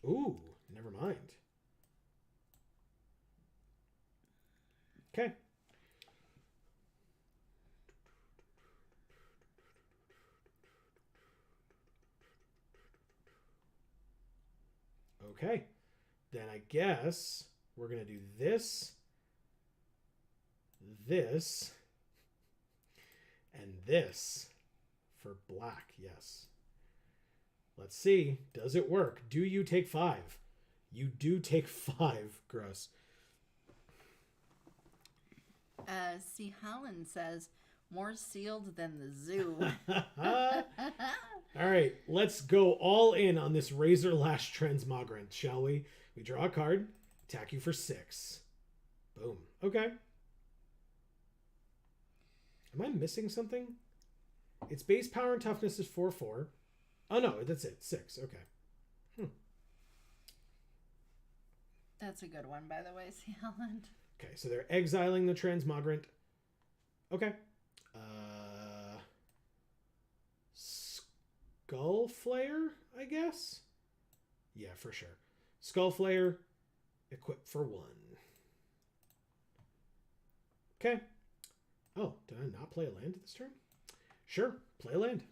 Ooh, never mind. Okay. Okay. Then I guess we're going to do this, this, and this for black. Yes. Let's see. Does it work? Do you take 5? You do take 5, Gross. C. Holland says, more sealed than the zoo. All right, let's go all in on this Razor Lash Transmogrant, shall we? We draw a card, attack you for 6. Boom. Okay. Am I missing something? Its base power and toughness is 4/4. Oh, no, that's it. 6. Okay. That's a good one, by the way, C. Holland. Okay, so they're exiling the Transmogrant. Okay. Skullflayer, I guess? Yeah, for sure. Skullflayer, equip for 1. Okay. Oh, did I not play a land this turn? Sure, play a land.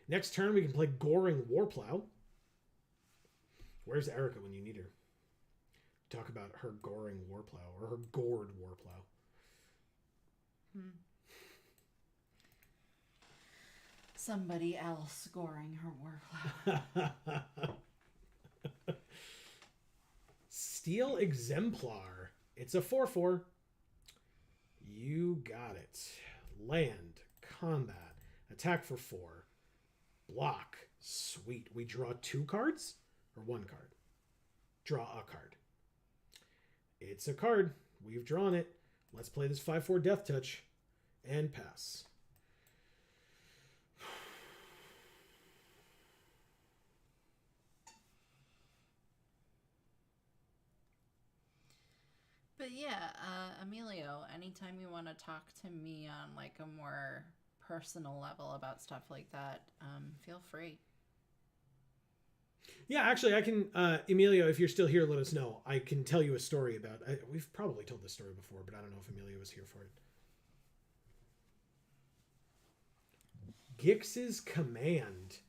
Next turn, we can play Goring Warplow. Where's Erica when you need her? Talk about her goring warplow or her gored warplow. Somebody else goring her warplow. Steel Exemplar. It's a 4/4. You got it. Land, combat, attack for 4, block. Sweet. We draw 2 cards or 1 card. Draw a card. It's a card. We've drawn it. Let's play this 5/4 Death Touch and pass. But yeah, Emilio, anytime you want to talk to me on like a more personal level about stuff like that, feel free. Yeah, actually, I can, Emilio, if you're still here, let us know. I can tell you a story about, we've probably told this story before, but I don't know if Emilio was here for it. Gix's Command.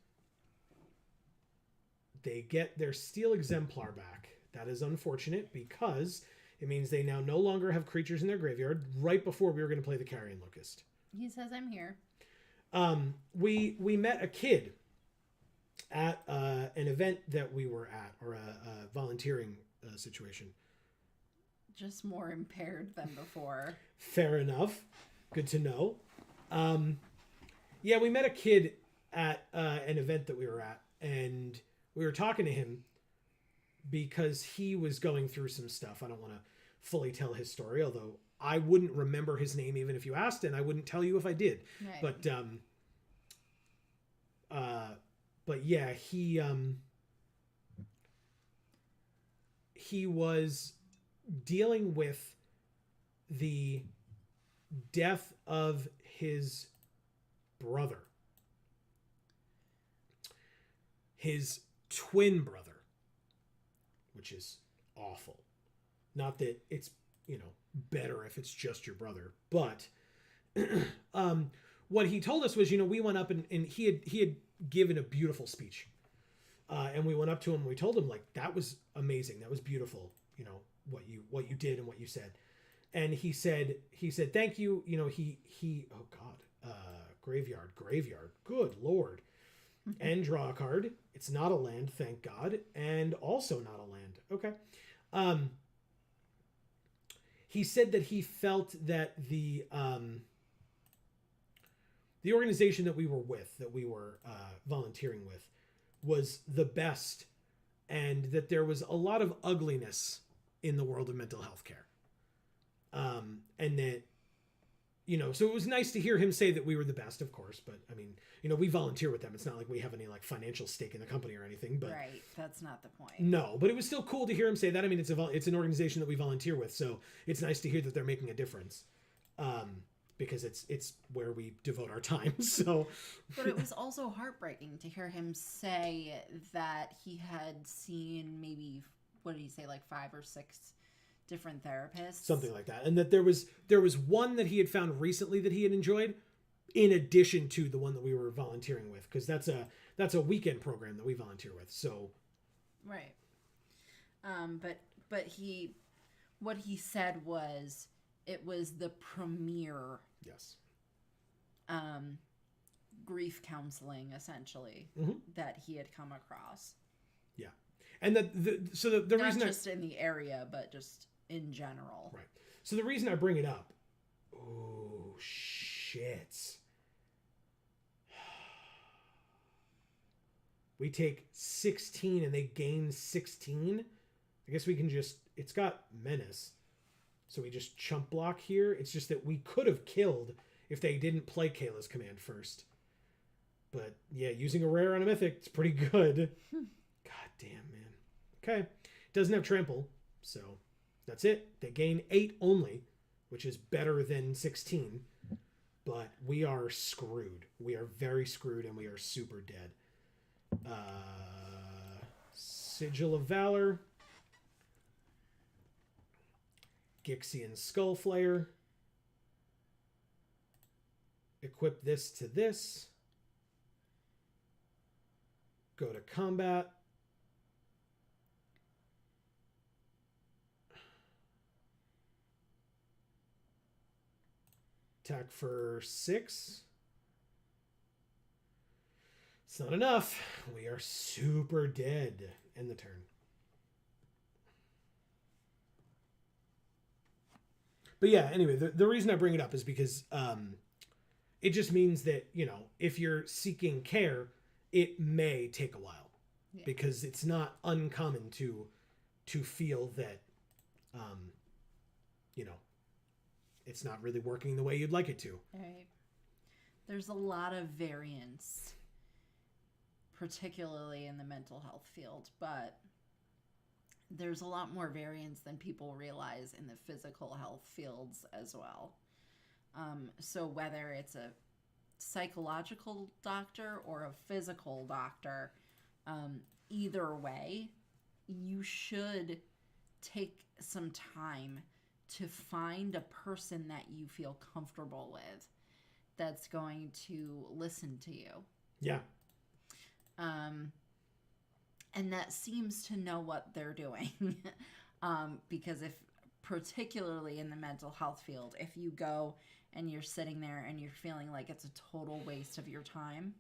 They get their Steel Exemplar back. That is unfortunate because it means they now no longer have creatures in their graveyard right before we were going to play the Carrion Locust. He says I'm here. We met a kid at an event that we were at, or a volunteering situation. Just more impaired than before. Fair enough. Good to know. Yeah, we met a kid at an event that we were at, and we were talking to him because he was going through some stuff. I don't want to fully tell his story, although I wouldn't remember his name even if you asked, and I wouldn't tell you if I did. Right. But yeah, he was dealing with the death of his brother, his twin brother, which is awful. Not that it's, better if it's just your brother, but what he told us was, we went up and he had given a beautiful speech. And we went up to him and we told him, like, that was amazing. That was beautiful. What you did and what you said. And he said, thank you. Oh God, graveyard. Good Lord. and draw a card. It's not a land, thank God, and also not a land. Okay. He said that he felt that the organization that we were with, that we were volunteering with, was the best, and that there was a lot of ugliness in the world of mental health care. And that, so it was nice to hear him say that we were the best, of course, but I mean, we volunteer with them. It's not like we have any like financial stake in the company or anything, but right. That's not the point. no, but it was still cool to hear him say that. I mean, it's an organization that we volunteer with, so it's nice to hear that they're making a difference. Because it's where we devote our time. So, but it was also heartbreaking to hear him say that he had seen maybe, what did he say, like 5 or 6 different therapists, something like that, and that there was one that he had found recently that he had enjoyed, in addition to the one that we were volunteering with, because that's a weekend program that we volunteer with. So, right. But what he said was it was the premier. Yes. Grief counseling, essentially, that he had come across. Yeah, and the not reason just in the area, but just in general. Right. So the reason I bring it up, oh shit, we take 16 and they gain 16. I guess we can just. It's got menace. So we just chump block here. It's just that we could have killed if they didn't play Kayla's command first. But yeah, using a rare on a mythic, it's pretty good. God damn, man. Okay. Doesn't have trample, so that's it. They gain 8 only, which is better than 16. But we are screwed. We are very screwed, and we are super dead. Sigil of Valor. Gixian Skullflayer. Equip this to this. Go to combat. Attack for 6. It's not enough. We are super dead. End the turn. But yeah, anyway, the reason I bring it up is because it just means that, if you're seeking care, it may take a while. Yeah. Because it's not uncommon to feel that, it's not really working the way you'd like it to. Right. There's a lot of variance, particularly in the mental health field, but there's a lot more variance than people realize in the physical health fields as well. So whether it's a psychological doctor or a physical doctor, either way, you should take some time to find a person that you feel comfortable with that's going to listen to you. Yeah. And that seems to know what they're doing. Because particularly in the mental health field, if you go and you're sitting there and you're feeling like it's a total waste of your time,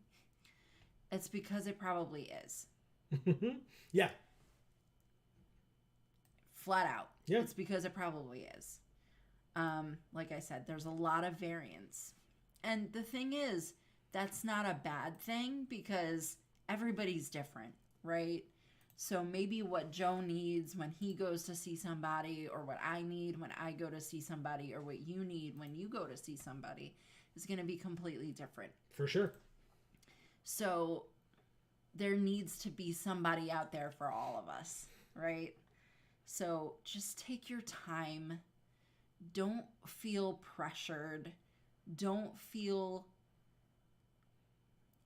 it's because it probably is. Yeah. Flat out. Yeah. It's because it probably is. Like I said, there's a lot of variance. And the thing is, that's not a bad thing because everybody's different, right? So maybe what Joe needs when he goes to see somebody, or what I need when I go to see somebody, or what you need when you go to see somebody is going to be completely different. For sure. So there needs to be somebody out there for all of us, right? So just take your time. Don't feel pressured. Don't feel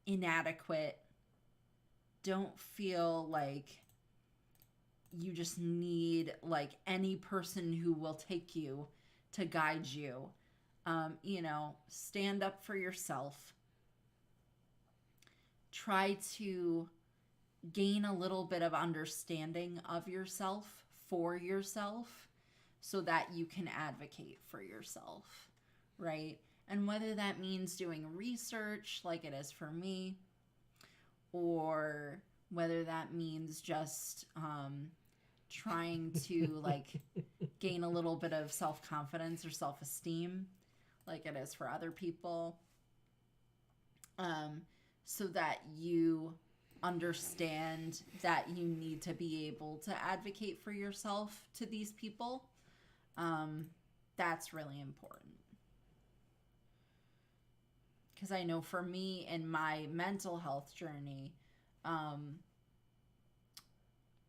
inadequate. Don't feel like you just need like any person who will take you to guide you. Stand up for yourself. Try to gain a little bit of understanding of yourself for yourself so that you can advocate for yourself, right? And whether that means doing research like it is for me, whether that means just trying to like gain a little bit of self-confidence or self-esteem like it is for other people, so that you understand that you need to be able to advocate for yourself to these people. That's really important. Because I know for me in my mental health journey,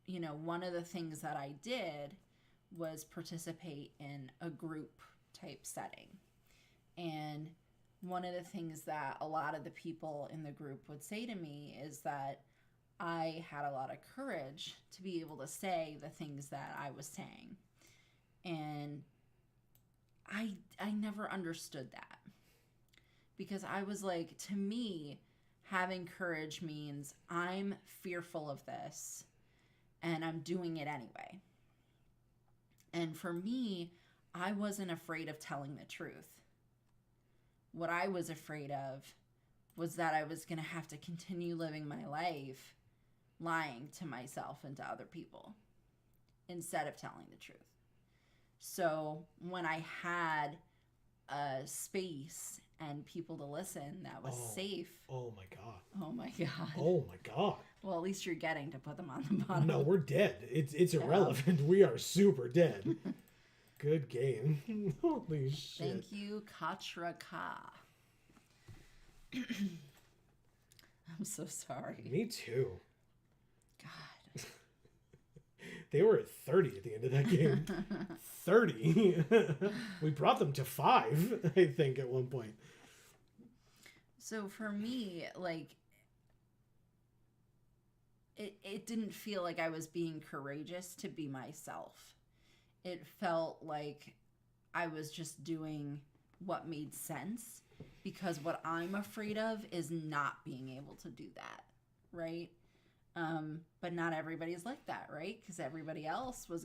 you know, one of the things that I did was participate in a group type setting. And one of the things that a lot of the people in the group would say to me is that I had a lot of courage to be able to say the things that I was saying. And I never understood that. Because I was like, to me, having courage means I'm fearful of this and I'm doing it anyway. And for me, I wasn't afraid of telling the truth. What I was afraid of was that I was going to have to continue living my life lying to myself and to other people instead of telling the truth. So when I had a space and people to listen that was safe. Oh my God. Oh my God. Oh my God. Well, at least you're getting to put them on the bottom. No, we're dead. It's irrelevant. We are super dead. Good game. Holy shit. Thank you, Katra Ka. I'm so sorry. Me too. God. They were at 30 at the end of that game. 30. We brought them to 5, I think, at one point. So for me, like, it didn't feel like I was being courageous to be myself. It felt like I was just doing what made sense, because what I'm afraid of is not being able to do that, right? But not everybody's like that, right? Because everybody else was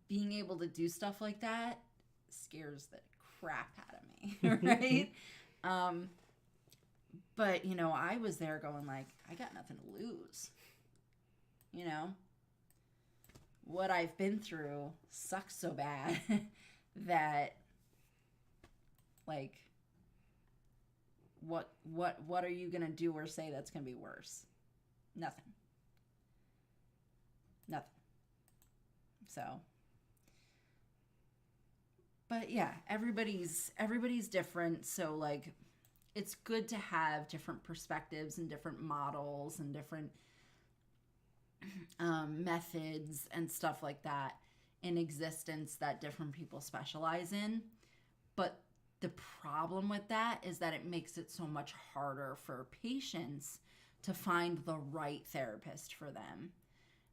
being able to do stuff like that scares the crap out of me, right? But, you know, I was there going like, I got nothing to lose, you know? What I've been through sucks so bad that, like, what are you gonna do or say that's gonna be worse? Nothing. So, but yeah, everybody's different. So like, it's good to have different perspectives and different models and different methods and stuff like that in existence that different people specialize in. But the problem with that is that it makes it so much harder for patients to find the right therapist for them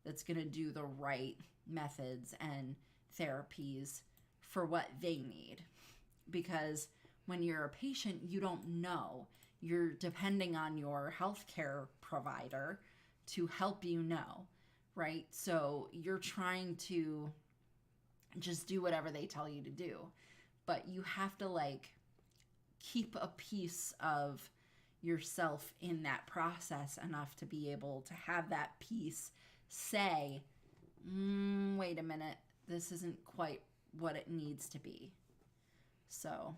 that's going to do the right methods and therapies for what they need. Because when you're a patient, you don't know. You're depending on your healthcare provider to help you know, right? So you're trying to just do whatever they tell you to do. But you have to like keep a piece of yourself in that process enough to be able to have that piece say, wait a minute, this isn't quite what it needs to be. So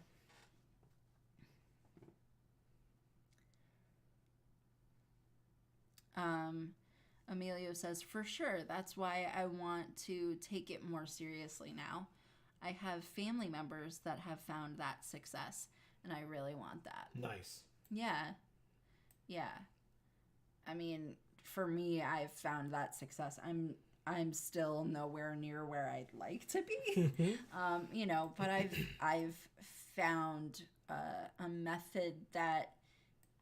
Emilio says, for sure, that's why I want to take it more seriously now. I have family members that have found that success, and I really want that. Nice. Yeah. I mean, for me, I've found that success. I'm still nowhere near where I'd like to be, you know. But I've found a method that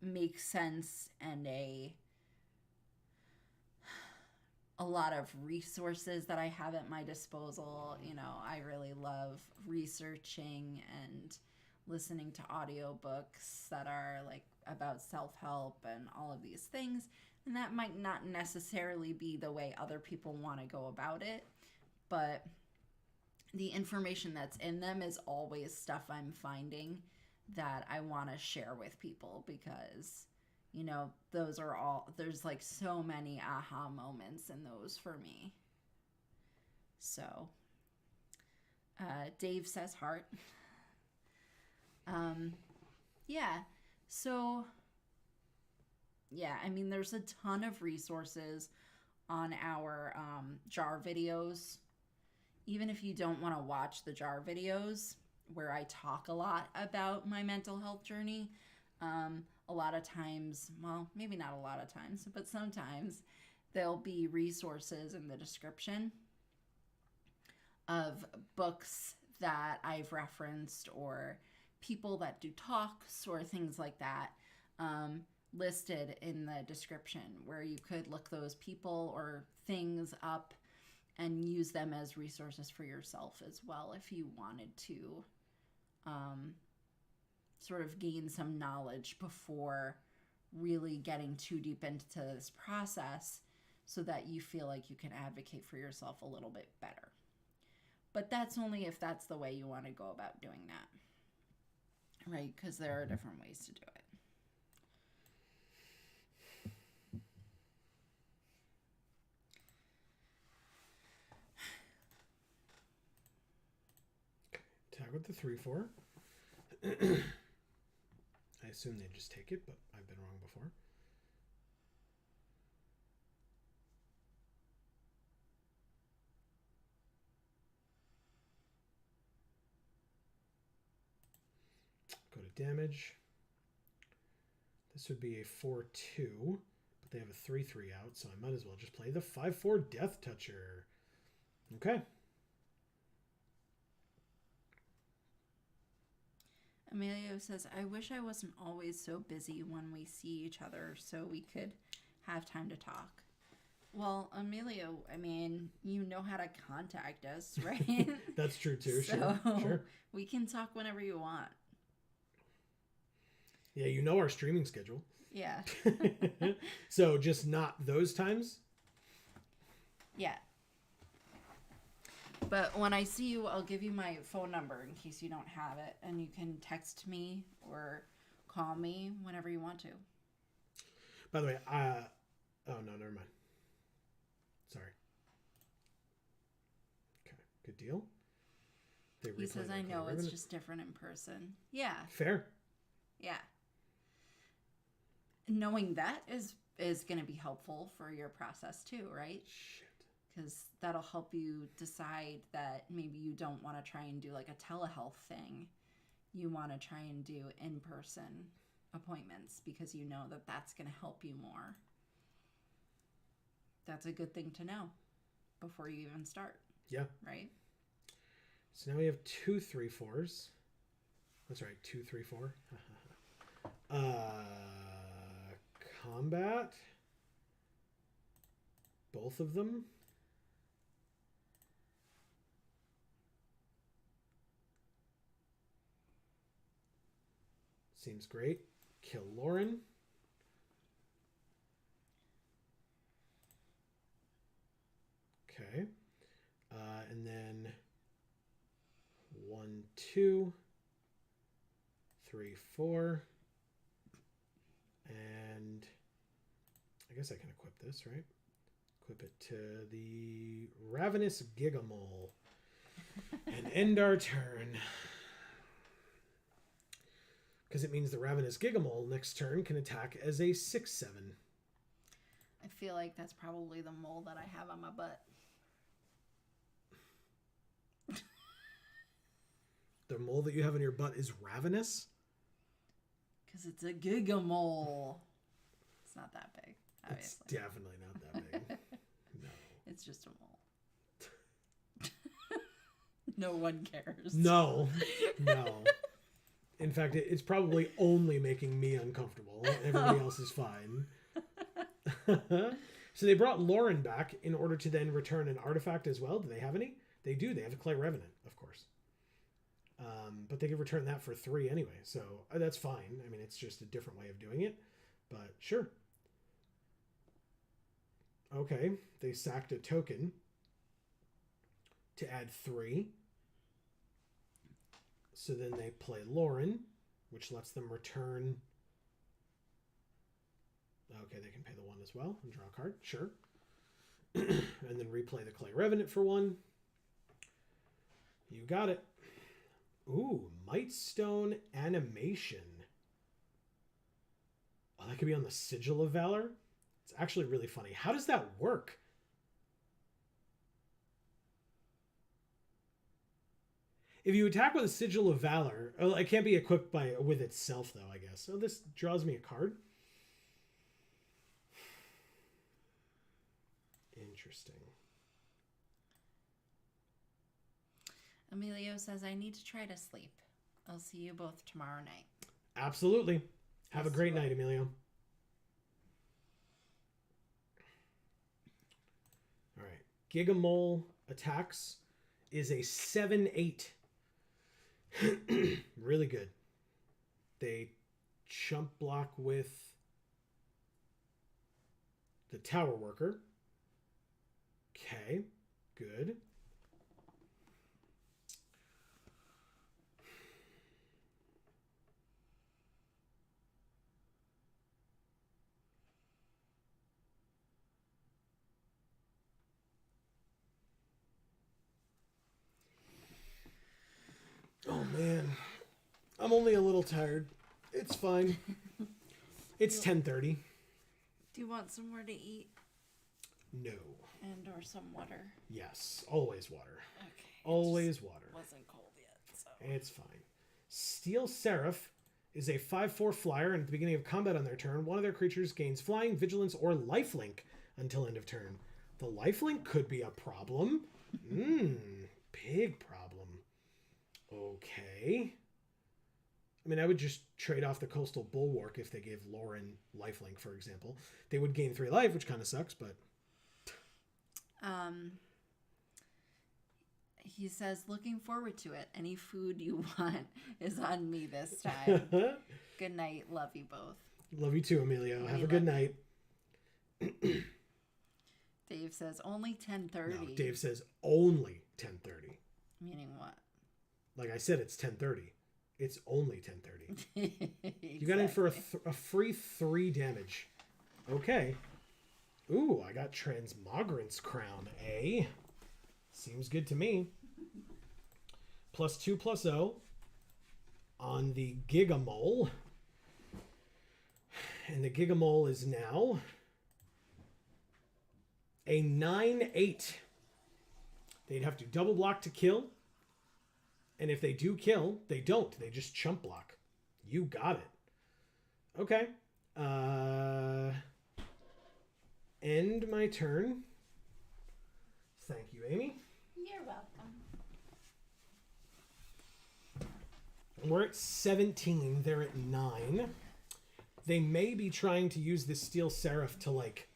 makes sense and a lot of resources that I have at my disposal. You know, I really love researching and listening to audiobooks that are like about self-help and all of these things. And that might not necessarily be the way other people want to go about it, but the information that's in them is always stuff I'm finding that I want to share with people because, those are all, there's like so many aha moments in those for me. So, Dave says heart. Yeah. So, yeah, I mean, there's a ton of resources on our jar videos. Even if you don't want to watch the jar videos where I talk a lot about my mental health journey, a lot of times, well, maybe not a lot of times, but sometimes there'll be resources in the description of books that I've referenced or people that do talks or things like that, listed in the description, where you could look those people or things up and use them as resources for yourself as well if you wanted to sort of gain some knowledge before really getting too deep into this process, so that you feel like you can advocate for yourself a little bit better. But that's only if that's the way you want to go about doing that, right? Because there are different ways to do it. Tag with the 3/4. I assume they just take it, but I've been wrong before. Go to damage. This would be a 4/2, but they have a 3/3 out, so I might as well just play the 5/4 Death Toucher. Okay. Emilio says, I wish I wasn't always so busy when we see each other so we could have time to talk. Well, Emilio, I mean, you know how to contact us, right? That's true too. So sure. We can talk whenever you want. Yeah, you know our streaming schedule. Yeah. So just not those times? Yeah. But when I see you, I'll give you my phone number in case you don't have it, and you can text me or call me whenever you want to. By the way, oh no, never mind. Sorry. Okay, good deal. He says, I know, it's just different in person. Yeah. Fair. Yeah. Knowing that is going to be helpful for your process too, right? Shit. Because that'll help you decide that maybe you don't want to try and do like a telehealth thing. You want to try and do in-person appointments because you know that that's going to help you more. That's a good thing to know before you even start. Yeah. Right? So now we have 2 3/4s. That's right, 2 3/4. Combat. Both of them. Seems great. Kill Lauren. Okay. And then 1 2 3 4. And I guess I can equip this, right? Equip it to the Ravenous Gigamole. And end our turn. Because it means the Ravenous Gigamole next turn can attack as a 6/7. I feel like that's probably the mole that I have on my butt. The mole that you have in your butt is ravenous? Because it's a gigamole. It's not that big, obviously. It's definitely not that big. No. It's just a mole. No one cares. No. In fact, it's probably only making me uncomfortable. Everybody else is fine. So they brought Lauren back in order to then return an artifact as well. Do they have any? They do. They have a Clay Revenant, of course. But they could return that for 3 anyway. So that's fine. I mean, it's just a different way of doing it. But sure. Okay. They sacked a token to add 3. So then they play Lauren, which lets them return Okay, they can pay the 1 as well and draw a card. Sure. And then replay the Clay Revenant for 1. You got it. Ooh, Mightstone Animation. Oh, that could be on the Sigil of Valor. It's actually really funny. How does that work? If you attack with a Sigil of Valor, oh, it can't be equipped with itself, though, I guess. So this draws me a card. Interesting. Emilio says, I need to try to sleep. I'll see you both tomorrow night. Absolutely. Have a great night, Emilio. All right. Gigamole attacks is a 7/8. Really good. They chump block with the Tower Worker. Okay, good. Oh man, I'm only a little tired. It's fine. It's 10:30. Do you want some more to eat? No. And or some water? Yes, always water. Okay. Always water. Wasn't cold yet, so. It's fine. Steel Seraph is a 5/4 flyer, and at the beginning of combat on their turn, one of their creatures gains flying, vigilance, or lifelink until end of turn. The lifelink could be a problem. Big problem. Okay. I mean, I would just trade off the Coastal Bulwark if they gave Lauren lifelink, for example. They would gain 3 life, which kind of sucks, but... He says, looking forward to it. Any food you want is on me this time. Good night. Love you both. Love you too, Emilio. Have a good night. Dave says, only 10:30. No, Dave says only 10:30. Meaning what? Like I said, it's 10:30. It's only 10:30. Exactly. You got in for a free 3 damage. Okay. Ooh, I got Transmogrant's Crown, eh? Seems good to me. +2/+0 on the Gigamole. And the Gigamole is now a 9/8. They'd have to double block to kill. And if they do kill, they don't. They just chump block. You got it. Okay. End my turn. Thank you, Amy. You're welcome. We're at 17. They're at 9. They may be trying to use this Steel Seraph to, like,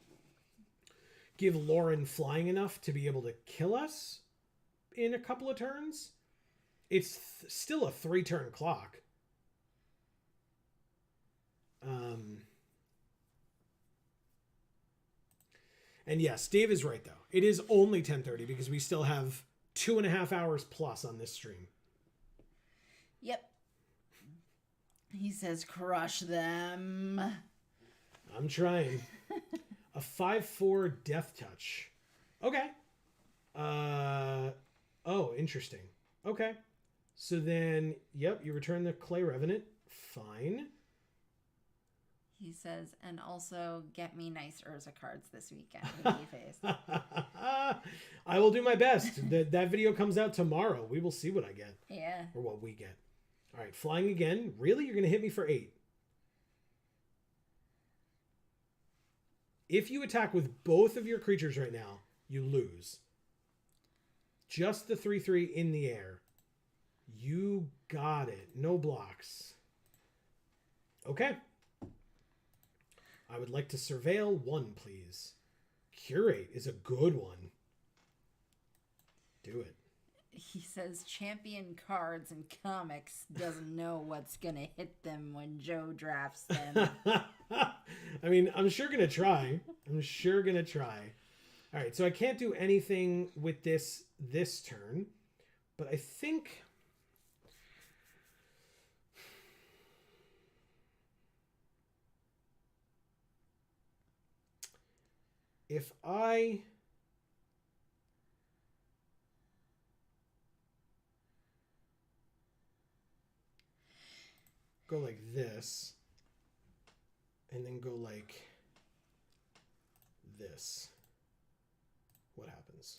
give Lauren flying enough to be able to kill us in a couple of turns. It's still a 3-turn clock. And yes, Dave is right, though. It is only 10:30 because we still have 2.5 hours plus on this stream. Yep. He says, crush them. I'm trying. A 5/4 Death Touch. Okay. Oh, interesting. Okay. So then, yep, you return the Clay Revenant. Fine. He says, and also get me nice Urza cards this weekend. Face. I will do my best. That video comes out tomorrow. We will see what I get. Yeah. Or what we get. All right, flying again. Really? You're going to hit me for 8? If you attack with both of your creatures right now, you lose. Just the 3/3 in the air. You got it. No blocks. Okay. I would like to surveil 1, please. Curate is a good one. Do it. He says champion cards and comics doesn't know what's going to hit them when Joe drafts them. I mean, I'm sure going to try. All right, so I can't do anything with this turn, but I think... if I go like this and then go like this, what happens?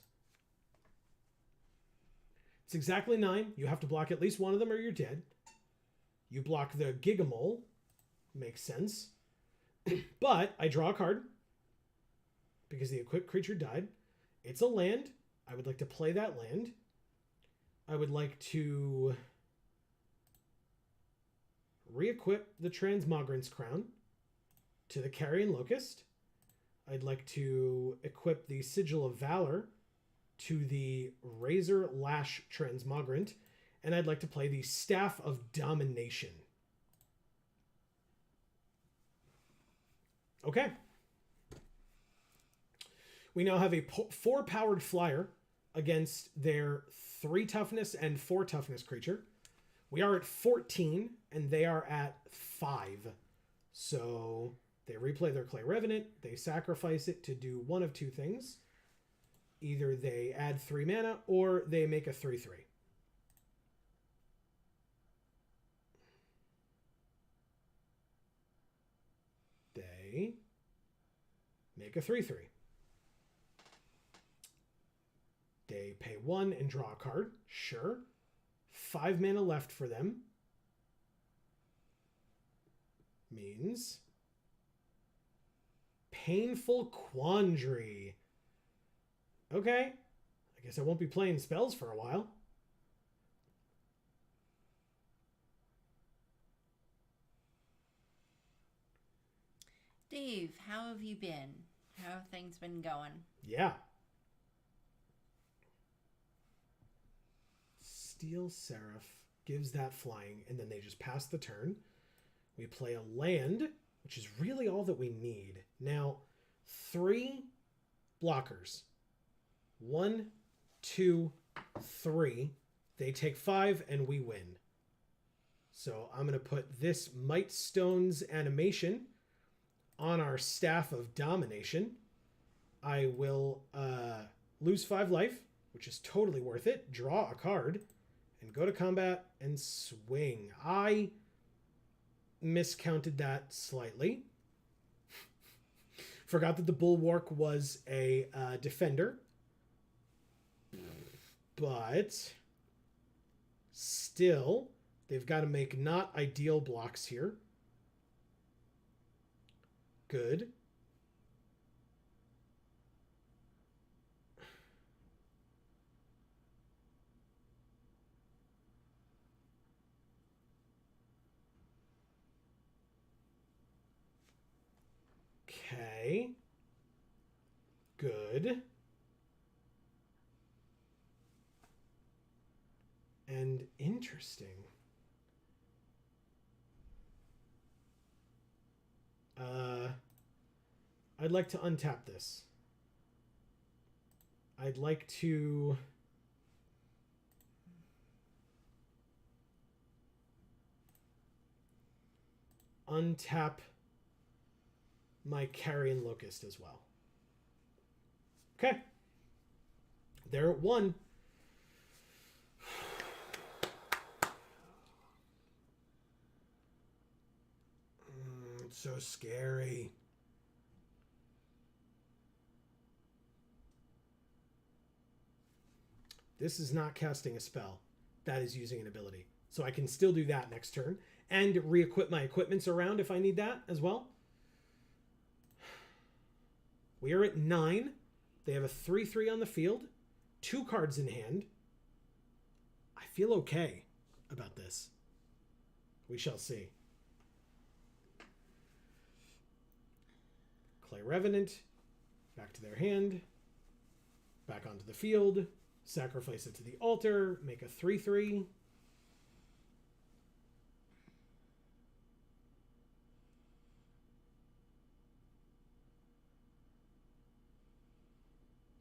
It's exactly 9. You have to block at least one of them or you're dead. You block the Gigamole. Makes sense. But I draw a card because the equipped creature died. It's a land. I would like to play that land. I would like to re-equip the Transmogrant's Crown to the Carrion Locust. I'd like to equip the Sigil of Valor to the Razor Lash Transmogrant. And I'd like to play the Staff of Domination. Okay. We now have a 4-powered flyer against their 3 toughness and 4 toughness creature. We are at 14 and they are at 5. So they replay their Clay Revenant. They sacrifice it to do one of 2 things. Either they add 3 mana or they make a 3/3. They make a 3/3. They pay 1 and draw a card. Sure. 5 mana left for them. Means Painful Quandary. Okay. I guess I won't be playing spells for a while. Dave, how have you been? How have things been going? Yeah. Steel Seraph gives that flying, and then they just pass the turn. We play a land, which is really all that we need. Now, 3 blockers. 1, 2, 3. They take 5, and we win. So I'm going to put this Might Stone's animation on our Staff of Domination. I will lose 5 life, which is totally worth it. Draw a card and go to combat and swing. I miscounted that slightly. Forgot that the Bulwark was a defender. But still, they've got to make not ideal blocks here. Good. Okay. Good. And interesting. I'd like to untap this. I'd like to untap my Carrion Locust as well. Okay. They're at 1. It's so scary. This is not casting a spell. That is using an ability. So I can still do that next turn. And re-equip my equipments around if I need that as well. We are at 9. They have a 3/3 on the field. 2 cards in hand. I feel okay about this. We shall see. Clay Revenant. Back to their hand. Back onto the field. Sacrifice it to the altar. Make a 3/3.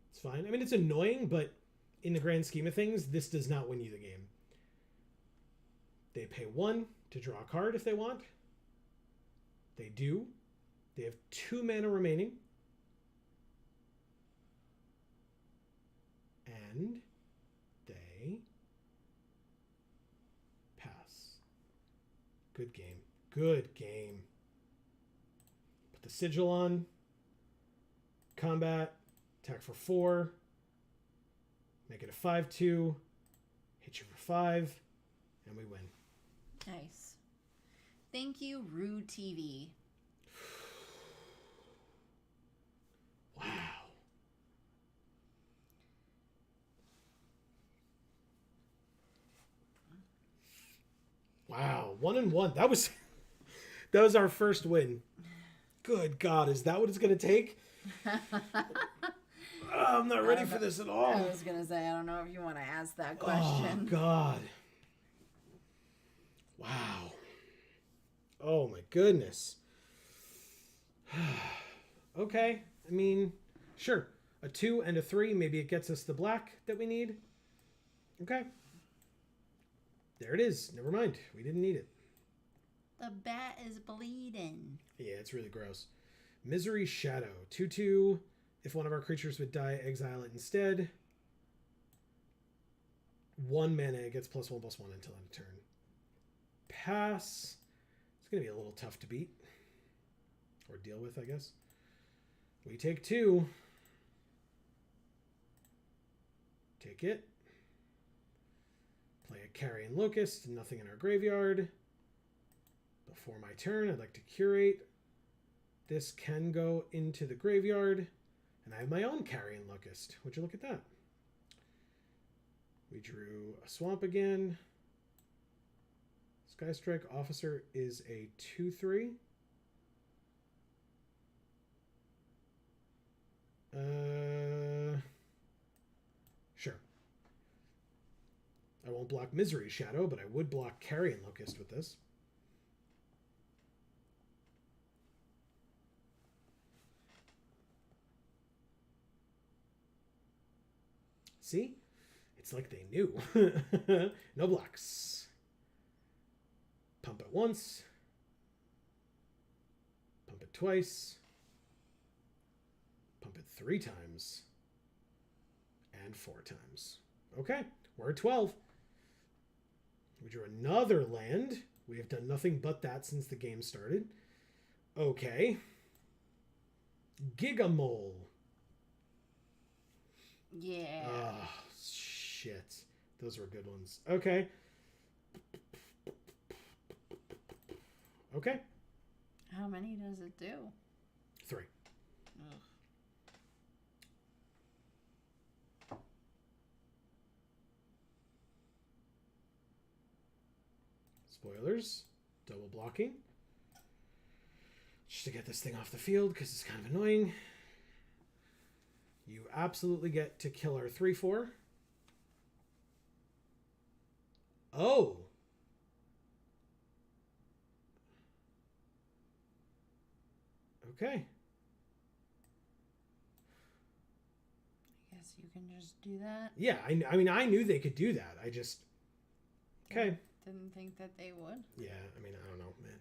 It's fine. I mean, it's annoying, but in the grand scheme of things, this does not win you the game. They pay 1 to draw a card if they want. They do. They have 2 mana remaining. and they pass. Good game. Good game. Put the sigil on. Combat. Attack for 4. Make it a 5-2. Hit you for 5. And we win. Nice. Thank you, Rue TV. Wow. Wow. 1-1. That was our first win. Good God, is that what it's gonna take? I'm not ready for this at all. I was gonna say, I don't know if you want to ask that question. Oh God. Wow. Oh my goodness. Okay. I mean, sure. A 2 and a 3. Maybe it gets us the black that we need. Okay. There it is. Never mind. We didn't need it. The bat is bleeding. Yeah, it's really gross. Misery Shadow. 2/2. If one of our creatures would die, exile it instead. 1 mana. It gets +1/+1 until end of turn. Pass. It's going to be a little tough to beat. Or deal with, I guess. We take 2. Take it. Play a Carrion Locust. Nothing in our graveyard. Before my turn, I'd like to curate. This can go into the graveyard. And I have my own Carrion Locust. Would you look at that? We drew a swamp again. Skystrike Officer is a 2/3. Sure. I won't block Misery Shadow, but I would block Carrion Locust with this. See? It's like they knew. No blocks. Pump it once. Pump it twice. Pump it 3 times. And 4 times. Okay, we're at 12. We drew another land. We have done nothing but that since the game started. Okay. Gigamole. Yeah. Oh, shit. Those were good ones. Okay. Okay. How many does it do? 3. Ugh. Spoilers. Double blocking. Just to get this thing off the field because it's kind of annoying. You absolutely get to kill our 3/4. Oh. Okay. I guess you can just do that. Yeah, I mean, I knew they could do that. I just... Okay. Didn't think that they would. Yeah, I mean, I don't know, man.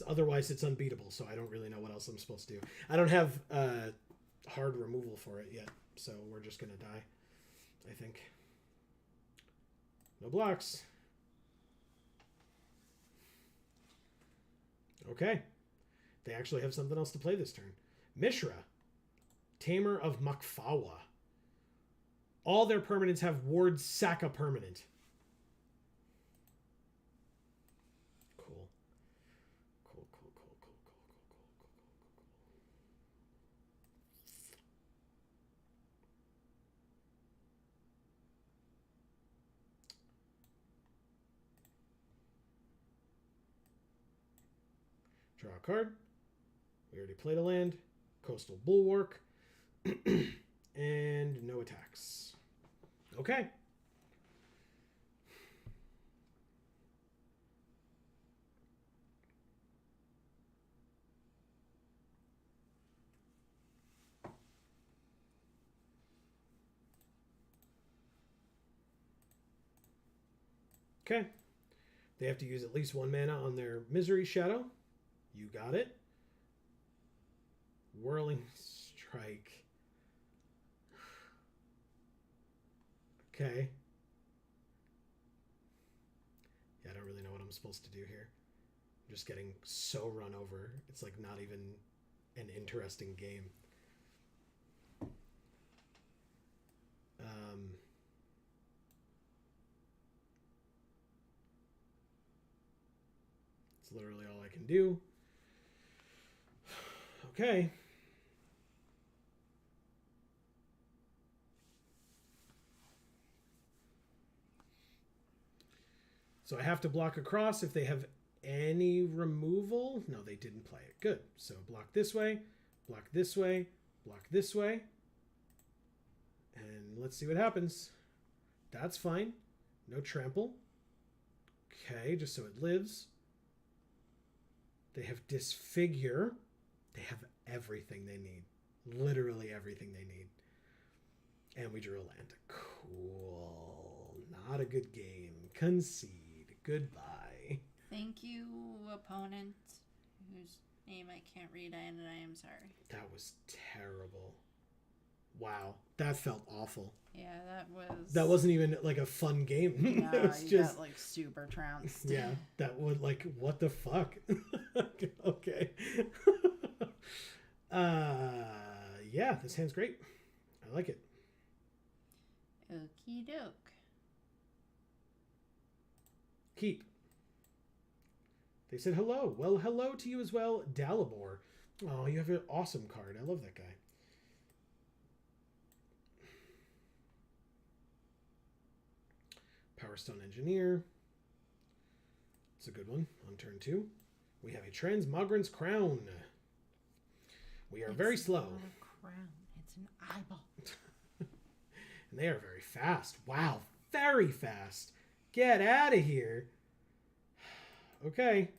Otherwise it's unbeatable, so I don't really know what else I'm supposed to do. I don't have hard removal for it yet, so we're just going to die, I think. No blocks. Okay. They actually have something else to play this turn. Mishra, Tamer of Makfawa. All their permanents have wards sack a permanent. Cool. Cool. Draw a card. We already played a land. Coastal Bulwark. And no attacks. Okay. Okay. They have to use at least 1 mana on their Misery Shadow. You got it. Whirling Strike. Okay. Yeah, I don't really know what I'm supposed to do here. I'm just getting so run over. It's like not even an interesting game. It's literally all I can do. Okay. So I have to block across if they have any removal. No, they didn't play it. Good. So block this way, block this way, block this way. And let's see what happens. That's fine. No trample. Okay, just so it lives. They have disfigure. They have everything they need. Literally everything they need. And we drew a land. Cool. Not a good game. Concede. Goodbye. Thank you, opponent, whose name I can't read, and I am sorry. That was terrible. Wow. That felt awful. Yeah, that was... That wasn't even like a fun game. No, It was you just... got like super trounced. Yeah, that would like, what the fuck? Okay. Yeah, this hand's great. I like it. Okie doke. Keep. They said hello. Well, hello to you as well, Dalibor. Oh, you have an awesome card. I love that guy. Power Stone Engineer. It's a good one on turn 2. We have a Transmogrant's Crown. We are very slow. Not a crown. It's an eyeball. And they are very fast. Wow, very fast. Get out of here. Okay.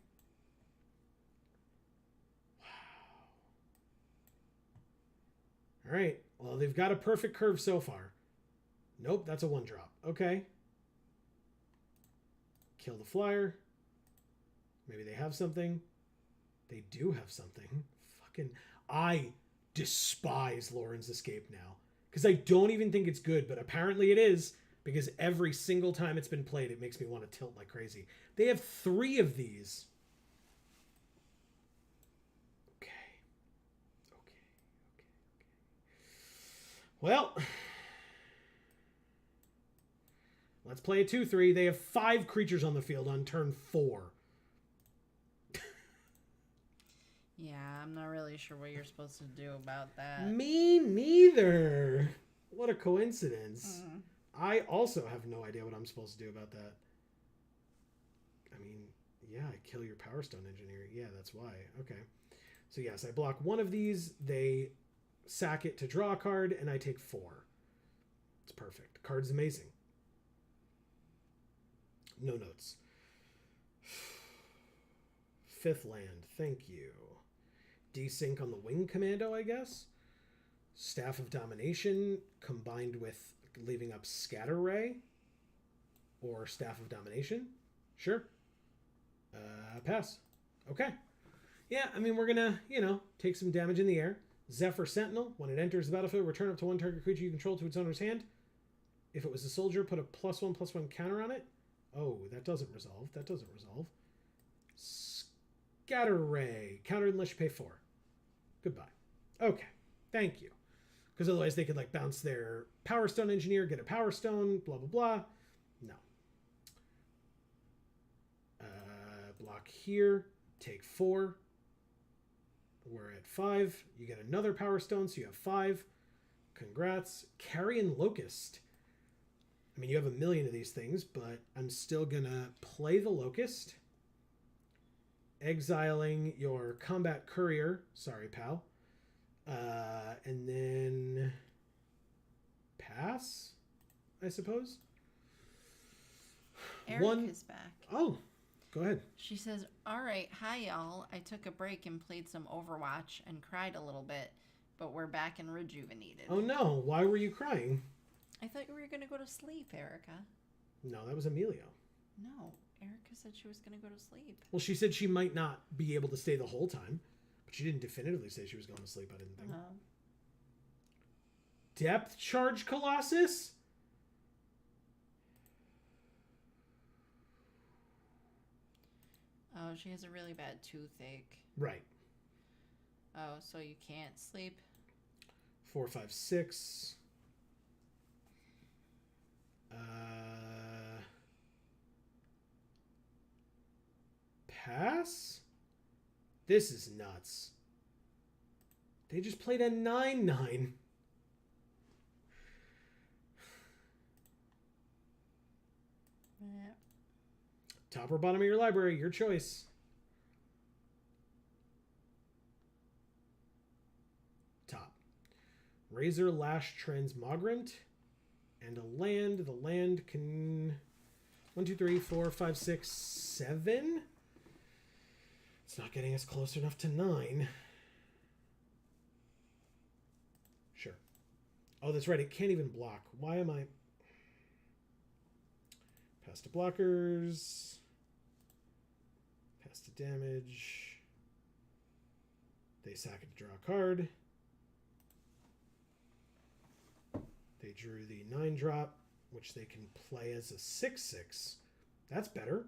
Wow. All right. Well, they've got a perfect curve so far. Nope, that's a 1-drop. Okay. Kill the flyer. Maybe they have something. They do have something. Fucking... I despise Lauren's Escape now. Because I don't even think it's good, but apparently it is. Because every single time it's been played, it makes me want to tilt like crazy. They have 3 of these. Okay. Well, let's play a 2-3. They have 5 creatures on the field on turn 4. Yeah, I'm not really sure what you're supposed to do about that. Me neither. What a coincidence. I also have no idea what I'm supposed to do about that. I mean, yeah, I kill your Power Stone Engineer. Yeah, that's why. Okay. So yes, I block 1 of these. They sack it to draw a card, and I take 4. It's perfect. Card's amazing. No notes. 5th land. Thank you. Desync on the Wing Commando, I guess. Staff of Domination combined with leaving up Scatter Ray or Staff of Domination. Sure. Pass. Okay. Yeah, I mean, we're gonna, take some damage in the air. Zephyr Sentinel. When it enters the battlefield, return up to 1 target creature you control to its owner's hand. If it was a soldier, put a +1/+1 counter on it. Oh, that doesn't resolve. Scatter Ray. Counter unless you pay 4. Goodbye. Okay. Thank you. Because otherwise they could bounce their Power Stone Engineer, get a Power Stone, blah, blah, blah. No. Block here. Take 4. We're at 5. You get another Power Stone, so you have 5. Congrats. Carrion Locust. I mean, you have a million of these things, but I'm still going to play the Locust. Exiling your Combat Courier. Sorry, pal. And then pass, I suppose. Erica's back. Oh, go ahead. She says, all right, hi, y'all. I took a break and played some Overwatch and cried a little bit, but we're back and rejuvenated. Oh, no. Why were you crying? I thought you were going to go to sleep, Erica. No, that was Emilio. No, Erica said she was going to go to sleep. Well, she said she might not be able to stay the whole time, but she didn't definitively say she was going to sleep, I didn't think. Depth Charge Colossus? Oh, she has a really bad toothache. Right. Oh, so you can't sleep? 4, 5, 6. Pass? This is nuts. They just played a 9-9. Yeah. Top or bottom of your library, your choice. Top. Razor Lash Transmogrant. And a land. The land can... 1, 2, 3, 4, 5, 6, 7. It's not getting us close enough to 9. Sure. Oh, that's right. It can't even block. Why am I... Pass to blockers. Pass to damage. They sack it to draw a card. They drew the 9-drop, which they can play as a 6/6. That's better.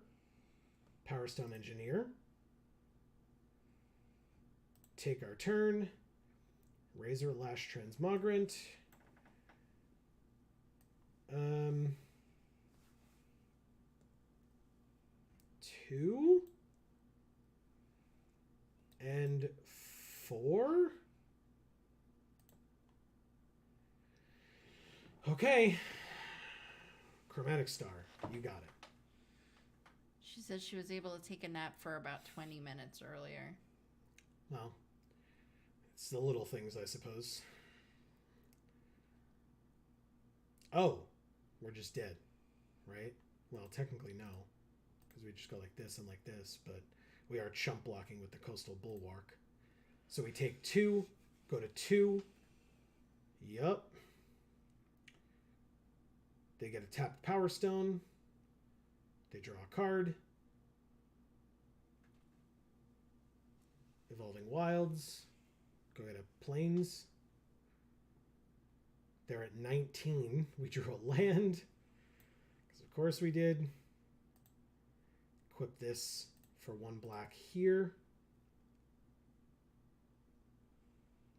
Power Stone Engineer. Take our turn. Razor Lash Transmogrant. 2 and 4. Okay. Chromatic Star. You got it. She said she was able to take a nap for about 20 minutes earlier. Well, it's the little things, I suppose. Oh, we're just dead, right? Well, technically no, because we just go like this and like this, but we are chump blocking with the Coastal Bulwark. So we take 2, go to 2. Yup. They get a tapped Power Stone. They draw a card. Evolving Wilds. Go get a Plains. They're at 19. We drew a land. Because of course we did. Equip this for 1 black here.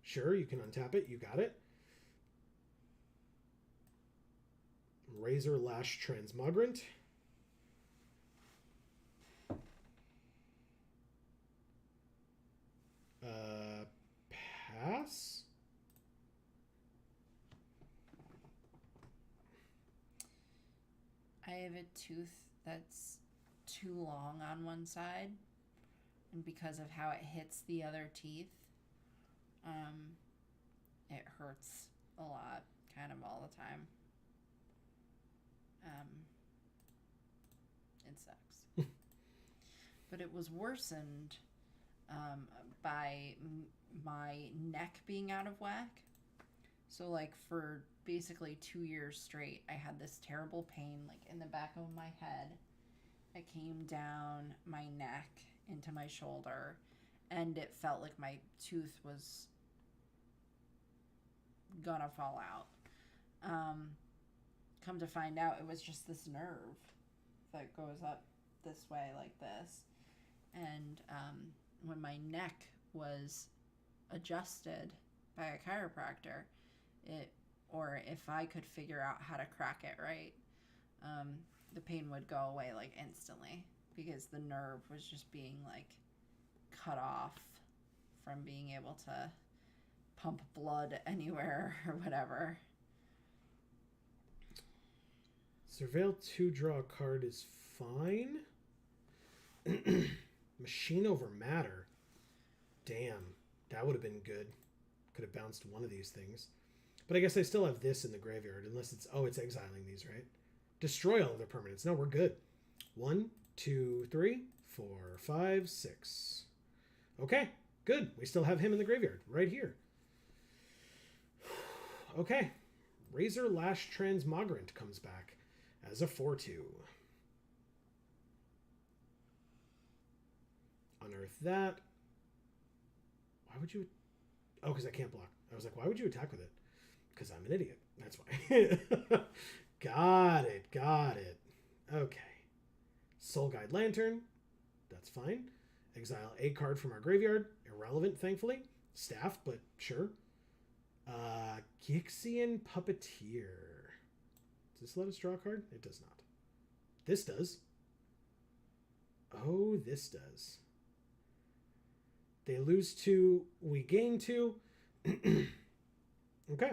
Sure, you can untap it. You got it. Razor Lash Transmogrant. Pass. I have a tooth that's too long on one side, and because of how it hits the other teeth, it hurts a lot, kind of all the time. It sucks. But it was worsened by my neck being out of whack. So, like, for basically 2 years straight, I had this terrible pain, like, in the back of my head. It came down my neck into my shoulder, and it felt like my tooth was gonna fall out. Come to find out, it was just this nerve that goes up this way like this. And when my neck was adjusted by a chiropractor, or if I could figure out how to crack it right, the pain would go away like instantly, because the nerve was just being like cut off from being able to pump blood anywhere or whatever. Surveil 2, draw a card is fine. Machine over matter. Damn, that would have been good. Could have bounced one of these things. But I guess I still have this in the graveyard, unless it's... Oh, it's exiling these, right? Destroy all of their permanents. No, we're good. 1, 2, 3, 4, 5, 6. Okay, good. We still have him in the graveyard, right here. Okay. Razor Lash Transmogrant comes back as a 4/2. Unearth that. Why would you... Oh, because I can't block. I was like, why would you attack with it? Because I'm an idiot. That's why. Got it. Okay. Soul Guide Lantern. That's fine. Exile a card from our graveyard. Irrelevant, thankfully. Staffed, but sure. Gixian Puppeteer. Does this let us draw a card? It does not. This does. Oh, this does. They lose 2. We gain 2. Okay.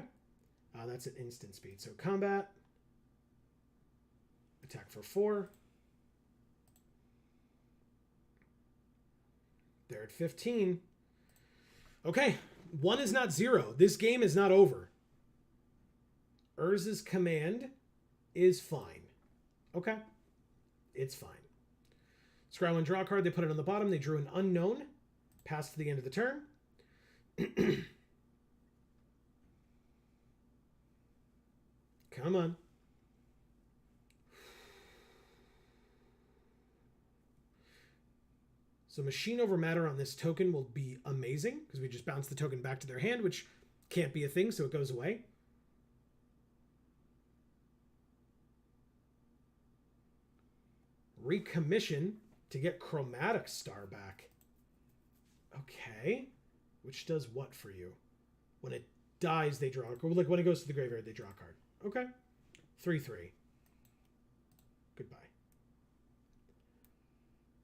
That's at instant speed. So combat. Attack for 4. They're at 15. Okay. 1 is not 0. This game is not over. Urz's command is fine. Okay. It's fine. Scry 1, draw a card. They put it on the bottom. They drew an unknown. Pass to the end of the turn. Come on. So machine over matter on this token will be amazing because we just bounce the token back to their hand, which can't be a thing, so it goes away. Recommission to get Chromatic Star back. Okay. Which does what for you? When it dies, they draw a card. Like when it goes to the graveyard, they draw a card. Okay. 3/3. Goodbye.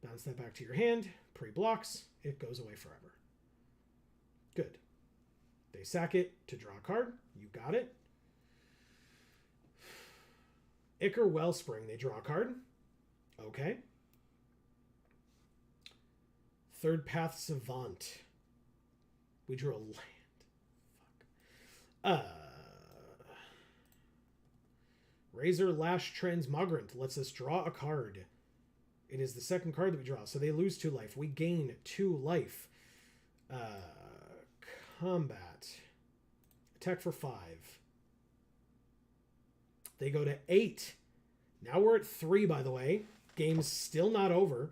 Bounce that back to your hand. Pre-blocks. It goes away forever. Good. They sack it to draw a card. You got it. Ichor Wellspring. They draw a card. Okay. Third Path Savant. We drew a land. Fuck. Razor Lash Transmogrant lets us draw a card. It is the second card that we draw. So they lose 2 life. We gain 2 life. Combat. Attack for 5. They go to 8. Now we're at 3, by the way. Game's still not over.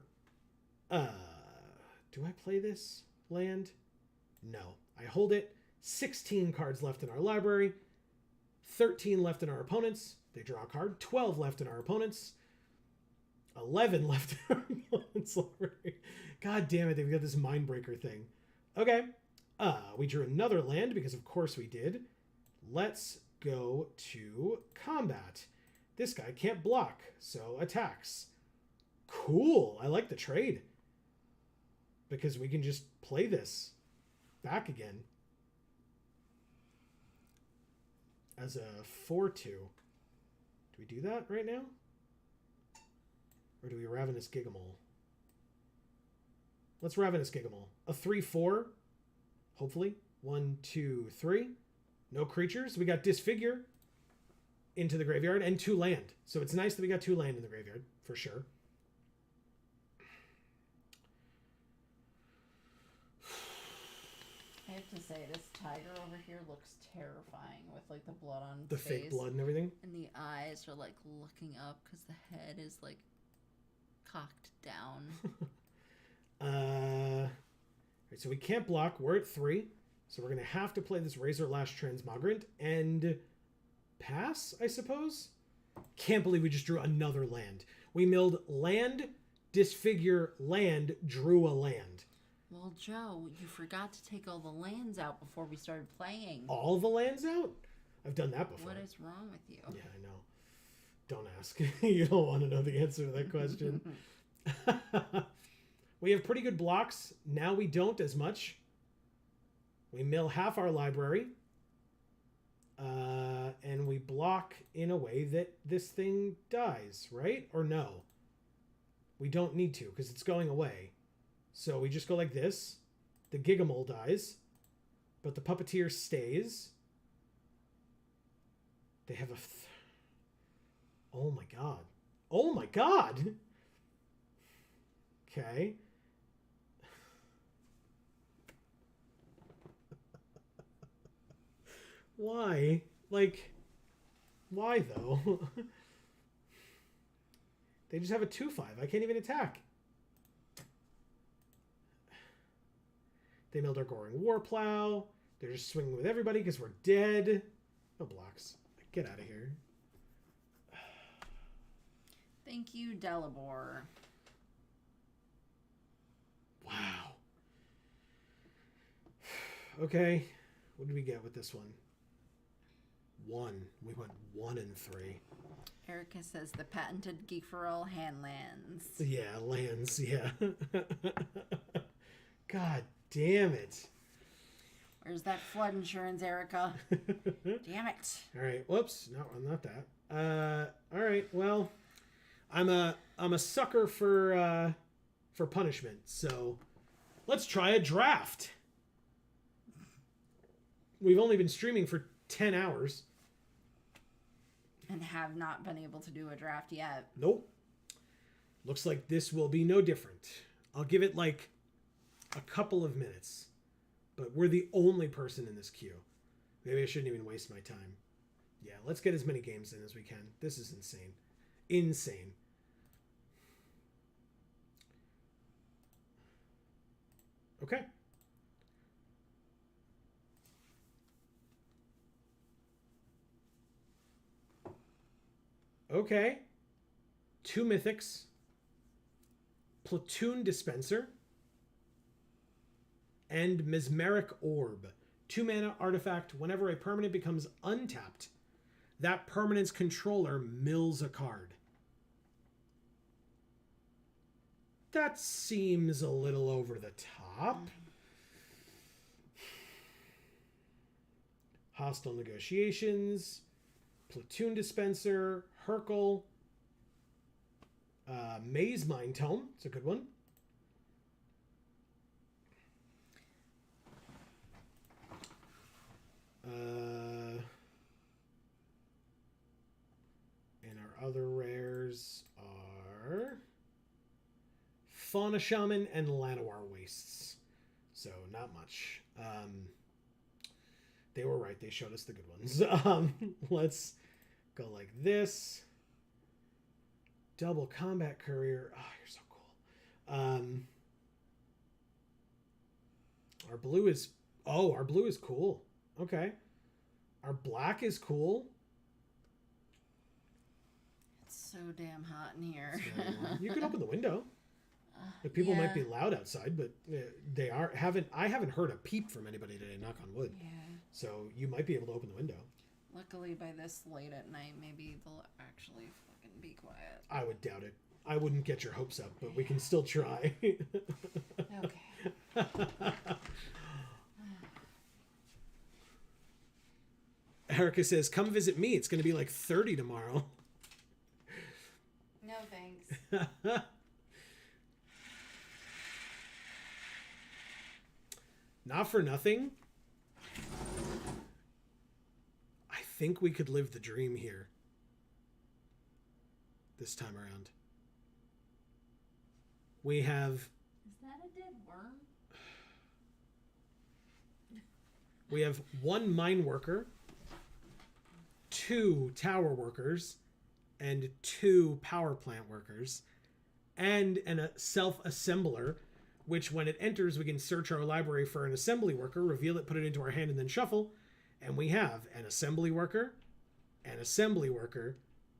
Do I play this land? No. I hold it. 16 cards left in our library. 13 left in our opponents. They draw a card. 12 left in our opponents. 11 left in our opponents' library. God damn it, they've got this Mindbreaker thing. Okay. We drew another land because of course we did. Let's go to combat. This guy can't block, so attacks. Cool. I like the trade. Because we can just play this back again. As a 4/2. Do we do that right now? Or do we Ravenous Gigamole? Let's Ravenous Gigamole. A 3/4. Hopefully. 1, 2, 3. No creatures. We got Disfigure into the graveyard and 2 land. So it's nice that we got 2 land in the graveyard, for sure. I have to say, this tiger over here looks terrifying with like the blood on the face. Fake blood and everything. And the eyes are like looking up because the head is like cocked down. Right, so we can't block. We're at 3. So we're going to have to play this Razor Lash Transmogrant and pass, I suppose? Can't believe we just drew another land. We milled land, Disfigure, land, drew a land. Well, Joe, you forgot to take all the lands out before we started playing. All the lands out? I've done that before. What is wrong with you? Yeah, I know. Don't ask. You don't want to know the answer to that question. We have pretty good blocks. Now we don't as much. We mill half our library. And we block in a way that this thing dies, right? Or no? We don't need to because it's going away. So we just go like this. The Gigamole dies. But the Puppeteer stays. They have a... Oh my god. Oh my god! Okay. Why? Like, why though? They just have a 2/5. I can't even attack. They milled our Goring Warplow. They're just swinging with everybody because we're dead. No blocks. Get out of here. Thank you, Delabor. Wow. Okay. What did we get with this one? 1. We went 1 and 3. Erica says the patented Geek for All hand lands. Yeah, lands. Yeah. God damn it. Where's that flood insurance, Erica? Damn it. All right. Whoops. No, not that. All right. Well, I'm a sucker for punishment. So let's try a draft. We've only been streaming for 10 hours. And have not been able to do a draft yet. Nope. Looks like this will be no different. I'll give it like a couple of minutes. But we're the only person in this queue. Maybe I shouldn't even waste my time. Yeah, let's get as many games in as we can. This is insane. Insane. Okay. Okay. 2 mythics. Platoon Dispenser. And Mesmeric Orb. 2 mana artifact. Whenever a permanent becomes untapped, that permanent's controller mills a card. That seems a little over the top. Hostile Negotiations. Platoon Dispenser. Hercule. Maze Mind Tome. It's a good one. And our other rares are Fauna Shaman and Llanowar Wastes. So not much. They were right. They showed us the good ones. Let's go like this. Double Combat Courier. Oh, you're so cool. Our blue is... Oh, our blue is cool. Okay. Our black is cool. It's so damn hot in here. You can open the window. People might be loud outside, but they are I haven't heard a peep from anybody today, knock on wood. Yeah. So you might be able to open the window. Luckily, by this late at night, maybe they'll actually fucking be quiet. I would doubt it. I wouldn't get your hopes up, but we can still try. Okay. Erica says, come visit me. It's going to be like 30 tomorrow. No, thanks. Not for nothing. I think we could live the dream here. This time around. We have... Is that a dead worm? We have 1 mine worker, 2 tower workers, and 2 power plant workers, and a self-assembler, which when it enters, we can search our library for an assembly worker, reveal it, put it into our hand, and then shuffle. And we have an assembly worker, an assembly worker,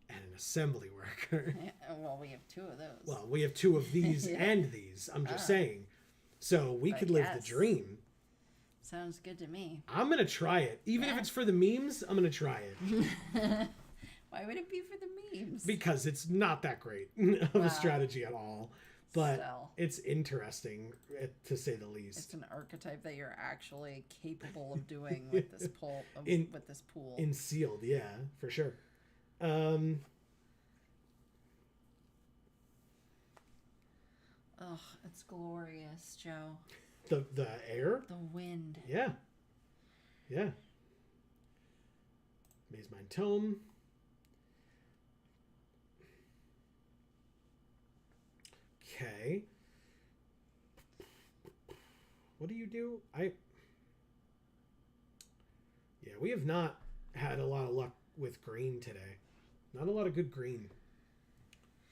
and an assembly worker. Well, we have 2 of those. Well, we have 2 of these and these. I'm just saying. So we could live the dream. Sounds good to me. I'm going to try it. Even if it's for the memes, I'm going to try it. Why would it be for the memes? Because it's not that great of a strategy at all. But it's interesting, to say the least. It's an archetype that you're actually capable of doing with this pool. With this pool. In sealed, yeah, for sure. Ugh, it's glorious, Joe. The air? The wind. Yeah. Yeah. Maze Mind Tome. Okay. What do you do? Yeah, we have not had a lot of luck with green today. Not a lot of good green.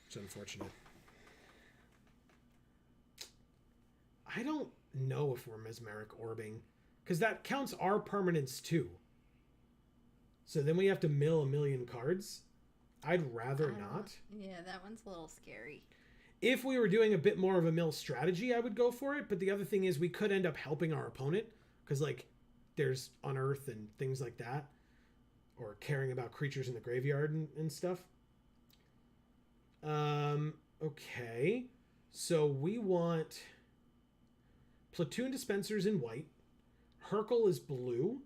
It's unfortunate. I don't know if we're Mesmeric Orbing, because that counts our permanents too. So then we have to mill a million cards. I'd rather not. Yeah, that one's a little scary. If we were doing a bit more of a mill strategy, I would go for it. But the other thing is we could end up helping our opponent because, like, there's unearth and things like that. Or caring about creatures in the graveyard and stuff. Okay. So we want Platoon Dispensers in white. Hercule is blue.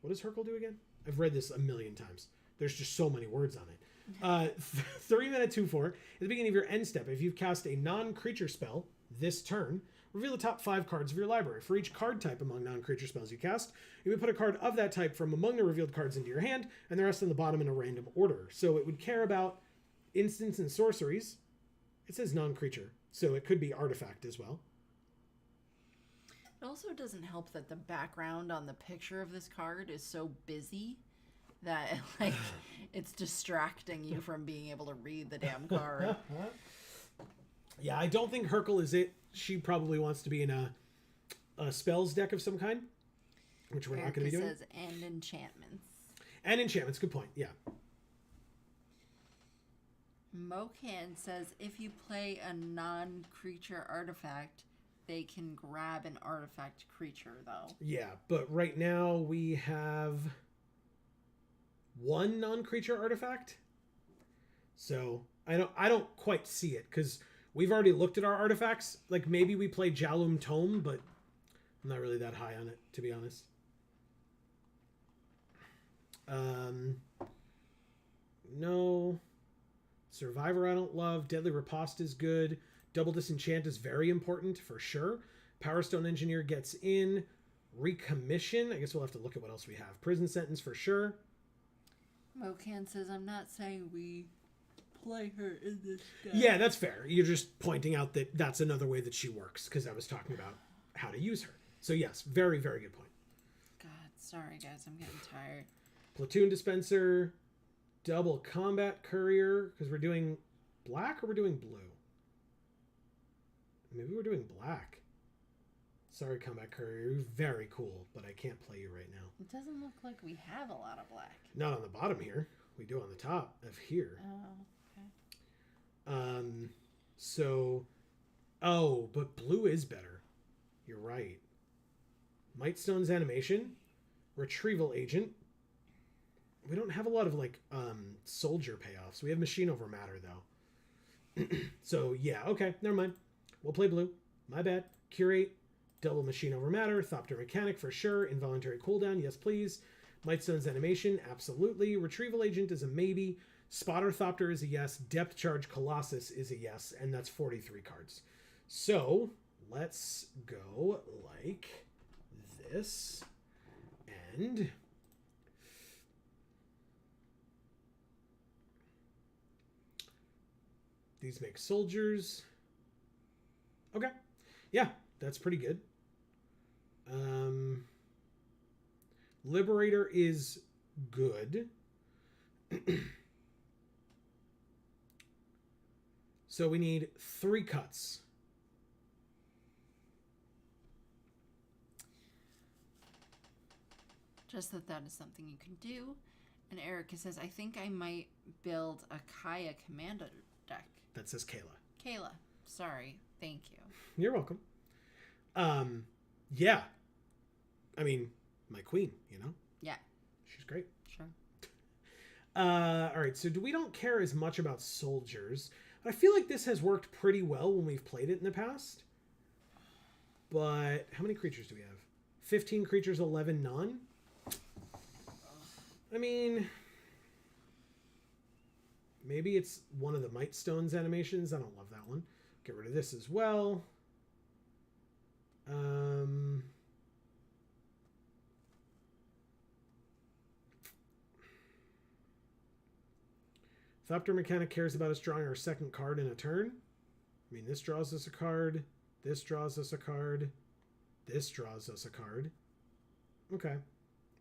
What does Hercule do again? I've read this a million times. There's just so many words on it. 3-mana 2/4. At the beginning of your end step, if you've cast a non-creature spell this turn, reveal the top 5 cards of your library. For each card type among non-creature spells you cast, you would put a card of that type from among the revealed cards into your hand, and the rest on the bottom in a random order. So it would care about instants and sorceries. It says non-creature, so it could be artifact as well. It also doesn't help that the background on the picture of this card is so busy that like it's distracting you from being able to read the damn card. Yeah, I don't think Hercule is it. She probably wants to be in a spells deck of some kind, which we're not going to be doing. Says and enchantments. And enchantments, good point. Yeah. Mocan says if you play a non-creature artifact, they can grab an artifact creature, though. Yeah, but right now we have 1 non-creature artifact. So I don't quite see it because we've already looked at our artifacts. Like maybe we play Jalum Tome, but I'm not really that high on it, to be honest. No. Survivor I don't love. Deadly Riposte is good. Double Disenchant is very important for sure. Power Stone Engineer gets in. Recommission. I guess we'll have to look at what else we have. Prison Sentence for sure. Mocan says, I'm not saying we play her in this deck. Yeah, that's fair. You're just pointing out that that's another way that she works because I was talking about how to use her. So yes, very, very good point. God, sorry guys, I'm getting tired. Platoon Dispenser. Double Combat Courier. Because we're doing black or we're doing blue? Maybe we're doing black. Sorry, Combat Courier. You're very cool, but I can't play you right now. It doesn't look like we have a lot of black. Not on the bottom here. We do on the top of here. Oh, okay. But blue is better. You're right. Mightstone's Animation. Retrieval Agent. We don't have a lot of, like, soldier payoffs. We have Machine Over Matter, though. So, yeah, okay. Never mind. We'll play blue. My bad. Curate. Double Machine Over Matter. Thopter Mechanic for sure. Involuntary Cooldown. Yes, please. Mightstone's Animation. Absolutely. Retrieval Agent is a maybe. Spotter Thopter is a yes. Depth Charge Colossus is a yes. And that's 43 cards. So, let's go like this. And these make soldiers. Okay. Yeah, that's pretty good. Liberator is good. So we need 3 cuts. Just that is something you can do. And Erica says, I think I might build a Kaya Commander deck. That says Kayla. Kayla. Sorry. Thank you. You're welcome. Yeah. I mean, my queen, you know? Yeah. She's great. Sure. All right, so we don't care as much about soldiers. I feel like this has worked pretty well when we've played it in the past. But how many creatures do we have? 15 creatures, 11 non? I mean, maybe it's one of the Mightstone's animations. I don't love that one. Get rid of this as well. Thopter Mechanic cares about us drawing our second card in a turn. I mean, this draws us a card. This draws us a card. This draws us a card. Okay.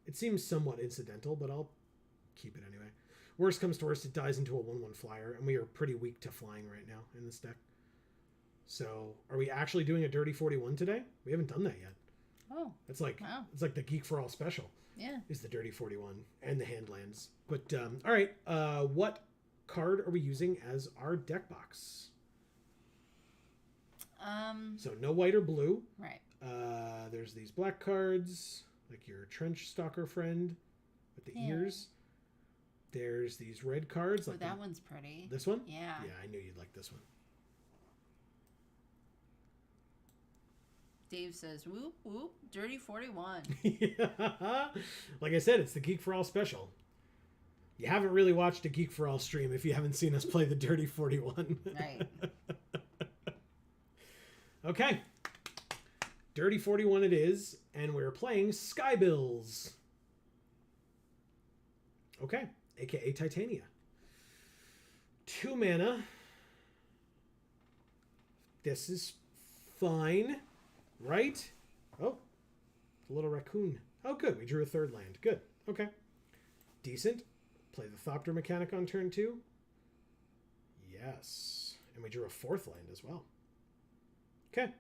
It seems somewhat incidental, but I'll keep it anyway. Worst comes to worst, it dies into a 1/1 flyer, and we are pretty weak to flying right now in this deck. So, are we actually doing a Dirty 41 today? We haven't done that yet. Oh. It's like wow. It's like the Geek for All special. Yeah. Is the Dirty 41 and the Handlands. But all right, what card are we using as our deck box? So no white or blue. Right. There's these black cards, like your trench stalker friend with the ears. There's these red cards. Oh, like that one's pretty. This one? Yeah. Yeah, I knew you'd like this one. Dave says, whoop, whoop, Dirty 41. Yeah. Like I said, it's the Geek for All special. You haven't really watched a Geek for All stream if you haven't seen us play the Dirty 41. Right. Okay. Dirty 41 it is, and we're playing Skybills. Okay, aka Titania. 2 mana. This is fine, right? Oh, the little raccoon. Oh, good. We drew a 3rd land. Good. Okay. Decent. Play the Thopter mechanic on turn 2. Yes. And we drew a 4th land as well. Okay.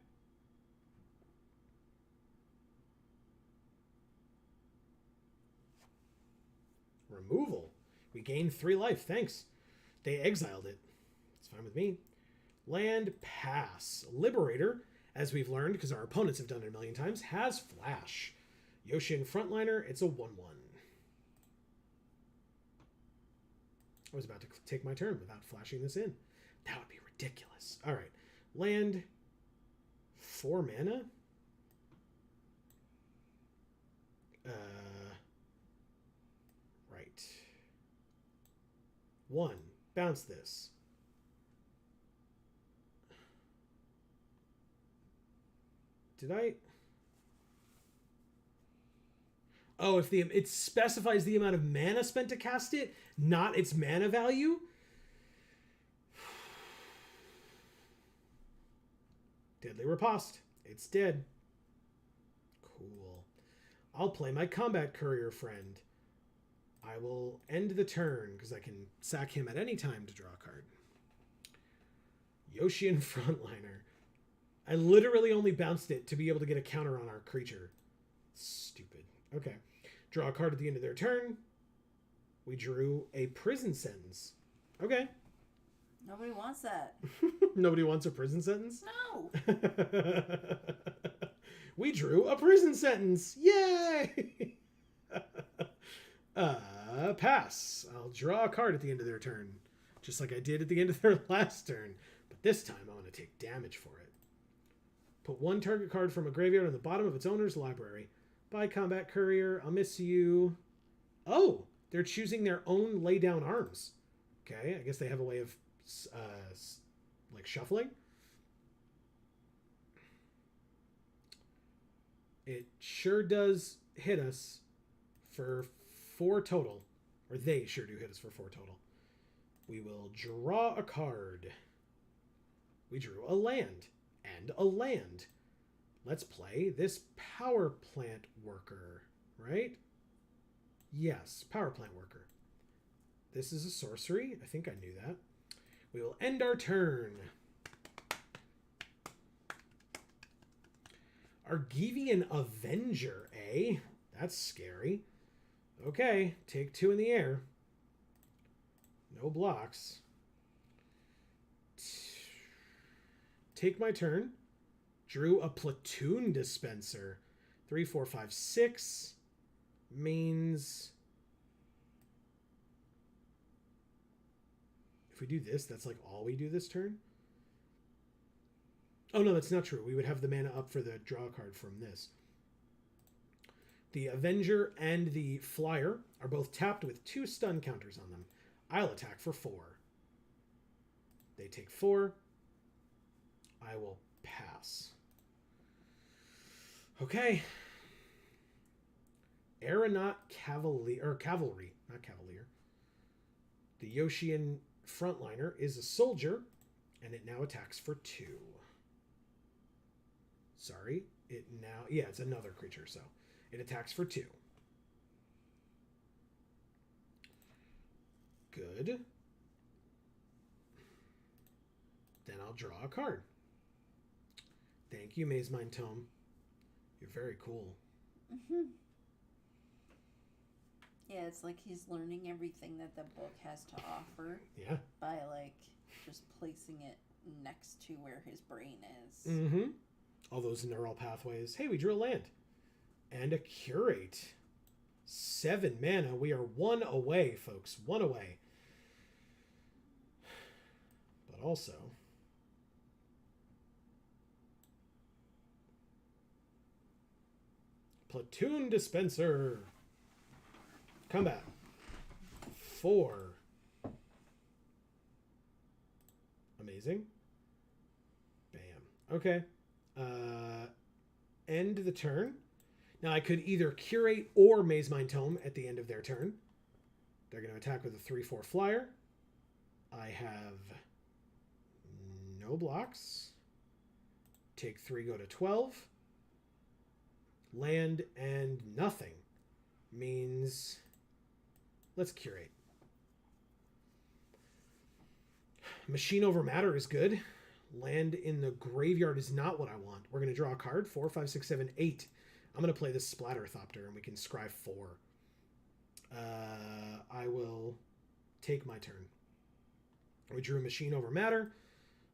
Removal. We gained 3 life. Thanks. They exiled it. It's fine with me. Land pass. Liberator, as we've learned, because our opponents have done it a million times, has flash. Yoshin Frontliner, it's a 1/1. I was about to take my turn without flashing this in. That would be ridiculous. All right. Land 4 mana. Right. 1. Bounce this. Did I? Oh, if it specifies the amount of mana spent to cast it, not its mana value. Deadly Riposte. It's dead. Cool. I'll play my Combat Courier friend. I will end the turn because I can sack him at any time to draw a card. Yoshian Frontliner. I literally only bounced it to be able to get a counter on our creature. Stupid. Okay. Draw a card at the end of their turn. We drew a prison sentence. Okay. Nobody wants that. Nobody wants a prison sentence? No. We drew a prison sentence. Yay! Pass. I'll draw a card at the end of their turn. Just like I did at the end of their last turn. But this time I want to take damage for it. Put 1 target card from a graveyard on the bottom of its owner's library. By Combat Courier, I'll miss you. Oh, they're choosing their own lay down arms. Okay, I guess they have a way of like shuffling. It sure does hit us for 4 total. Or they sure do hit us for 4 total. We will draw a card. We drew a land. And a land. Let's play this Power Plant Worker, right? Yes, Power Plant Worker. This is a sorcery. I think I knew that. We will end our turn. Argivian Avenger, eh? That's scary. Okay, take 2 in the air. No blocks. Take my turn. Drew a Platoon Dispenser. 3, 4, 5, 6 means if we do this, that's like all we do this turn. Oh no, that's not true. We would have the mana up for the draw card from this. The Avenger and the Flyer are both tapped with 2 stun counters on them. I'll attack for 4. They take 4. I will pass. Okay. Aeronaut Cavalry, not Cavalier. The Yoshian Frontliner is a soldier, and it now attacks for 2. Sorry, it's another creature, so it attacks for 2. Good. Then I'll draw a card. Thank you, Maze Mind Tome. You're very cool. Mm-hmm. Yeah, it's like he's learning everything that the book has to offer. Yeah. By, like, just placing it next to where his brain is. Mm-hmm. All those neural pathways. Hey, we drew a land. And a curate. 7 mana. We are 1 away, folks. 1 away. But also... Platoon Dispenser. Combat. 4. Amazing. Bam. Okay. End the turn. Now I could either curate or Maze Mind Tome at the end of their turn. They're going to attack with a 3/4 flyer. I have no blocks. Take 3, go to 12. Land and nothing means let's curate. Machine over matter is good. Land in the graveyard is not what I want. We're going to draw a card. 4, 5, 6, 7, 8. I'm going to play this Splatterthopter and we can scry 4. I will take my turn. We drew a machine over matter.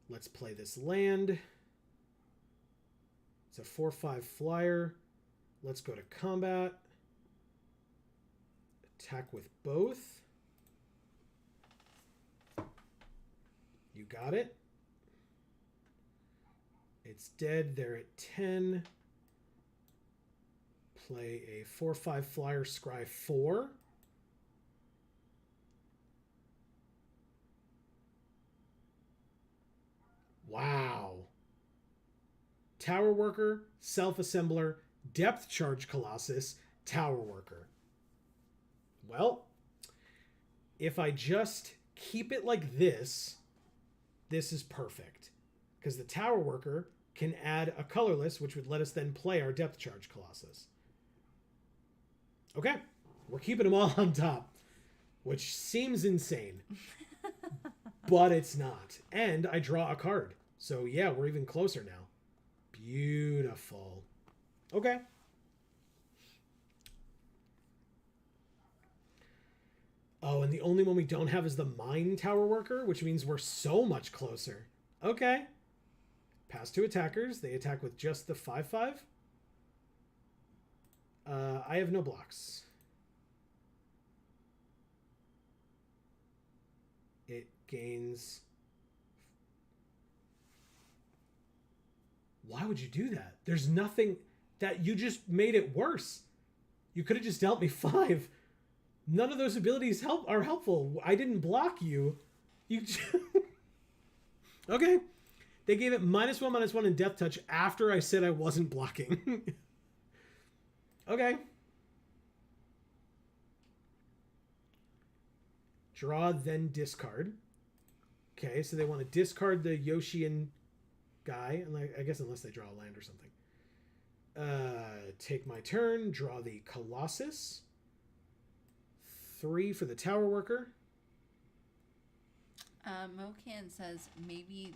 Let's play this land. It's a 4/5 flyer. Let's go to combat. Attack with both. You got it. It's dead. They're at 10. Play a 4/5 flyer, scry 4. Wow. Tower Worker, Self-Assembler, Depth Charge Colossus, Tower Worker. Well, if I just keep it like this is perfect. Because the Tower Worker can add a colorless, which would let us then play our Depth Charge Colossus. Okay, we're keeping them all on top, which seems insane. But it's not. And I draw a card. So yeah, we're even closer now. Beautiful. Okay. Oh, and the only one we don't have is the Mine Tower Worker, which means we're so much closer. Okay. Pass to attackers. They attack with just the 5/5. I have no blocks. It gains... Why would you do that? There's nothing... That you just made it worse. You could have just dealt me 5. None of those abilities are helpful. I didn't block you. You okay. They gave it -1/-1 in Death Touch after I said I wasn't blocking. Okay. Draw, then discard. Okay, so they want to discard the Yoshian guy, and I guess unless they draw a land or something. Take my turn. Draw the Colossus. 3 for the Tower Worker. Mocan says maybe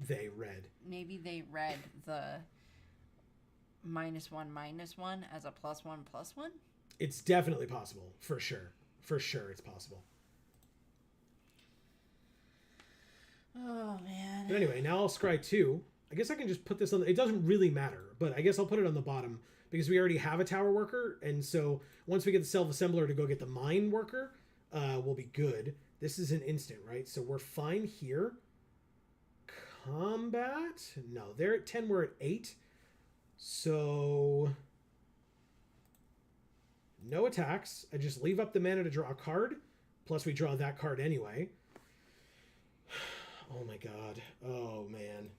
They read. Maybe they read the -1/-1 as a +1/+1. It's definitely possible, for sure. For sure, it's possible. Oh man. But anyway, now I'll scry 2. I guess I can just put this on. It doesn't really matter, but I guess I'll put it on the bottom because we already have a Tower Worker, and so once we get the Self-Assembler to go get the Mine Worker, we'll be good. This is an instant, right? So we're fine here. Combat? No, they're at 10. We're at 8. So no attacks. I just leave up the mana to draw a card. Plus we draw that card anyway. Oh my god. Oh man.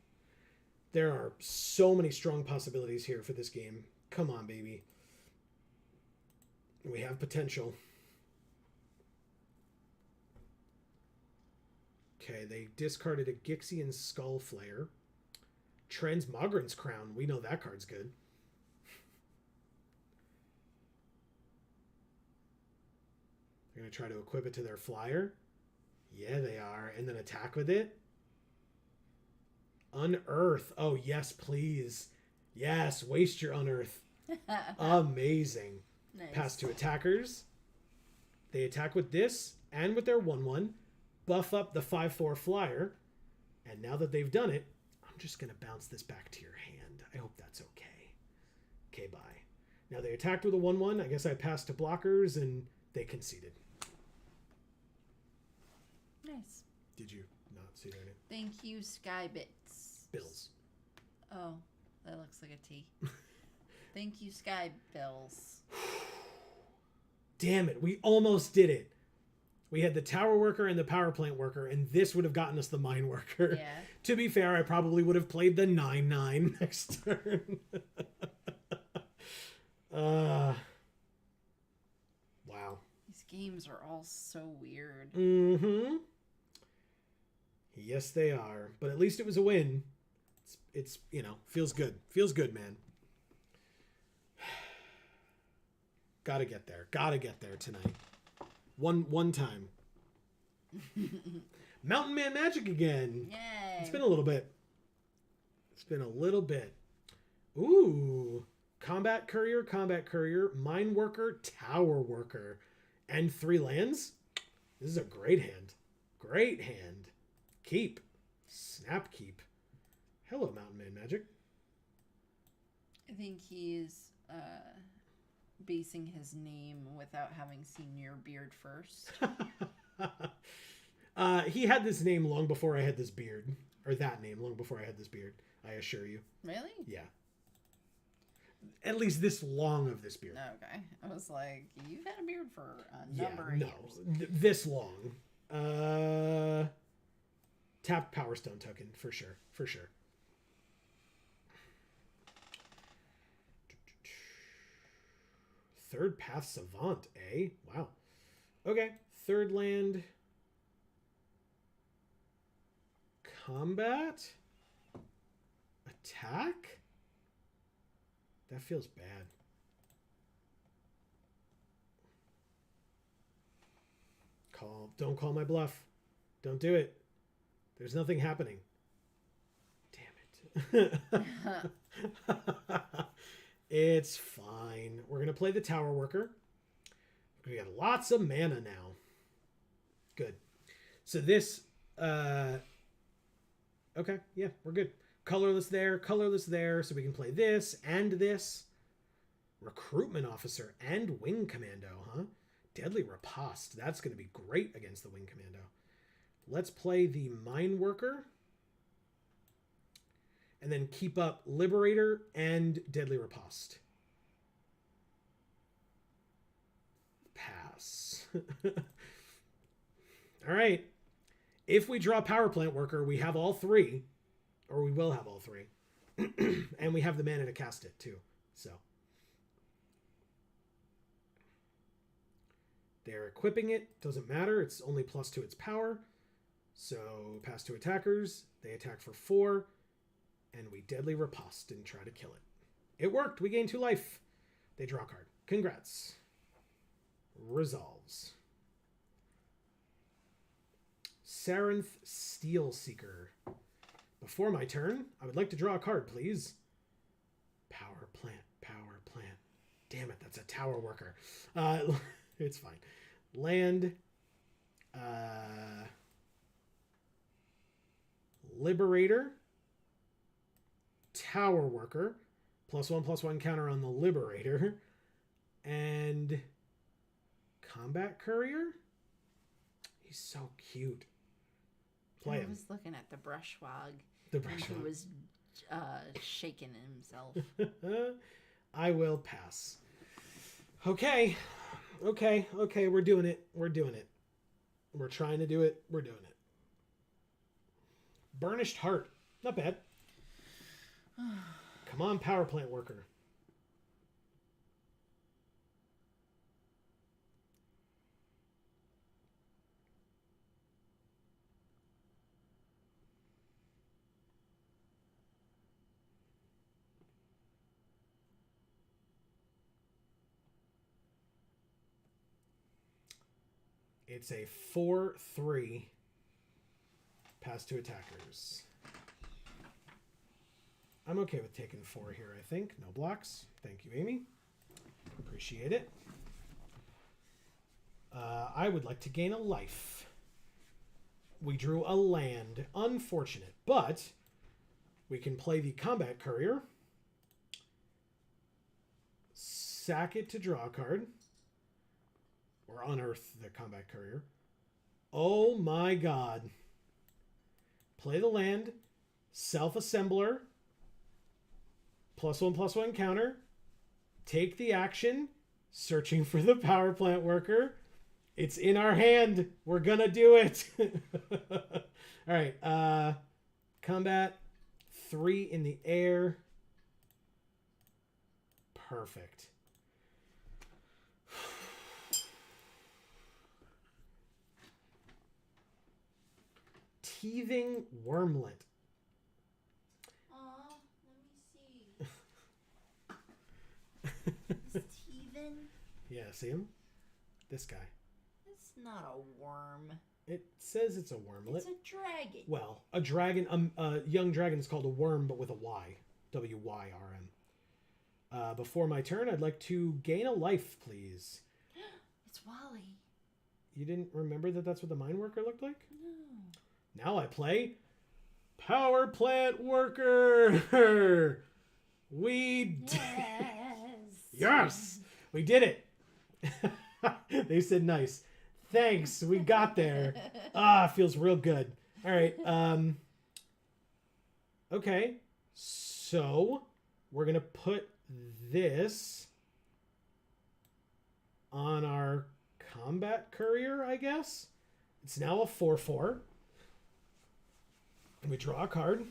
There are so many strong possibilities here for this game. Come on, baby. We have potential. Okay, they discarded a Gixian Skullflayer. Transmogran's Crown. We know that card's good. They're going to try to equip it to their flyer. Yeah, they are. And then attack with it. Unearth. Oh, yes, please. Yes, waste your unearth. Amazing. Nice. Pass to attackers. They attack with this and with their 1/1. Buff up the 5/4 flyer. And now that they've done it, I'm just going to bounce this back to your hand. I hope that's okay. Okay, bye. Now they attacked with a 1/1. I guess I passed to blockers, and they conceded. Nice. Did you not see that? Thank you, Skybits. Bills. Oh, that looks like a T. Thank you, Sky Bills. Damn it, we almost did it. We had the tower worker and the power plant worker, and this would have gotten us the mine worker. Yeah. To be fair, I probably would have played the 9/9 next turn. Wow. These games are all so weird. Mm-hmm. Yes, they are. But at least it was a win. It's you know, feels good. Feels good, man. Gotta get there. Gotta get there tonight. One time. Mountain Man Magic again. Yay. It's been a little bit. It's been a little bit. Ooh. Combat Courier, Mine Worker, Tower Worker, and 3 lands. This is a great hand. Great hand. Keep. Snap keep. Hello, Mountain Man Magic. I think he's basing his name without having seen your beard first. He had this name long before I had this beard. Or that name long before I had this beard, I assure you. Really? Yeah. At least this long of this beard. Okay. I was like, you've had a beard for a number of years. This long. Tapped Power Stone token, for sure. For sure. Third Path Savant, eh? Wow. Okay. Third land. Combat. Attack? That feels bad. Don't call my bluff. Don't do it. There's nothing happening. Damn it. It's fine. We're going to play the Tower Worker. We got lots of mana now. Good. So this, okay, yeah, we're good. Colorless there, so we can play this and this. Recruitment Officer and Wing Commando, huh? Deadly Riposte. That's going to be great against the Wing Commando. Let's play the Mine Worker. And then keep up Liberator and Deadly Riposte. Pass. All right. If we draw Power Plant Worker, we have all 3. Or we will have all 3. And we have the mana to cast it, too. So. They're equipping it. Doesn't matter. It's only plus to its power. So, pass to attackers. They attack for 4. And we Deadly Riposte and try to kill it. It worked. We gained 2 life. They draw a card. Congrats. Resolves. Sarenth Steel Seeker. Before my turn, I would like to draw a card, please. Power plant. Damn it, that's a Tower Worker. It's fine. Land. Liberator. Tower Worker. +1/+1 counter on the Liberator. And Combat Courier? He's so cute. Play him. I was looking at the Brushwog. The And Brushwog. he was shaking himself. I will pass. Okay. We're doing it. We're trying to do it. We're doing it. Burnished Heart. Not bad. Come on, Power Plant Worker. It's a 4/3 pass to attackers. I'm okay with taking 4 here, I think. No blocks. Thank you, Amy. Appreciate it. I would like to gain a life. We drew a land. Unfortunate. But we can play the Combat Courier. Sack it to draw a card. Or unearth the Combat Courier. Oh my god. Play the land. Self-assembler. +1/+1 counter. Take the action. Searching for the power plant worker. It's in our hand. We're gonna do it. All right. Combat. 3 in the air. Perfect. Teething Wormlet. Aw, let me see. Is Teething? Yeah, see him? This guy. It's not a worm. It says it's a wormlet. It's a dragon. Well, a dragon, a young dragon is called a worm, but with a Y. W-Y-R-M. Before my turn, I'd like to gain a life, please. It's Wally. You didn't remember that that's what the mine worker looked like? No. Now I play Power Plant Worker. We Yes! We did it. They said nice. Thanks. We got there. Feels real good. All right. Okay. So we're going to put this on our Combat Courier, I guess. It's now a 4/4. We draw a card.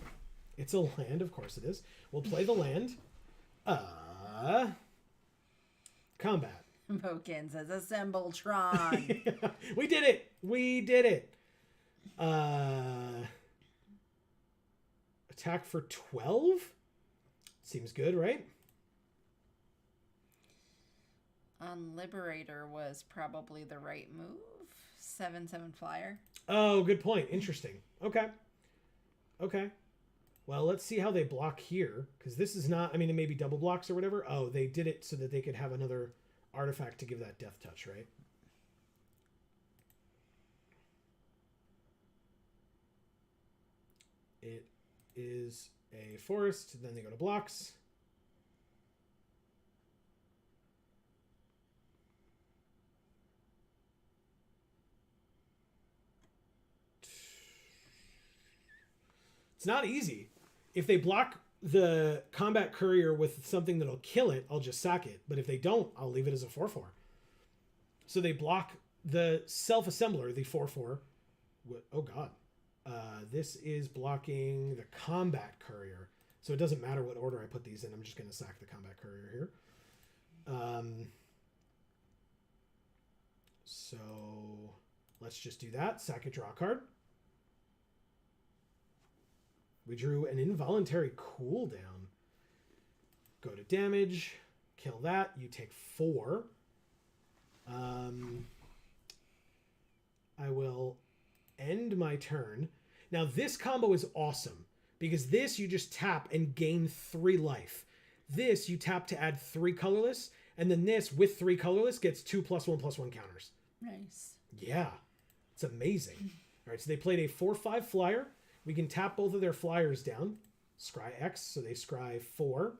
It's a land, of course it is. We'll play the land. Combat. Moken says Assembletron. Yeah, we did it. We did it. Attack for 12? Seems good, right? On Liberator was probably the right move. 7/7 flyer. Oh, good point. Interesting. Okay. Okay. Well, let's see how they block here. Because this is not... I mean, it may be double blocks or whatever. Oh, they did it so that they could have another artifact to give that death touch, right? It is a forest. Then they go to blocks. It's not easy. If they block the Combat Courier with something that'll kill it, I'll just sack it. But if they don't, I'll leave it as a 4/4. So they block the Self-Assembler, the 4/4. Oh, God. This is blocking the Combat Courier. So it doesn't matter what order I put these in. I'm just going to sack the Combat Courier here. So let's just do that. Sack it, draw a card. We drew an involuntary cooldown. Go to damage. Kill that. You take 4. I will end my turn. Now, this combo is awesome. Because this, you just tap and gain 3 life. This, you tap to add 3 colorless. And then this, with 3 colorless, gets 2 +1/+1 counters. Nice. Yeah. It's amazing. All right, so they played a 4/5 flyer. We can tap both of their flyers down. Scry X, so they scry 4.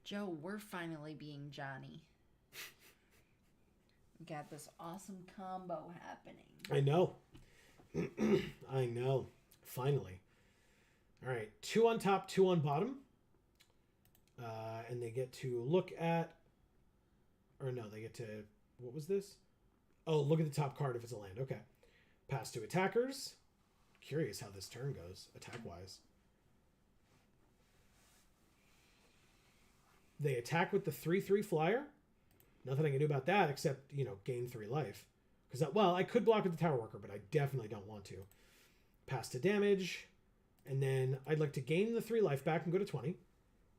Joe, we're finally being Johnny. We got this awesome combo happening. I know. I know. Finally. All right, 2 on top, 2 on bottom. And they get to look at... Or no, they get to... What was this? Oh, look at the top card if it's a land. Okay. Pass to attackers. Curious how this turn goes, attack-wise. They attack with the 3/3 flyer. Nothing I can do about that except, gain 3 life. Because, well, I could block with the tower worker, but I definitely don't want to. Pass to damage. And then I'd like to gain the 3 life back and go to 20.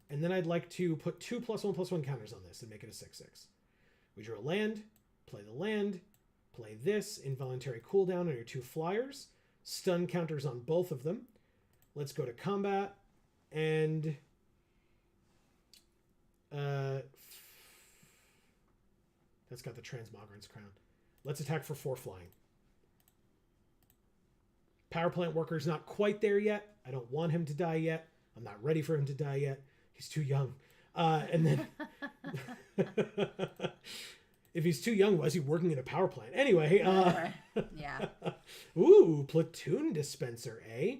And then I'd like to put 2 +1/+1 counters on this and make it a 6/6. We draw a land, play the land, play this, involuntary cooldown on your 2 flyers. Stun counters on both of them. Let's go to combat. And... that's got the Transmogrant's Crown. Let's attack for 4 flying. Power plant worker's not quite there yet. I don't want him to die yet. I'm not ready for him to die yet. He's too young. And then if he's too young, why is he working in a power plant? Anyway, yeah. Ooh, platoon dispenser, eh?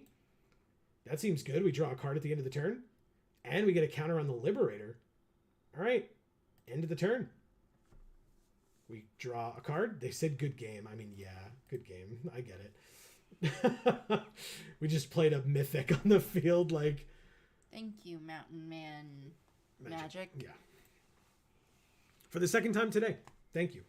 That seems good. We draw a card at the end of the turn. And we get a counter on the Liberator. All right. End of the turn. We draw a card. They said good game. I mean, yeah, good game. I get it. We just played a mythic on the field, like... Thank you, Mountain Man Magic. Yeah. For the second time today. Thank you.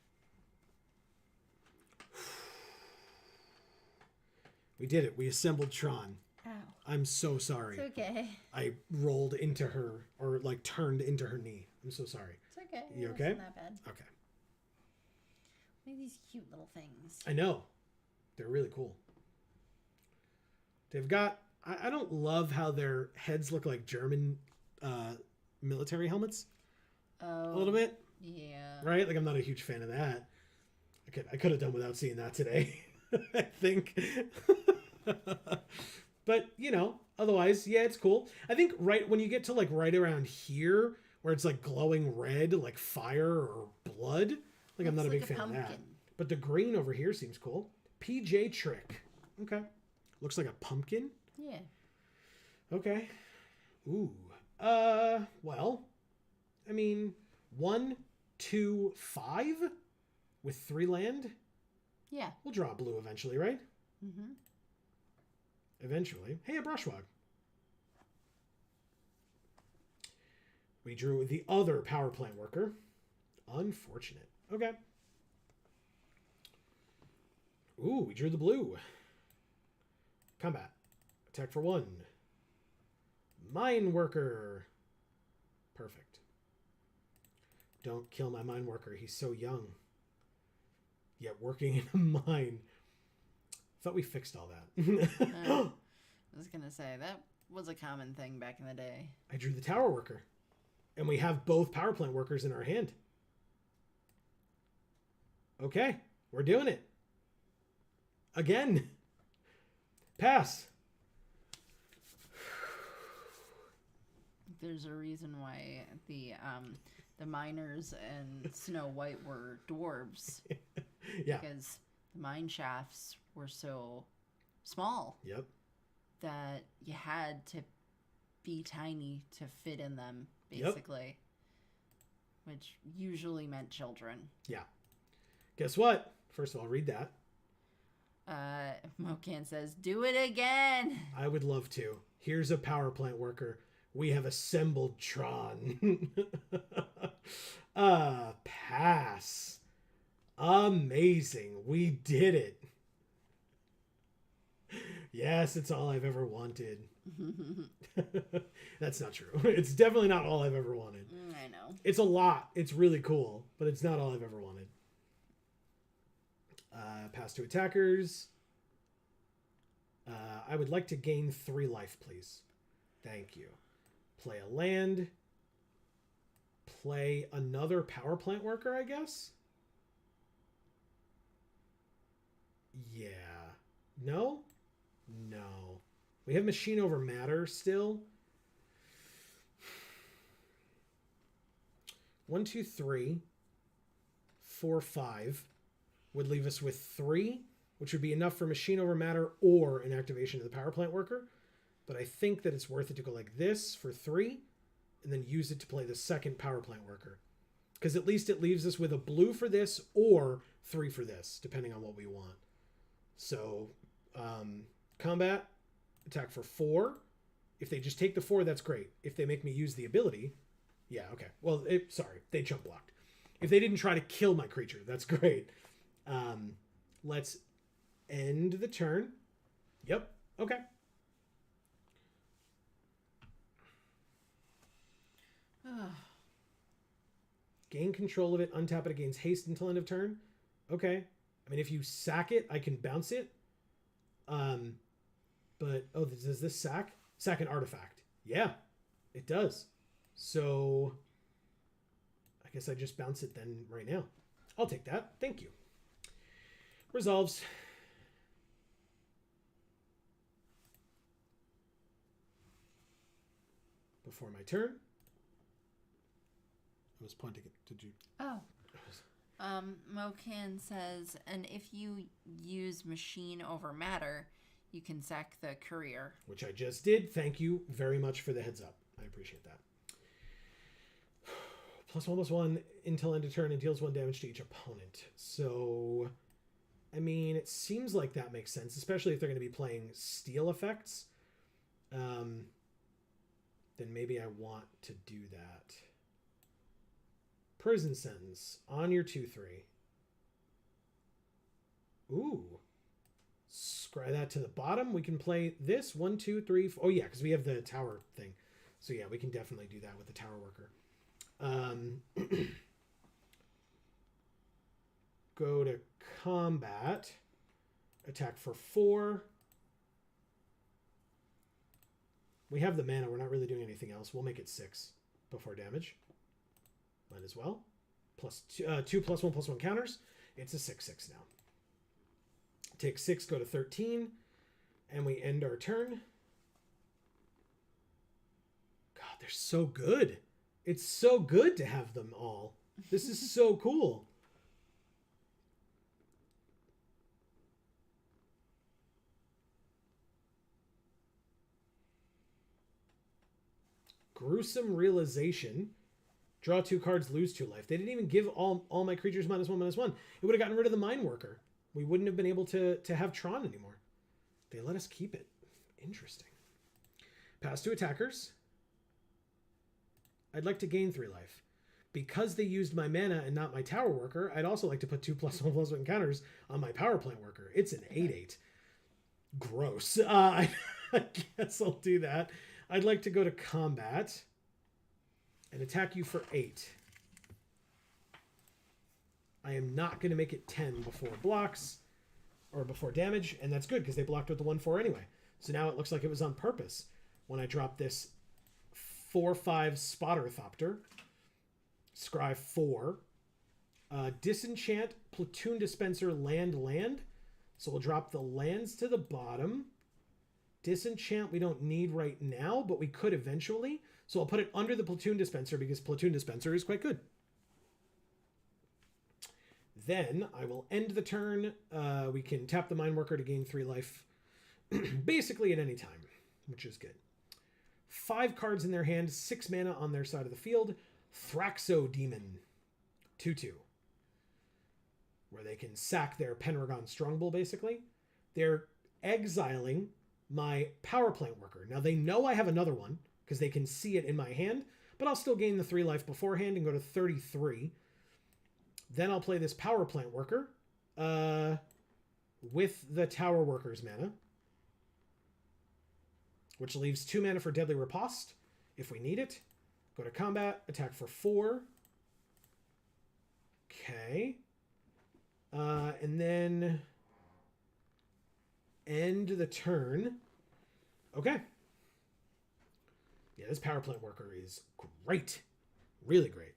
We did it. We assembled Tron. Ow. I'm so sorry. It's okay. I rolled into her, or like turned into her knee. I'm so sorry. It's okay. You It okay? wasn't that bad. Okay. Look at these cute little things. I know. They're really cool. They've got... I don't love how their heads look like German military helmets. Oh. A little bit. Yeah. Right? Like, I'm not a huge fan of that. I could have done without seeing that today. I think. But, you know, otherwise, yeah, it's cool. I think right when you get to, like, right around here, where it's, like, glowing red, like fire or blood, like, I'm not a big fan of that. But the green over here seems cool. PJ Trick. Okay. Looks like a pumpkin. Yeah. Okay. Ooh. Well, I mean, 1, 2, 5 with 3 land. Yeah. We'll draw a blue eventually, right? Mm-hmm. Eventually. Hey, a Brushwog. We drew the other power plant worker. Unfortunate. Okay. Ooh, we drew the blue. Combat. Attack for 1. Mine worker. Perfect. Don't kill my mine worker. He's so young. Yet working in a mine. Thought we fixed all that. I was going to say, that was a common thing back in the day. I drew the tower worker. And we have both power plant workers in our hand. Okay. We're doing it. Again. Pass. There's a reason why the miners and Snow White were dwarves. Yeah. Because the mine shafts were so small. Yep. That you had to be tiny to fit in them, basically. Yep. Which usually meant children. Yeah. Guess what? First of all, read that. Mocan says, do it again. I would love to. Here's a power plant worker. We have assembled Tron. Pass. Amazing. We did it. Yes, it's all I've ever wanted. That's not true. It's definitely not all I've ever wanted. I know. It's a lot. It's really cool, but it's not all I've ever wanted. Pass to attackers. I would like to gain 3 life, please. Thank you. Play a land. Play another power plant worker, I guess? Yeah. No? No. We have machine over matter still. 1, 2, 3, 4, 5 would leave us with 3, which would be enough for machine over matter or an activation of the power plant worker. But I think that it's worth it to go like this for 3 and then use it to play the second power plant worker. Because at least it leaves us with a blue for this or 3 for this, depending on what we want. So, combat, attack for 4. If they just take the 4, that's great. If they make me use the ability, yeah, okay. Well, sorry, they jump blocked. If they didn't try to kill my creature, that's great. Let's end the turn. Yep, okay. Gain control of it, untap it, it gains haste until end of turn. Okay. I mean, if you sack it, I can bounce it. But, oh, does this sack? Sack an artifact. Yeah, it does. So, I guess I just bounce it then right now. I'll take that. Thank you. Resolves. before my turn. I was pointing it. Did you? Oh. Mocan says, and if you use machine over matter, you can sack the courier. Which I just did. Thank you very much for the heads up. I appreciate that. +1/+1 until end of turn and deals 1 damage to each opponent. So, I mean, it seems like that makes sense, especially if they're going to be playing steel effects. Then maybe I want to do that. Prison sentence on your 2/3. Ooh. Scry that to the bottom. We can play this 1, 2, 3. Oh yeah, because we have the tower thing. So yeah, we can definitely do that with the tower worker. Go to combat. Attack for 4. We have the mana. We're not really doing anything else. We'll make it 6 before damage. Might as well. +2, 2/+1/+1 counters. It's a 6/6 now. Take 6, go to 13, and we end our turn. God, they're so good. It's so good to have them all. This is so cool. Gruesome Realization. Draw 2 cards, lose 2 life. They didn't even give all my creatures -1/-1. It would have gotten rid of the Mind Worker. We wouldn't have been able to have Tron anymore. They let us keep it. Interesting. Pass to attackers. I'd like to gain 3 life. Because they used my mana and not my tower worker, I'd also like to put 2 +1/+1 counters on my power plant worker. It's an 8/8. Gross. I guess I'll do that. I'd like to go to combat and attack you for 8. I am not going to make it 10 before blocks or before damage, and that's good because they blocked with the 1/4 anyway. So now it looks like it was on purpose when I dropped this 4/5 Spotter Thopter. Scry 4. Disenchant Platoon Dispenser land. So we'll drop the lands to the bottom. Disenchant we don't need right now, but we could eventually. So I'll put it under the Platoon Dispenser because Platoon Dispenser is quite good. Then I will end the turn. We can tap the Mind Worker to gain 3 life basically at any time, which is good. 5 cards in their hand, 6 mana on their side of the field. Thraxo Demon, 2/2. Where they can sack their Pendragon Strongbull, basically. They're exiling my Power Plant Worker. Now, they know I have another one, because they can see it in my hand, but I'll still gain the 3 life beforehand and go to 33. Then I'll play this Power Plant Worker with the Tower Worker's mana, which leaves 2 mana for Deadly Riposte if we need it. Go to combat, attack for 4. Okay. And then end the turn. Okay. Yeah, this Power Plant Worker is great. Really great.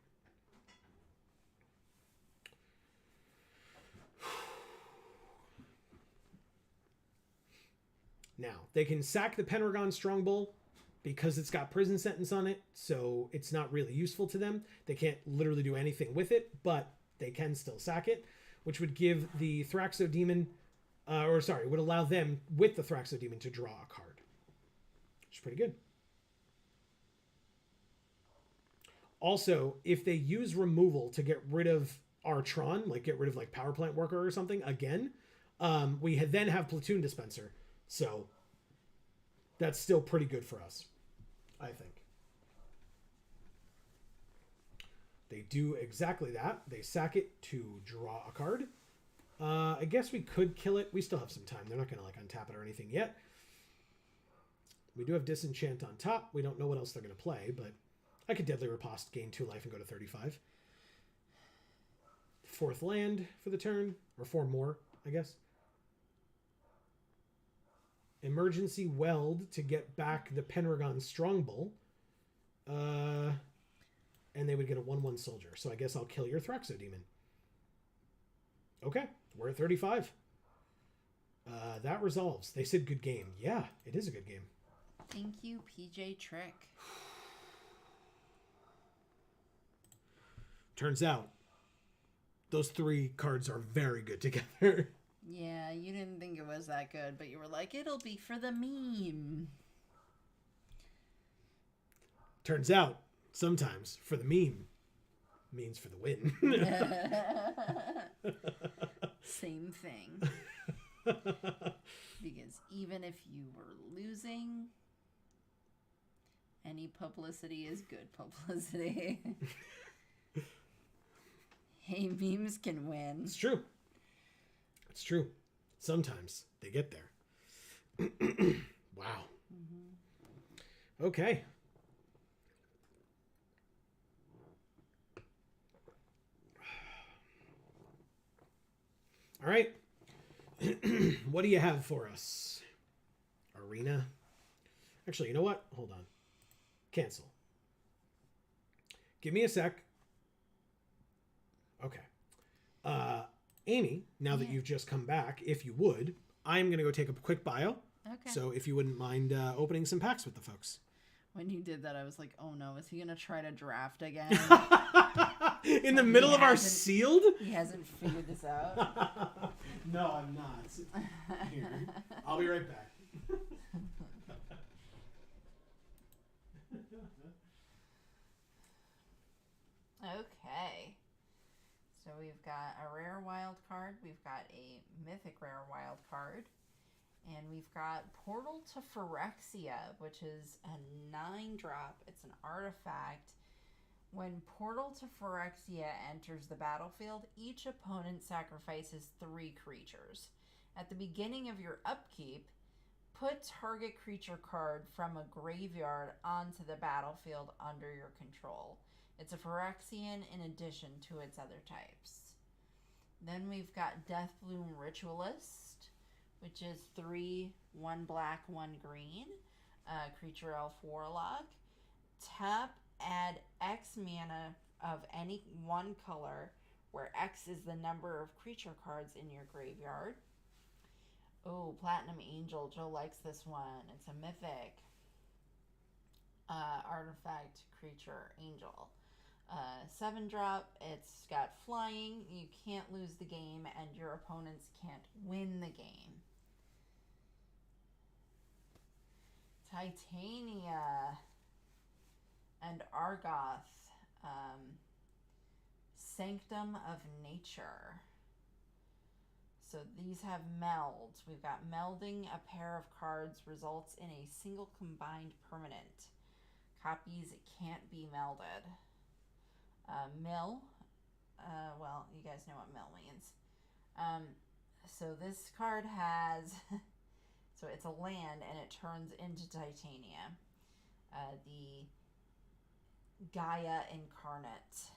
Now, they can sack the Pendragon Strongbull because it's got Prison Sentence on it, so it's not really useful to them. They can't literally do anything with it, but they can still sack it, which would give the Thraxo Demon, would allow them, with the Thraxo Demon, to draw a card, which is pretty good. Also, if they use removal to get rid of our Tron, like get rid of like Power Plant Worker or something, again, we then have Platoon Dispenser. So that's still pretty good for us, I think. They do exactly that. They sack it to draw a card. I guess we could kill it. We still have some time. They're not going to like untap it or anything yet. We do have Disenchant on top. We don't know what else they're going to play, but I could Deadly Riposte, gain 2 life, and go to 35. 4th land for the turn, or 4 more, I guess. Emergency Weld to get back the Pendragon Strongbull. And they would get a 1/1 soldier. So I guess I'll kill your Thraxo Demon. Okay, we're at 35. That resolves. They said good game. Yeah, it is a good game. Thank you, PJ Trick. Turns out, those 3 cards are very good together. Yeah, you didn't think it was that good, but you were like, it'll be for the meme. Turns out, sometimes, for the meme means for the win. Same thing. Because even if you were losing, any publicity is good publicity. Hey, memes can win. It's true. It's true. Sometimes they get there. Wow. Mm-hmm. Okay. All right. What do you have for us? Arena? Actually, you know what? Hold on. Cancel. Give me a sec. Okay. Amy, now that you've just come back, if you would, I'm going to go take a quick bio. Okay. So if you wouldn't mind opening some packs with the folks. When you did that, I was like, oh no, is he going to try to draft again? In the middle of our sealed? He hasn't figured this out. No, I'm not. Here. I'll be right back. Okay. So we've got a rare wild card, we've got a mythic rare wild card, and we've got Portal to Phyrexia, which is a 9-drop. It's an artifact. When Portal to Phyrexia enters the battlefield, each opponent sacrifices 3 creatures. At the beginning of your upkeep, put target creature card from a graveyard onto the battlefield under your control. It's a Phyrexian in addition to its other types. Then we've got Deathbloom Ritualist, which is 3, 1 black, 1 green. Creature elf warlock. Tap, add X mana of any one color, where X is the number of creature cards in your graveyard. Oh, Platinum Angel. Joe likes this one. It's a mythic artifact creature angel. 7-drop. It's got flying. You can't lose the game, and your opponents can't win the game. Titania and Argoth. Sanctum of Nature. So these have meld. We've got melding a pair of cards results in a single combined permanent. Copies can't be melded. Mill. Well, you guys know what mill means. So this card has... so it's a land and it turns into Titania. The Gaia Incarnate.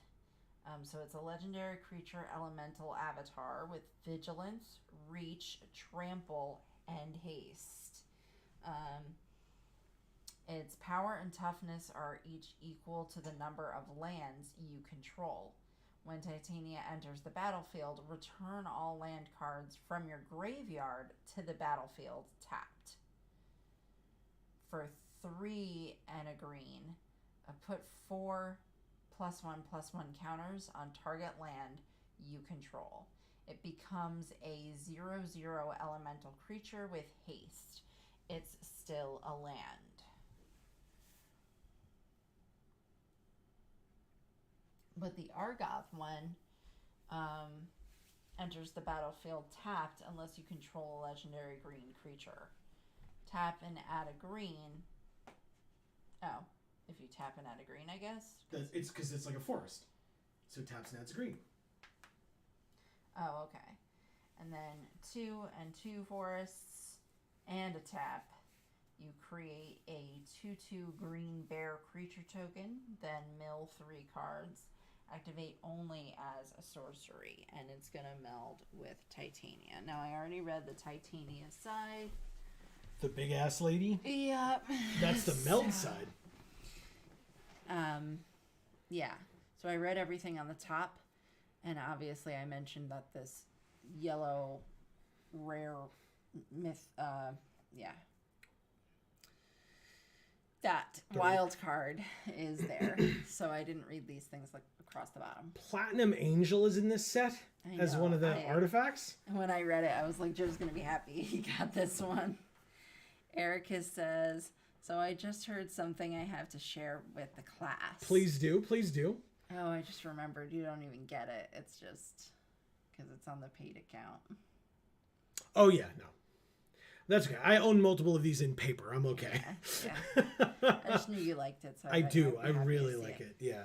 So it's a legendary creature elemental avatar with vigilance, reach, trample, and haste. Its power and toughness are each equal to the number of lands you control. When Titania enters the battlefield, return all land cards from your graveyard to the battlefield tapped. For 3 and a green, put 4 +1/+1 counters on target land you control. It becomes a 0/0 elemental creature with haste. It's still a land. But the Argoth one enters the battlefield tapped unless you control a legendary green creature. Tap and add a green. Oh, if you tap and add a green, I guess. It's because it's like a forest. So taps and adds a green. Oh, okay. And then 2 and 2 forests and a tap. You create a 2/2 green bear creature token, then mill 3 cards. Activate only as a sorcery, and it's going to meld with Titania. Now, I already read the Titania side. The big ass lady? Yep. That's the meld side. Yeah. So I read everything on the top, and obviously I mentioned that this yellow rare myth, that wild card is there. So I didn't read these things like across the bottom. Platinum Angel is in this set as one of the artifacts. When I read it, I was like, Joe's going to be happy he got this one. Erica says, so I just heard something I have to share with the class. Please do. Please do. Oh, I just remembered. You don't even get it. It's just because it's on the paid account. Oh, yeah. No. That's okay. I own multiple of these in paper. I'm okay. Yeah. I just knew you liked it. So I do. I really like it. Yeah.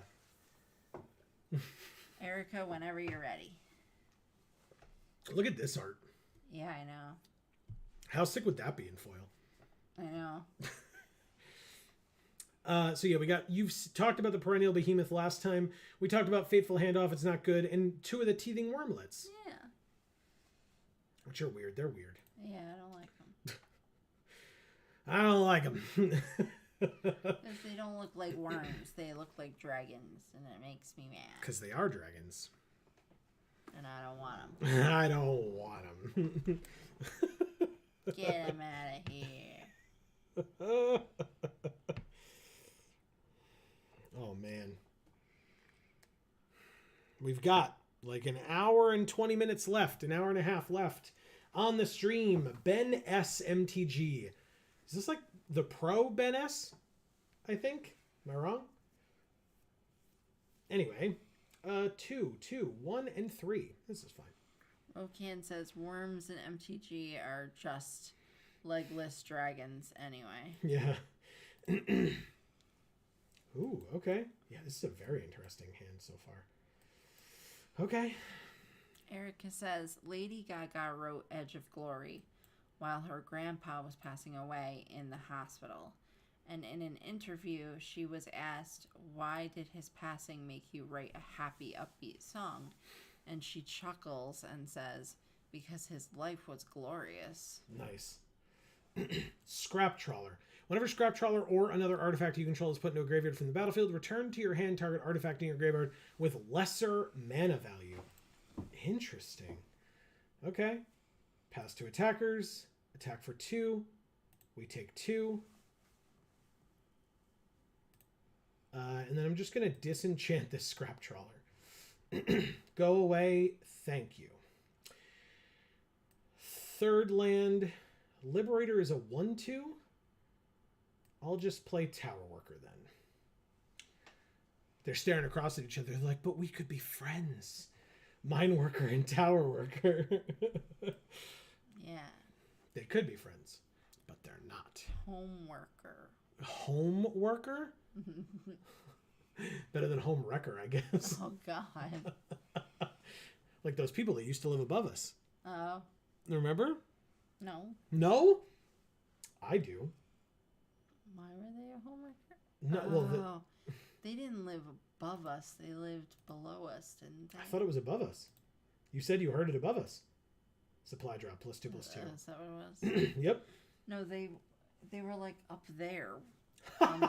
Erica, whenever you're ready. Look at this art. Yeah, I know. How sick would that be in foil? I know. So yeah, you've talked about the Perennial Behemoth last time. We talked about Fateful Handoff, it's not good, and 2 of the Teething Wormlets. Yeah. Which are weird. They're weird. Yeah, I don't like them. I don't like them. Because they don't look like worms. They look like dragons, and it makes me mad. Because they are dragons. And I don't want them. I don't want them. Get them out of here. Oh, man. We've got like an hour and 20 minutes left, an hour and a half left on the stream. Ben S. MTG. Is this like the pro Ben S? I think. Am I wrong? Anyway, 2, 1, and 3. This is fine. Rokan says worms in MTG are just legless dragons anyway. Yeah. Ooh, okay. Yeah, this is a very interesting hand so far. Okay. Erica says Lady Gaga wrote Edge of Glory while her grandpa was passing away in the hospital. And in an interview, she was asked, why did his passing make you write a happy, upbeat song? And she chuckles and says, because his life was glorious. Nice. Scrap Trawler. Whenever Scrap Trawler or another artifact you control is put into a graveyard from the battlefield, return to your hand target artifact in your graveyard with lesser mana value. Interesting. Okay. Pass to attackers. Attack for 2. We take 2. And then I'm just going to disenchant this Scrap Trawler. Go away. Thank you. Third land. Liberator is a 1/2. I'll just play Tower Worker then. They're staring across at each other like, but we could be friends. Mine Worker and Tower Worker. Yeah. They could be friends, but they're not. Home Worker. Home Worker? Better than Home Wrecker, I guess. Oh, God. Like those people that used to live above us. Oh. Remember? No. No? I do. Why were they a home wrecker? No, well, they didn't live above us. They lived below us, didn't they? I thought it was above us. You said you heard it above us. Supply drop +2/+2. Is that what it was? Yep. No, they were like up there. On the,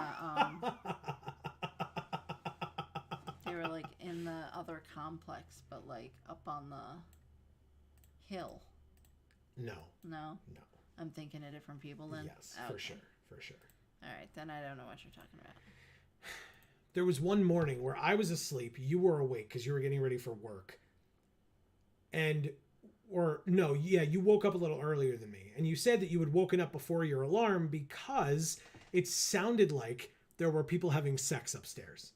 they were like in the other complex, but like up on the hill. No. No? No. I'm thinking of different people then? Yes, for sure. For sure. All right, then I don't know what you're talking about. There was one morning where I was asleep. You were awake because you were getting ready for work. You woke up a little earlier than me. And you said that you had woken up before your alarm because it sounded like there were people having sex upstairs.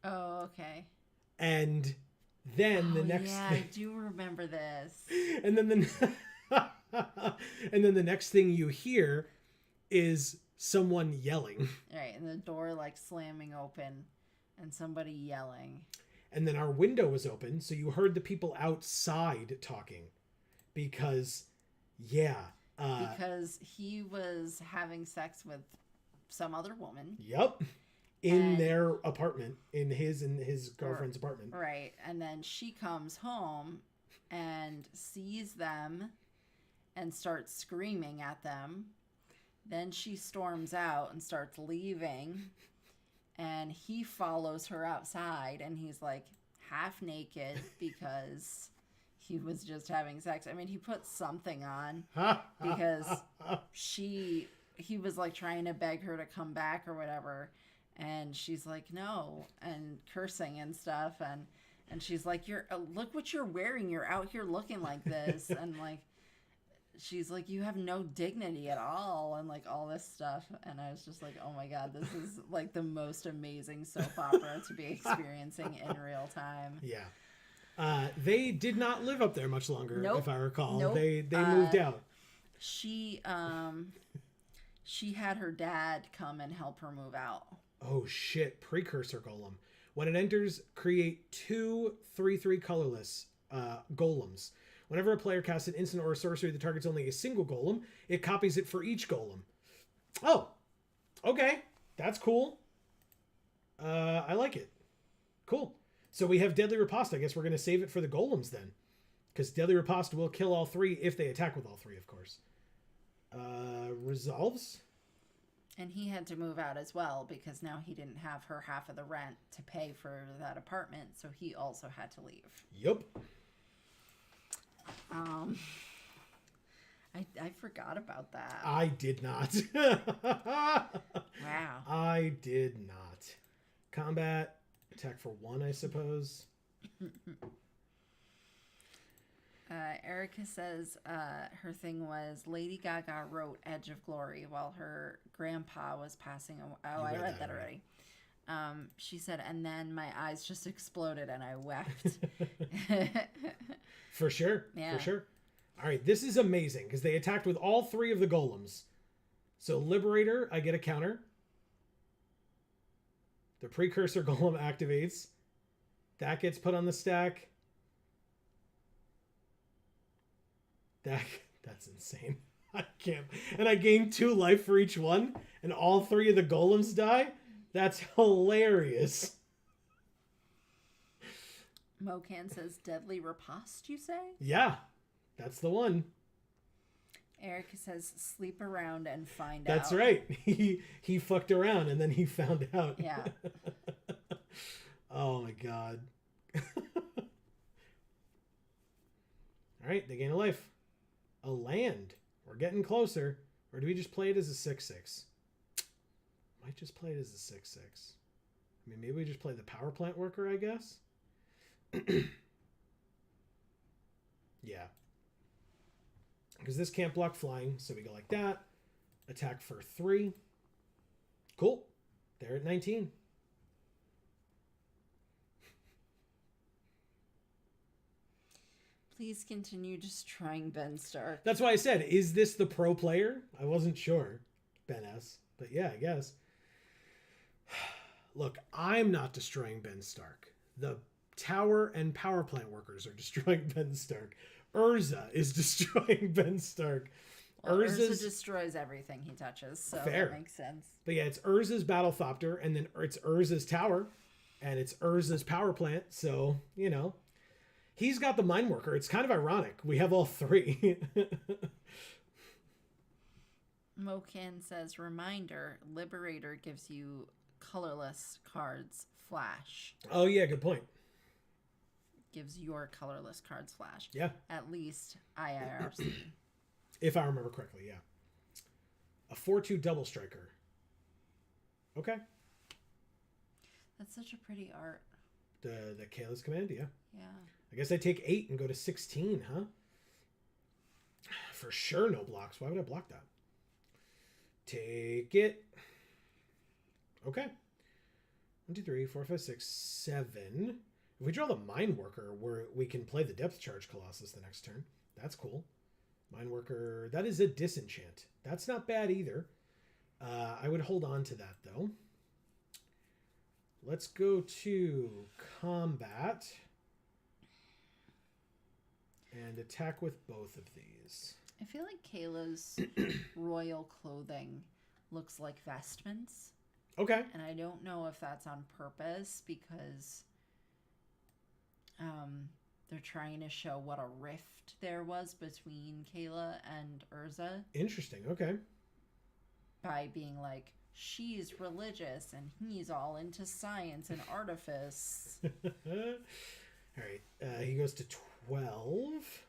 Oh, okay. And then the next yeah, thing... I do remember this. And then the next thing you hear is someone yelling. Right, and the door like slamming open and somebody yelling. And then our window was open, so you heard the people outside talking. Because he was having sex with some other woman. Yep. In their apartment, in his and his girlfriend's apartment. Right. And then she comes home and sees them and starts screaming at them. Then she storms out and starts leaving. And he follows her outside and he's like half naked because he was just having sex. I mean, he put something on because he was like trying to beg her to come back or whatever. And she's like, no, and cursing and stuff. And she's like, look what you're wearing. You're out here looking like this. And like, she's like, you have no dignity at all. And like all this stuff. And I was just like, oh my God, this is like the most amazing soap opera to be experiencing in real time. Yeah. They did not live up there much longer, Nope. if I recall. Nope. They moved out. She had her dad come and help her move out. Oh shit, Precursor Golem. When it enters, create 2 3/3 colorless golems. Whenever a player casts an instant or a sorcery that targets only a single golem, it copies it for each golem. Oh, okay. That's cool. I like it. Cool. So we have Deadly Riposte. I guess we're going to save it for the golems then. Because Deadly Riposte will kill all 3 if they attack with all 3, of course. Resolves. And he had to move out as well because now he didn't have her half of the rent to pay for that apartment, so he also had to leave. Yup. I forgot about that. I did not. Wow. I did not. Combat, attack for 1, I suppose. Erica says her thing was Lady Gaga wrote Edge of Glory while her grandpa was passing away. Oh, I read that already. She said, and then my eyes just exploded and I wept. For sure. Yeah. For sure. All right, this is amazing because they attacked with all 3 of the golems. So Liberator, I get a counter. The Precursor Golem activates. That gets put on the stack. That's insane. I can't. And I gain 2 life for each one, and all 3 of the golems die? That's hilarious. Mocan says Deadly Riposte, you say? Yeah, that's the one. Erica says sleep around and find out. That's right. He fucked around and then he found out. Yeah. Oh my God. All right, they gain a life. A land. We're getting closer. Or do we just play it as a 6/6? Might just play it as a 6/6. I mean, maybe we just play the power plant worker, I guess. Yeah. Because this can't block flying, so we go like that. Attack for 3. Cool. They're at 19. Please continue destroying Ben Stark. That's why I said, is this the pro player? I wasn't sure. Ben S. But yeah, I guess. Look, I'm not destroying Ben Stark. The tower and power plant workers are destroying Ben Stark. Urza is destroying Ben Stark. Well, Urza destroys everything he touches, so fair. That makes sense. But yeah, it's Urza's Battlethopter, and then it's Urza's tower, and it's Urza's power plant, so, you know. He's got the Mind Worker. It's kind of ironic. We have all 3. Mocan says, reminder, Liberator gives you colorless cards flash. Oh, yeah, good point. Gives your colorless cards flash. Yeah. At least IIRC. If I remember correctly, yeah. A 4/2 double striker. Okay. That's such a pretty art. The Kayla's command, yeah. Yeah. I guess I take 8 and go to 16, huh? For sure no blocks. Why would I block that? Take it. Okay. 1, 2, 3, 4, 5, 6, 7. If we draw the Mind Worker, we can play the Depth Charge Colossus the next turn. That's cool. Mind Worker, that is a disenchant. That's not bad either. I would hold on to that, though. Let's go to combat. And attack with both of these. I feel like Kayla's royal clothing looks like vestments. Okay. And I don't know if that's on purpose because they're trying to show what a rift there was between Kayla and Urza. Interesting. Okay. By being like, she's religious and he's all into science and artifice. All right. He goes to 12.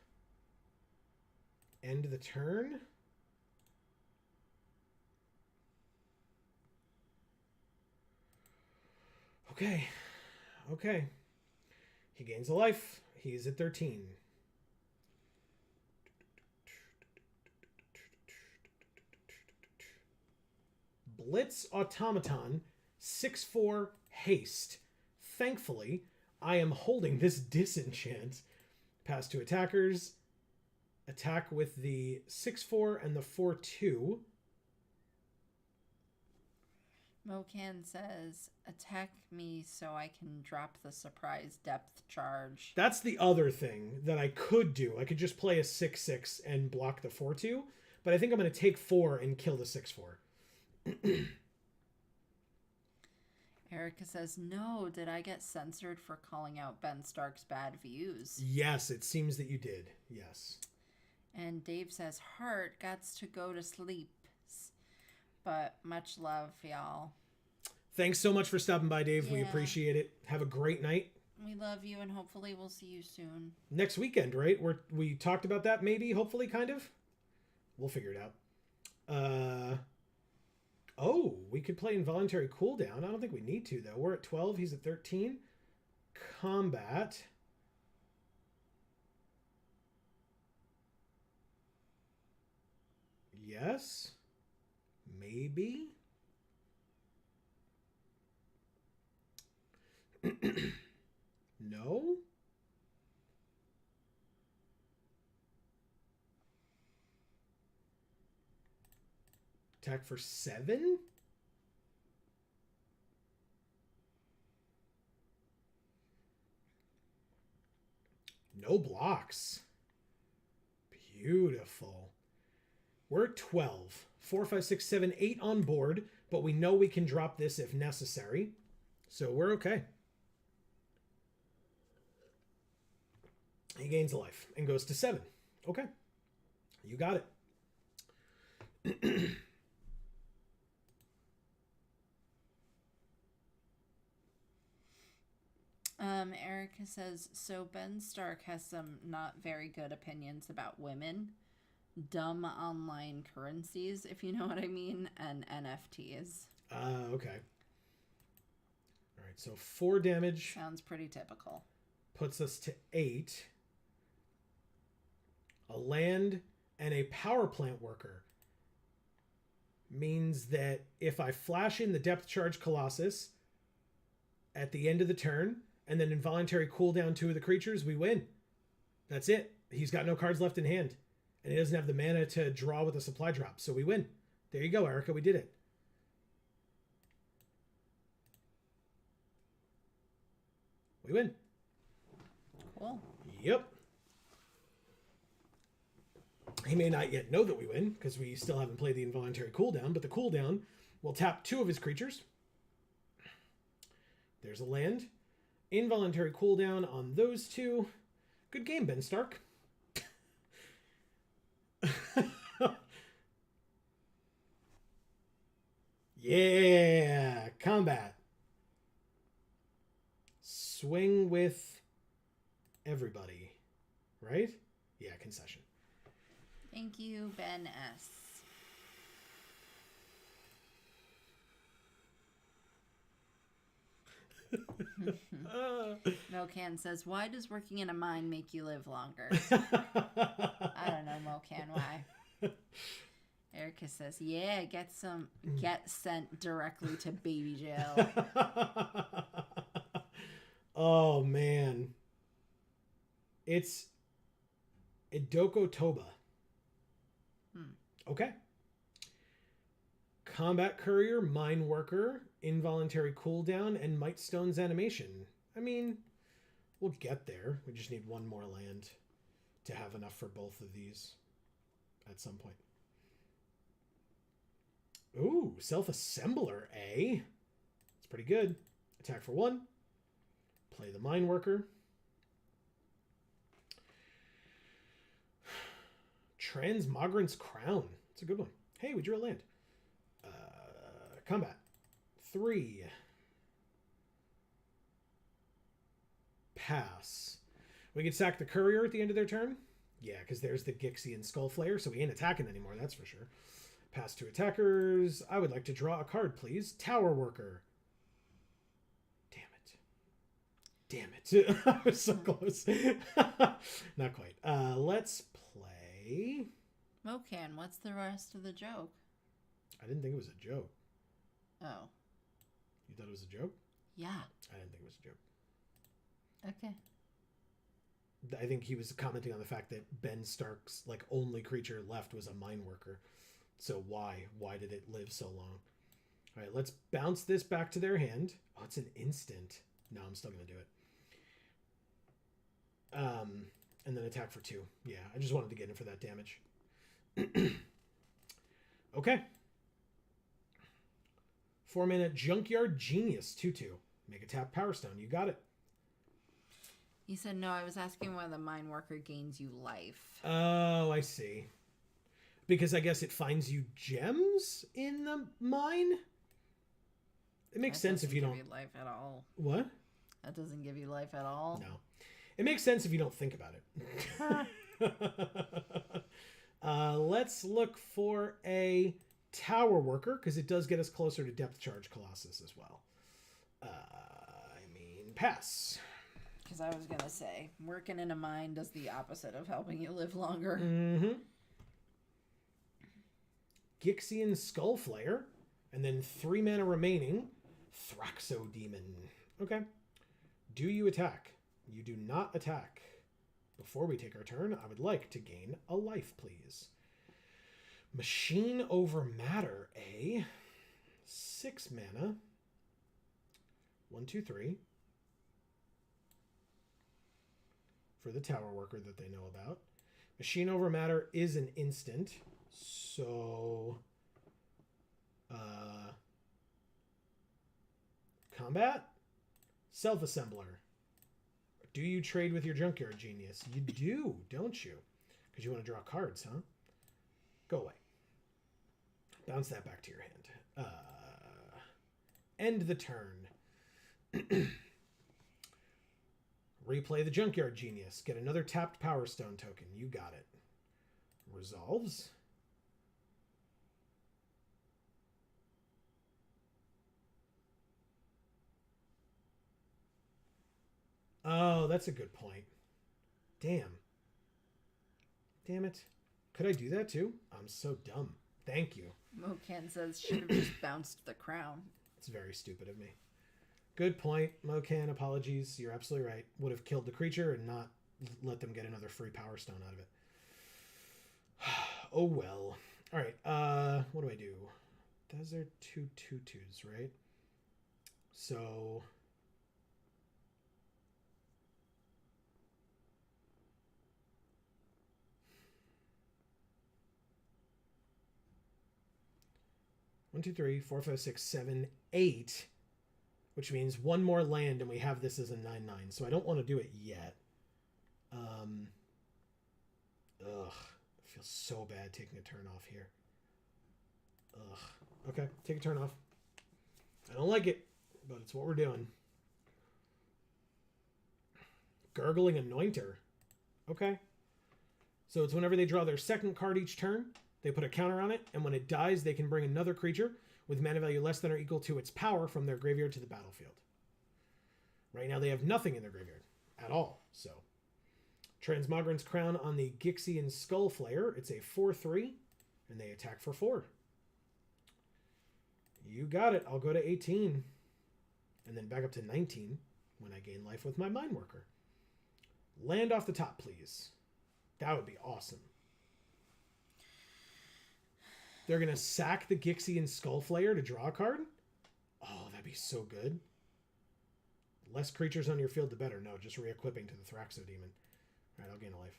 End of the turn. Okay. Okay. He gains a life. He's at 13. Blitz Automaton, 6/4 haste. Thankfully, I am holding this disenchant. Pass to attackers. Attack with the 6/4 and the 4/2. Mocan says, attack me so I can drop the surprise depth charge. That's the other thing that I could do. I could just play a 6/6 and block the 4/2, but I think I'm going to take 4 and kill the 6/4. Erica says, no, did I get censored for calling out Ben Stark's bad views? Yes, it seems that you did. Yes. And Dave says, heart gots to go to sleep. But much love, y'all. Thanks so much for stopping by, Dave. Yeah. We appreciate it. Have a great night. We love you, and hopefully we'll see you soon. Next weekend, right? We talked about that, maybe, hopefully, kind of. We'll figure it out. Oh, we could play involuntary cooldown. I don't think we need to, though. We're at 12. He's at 13. Combat. Yes. Maybe. No. Attack for 7? No blocks. Beautiful. We're at 12. 4, 5, 6, 7, 8 on board, but we know we can drop this if necessary. So we're okay. He gains a life and goes to 7. Okay. You got it. Erica says, so Ben Stark has some not very good opinions about women, dumb online currencies, if you know what I mean, and NFTs. Okay. All right, so 4 damage. Sounds pretty typical. Puts us to 8. A land and a power plant worker means that if I flash in the depth charge Colossus at the end of the turn and then involuntary cooldown 2 of the creatures, we win. That's it. He's got no cards left in hand, and he doesn't have the mana to draw with a supply drop, so we win. There you go, Erica. We did it. We win. Cool. Yep. He may not yet know that we win because we still haven't played the involuntary cooldown, but the cooldown will tap 2 of his creatures. There's a land. Involuntary cooldown on those 2. Good game, Ben Stark. Yeah, combat. Swing with everybody, right? Yeah, concession. Thank you, Ben S. Mocan says, why does working in a mine make you live longer? I don't know, Mocan, why? Erica says, yeah, get sent directly to baby jail. Oh, man. It's Idoko Toba. Okay. Combat Courier, Mine Worker, Involuntary Cooldown, and Mightstone's Animation. I mean, we'll get there. We just need 1 more land to have enough for both of these at some point. Ooh, Self-Assembler, eh? It's pretty good. Attack for 1. Play the Mine Worker. Transmogrant's Crown. It's a good one. Hey, we drew a land. Combat. 3. Pass. We can sack the Courier at the end of their turn. Yeah, because there's the Gixian Skullflayer, so we ain't attacking anymore, that's for sure. Pass to attackers. I would like to draw a card, please. Tower Worker. Damn Damn it. I was so close. Not quite. Let's play. Mocan, what's the rest of the joke? I didn't think it was a joke. Oh. You thought it was a joke? Yeah. I didn't think it was a joke. Okay. I think he was commenting on the fact that Ben Stark's like only creature left was a mine worker. So why? Why did it live so long? All right, let's bounce this back to their hand. Oh, it's an instant. No, I'm still going to do it. And then attack for 2. Yeah, I just wanted to get in for that damage. Okay. 4-mana Junkyard Genius 2/2. Make a tap Power Stone. You got it. You said no. I was asking why the mine worker gains you life. Oh, I see. Because I guess it finds you gems in the mine? It makes sense if you don't... That doesn't give you life at all. What? That doesn't give you life at all? No. It makes sense if you don't think about it. Let's look for a Tower Worker, because it does get us closer to Depth Charge Colossus as well. Pass. Because I was going to say, working in a mine does the opposite of helping you live longer. Mm-hmm. Gixian Skullflayer, and then 3 mana remaining, Thraxodemon. Okay. Do you attack? You do not attack. Before we take our turn, I would like to gain a life, please. Machine over Matter, a 6 mana. 1, 2, 3. For the Tower Worker that they know about. Machine over Matter is an instant. So, combat? Self-assembler. Do you trade with your Junkyard Genius? You do, don't you? Because you want to draw cards, huh? Go away. Bounce that back to your hand. End the turn. Replay the Junkyard Genius. Get another tapped Power Stone token. You got it. Resolves. Oh, that's a good point. Damn. Damn it. Could I do that too? I'm so dumb. Thank you. Mocan says, should have just bounced the crown. It's very stupid of me. Good point, Mocan. Apologies. You're absolutely right. Would have killed the creature and not let them get another free Power Stone out of it. Oh well. All right. What do I do? Those are 2 2/2s, right? So... One, two, three, 4, 5, 6, 7, 8, which means one more land, and we have this as a 9/9. So I don't want to do it yet. It feels so bad taking a turn off here. Okay, take a turn off. I don't like it, but it's what we're doing. Gurgling Anointer. Okay. So it's whenever they draw their second card each turn, they put a counter on it, and when it dies, they can bring another creature with mana value less than or equal to its power from their graveyard to the battlefield. Right now, they have nothing in their graveyard at all. So, Transmogran's Crown on the Gixian Skullflayer. It's a 4/3, and they attack for 4. You got it. I'll go to 18, and then back up to 19 when I gain life with my Mine Worker. Land off the top, please. That would be awesome. They're going to sack the Gixian Skullflayer to draw a card? Oh, that'd be so good. Less creatures on your field, the better. No, just re-equipping to the Thraxodemon. All right, I'll gain a life.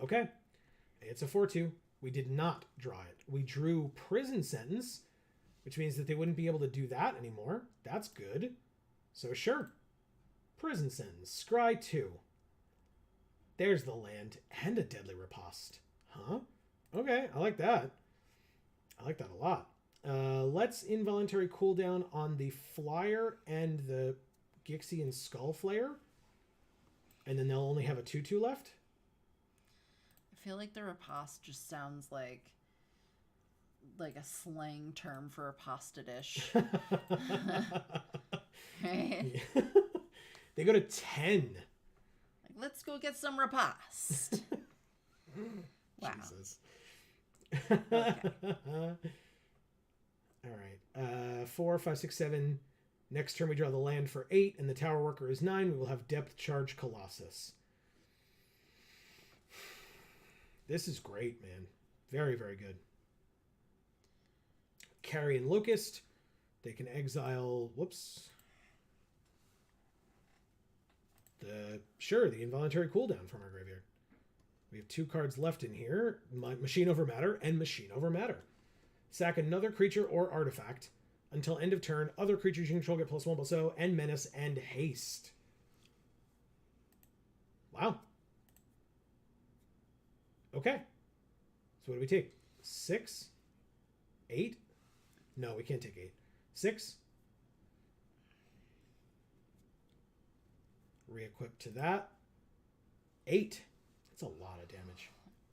Okay. It's a 4/2. We did not draw it. We drew Prison Sentence, which means that they wouldn't be able to do that anymore. That's good. So sure. Prison Sentence. Scry 2. There's the land and a Deadly Riposte. Huh? Okay, I like that. I like that a lot. Let's involuntary cooldown on the Flyer and the Gixian Skullflayer. And then they'll only have a 2/2 left. I feel like the riposte just sounds like a slang term for a pasta dish. Right? They go to 10. Like, let's go get some riposte. Wow. Jesus. Okay. All right. 4, 5, 6, 7. Next turn we draw the land for 8, and the tower worker is 9. We will have Depth Charge Colossus. This is great, man. Very, very good. Carrion Locust. They can exile... Whoops. The involuntary cooldown from our graveyard. We have 2 cards left in here. Machine Over Matter and Machine Over Matter. Sack another creature or artifact. Until end of turn, other creatures you control get +1/+0 and Menace and Haste. Wow. Okay. So what do we take? 6? 8? No, we can't take 8. 6? Re-equip to that. 8. That's a lot of damage.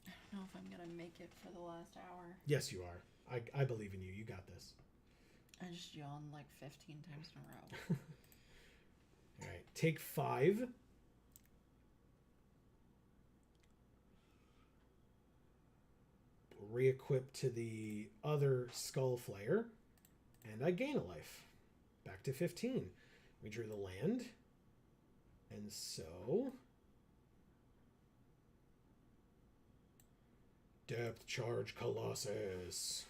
I don't know if I'm going to make it for the last hour. Yes, you are. I believe in you. You got this. I just yawned like 15 times in a row. All right. Take 5. Re-equip to the other Skull Flayer. And I gain a life. Back to 15. We drew the land. And so... Depth Charge Colossus.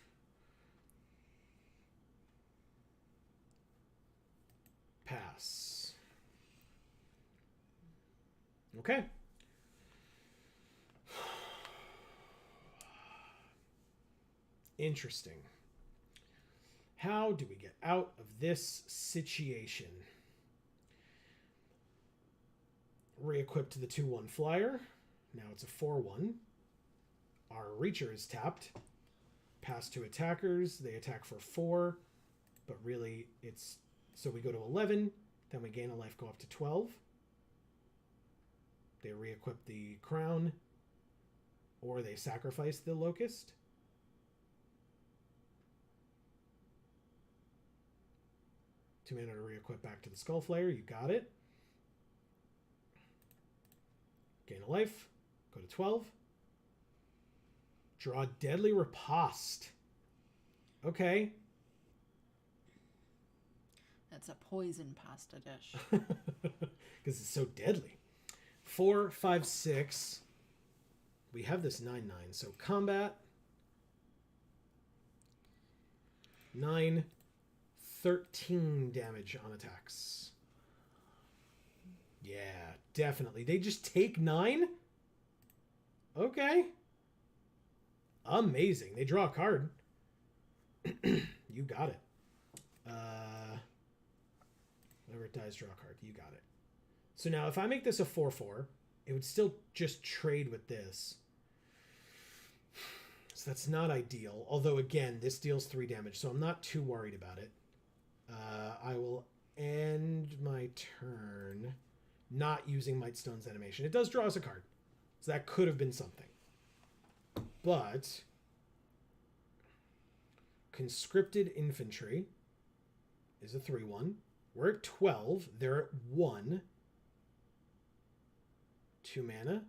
Pass. Okay. Interesting. How do we get out of this situation? Re-equip to the 2/1 flyer. Now it's a 4/1. Our Reacher is tapped. Pass to attackers. They attack for 4. But really, it's... So we go to 11. Then we gain a life, go up to 12. They re-equip the crown. Or they sacrifice the locust. Two mana to re-equip back to the Skull Flayer. You got it. Gain a life. Go to 12. Draw Deadly Riposte. Okay. That's a poison pasta dish. Because it's so deadly. 4, 5, 6. We have this 9/9. So combat. 9, 13 damage on attacks. Yeah, definitely. They just take 9? Okay. Amazing. They draw a card. You got it. Whenever it dies, draw a card. You got it. So now if I make this a 4/4, it would still just trade with this. So that's not ideal. Although, again, this deals 3 damage, so I'm not too worried about it. I will end my turn not using Mightstone's animation. It does draw us a card. So that could have been something. But Conscripted Infantry is a 3/1. We're at 12. They're at 1. 2 mana.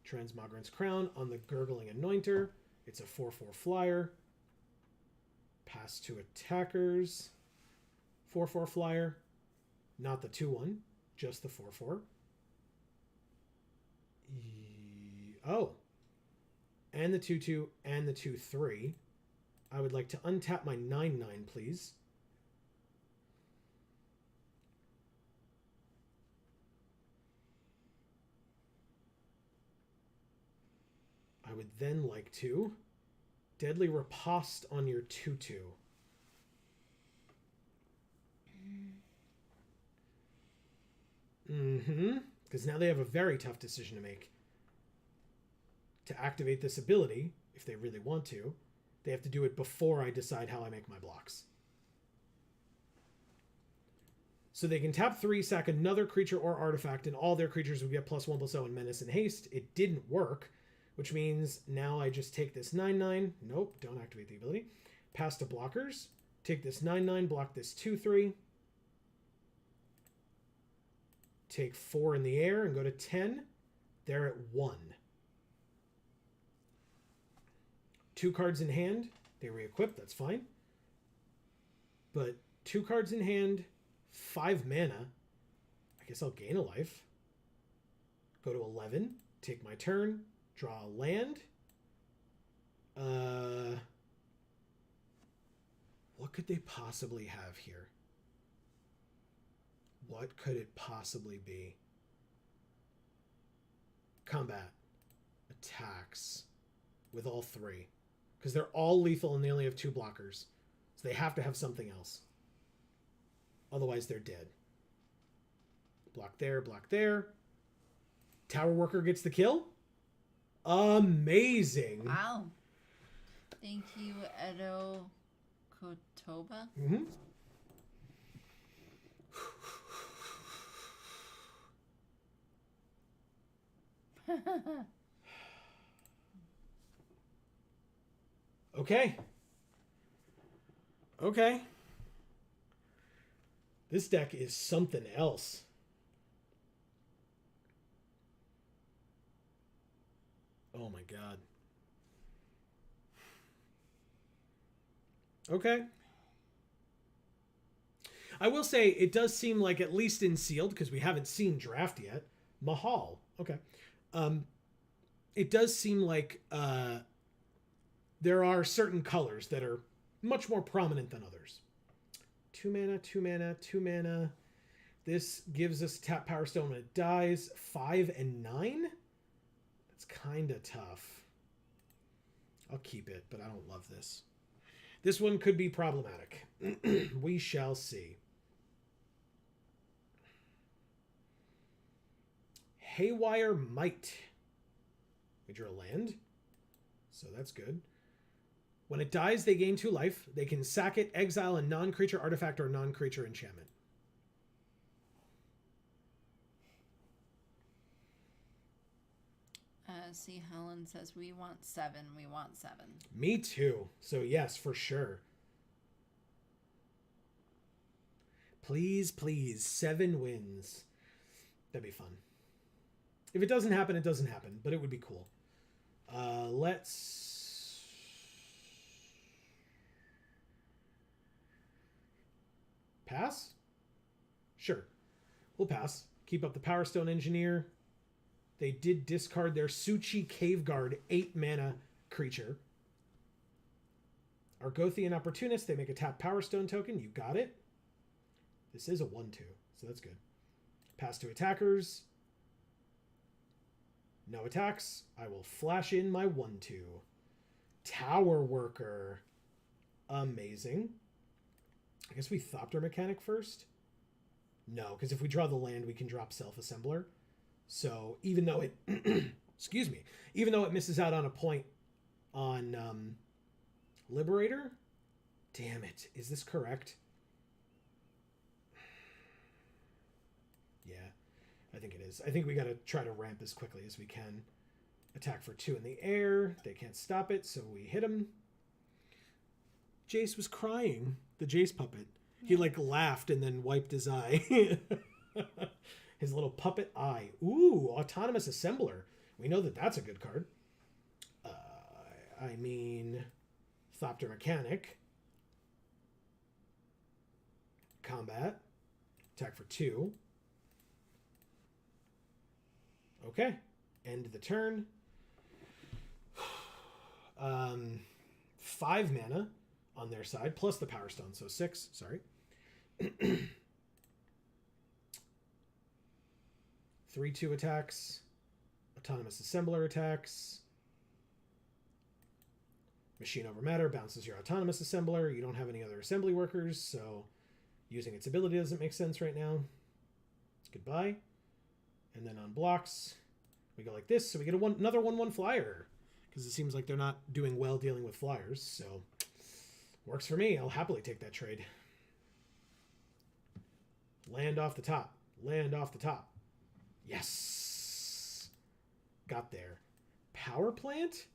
Transmogrant's Crown on the Gurgling Anointer. It's a 4/4 flyer. Pass to attackers. 4/4 flyer. Not the 2/1, just the 4/4. Oh. And the 2/2 and the 2/3. I would like to untap my 9/9, please. I would then like to Deadly Riposte on your 2/2. Because now they have a very tough decision to make. To activate this ability, if they really want to, they have to do it before I decide how I make my blocks. So they can tap 3, sack another creature or artifact, and all their creatures would get +1/+0 and Menace and Haste. It didn't work, which means now I just take this 9/9. Nope, don't activate the ability. Pass to blockers. Take this 9/9, block this 2/3. Take 4 in the air and go to 10. They're at 1. 2 cards in hand. They re-equip, that's fine. But 2 cards in hand, 5 mana. I guess I'll gain a life. Go to 11. Take my turn. Draw a land. What could they possibly have here? What could it possibly be? Combat. Attacks. With all 3. Because they're all lethal and they only have 2 blockers. So they have to have something else. Otherwise they're dead. Block there, block there. Tower Worker gets the kill. Amazing. Wow. Thank you, Edo Kotoba. Mm-hmm. Okay. Okay. This deck is something else. Oh my god. Okay. I will say it does seem like, at least in sealed, because we haven't seen draft yet. Mahal. Okay. It does seem like there are certain colors that are much more prominent than others. 2 mana, 2 mana, 2 mana. This gives us tap Power Stone when it dies. 5 and 9? That's kind of tough. I'll keep it, but I don't love this. This one could be problematic. We shall see. Haywire Might. We drew a land, so that's good. When it dies, they gain 2 life. They can sack it, exile a non-creature artifact or non-creature enchantment. See, Helen says, we want 7. We want 7. Me too. So yes, for sure. Please, please. 7 wins. That'd be fun. If it doesn't happen, it doesn't happen. But it would be cool. Let's... pass? Sure. We'll pass. Keep up the Power Stone Engineer. They did discard their Suchi Cave Guard 8 mana creature. Argothian Opportunist. They make a tap Power Stone token. You got it. This is a 1/2, so that's good. Pass to attackers. No attacks. I will flash in my 1/2. Tower Worker. Amazing. I guess we Thopter Mechanic first. No, because if we draw the land, we can drop Self-Assembler. So even though it, excuse me, even though it misses out on a point on Liberator, damn it, is this correct? Yeah, I think it is. I think we got to try to ramp as quickly as we can. Attack for 2 in the air. They can't stop it, so we hit him. Jace was crying, the Jace puppet. He like laughed and then wiped his eye. His little puppet eye. Ooh, Autonomous Assembler. We know that that's a good card. I mean, Thopter Mechanic. Combat. Attack for 2. Okay. End the turn. 5 mana on their side, plus the Power Stone, so 6, sorry. 3/2 attacks. Autonomous Assembler attacks. Machine over Matter bounces your Autonomous Assembler. You don't have any other assembly workers, so using its ability doesn't make sense right now. Goodbye. And then on blocks, we go like this, so we get another 1/1 flyer. Because it seems like they're not doing well dealing with flyers, so works for me. I'll happily take that trade. Land off the top. Land off the top. Yes. Got there. Power Plant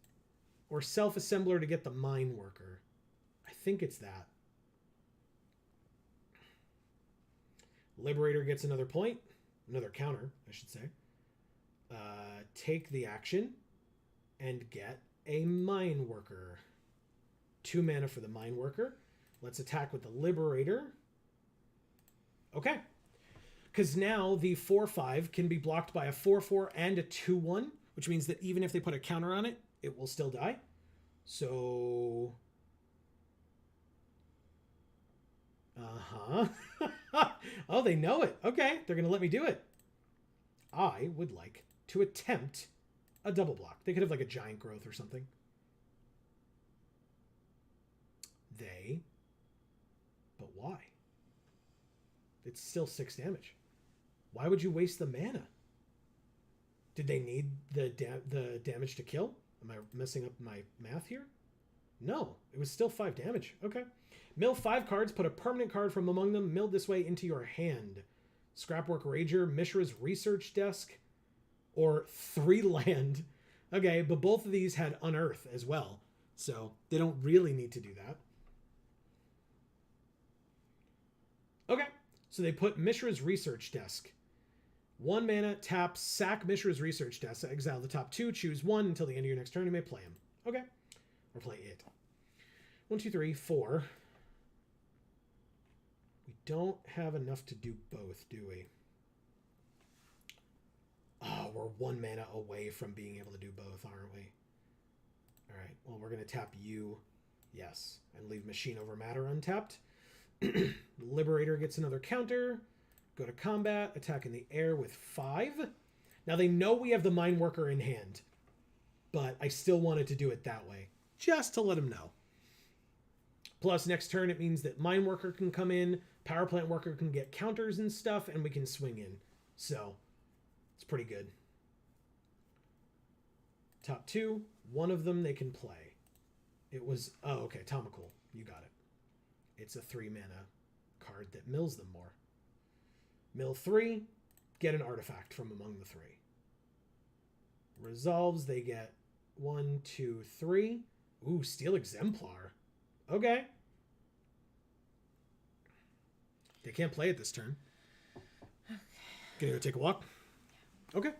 or Self-Assembler to get the Mine Worker? I think it's that. Liberator gets another point. Another counter, I should say. Take the action and get a Mine Worker. 2 mana for the Mine Worker. Let's attack with the Liberator. Okay. Because now the 4/5 can be blocked by a 4/4 and a 2/1, which means that even if they put a counter on it, it will still die. So... Oh, they know it. Okay, they're going to let me do it. I would like to attempt a double block. They could have like a giant growth or something. But why? It's still 6 damage. Why would you waste the mana? Did they need the damage to kill? Am I messing up my math here? No, it was still 5 damage. Okay. Mill 5 cards, put a permanent card from among them, milled this way into your hand. Scrapwork Rager, Mishra's Research Desk, or 3 land. Okay, but both of these had Unearth as well, so they don't really need to do that. Okay, so they put Mishra's Research Desk. 1 mana, tap, sack Mishra's Research Desk, exile the top 2, choose 1 until the end of your next turn. You may play him. Okay, or play it. 1, 2, 3, 4. We don't have enough to do both, do we? Oh, we're 1 mana away from being able to do both, aren't we? All right, well, we're going to tap you, yes, and leave Machine Over Matter untapped. Liberator gets another counter. Go to combat, attack in the air with 5. Now, they know we have the Mine Worker in hand, but I still wanted to do it that way, just to let them know. Plus, next turn, it means that Mine Worker can come in, Power Plant Worker can get counters and stuff, and we can swing in. So, it's pretty good. Top 2, one of them they can play. It was, oh, okay, Tomical. You got it. It's a 3 mana card that mills them more. Mill 3, get an artifact from among the 3. Resolves, they get 1, 2, 3. Ooh, Steel Exemplar. Okay. They can't play it this turn. Okay. Gonna go take a walk? Okay.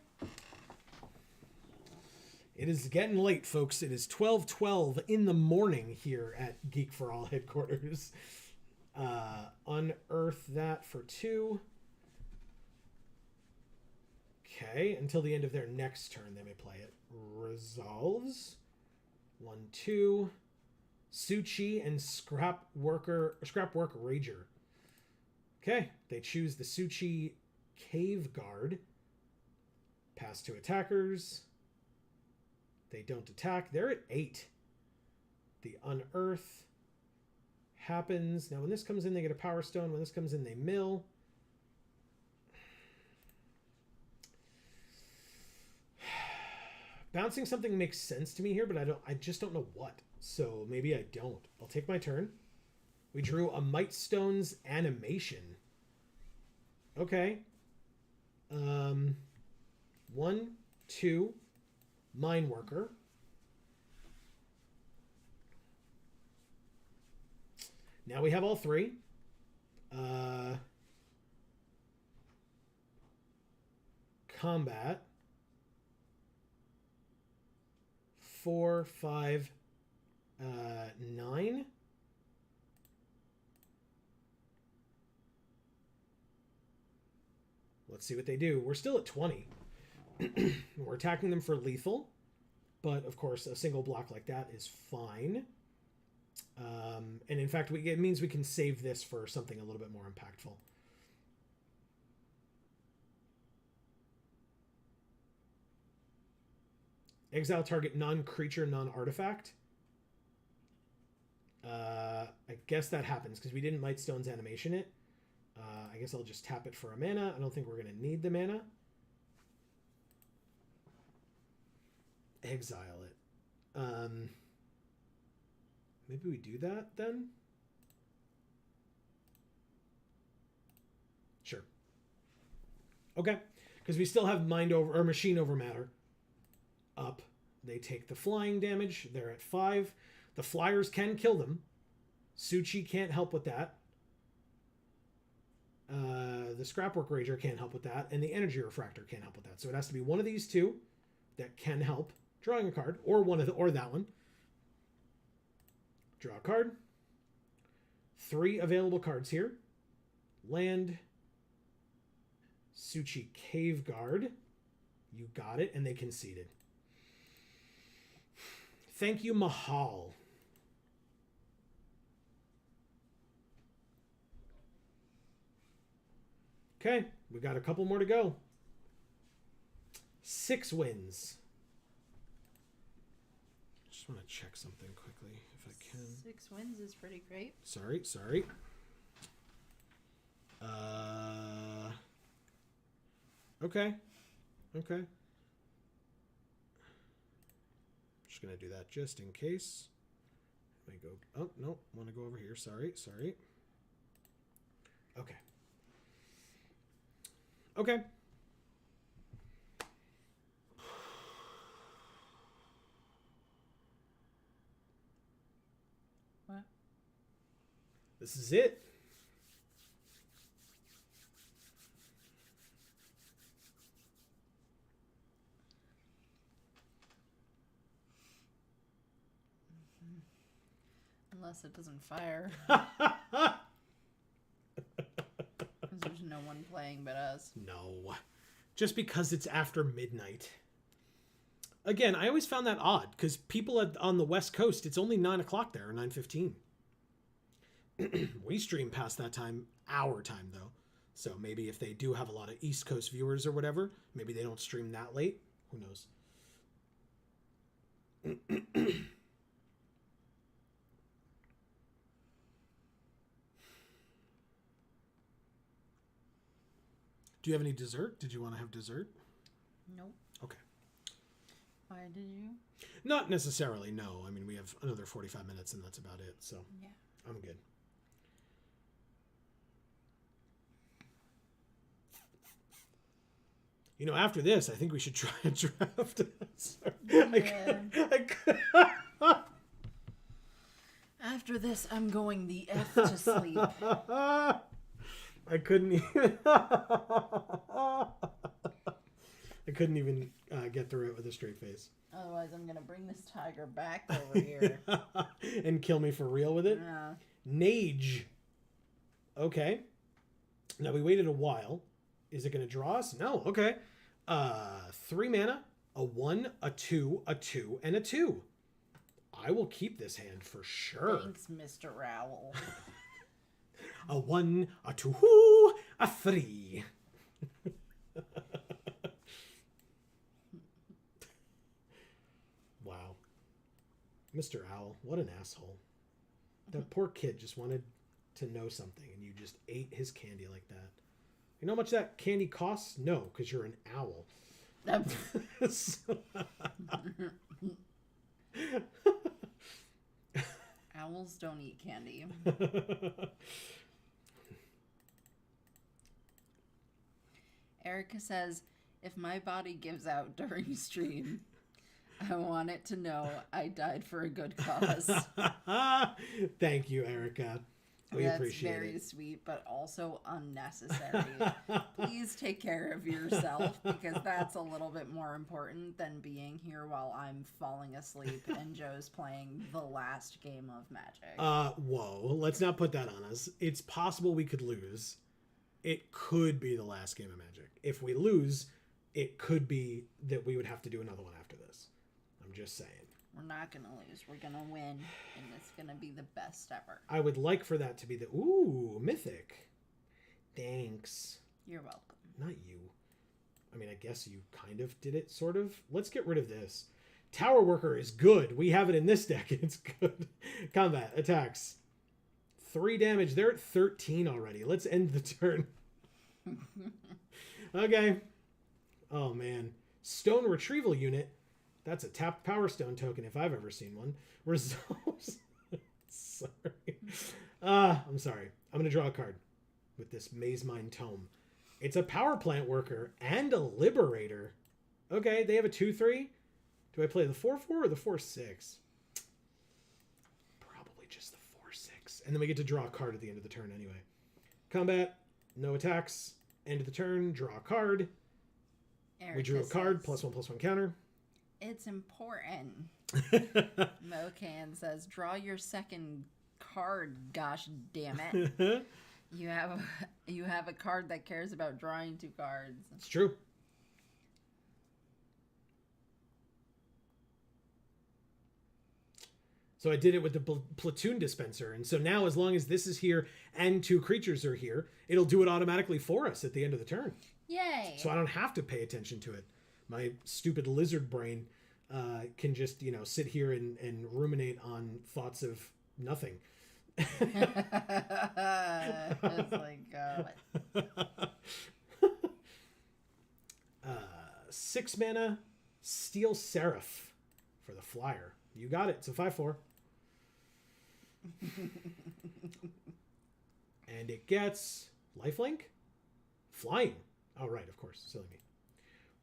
It is getting late, folks. It is 12:12 in the morning here at Geek for All headquarters. Unearth that for 2. Okay, until the end of their next turn, they may play it. Resolves. 1, 2. Suchi and Scrapwork Rager. Okay, they choose the Suchi Cave Guard. Pass to attackers. They don't attack. They're at 8. The Unearth happens. Now, when this comes in, they get a Power Stone. When this comes in, they mill. Bouncing something makes sense to me here, but I just don't know what. So maybe I don't. I'll take my turn. We drew a Mightstone's Animation. Okay. 1, 2, Mine Worker. Now we have all 3. Combat. 4, 5, 9. Let's see what they do. We're still at 20. We're attacking them for lethal, but of course a single block like that is fine. And in fact, it means we can save this for something a little bit more impactful. Exile target non-creature, non-artifact. I guess that happens because we didn't Mightstone's Animation it. I guess I'll just tap it for a mana. I don't think we're going to need the mana. Exile it. Maybe we do that then? Sure. Okay. Because we still have Machine Over Matter up. They take the flying damage. They're at 5. The flyers can kill them. Suchi can't help with that. The Scrapwork Rager can't help with that, and the Energy Refractor can't help with that. So it has to be one of these two that can help drawing a card, or or that one. Draw a card. 3 available cards here. Land. Suchi Cave Guard. You got it, and they conceded. Thank you, Mahal. Okay, we got a couple more to go. 6 wins. Just want to check something quickly if I can. 6 wins is pretty great. Sorry. Okay. Just gonna do that just in case. Let me go. Oh no, want to go over here. Sorry. Okay. What? This is it. Unless it doesn't fire. There's no one playing but us. No. Just because it's after midnight. Again, I always found that odd, because people on the West Coast, it's only 9 o'clock there, or 9:15. We stream past that time, our time, though. So maybe if they do have a lot of East Coast viewers or whatever, maybe they don't stream that late. Who knows? Do you have any dessert? Did you want to have dessert? Nope. Okay. Why did you? Not necessarily, no. I mean, we have another 45 minutes and that's about it, so yeah. I'm good. You know, after this, I think we should try a draft. Yeah. After this, I'm going the F to sleep. I couldn't even get through it with a straight face. Otherwise, I'm going to bring this tiger back over here. And kill me for real with it? Yeah. Nage. Okay. Now, we waited a while. Is it going to draw us? No. Okay. 3 mana, a 1, a 2, a 2, and a 2. I will keep this hand for sure. Thanks, Mr. Owl. A 1, a 2, a 3. Wow. Mr. Owl, what an asshole. That poor kid just wanted to know something, and you just ate his candy like that. You know how much that candy costs? No, because you're an owl. Owls don't eat candy. Erica says, if my body gives out during stream, I want it to know I died for a good cause. Thank you, Erica. We appreciate it. That's very sweet, but also unnecessary. Please take care of yourself, because that's a little bit more important than being here while I'm falling asleep and Joe's playing the last game of Magic. Whoa. Let's not put that on us. It's possible we could lose. It could be the last game of Magic. If we lose, it could be that we would have to do another one after this. I'm just saying. We're not going to lose. We're going to win, and it's going to be the best ever. I would like for that to be the... Ooh, Mythic. Thanks. You're welcome. Not you. I mean, I guess you kind of did it, sort of. Let's get rid of this. Tower Worker is good. We have it in this deck. It's good. Combat. Attacks. 3 damage. They're at 13 already. Let's end the turn. Okay. Oh, man. Stone Retrieval Unit. That's a tapped Power Stone token if I've ever seen one. Resolves. Sorry. I'm sorry. I'm going to draw a card with this Maze Mine Tome. It's a Power Plant Worker and a Liberator. Okay, they have a 2/3. Do I play the 4/4 or the 4/6? Probably just the 4/6. And then we get to draw a card at the end of the turn anyway. Combat. No attacks. End of the turn. Draw a card. Erica We drew a card. says, +1/+1 counter. It's important. Mocan says, draw your second card, gosh damn it. You have a card that cares about drawing 2 cards. It's true. So I did it with the platoon dispenser. And so now as long as this is here and 2 creatures are here, it'll do it automatically for us at the end of the turn. Yay. So I don't have to pay attention to it. My stupid lizard brain can just, sit here and ruminate on thoughts of nothing. It's like, 6 mana Steel Seraph for the flyer. You got it. It's a 5/4. And it gets lifelink? Flying. Oh, right, of course. Silly me.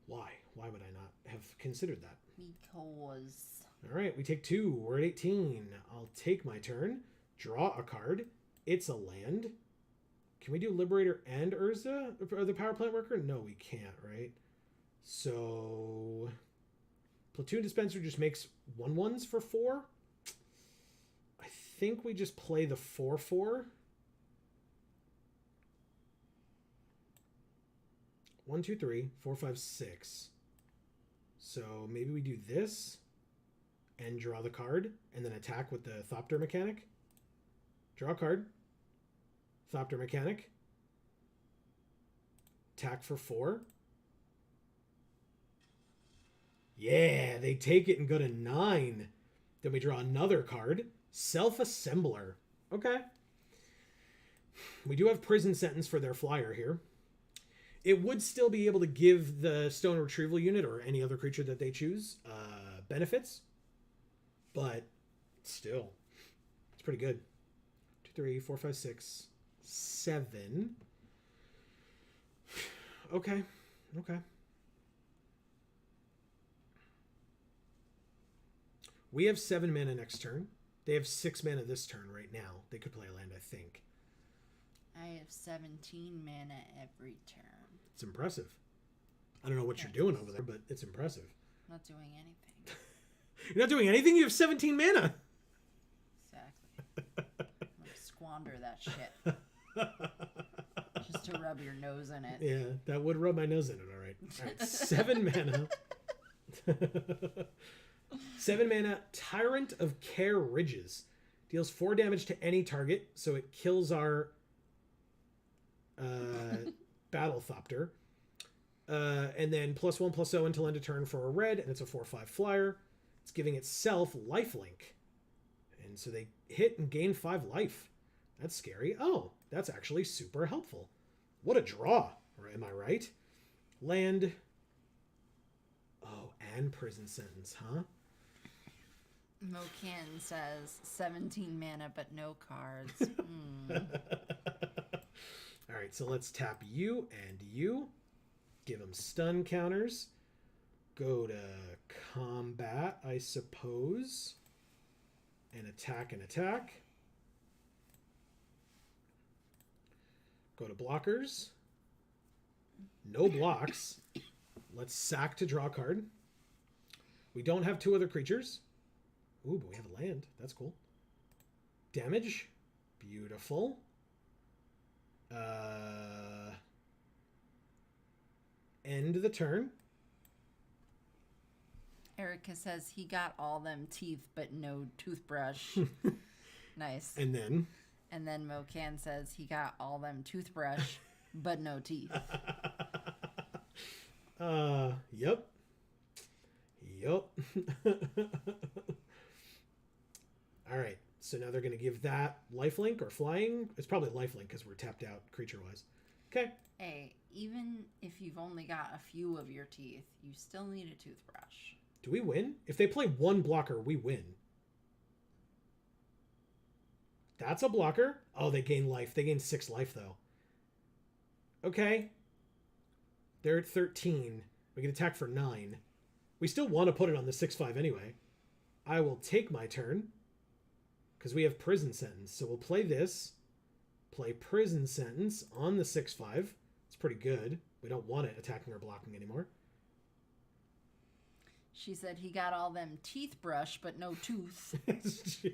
Why? Why would I not have considered that? Because. All right, we take 2. We're at 18. I'll take my turn. Draw a card. It's a land. Can we do Liberator and Urza? Or the Power Plant Worker? No, we can't, right? So... Platoon Dispenser just makes 1/1s for 4. I think we just play the 4/4. 1, 2, 3, 4, 5, 6. So maybe we do this and draw the card and then attack with the Thopter mechanic. Draw a card. Thopter mechanic. Attack for 4. Yeah, they take it and go to 9. Then we draw another card. Self-Assembler. Okay. We do have Prison Sentence for their flyer here. It would still be able to give the Stone Retrieval unit or any other creature that they choose benefits. But still, it's pretty good. 2, 3, 4, 5, 6, 7. Okay. Okay. We have 7 mana next turn. They have 6 mana this turn right now. They could play a land, I think. I have 17 mana every turn. It's impressive. I don't know what you're doing over there, but it's impressive. I'm not doing anything. You're not doing anything? You have 17 mana. Exactly. I'm gonna squander that shit. Just to rub your nose in it. Yeah, that would rub my nose in it, all right. All right, 7 mana. 7 mana, Tyrant of Care Ridges. Deals 4 damage to any target, so it kills our Battle Thopter. And then +1/+0 until end of turn for a red, and it's a 4/5 flyer. It's giving itself lifelink. And so they hit and gain 5 life. That's scary. Oh, that's actually super helpful. What a draw. Or am I right? Land. Oh, and Prison Sentence, huh? Mocan says 17 mana but no cards. All right, so let's tap you and you. Give them stun counters. Go to combat, I suppose. And attack and attack. Go to blockers. No blocks. Let's sack to draw a card. We don't have 2 other creatures. Ooh, but we have a land. That's cool. Damage. Beautiful. End the turn. Erica says he got all them teeth but no toothbrush. Nice. And then Mocan says he got all them toothbrush but no teeth. Yep. All right. So now they're going to give that lifelink or flying. It's probably lifelink because we're tapped out creature-wise. Okay. Hey, even if you've only got a few of your teeth, you still need a toothbrush. Do we win? If they play 1 blocker, we win. That's a blocker. Oh, they gain life. They gain 6 life, though. Okay. They're at 13. We can attack for 9. We still want to put it on the 6/5 anyway. I will take my turn because we have Prison Sentence. So we'll play this. Play Prison Sentence on the 6/5. It's pretty good. We don't want it attacking or blocking anymore. She said he got all them teeth brushed, but no tooth.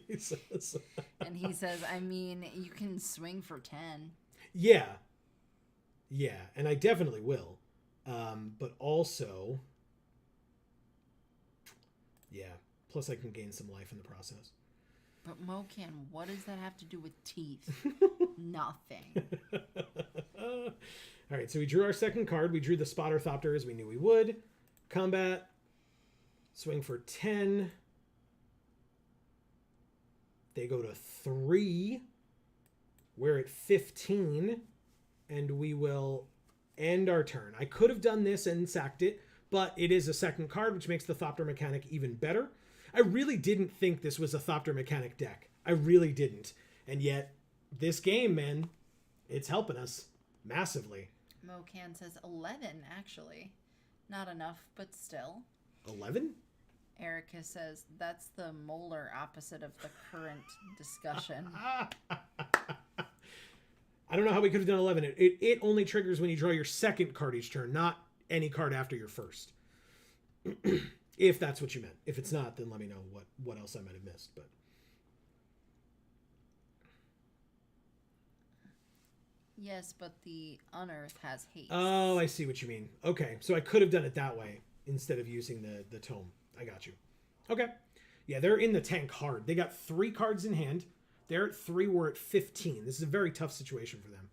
Jesus. And he says, I mean, you can swing for 10. Yeah. Yeah, and I definitely will. But also... Yeah. Plus I can gain some life in the process. But Mocan, what does that have to do with teeth? Nothing. All right, so we drew our second card. We drew the Spotter Thopter as we knew we would. Combat. Swing for 10. They go to 3. We're at 15. And we will end our turn. I could have done this and sacked it, but it is a second card, which makes the Thopter mechanic even better. I really didn't think this was a Thopter mechanic deck. I really didn't. And yet, this game, man, it's helping us massively. Mocan says 11, actually. Not enough, but still. 11? Erica says that's the molar opposite of the current discussion. I don't know how we could have done 11. It only triggers when you draw your second card each turn, not any card after your first. If that's what you meant. If it's not, then let me know what else I might have missed. But yes, but the Unearth has haste. oh, I see what you mean. Okay, so I could have done it that way instead of using the tome. I got you. Okay. Yeah, they're in the tank hard. They got 3 cards in hand. They're at 3. We're at 15. This is a very tough situation for them.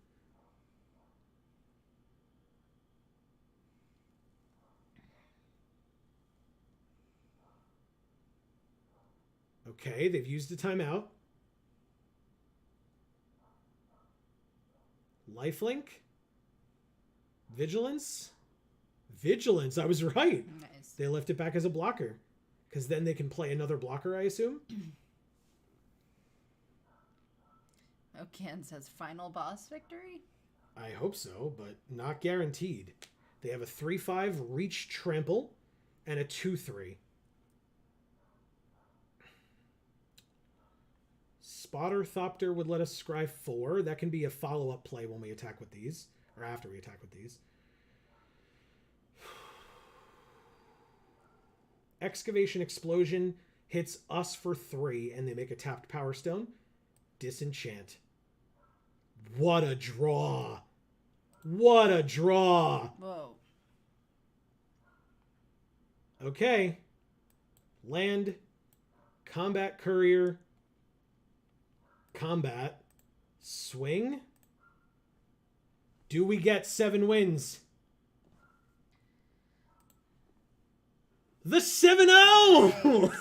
Okay, they've used a timeout. Lifelink. Vigilance. Vigilance, I was right. Nice. They left it back as a blocker. Because then they can play another blocker, I assume. Mocan says final boss victory? I hope so, but not guaranteed. They have a 3/5 reach trample and a 2/3. Spotter Thopter would let us scry 4. That can be a follow-up play when we attack with these, or after we attack with these. Excavation Explosion hits us for 3, and they make a tapped Power Stone. Disenchant. What a draw. What a draw. Whoa. Okay. Land. Combat Courier. Combat. Swing. Do we get 7 wins? The 7-0! Nice.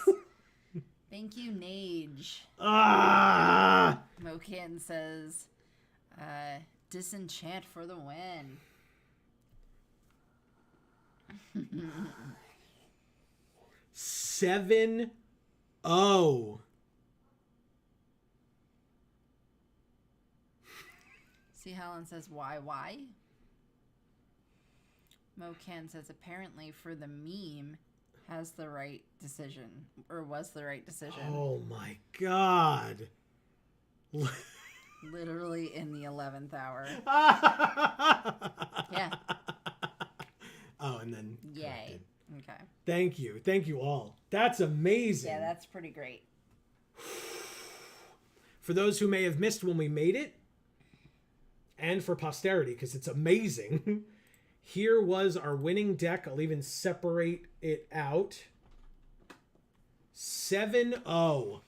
Thank you, Nage. Ah! Mocan says, disenchant for the win. 7-0. See, Helen says, why? Mocan says, apparently for the meme, has the right decision, or was the right decision. Oh my god. Literally in the 11th hour. Yeah. Oh, and then Yay. corrected. Okay. Thank you. Thank you all. That's amazing. Yeah, that's pretty great. For those who may have missed when we made it, and for posterity, because it's amazing, here was our winning deck. I'll even separate it out. 7-0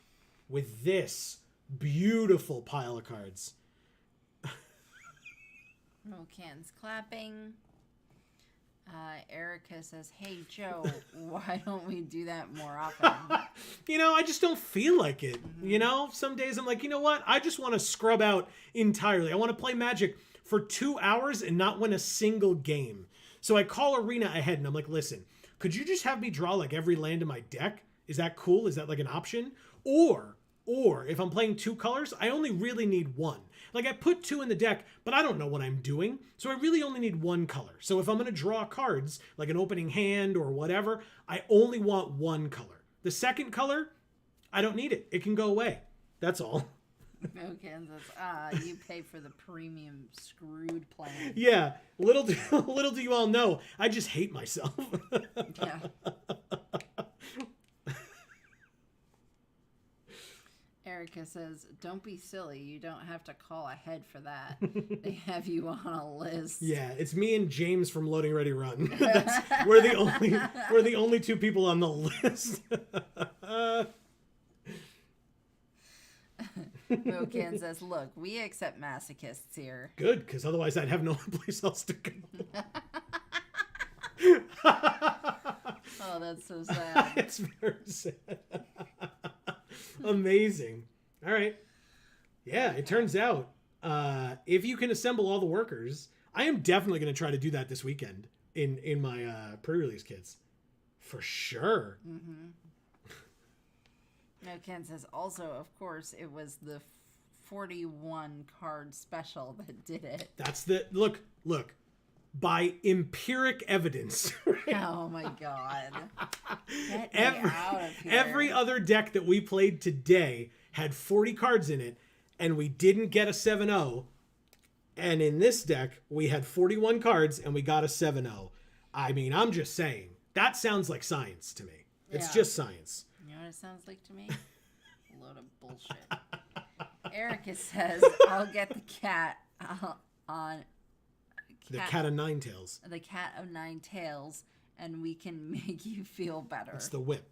with this beautiful pile of cards. Mocan's clapping. Erica says, hey, Joe, why don't we do that more often? You know, I just don't feel like it. Mm-hmm. You know, some days I'm like, you know what? I just want to scrub out entirely. I want to play Magic for 2 hours and not win a single game. So I call Arena ahead and I'm like, listen, could you just have me draw like every land in my deck? Is that cool? Is that like an option? Or if I'm playing 2 colors, I only really need 1. Like I put 2 in the deck, but I don't know what I'm doing. So I really only need 1 color. So if I'm going to draw cards, like an opening hand or whatever, I only want 1 color. The second color, I don't need it. It can go away. That's all. No, Kansas. You pay for the premium screwed plan. Yeah, little do you all know, I just hate myself. Yeah. Erica says, don't be silly. You don't have to call ahead for that. They have you on a list. Yeah, it's me and James from Loading Ready Run. We're the only two people on the list. Mocan says, look, we accept masochists here. Good, because otherwise I'd have no place else to go. Oh, that's so sad. It's very sad. Amazing. All right. Yeah, it turns out if you can assemble all the workers, I am definitely going to try to do that this weekend in my pre-release kits. For sure. Mm-hmm. No, Ken says, also, of course, it was the 41 card special that did it. That's the... Look. By empiric evidence. Right? Oh, my God. Get me out of here. Every other deck that we played today had 40 cards in it, and we didn't get a 7-0. And in this deck, we had 41 cards, and we got a 7-0. I mean, I'm just saying. That sounds like science to me. It's just science. You know what it sounds like to me? A load of bullshit. Erica says, I'll get the cat on... The cat of nine tails. The cat of nine tails, and we can make you feel better. It's the whip.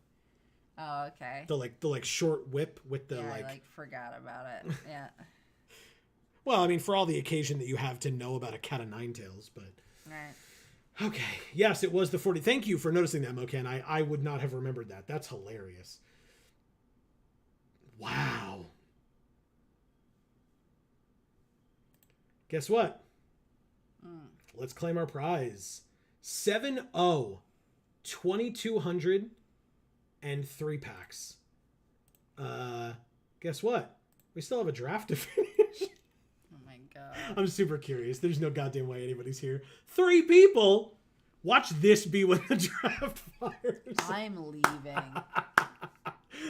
Oh, okay. The short whip with the I forgot about it. Yeah. Well, I mean, for all the occasion that you have to know about a cat of nine tails, but... Right. Okay. Yes, it was the 40. Thank you for noticing that, Mocan. I would not have remembered that. That's hilarious. Wow. Guess what? Let's claim our prize. 7-0. 2,200 and 3 packs. Guess what? We still have a draft to finish. Oh my god. I'm super curious. There's no goddamn way anybody's here. 3 people? Watch this be when the draft fires. I'm leaving.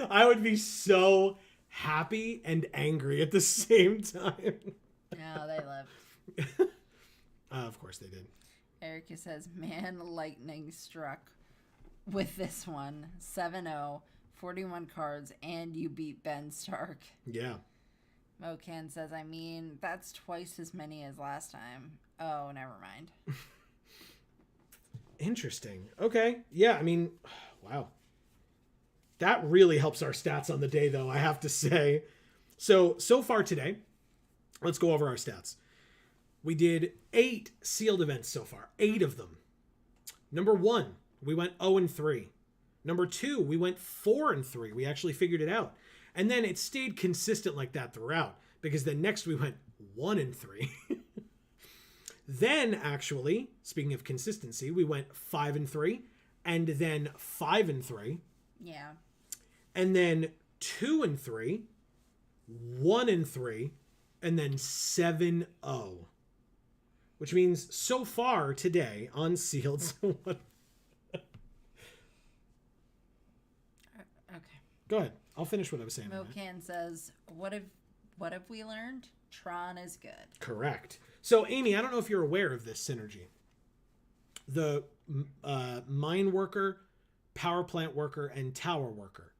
I would be so happy and angry at the same time. No, they left. Of course they did. Erica says, man, lightning struck with this one. 7-0, 41 cards, and you beat Ben Stark. Yeah. Mocan says, I mean, that's twice as many as last time. Oh, never mind. Interesting. Okay. Yeah, I mean, wow. That really helps our stats on the day, though, I have to say. So far today, let's go over our stats. We did 8 sealed events so far. 8 of them. Number 1, we went 0-3. Number 2, we went 4-3. We actually figured it out. And then it stayed consistent like that throughout. Because then next we went 1-3. Then, actually, speaking of consistency, we went 5-3. And then 5-3. Yeah. And then 2-3. 1-3. And then 7-0. Which means so far today on sealed. Okay. Go ahead. I'll finish what I was saying. Mocan says, what have we learned? Tron is good. Correct. So, Amy, I don't know if you're aware of this synergy. The mine worker, power plant worker, and tower worker.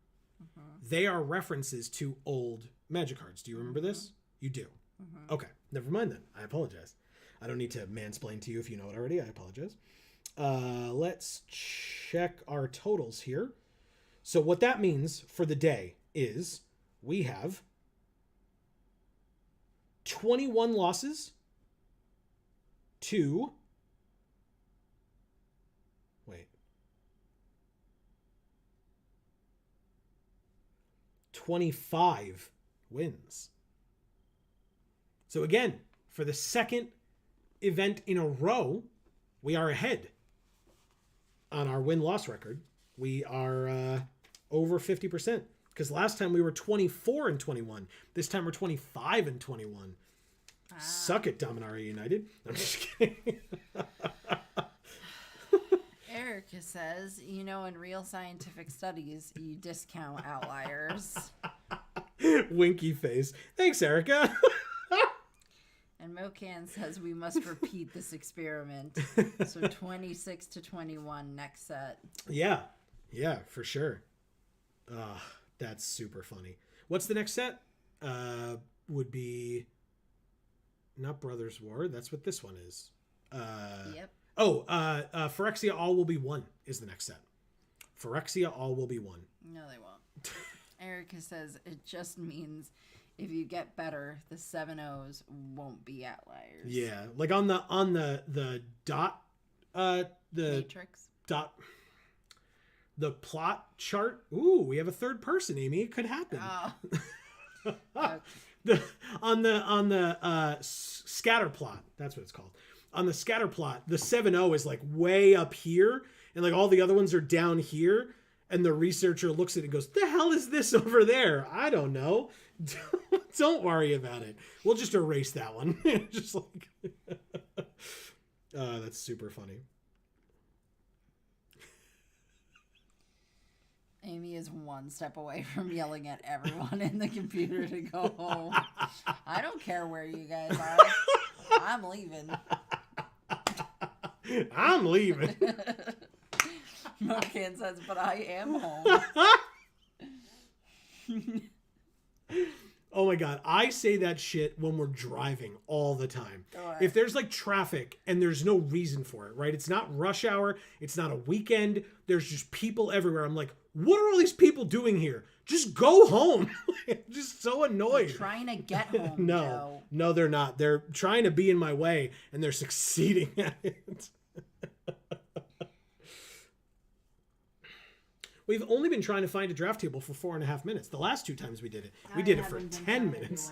Mm-hmm. They are references to old magic cards. Do you remember this? You do. Mm-hmm. Okay. Never mind then. I apologize. I don't need to mansplain to you if you know it already. I apologize. Let's check our totals here. So what that means for the day is we have 21 losses to... Wait. 25 wins. So again, for the second event in a row, we are ahead on our win-loss record. We are over 50%. Because last time we were 24-21. This time we're 25-21. Suck it, Dominaria United. I'm just kidding. Erica says, in real scientific studies, you discount outliers. Winky face. Thanks, Erica. And Mocan says we must repeat this experiment. So 26 to 21 next set. Yeah, for sure. That's super funny. What's the next set? Would be not Brothers War. That's what this one is. Yep. Phyrexia All Will Be One is the next set. Phyrexia All Will Be One. No, they won't. Erica says it just means if you get better, the 7-0s won't be outliers. Yeah, like on the dot, the Matrix dot, the plot chart. Ooh, we have a third person, Amy. It could happen. Oh. Okay. On the scatter plot, that's what it's called. On the scatter plot, the 7-0 is like way up here, and like all the other ones are down here. And the researcher looks at it and goes, "The hell is this over there? I don't know." Don't worry about it. We'll just erase that one. Just like, that's super funny. Amy is one step away from yelling at everyone in the computer to go home. I don't care where you guys are. I'm leaving. I'm leaving. Mocan says, but I am home. Oh my God. I say that shit when we're driving all the time. Sure. If there's like traffic and there's no reason for it, right? It's not rush hour. It's not a weekend. There's just people everywhere. I'm like, what are all these people doing here? Just go home. I'm just so annoyed. They're trying to get home, No, Joe. no, they're not. They're trying to be in my way and they're succeeding at it. We've only been trying to find a draft table for 4.5 minutes. The last 2 times we did it, we did it for 10 minutes.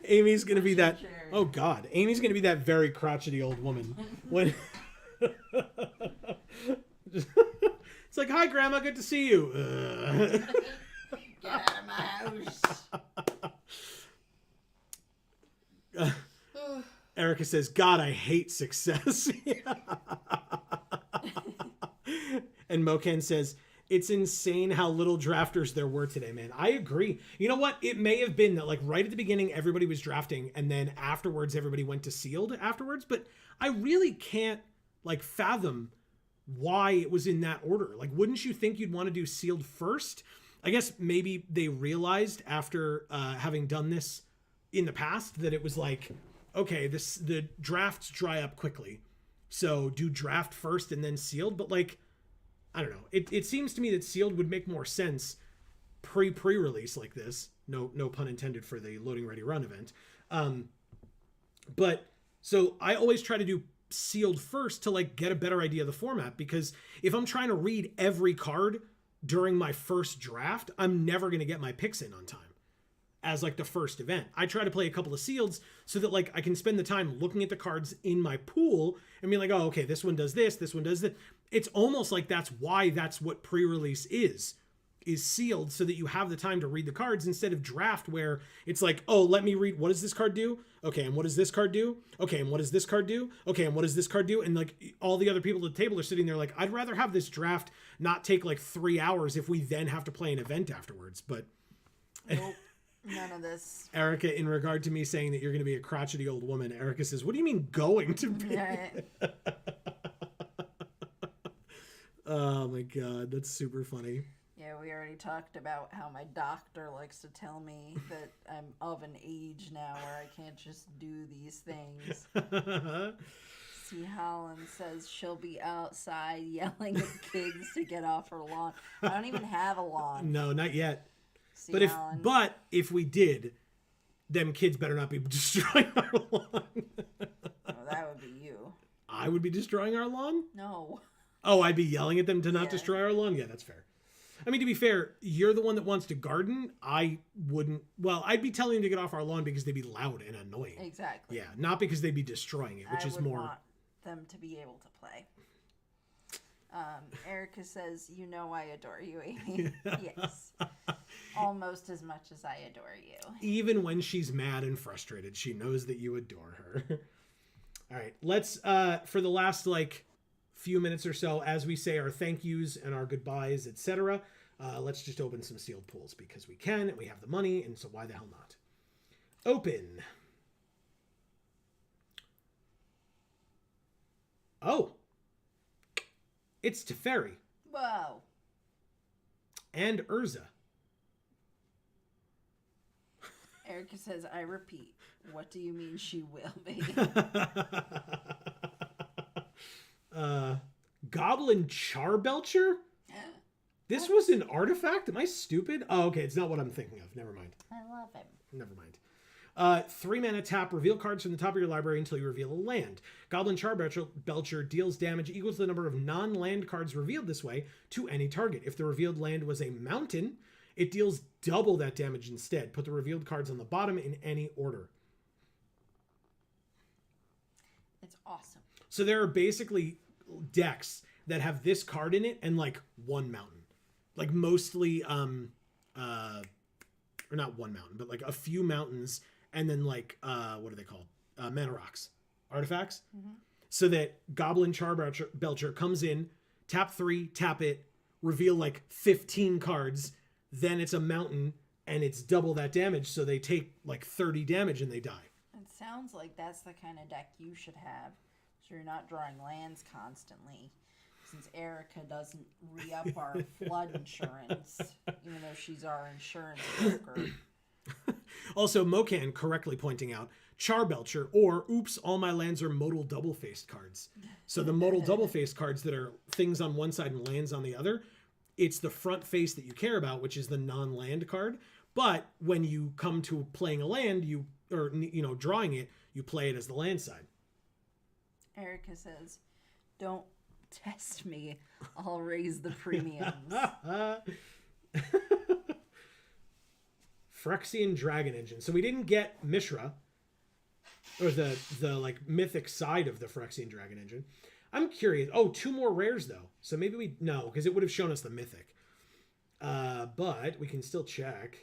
Amy's going to be that. Oh God. Amy's going to be that very crotchety old woman. When it's like, "Hi Grandma, good to see you." Get out of my house. Erica says, "God, I hate success." And Mocan says, "It's insane how little drafters there were today, man." I agree. You know what? It may have been that like right at the beginning, everybody was drafting and then afterwards, everybody went to sealed afterwards. But I really can't like fathom why it was in that order. Like, wouldn't you think you'd want to do sealed first? I guess maybe they realized after having done this in the past that it was like, okay, the drafts dry up quickly, so do draft first and then sealed. But like, I don't know. It seems to me that sealed would make more sense pre-release like this. No pun intended for the loading ready run event. But so I always try to do sealed first to like get a better idea of the format, because if I'm trying to read every card during my first draft, I'm never going to get my picks in on time. As like the first event, I try to play a couple of sealeds so that like I can spend the time looking at the cards in my pool and be like, oh, okay, this one does this one does that. It's almost like that's what pre-release is sealed, so that you have the time to read the cards instead of draft, where it's like, oh, let me read, what does this card do? Okay, and what does this card do? Okay, and what does this card do? Okay, and what does this card do? And like all the other people at the table are sitting there like, I'd rather have this draft not take like 3 hours if we then have to play an event afterwards. But nope. None of this. Erica, in regard to me saying that you're going to be a crotchety old woman, Erica says, "What do you mean going to be?" Yeah. Oh my God, that's super funny. Yeah, we already talked about how my doctor likes to tell me that I'm of an age now where I can't just do these things. See, Holland says she'll be outside yelling at kids to get off her lawn. I don't even have a lawn. No, not yet. See, But Holland. if we did, them kids better not be destroying our lawn. Oh, that would be you. I would be destroying our lawn? No. Oh, I'd be yelling at them to not Yeah. destroy our lawn? Yeah, that's fair. I mean, to be fair, you're the one that wants to garden. I wouldn't. Well, I'd be telling them to get off our lawn because they'd be loud and annoying. Exactly. Yeah, not because they'd be destroying it, which I is would more. want them to be able to play. Erica says, "You know I adore you, Amy." Yes. Almost as much as I adore you. Even when she's mad and frustrated, she knows that you adore her. All right, let's for the last like few minutes or so as we say our thank yous and our goodbyes, etc. Let's just open some sealed pools because we can and we have the money, and so why the hell not? Open. Oh. It's Teferi. Whoa. And Urza. Erica says, I repeat, what do you mean she will be? Goblin Charbelcher? This was an artifact? Am I stupid? Oh, okay. It's not what I'm thinking of. Never mind. I love him. Never mind. 3 mana tap, reveal cards from the top of your library until you reveal a land. Goblin Charbelcher deals damage equal to the number of non-land cards revealed this way to any target. If the revealed land was a mountain, it deals double that damage instead. Put the revealed cards on the bottom in any order. It's awesome. So there are basically decks that have this card in it and like one mountain. Like mostly, or not one mountain, but like a few mountains and then like, what are they called? Mana rocks. Artifacts. Mm-hmm. So that Goblin Charbelcher comes in, tap 3, tap it, reveal like 15 cards, then it's a mountain and it's double that damage, so they take like 30 damage and they die. It sounds like that's the kind of deck you should have, so you're not drawing lands constantly, since Erica doesn't re-up our flood insurance, even though she's our insurance broker. Also, Mocan correctly pointing out Charbelcher or oops, all my lands are modal double-faced cards. So the modal double-faced cards that are things on one side and lands on the other, it's the front face that you care about, which is the non-land card. But when you come to playing a land, drawing it, you play it as the land side. Erica says, don't test me. I'll raise the premiums. Phyrexian Dragon Engine. So we didn't get Mishra, or the like mythic side of the Phyrexian Dragon Engine. I'm curious. Oh, 2 more rares though. So maybe no, because it would have shown us the mythic. But we can still check.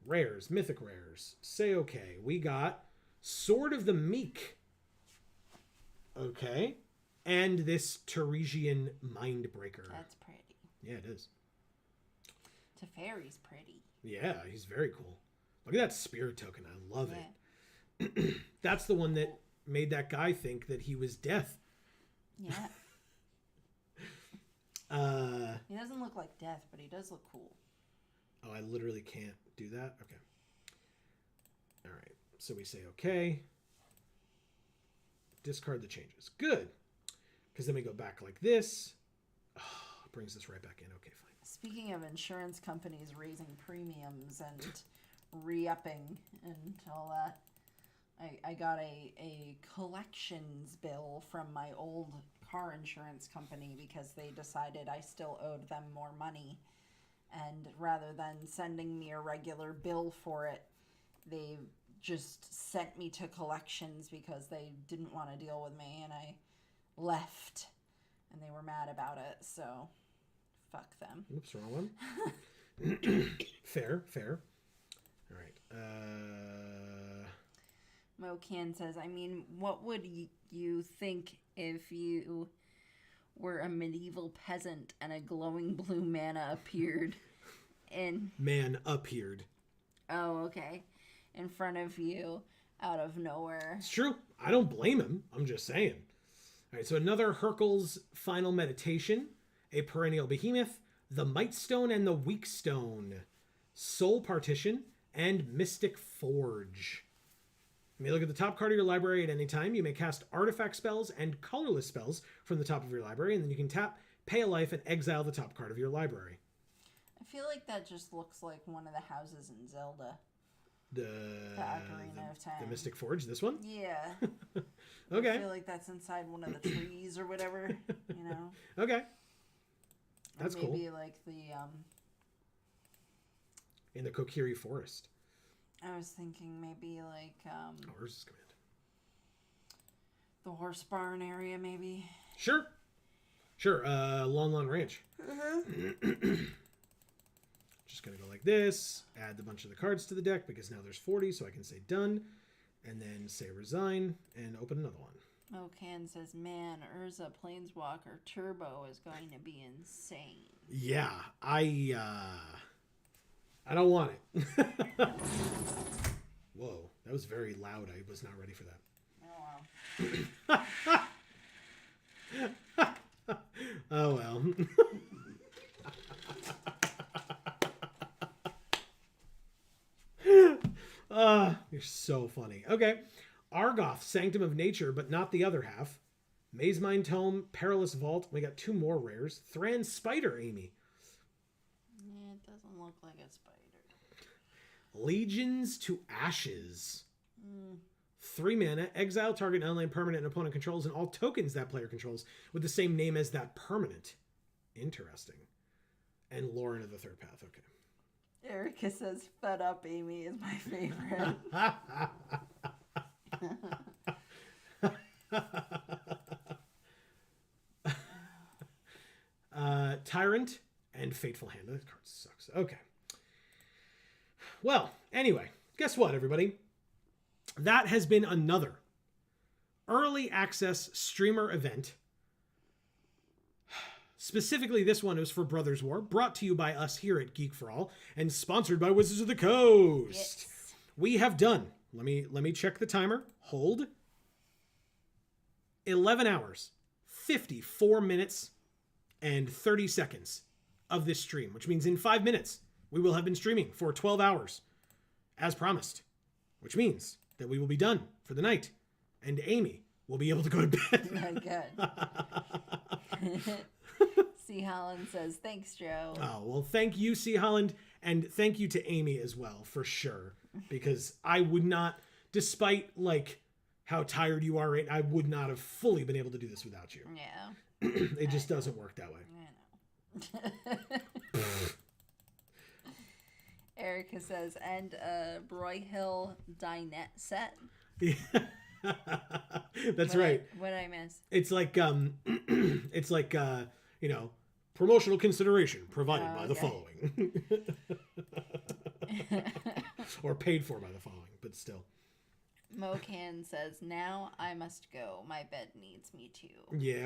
Rares, mythic rares. Say okay. We got Sword of the Meek. Okay. And this Teresian Mindbreaker. That's pretty. Yeah, it is. Teferi's pretty. Yeah, he's very cool. Look at that spirit token. I love it. That's the one that made that guy think that he was death. Yeah. He doesn't look like death, but he does look cool. Oh, I literally can't do that? Okay. All right. So we say okay. Discard the changes. Good. Because then we go back like this. Oh, it brings us right back in. Okay, fine. Speaking of insurance companies raising premiums and re-upping and all that, I got a collections bill from my old car insurance company because they decided I still owed them more money. And rather than sending me a regular bill for it, they just sent me to collections because they didn't want to deal with me, and I left. And they were mad about it, so fuck them. Oops, wrong one. Fair. All right. Mocan says, I mean, what would you think if you were a medieval peasant and a glowing blue mana appeared in... Man appeared. Oh, okay. In front of you out of nowhere. It's true. I don't blame him. I'm just saying. All right, so another Hercules Final Meditation, a Perennial Behemoth, the Might Stone and the Weak Stone, Soul Partition, and Mystic Forge. You may look at the top card of your library at any time. You may cast artifact spells and colorless spells from the top of your library, and then you can tap, pay a life, and exile the top card of your library. I feel like that just looks like one of the houses in Zelda. The Ocarina of Time. The Mystic Forge, this one? Yeah. Okay. I feel like that's inside one of the trees or whatever, you know? Okay. That's cool. Maybe like the... In the Kokiri Forest. I was thinking maybe like... Horses Command. The horse barn area, maybe? Sure. Lon Lon Ranch. Just going to go like this. Add a bunch of the cards to the deck because now there's 40, so I can say done. And then say resign and open another one. Mocan says, man, Urza Planeswalker Turbo is going to be insane. Yeah, I don't want it. Whoa, that was very loud. I was not ready for that. Oh, well. You're so funny. Okay. Argoth, Sanctum of Nature, but not the other half. Maze Mine Tome, Perilous Vault. We got 2 more rares. Thran Spider, Amy. Yeah, it doesn't look like a spider. Legions to Ashes. 3 mana. Exile target online permanent an opponent controls and all tokens that player controls with the same name as that permanent. Interesting. And Lauren of the Third Path. Okay. Erica says, Fed Up Amy is my favorite. Tyrant and Fateful Hand. That card sucks. Okay. Well, anyway, guess what, everybody? That has been another early access streamer event. Specifically, this one was for Brothers War, brought to you by us here at Geek for All, and sponsored by Wizards of the Coast. Yes. We have done, let me check the timer. Hold. 11 hours, 54 minutes, and 30 seconds of this stream, which means in 5 minutes, we will have been streaming for 12 hours, as promised, which means that we will be done for the night, and Amy will be able to go to bed. Good. C. Holland says, thanks, Joe. Oh, well, thank you, C. Holland, and thank you to Amy as well, for sure, because I would not, despite, like, how tired you are, I would not have fully been able to do this without you. Yeah. It just doesn't work that way. I know. Erica says, and a Broy Hill dinette set. Yeah. That's right. What did I miss? It's like promotional consideration provided by the following. Or paid for by the following, but still. Mocan says, now I must go. My bed needs me too. Yeah.